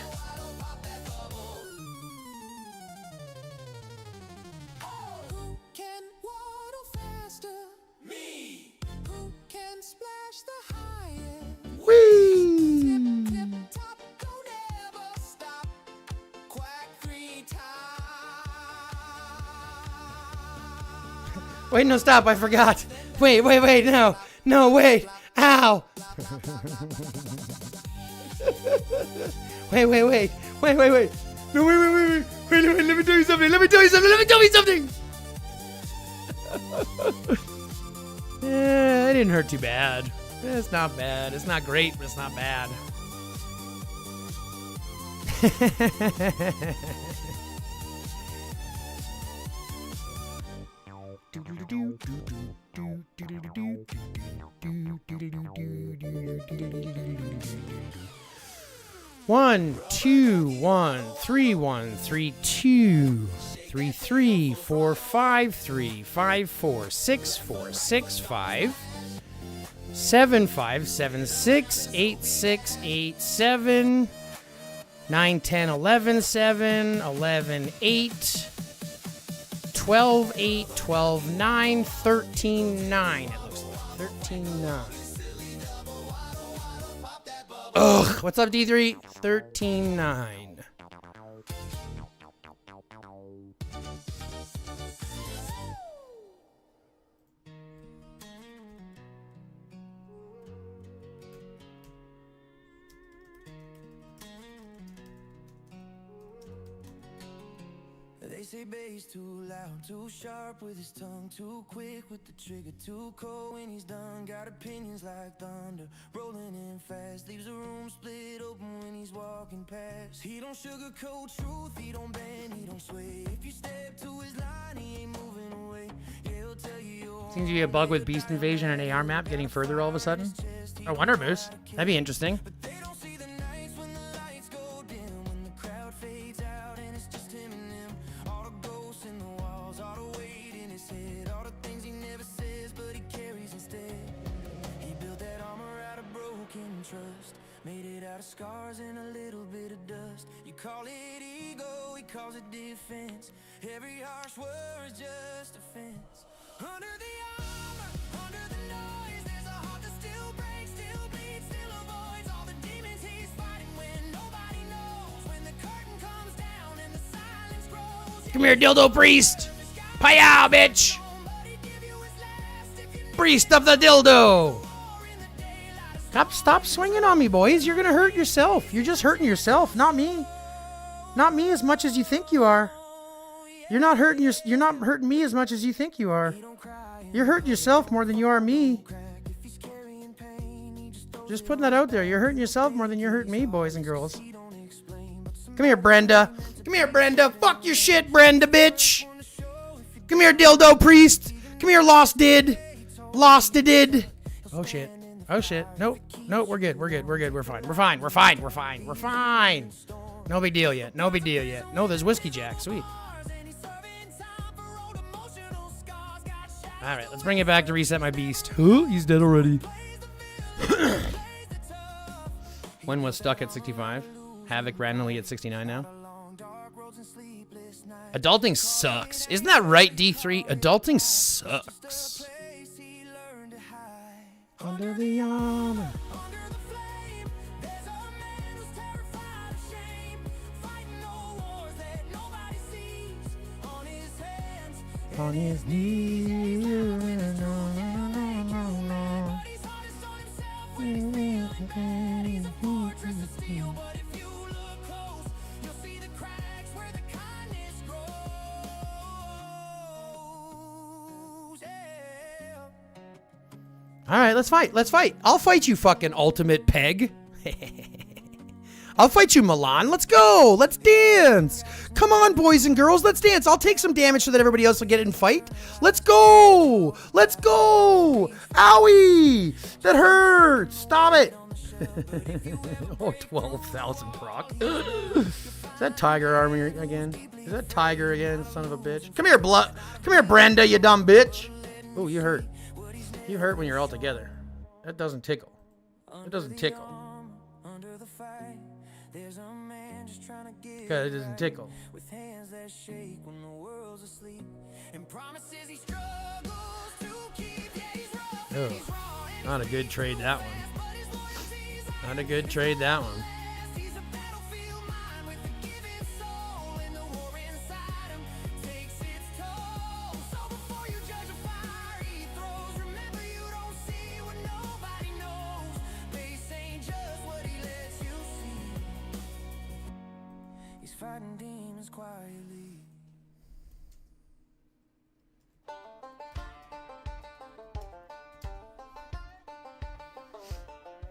Who can waddle faster? Me. Who can splash the highest? Whee! Tip top, don't ever stop. Quack 3 times. Wait, no, stop. I forgot. Wait. No, wait. Ow. Wait. No, wait. Let me tell you something. Yeah, it didn't hurt too bad. It's not bad. It's not great, but it's not bad. One, 2, 1, 3, 1, 3, 2, 3, 3, 4, 5, 3, 5, 4, 6, 4, 6, 5, 7, 5, 7, 6, 8, 6, 8, 7, 9, 10, 11, 7, 11, 8, 12, 8, 12, 9, 13, 9. It looks like 13, 9. Ugh, what's up, D3? 13, 9. They say bass too loud, too sharp with his tongue, too quick with the trigger, too cold when he's done. Got opinions like thunder, rolling in fast, leaves a room split open when he's walking past. He don't sugarcoat truth, he don't bend, he don't sway. If you step to his line, he ain't moving away. Yeah, he'll tell you you're Seems to be a bug with Beast Invasion and AR map getting further all of a sudden. I wonder, Moose. That'd be interesting. They don't see the nights when the lights go dim, when the crowd fades out and it's just him and them. All the ghosts in the walls, all the weight in his head, all the things he never says but he carries instead. He built that armor out of broken trust, made it out of scars and a little bit of dust. You call it ego, he calls it defense. Every harsh word's just offense. Under the armor, under the noise, there's a heart that still breaks, still bleeds, still avoids all the demons he's fighting when nobody knows. When the curtain comes down and the silence grows. Come here, dildo priest. Paya, bitch. Priest of the dildo. Stop swinging on me, boys. You're gonna hurt yourself. You're just hurting yourself, not me. Not me as much as you think you are. You're not hurting me as much as you think you are. You're hurting yourself more than you are me. Just putting that out there. You're hurting yourself more than you're hurting me, boys and girls. Come here, Brenda. Come here, Brenda. Fuck your shit, Brenda, bitch. Come here, dildo priest. Come here, lost did. Oh shit. Nope, we're good. We're fine. No big deal yet. No, there's Whiskey Jack. Sweet. All right, let's bring it back to reset my beast. Who? He's dead already. When was stuck at 65? Havoc randomly at 69 now. Adulting sucks. Isn't that right, D3? Adulting sucks. Under the armor. On his knees. All right, let's fight. I'll fight you, fucking ultimate peg. I'll fight you, Milan. Let's go. Let's dance. Come on, boys and girls. Let's dance. I'll take some damage so that everybody else will get in fight. Let's go. Owie. That hurts. Stop it. Oh, 12,000 proc. Is that Tiger Army again? Is that Tiger again, son of a bitch? Come here, Come here, Brenda, you dumb bitch. Oh, you hurt. You hurt when you're all together. That doesn't tickle. It doesn't tickle. Okay, it doesn't tickle. Oh, not a good trade, that one. Not a good trade, that one. Fighting demons quietly.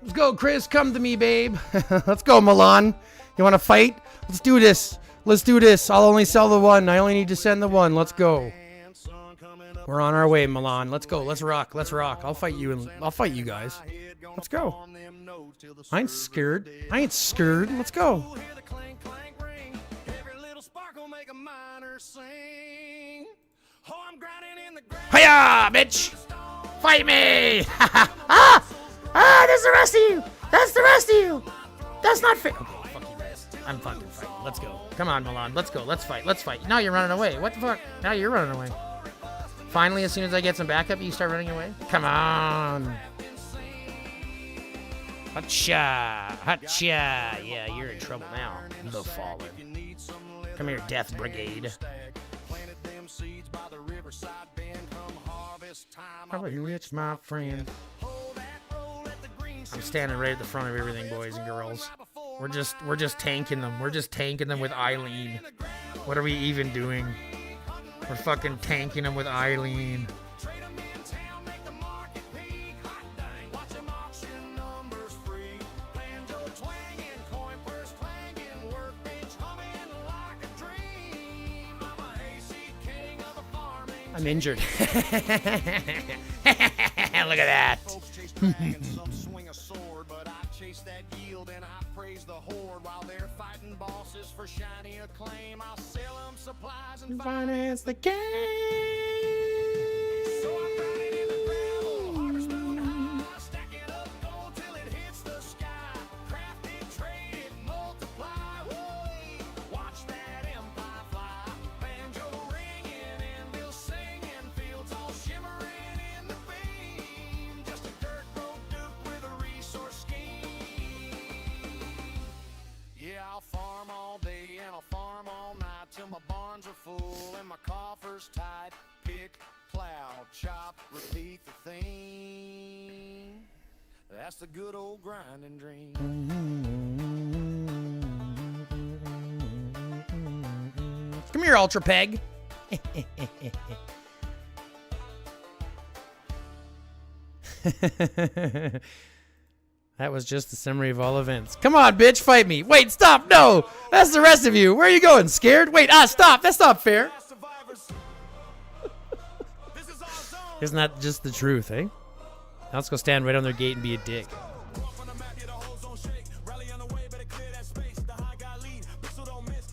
Let's go, Chris. Come to me, babe. Let's go, Milan. You want to fight? Let's do this. Let's do this. I'll only sell the one. I only need to send the one. Let's go. We're on our way, Milan. Let's go. Let's rock. Let's rock. I'll fight you, and I'll fight you guys. Let's go. I ain't scared. I ain't scared. Let's go. Hiya, bitch! Fight me! Ah! Ah, there's the rest of you! That's the rest of you! That's not fair. Okay, fuck you guys. I'm fucking fighting. Let's go. Come on, Milan. Let's go. Let's fight. Let's fight. Now you're running away. What the fuck? Now you're running away. Finally, as soon as I get some backup, you start running away? Come on. Hacha! Hacha! Yeah, you're in trouble now. The Fallen. Come here, Death Brigade. How are you, rich, my friend? I'm standing right at the front of everything, boys and girls. We're just tanking them. We're just tanking them with Eileen. What are we even doing? We're fucking tanking them with Eileen. I'm injured. Look at that. Finance the game. My barns are full and my coffers tight. Pick, plow, chop, repeat the thing. That's the good old grinding dream. Come here, Ultra Peg. That was just the summary of all events. Come on, bitch, fight me. Wait, stop, no. That's the rest of you. Where are you going, scared? Wait, stop. That's not fair. Isn't that just the truth, eh? Now let's go stand right on their gate and be a dick.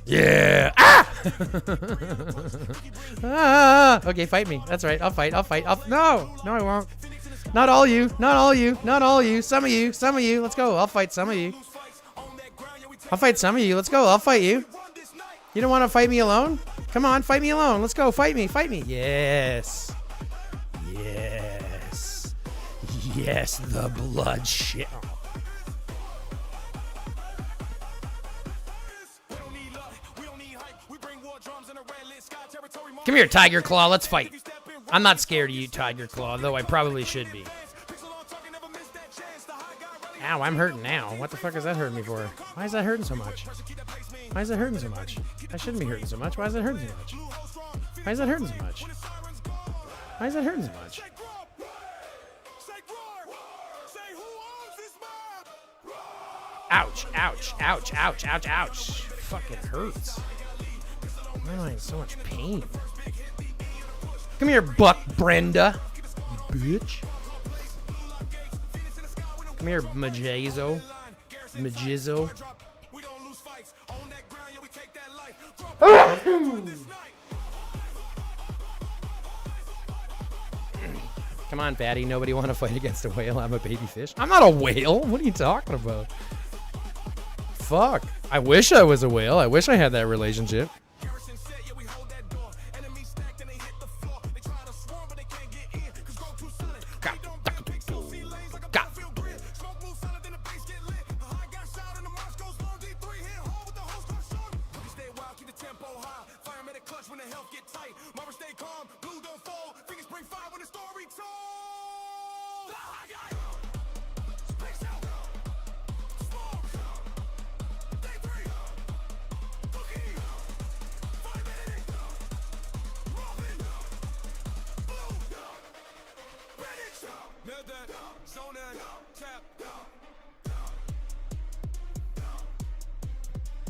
Yeah. Ah! Okay, fight me. That's right. I'll fight. No, I won't. Not all you. Some of you. Let's go. I'll fight some of you. Let's go. I'll fight you. You don't want to fight me alone? Come on, fight me alone. Let's go. Fight me. Yes. Yes, the bloodshed. Come here, Tiger Claw. Let's fight. I'm not scared of you, Tiger Claw, though I probably should be. Ow, I'm hurting now. What the fuck is that hurting me for? Why is that hurting so much? I shouldn't be hurting so much. Why is that hurting so much? Ouch. Fucking hurts. Why am I in so much pain? Come here, Buck Brenda. Bitch. Come here, Majazo. Majizzle. Come on, fatty. Nobody want to fight against a whale. I'm a baby fish. I'm not a whale. What are you talking about? Fuck. I wish I was a whale. I wish I had that relationship.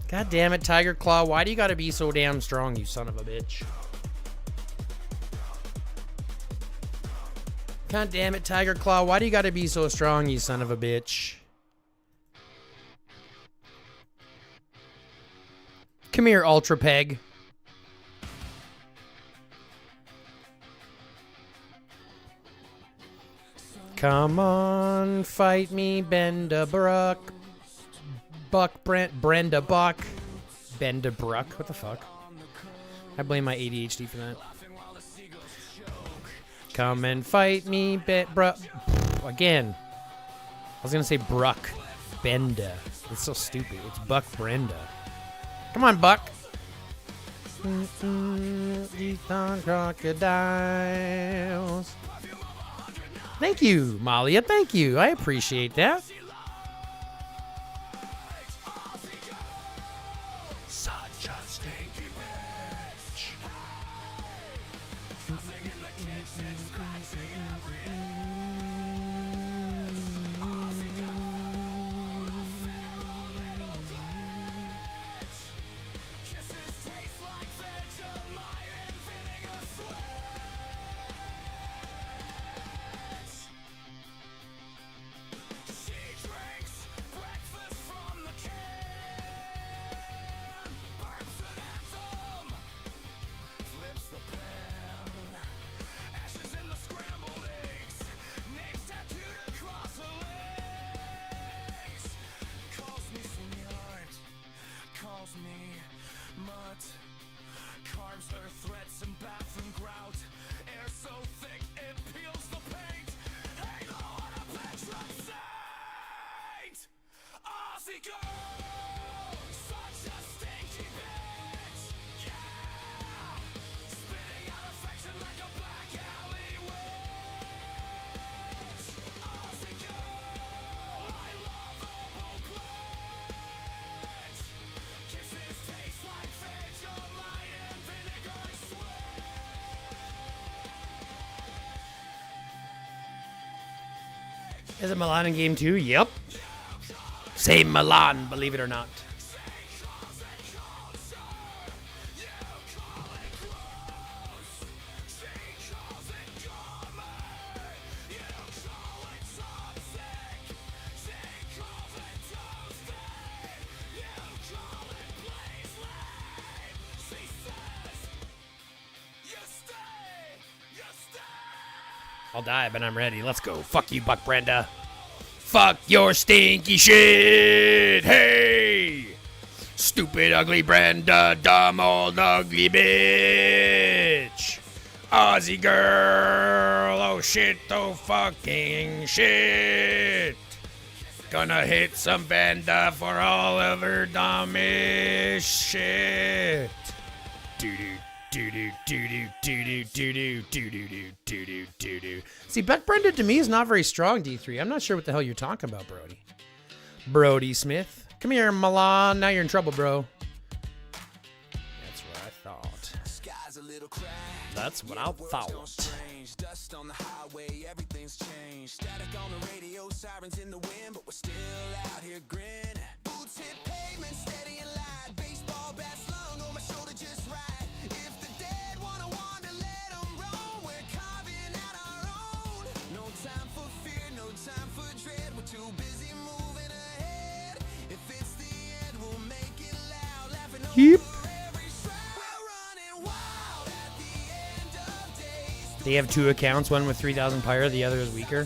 God damn it, Tiger Claw. Why do you gotta be so damn strong, you son of a bitch? God damn it, Tiger Claw. Why do you gotta be so strong, you son of a bitch? Come here, Ultra Peg. Come on, fight me, Benda Bruck. Brenda Buck. Benda Bruck. What the fuck? I blame my ADHD for that. Come and fight me, Bruck. Again. I was gonna say Bruck. Benda. It's so stupid. It's Buck Brenda. Come on, Buck. Eat on crocodiles. Thank you, Malia. Thank you. I appreciate that. Such a stinky bitch. Is it Milan in game 2? Yep. Same Milan, believe it or not. I'll die, but I'm ready. Let's go. Fuck you, Buck Brenda. Fuck your stinky shit. Hey! Stupid, ugly Brenda. Dumb, old, ugly bitch. Aussie girl. Oh, shit. Oh, fucking shit. Gonna hit some Brenda for all of her dumbish shit. Doo-doo. See, Buck Brenda to me is not very strong, D3. I'm not sure what the hell you're talking about, Brody. Brody Smith. Come here, Milan. Now you're in trouble, bro. That's what I thought. That's what I thought. Dust on the highway, everything's changed. Static on the radio, sirens in the wind, but we're still out here grinning. Boots hit pavement, steady and light. Baseball bat slung on my shoulder just right. Too busy moving ahead. Yep. They have two accounts, one with 3,000 pyre, the other is weaker.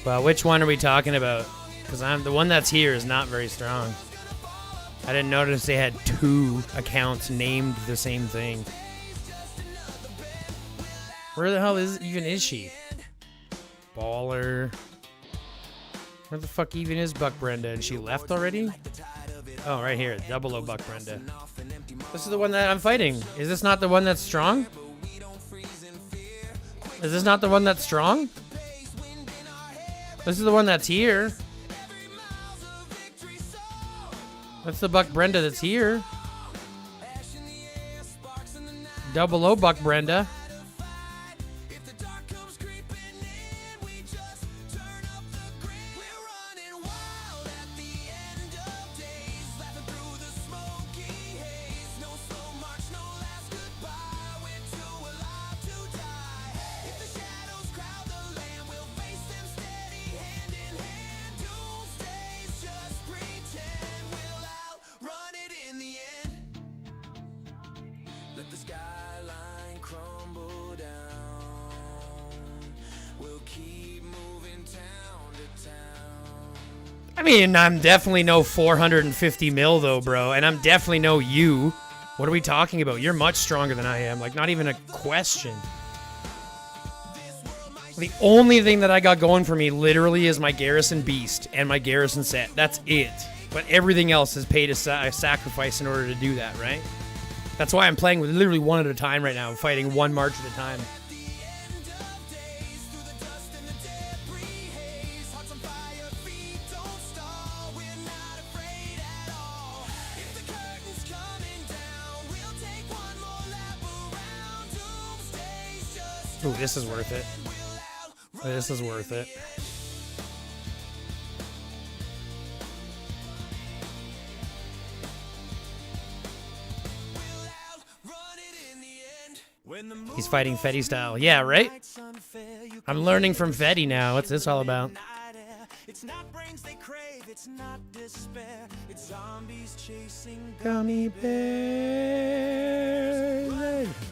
Well, which one are we talking about? Because the one that's here is not very strong. I didn't notice they had two accounts named the same thing. Where the hell is she? Baller. Where the fuck even is Buck Brenda? And she left already? Oh, right here. 00 Buck Brenda. This is the one that I'm fighting. Is this not the one that's strong? Is this not the one that's strong? This is the one that's here. That's the Buck Brenda that's here. 00 Buck Brenda. I mean, I'm definitely no 450 mil though, bro. And I'm definitely no you. What are we talking about? You're much stronger than I am. Like, not even a question. The only thing that I got going for me literally is my Garrison Beast and my Garrison set. That's it. But everything else is paid a sacrifice in order to do that, right? That's why I'm playing with literally one at a time right now. I'm fighting one march at a time. Ooh, this is worth it. This is worth it. He's fighting Fetty style. Yeah, right? I'm learning from Fetty now. What's this all about? It's not brains they crave, it's not despair. It's zombies chasing gummy bears.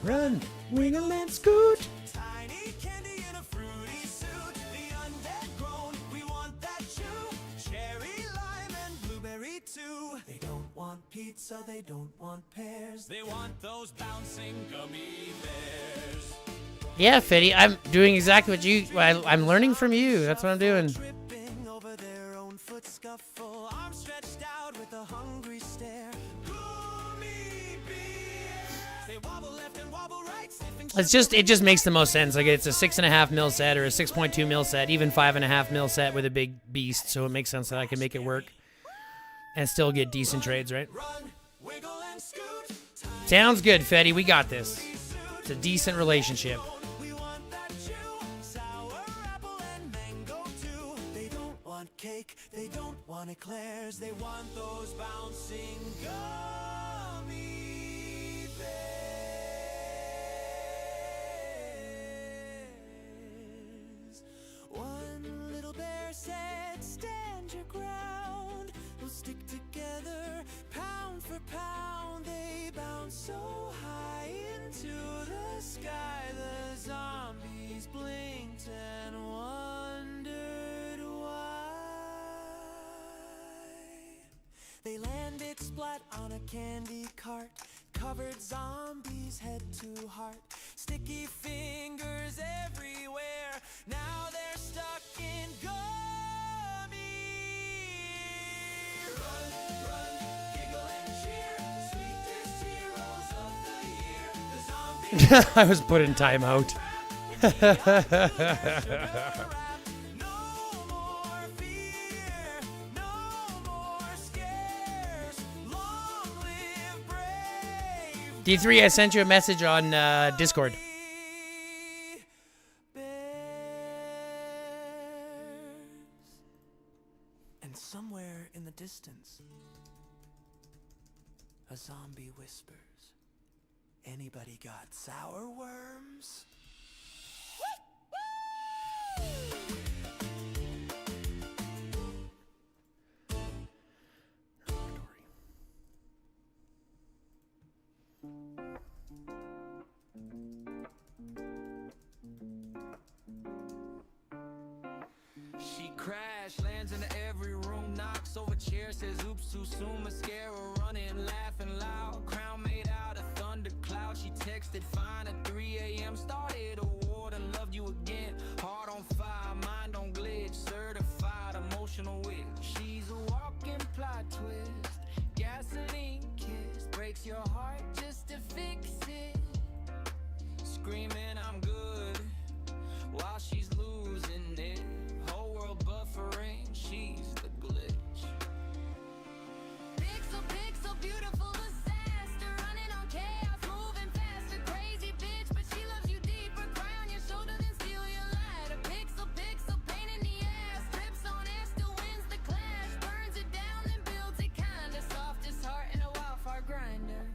Run, wiggle and scoot. Tiny candy in a fruity suit. The undead grown, we want that chew. Cherry, lime, and blueberry too. They don't want pizza, they don't want pears. They want those bouncing gummy bears. Yeah, Fetty, I'm doing exactly what you... I'm learning from you. That's what I'm doing. Scuffle, arms stretched out with a hungry stare. They wobble left and wobble right. It just makes the most sense. Like, it's a 6.5 mil set or a 6.2 mil set, even 5.5 mil set with a big beast. So it makes sense that I can make it work and still get decent trades, right? Sounds good, Fetty. We got this. It's a decent relationship. Cake, they don't want eclairs, they want those bouncing gummy bears. One little bear said, stand your ground, we'll stick together, pound for pound. They bounce so high into the sky, the zombies blinked and wondered why. They landed splat on a candy cart, covered zombies head to heart, sticky fingers everywhere. Now they're stuck in gummy. Run, run, giggle and cheer, sweetest heroes of the year. The zombies. I was put in timeout. D3, I sent you a message on Discord. And somewhere in the distance, a zombie whispers, anybody got sour worms? crash, lands in every room, knocks over chairs, says oops too soon, mascara running, laughing loud, crown made out of thundercloud. She texted fine at 3 a.m., started a war and loved you again. Heart on fire, mind on glitch, certified emotional wit. She's a walking plot twist, gasoline kiss, breaks your heart just to fix it. Screaming I'm good while she's losing it. Whole world buffering, she's the glitch. Pixel, pixel, beautiful disaster, running on chaos, moving faster, crazy bitch, but she loves you deeper. Cry on your shoulder, then steal your lighter. Pixel, pixel, pain in the ass, trips on air, still wins the clash, burns it down, then builds it kinda. Softest heart in a wildfire grinder.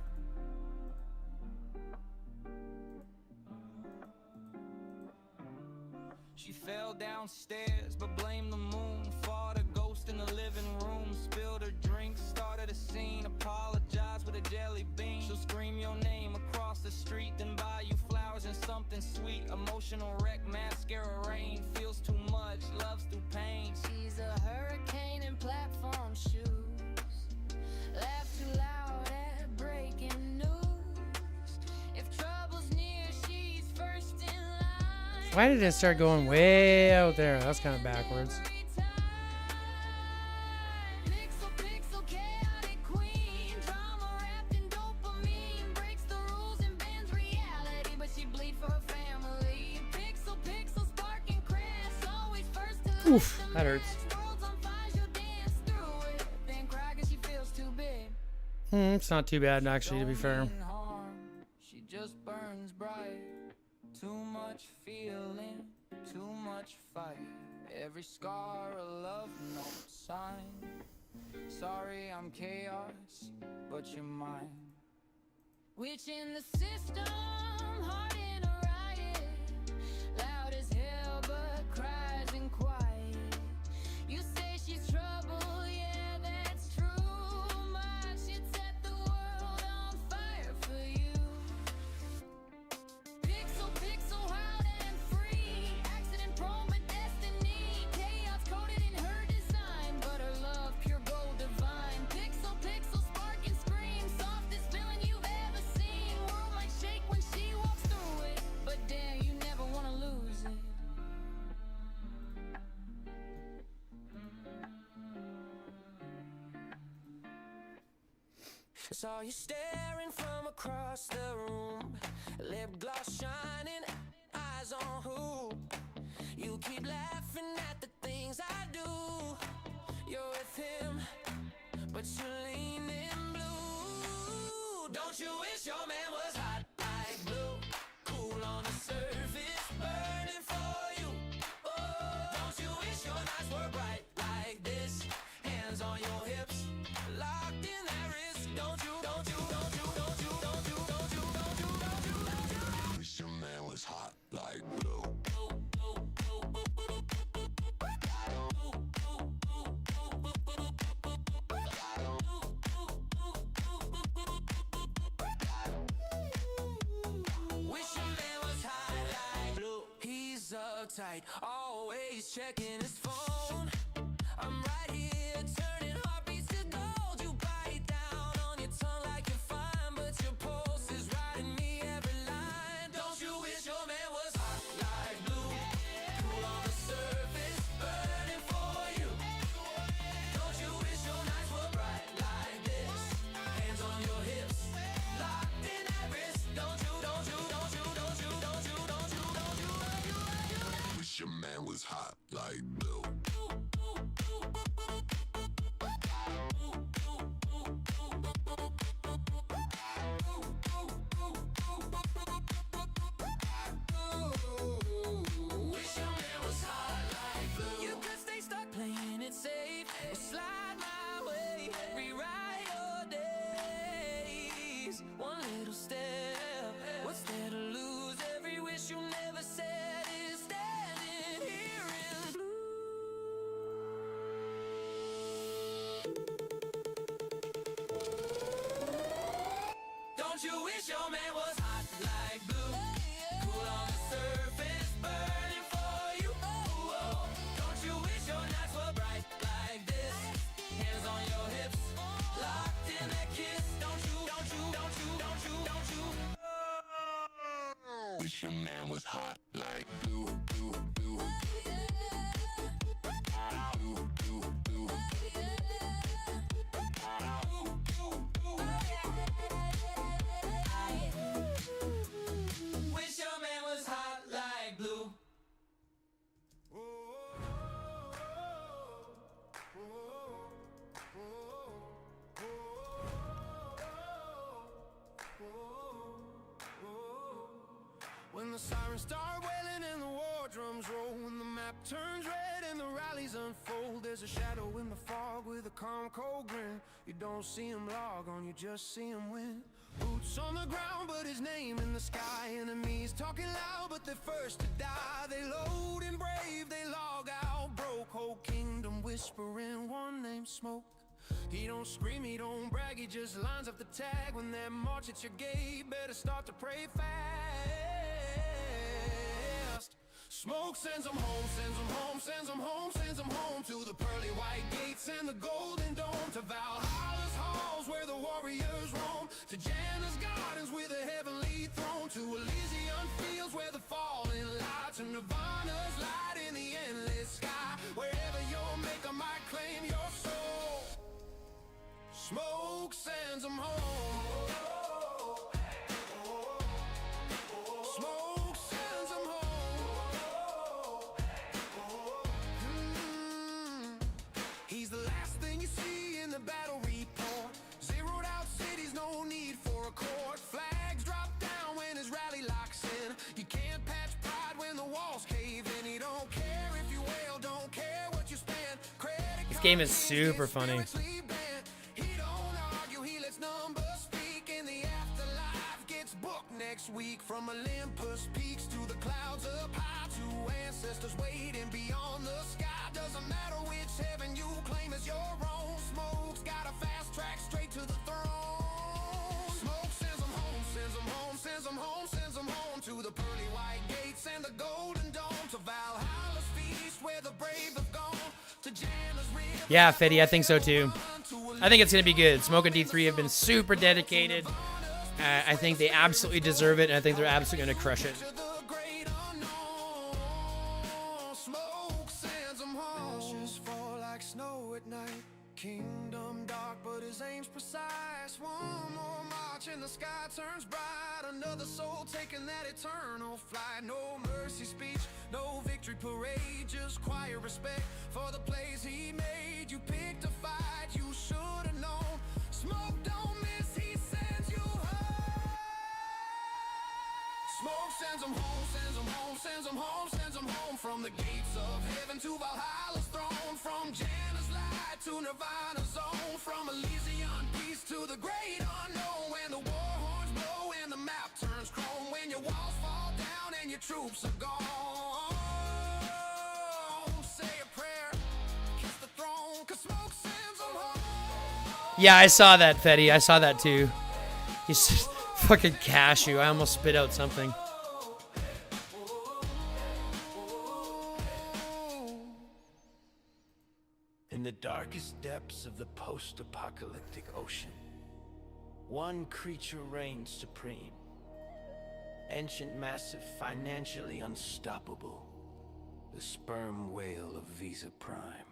She fell downstairs, but blamed the moon. Fought a ghost in the living room. Spilled her drink, started a scene. Apologized with a jelly bean. She'll scream your name across the street, then buy you flowers and something sweet. Emotional wreck, mascara rain. Feels too much, loves through pain. She's a hurricane in platform shoes. Laugh too loud at breaking news. If trouble's near, she's first in line. Why did it start going way out there? That's kind of backwards. Pixel, pixel, chaotic queen. Drama wrapped in dopamine. Breaks the rules and bends reality, but she bleed for her family. Pixel, pixel, spark and crash. Always first to light Oof, the that hurts. match. World's on fire, she'll dance through it. Then cry 'cause she feels too big. It's not too bad, actually, to be fair. Don't mean harm, she just burns bright. Too much feeling, too much fight. Every scar a love note sign. Sorry I'm chaos, but you're mine. Witch in the system, heart in a riot. Loud as hell, but cries in quiet. You say she's trouble, yeah, that's true. My shit set the world on fire for you. Pixel, pixel, wild and free. Accident prone, but destiny. Chaos coded in her design, but her love pure gold divine. Pixel, pixel, spark and scream. Softest villain you've ever seen. World might shake when she walks through it, but damn, you never wanna lose it. Saw you staring from across the room, lip gloss shining, eyes on who? You keep laughing at the things I do. You're with him, but you're leaning blue. Don't you wish your man was hot like blue? Cool on the surface, burning for you. Oh, don't you wish your nights were bright like this? Hands on your hips, locked in that wrist. Don't you, don't you, don't you, don't you, don't you, don't you, don't you, don't you, don't you? Wish your man was hot like blue. Wish your man was hot like blue. He's uptight, always checking his phone. I'm right here, turning heartbeats to gold. You bite down on your tongue like you're fine, but your pulse is riding me every line. Don't you wish your man was hot like blue? Cool on the surface, burning for you. Don't you wish your nights were bright like this? Hands on your hips, locked in that wrist. Don't you, don't you, don't you, don't you, don't you, don't you, don't you, don't you, don't you? Wish your man was hot like blue. Wish your man was hot like blue. You could stay stuck playing it safe, or slide my way, rewrite your days. One little step, what's there to lose? Every wish you never said is standing here in blue. Don't you wish your man was hot like blue? Cool on the surface, burning for you. Oh, don't you wish your night Wish your man was hot like blue, blue, blue. Wish your man was hot like blue. When the sirens start wailing and the war drums roll, when the map turns red and the rallies unfold, there's a shadow in the fog with a calm, cold grin. You don't see him log on, you just see him win. Boots on the ground, but his name in the sky. Enemies talking loud, but they're first to die. They load and brave, they log out. Broke whole kingdom whispering one name, Smoke. He don't scream, he don't brag, he just lines up the tag. When that march at your gate, better start to pray fast. Smoke sends him home, sends him home, sends him home, sends him home to the pearly white gates and the golden dome, to Valhalla's halls where the warriors roam, to Janna's gardens with a heavenly throne, to Elysian fields where the fallen lie, to Nirvana's light in the endless sky, wherever your maker might claim your soul. Smoke sends him home. Smoke sends him home. He's the last thing you see in the battle report. Zeroed out cities, no need for a court. Flags drop down when his rally locks in. You can't patch pride when the walls cave in. He don't care if you wail, don't care what you spend. This game is super funny. Next week, from Olympus peaks to the clouds up high, to ancestors waiting beyond the sky. Doesn't matter which heaven you claim as your own. Smoke's got a fast track straight to the throne. Smoke sends them home, sends them home, sends them home, sends them home to the pearly white gates and the golden dome, to Valhalla's feast where the brave have gone, to Janna's river. Yeah, Fetty, I think so too. I think it's gonna be good. Smoke and D3 have been super dedicated. I think they absolutely deserve it, and I think they're absolutely going to crush it. Smoke sends them home. Ashes fall like snow at night. Kingdom dark, but his aim's precise. One more march and the sky turns bright. Another soul taking that eternal flight. No mercy speech, no victory parade, just quiet respect for the place he made. You picked a fight, you should have known. Smoke don't miss, he sends you home. Smoke sends him home, sends him home, sends him home, sends him home, from the gates of heaven to Valhalla's throne, from Janna's light to Nirvana's zone, from Elysian peace to the great unknown. When the war horns blow and the map turns chrome, when your walls fall down and your troops are gone, say a prayer, kiss the throne, 'cause smoke sends them home. Yeah, I saw that, Fetty. I saw that too. He's just fucking cashew. I almost spit out something. In the darkest depths of the post-apocalyptic ocean, one creature reigns supreme. Ancient, massive, financially unstoppable. The sperm whale of Visa Prime.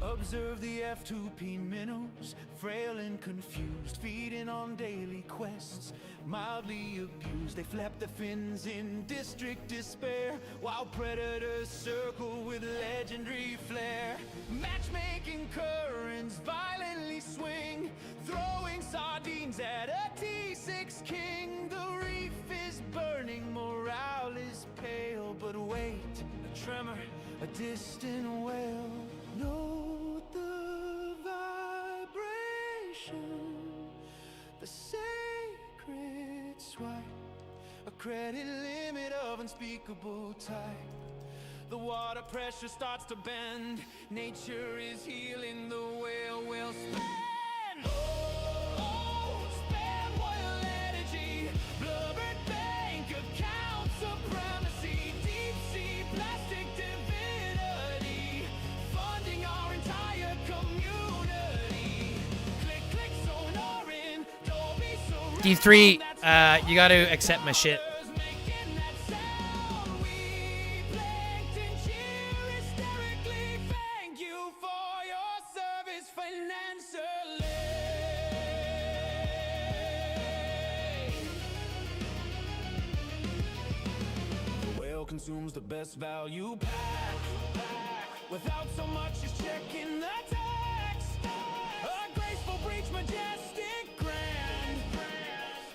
Observe the F2P minnows, frail and confused, feeding on daily quests, mildly abused. They flap their fins in district despair, while predators circle with legendary flair. Matchmaking currents violently swing, throwing sardines at a T6 king. The reef is burning, morale is pale, but wait, a tremor, a distant wail. Note the vibration, the sacred swipe, a credit limit of unspeakable type. The water pressure starts to bend, nature is healing, the whale will spend. Oh, spend whale energy, blubbered bank account supremacy, deep sea plastic divinity, funding our entire community. Click, click, sonar in, Dolby surround. D3 You got to accept my shit. Making that sound, we blinked and cheer hysterically. Thank you for your service financially. The whale consumes the best value pack without so much as checking the tax. A graceful breach, majestic grand.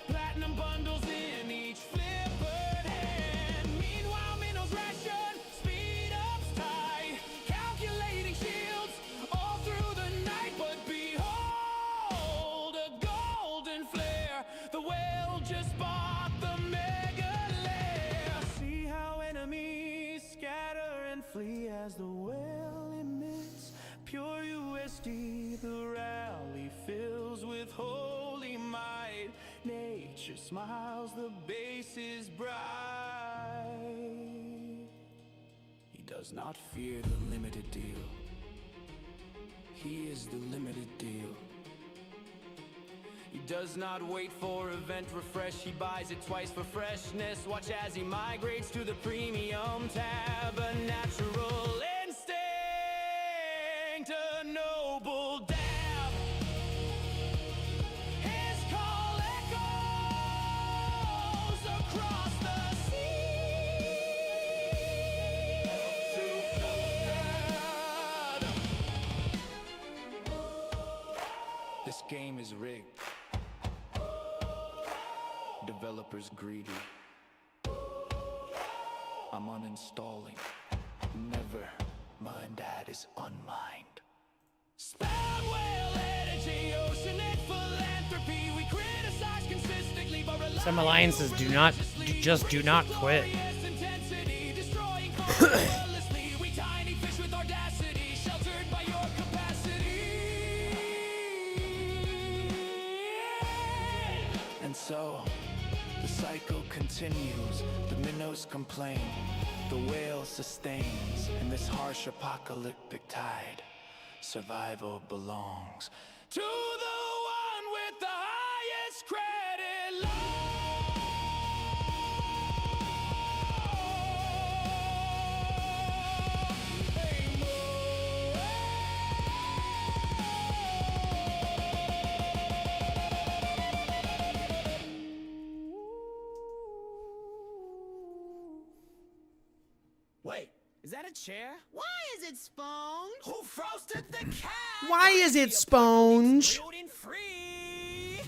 Platinum bundles in each flippered hand. Meanwhile, minnows ration, speed ups tight. Calculating shields all through the night. But behold, a golden flare. The whale just bought the mega lair. See how enemies scatter and flee as the whale emits pure USD. The rally fills with holy might. Nature smiles, the base is bright. He does not fear the limited deal. He is the limited deal. He does not wait for event refresh. He buys it twice for freshness. Watch as he migrates to the premium tab. A natural instinct, a noble dab. His call echoes across the sea. This game is rigged. Developers greedy. I'm uninstalling. Never mind, that is unmined. Spout whale energy, oceanic philanthropy. We criticize consistently, but Some alliances do not quit. intensity, destroying relentlessly. We tiny fish with audacity, sheltered by your capacity. And so the cycle continues. The minnows complain, the whale sustains. In this harsh apocalyptic tide, survival belongs to the one with the highest credit Wait, is that a chair? Why is it sponge? Who frosted the cat? Why is it sponge? Gluten free.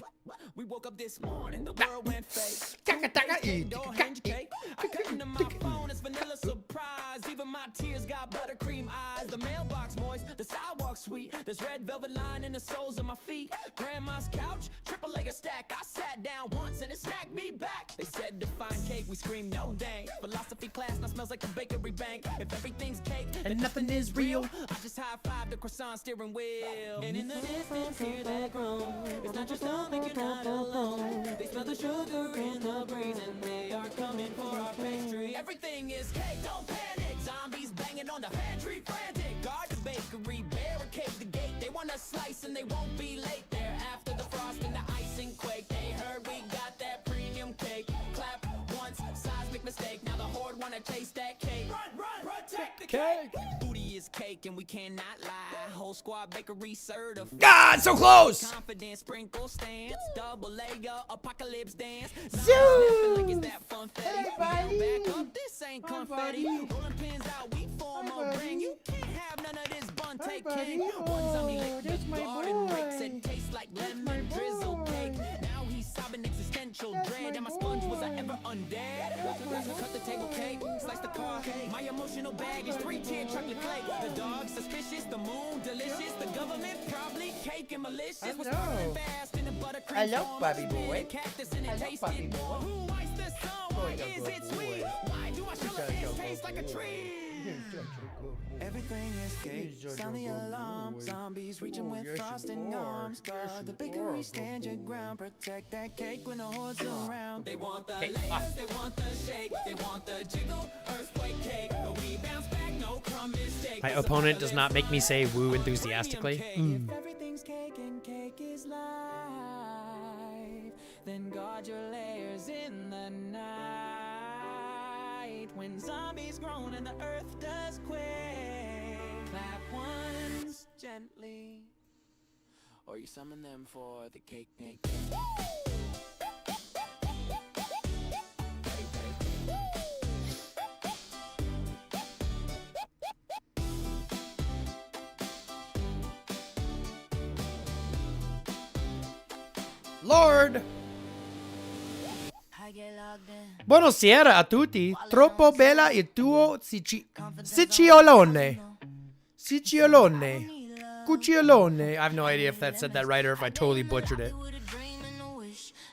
We woke up this morning, the world went fake. Door hinge cake. I cut into my phone, it's vanilla surprise. Even my tears got buttercream eyes. The mailbox moist, the sidewalk sweet. There's red velvet line in the soles of my feet. Grandma's couch, triple layer stack. I sat down once and it snagged me back. They said to find cake, we screamed no dang. Philosophy class now smells like a bakery bank. If everything's cake And nothing is real. I just high-five the croissant steering wheel. And in the distance, hear that groan. It's not your stomach, you're not alone. They smell the sugar in the breeze, and they are coming for our pastry. Everything is cake, don't panic. Zombies banging on the pantry, frantic. Guard the bakery, barricade the gate. They want a slice and they won't be late there. After the frost and the icing quake, they heard we got that premium cake. Clap once, seismic mistake. Now the horde wanna taste that cake. Run, protect the cake. Booty is cake and we cannot lie. Whole squad bakery certified. God, so close. Confidence, sprinkle stance, double layer, apocalypse dance. Zoo. Like it's that funfetti. Back up, this ain't confetti. Rolling pins out, we form a ring. You can't have none of this bun take king. One zombie licked that's the my garden rakes boy. and tastes like lemon drizzle cake. Now he's sobbing existential dread, and my sponge was I ever undead. Cut the table cake, slice the car. My emotional bag is 3-tier chocolate flake. The dog suspicious, the moon delicious, the government probably cake and malicious. Was burning fast in the buttercream. I love form. Bobby Boy. Cactus and it I love tasted Bobby Boy. warm. Who likes the sun? Why is it sweet? Why do I show it taste like a tree? Everything is cake. Sound the alarm. Zombies reaching with frosting arms. Guard the bakery, stand your ground. Protect that cake when the horde's around. They want the layers, they want the shake, they want the jiggle, earthquake cake. But we bounce back, no crumb mistake. My opponent does not make me say woo enthusiastically. If everything's cake and cake is life, then guard your legs. when zombies groan and the earth does quake. Clap once gently, or you summon them for the cake. Lord! Buonasera a tutti. Troppo bella il tuo sicciolone. Sicciolone. Cucciolone. I have no idea if that said that right or if I totally butchered it.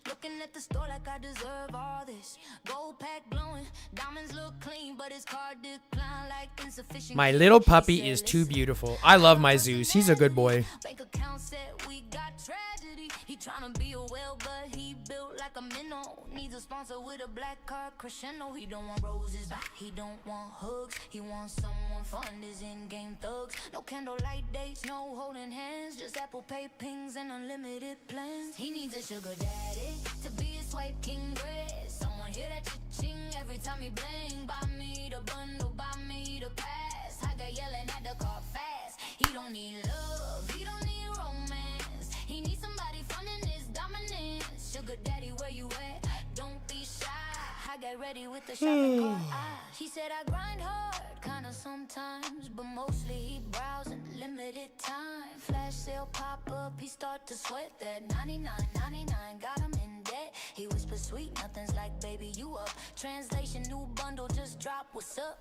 Looking at the store like I deserve all this. Gold pack glowing, diamonds look clean, but his card decline like insufficient. My little puppy is too beautiful. I love my Zeus. He's a good boy. Bank account said we got tragedy. He tryna be a whale, but he built like a minnow. Needs a sponsor with a black card crescendo. He don't want roses, he don't want hugs. He wants someone fun, his in-game thugs. No candlelight dates, no holding hands. Just Apple Pay pings and unlimited plans. He needs a sugar daddy to be his swipe king bread. Someone hear that cha-ching every time he bling. Buy me the bundle, buy me the pass. I got yelling at the car fast. He don't need love, he don't need romance. He needs somebody funding his dominance. Sugar daddy, where you at? Don't be shy. I get ready with the shopping cart. He said I grind hard, kinda sometimes, but mostly he browsing limited time. Flash sale pop up, he start to sweat that 99.99 got him in debt. He whisper sweet nothings like baby you up. Translation new bundle just dropped. What's up?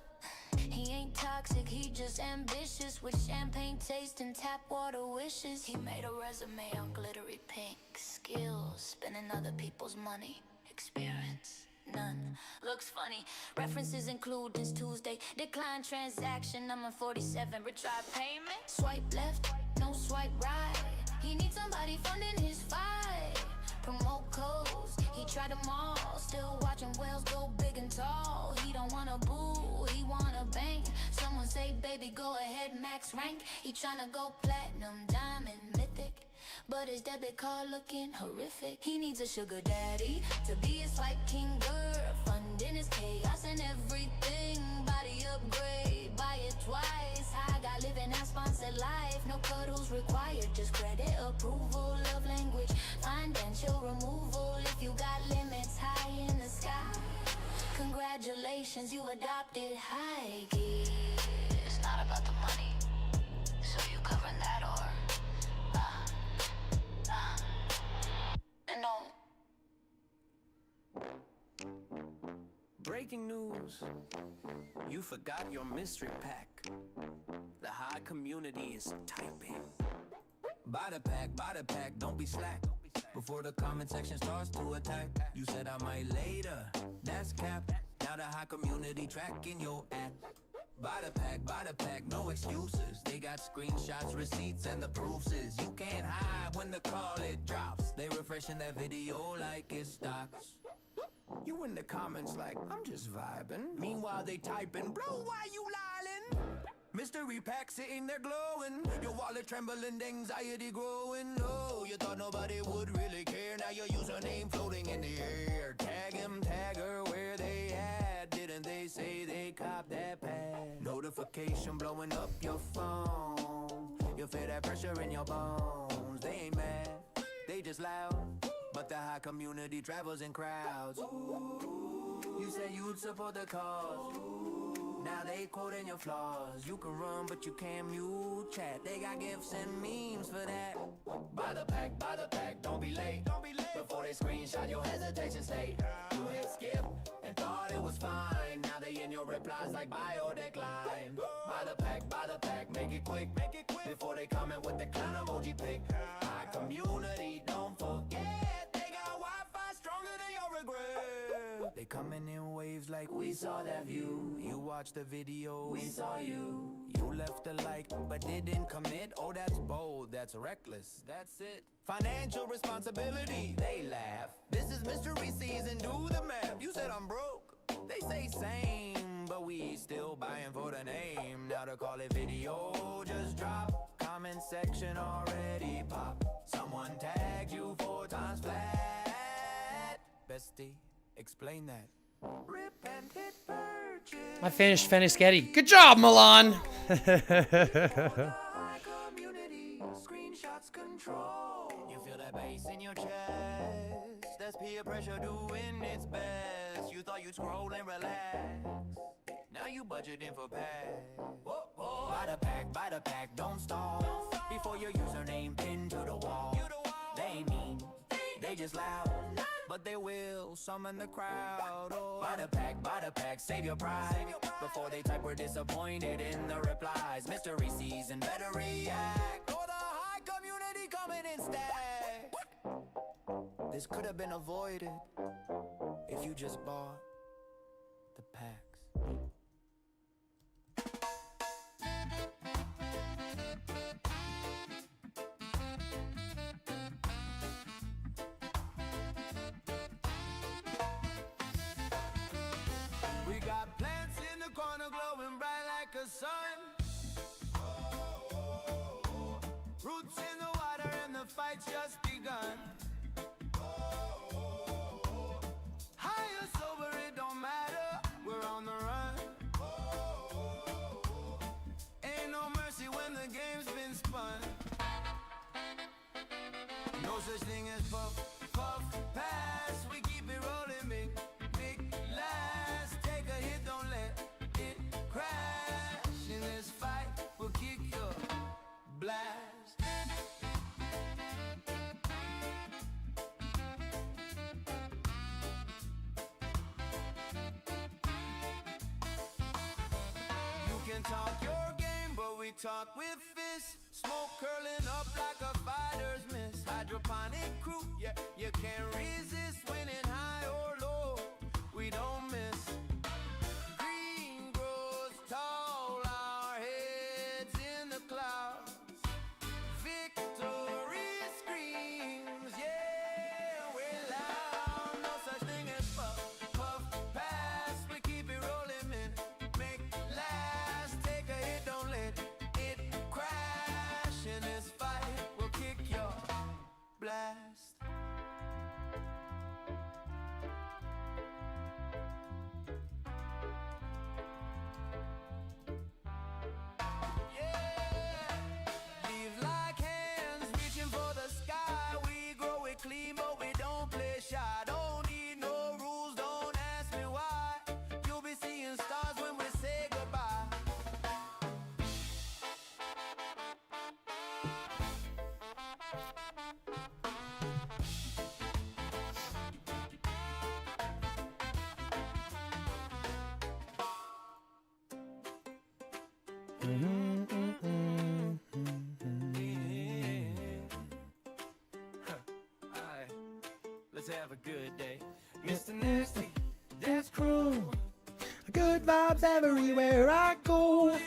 He ain't toxic, he just ambitious with champagne taste and tap water wishes. He made a resume on glittery pink. Skills, spending other people's money. Experience, none. Looks funny. References include this Tuesday. Decline transaction, number 47. Retry payment. Swipe left, no swipe right. He needs somebody funding his fight. Promote codes, he tried them all. Still watching whales go big and tall. He don't wanna boo, he wanna bank. Someone say, baby, go ahead, max rank. He tryna go platinum, diamond, mythic. But his debit card looking horrific. He needs a sugar daddy to be his like king girl. Funding his chaos and everything. Body upgrade, buy it twice. I got living that sponsored life. No cuddles required, just credit approval. Love language, financial removal. If you got limits high in the sky, congratulations, you adopted high key. It's not about the money, so you covering that or no. Breaking news, you forgot your mystery pack. The high community is typing. Buy the pack, don't be slack. Before the comment section starts to attack, you said I might later, that's cap. Now the high community tracking your app. Buy the pack, no excuses. They got screenshots, receipts, and the proofs is you can't hide when the call it drops. They refreshing that video like it stocks. You in the comments like, I'm just vibing. Meanwhile they typing, bro, why you lying? Mystery pack sitting there glowing. Your wallet trembling, anxiety growing. Oh, you thought nobody would really care. Now your username floating in the air. Tag him, tag her, where they at? Didn't they say they copped that pad? Notification blowing up your phone. You feel that pressure in your bones. They ain't mad, they just loud. But the high community travels in crowds. You said you'd support the cause. Now they quoting your flaws. You can run, but you can't mute chat. They got gifts and memes for that. Buy the pack, don't be late. Before they screenshot your hesitation state. You hit skip and thought it was fine. Now they in your replies like bio decline. Buy the pack, make it quick. Before they comment with the clown emoji pic. High community, don't forget. They got Wi-Fi stronger than your regret. They coming in waves like we saw that view. You watched the video, we saw you. You left a like but didn't commit. Oh, that's bold, that's reckless, that's it. Financial responsibility, they laugh. This is mystery season, do the math. You said I'm broke, they say same, but we still buying for the name. Now to call it video just drop. Comment section already pop. Someone tagged you 4 times flat. Bestie, explain that. Rip and hit purchase. I finished Fenischetti. Good job, Milan. High community, screenshots control. You feel that bass in your chest. That's peer pressure doing its best. You thought you'd scroll and relax. Now you budgeting for packs. Buy the pack, don't stall. Before your username pinned to the wall. They ain't mean, they just loud. But they will summon the crowd. Oh, buy the pack, save your pride. Before they type, we're disappointed in the replies. Mystery season, better react. Or the high community coming in stack. This could have been avoided if you just bought the packs. We got plants in the corner glowing bright like a sun. Roots in the water and the fight's just begun. High or sober, it don't matter, we're on the run. Ain't no mercy when the game's been spun. No such thing as puff, puff, pass. We keep it rolling, big last. Take a hit, don't let it crash. In this fight, we'll kick your blast. You can talk your game, but we talk with fists. Smoke curling up like a fighter's miss. Hydroponic crew, yeah, you can't resist. Winning high or low, we don't miss. Green grows tall, our heads in the clouds. Victory screams, yeah, we're loud. No such thing as puff, puff, pass. We keep it rolling, man, make last. Take a hit, don't let it crash. In this fight, we'll kick your blast. Leaves like hands reaching for the sky. We grow it clean, but we don't play shy. Don't need no rules, don't ask me why. You'll be seeing stars when we say goodbye. Alright, let's have a good day. Mr. Nasty, that's cruel. Good vibes everywhere I go.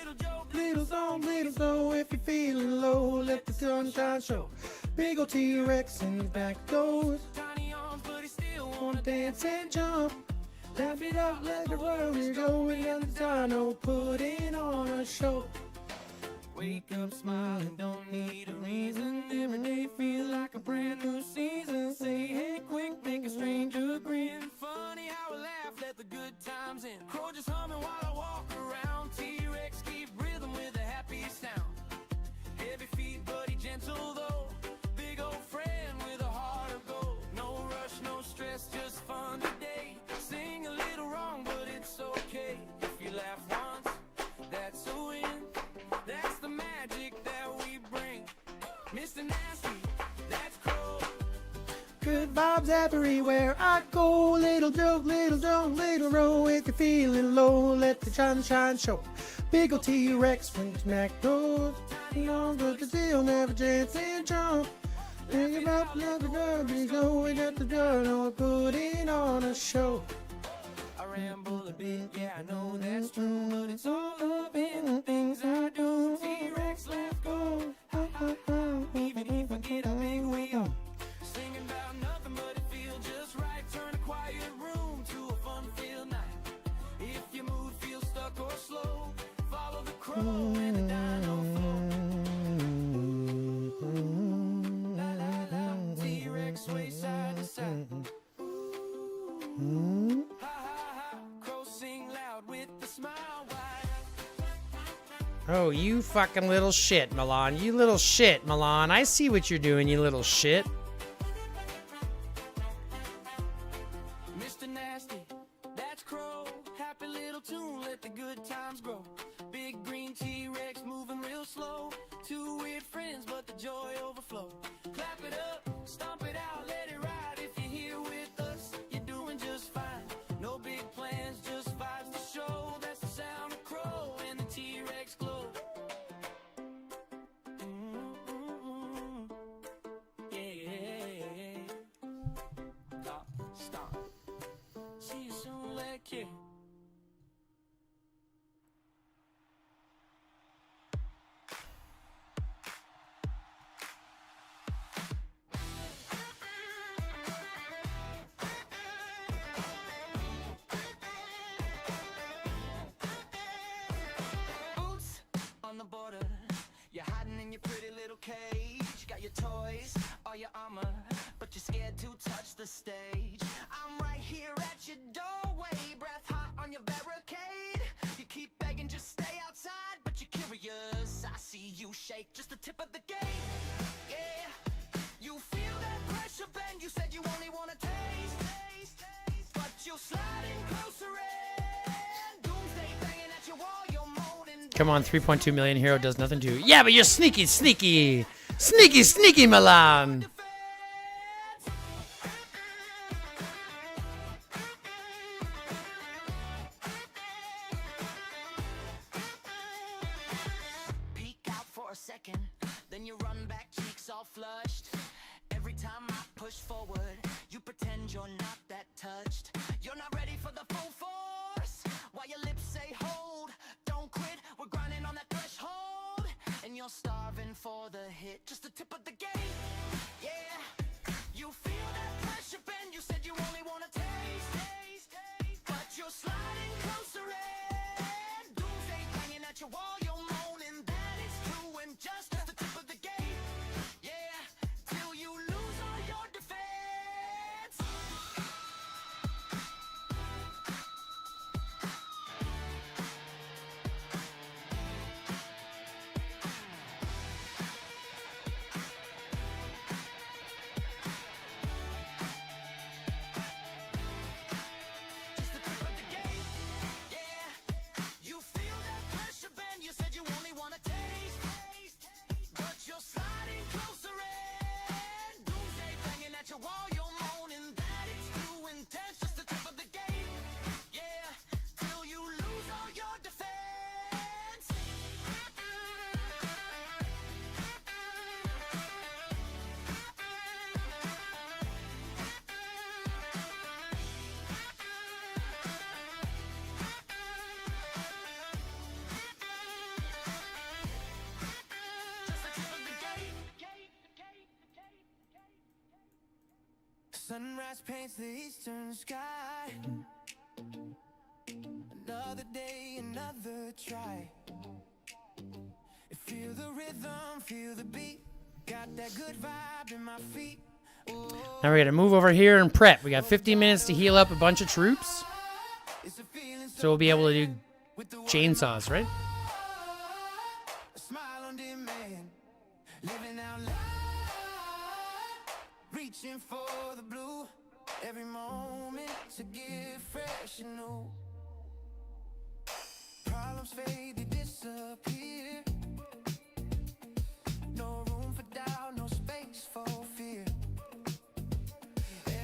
Little song, if you're feeling low, let the sunshine show. Big old T-Rex in the back doors. Tiny arms, but he still Wanna dance and jump. Laugh it up, let the world is going down the tunnel, putting on a show. wake up smiling, don't need a reason. Every day feel like a brand new season. Say hey quick, make a stranger grin. Funny how we laugh, let the good times in. Crow just humming while I walk around. T-Rex keep rhythm with a happy sound. Heavy feet, buddy, gentle though. Big old friend with a heart of gold. No rush, no stress, just fun today. Sing a little wrong, but it's okay. If you laugh once, that's a win. That's the magic that we bring. Mr. Nasty, that's cool. Good vibes everywhere I go. Little joke, little jump, little roll. If you're feeling low, let the sunshine show. Big ol' T-Rex when the smack goes. Long but the deal, never chance and jump. Think about the garbage, go we got the journal, putting on a show. I ramble a bit, yeah, I know that's true, but it's all up in the things I do. T-Rex, let's go. Ha, ha, ha. Even if I get a big wheel. Singing about nothing, but it feels just right. Turn a quiet room to a fun-filled night. If your mood feels stuck or slow, follow the crow and the dino flow. La la la, T-Rex sway side to side. Ha ha ha. Oh, you fucking little shit, Milan. You little shit, Milan. I see what you're doing, you little shit. Mr. Nasty, that's Crow. Happy little tune, let the good times grow. Big green T-Rex moving real slow. Two weird friends, but the joy overflow. Clap it up, stomp it out, let it ride. If you're here with us, you're doing just fine. No big plans, just vibes to show. That's the sound of Crow and the T-Rex glow. Yeah. Stop, stop. See you soon, let kick. Boots on the border. You're hiding in your pretty little cage. Got your toys, all your armor, but you're scared to touch the stage. I'm right here at your doorway, breath hot on your barricade. You keep begging, just stay outside, but you're curious. I see you shake, just the tip of the gate. Yeah, you feel that pressure bend. You said you only wanna taste, but you're sliding closer in. Doomsday banging at your wall, you're moaning. Come on, 3.2 million hero does nothing to you. Yeah, but you're sneaky, sneaky. Sneaky, sneaky, Milan. Peek out for a second, then you run back, cheeks all flushed. Every time I push forward, you pretend you're not that touched. You're not ready for the full force. While your lips say hold, don't quit, we're grinding on that threshold. And you're starving for the hit, just the tip of the gate. Yeah, you feel that pressure bend. You said you only wanna taste, but you're sliding closer in. Doomsday banging at your wall, you're moaning that it's true and just the tip of the gate. Yeah, till you lose all your defense. Just the tip of the gate. Yeah, you feel that pressure bend. You said you only wanna taste, but you're sliding closer in. Doomsday banging at your wall, you're moaning that it's too intense. Just the tip of the gate. Yeah, till you lose all your defense. Just the tip of the gate. Sunrise paints the eastern sky. Another day, another try. Feel the rhythm, feel the beat. Got that good vibe in my feet. Now we're gonna move over here and prep. We got 15 minutes to heal up a bunch of troops. It's a feeling So we'll be able to do with the chainsaws, right? a smile on demand, living out loud, reaching for the blue. Every moment to get fresh and new. Problems fade, they disappear. No room for doubt, no space for fear.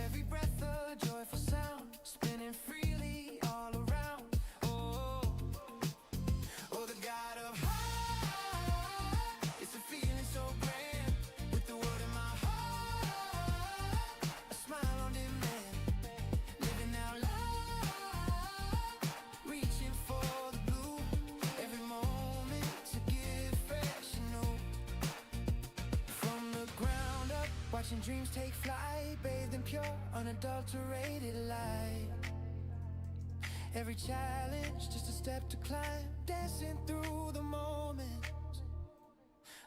Every breath a joyful sound, spinning freely all around. Oh, oh, the God of heart. It's a feeling so grand, with the word in my heart. A smile on demand, living out loud, reaching for the blue. Every moment to get fresh and new. From the ground up, watching dreams take flight, bathed in pure, unadulterated light. Every challenge, just a step to climb, dancing through the moments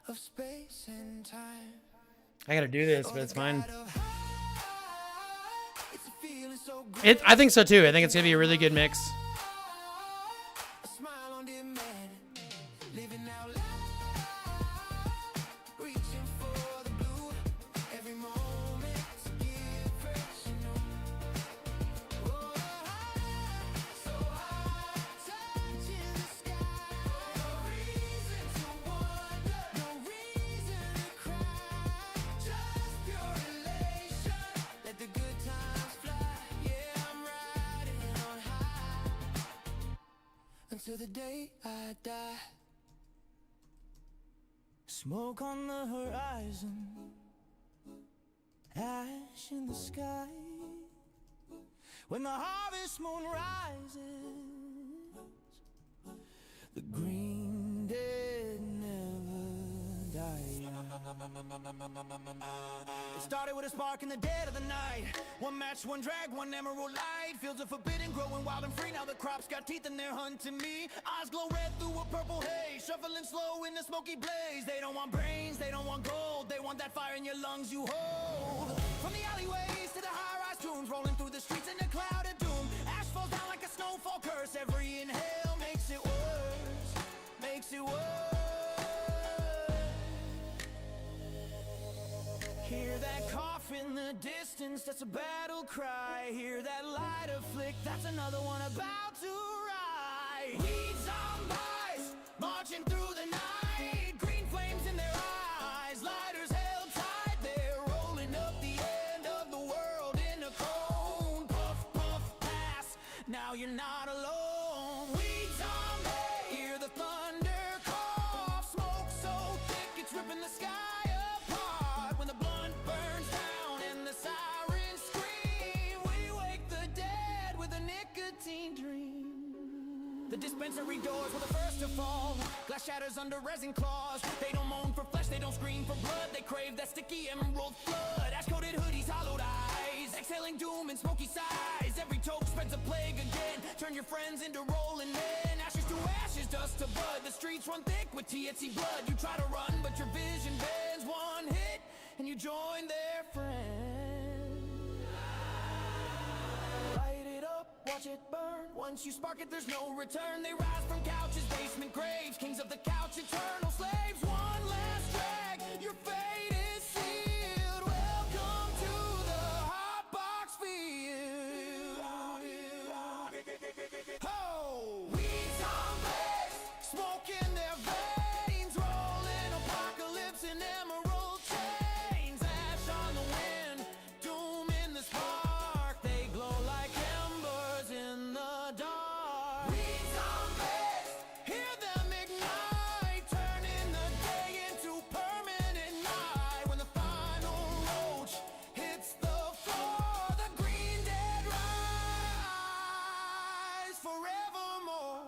of space and time. I gotta do this, but it's fine. It's a feeling so great. I think so too. I think it's gonna be a really good mix. A smile on demand, living out loud, reaching for the blue. Every moment's a gift fresh and new. Oh, so high, touching the sky. No reason to wonder, no reason to cry. Just pure elation, let the good times fly. Yeah, I'm riding on high until the day I die. Smoke on the horizon, ash in the sky. When the harvest moon rises, the green dead never die. It started with a spark in the dead of the night. One match, one drag, one emerald light. Fields of forbidden, growing wild and free. Now the crops got teeth and they're hunting me. Eyes glow red through a purple haze, shuffling slow in the smoky blaze. They don't want brains, they don't want gold, they want that fire in your lungs you hold. From the alleyways to the high-rise tombs, rolling through the streets in a cloud of doom. Ash falls down like a snowfall curse. Every inhale makes it worse, makes it worse. Hear that cough in the distance, that's a battle cry. Hear that lighter flick, that's another one about to rise. Weeds zombies, marching through the night. Green flames in their eyes, lighters held tight. They're rolling up the end of the world in a cone. Puff, puff, pass, now you're not alone. Weeds zombies, hear the thunder cough. Smoke so thick, it's ripping the sky. The dispensary doors were the first to fall. Glass shatters under resin claws. They don't moan for flesh, they don't scream for blood. They crave that sticky emerald flood. Ash-coated hoodies, hollowed eyes, exhaling doom and smoky sighs. Every toke spreads a plague again. Turn your friends into rolling men. Ashes to ashes, dust to bud. The streets run thick with THC blood. You try to run, but your vision bends. One hit, and you join their friends. Light it up, watch it burn. Once you spark it, there's no return. They rise from couches, basement graves. Kings of the couch, eternal slaves. One last drag, your fate is sealed. Welcome to the hot box field. Oh! Weeds zombies, smoke in their veins. Rolling apocalypse in emerald chains. Ash on the wind, doom in the spark. They glow like embers in the dark. Weeds zombies, hear them ignite, turning the day into permanent night. When the final roach hits the floor, the green dead rise forevermore.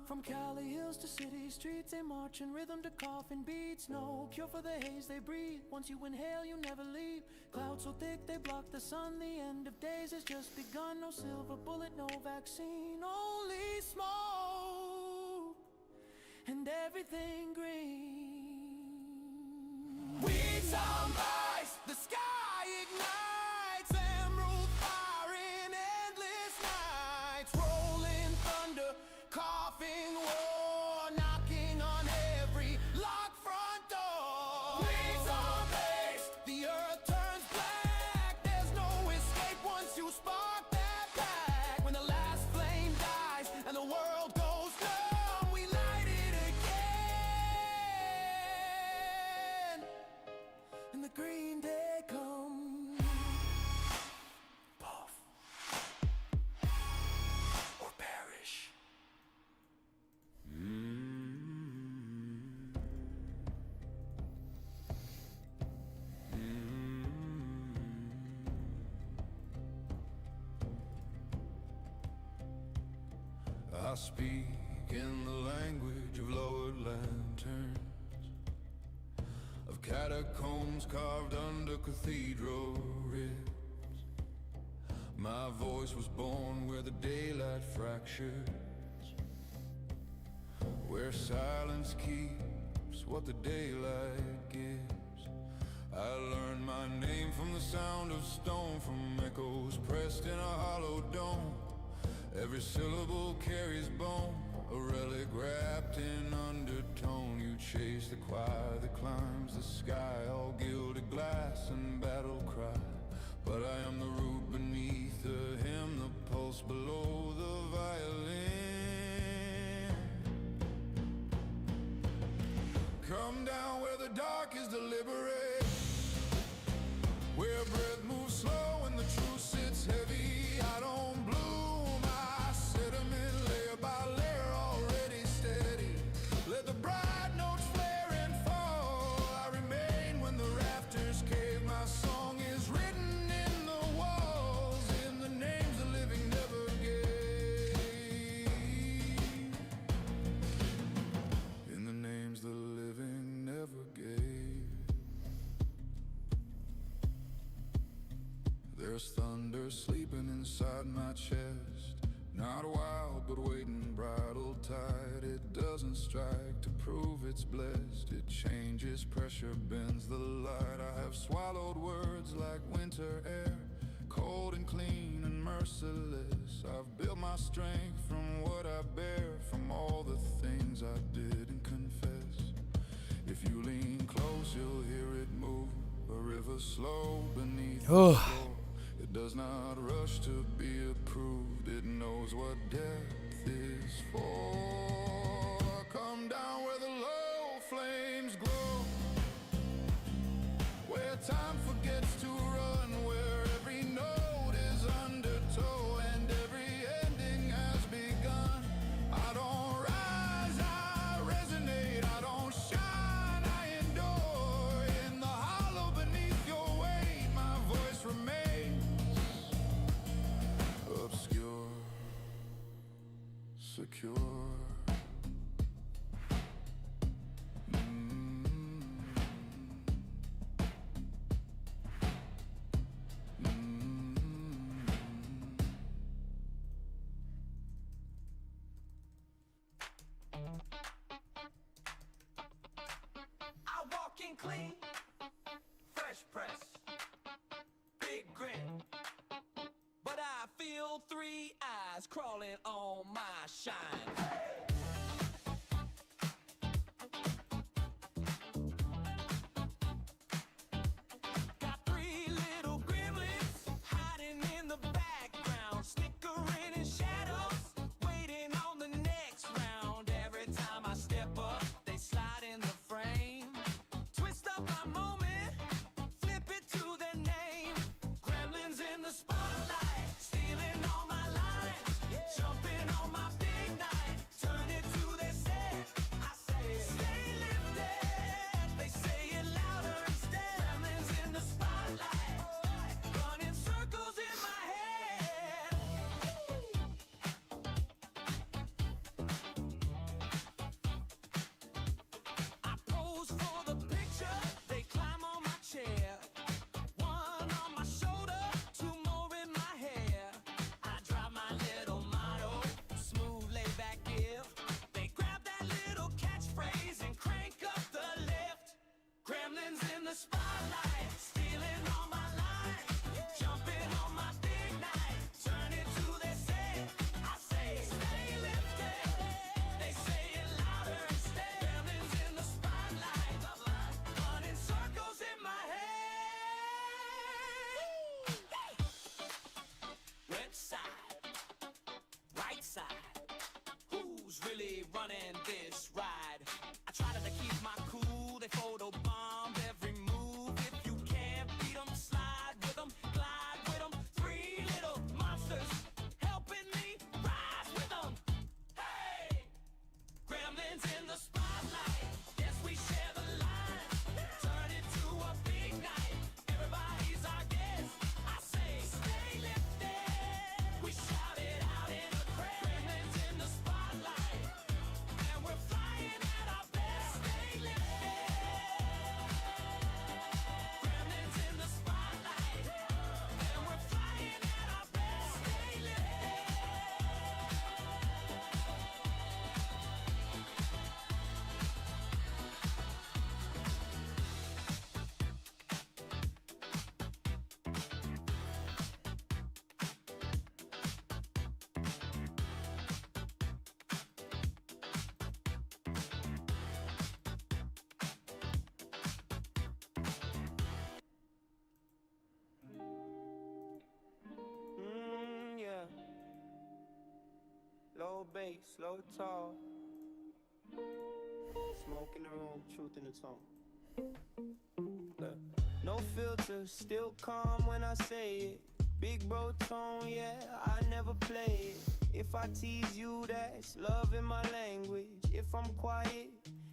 From Cali hills to city streets, they march in rhythm to coffin beats. No cure for the haze they breathe. Once you inhale, you never leave. Clouds so thick they block the sun. The end of days has just begun. No silver bullet, no vaccine, only smoke and everything green. Weeds zombies, the sky ignites. Emerald fire in endless nights. Rolling thunder, coughing war, knocking on every locked front door. Weeds zombies, the earth turns black. There's no escape once you spark that pack. When the last flame dies and the world goes numb, we light it again, and the green day comes. Puff or perish. I speak in the language of lowered lanterns, of catacombs carved under cathedral ribs. My voice was born where the daylight fractures, where silence keeps what the daylight gives. I learned my name from the sound of stone, from echoes pressed in a hollow dome. Every syllable carries bone. A relic wrapped in undertone. You chase the choir that climbs the sky, all gilded glass and battle cry. But I am the root beneath the hymn, the pulse below the violin. Come down where the dark is deliberate, where breath moves slow and the truth sits heavy. I don't bloom, I sediment layer by layer, already steady. Let the bright notes flare and fall. I remain when the rafters cave. My song is written in the walls, in the names the living never gave. In the names the living never gave. There's thunder sleeping inside my chest. Not wild, but waiting bridle tide. It doesn't strike to prove it's blessed. It changes, pressure bends the light. I have swallowed words like winter air, cold and clean and merciless. I've built my strength from what I bear, from all the things I didn't confess. If you lean close, you'll hear it move. A river slow beneath the floor. It does not rush to be approved. It knows what death is for. Come down where the low flames glow, where time forgets to run, where every note is undertow and every ending has begun. I don't rise, I resonate. I don't shine, I endure. In the hollow beneath your weight, my voice remains obscure, secure. I walk in clean, fresh press, big grin, but I feel three eyes crawling on my shine. Got three little gremlins hiding in the background, snickering in shadows, waiting on the next round. Every time I step up, they slide in the frame, twist up my moment, flip it to their name. Gremlins in the spotlight, stealing all my lines, jumping on my big night, turn it to their set. I say, stay lifted, they say it louder instead. Gremlins in the spotlight, running circles in my head. I pose for the picture, they climb on my chair. One on my shoulder, two more in my hair. I drive my little motto, smooth laid back gift. They grab that little catchphrase and crank up the lift. Gremlins in the spotlight, stealing all my lines, jumping on my big night, turn it to their set. I say, stay lifted, they say it louder instead. Gremlins in the spotlight, running circles in my head. Left side, right side, who's really running this ride? I try to keep my cool, they photobomb every move. If you can't beat them, slide with them, glide with them. Three little monsters helping me rise with them. Hey! Gremlins in the spotlight, yes, we share the line. Turn it to a big night, everybody's our guest. I say, stay lifted, we shout it out in a crowd. Gremlins in the spotlight, and we're bass, slow talk. Smoke in the room, truth in the tone. Look, no filter, still calm when I say it. Big bro tone, yeah, I never play it. If I tease you, that's love in my language. If I'm quiet,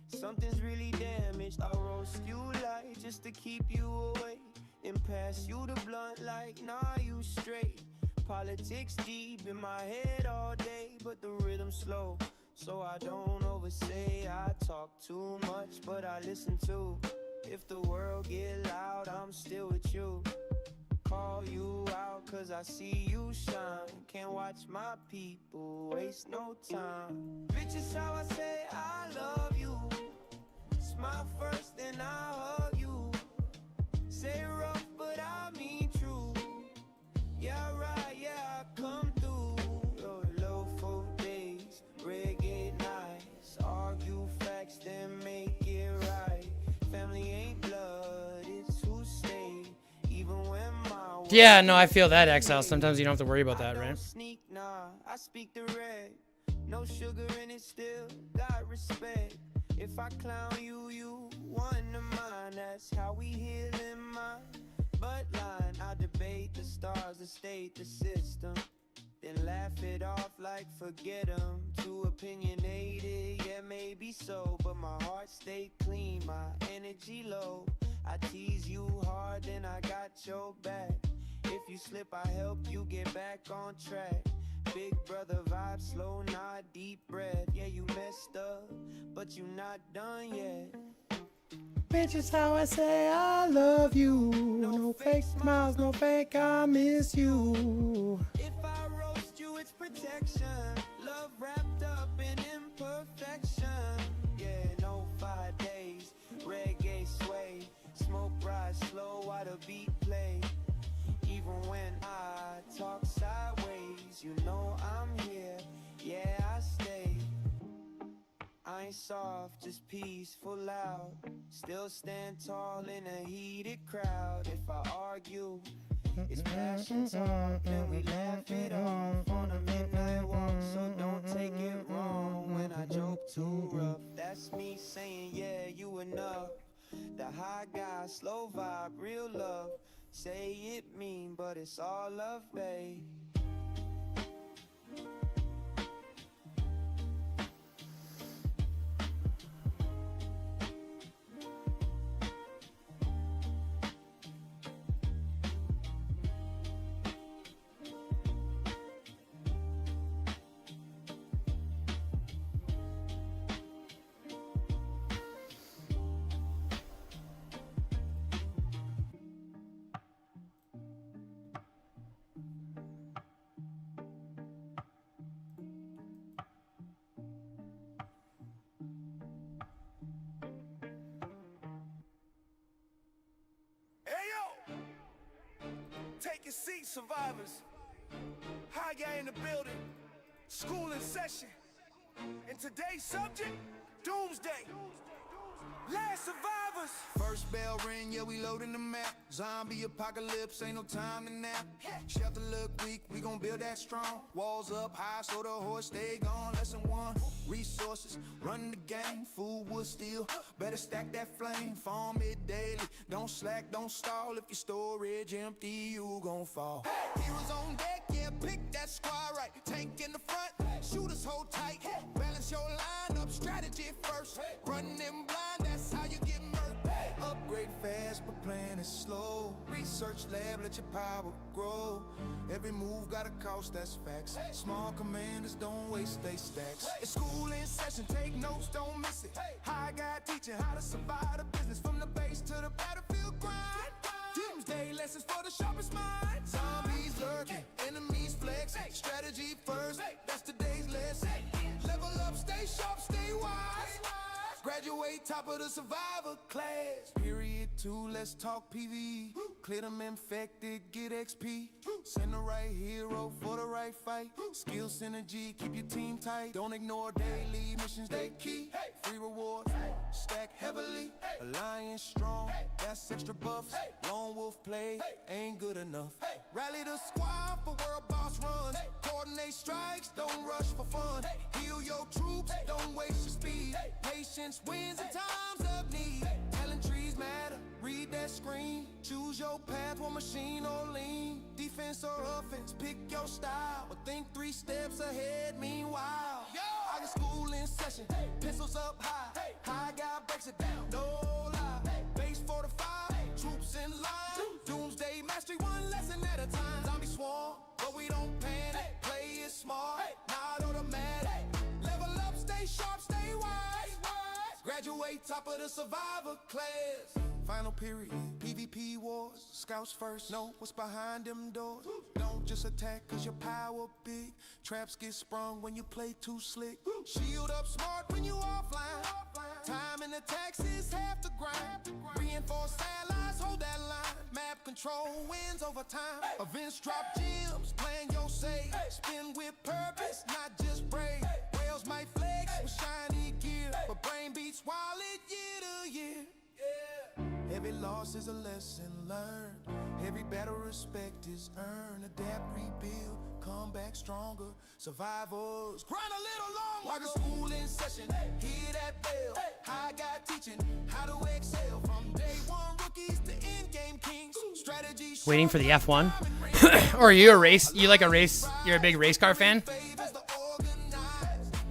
something's really damaged. I roast you light just to keep you away, and pass you the blunt like, nah, you straight. Politics deep in my head all day, but the rhythm slow, so I don't oversay. I talk too much, but I listen too. If the world get loud, I'm still with you. Call you out cause I see you shine. Can't watch my people waste no time. Bitch, it's how I say I love you. Smile first, then I hug you. Say rough, but I mean true. Yeah, right, yeah, I come through. Low for days, reggae nights. Argue facts, then make it right. Family ain't blood, it's who stayed. Even when my Yeah, no, I feel that, Exile. Sometimes you don't have to worry about that, right? sneak, nah, I speak the red. No sugar in it, still got respect. If I clown you, you one of mine. That's how we heal in my bloodline. I debate the stars, the state, the system, then laugh it off like forget 'em. Too opinionated, yeah, maybe so, but my heart stayed clean, my energy low. I tease you hard, then I got your back. If you slip, I help you get back on track. Big brother vibe, slow, not deep breath. Yeah, you messed up, but you not done yet. Bitch, it's how I say I love you. No fake smiles, no fake I miss you. If I roast you, it's protection. Love wrapped up in imperfection. Yeah, no 5 days. Reggae sway. Smoke rise slow while the beat play. Even when I talk sideways, you know I'm here. Yeah, I stay. I ain't soft, just peaceful, loud. Still stand tall in a heated crowd. If I argue, it's passion talk, then we laugh it off on a midnight walk. So don't take it wrong when I joke too rough. That's me saying, yeah, you enough. The high guy, slow vibe, real love. Say it mean, but it's all love, babe. Take your seat, survivors. High guy in the building. School in session. And today's subject, Doomsday. Last survivors. First bell ring, yeah, we loading the map. Zombie apocalypse, ain't no time to nap. Shelter look weak, we gon' build that strong. Walls up high, so the horse stay gone. Lesson 1, resources, run the game. Food, wood, steel, better stack that flame. Farm it daily, don't slack, don't stall. If your storage empty, you gon' fall. Heroes on deck, yeah, pick that squad right. Tank in the front, shooters hold tight. Balance your line up, strategy first. Running them blind, that's how you get murked. Upgrade fast, but plan is slow. Research lab, let your power grow. Every move got a cost, that's facts. Small commanders don't waste they stacks. It's school in session, take notes, don't miss it. High guy teaching how to survive the business. From the base to the battlefield grind. Doomsday lessons for the sharpest mind. Zombies lurking, enemies flex. Strategy first, that's today's lesson. Level up, stay sharp, stay wise. Graduate top of the survivor class. Period 2, let's talk PvE. Clear them infected, get XP. Send the right hero for the right fight. Skill synergy, keep your team tight. Don't ignore daily missions, they key. Free rewards, stack heavily. Alliance strong, that's extra buffs. Lone wolf play, ain't good enough. Rally the squad for world boss runs. Core Coordinate strikes, don't rush for fun. Heal your troops, don't waste your speed. Patience wins in times of need. Telling trees matter, read that screen. Choose your path, one machine or lean. Defense or offense, pick your style. But think 3 steps ahead, meanwhile. I got school in session, pencils up high. High guy breaks it down, no lie. Base 45, troops in line. Doomsday mastery, one lesson at a time. Zombie swarm, but we don't panic. Play it smart, not automatic. Level up, stay sharp, stay wise. Graduate top of the survivor class. Final period, PvP wars. Scouts first, know what's behind them doors. Don't just attack cause your power big. Traps get sprung when you play too slick. Shield up smart when you offline. Time and attacks is half the grind. Reinforced allies, hold that line. Map control wins over time. Events drop gems, plan your save. Spin with purpose, not just brave. Whales might flex with shiny gear, but brain beats wallet year to year. Every loss is a lesson learned. Every battle respect is earned. Adapt, rebuild, come back stronger. Survivors, grind a little longer. Like a school in session, hear that bell. I got teaching how to excel. From day one rookies to end game kings. Strategy. Waiting for the F1. Or are you a race? You like a race? You're a big race car fan?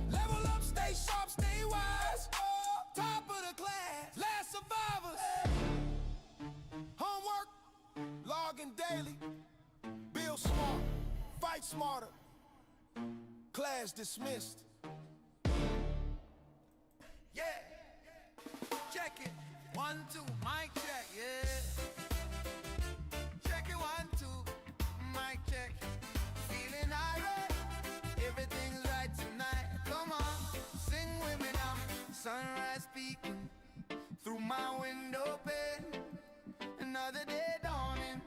Level up, stay sharp, stay wise. Top of the class, last survivors. Homework, logging daily. Build smart, fight smarter. Class dismissed. Yeah, check it. 1, 2, mic check. Yeah, check it. 1, 2, mic check. Feeling irate. Everything's right tonight. Come on, sing with me now. Sunrise peeking through my window pane. Another day dawning,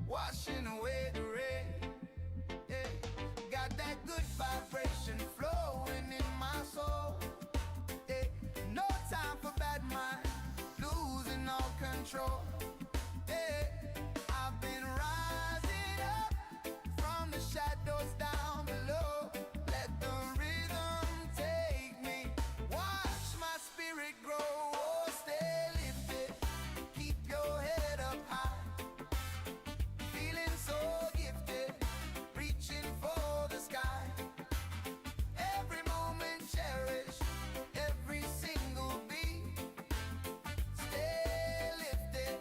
washing away the rain. Yeah. Got that good vibration flowing in my soul. Yeah. No time for bad mind, losing all control. Yeah. I've been rising up from the shadows down below. Let the rhythm take me, watch my spirit grow. Oh, stay lifted, keep your head up high. Feeling so gifted, reaching for the sky. Every moment cherish, every single beat. Stay lifted,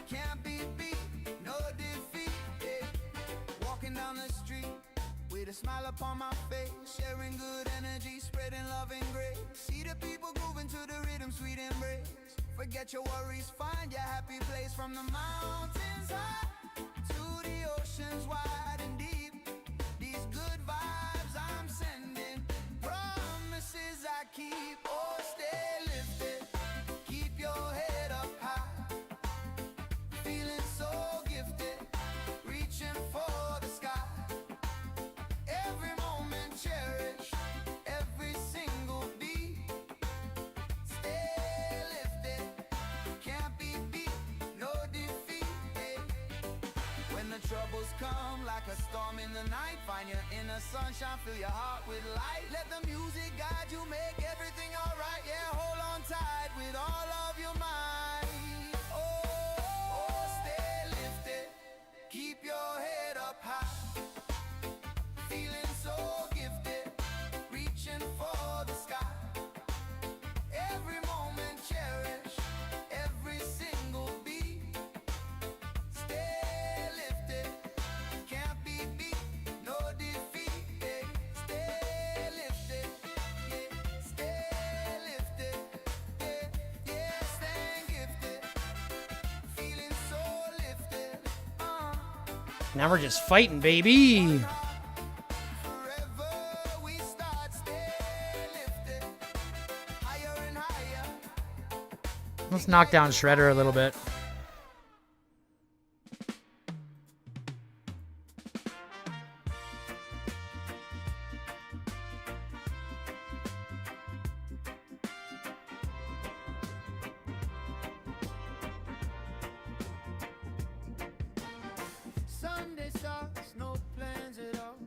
can't be beat, no defeat. Yeah. Walking down the street with a smile upon my face, sharing good energy, spreading love and grace. See the people grooving to the rhythm, sweet embrace. Forget your worries, find your happy place. From the mountains high to the oceans wide and deep. These good vibes I'm sending, promises I keep. Oh, stay lifted, keep your head up high. Feeling so gifted, reaching for the sky. Every moment cherish, every single beat. Stay lifted, can't be beat, no defeat. Yeah. When the troubles come like a storm in the night, find your inner sunshine, fill your heart with light. Let the music guide you, make everything alright. Yeah, hold on tight with all of your might. Oh, stay lifted, keep your head up high. Feeling so gifted, reaching for the sky. Every moment cherish, every single beat. Stay lifted, can't be beat, no defeat. Yeah. Stay lifted, yeah. Stay lifted, yeah. Yeah, staying gifted, feeling so lifted. Now we're just fighting, baby. Forever we start, stay lifted, higher and higher. Let's knock down Shredder a little bit. Sunday starts, no plans at all.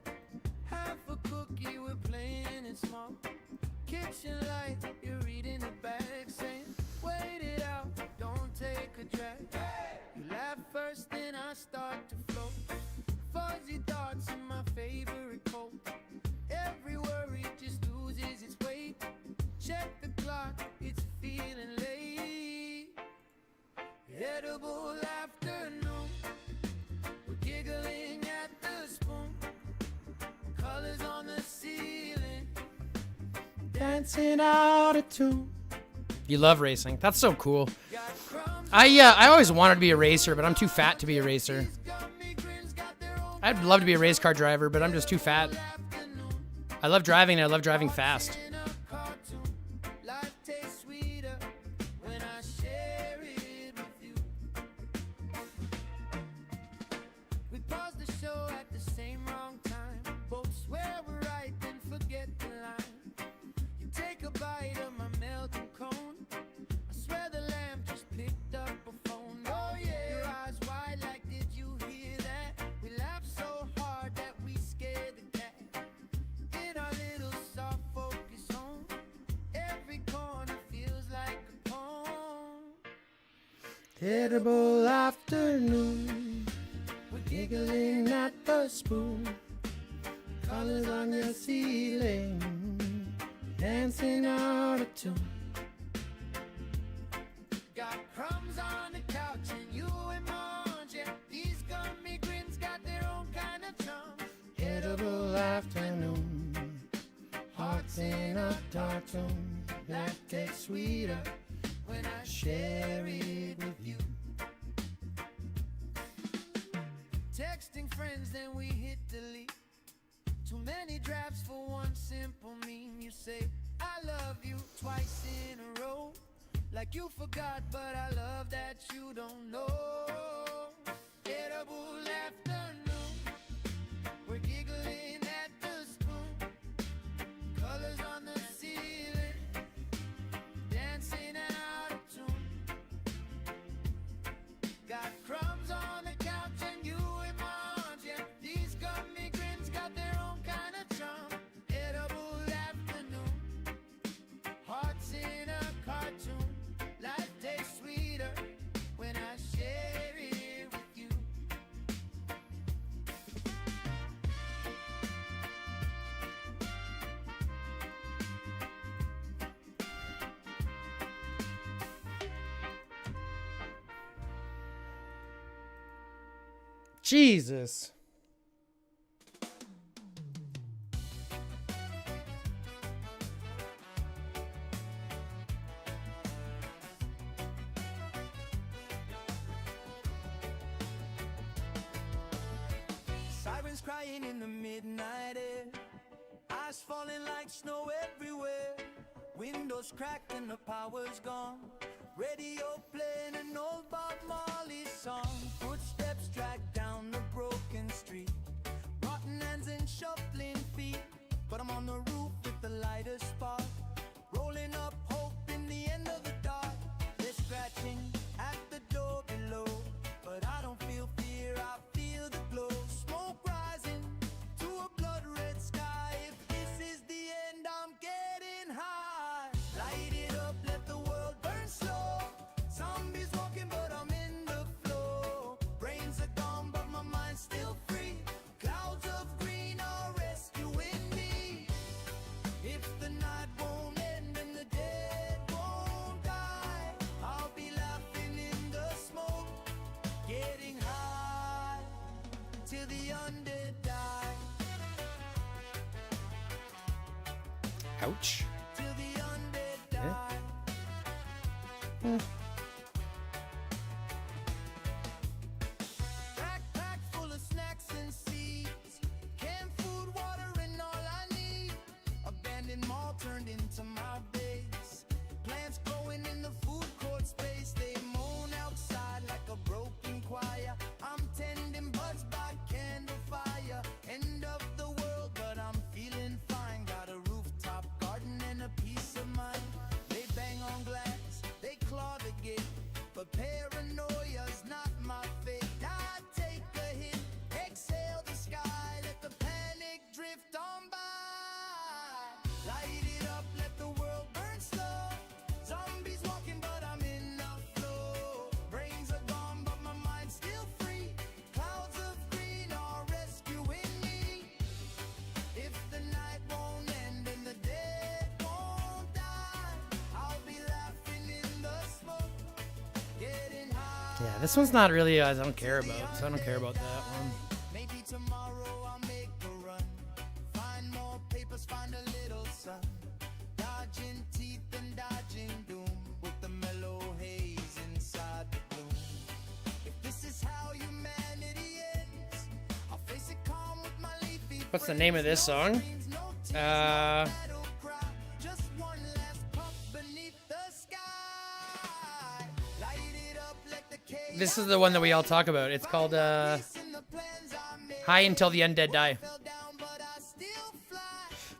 kitchen light, you're reading it back, saying, wait it out, don't take a drag. You laugh first, then I start to float. Fuzzy thoughts in my favorite coat. Every worry just loses its weight. Check the clock, it's feeling late. Edible afternoon, we're giggling at the spoon. Colors on the ceiling, Dancing out of tune. You love racing. That's so cool. I always wanted to be a racer, but I'm too fat to be a racer. I'd love to be a race car driver, but I'm just too fat. I love driving, and I love driving fast. life tastes sweeter when I share it with you. We pause the show at the same wrong time. Both swear we're right, then forget the line. You take a bite of my melting cone. I swear the lamp just picked up a phone. Oh yeah, your eyes wide like, did you hear that? We laughed so hard that we scared the cat. In our little soft focus home, every corner feels like a poem. Edible afternoon. We're giggling at the spoon. Colors on your ceiling. Dancing out of tune. Got crumbs on the couch and you and Monge. Yeah, these gummy grins got their own kind of charm. Edible afternoon. Hearts in a cartoon. Life gets sweeter When I share it with you. texting friends, then we hit delete. Too many drafts for one simple meme. You say, I love you twice in a row. Like you forgot, but I love that you don't know. Edible afternoon, we're giggling at the spoon. Colors on the ceiling, dancing out of tune. Got crumbs on the couch and you and Monge. Yeah, these gummy grins got their own kind of charm. Edible afternoon, hearts in a cartoon. Life tastes sweeter when I share it with you. Jesus. Sirens crying in the midnight air. Ice falling like snow everywhere. Windows cracked and the power's gone. Radio playing an old Bob Marley song. Footsteps drag down the broken street. Rotten hands and shuffling feet. But I'm on the roof with the lightest spark. Rolling up hope in the end of the dark. They're scratching at the door below. But I don't feel fear, I feel the glow. Smoke rising to a blood red sky. If this is the end, I'm getting high. Light it up, let the world burn slow. Zombies walking, but I'm in the flow. Brains are gone, but my mind's still free. Clouds of green are rescuing me. If the night won't end and the dead won't die, I'll be laughing in the smoke, getting high till the undead die. Ouch. Till the undead die. Backpack full of snacks and seeds. Canned food, water, and all I need. Abandoned mall turned into my base. Plants growing in the food court space. They moan outside like a broken choir. I'm tending buds by candle fire. End of the world, but I'm feeling fine. Got a rooftop garden and a peace of mind. They bang on glass, they claw the Yeah, this one's not really. I don't care about. So I don't care about that one. Maybe tomorrow I'll make a run. Find more papers, find a little sun. Dodging teeth and dodging doom with the mellow haze inside the gloom. If this is how humanity ends, I'll face it calm with my leafy. What's the name of this song? Just one last puff beneath the sky. Light it up, let the chaos This is the one that we all talk about. It's called in the plans I made. High Until the Undead Die. Fell down, but I still fly.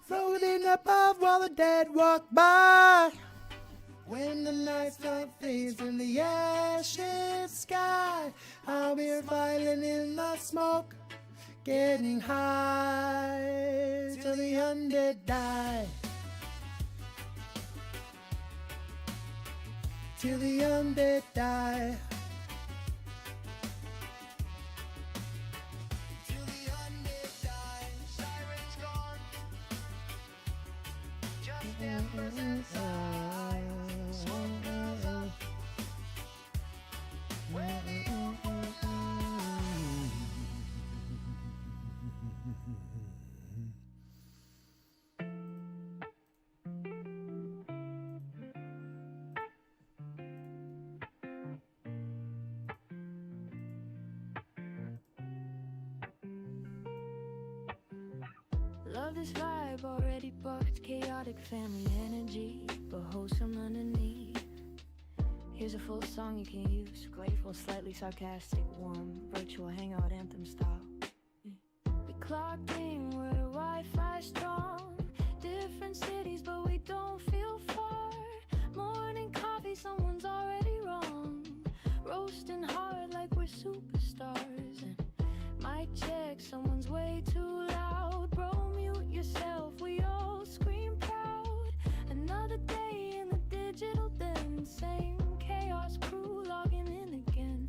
Floating above while the dead walk by. When the night fades in the ashes sky, I'll be filing in the smoke, getting high till the undead die. Till the undead die. Till the undead die. Sirens gone. Just embers inside. Smoke goes up. Love this vibe already barked, chaotic family energy, but wholesome underneath. Here's a full song you can use, grateful, slightly sarcastic, warm, virtual hangout anthem style. We clocked in, we're Wi-Fi strong, different cities but we don't feel far. Morning coffee, someone's already wrong, roasting hard like we're superstars. And mic check, someone's way too loud, bro, mute yourself, we all scream proud. Another day in the digital den, same chaos crew logging in again.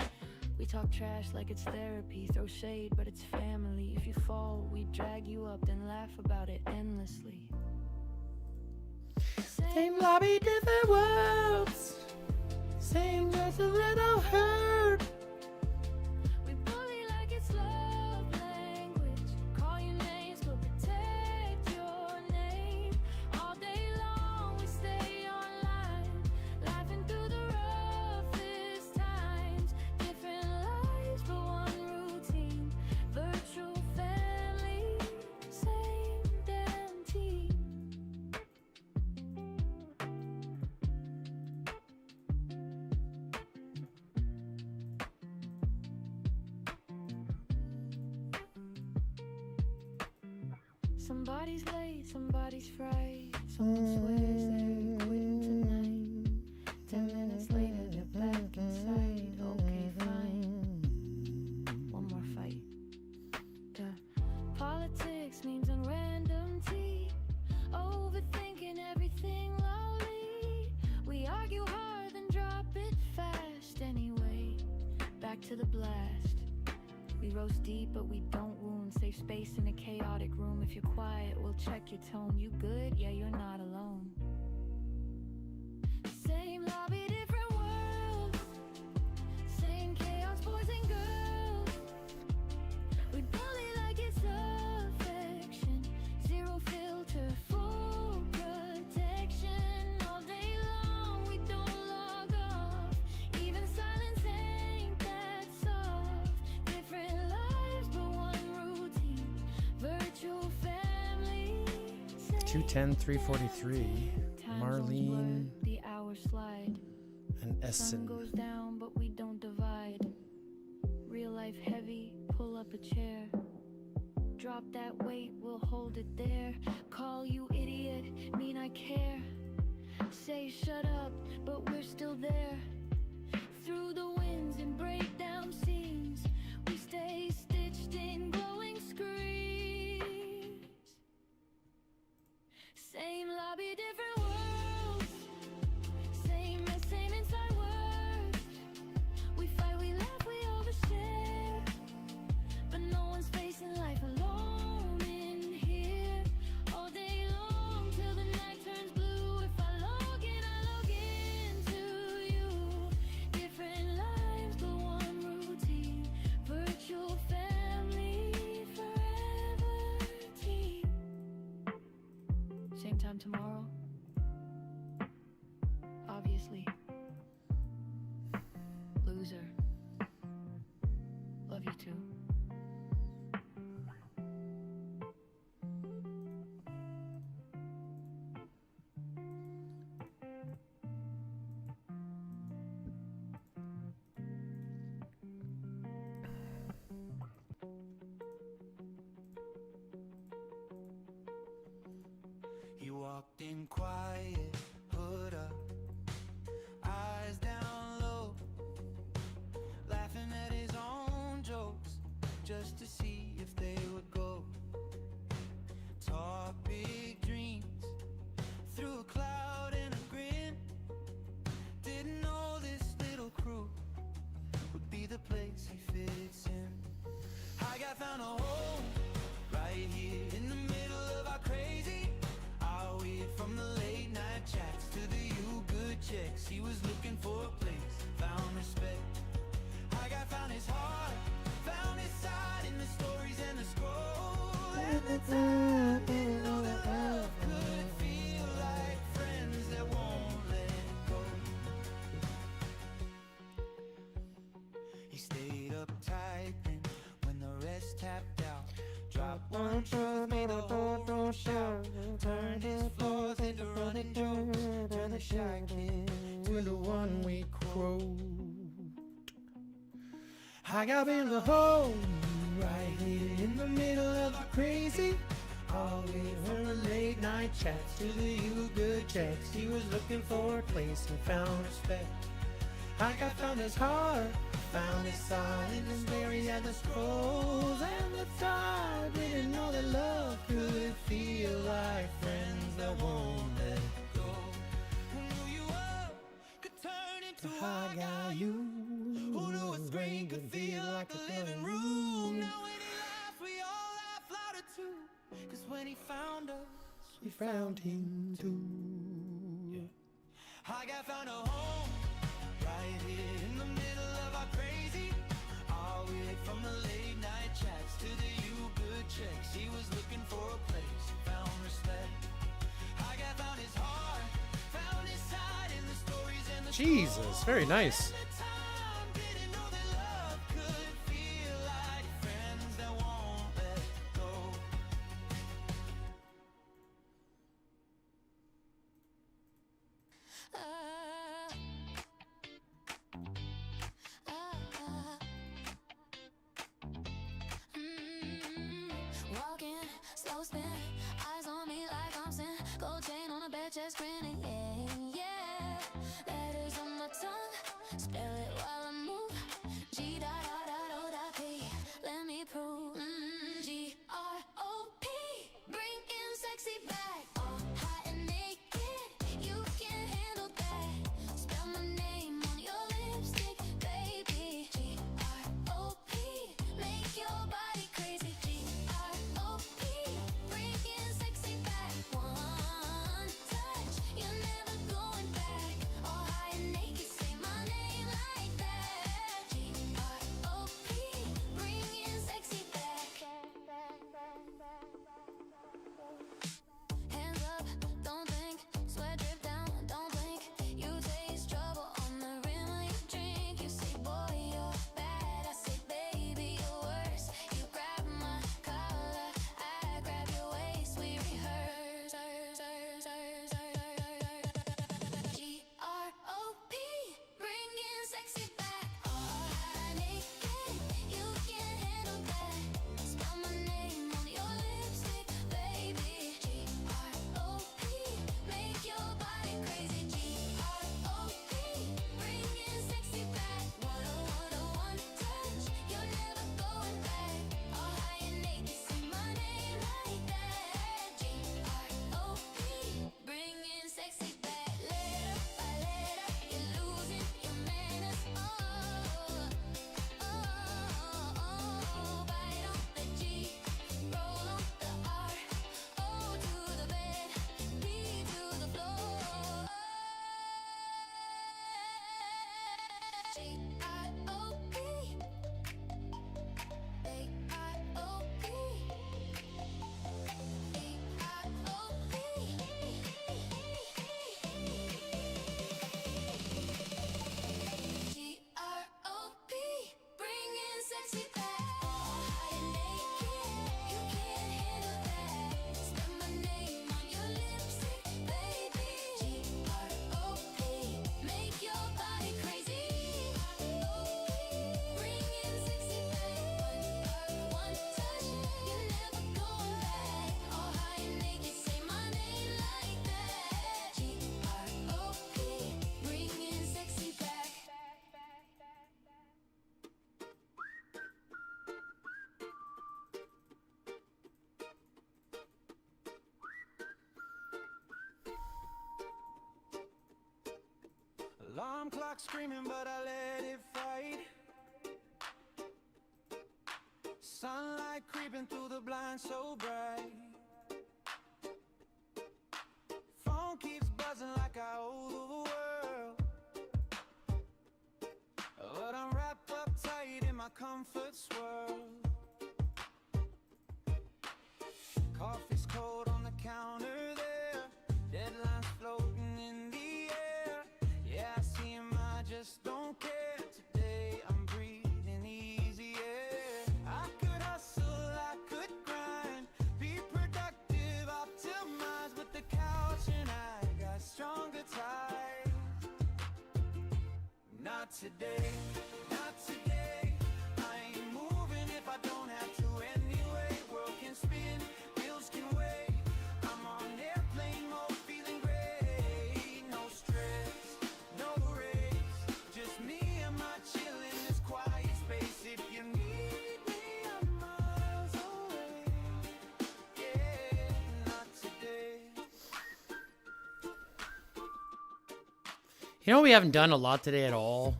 We talk trash like it's therapy, throw shade but it's family. If you fall, we drag you up, then laugh about it endlessly. Same lobby, different worlds. Same just a little hurt. We bully like it's love language. Call your names, but protect your name. All day long we stay online, laughing through the roughest times. Different lives, but one routine. Virtual family, same damn team. Somebody's late, somebody's fright. Someone swears they're quitting tonight. 10 minutes later, they're back inside. Okay, fine. One more fight. Politics, memes, and random tea. Overthinking everything loudly. We argue hard, then drop it fast. Anyway, back to the blast. We roast deep, but we don't wound. Save space in a chaotic room. If you're quiet, we'll check your tone. You good? Yeah, you're not alone. Same lobby, different world. Same chaos, boys and girls. We bully like it's affection. Zero filter, full protection. All day long, we don't log off. Even silence ain't that soft. Different lives, but one routine. Virtual family. 210 343. Marlene The hours slide. and Sun Essen. goes down, but we don't divide. Real life heavy, pull up a chair. Drop that weight, we'll hold it there. Call you idiot, mean I care. Say shut up, but we're still there. Through the winds and breakdown scenes, we stay stitched in glowing screens. Same lobby, different worlds. Same mess, same inside words. We fight, we laugh, we overshare. But no one's facing life alone in here. All day long till the night turns blue. If I log in, I log into you. Different lives, but just to see if they would go. Talk big dreams through a cloud and a grin. Didn't know this little crew would be the place he fits in. I got found a home right here in the middle of our crazy. Our way from the late night chats to the you good checks. He was looking for a place, found respect. I got found his heart, found his side in the stories and the scroll. At the time, didn't know that love could feel like friends that won't let go. He stayed uptight and when the rest tapped out, dropped one truth, made the whole room shout. Turned his flaws into running jokes, turned the shy kid to the one we quote. I got in the hole right here in the middle of the crazy. All the way from the late night chats to the you good checks. He was looking for a place and found respect. I got found his heart, found his side in his berry and the scrolls and the tide. Didn't know that love could feel like friends that won't let go. Who knew you up could turn into I got you. Who knew a screen could feel like a living room? Now when he laughs, we all laugh louder too. 'Cause when he found us, we found him too. I got found a home right here in the middle of our crazy. All the way from the late night chats to the you good checks. He was looking for a place, found respect. I got found his heart, found his side in the stories and the Jesus, very nice. didn't know that love could feel like friends that won't let go. Walking, slow spin, eyes on me like I'm sin. Gold chain on a bed, chest grinning, yeah, yeah. Letters on my tongue, spell it while I move. G dot dot dot O dot P, let me prove. G-R-O-P, bring in sexy back. All hot and naked, you can't handle that. Spell my name on your lipstick, baby. G-R-O-P, make your body crazy. G-R-O-P, bring in sexy back. One touch, you're never going back. All high and naked, say my name like that. G-R-O-P, bring in sexy back. Hands up, don't think, sweat drip down, don't blink. You taste trouble on the rim of your drink. You say, boy, you're bad. I say, baby, you're worse. You grab my collar, I grab your waist. We rehearse. G-R-O-P, bring in sexy back. All high naked, you can't handle that. Spell my name on your lipstick, baby. G-R-O-P, make your body crazy. G-R-O-P, bring in sexy back. One touch, you're never going back. All high and naked, say my name like that. G-R-O-P, bring in sexy back. Letter by letter, you're losing your manners. Bite on the G, roll on the R, O to the bed, B to the floor. G-I-O-P, A-I-O-P, G-R-O-P, bring in sexy back. All high and naked, you can't handle that. Spell my name on your lipstick, baby. G-R-O-P, make your body crazy. Alarm clock screaming, but I let it fight. Sunlight creeping through the blinds so bright. Phone keeps buzzing like I owe the world, but I'm wrapped up tight in my comfort swirl. Coffee's cold on the counter there, deadlines floating in the air. Yeah, I see 'em, I just don't care. Today I'm breathing easier. I could hustle, I could grind, be productive, optimize with the couch, and I got stronger ties. Not today, not today. I ain't moving if I don't have to anyway. World can spin, bills can wait. I'm on airplane mode, feeling great. No stress, no race, just me and my chill in this quiet space. If you need me, I'm miles away. Yeah, not today. You know, we haven't done a lot today at all.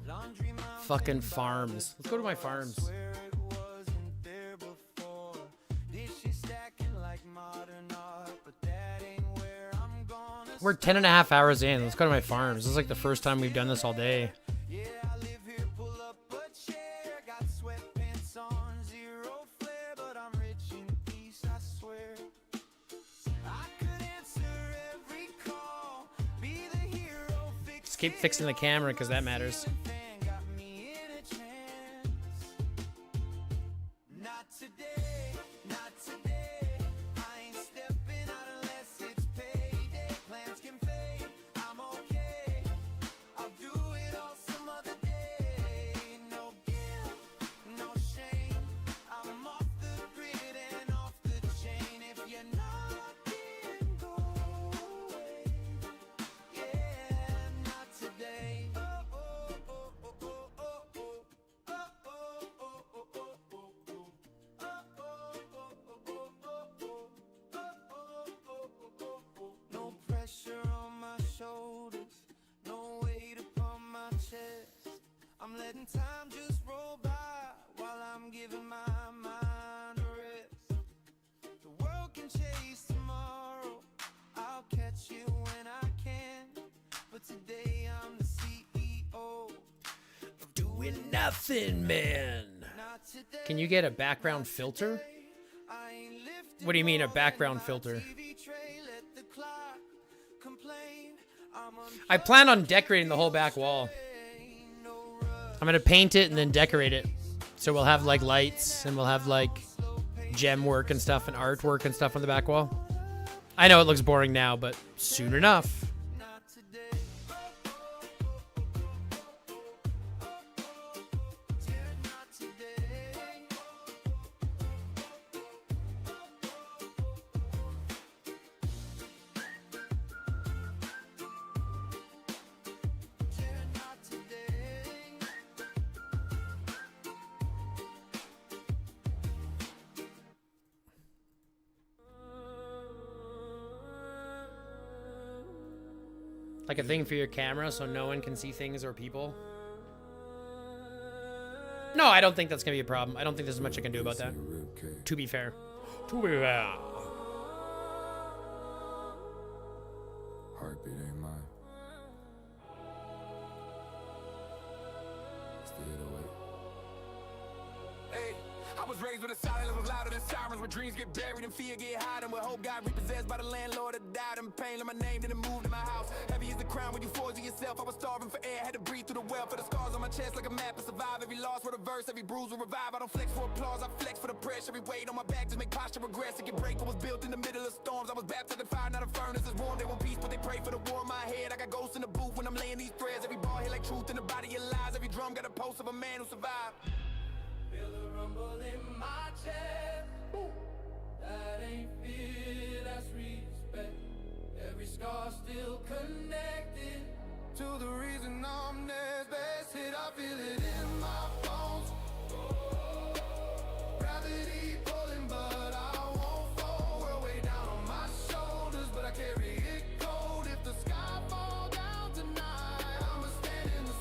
Fucking farms. Let's go to my farms. Where it wasn't there before. Dishes stacking like modern art, but that ain't where I'm gonna. We're 10.5 hours in. Let's go to my farms. This is like the first time we've done this all day. Yeah, I live here, pull up a chair. Got sweatpants on, zero flare, but I'm rich in peace, I swear. I could answer every call, be the hero, fix Just keep fixing the camera because that matters. got me in a trance. Not today, not today. I ain't stepping out unless it's payday. Plans can fade, I'm okay. I'll do it all some other day. No guilt, no shame. I'm off the grid and off the chain. If you're not in, go away. Yeah, not today. Oh, oh, oh, oh, oh, oh, oh. Oh, oh, oh, oh, oh, oh, oh. Oh, oh, oh, oh, oh, oh. No pressure on my shoulders, no weight upon my chest. I'm letting time just roll by while I'm giving my mind a rest. The world can chase tomorrow, I'll catch you when I can. But today I'm the CEO. Doing nothing, man. Not today. Can you get a background filter? I ain't lifted What do you mean a more background than my filter? TV tray. Let the clock complain. I'm I plan on decorating the whole back wall. I'm gonna paint it and then decorate it. So we'll have like lights and we'll have like gem work and stuff and artwork and stuff on the back wall. I know it looks boring now, but soon enough. not today. Yeah, not today. Yeah, not today. Like a thing for your camera so no one can see things or people. No, I don't think that's gonna be a problem. I don't think there's much I can do about that. To be fair. To be fair. Heartbeat ain't mine. Stay away. Hey, I was raised with a silence was louder than sirens. Where dreams get buried and fear get higher. And where hope got repossessed by the landlord that died. And pain in my name didn't move to my house. Heavy is the crown when you forge it yourself. I was starving for air, had to breathe through the well. For the scars on my chest like a map and survive. Every loss for the verse, every bruise will revive. I don't flex for applause, I flex for the pressure. Every weight on my back just make posture regress. It can break what was built in the middle of storms. I was baptized in fire, not a furnace is warm. They want peace, but they pray for the war in my head. I got ghosts in the booth when I'm laying these threads. Every bar hit like truth in the body of lies. Every drum got a pulse of a man who survived. Feel the rumble in my chest. That ain't fear, that's respect. Every scar still connected To the reason I'm next best hit, I feel it in my bones. Gravity pulling, but I won't fall. World way down on my shoulders, but I carry it cold. If the sky fall down tonight, I'ma stand in the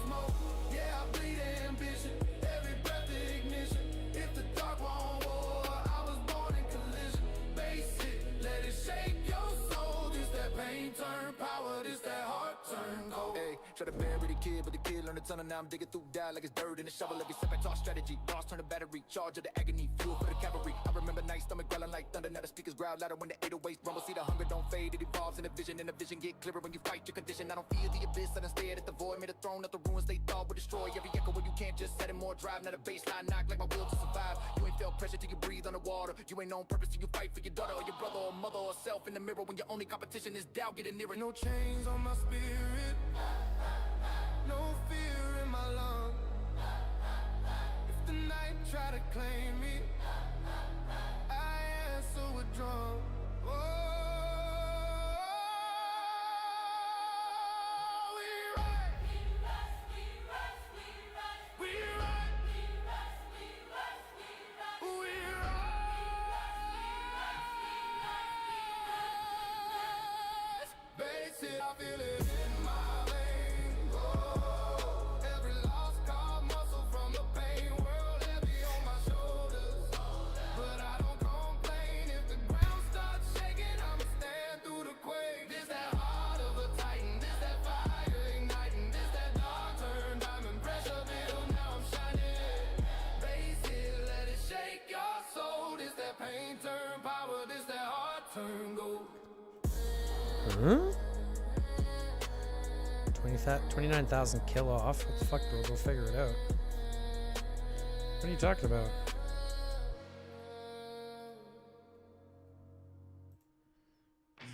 Try to bury the kid, but the kid learned a ton, and now I'm digging through die like it's dirt in a shovel. Every step I talk strategy, lost turn the battery, charge of the agony, fuel for the cavalry. I remember nights, stomach growling like thunder. Now the speakers growl louder when the 808s rumble. See the hunger don't fade, it evolves in a vision, and the vision get clearer when you fight your condition. I don't fear the abyss, I done stared at the void, made a throne of the ruins they thought would destroy. Every echo where you can't just set it more drive. Now the baseline knock like my will to survive. You ain't felt pressure till you breathe underwater. You ain't on purpose till you fight for your daughter or your brother or mother or self in the mirror. When your only competition is doubt, getting nearer. No chains on my spirit, no fear in my lungs. If the night try to claim me, I answer with drum. Oh, we ride, we ride, we rise. Bass it, I feel it in my veins. Oh, every lost call muscle from the pain. World heavy on my shoulders, but I don't complain. If the ground starts shaking, I'ma stand through the quake. This that heart of a titan, this that fire igniting, this that dark turn diamond pressure build. Now I'm shining. Bass it, let it shake your soul. This that pain turn power, this that heart turn gold. Huh? 29,000 kill off. What the fuck, bro? Go figure it out. What are you talking about?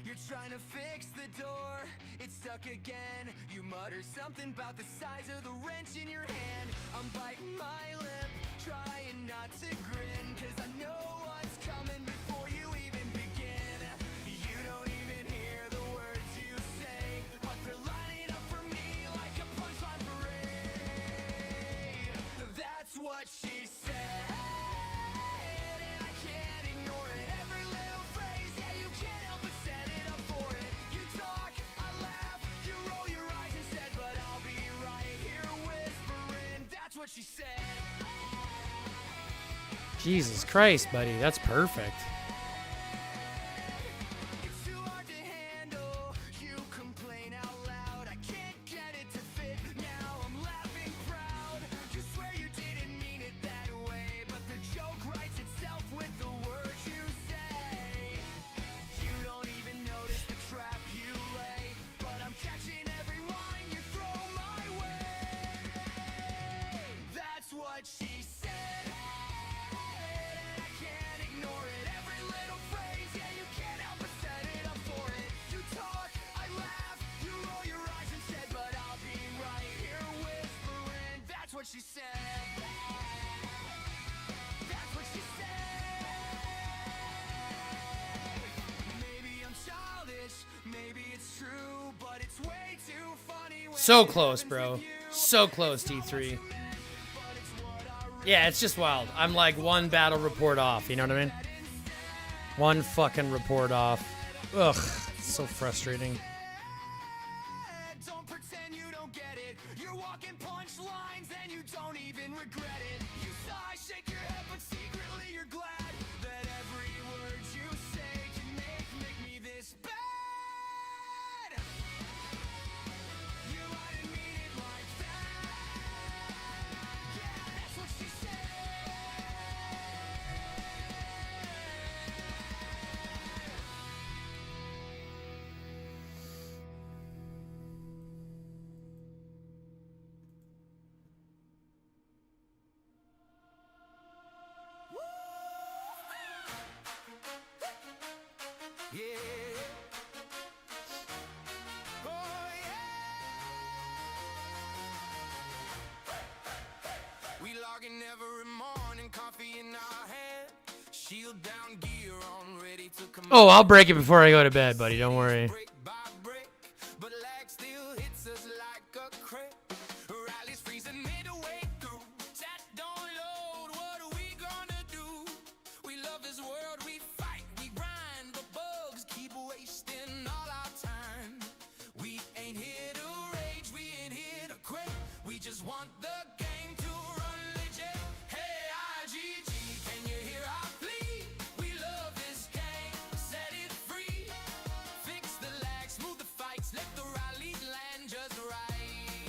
You're trying to fix the door, it's stuck again. You mutter something about the size of the wrench in your hand. I'm biting my lip, trying not to grin, 'cause I know what's coming before you even begin. You don't even hear the words you say, but they're lining up for me like a punchline parade. That's what she said, and I can't ignore it. Every little phrase, yeah, you can't help but set it up for it. You talk, I laugh, you roll your eyes instead, but I'll be right here whispering. That's what she said. Jesus Christ, buddy. That's perfect. It's too hard to handle. You complain out loud. I can't get it to fit. Now I'm laughing proud. You swear you didn't mean it that way, but the joke writes itself with the words you say. You don't even notice the trap you lay, but I'm catching every line you throw my way. That's what she said. And I can't ignore it. Every little phrase, yeah, you can't help but set it up for it. You talk, I laugh, you roll your eyes instead, but I'll be right here whispering. That's what she said. That's what she said. Maybe I'm childish, maybe it's true, but it's way too funny when So it close, happens bro. with you. So close, D3. Yeah, it's just wild. I'm like one battle report off, you know what I mean? One fucking report off. Ugh, it's so frustrating. Don't pretend you don't get it. You're walking punchlines and you don't even regret it. You sigh, shake your head, but secretly you're glad that every word you say can make me this bad. You might mean it like that. Yeah, that's what she said. Yeah. Oh, yeah. We logging every morning, coffee in our hand, shield down, gear on, ready to come. Oh, I'll break it before I go to bed, buddy. Don't worry. Brick by brick, but lag still hits us like a crack. Rallies freezing midway through. Chat don't load. What are we gonna do? We love this world. We fight. We grind. But bugs keep wasting all our time. We ain't here to rage. We ain't here to quit. We just want the game to run legit. Hey, IGG, can you hear our plea? We love this game. Set it free. Fix the lag, smooth the fights. Let the rallies land just right.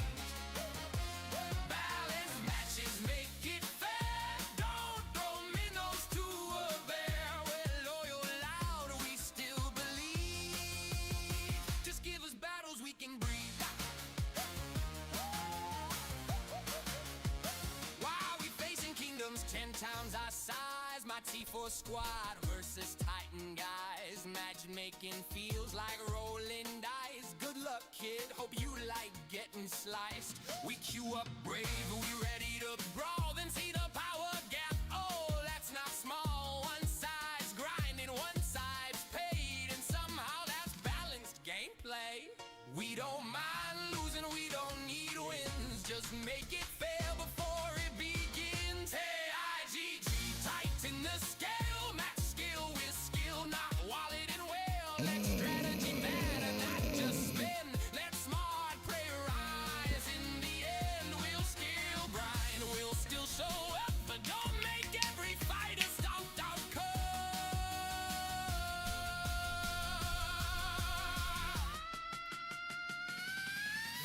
times our size, my T4 squad versus Titan guys. Matchmaking feels like rolling dice. Good luck, kid, hope you like getting sliced. We queue up brave, we ready to brawl, then see the power gap. Oh, that's not small. One side's grinding, one side's paid, and somehow that's balanced gameplay. We don't mind losing, we don't need wins. Just make it fair before it begins. H-I-G-G, tighten the scale. Match skill with skill, not wallet and well. Let strategy matter, not just spin. Let smart play rise. In the end, we'll still grind. We'll still show up, but don't make every fight a stomped out call.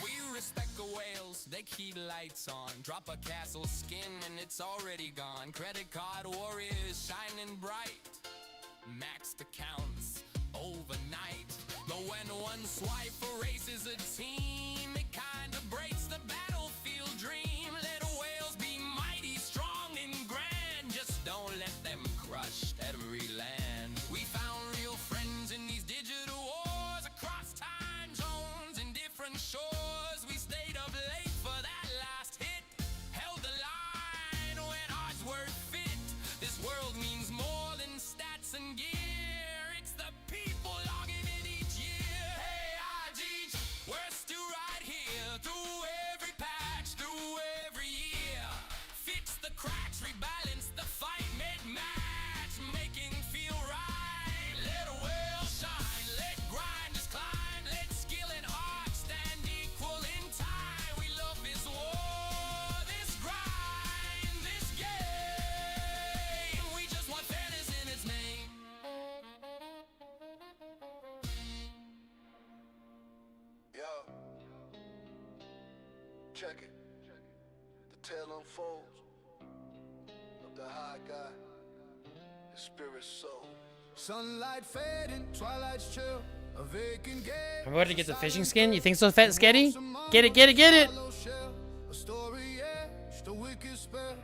We respect the whales, they keep lights on. Drop a castle skin and it's already gone. Credit card warriors shining bright. Max accounts overnight. But when one swipe erases a team, it kinda breaks the battlefield dream. Let whales be mighty, strong and grand. Just don't let them crush every land. We found real friends in these digital wars across time zones and different shores. We stayed up late for that last hit. Held the line when odds were fit. This world means more than stats and gear. It's the people logging in each year. Hey, IGG, we're still right here. Through every patch, through every year. Fix the cracks, rebalance the fight, mid-match. Making feel right. Let a whale shine, let grinders climb. Let skill and art stand equal in time. We love this war, this grind, this game. We just want fairness in its name. Yo, check it. The tale unfolds of the high guy, his spirit soul. Sunlight fading, twilight's chill. A vacant gate. I'm about to get the fishing skin. You think so, Fat Sketty? Get it, get it, get it! A story etched, a wicked spell.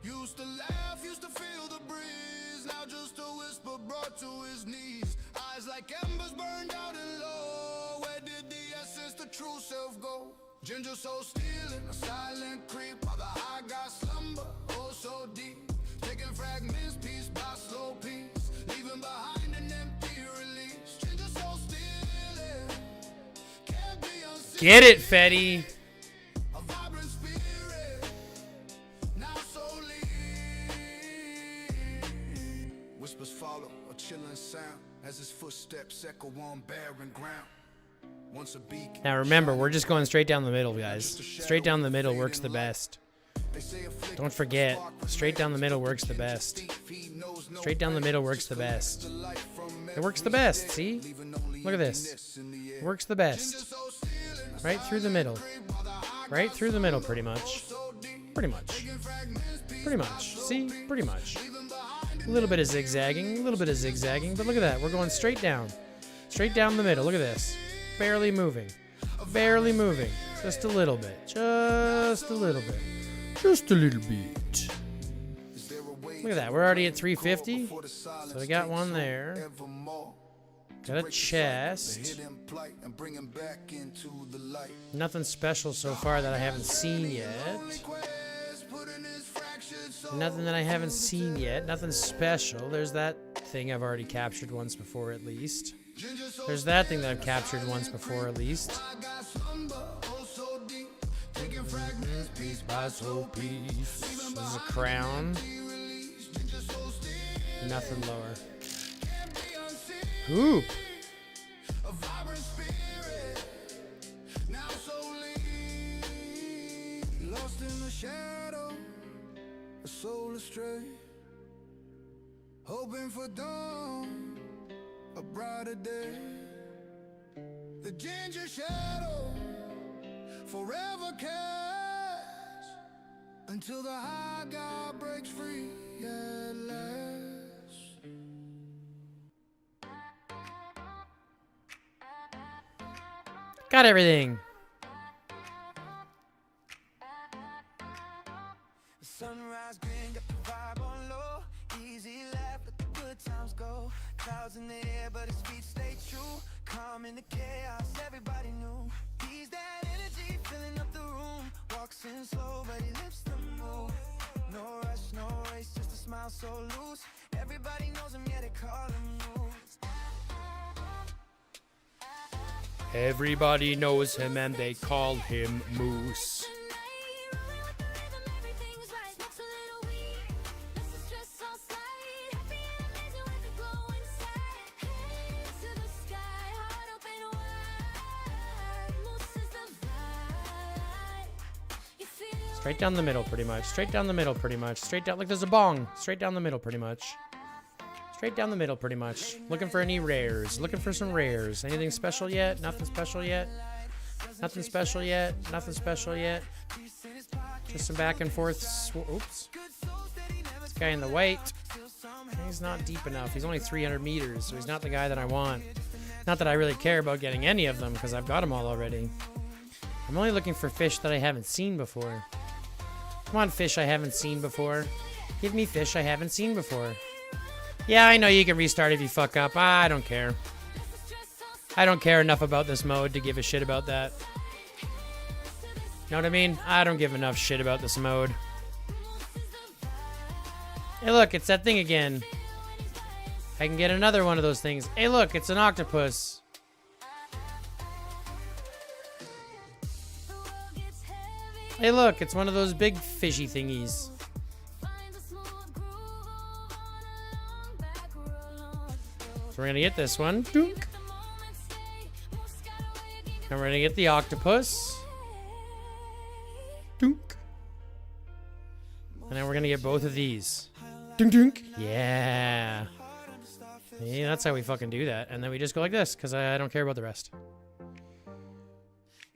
Used to laugh, used to feel the breeze. Now just a whisper brought to his knees. Eyes like embers burned out and low. Where did the essence, the true self go? Ginger soul stealing, a silent creep. While the high guy slumber, oh so deep. Taking fragments piece by slow piece. Leaving behind an empty release. Ginger soul stealing. Can't be unseen. Get it, Fetty! A vibrant spirit, now so lean. Whispers follow, a chilling sound as his footsteps echo on barren ground. Once a beacon. Now remember, we're just going straight down the middle, guys. Straight down the middle works the best. Don't forget, straight down the middle works the best. Straight down the middle works the best. It works the best, see? Look at this. It works the best. Right through the middle. Right through the middle, pretty much. Pretty much. Pretty much. See? Pretty much. A little bit of zigzagging, a little bit of zigzagging, but look at that. We're going straight down. Straight down the middle. Look at this. Barely moving. Barely moving. Just a little bit. Just a little bit. Just a little bit. Look at that. We're already at 350. So we got one there. Got a chest. Nothing special so far that I haven't seen yet. Nothing that I haven't seen yet. Nothing special. There's that thing I've already captured once before at least. There's that thing that I've captured once before at least. Piece by soul piece. There's a crown. Nothing lower. Hoop. Lost in the shadow, a soul astray, hoping for dawn, a brighter day. The ginger shadow forever casts until the high god breaks free at last. Got everything. Sunrise grin, got the vibe on low. Easy laugh, let the good times go. Clouds in the air, but his feet stay true. Calm in the chaos, everybody knew. He's that energy filling up the room. Walks in slow, but he lifts the mood. No rush, no race, just a smile so loose. Everybody knows him, yeah, they call him Moose. Everybody knows him and they call him Moose. Straight down the middle, pretty much. Straight down the middle, pretty much. Straight down, like there's a bong. Straight down the middle, pretty much. Straight down the middle, pretty much. Looking for any rares. Looking for some rares. Anything special yet? Nothing special yet? Nothing special yet? Nothing special yet? Just some back and forth. Oops. This guy in the white. He's not deep enough. He's only 300 meters, so he's not the guy that I want. Not that I really care about getting any of them, because I've got them all already. I'm only looking for fish that I haven't seen before. Come on, fish I haven't seen before. Give me fish I haven't seen before. Yeah, I know you can restart if you fuck up. I don't care. I don't care enough about this mode to give a shit about that. Know what I mean? I don't give enough shit about this mode. Hey, look, it's that thing again. I can get another one of those things. Hey, look, it's an octopus. Hey, look, it's one of those big fishy thingies. So we're gonna get this one. Dunk. And we're gonna get the octopus. Dunk. And then we're gonna get both of these. Dunk dunk. Yeah. Yeah, that's how we fucking do that. And then we just go like this, because I don't care about the rest.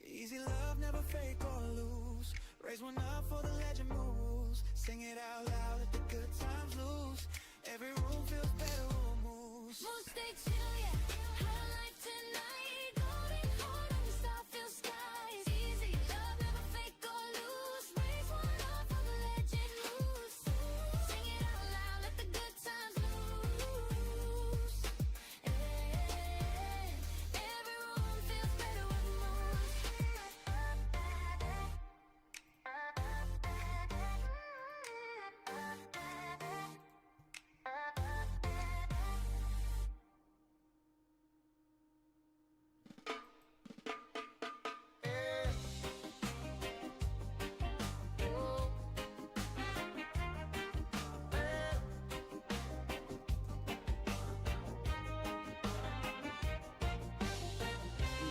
Easy love, never fake or lose. Raise one up for the legend moves. Sing it out loud, let the good times lose. Every room feels better with moves. Moose, stay chill, yeah. Hot like tonight. Golden heart on the starfield skies. Easy love, never fake or lose. Raise one up for the legend moves. Sing it out loud, let the good times lose. Every room feels better with moves.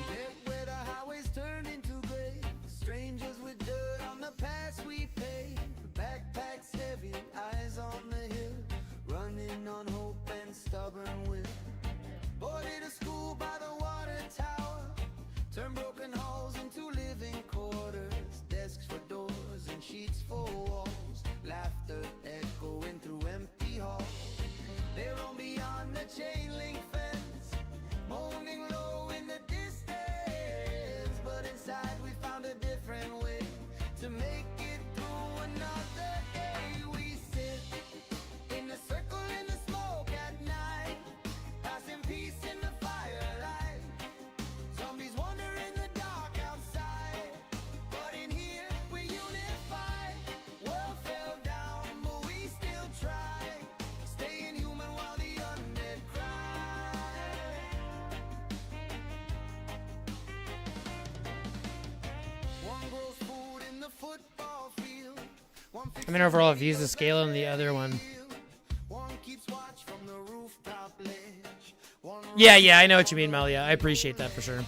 Get where the highways turn into gray. Strangers with dirt on the paths we pay. Backpacks heavy, eyes on the hill. Running on hope and stubborn will. Boarded a school by the water tower. Turn broken halls into living quarters. Desks for doors and sheets for walls. Laughter echoing through empty halls. They roam beyond the chain link fence, moaning low in the distance. But inside we found a different way to make it through another day. We sit in a circle in the smoke at night, passing peace in the firelight. Zombies wander in the dark outside, but in here we unified. World fell down, but we still try, staying human while the undead cry. One grows food in the football field. I mean, overall, I've used the scale on the other one. One keeps watch from the rooftop ledge. One Yeah, I know what you mean, Mel. Yeah, I appreciate that for sure.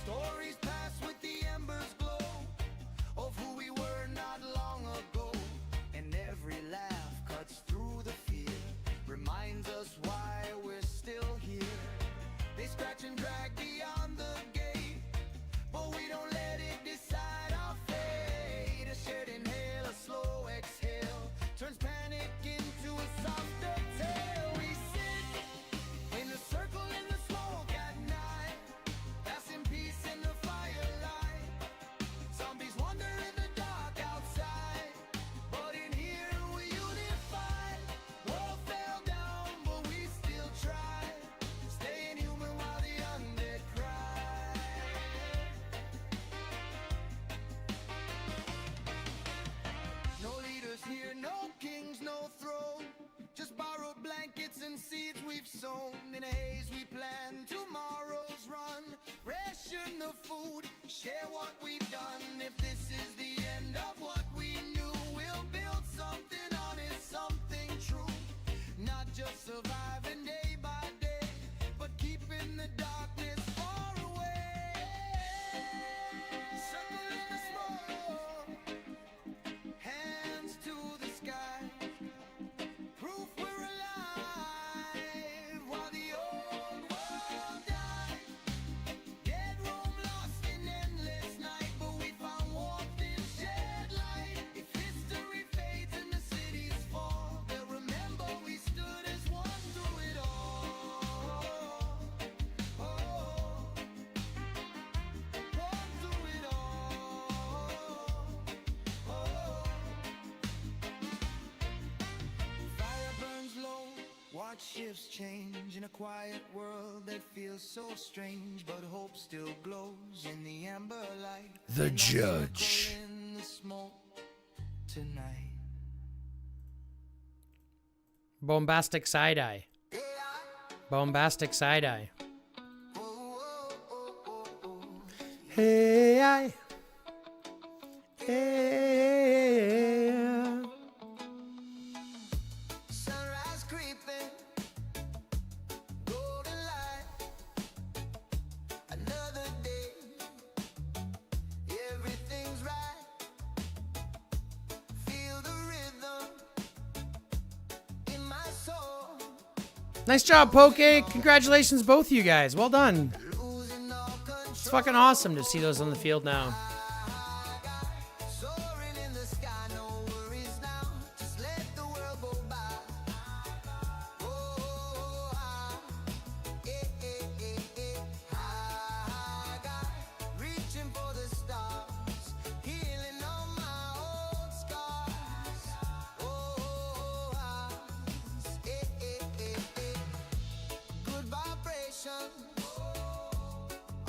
stories pass with the embers glow of who we were not long ago. And every laugh cuts through the fear, reminds us why we're still here. They scratch and drag beyond the gate, but we don't let it decide our fate. A shared inhale, a slow exhale, turns panic into a softer tale. We sit in a circle in the smoke at night, passing planting seeds we've sown. In a haze we plan tomorrow's run. Ration the food, share what we've done. If this is the end of what we knew, we'll build something honest, something true. Not just surviving day by day, but keeping the darkness far away. Circle in the smoke, hands to the sky. Proof we're alive while the old world died. Dead room lost in endless night, but we found warmth in shed light. If history fades and the cities fall, they'll remember we stood as one through it all. One through it all. Fire burns low, watch shifts change in a quiet world that feels so strange, but hope still glows in the amber light. The Judge. In the smoke tonight. Bombastic side eye. Bombastic side eye. Hey, I. Hey. Sunrise creeping, golden light. Another day, everything's right. Feel the rhythm in my soul. Nice job, Poke. Congratulations, both of you guys. Well done. Losing all control. It's fucking awesome to see those on the field now. Soaring in the sky, no worries now. Just let the world go by. Oh, I got reaching for the stars, healing all my old scars. Oh, good vibrations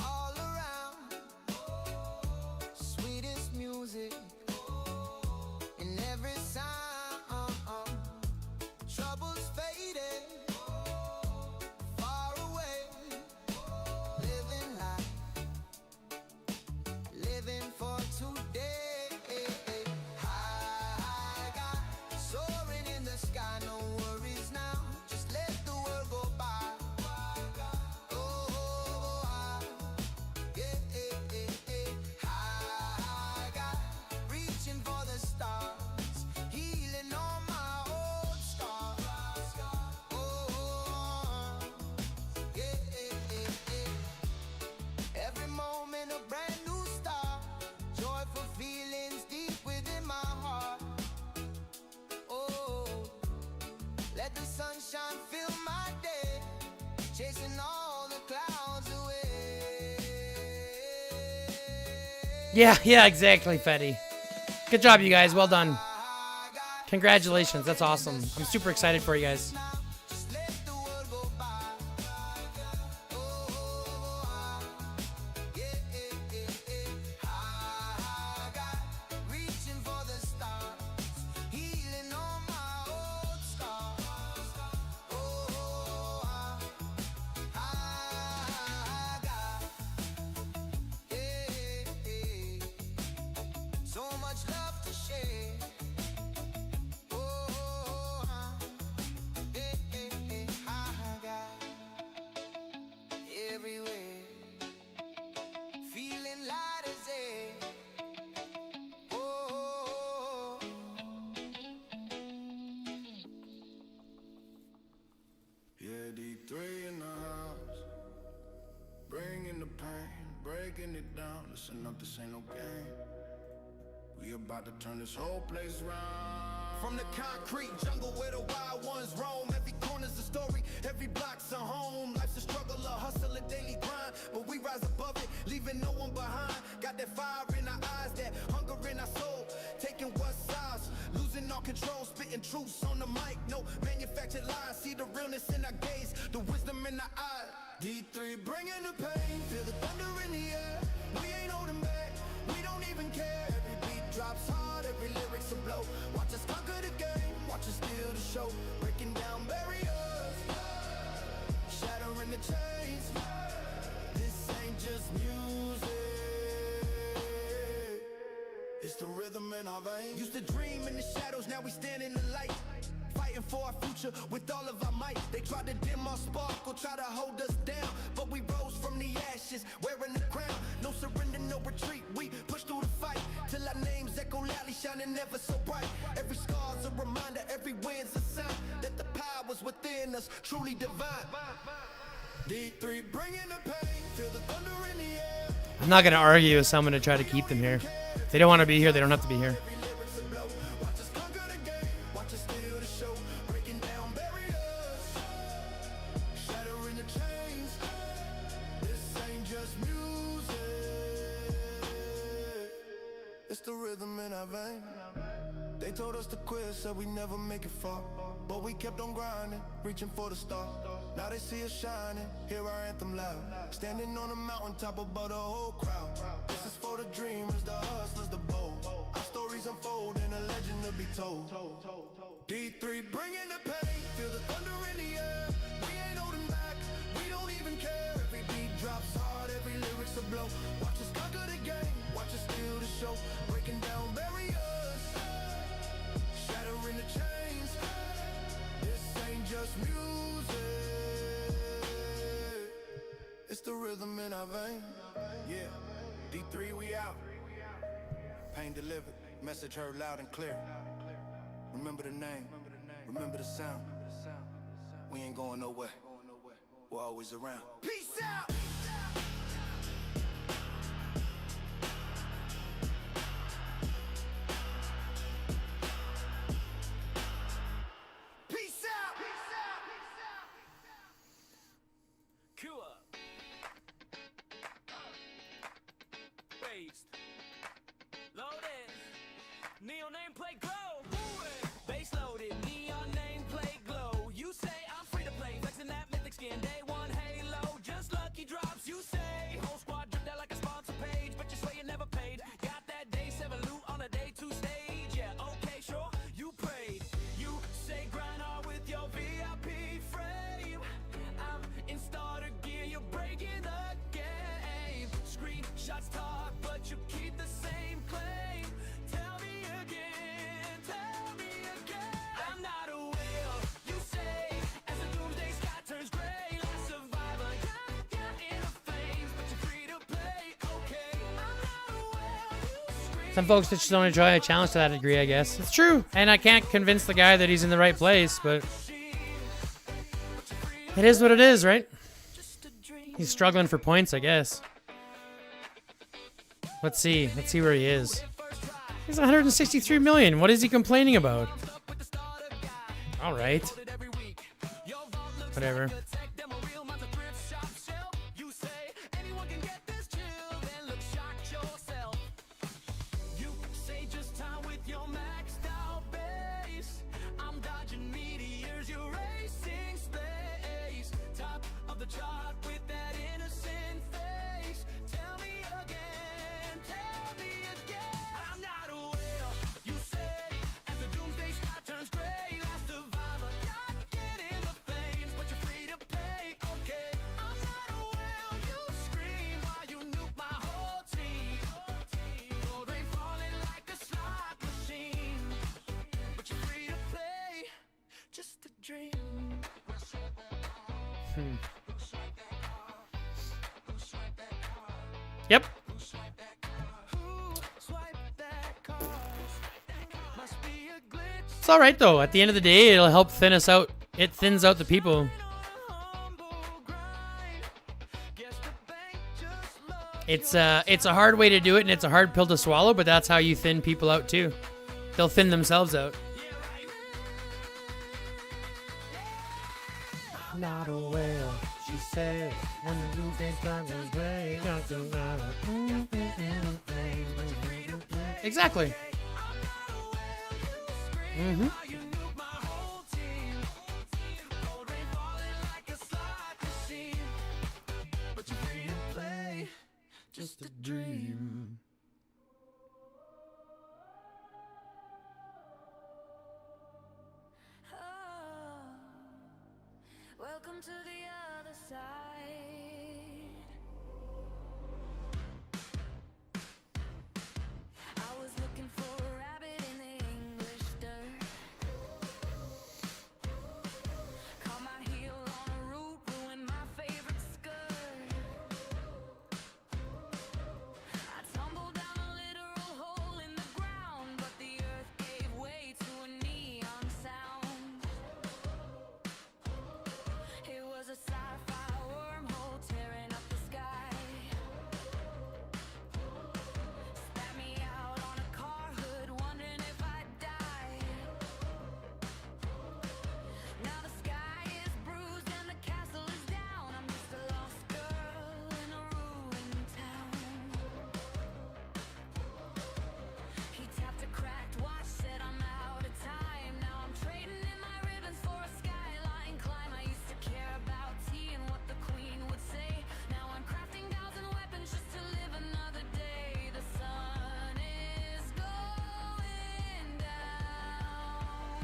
all around. Sweetest music in every sound. Troubles fading, far away. Living life, living for today. I got soaring in the sky, no worries now. Just let the world go by. Oh, I got reaching for the stars, healing all my old scars. Oh, every moment a brand new start, joyful feelings deep within my heart. Oh, let the sunshine fill my day, chasing all the clouds away. Yeah, exactly, Fetty. Good job, you guys. Well done. Congratulations. That's awesome. I'm super excited for you guys. Just let the world go by. Oh, I got reaching for the stars, healing all my old scars. Oh, I got so much love to share. Oh, I got everywhere, feeling light as air. Oh, Yeah, D3 in the house, bringing the pain, breaking it down. Listen up, this ain't no game. We about to turn this whole place round. From the concrete jungle where the wild ones roam, every corner's a story, every block's a home. Life's a struggle, a hustle, a daily grind, but we rise above it, leaving no one behind. Got that fire in our eyes, that hunger in our soul, taking what's ours, losing all control, spitting truths on the mic. No manufactured lies, see the realness in our gaze, the wisdom in our eyes. D3 bringing the pain, feel the thunder in the air. We ain't holding back, we don't even care. Every beat drops hard, every lyric's a blow. Watch us conquer the game, watch us steal the show, breaking down barriers. Shattering the chains. This ain't just music. It's the rhythm in our veins. Used to dream in the shadows, now we stand in the light. Fighting for our future with all of our might. They tried to dim our sparkle, try to hold us down, but we rose from the ashes, wearing the crown. No surrender, no retreat, we push through the fight till our names echo loudly, shining ever so bright. Every scar's a reminder, every win's a sign that the powers within us truly divine. D3 bringing the pain, feel the thunder in the air. I'm not going to argue with someone to try to keep them here. If they don't want to be here, they don't have to be here. It's the rhythm in our vein. They told us to quit, said we never make it far, but we kept on grinding, reaching for the star. Now they see us shining, hear our anthem loud, standing on a mountain top above the whole crowd. This is for the dreamers, the hustlers, the bold. Our stories unfold and a legend to be told. D3 bringing the pain, feel the thunder in the air. We ain't holding back, we don't even care. Every beat drops hard, every lyric's a blow. Watch us conquer the game, watch us steal the show. Breaking down barriers, shattering the chains. This ain't just music, it's the rhythm in our vein. Yeah, D3 we out. Pain delivered, message heard loud and clear. Remember the name, remember the sound. We ain't going nowhere, we're always around. Peace out! Peace out! Cue up. Based. Loaded. Neon nameplate glow. Base loaded. Neon nameplate glow. You say I'm free to play. Flexing that mythic skin. Day one halo. Just lucky drops. You say whole squad dripped out like a sponsor page, but you swear you never paid. Got that day 7 loot on a day 2 stage. Yeah, okay, sure. You prayed. You say grind hard with your VIP frame. I'm in starter gear. You're breaking the game. Screenshots talk, but you keep the same claim. Tell me again, tell me again. I'm not a whale, you say, as the doomsday sky turns gray. Last survivor, yeah, in the flames, but you're free to play, okay. I'm not a whale, you scream. Some folks just don't enjoy a challenge to that degree, I guess. It's true. And I can't convince the guy that he's in the right place, but it is what it is, right? He's struggling for points, I guess. Let's see where he is. He's 163 million. What is he complaining about? All right. Whatever. Yep. It's all right though. At the end of the day, it'll help thin us out. It thins out the people. It's a hard way to do it, and it's a hard pill to swallow. But that's how you thin people out too. They'll thin themselves out. Not a whale, she said. When the doomsday clock was gray, exactly. Mm-hmm. Just a dream. Welcome to the other I was looking for a rabbit in the English dirt. Caught my heel on a root, ruined my favorite skirt. I tumbled down a literal hole in the ground, but the earth gave way to a neon sound. It was a sci-fi wormhole tearing up the sky. Spat me out on a car hood, wondering if I'd die. Now the sky is bruised and the castle is down. I'm just a lost girl in a ruined town. He tapped a cracked watch, said I'm out of time. Now I'm trading in my ribbons for a skyline climb. I used to care about tea and what the queen would say. Now I'm crafting gowns and weapons just to live another day. The sun is going down.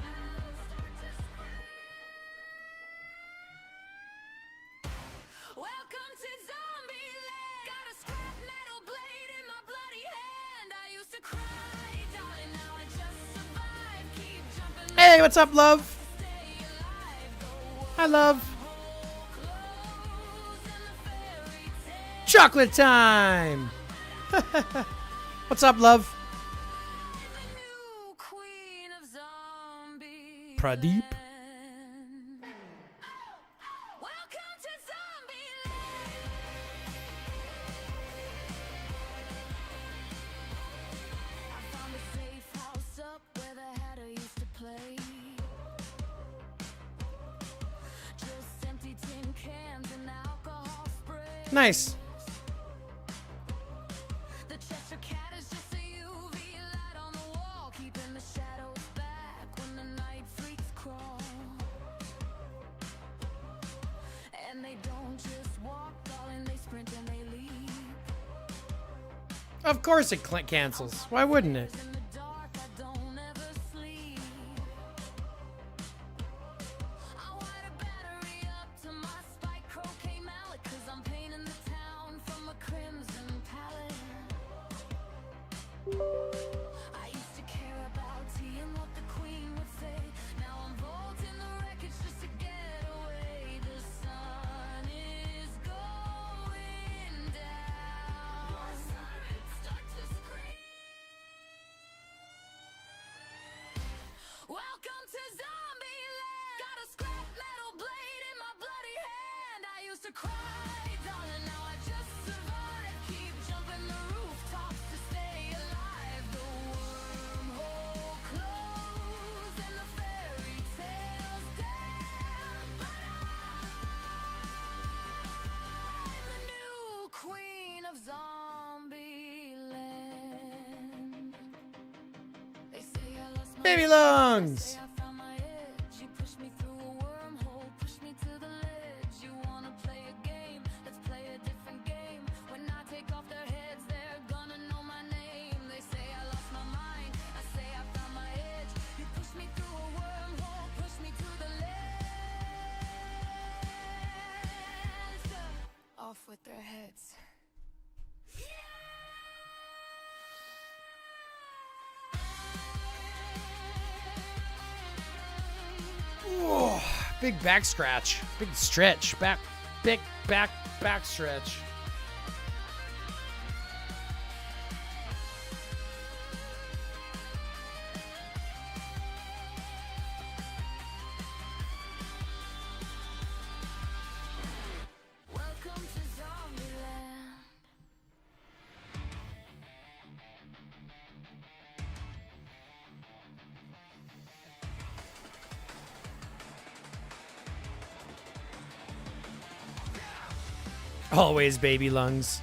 Welcome to Zombieland. Got a scrap metal blade in my bloody hand. I used to cry, darling, now I just survive. Keep jumping, Hey, what's up, love? stay alive. The Hi, love. world closed and the fairy tale. Chocolate time. What's up, love? The new queen of zombies. Pradeep. Welcome to Zombieland. I found a safe house up where the Hatter used to play. Just empty tin cans and alcohol spray. Nice. The Cheshire Cat is just a UV light on the wall, keeping the shadows back when the night freaks crawl. And they don't just walk, darling, they sprint and they leap. Of course it cancels. Why wouldn't it? In the dark, I don't ever sleep. I wired a battery up to my spike croquet mallet, 'cause I'm painting the town from a crimson palette. I used to care about tea and what the queen would say. Now I'm vaulting the wreckage just to get away. The sun is going down. Start to scream. Welcome to Zombieland. Got a scrap metal blade in my bloody hand. I used to cry, darling, now I just survive. Keep jumping the rooftops to stay alive. The wormhole closed and the fairy tales dead. But I'm the new queen of Zombieland. They say I lost my Baby way, lungs. say I found my edge. You pushed me through a wormhole, pushed me to the ledge. You wanna play a game? Let's play a different game. When I take off their heads, they're gonna know my name. They say I lost my mind, I say I found my edge. You pushed me through a wormhole, pushed me to the ledge. Off with their heads. Whoa, big back scratch. Big stretch. Big back stretch. Welcome to Zombieland. Always baby lungs.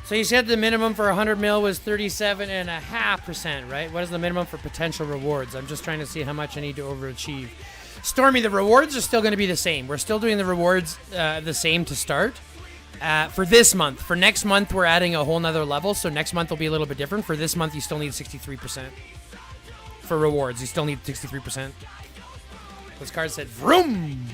So you said the minimum for 100 mil was 37.5%, right? What is the minimum for potential rewards? I'm just trying to see how much I need to overachieve. Stormy, the rewards are still going to be the same. We're still doing the rewards the same to start. For this month. For next month, we're adding a whole nother level, so next month will be a little bit different. For this month, you still need 63%. For rewards, you still need 63%. This card said, vroom!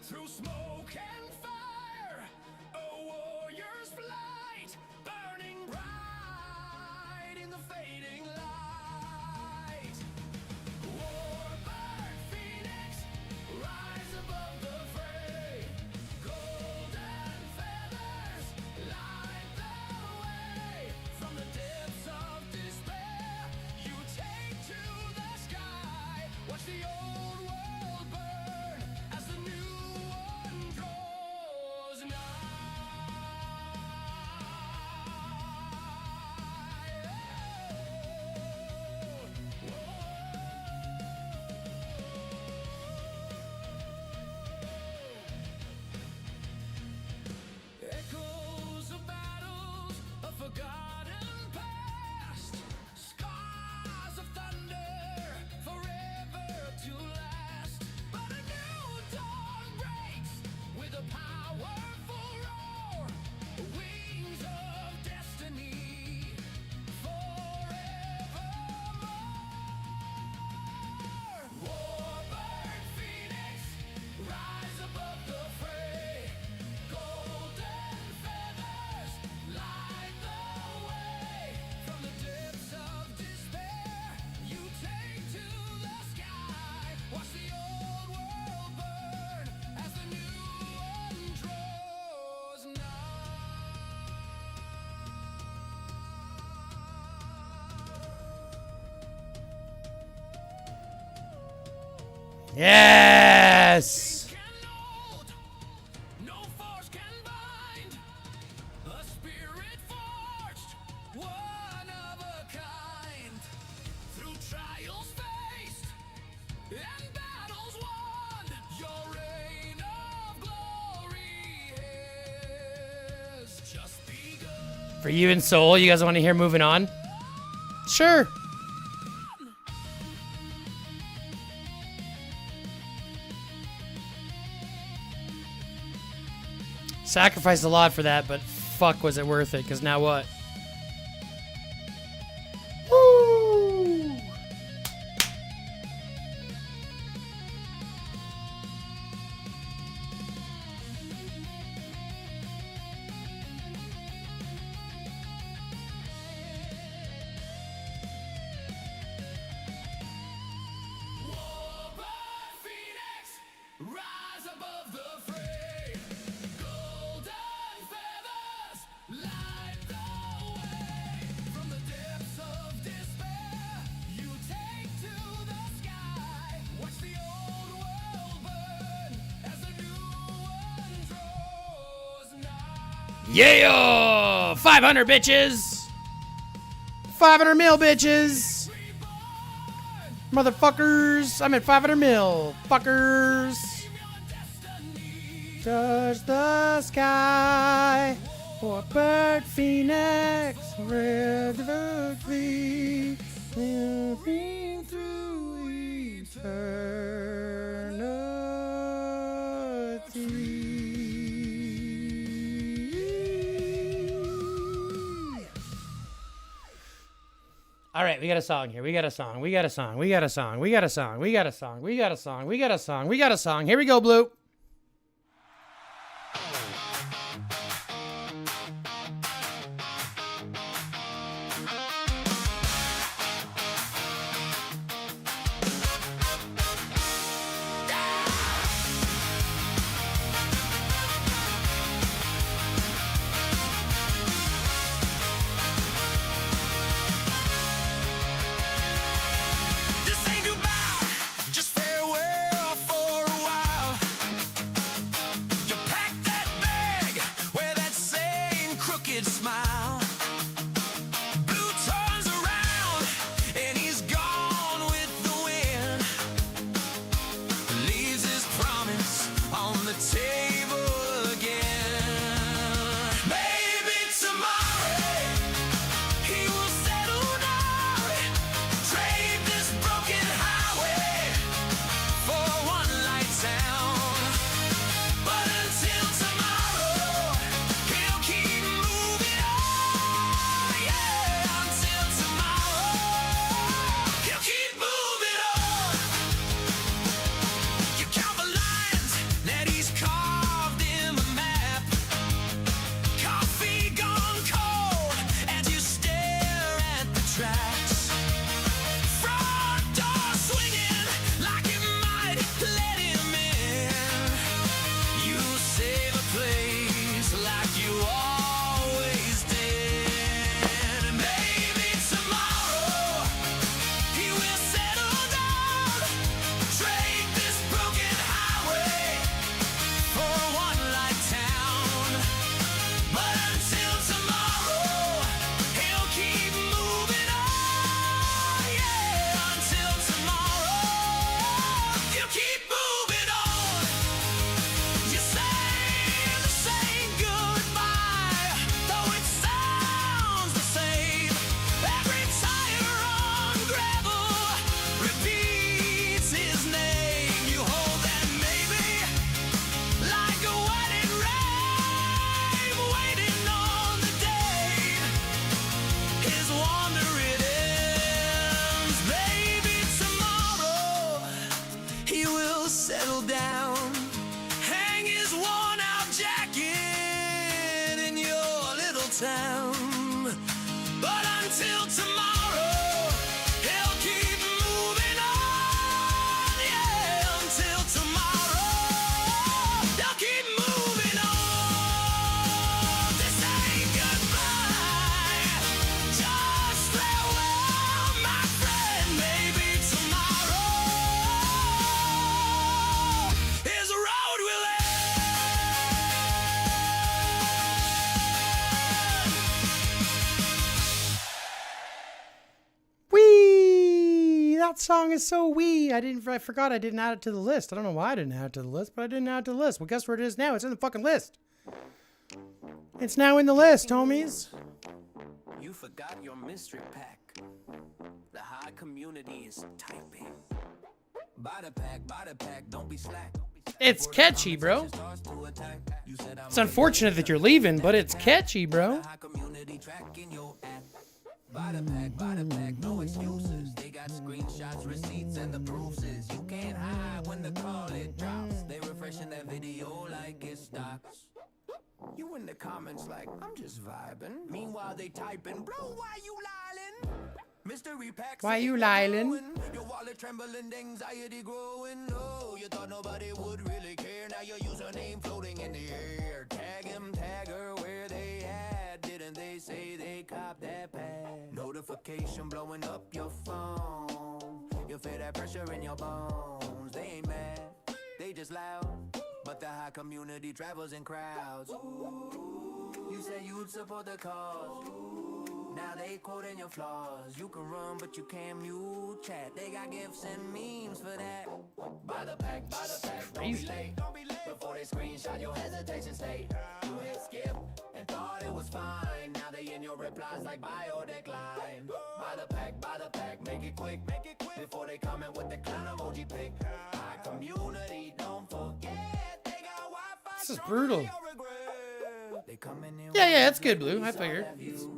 Through smoke and fire, a warrior's flight, burning bright in the fading light. Warbird phoenix, rise above the fray. Golden feathers light the way. From the depths of despair, you take to the sky. Watch the old world burn as the new draws nigh. Echoes of battles, a forgotten past. Scars of thunder, forever to last. But a new dawn breaks with a powerful roar. Wings of destiny, forevermore. Warbird phoenix, rise above the fray. Golden feathers light the way. From the depths of despair, you take to the sky. Watch the old world burn as the new one draws Yes! no force can bind. A spirit forged, one of a kind. Through trials faced and battles won, your reign of glory has just begun. For you and Soul, you guys want to hear Moving On? Sure. Sacrificed a lot for that, but fuck was it worth it, because now what? Woo! Yeah! 500 bitches! 500 mil bitches! Motherfuckers! I'm at 500 mil. Fuckers! Touch the sky for bird phoenix. Red free. Living through eternity. All right, we got a song here. We got a song. We got a song. We got a song. We got a song. We got a song. We got a song. We got a song. We got a song. Here we go, Blue. This ain't goodbye, just farewell for a while. You pack that bag, wear that same crooked smile. Blue turns around and he's gone with the wind. Leaves his promise on the table again. Maybe tomorrow he will settle down. Trade this broken highway for one light town. But until tomorrow, he'll keep moving on. Yeah, until tomorrow, he'll keep moving on. You count the lines that he's carved in the map. Coffee gone cold as you stare at the tracks. Front door swinging like it might let him in. You save a place like you always did. Maybe tomorrow he will settle down. Trade this broken highway for one light town. But until tomorrow, he'll keep moving on. Yeah, until tomorrow, he'll keep moving on. You say the same goodbye, though it sounds the same. Every tire on gravel repeats his name. You hold that maybe like a wedding ring, waiting on the day his wandering ends. Maybe tomorrow he will settle down, hang his worn-out jacket in your little town. But until tomorrow, he'll keep moving on. Yeah, until tomorrow, they'll keep moving on. This ain't goodbye, just farewell, my friend. Maybe tomorrow his road will Wee! That song is so wee. I forgot I didn't add it to the list. I don't know why I didn't add it to the list, but I didn't add it to the list. Well, guess where it is now? It's in the fucking list. It's now in the list, homies. You forgot your mystery pack. The high community is typing. Buy the pack, don't be slack. It's catchy, bro. It's unfortunate that you're leaving, but it's catchy, bro. High community tracking your app. Buy the pack, no excuses. They got screenshots, receipts, and the proofs is you can't hide when the call it drops. They refreshing that video like it stocks. You in the comments like, I'm just vibing. Meanwhile, they typing, bro, why you lying? Mystery packs. Why you lying? Your wallet trembling, anxiety growing. No, you thought nobody would really care. Now your username floating in the air. Tag him, tag her, where they at? Didn't they say they copped that pack? Notification blowing up your phone. You feel that pressure in your bones. They ain't mad, they just loud. But the high community travels in crowds. Ooh. You said you'd support the cause. Now they quoting your flaws. You can run, but you can't mute chat. They got gifts and memes for that. By the pack, Crazy. don't be late. Before they screenshot your hesitation state. You hit skip and thought it was fine. Now they in your replies like bio decline. By the pack, make it quick. Before they comment with the clown emoji pic. High community, don't forget. They got Wi-Fi. This is brutal. They coming in Yeah, it's good, Blue. I figured.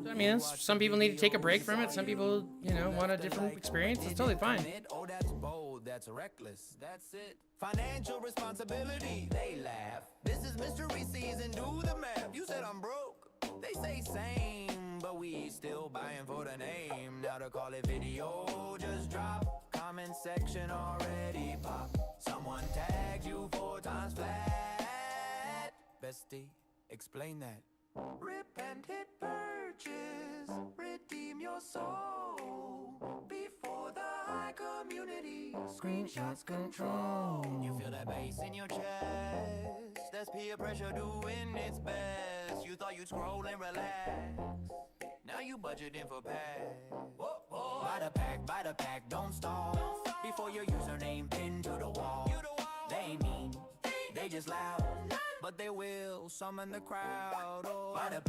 I mean, some people need to take a break from it. Some people, want a different experience. It's totally fine. Oh, that's bold, that's reckless, that's it. Financial responsibility, they laugh. This is mystery season, do the math. You said I'm broke, they say same, but we still buying for the name. Now to call it video, just drop. Comment section already pop. Someone tagged you 4 times flat. Bestie, explain that. Rip and hit purchase, redeem your soul before the high community screenshots control. You feel that bass in your chest? That's peer pressure doing its best. You thought you'd scroll and relax. Now you budgeting for packs. Buy the pack, don't stall. Before your username pinned to the wall. They ain't mean, they just loud. But they will summon the crowd. Oh, buy the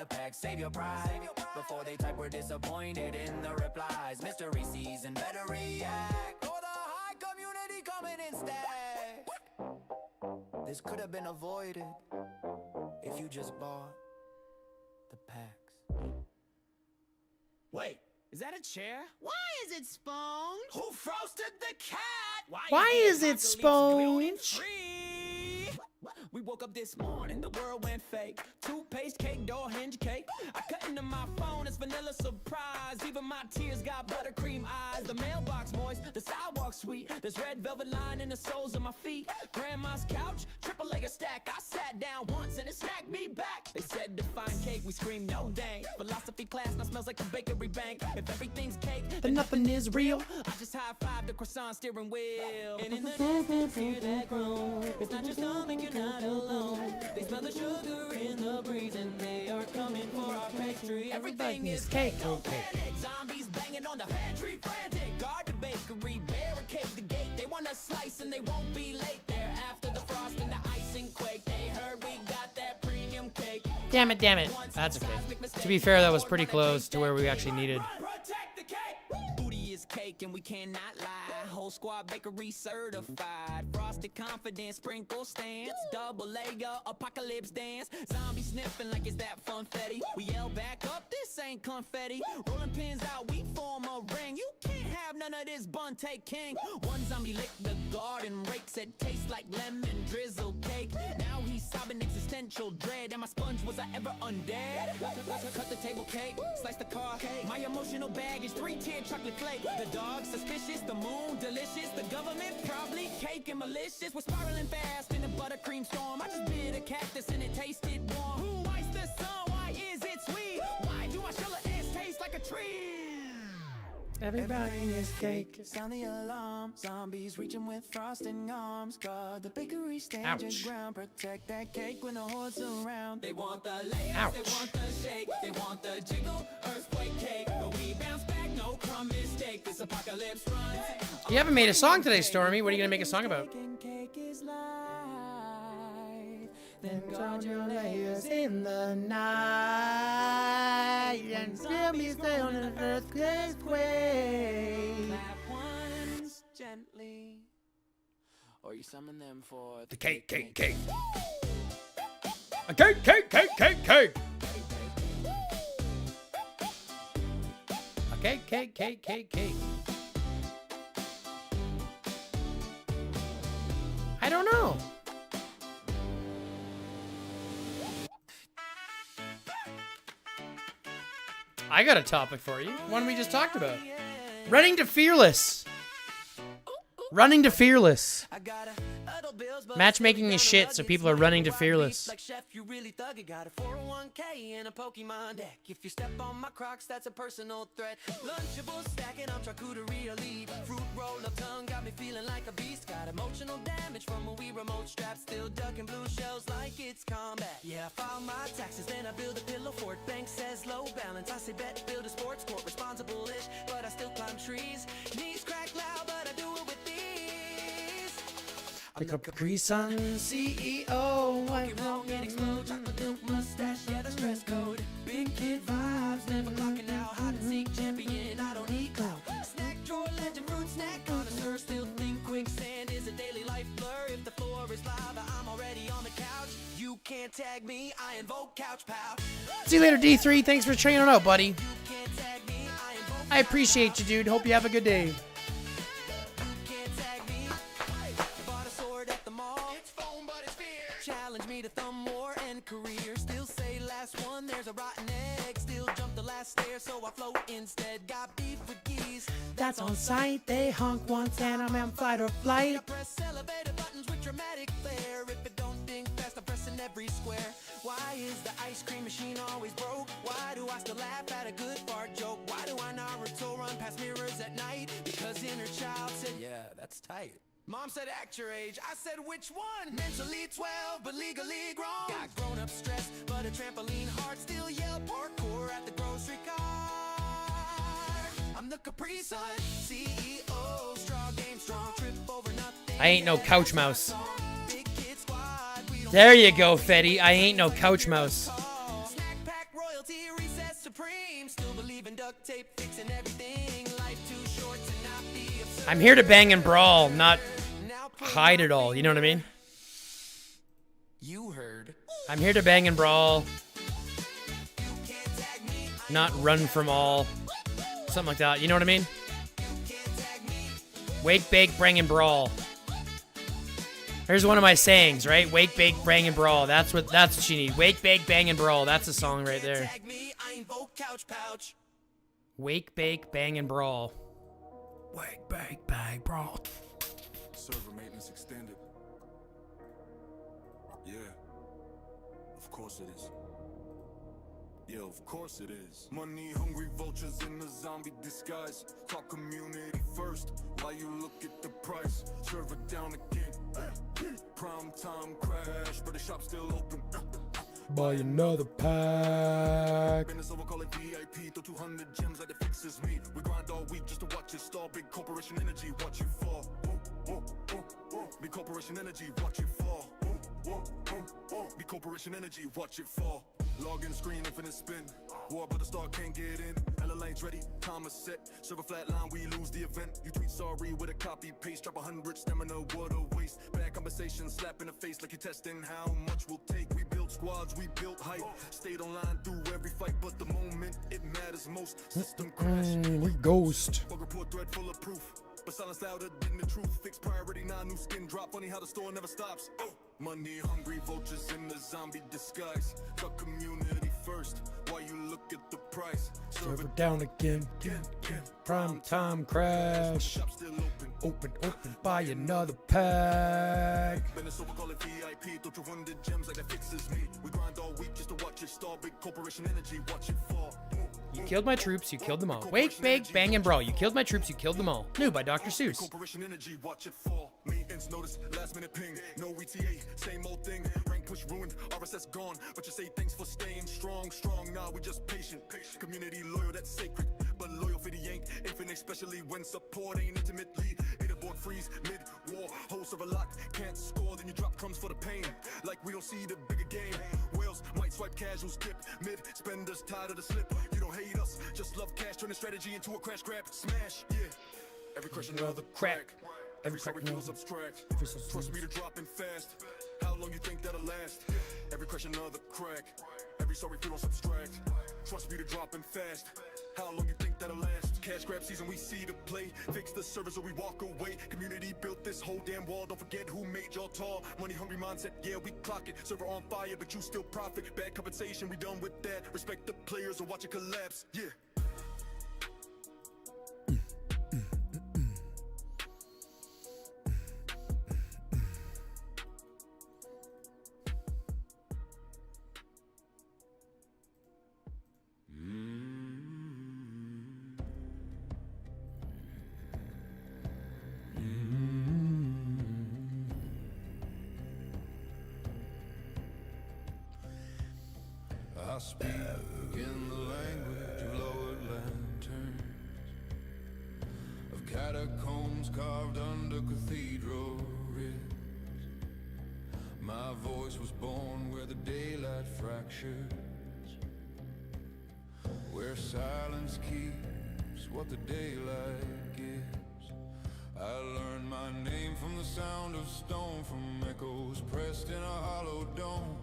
pack, save your pride. Before they type, we're disappointed in the replies. Mystery season, better react. Or the high community coming in stack. This could have been avoided if you just bought the packs. Wait, is that a chair? Why is it sponge? Who frosted the cat? Why is it sponge? We woke up this morning, the world went fake. Toothpaste cake, door hinge cake. I cut into my phone, it's vanilla surprise. Even my tears got buttercream eyes. The mailbox moist, the sidewalk sweet. There's red velvet line in the soles of my feet. Grandma's couch, triple layer stack. I sat down once and it snagged me back. They said to find cake, we scream no dang. Philosophy class now smells like a bakery bank. If everything's cake, then nothing is real. I just high-five the croissant steering wheel. And in the distance, hear that groan. It's not your stomach, you're not alone. They smell the sugar in the breeze and they are coming for our pastry. Everything is cake, panic. Zombies banging on the pantry, frantic. Guard the bakery, barricade the gate. They want a slice and they won't be late there. After the frost and the icing quake, they heard we got that premium cake. Damn it. That's okay. To be fair, that was pretty close to where we actually needed. Protect the cake. Booty is cake and we cannot lie. Whole squad bakery certified. Frosted confidence, sprinkle stance. Double layer, apocalypse dance. Zombie sniffing like it's that funfetti. We yell back up, this ain't confetti. Rolling pins out, we form a ring. You can't have none of this bun, take king. One zombie licked the garden rake, said tastes like lemon drizzle cake. Now he's sobbing existential dread. Am I sponge, was I ever undead? Cut the table cake, slice the car cake. My emotional baggage, 3-tier chocolate flake. The dog suspicious, the moon delicious. The government probably cake and malicious. We're spiraling fast in a buttercream storm. I just bit a cactus and it tasted warm. Who writes the song? Why is it sweet? Why do I shell ants taste like a tree? Everybody is cake. Sound the alarm. Zombies reaching with frosting arms. Guard the bakery stand your Ouch. ground. Protect that cake when the hordes around. They want the layers, Ouch. they want the shake, they want the jiggle, earthquake cake. But we bounce back, no crumb mistake. This apocalypse runs. You haven't made a song today, Stormy. What are you gonna make a song about? Cake is life. Then guard your layers in the night and still be stay on an earthquake way. Clap once gently, or you summon them for The cake. A cake. A cake. I don't know. I got a topic for you. One we just talked about. Running to Fearless. I got Matchmaking is shit, so people are running to Fearless. Like chef, you really thug it. Got a 401k and a Pokemon deck. If you step on my Crocs, that's a personal threat. Lunchables stacking, I'm charcuterie elite. Fruit roll up tongue got me feeling like a beast. Got emotional damage from a Wii remote strap. Still ducking blue shells like it's combat. Yeah, I file my taxes, then I build a pillow fort. Bank says low balance, I say bet, build a sports court. Responsible-ish, but I still climb trees. Knees crack loud, but I do it with ease. Pick up Capri Sun, CEO. Wrong and explode, chocolate milk mustache, yeah, that's dress code. Big kid vibes, never clocking out. Hide and seek champion, I don't need clout. Snack drawer, legend, fruit snack connoisseur. Still think quicksand is a daily life blur. If the floor is lava, I'm already on the couch. You can't tag me, I invoke couch pow. See you later, D3. Thanks for training out, buddy. You can't tag me, I invoke I appreciate you, dude. Hope you have a good day. can't tag me. Bought a sword at the mall. It's foam, but it's fear. Challenge me to thumb war and career. Still say last one, there's a rotten egg. Still jump the last stair, so I float instead. Got beef with geese. That's on site. They honk once and I'm on fight or flight. Press elevator buttons with dramatic flair. If it don't think fast, I'm pressing every square. Why is the ice cream machine always broke? Why do I still laugh at a good fart joke? Why do I Naruto run past mirrors at night? Because inner child said, yeah, that's tight. Mom said act your age, I said which one? Mentally 12, but legally grown. Got grown up stress, but a trampoline heart. Still yell parkour at the grocery cart. I'm the Capri Sun, CEO. Straw game strong, trip over nothing. I ain't no couch mouse. Big kid squad, we don't There you go, Fetty. I ain't no couch mouse. snack pack royalty, recess supreme. Still believe in duct tape, fixing everything. Life too short to not be absurd. I'm here to bang and brawl, not hide it all. You know what I mean? You heard. I'm here to bang and brawl, not run from all. Something like that. You know what I mean? Wake, bake, bang, and brawl. Here's one of my sayings, right? Wake, bake, bang, and brawl. That's what you need. Wake, bake, bang, and brawl. That's a song right there. Tag me, I invoke couch pouch. Wake, bake, bang, and brawl. Wake, bake, bang, brawl. Server maintenance extended. Yeah. Of course it is. Yeah, of course it is. Money hungry vultures in a zombie disguise. Talk community first while you look at the price. Server down again. Prime time crash, but the shop's still open. Buy another pack. Business over, call it VIP. Throw 200 gems like the fixes me. We grind all week just to watch it stall. Big corporation energy, watch it fall. Big corporation energy, watch it fall. Big corporation energy, watch it fall. Login screen, infinite spin. War, but the star can't get in. Ella lane's ready, timer set. Server flatline, we lose the event. You tweet sorry with a copy paste. Drop 100 stamina, what a waste. Bad conversation, slap in the face like you're testing how much we'll take. We built squads, we built hype. Stayed online through every fight, but the moment it matters most. System crash. We ghost. Bug report thread full of proof. But silence louder than the truth. Fixed priority, now new skin drop. Funny how the store never stops. Money hungry vultures in the zombie disguise. Cut community first while you look at the price. Server down again. Prime time crash. Shop still open. Open, buy another pack. Business over, call it VIP. Throw 200 gems like that fixes me. We grind all week just to watch it stall. Big corporation energy, watch it fall. You killed my troops, you killed them all. Wake, bake, bang, and brawl. You killed my troops, you killed them all. New by Dr. Seuss. Corporation energy, watch it fall. Maintenance notice, last minute ping. No ETA, same old thing. Rank push ruined, RSS gone. But you say thanks for staying strong. Nah, we just patient. Community loyal, that's sacred. But loyal for the yank, infinite, especially when support ain't intimately. Leaderboard freeze, mid-war, host of a lock. Can't score, then you drop crumbs for the pain. Like we don't see the bigger game. Whales might swipe casual skip. Mid-spenders tired of the slip. You don't hate us, just love cash. Turn the strategy into a crash grab. Smash, yeah. Every crush another crack. Every sorry feels abstract. Trust me to drop in fast. How long you think that'll last? Every crush another crack. Every sorry feels abstract. Trust me to drop in fast. How long you think that'll last? Cash grab season, we see the play. Fix the servers or we walk away. Community built this whole damn wall. Don't forget who made y'all tall. Money hungry mindset, yeah, we clock it. Server on fire, but you still profit. Bad compensation, we done with that. Respect the players or watch it collapse, yeah. speak in the language of lowered lanterns, of catacombs carved under cathedral ribs. My voice was born where the daylight fractures, where silence keeps what the daylight gives. I learned my name from the sound of stone, from echoes pressed in a hollow dome.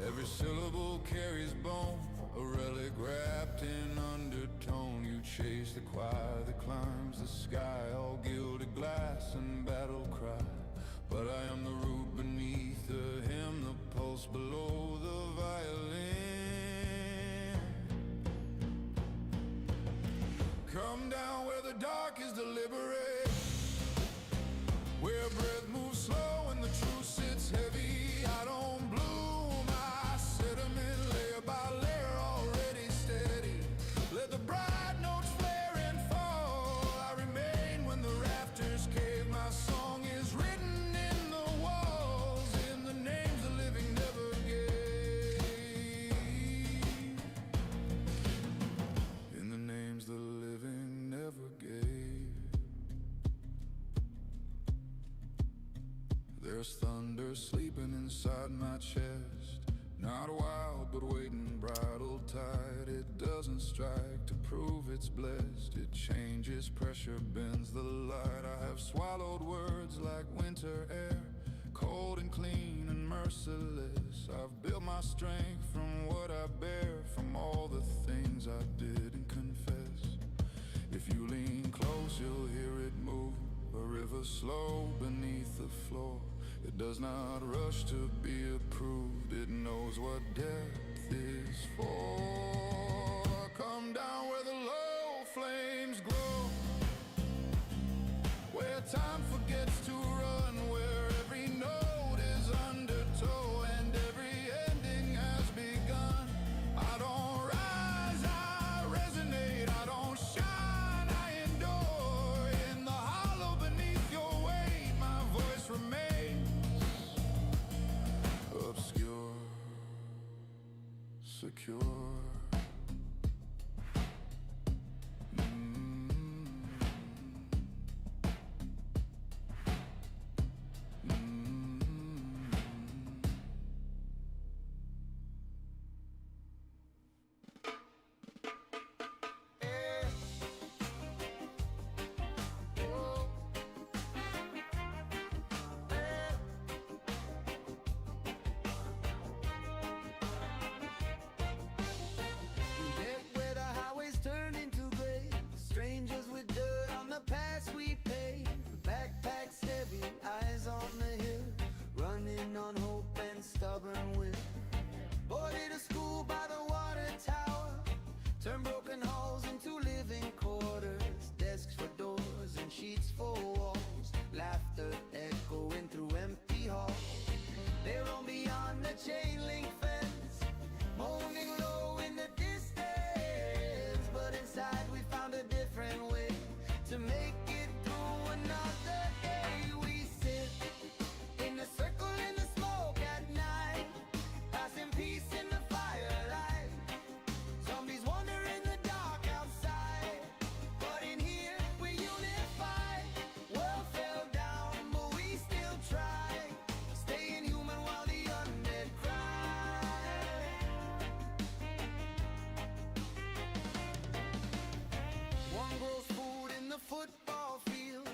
Every syllable carries bone, a relic wrapped in undertone. You chase the choir that climbs the sky, all gilded glass and battle cry. But I am the root beneath the hymn, the pulse below the violin. Come down where the dark is deliberate, where breath moves slow and the truth sits heavy. I don't bloom, I sediment layer by layer, already steady. Let the bright notes flare and fall. I remain when the rafters cave. My song is written in the walls, in the names the living never gave. In the names the living never gave. There's thunder sleeping inside my chest, not wild but waiting, bridle tight. It doesn't strike to prove it's blessed. It changes, pressure bends the light. I have swallowed words like winter air, cold and clean and merciless. I've built my strength from what I bear, from all the things I didn't confess. If you lean close, you'll hear it move, a river slow beneath the floor. It does not rush to be approved, it knows what depth is for. Come down where the low flames glow, where time forgets to run, where every note is undertow and every ending has begun. I don't rise, I resonate, I don't shine, I endure. In the hollow beneath your weight, my voice remains obscure, secure. Get where the highways turn into gray, strangers with dirt on the past we pay. Backpacks heavy, eyes on the hill, running on hope and stubborn will. Boarded a school by the water tower, turn broken halls into living quarters. Desks for doors and sheets for walls, laughter echoing through empty halls. They roam beyond the chain link fence, moaning low in the distance. But inside we found a different way to make it through another day. We sit in a circle in the smoke at night, passing peace in the firelight. Zombies wander in the dark outside, but in here we unify. World fell down, but we still try, staying human while the undead cry. One grows food in the football field,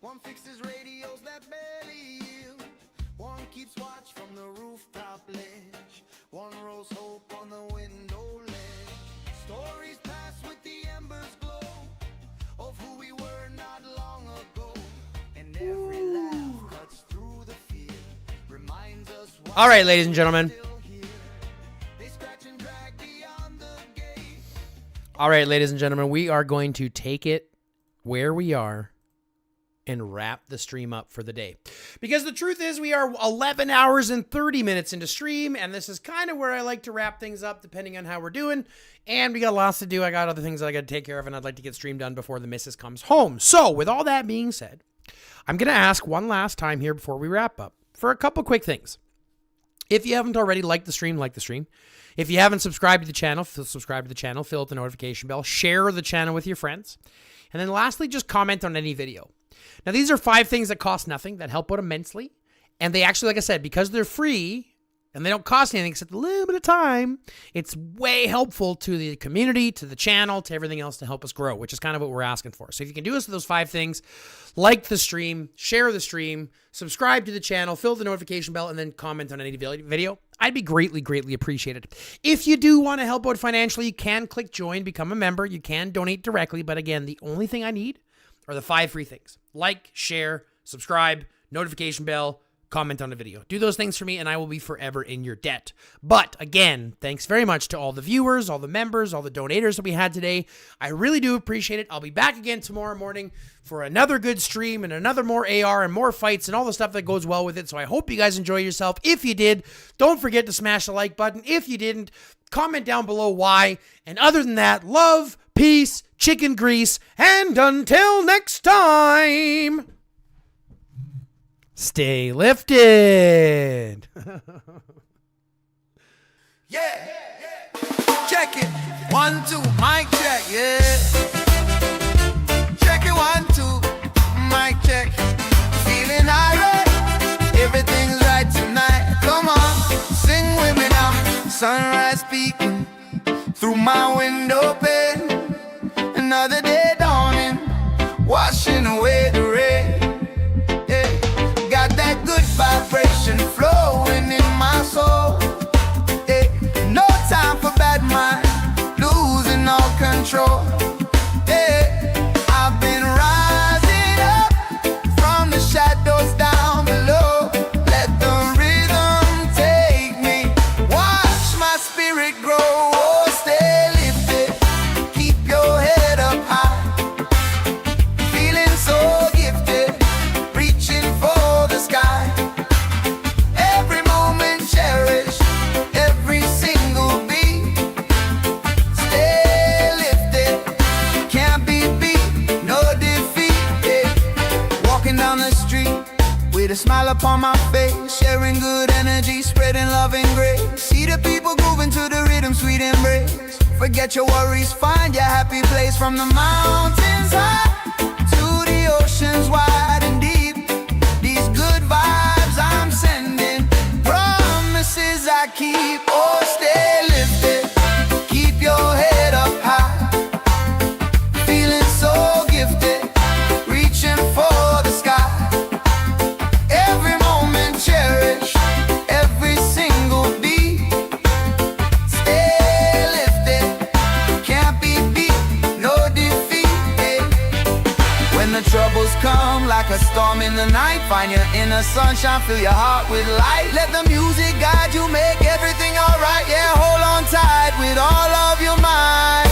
one fixes radios that barely yield, one keeps watch from the rooftop ledge, one rolls hope on the window ledge. Stories pass with the embers glow of who we were not long ago, and every laugh cuts through the fear, reminds us why All right, ladies and gentlemen. we're still here. They scratch and drag beyond the gate. All right, ladies and gentlemen, we are going to take it where we are and wrap the stream up for the day. Because the truth is, we are 11 hours and 30 minutes into stream, and this is kind of where I like to wrap things up depending on how we're doing. And we got lots to do. I got other things that I got to take care of, and I'd like to get stream done before the missus comes home. So, with all that being said, I'm going to ask one last time here before we wrap up for a couple quick things. If you haven't already, like the stream. If you haven't subscribed to the channel, subscribe to the channel, fill out the notification bell, share the channel with your friends. And then lastly, just comment on any video. Now, these are 5 things that cost nothing, that help out immensely. And they actually, like I said, because they're free and they don't cost anything except a little bit of time, it's way helpful to the community, to the channel, to everything else to help us grow, which is kind of what we're asking for. So if you can do us those 5 things, like the stream, share the stream, subscribe to the channel, fill the notification bell, and then comment on any video, I'd be greatly, greatly appreciated. If you do want to help out financially, you can click join, become a member. You can donate directly. But again, the only thing I need are the 5 free things. Like, share, subscribe, notification bell, comment on the video. Do those things for me and I will be forever in your debt. But again, thanks very much to all the viewers, all the members, all the donators that we had today. I really do appreciate it. I'll be back again tomorrow morning for another good stream and another more AR and more fights and all the stuff that goes well with it. So I hope you guys enjoy yourself. If you did, don't forget to smash the like button. If you didn't, comment down below why. And other than that, love, peace, chicken grease, and until next time, stay lifted. Yeah. Check it. 1, 2, mic check. Yeah. Check it. 1, 2, mic check. Feeling alright. Everything's right tonight. Come on, sing with me now. Sunrise peeking through my window pane. Another day dawning, washing away the rain. That good vibration flowing in my soul. No time for bad mind, losing all control. I've been rising up from the shadows down below. Let the rhythm take me, watch my spirit grow. Oh, stay lifted, keep your head up high. Feeling so gifted, reaching for the sky. Every moment cherish, every single beat. Stay lifted, can't be beat, no defeat. Walking down the street with a smile upon my face, sharing good energy, spreading love and grace. See the people grooving to the rhythm, sweet embrace. Forget your worries, find your happy place. From the mountains high to the oceans wide and deep, these good vibes I'm sending, promises I keep. Oh, stay lifted, keep your head up high. Feeling so gifted, reaching for the sky. Every moment cherish, every single beat. Stay lifted, can't be beat, no defeat. When the troubles come like a storm in the night, find your inner sunshine, fill your heart with light. Let the music guide you, make everything alright. Yeah, hold on tight with all of your might.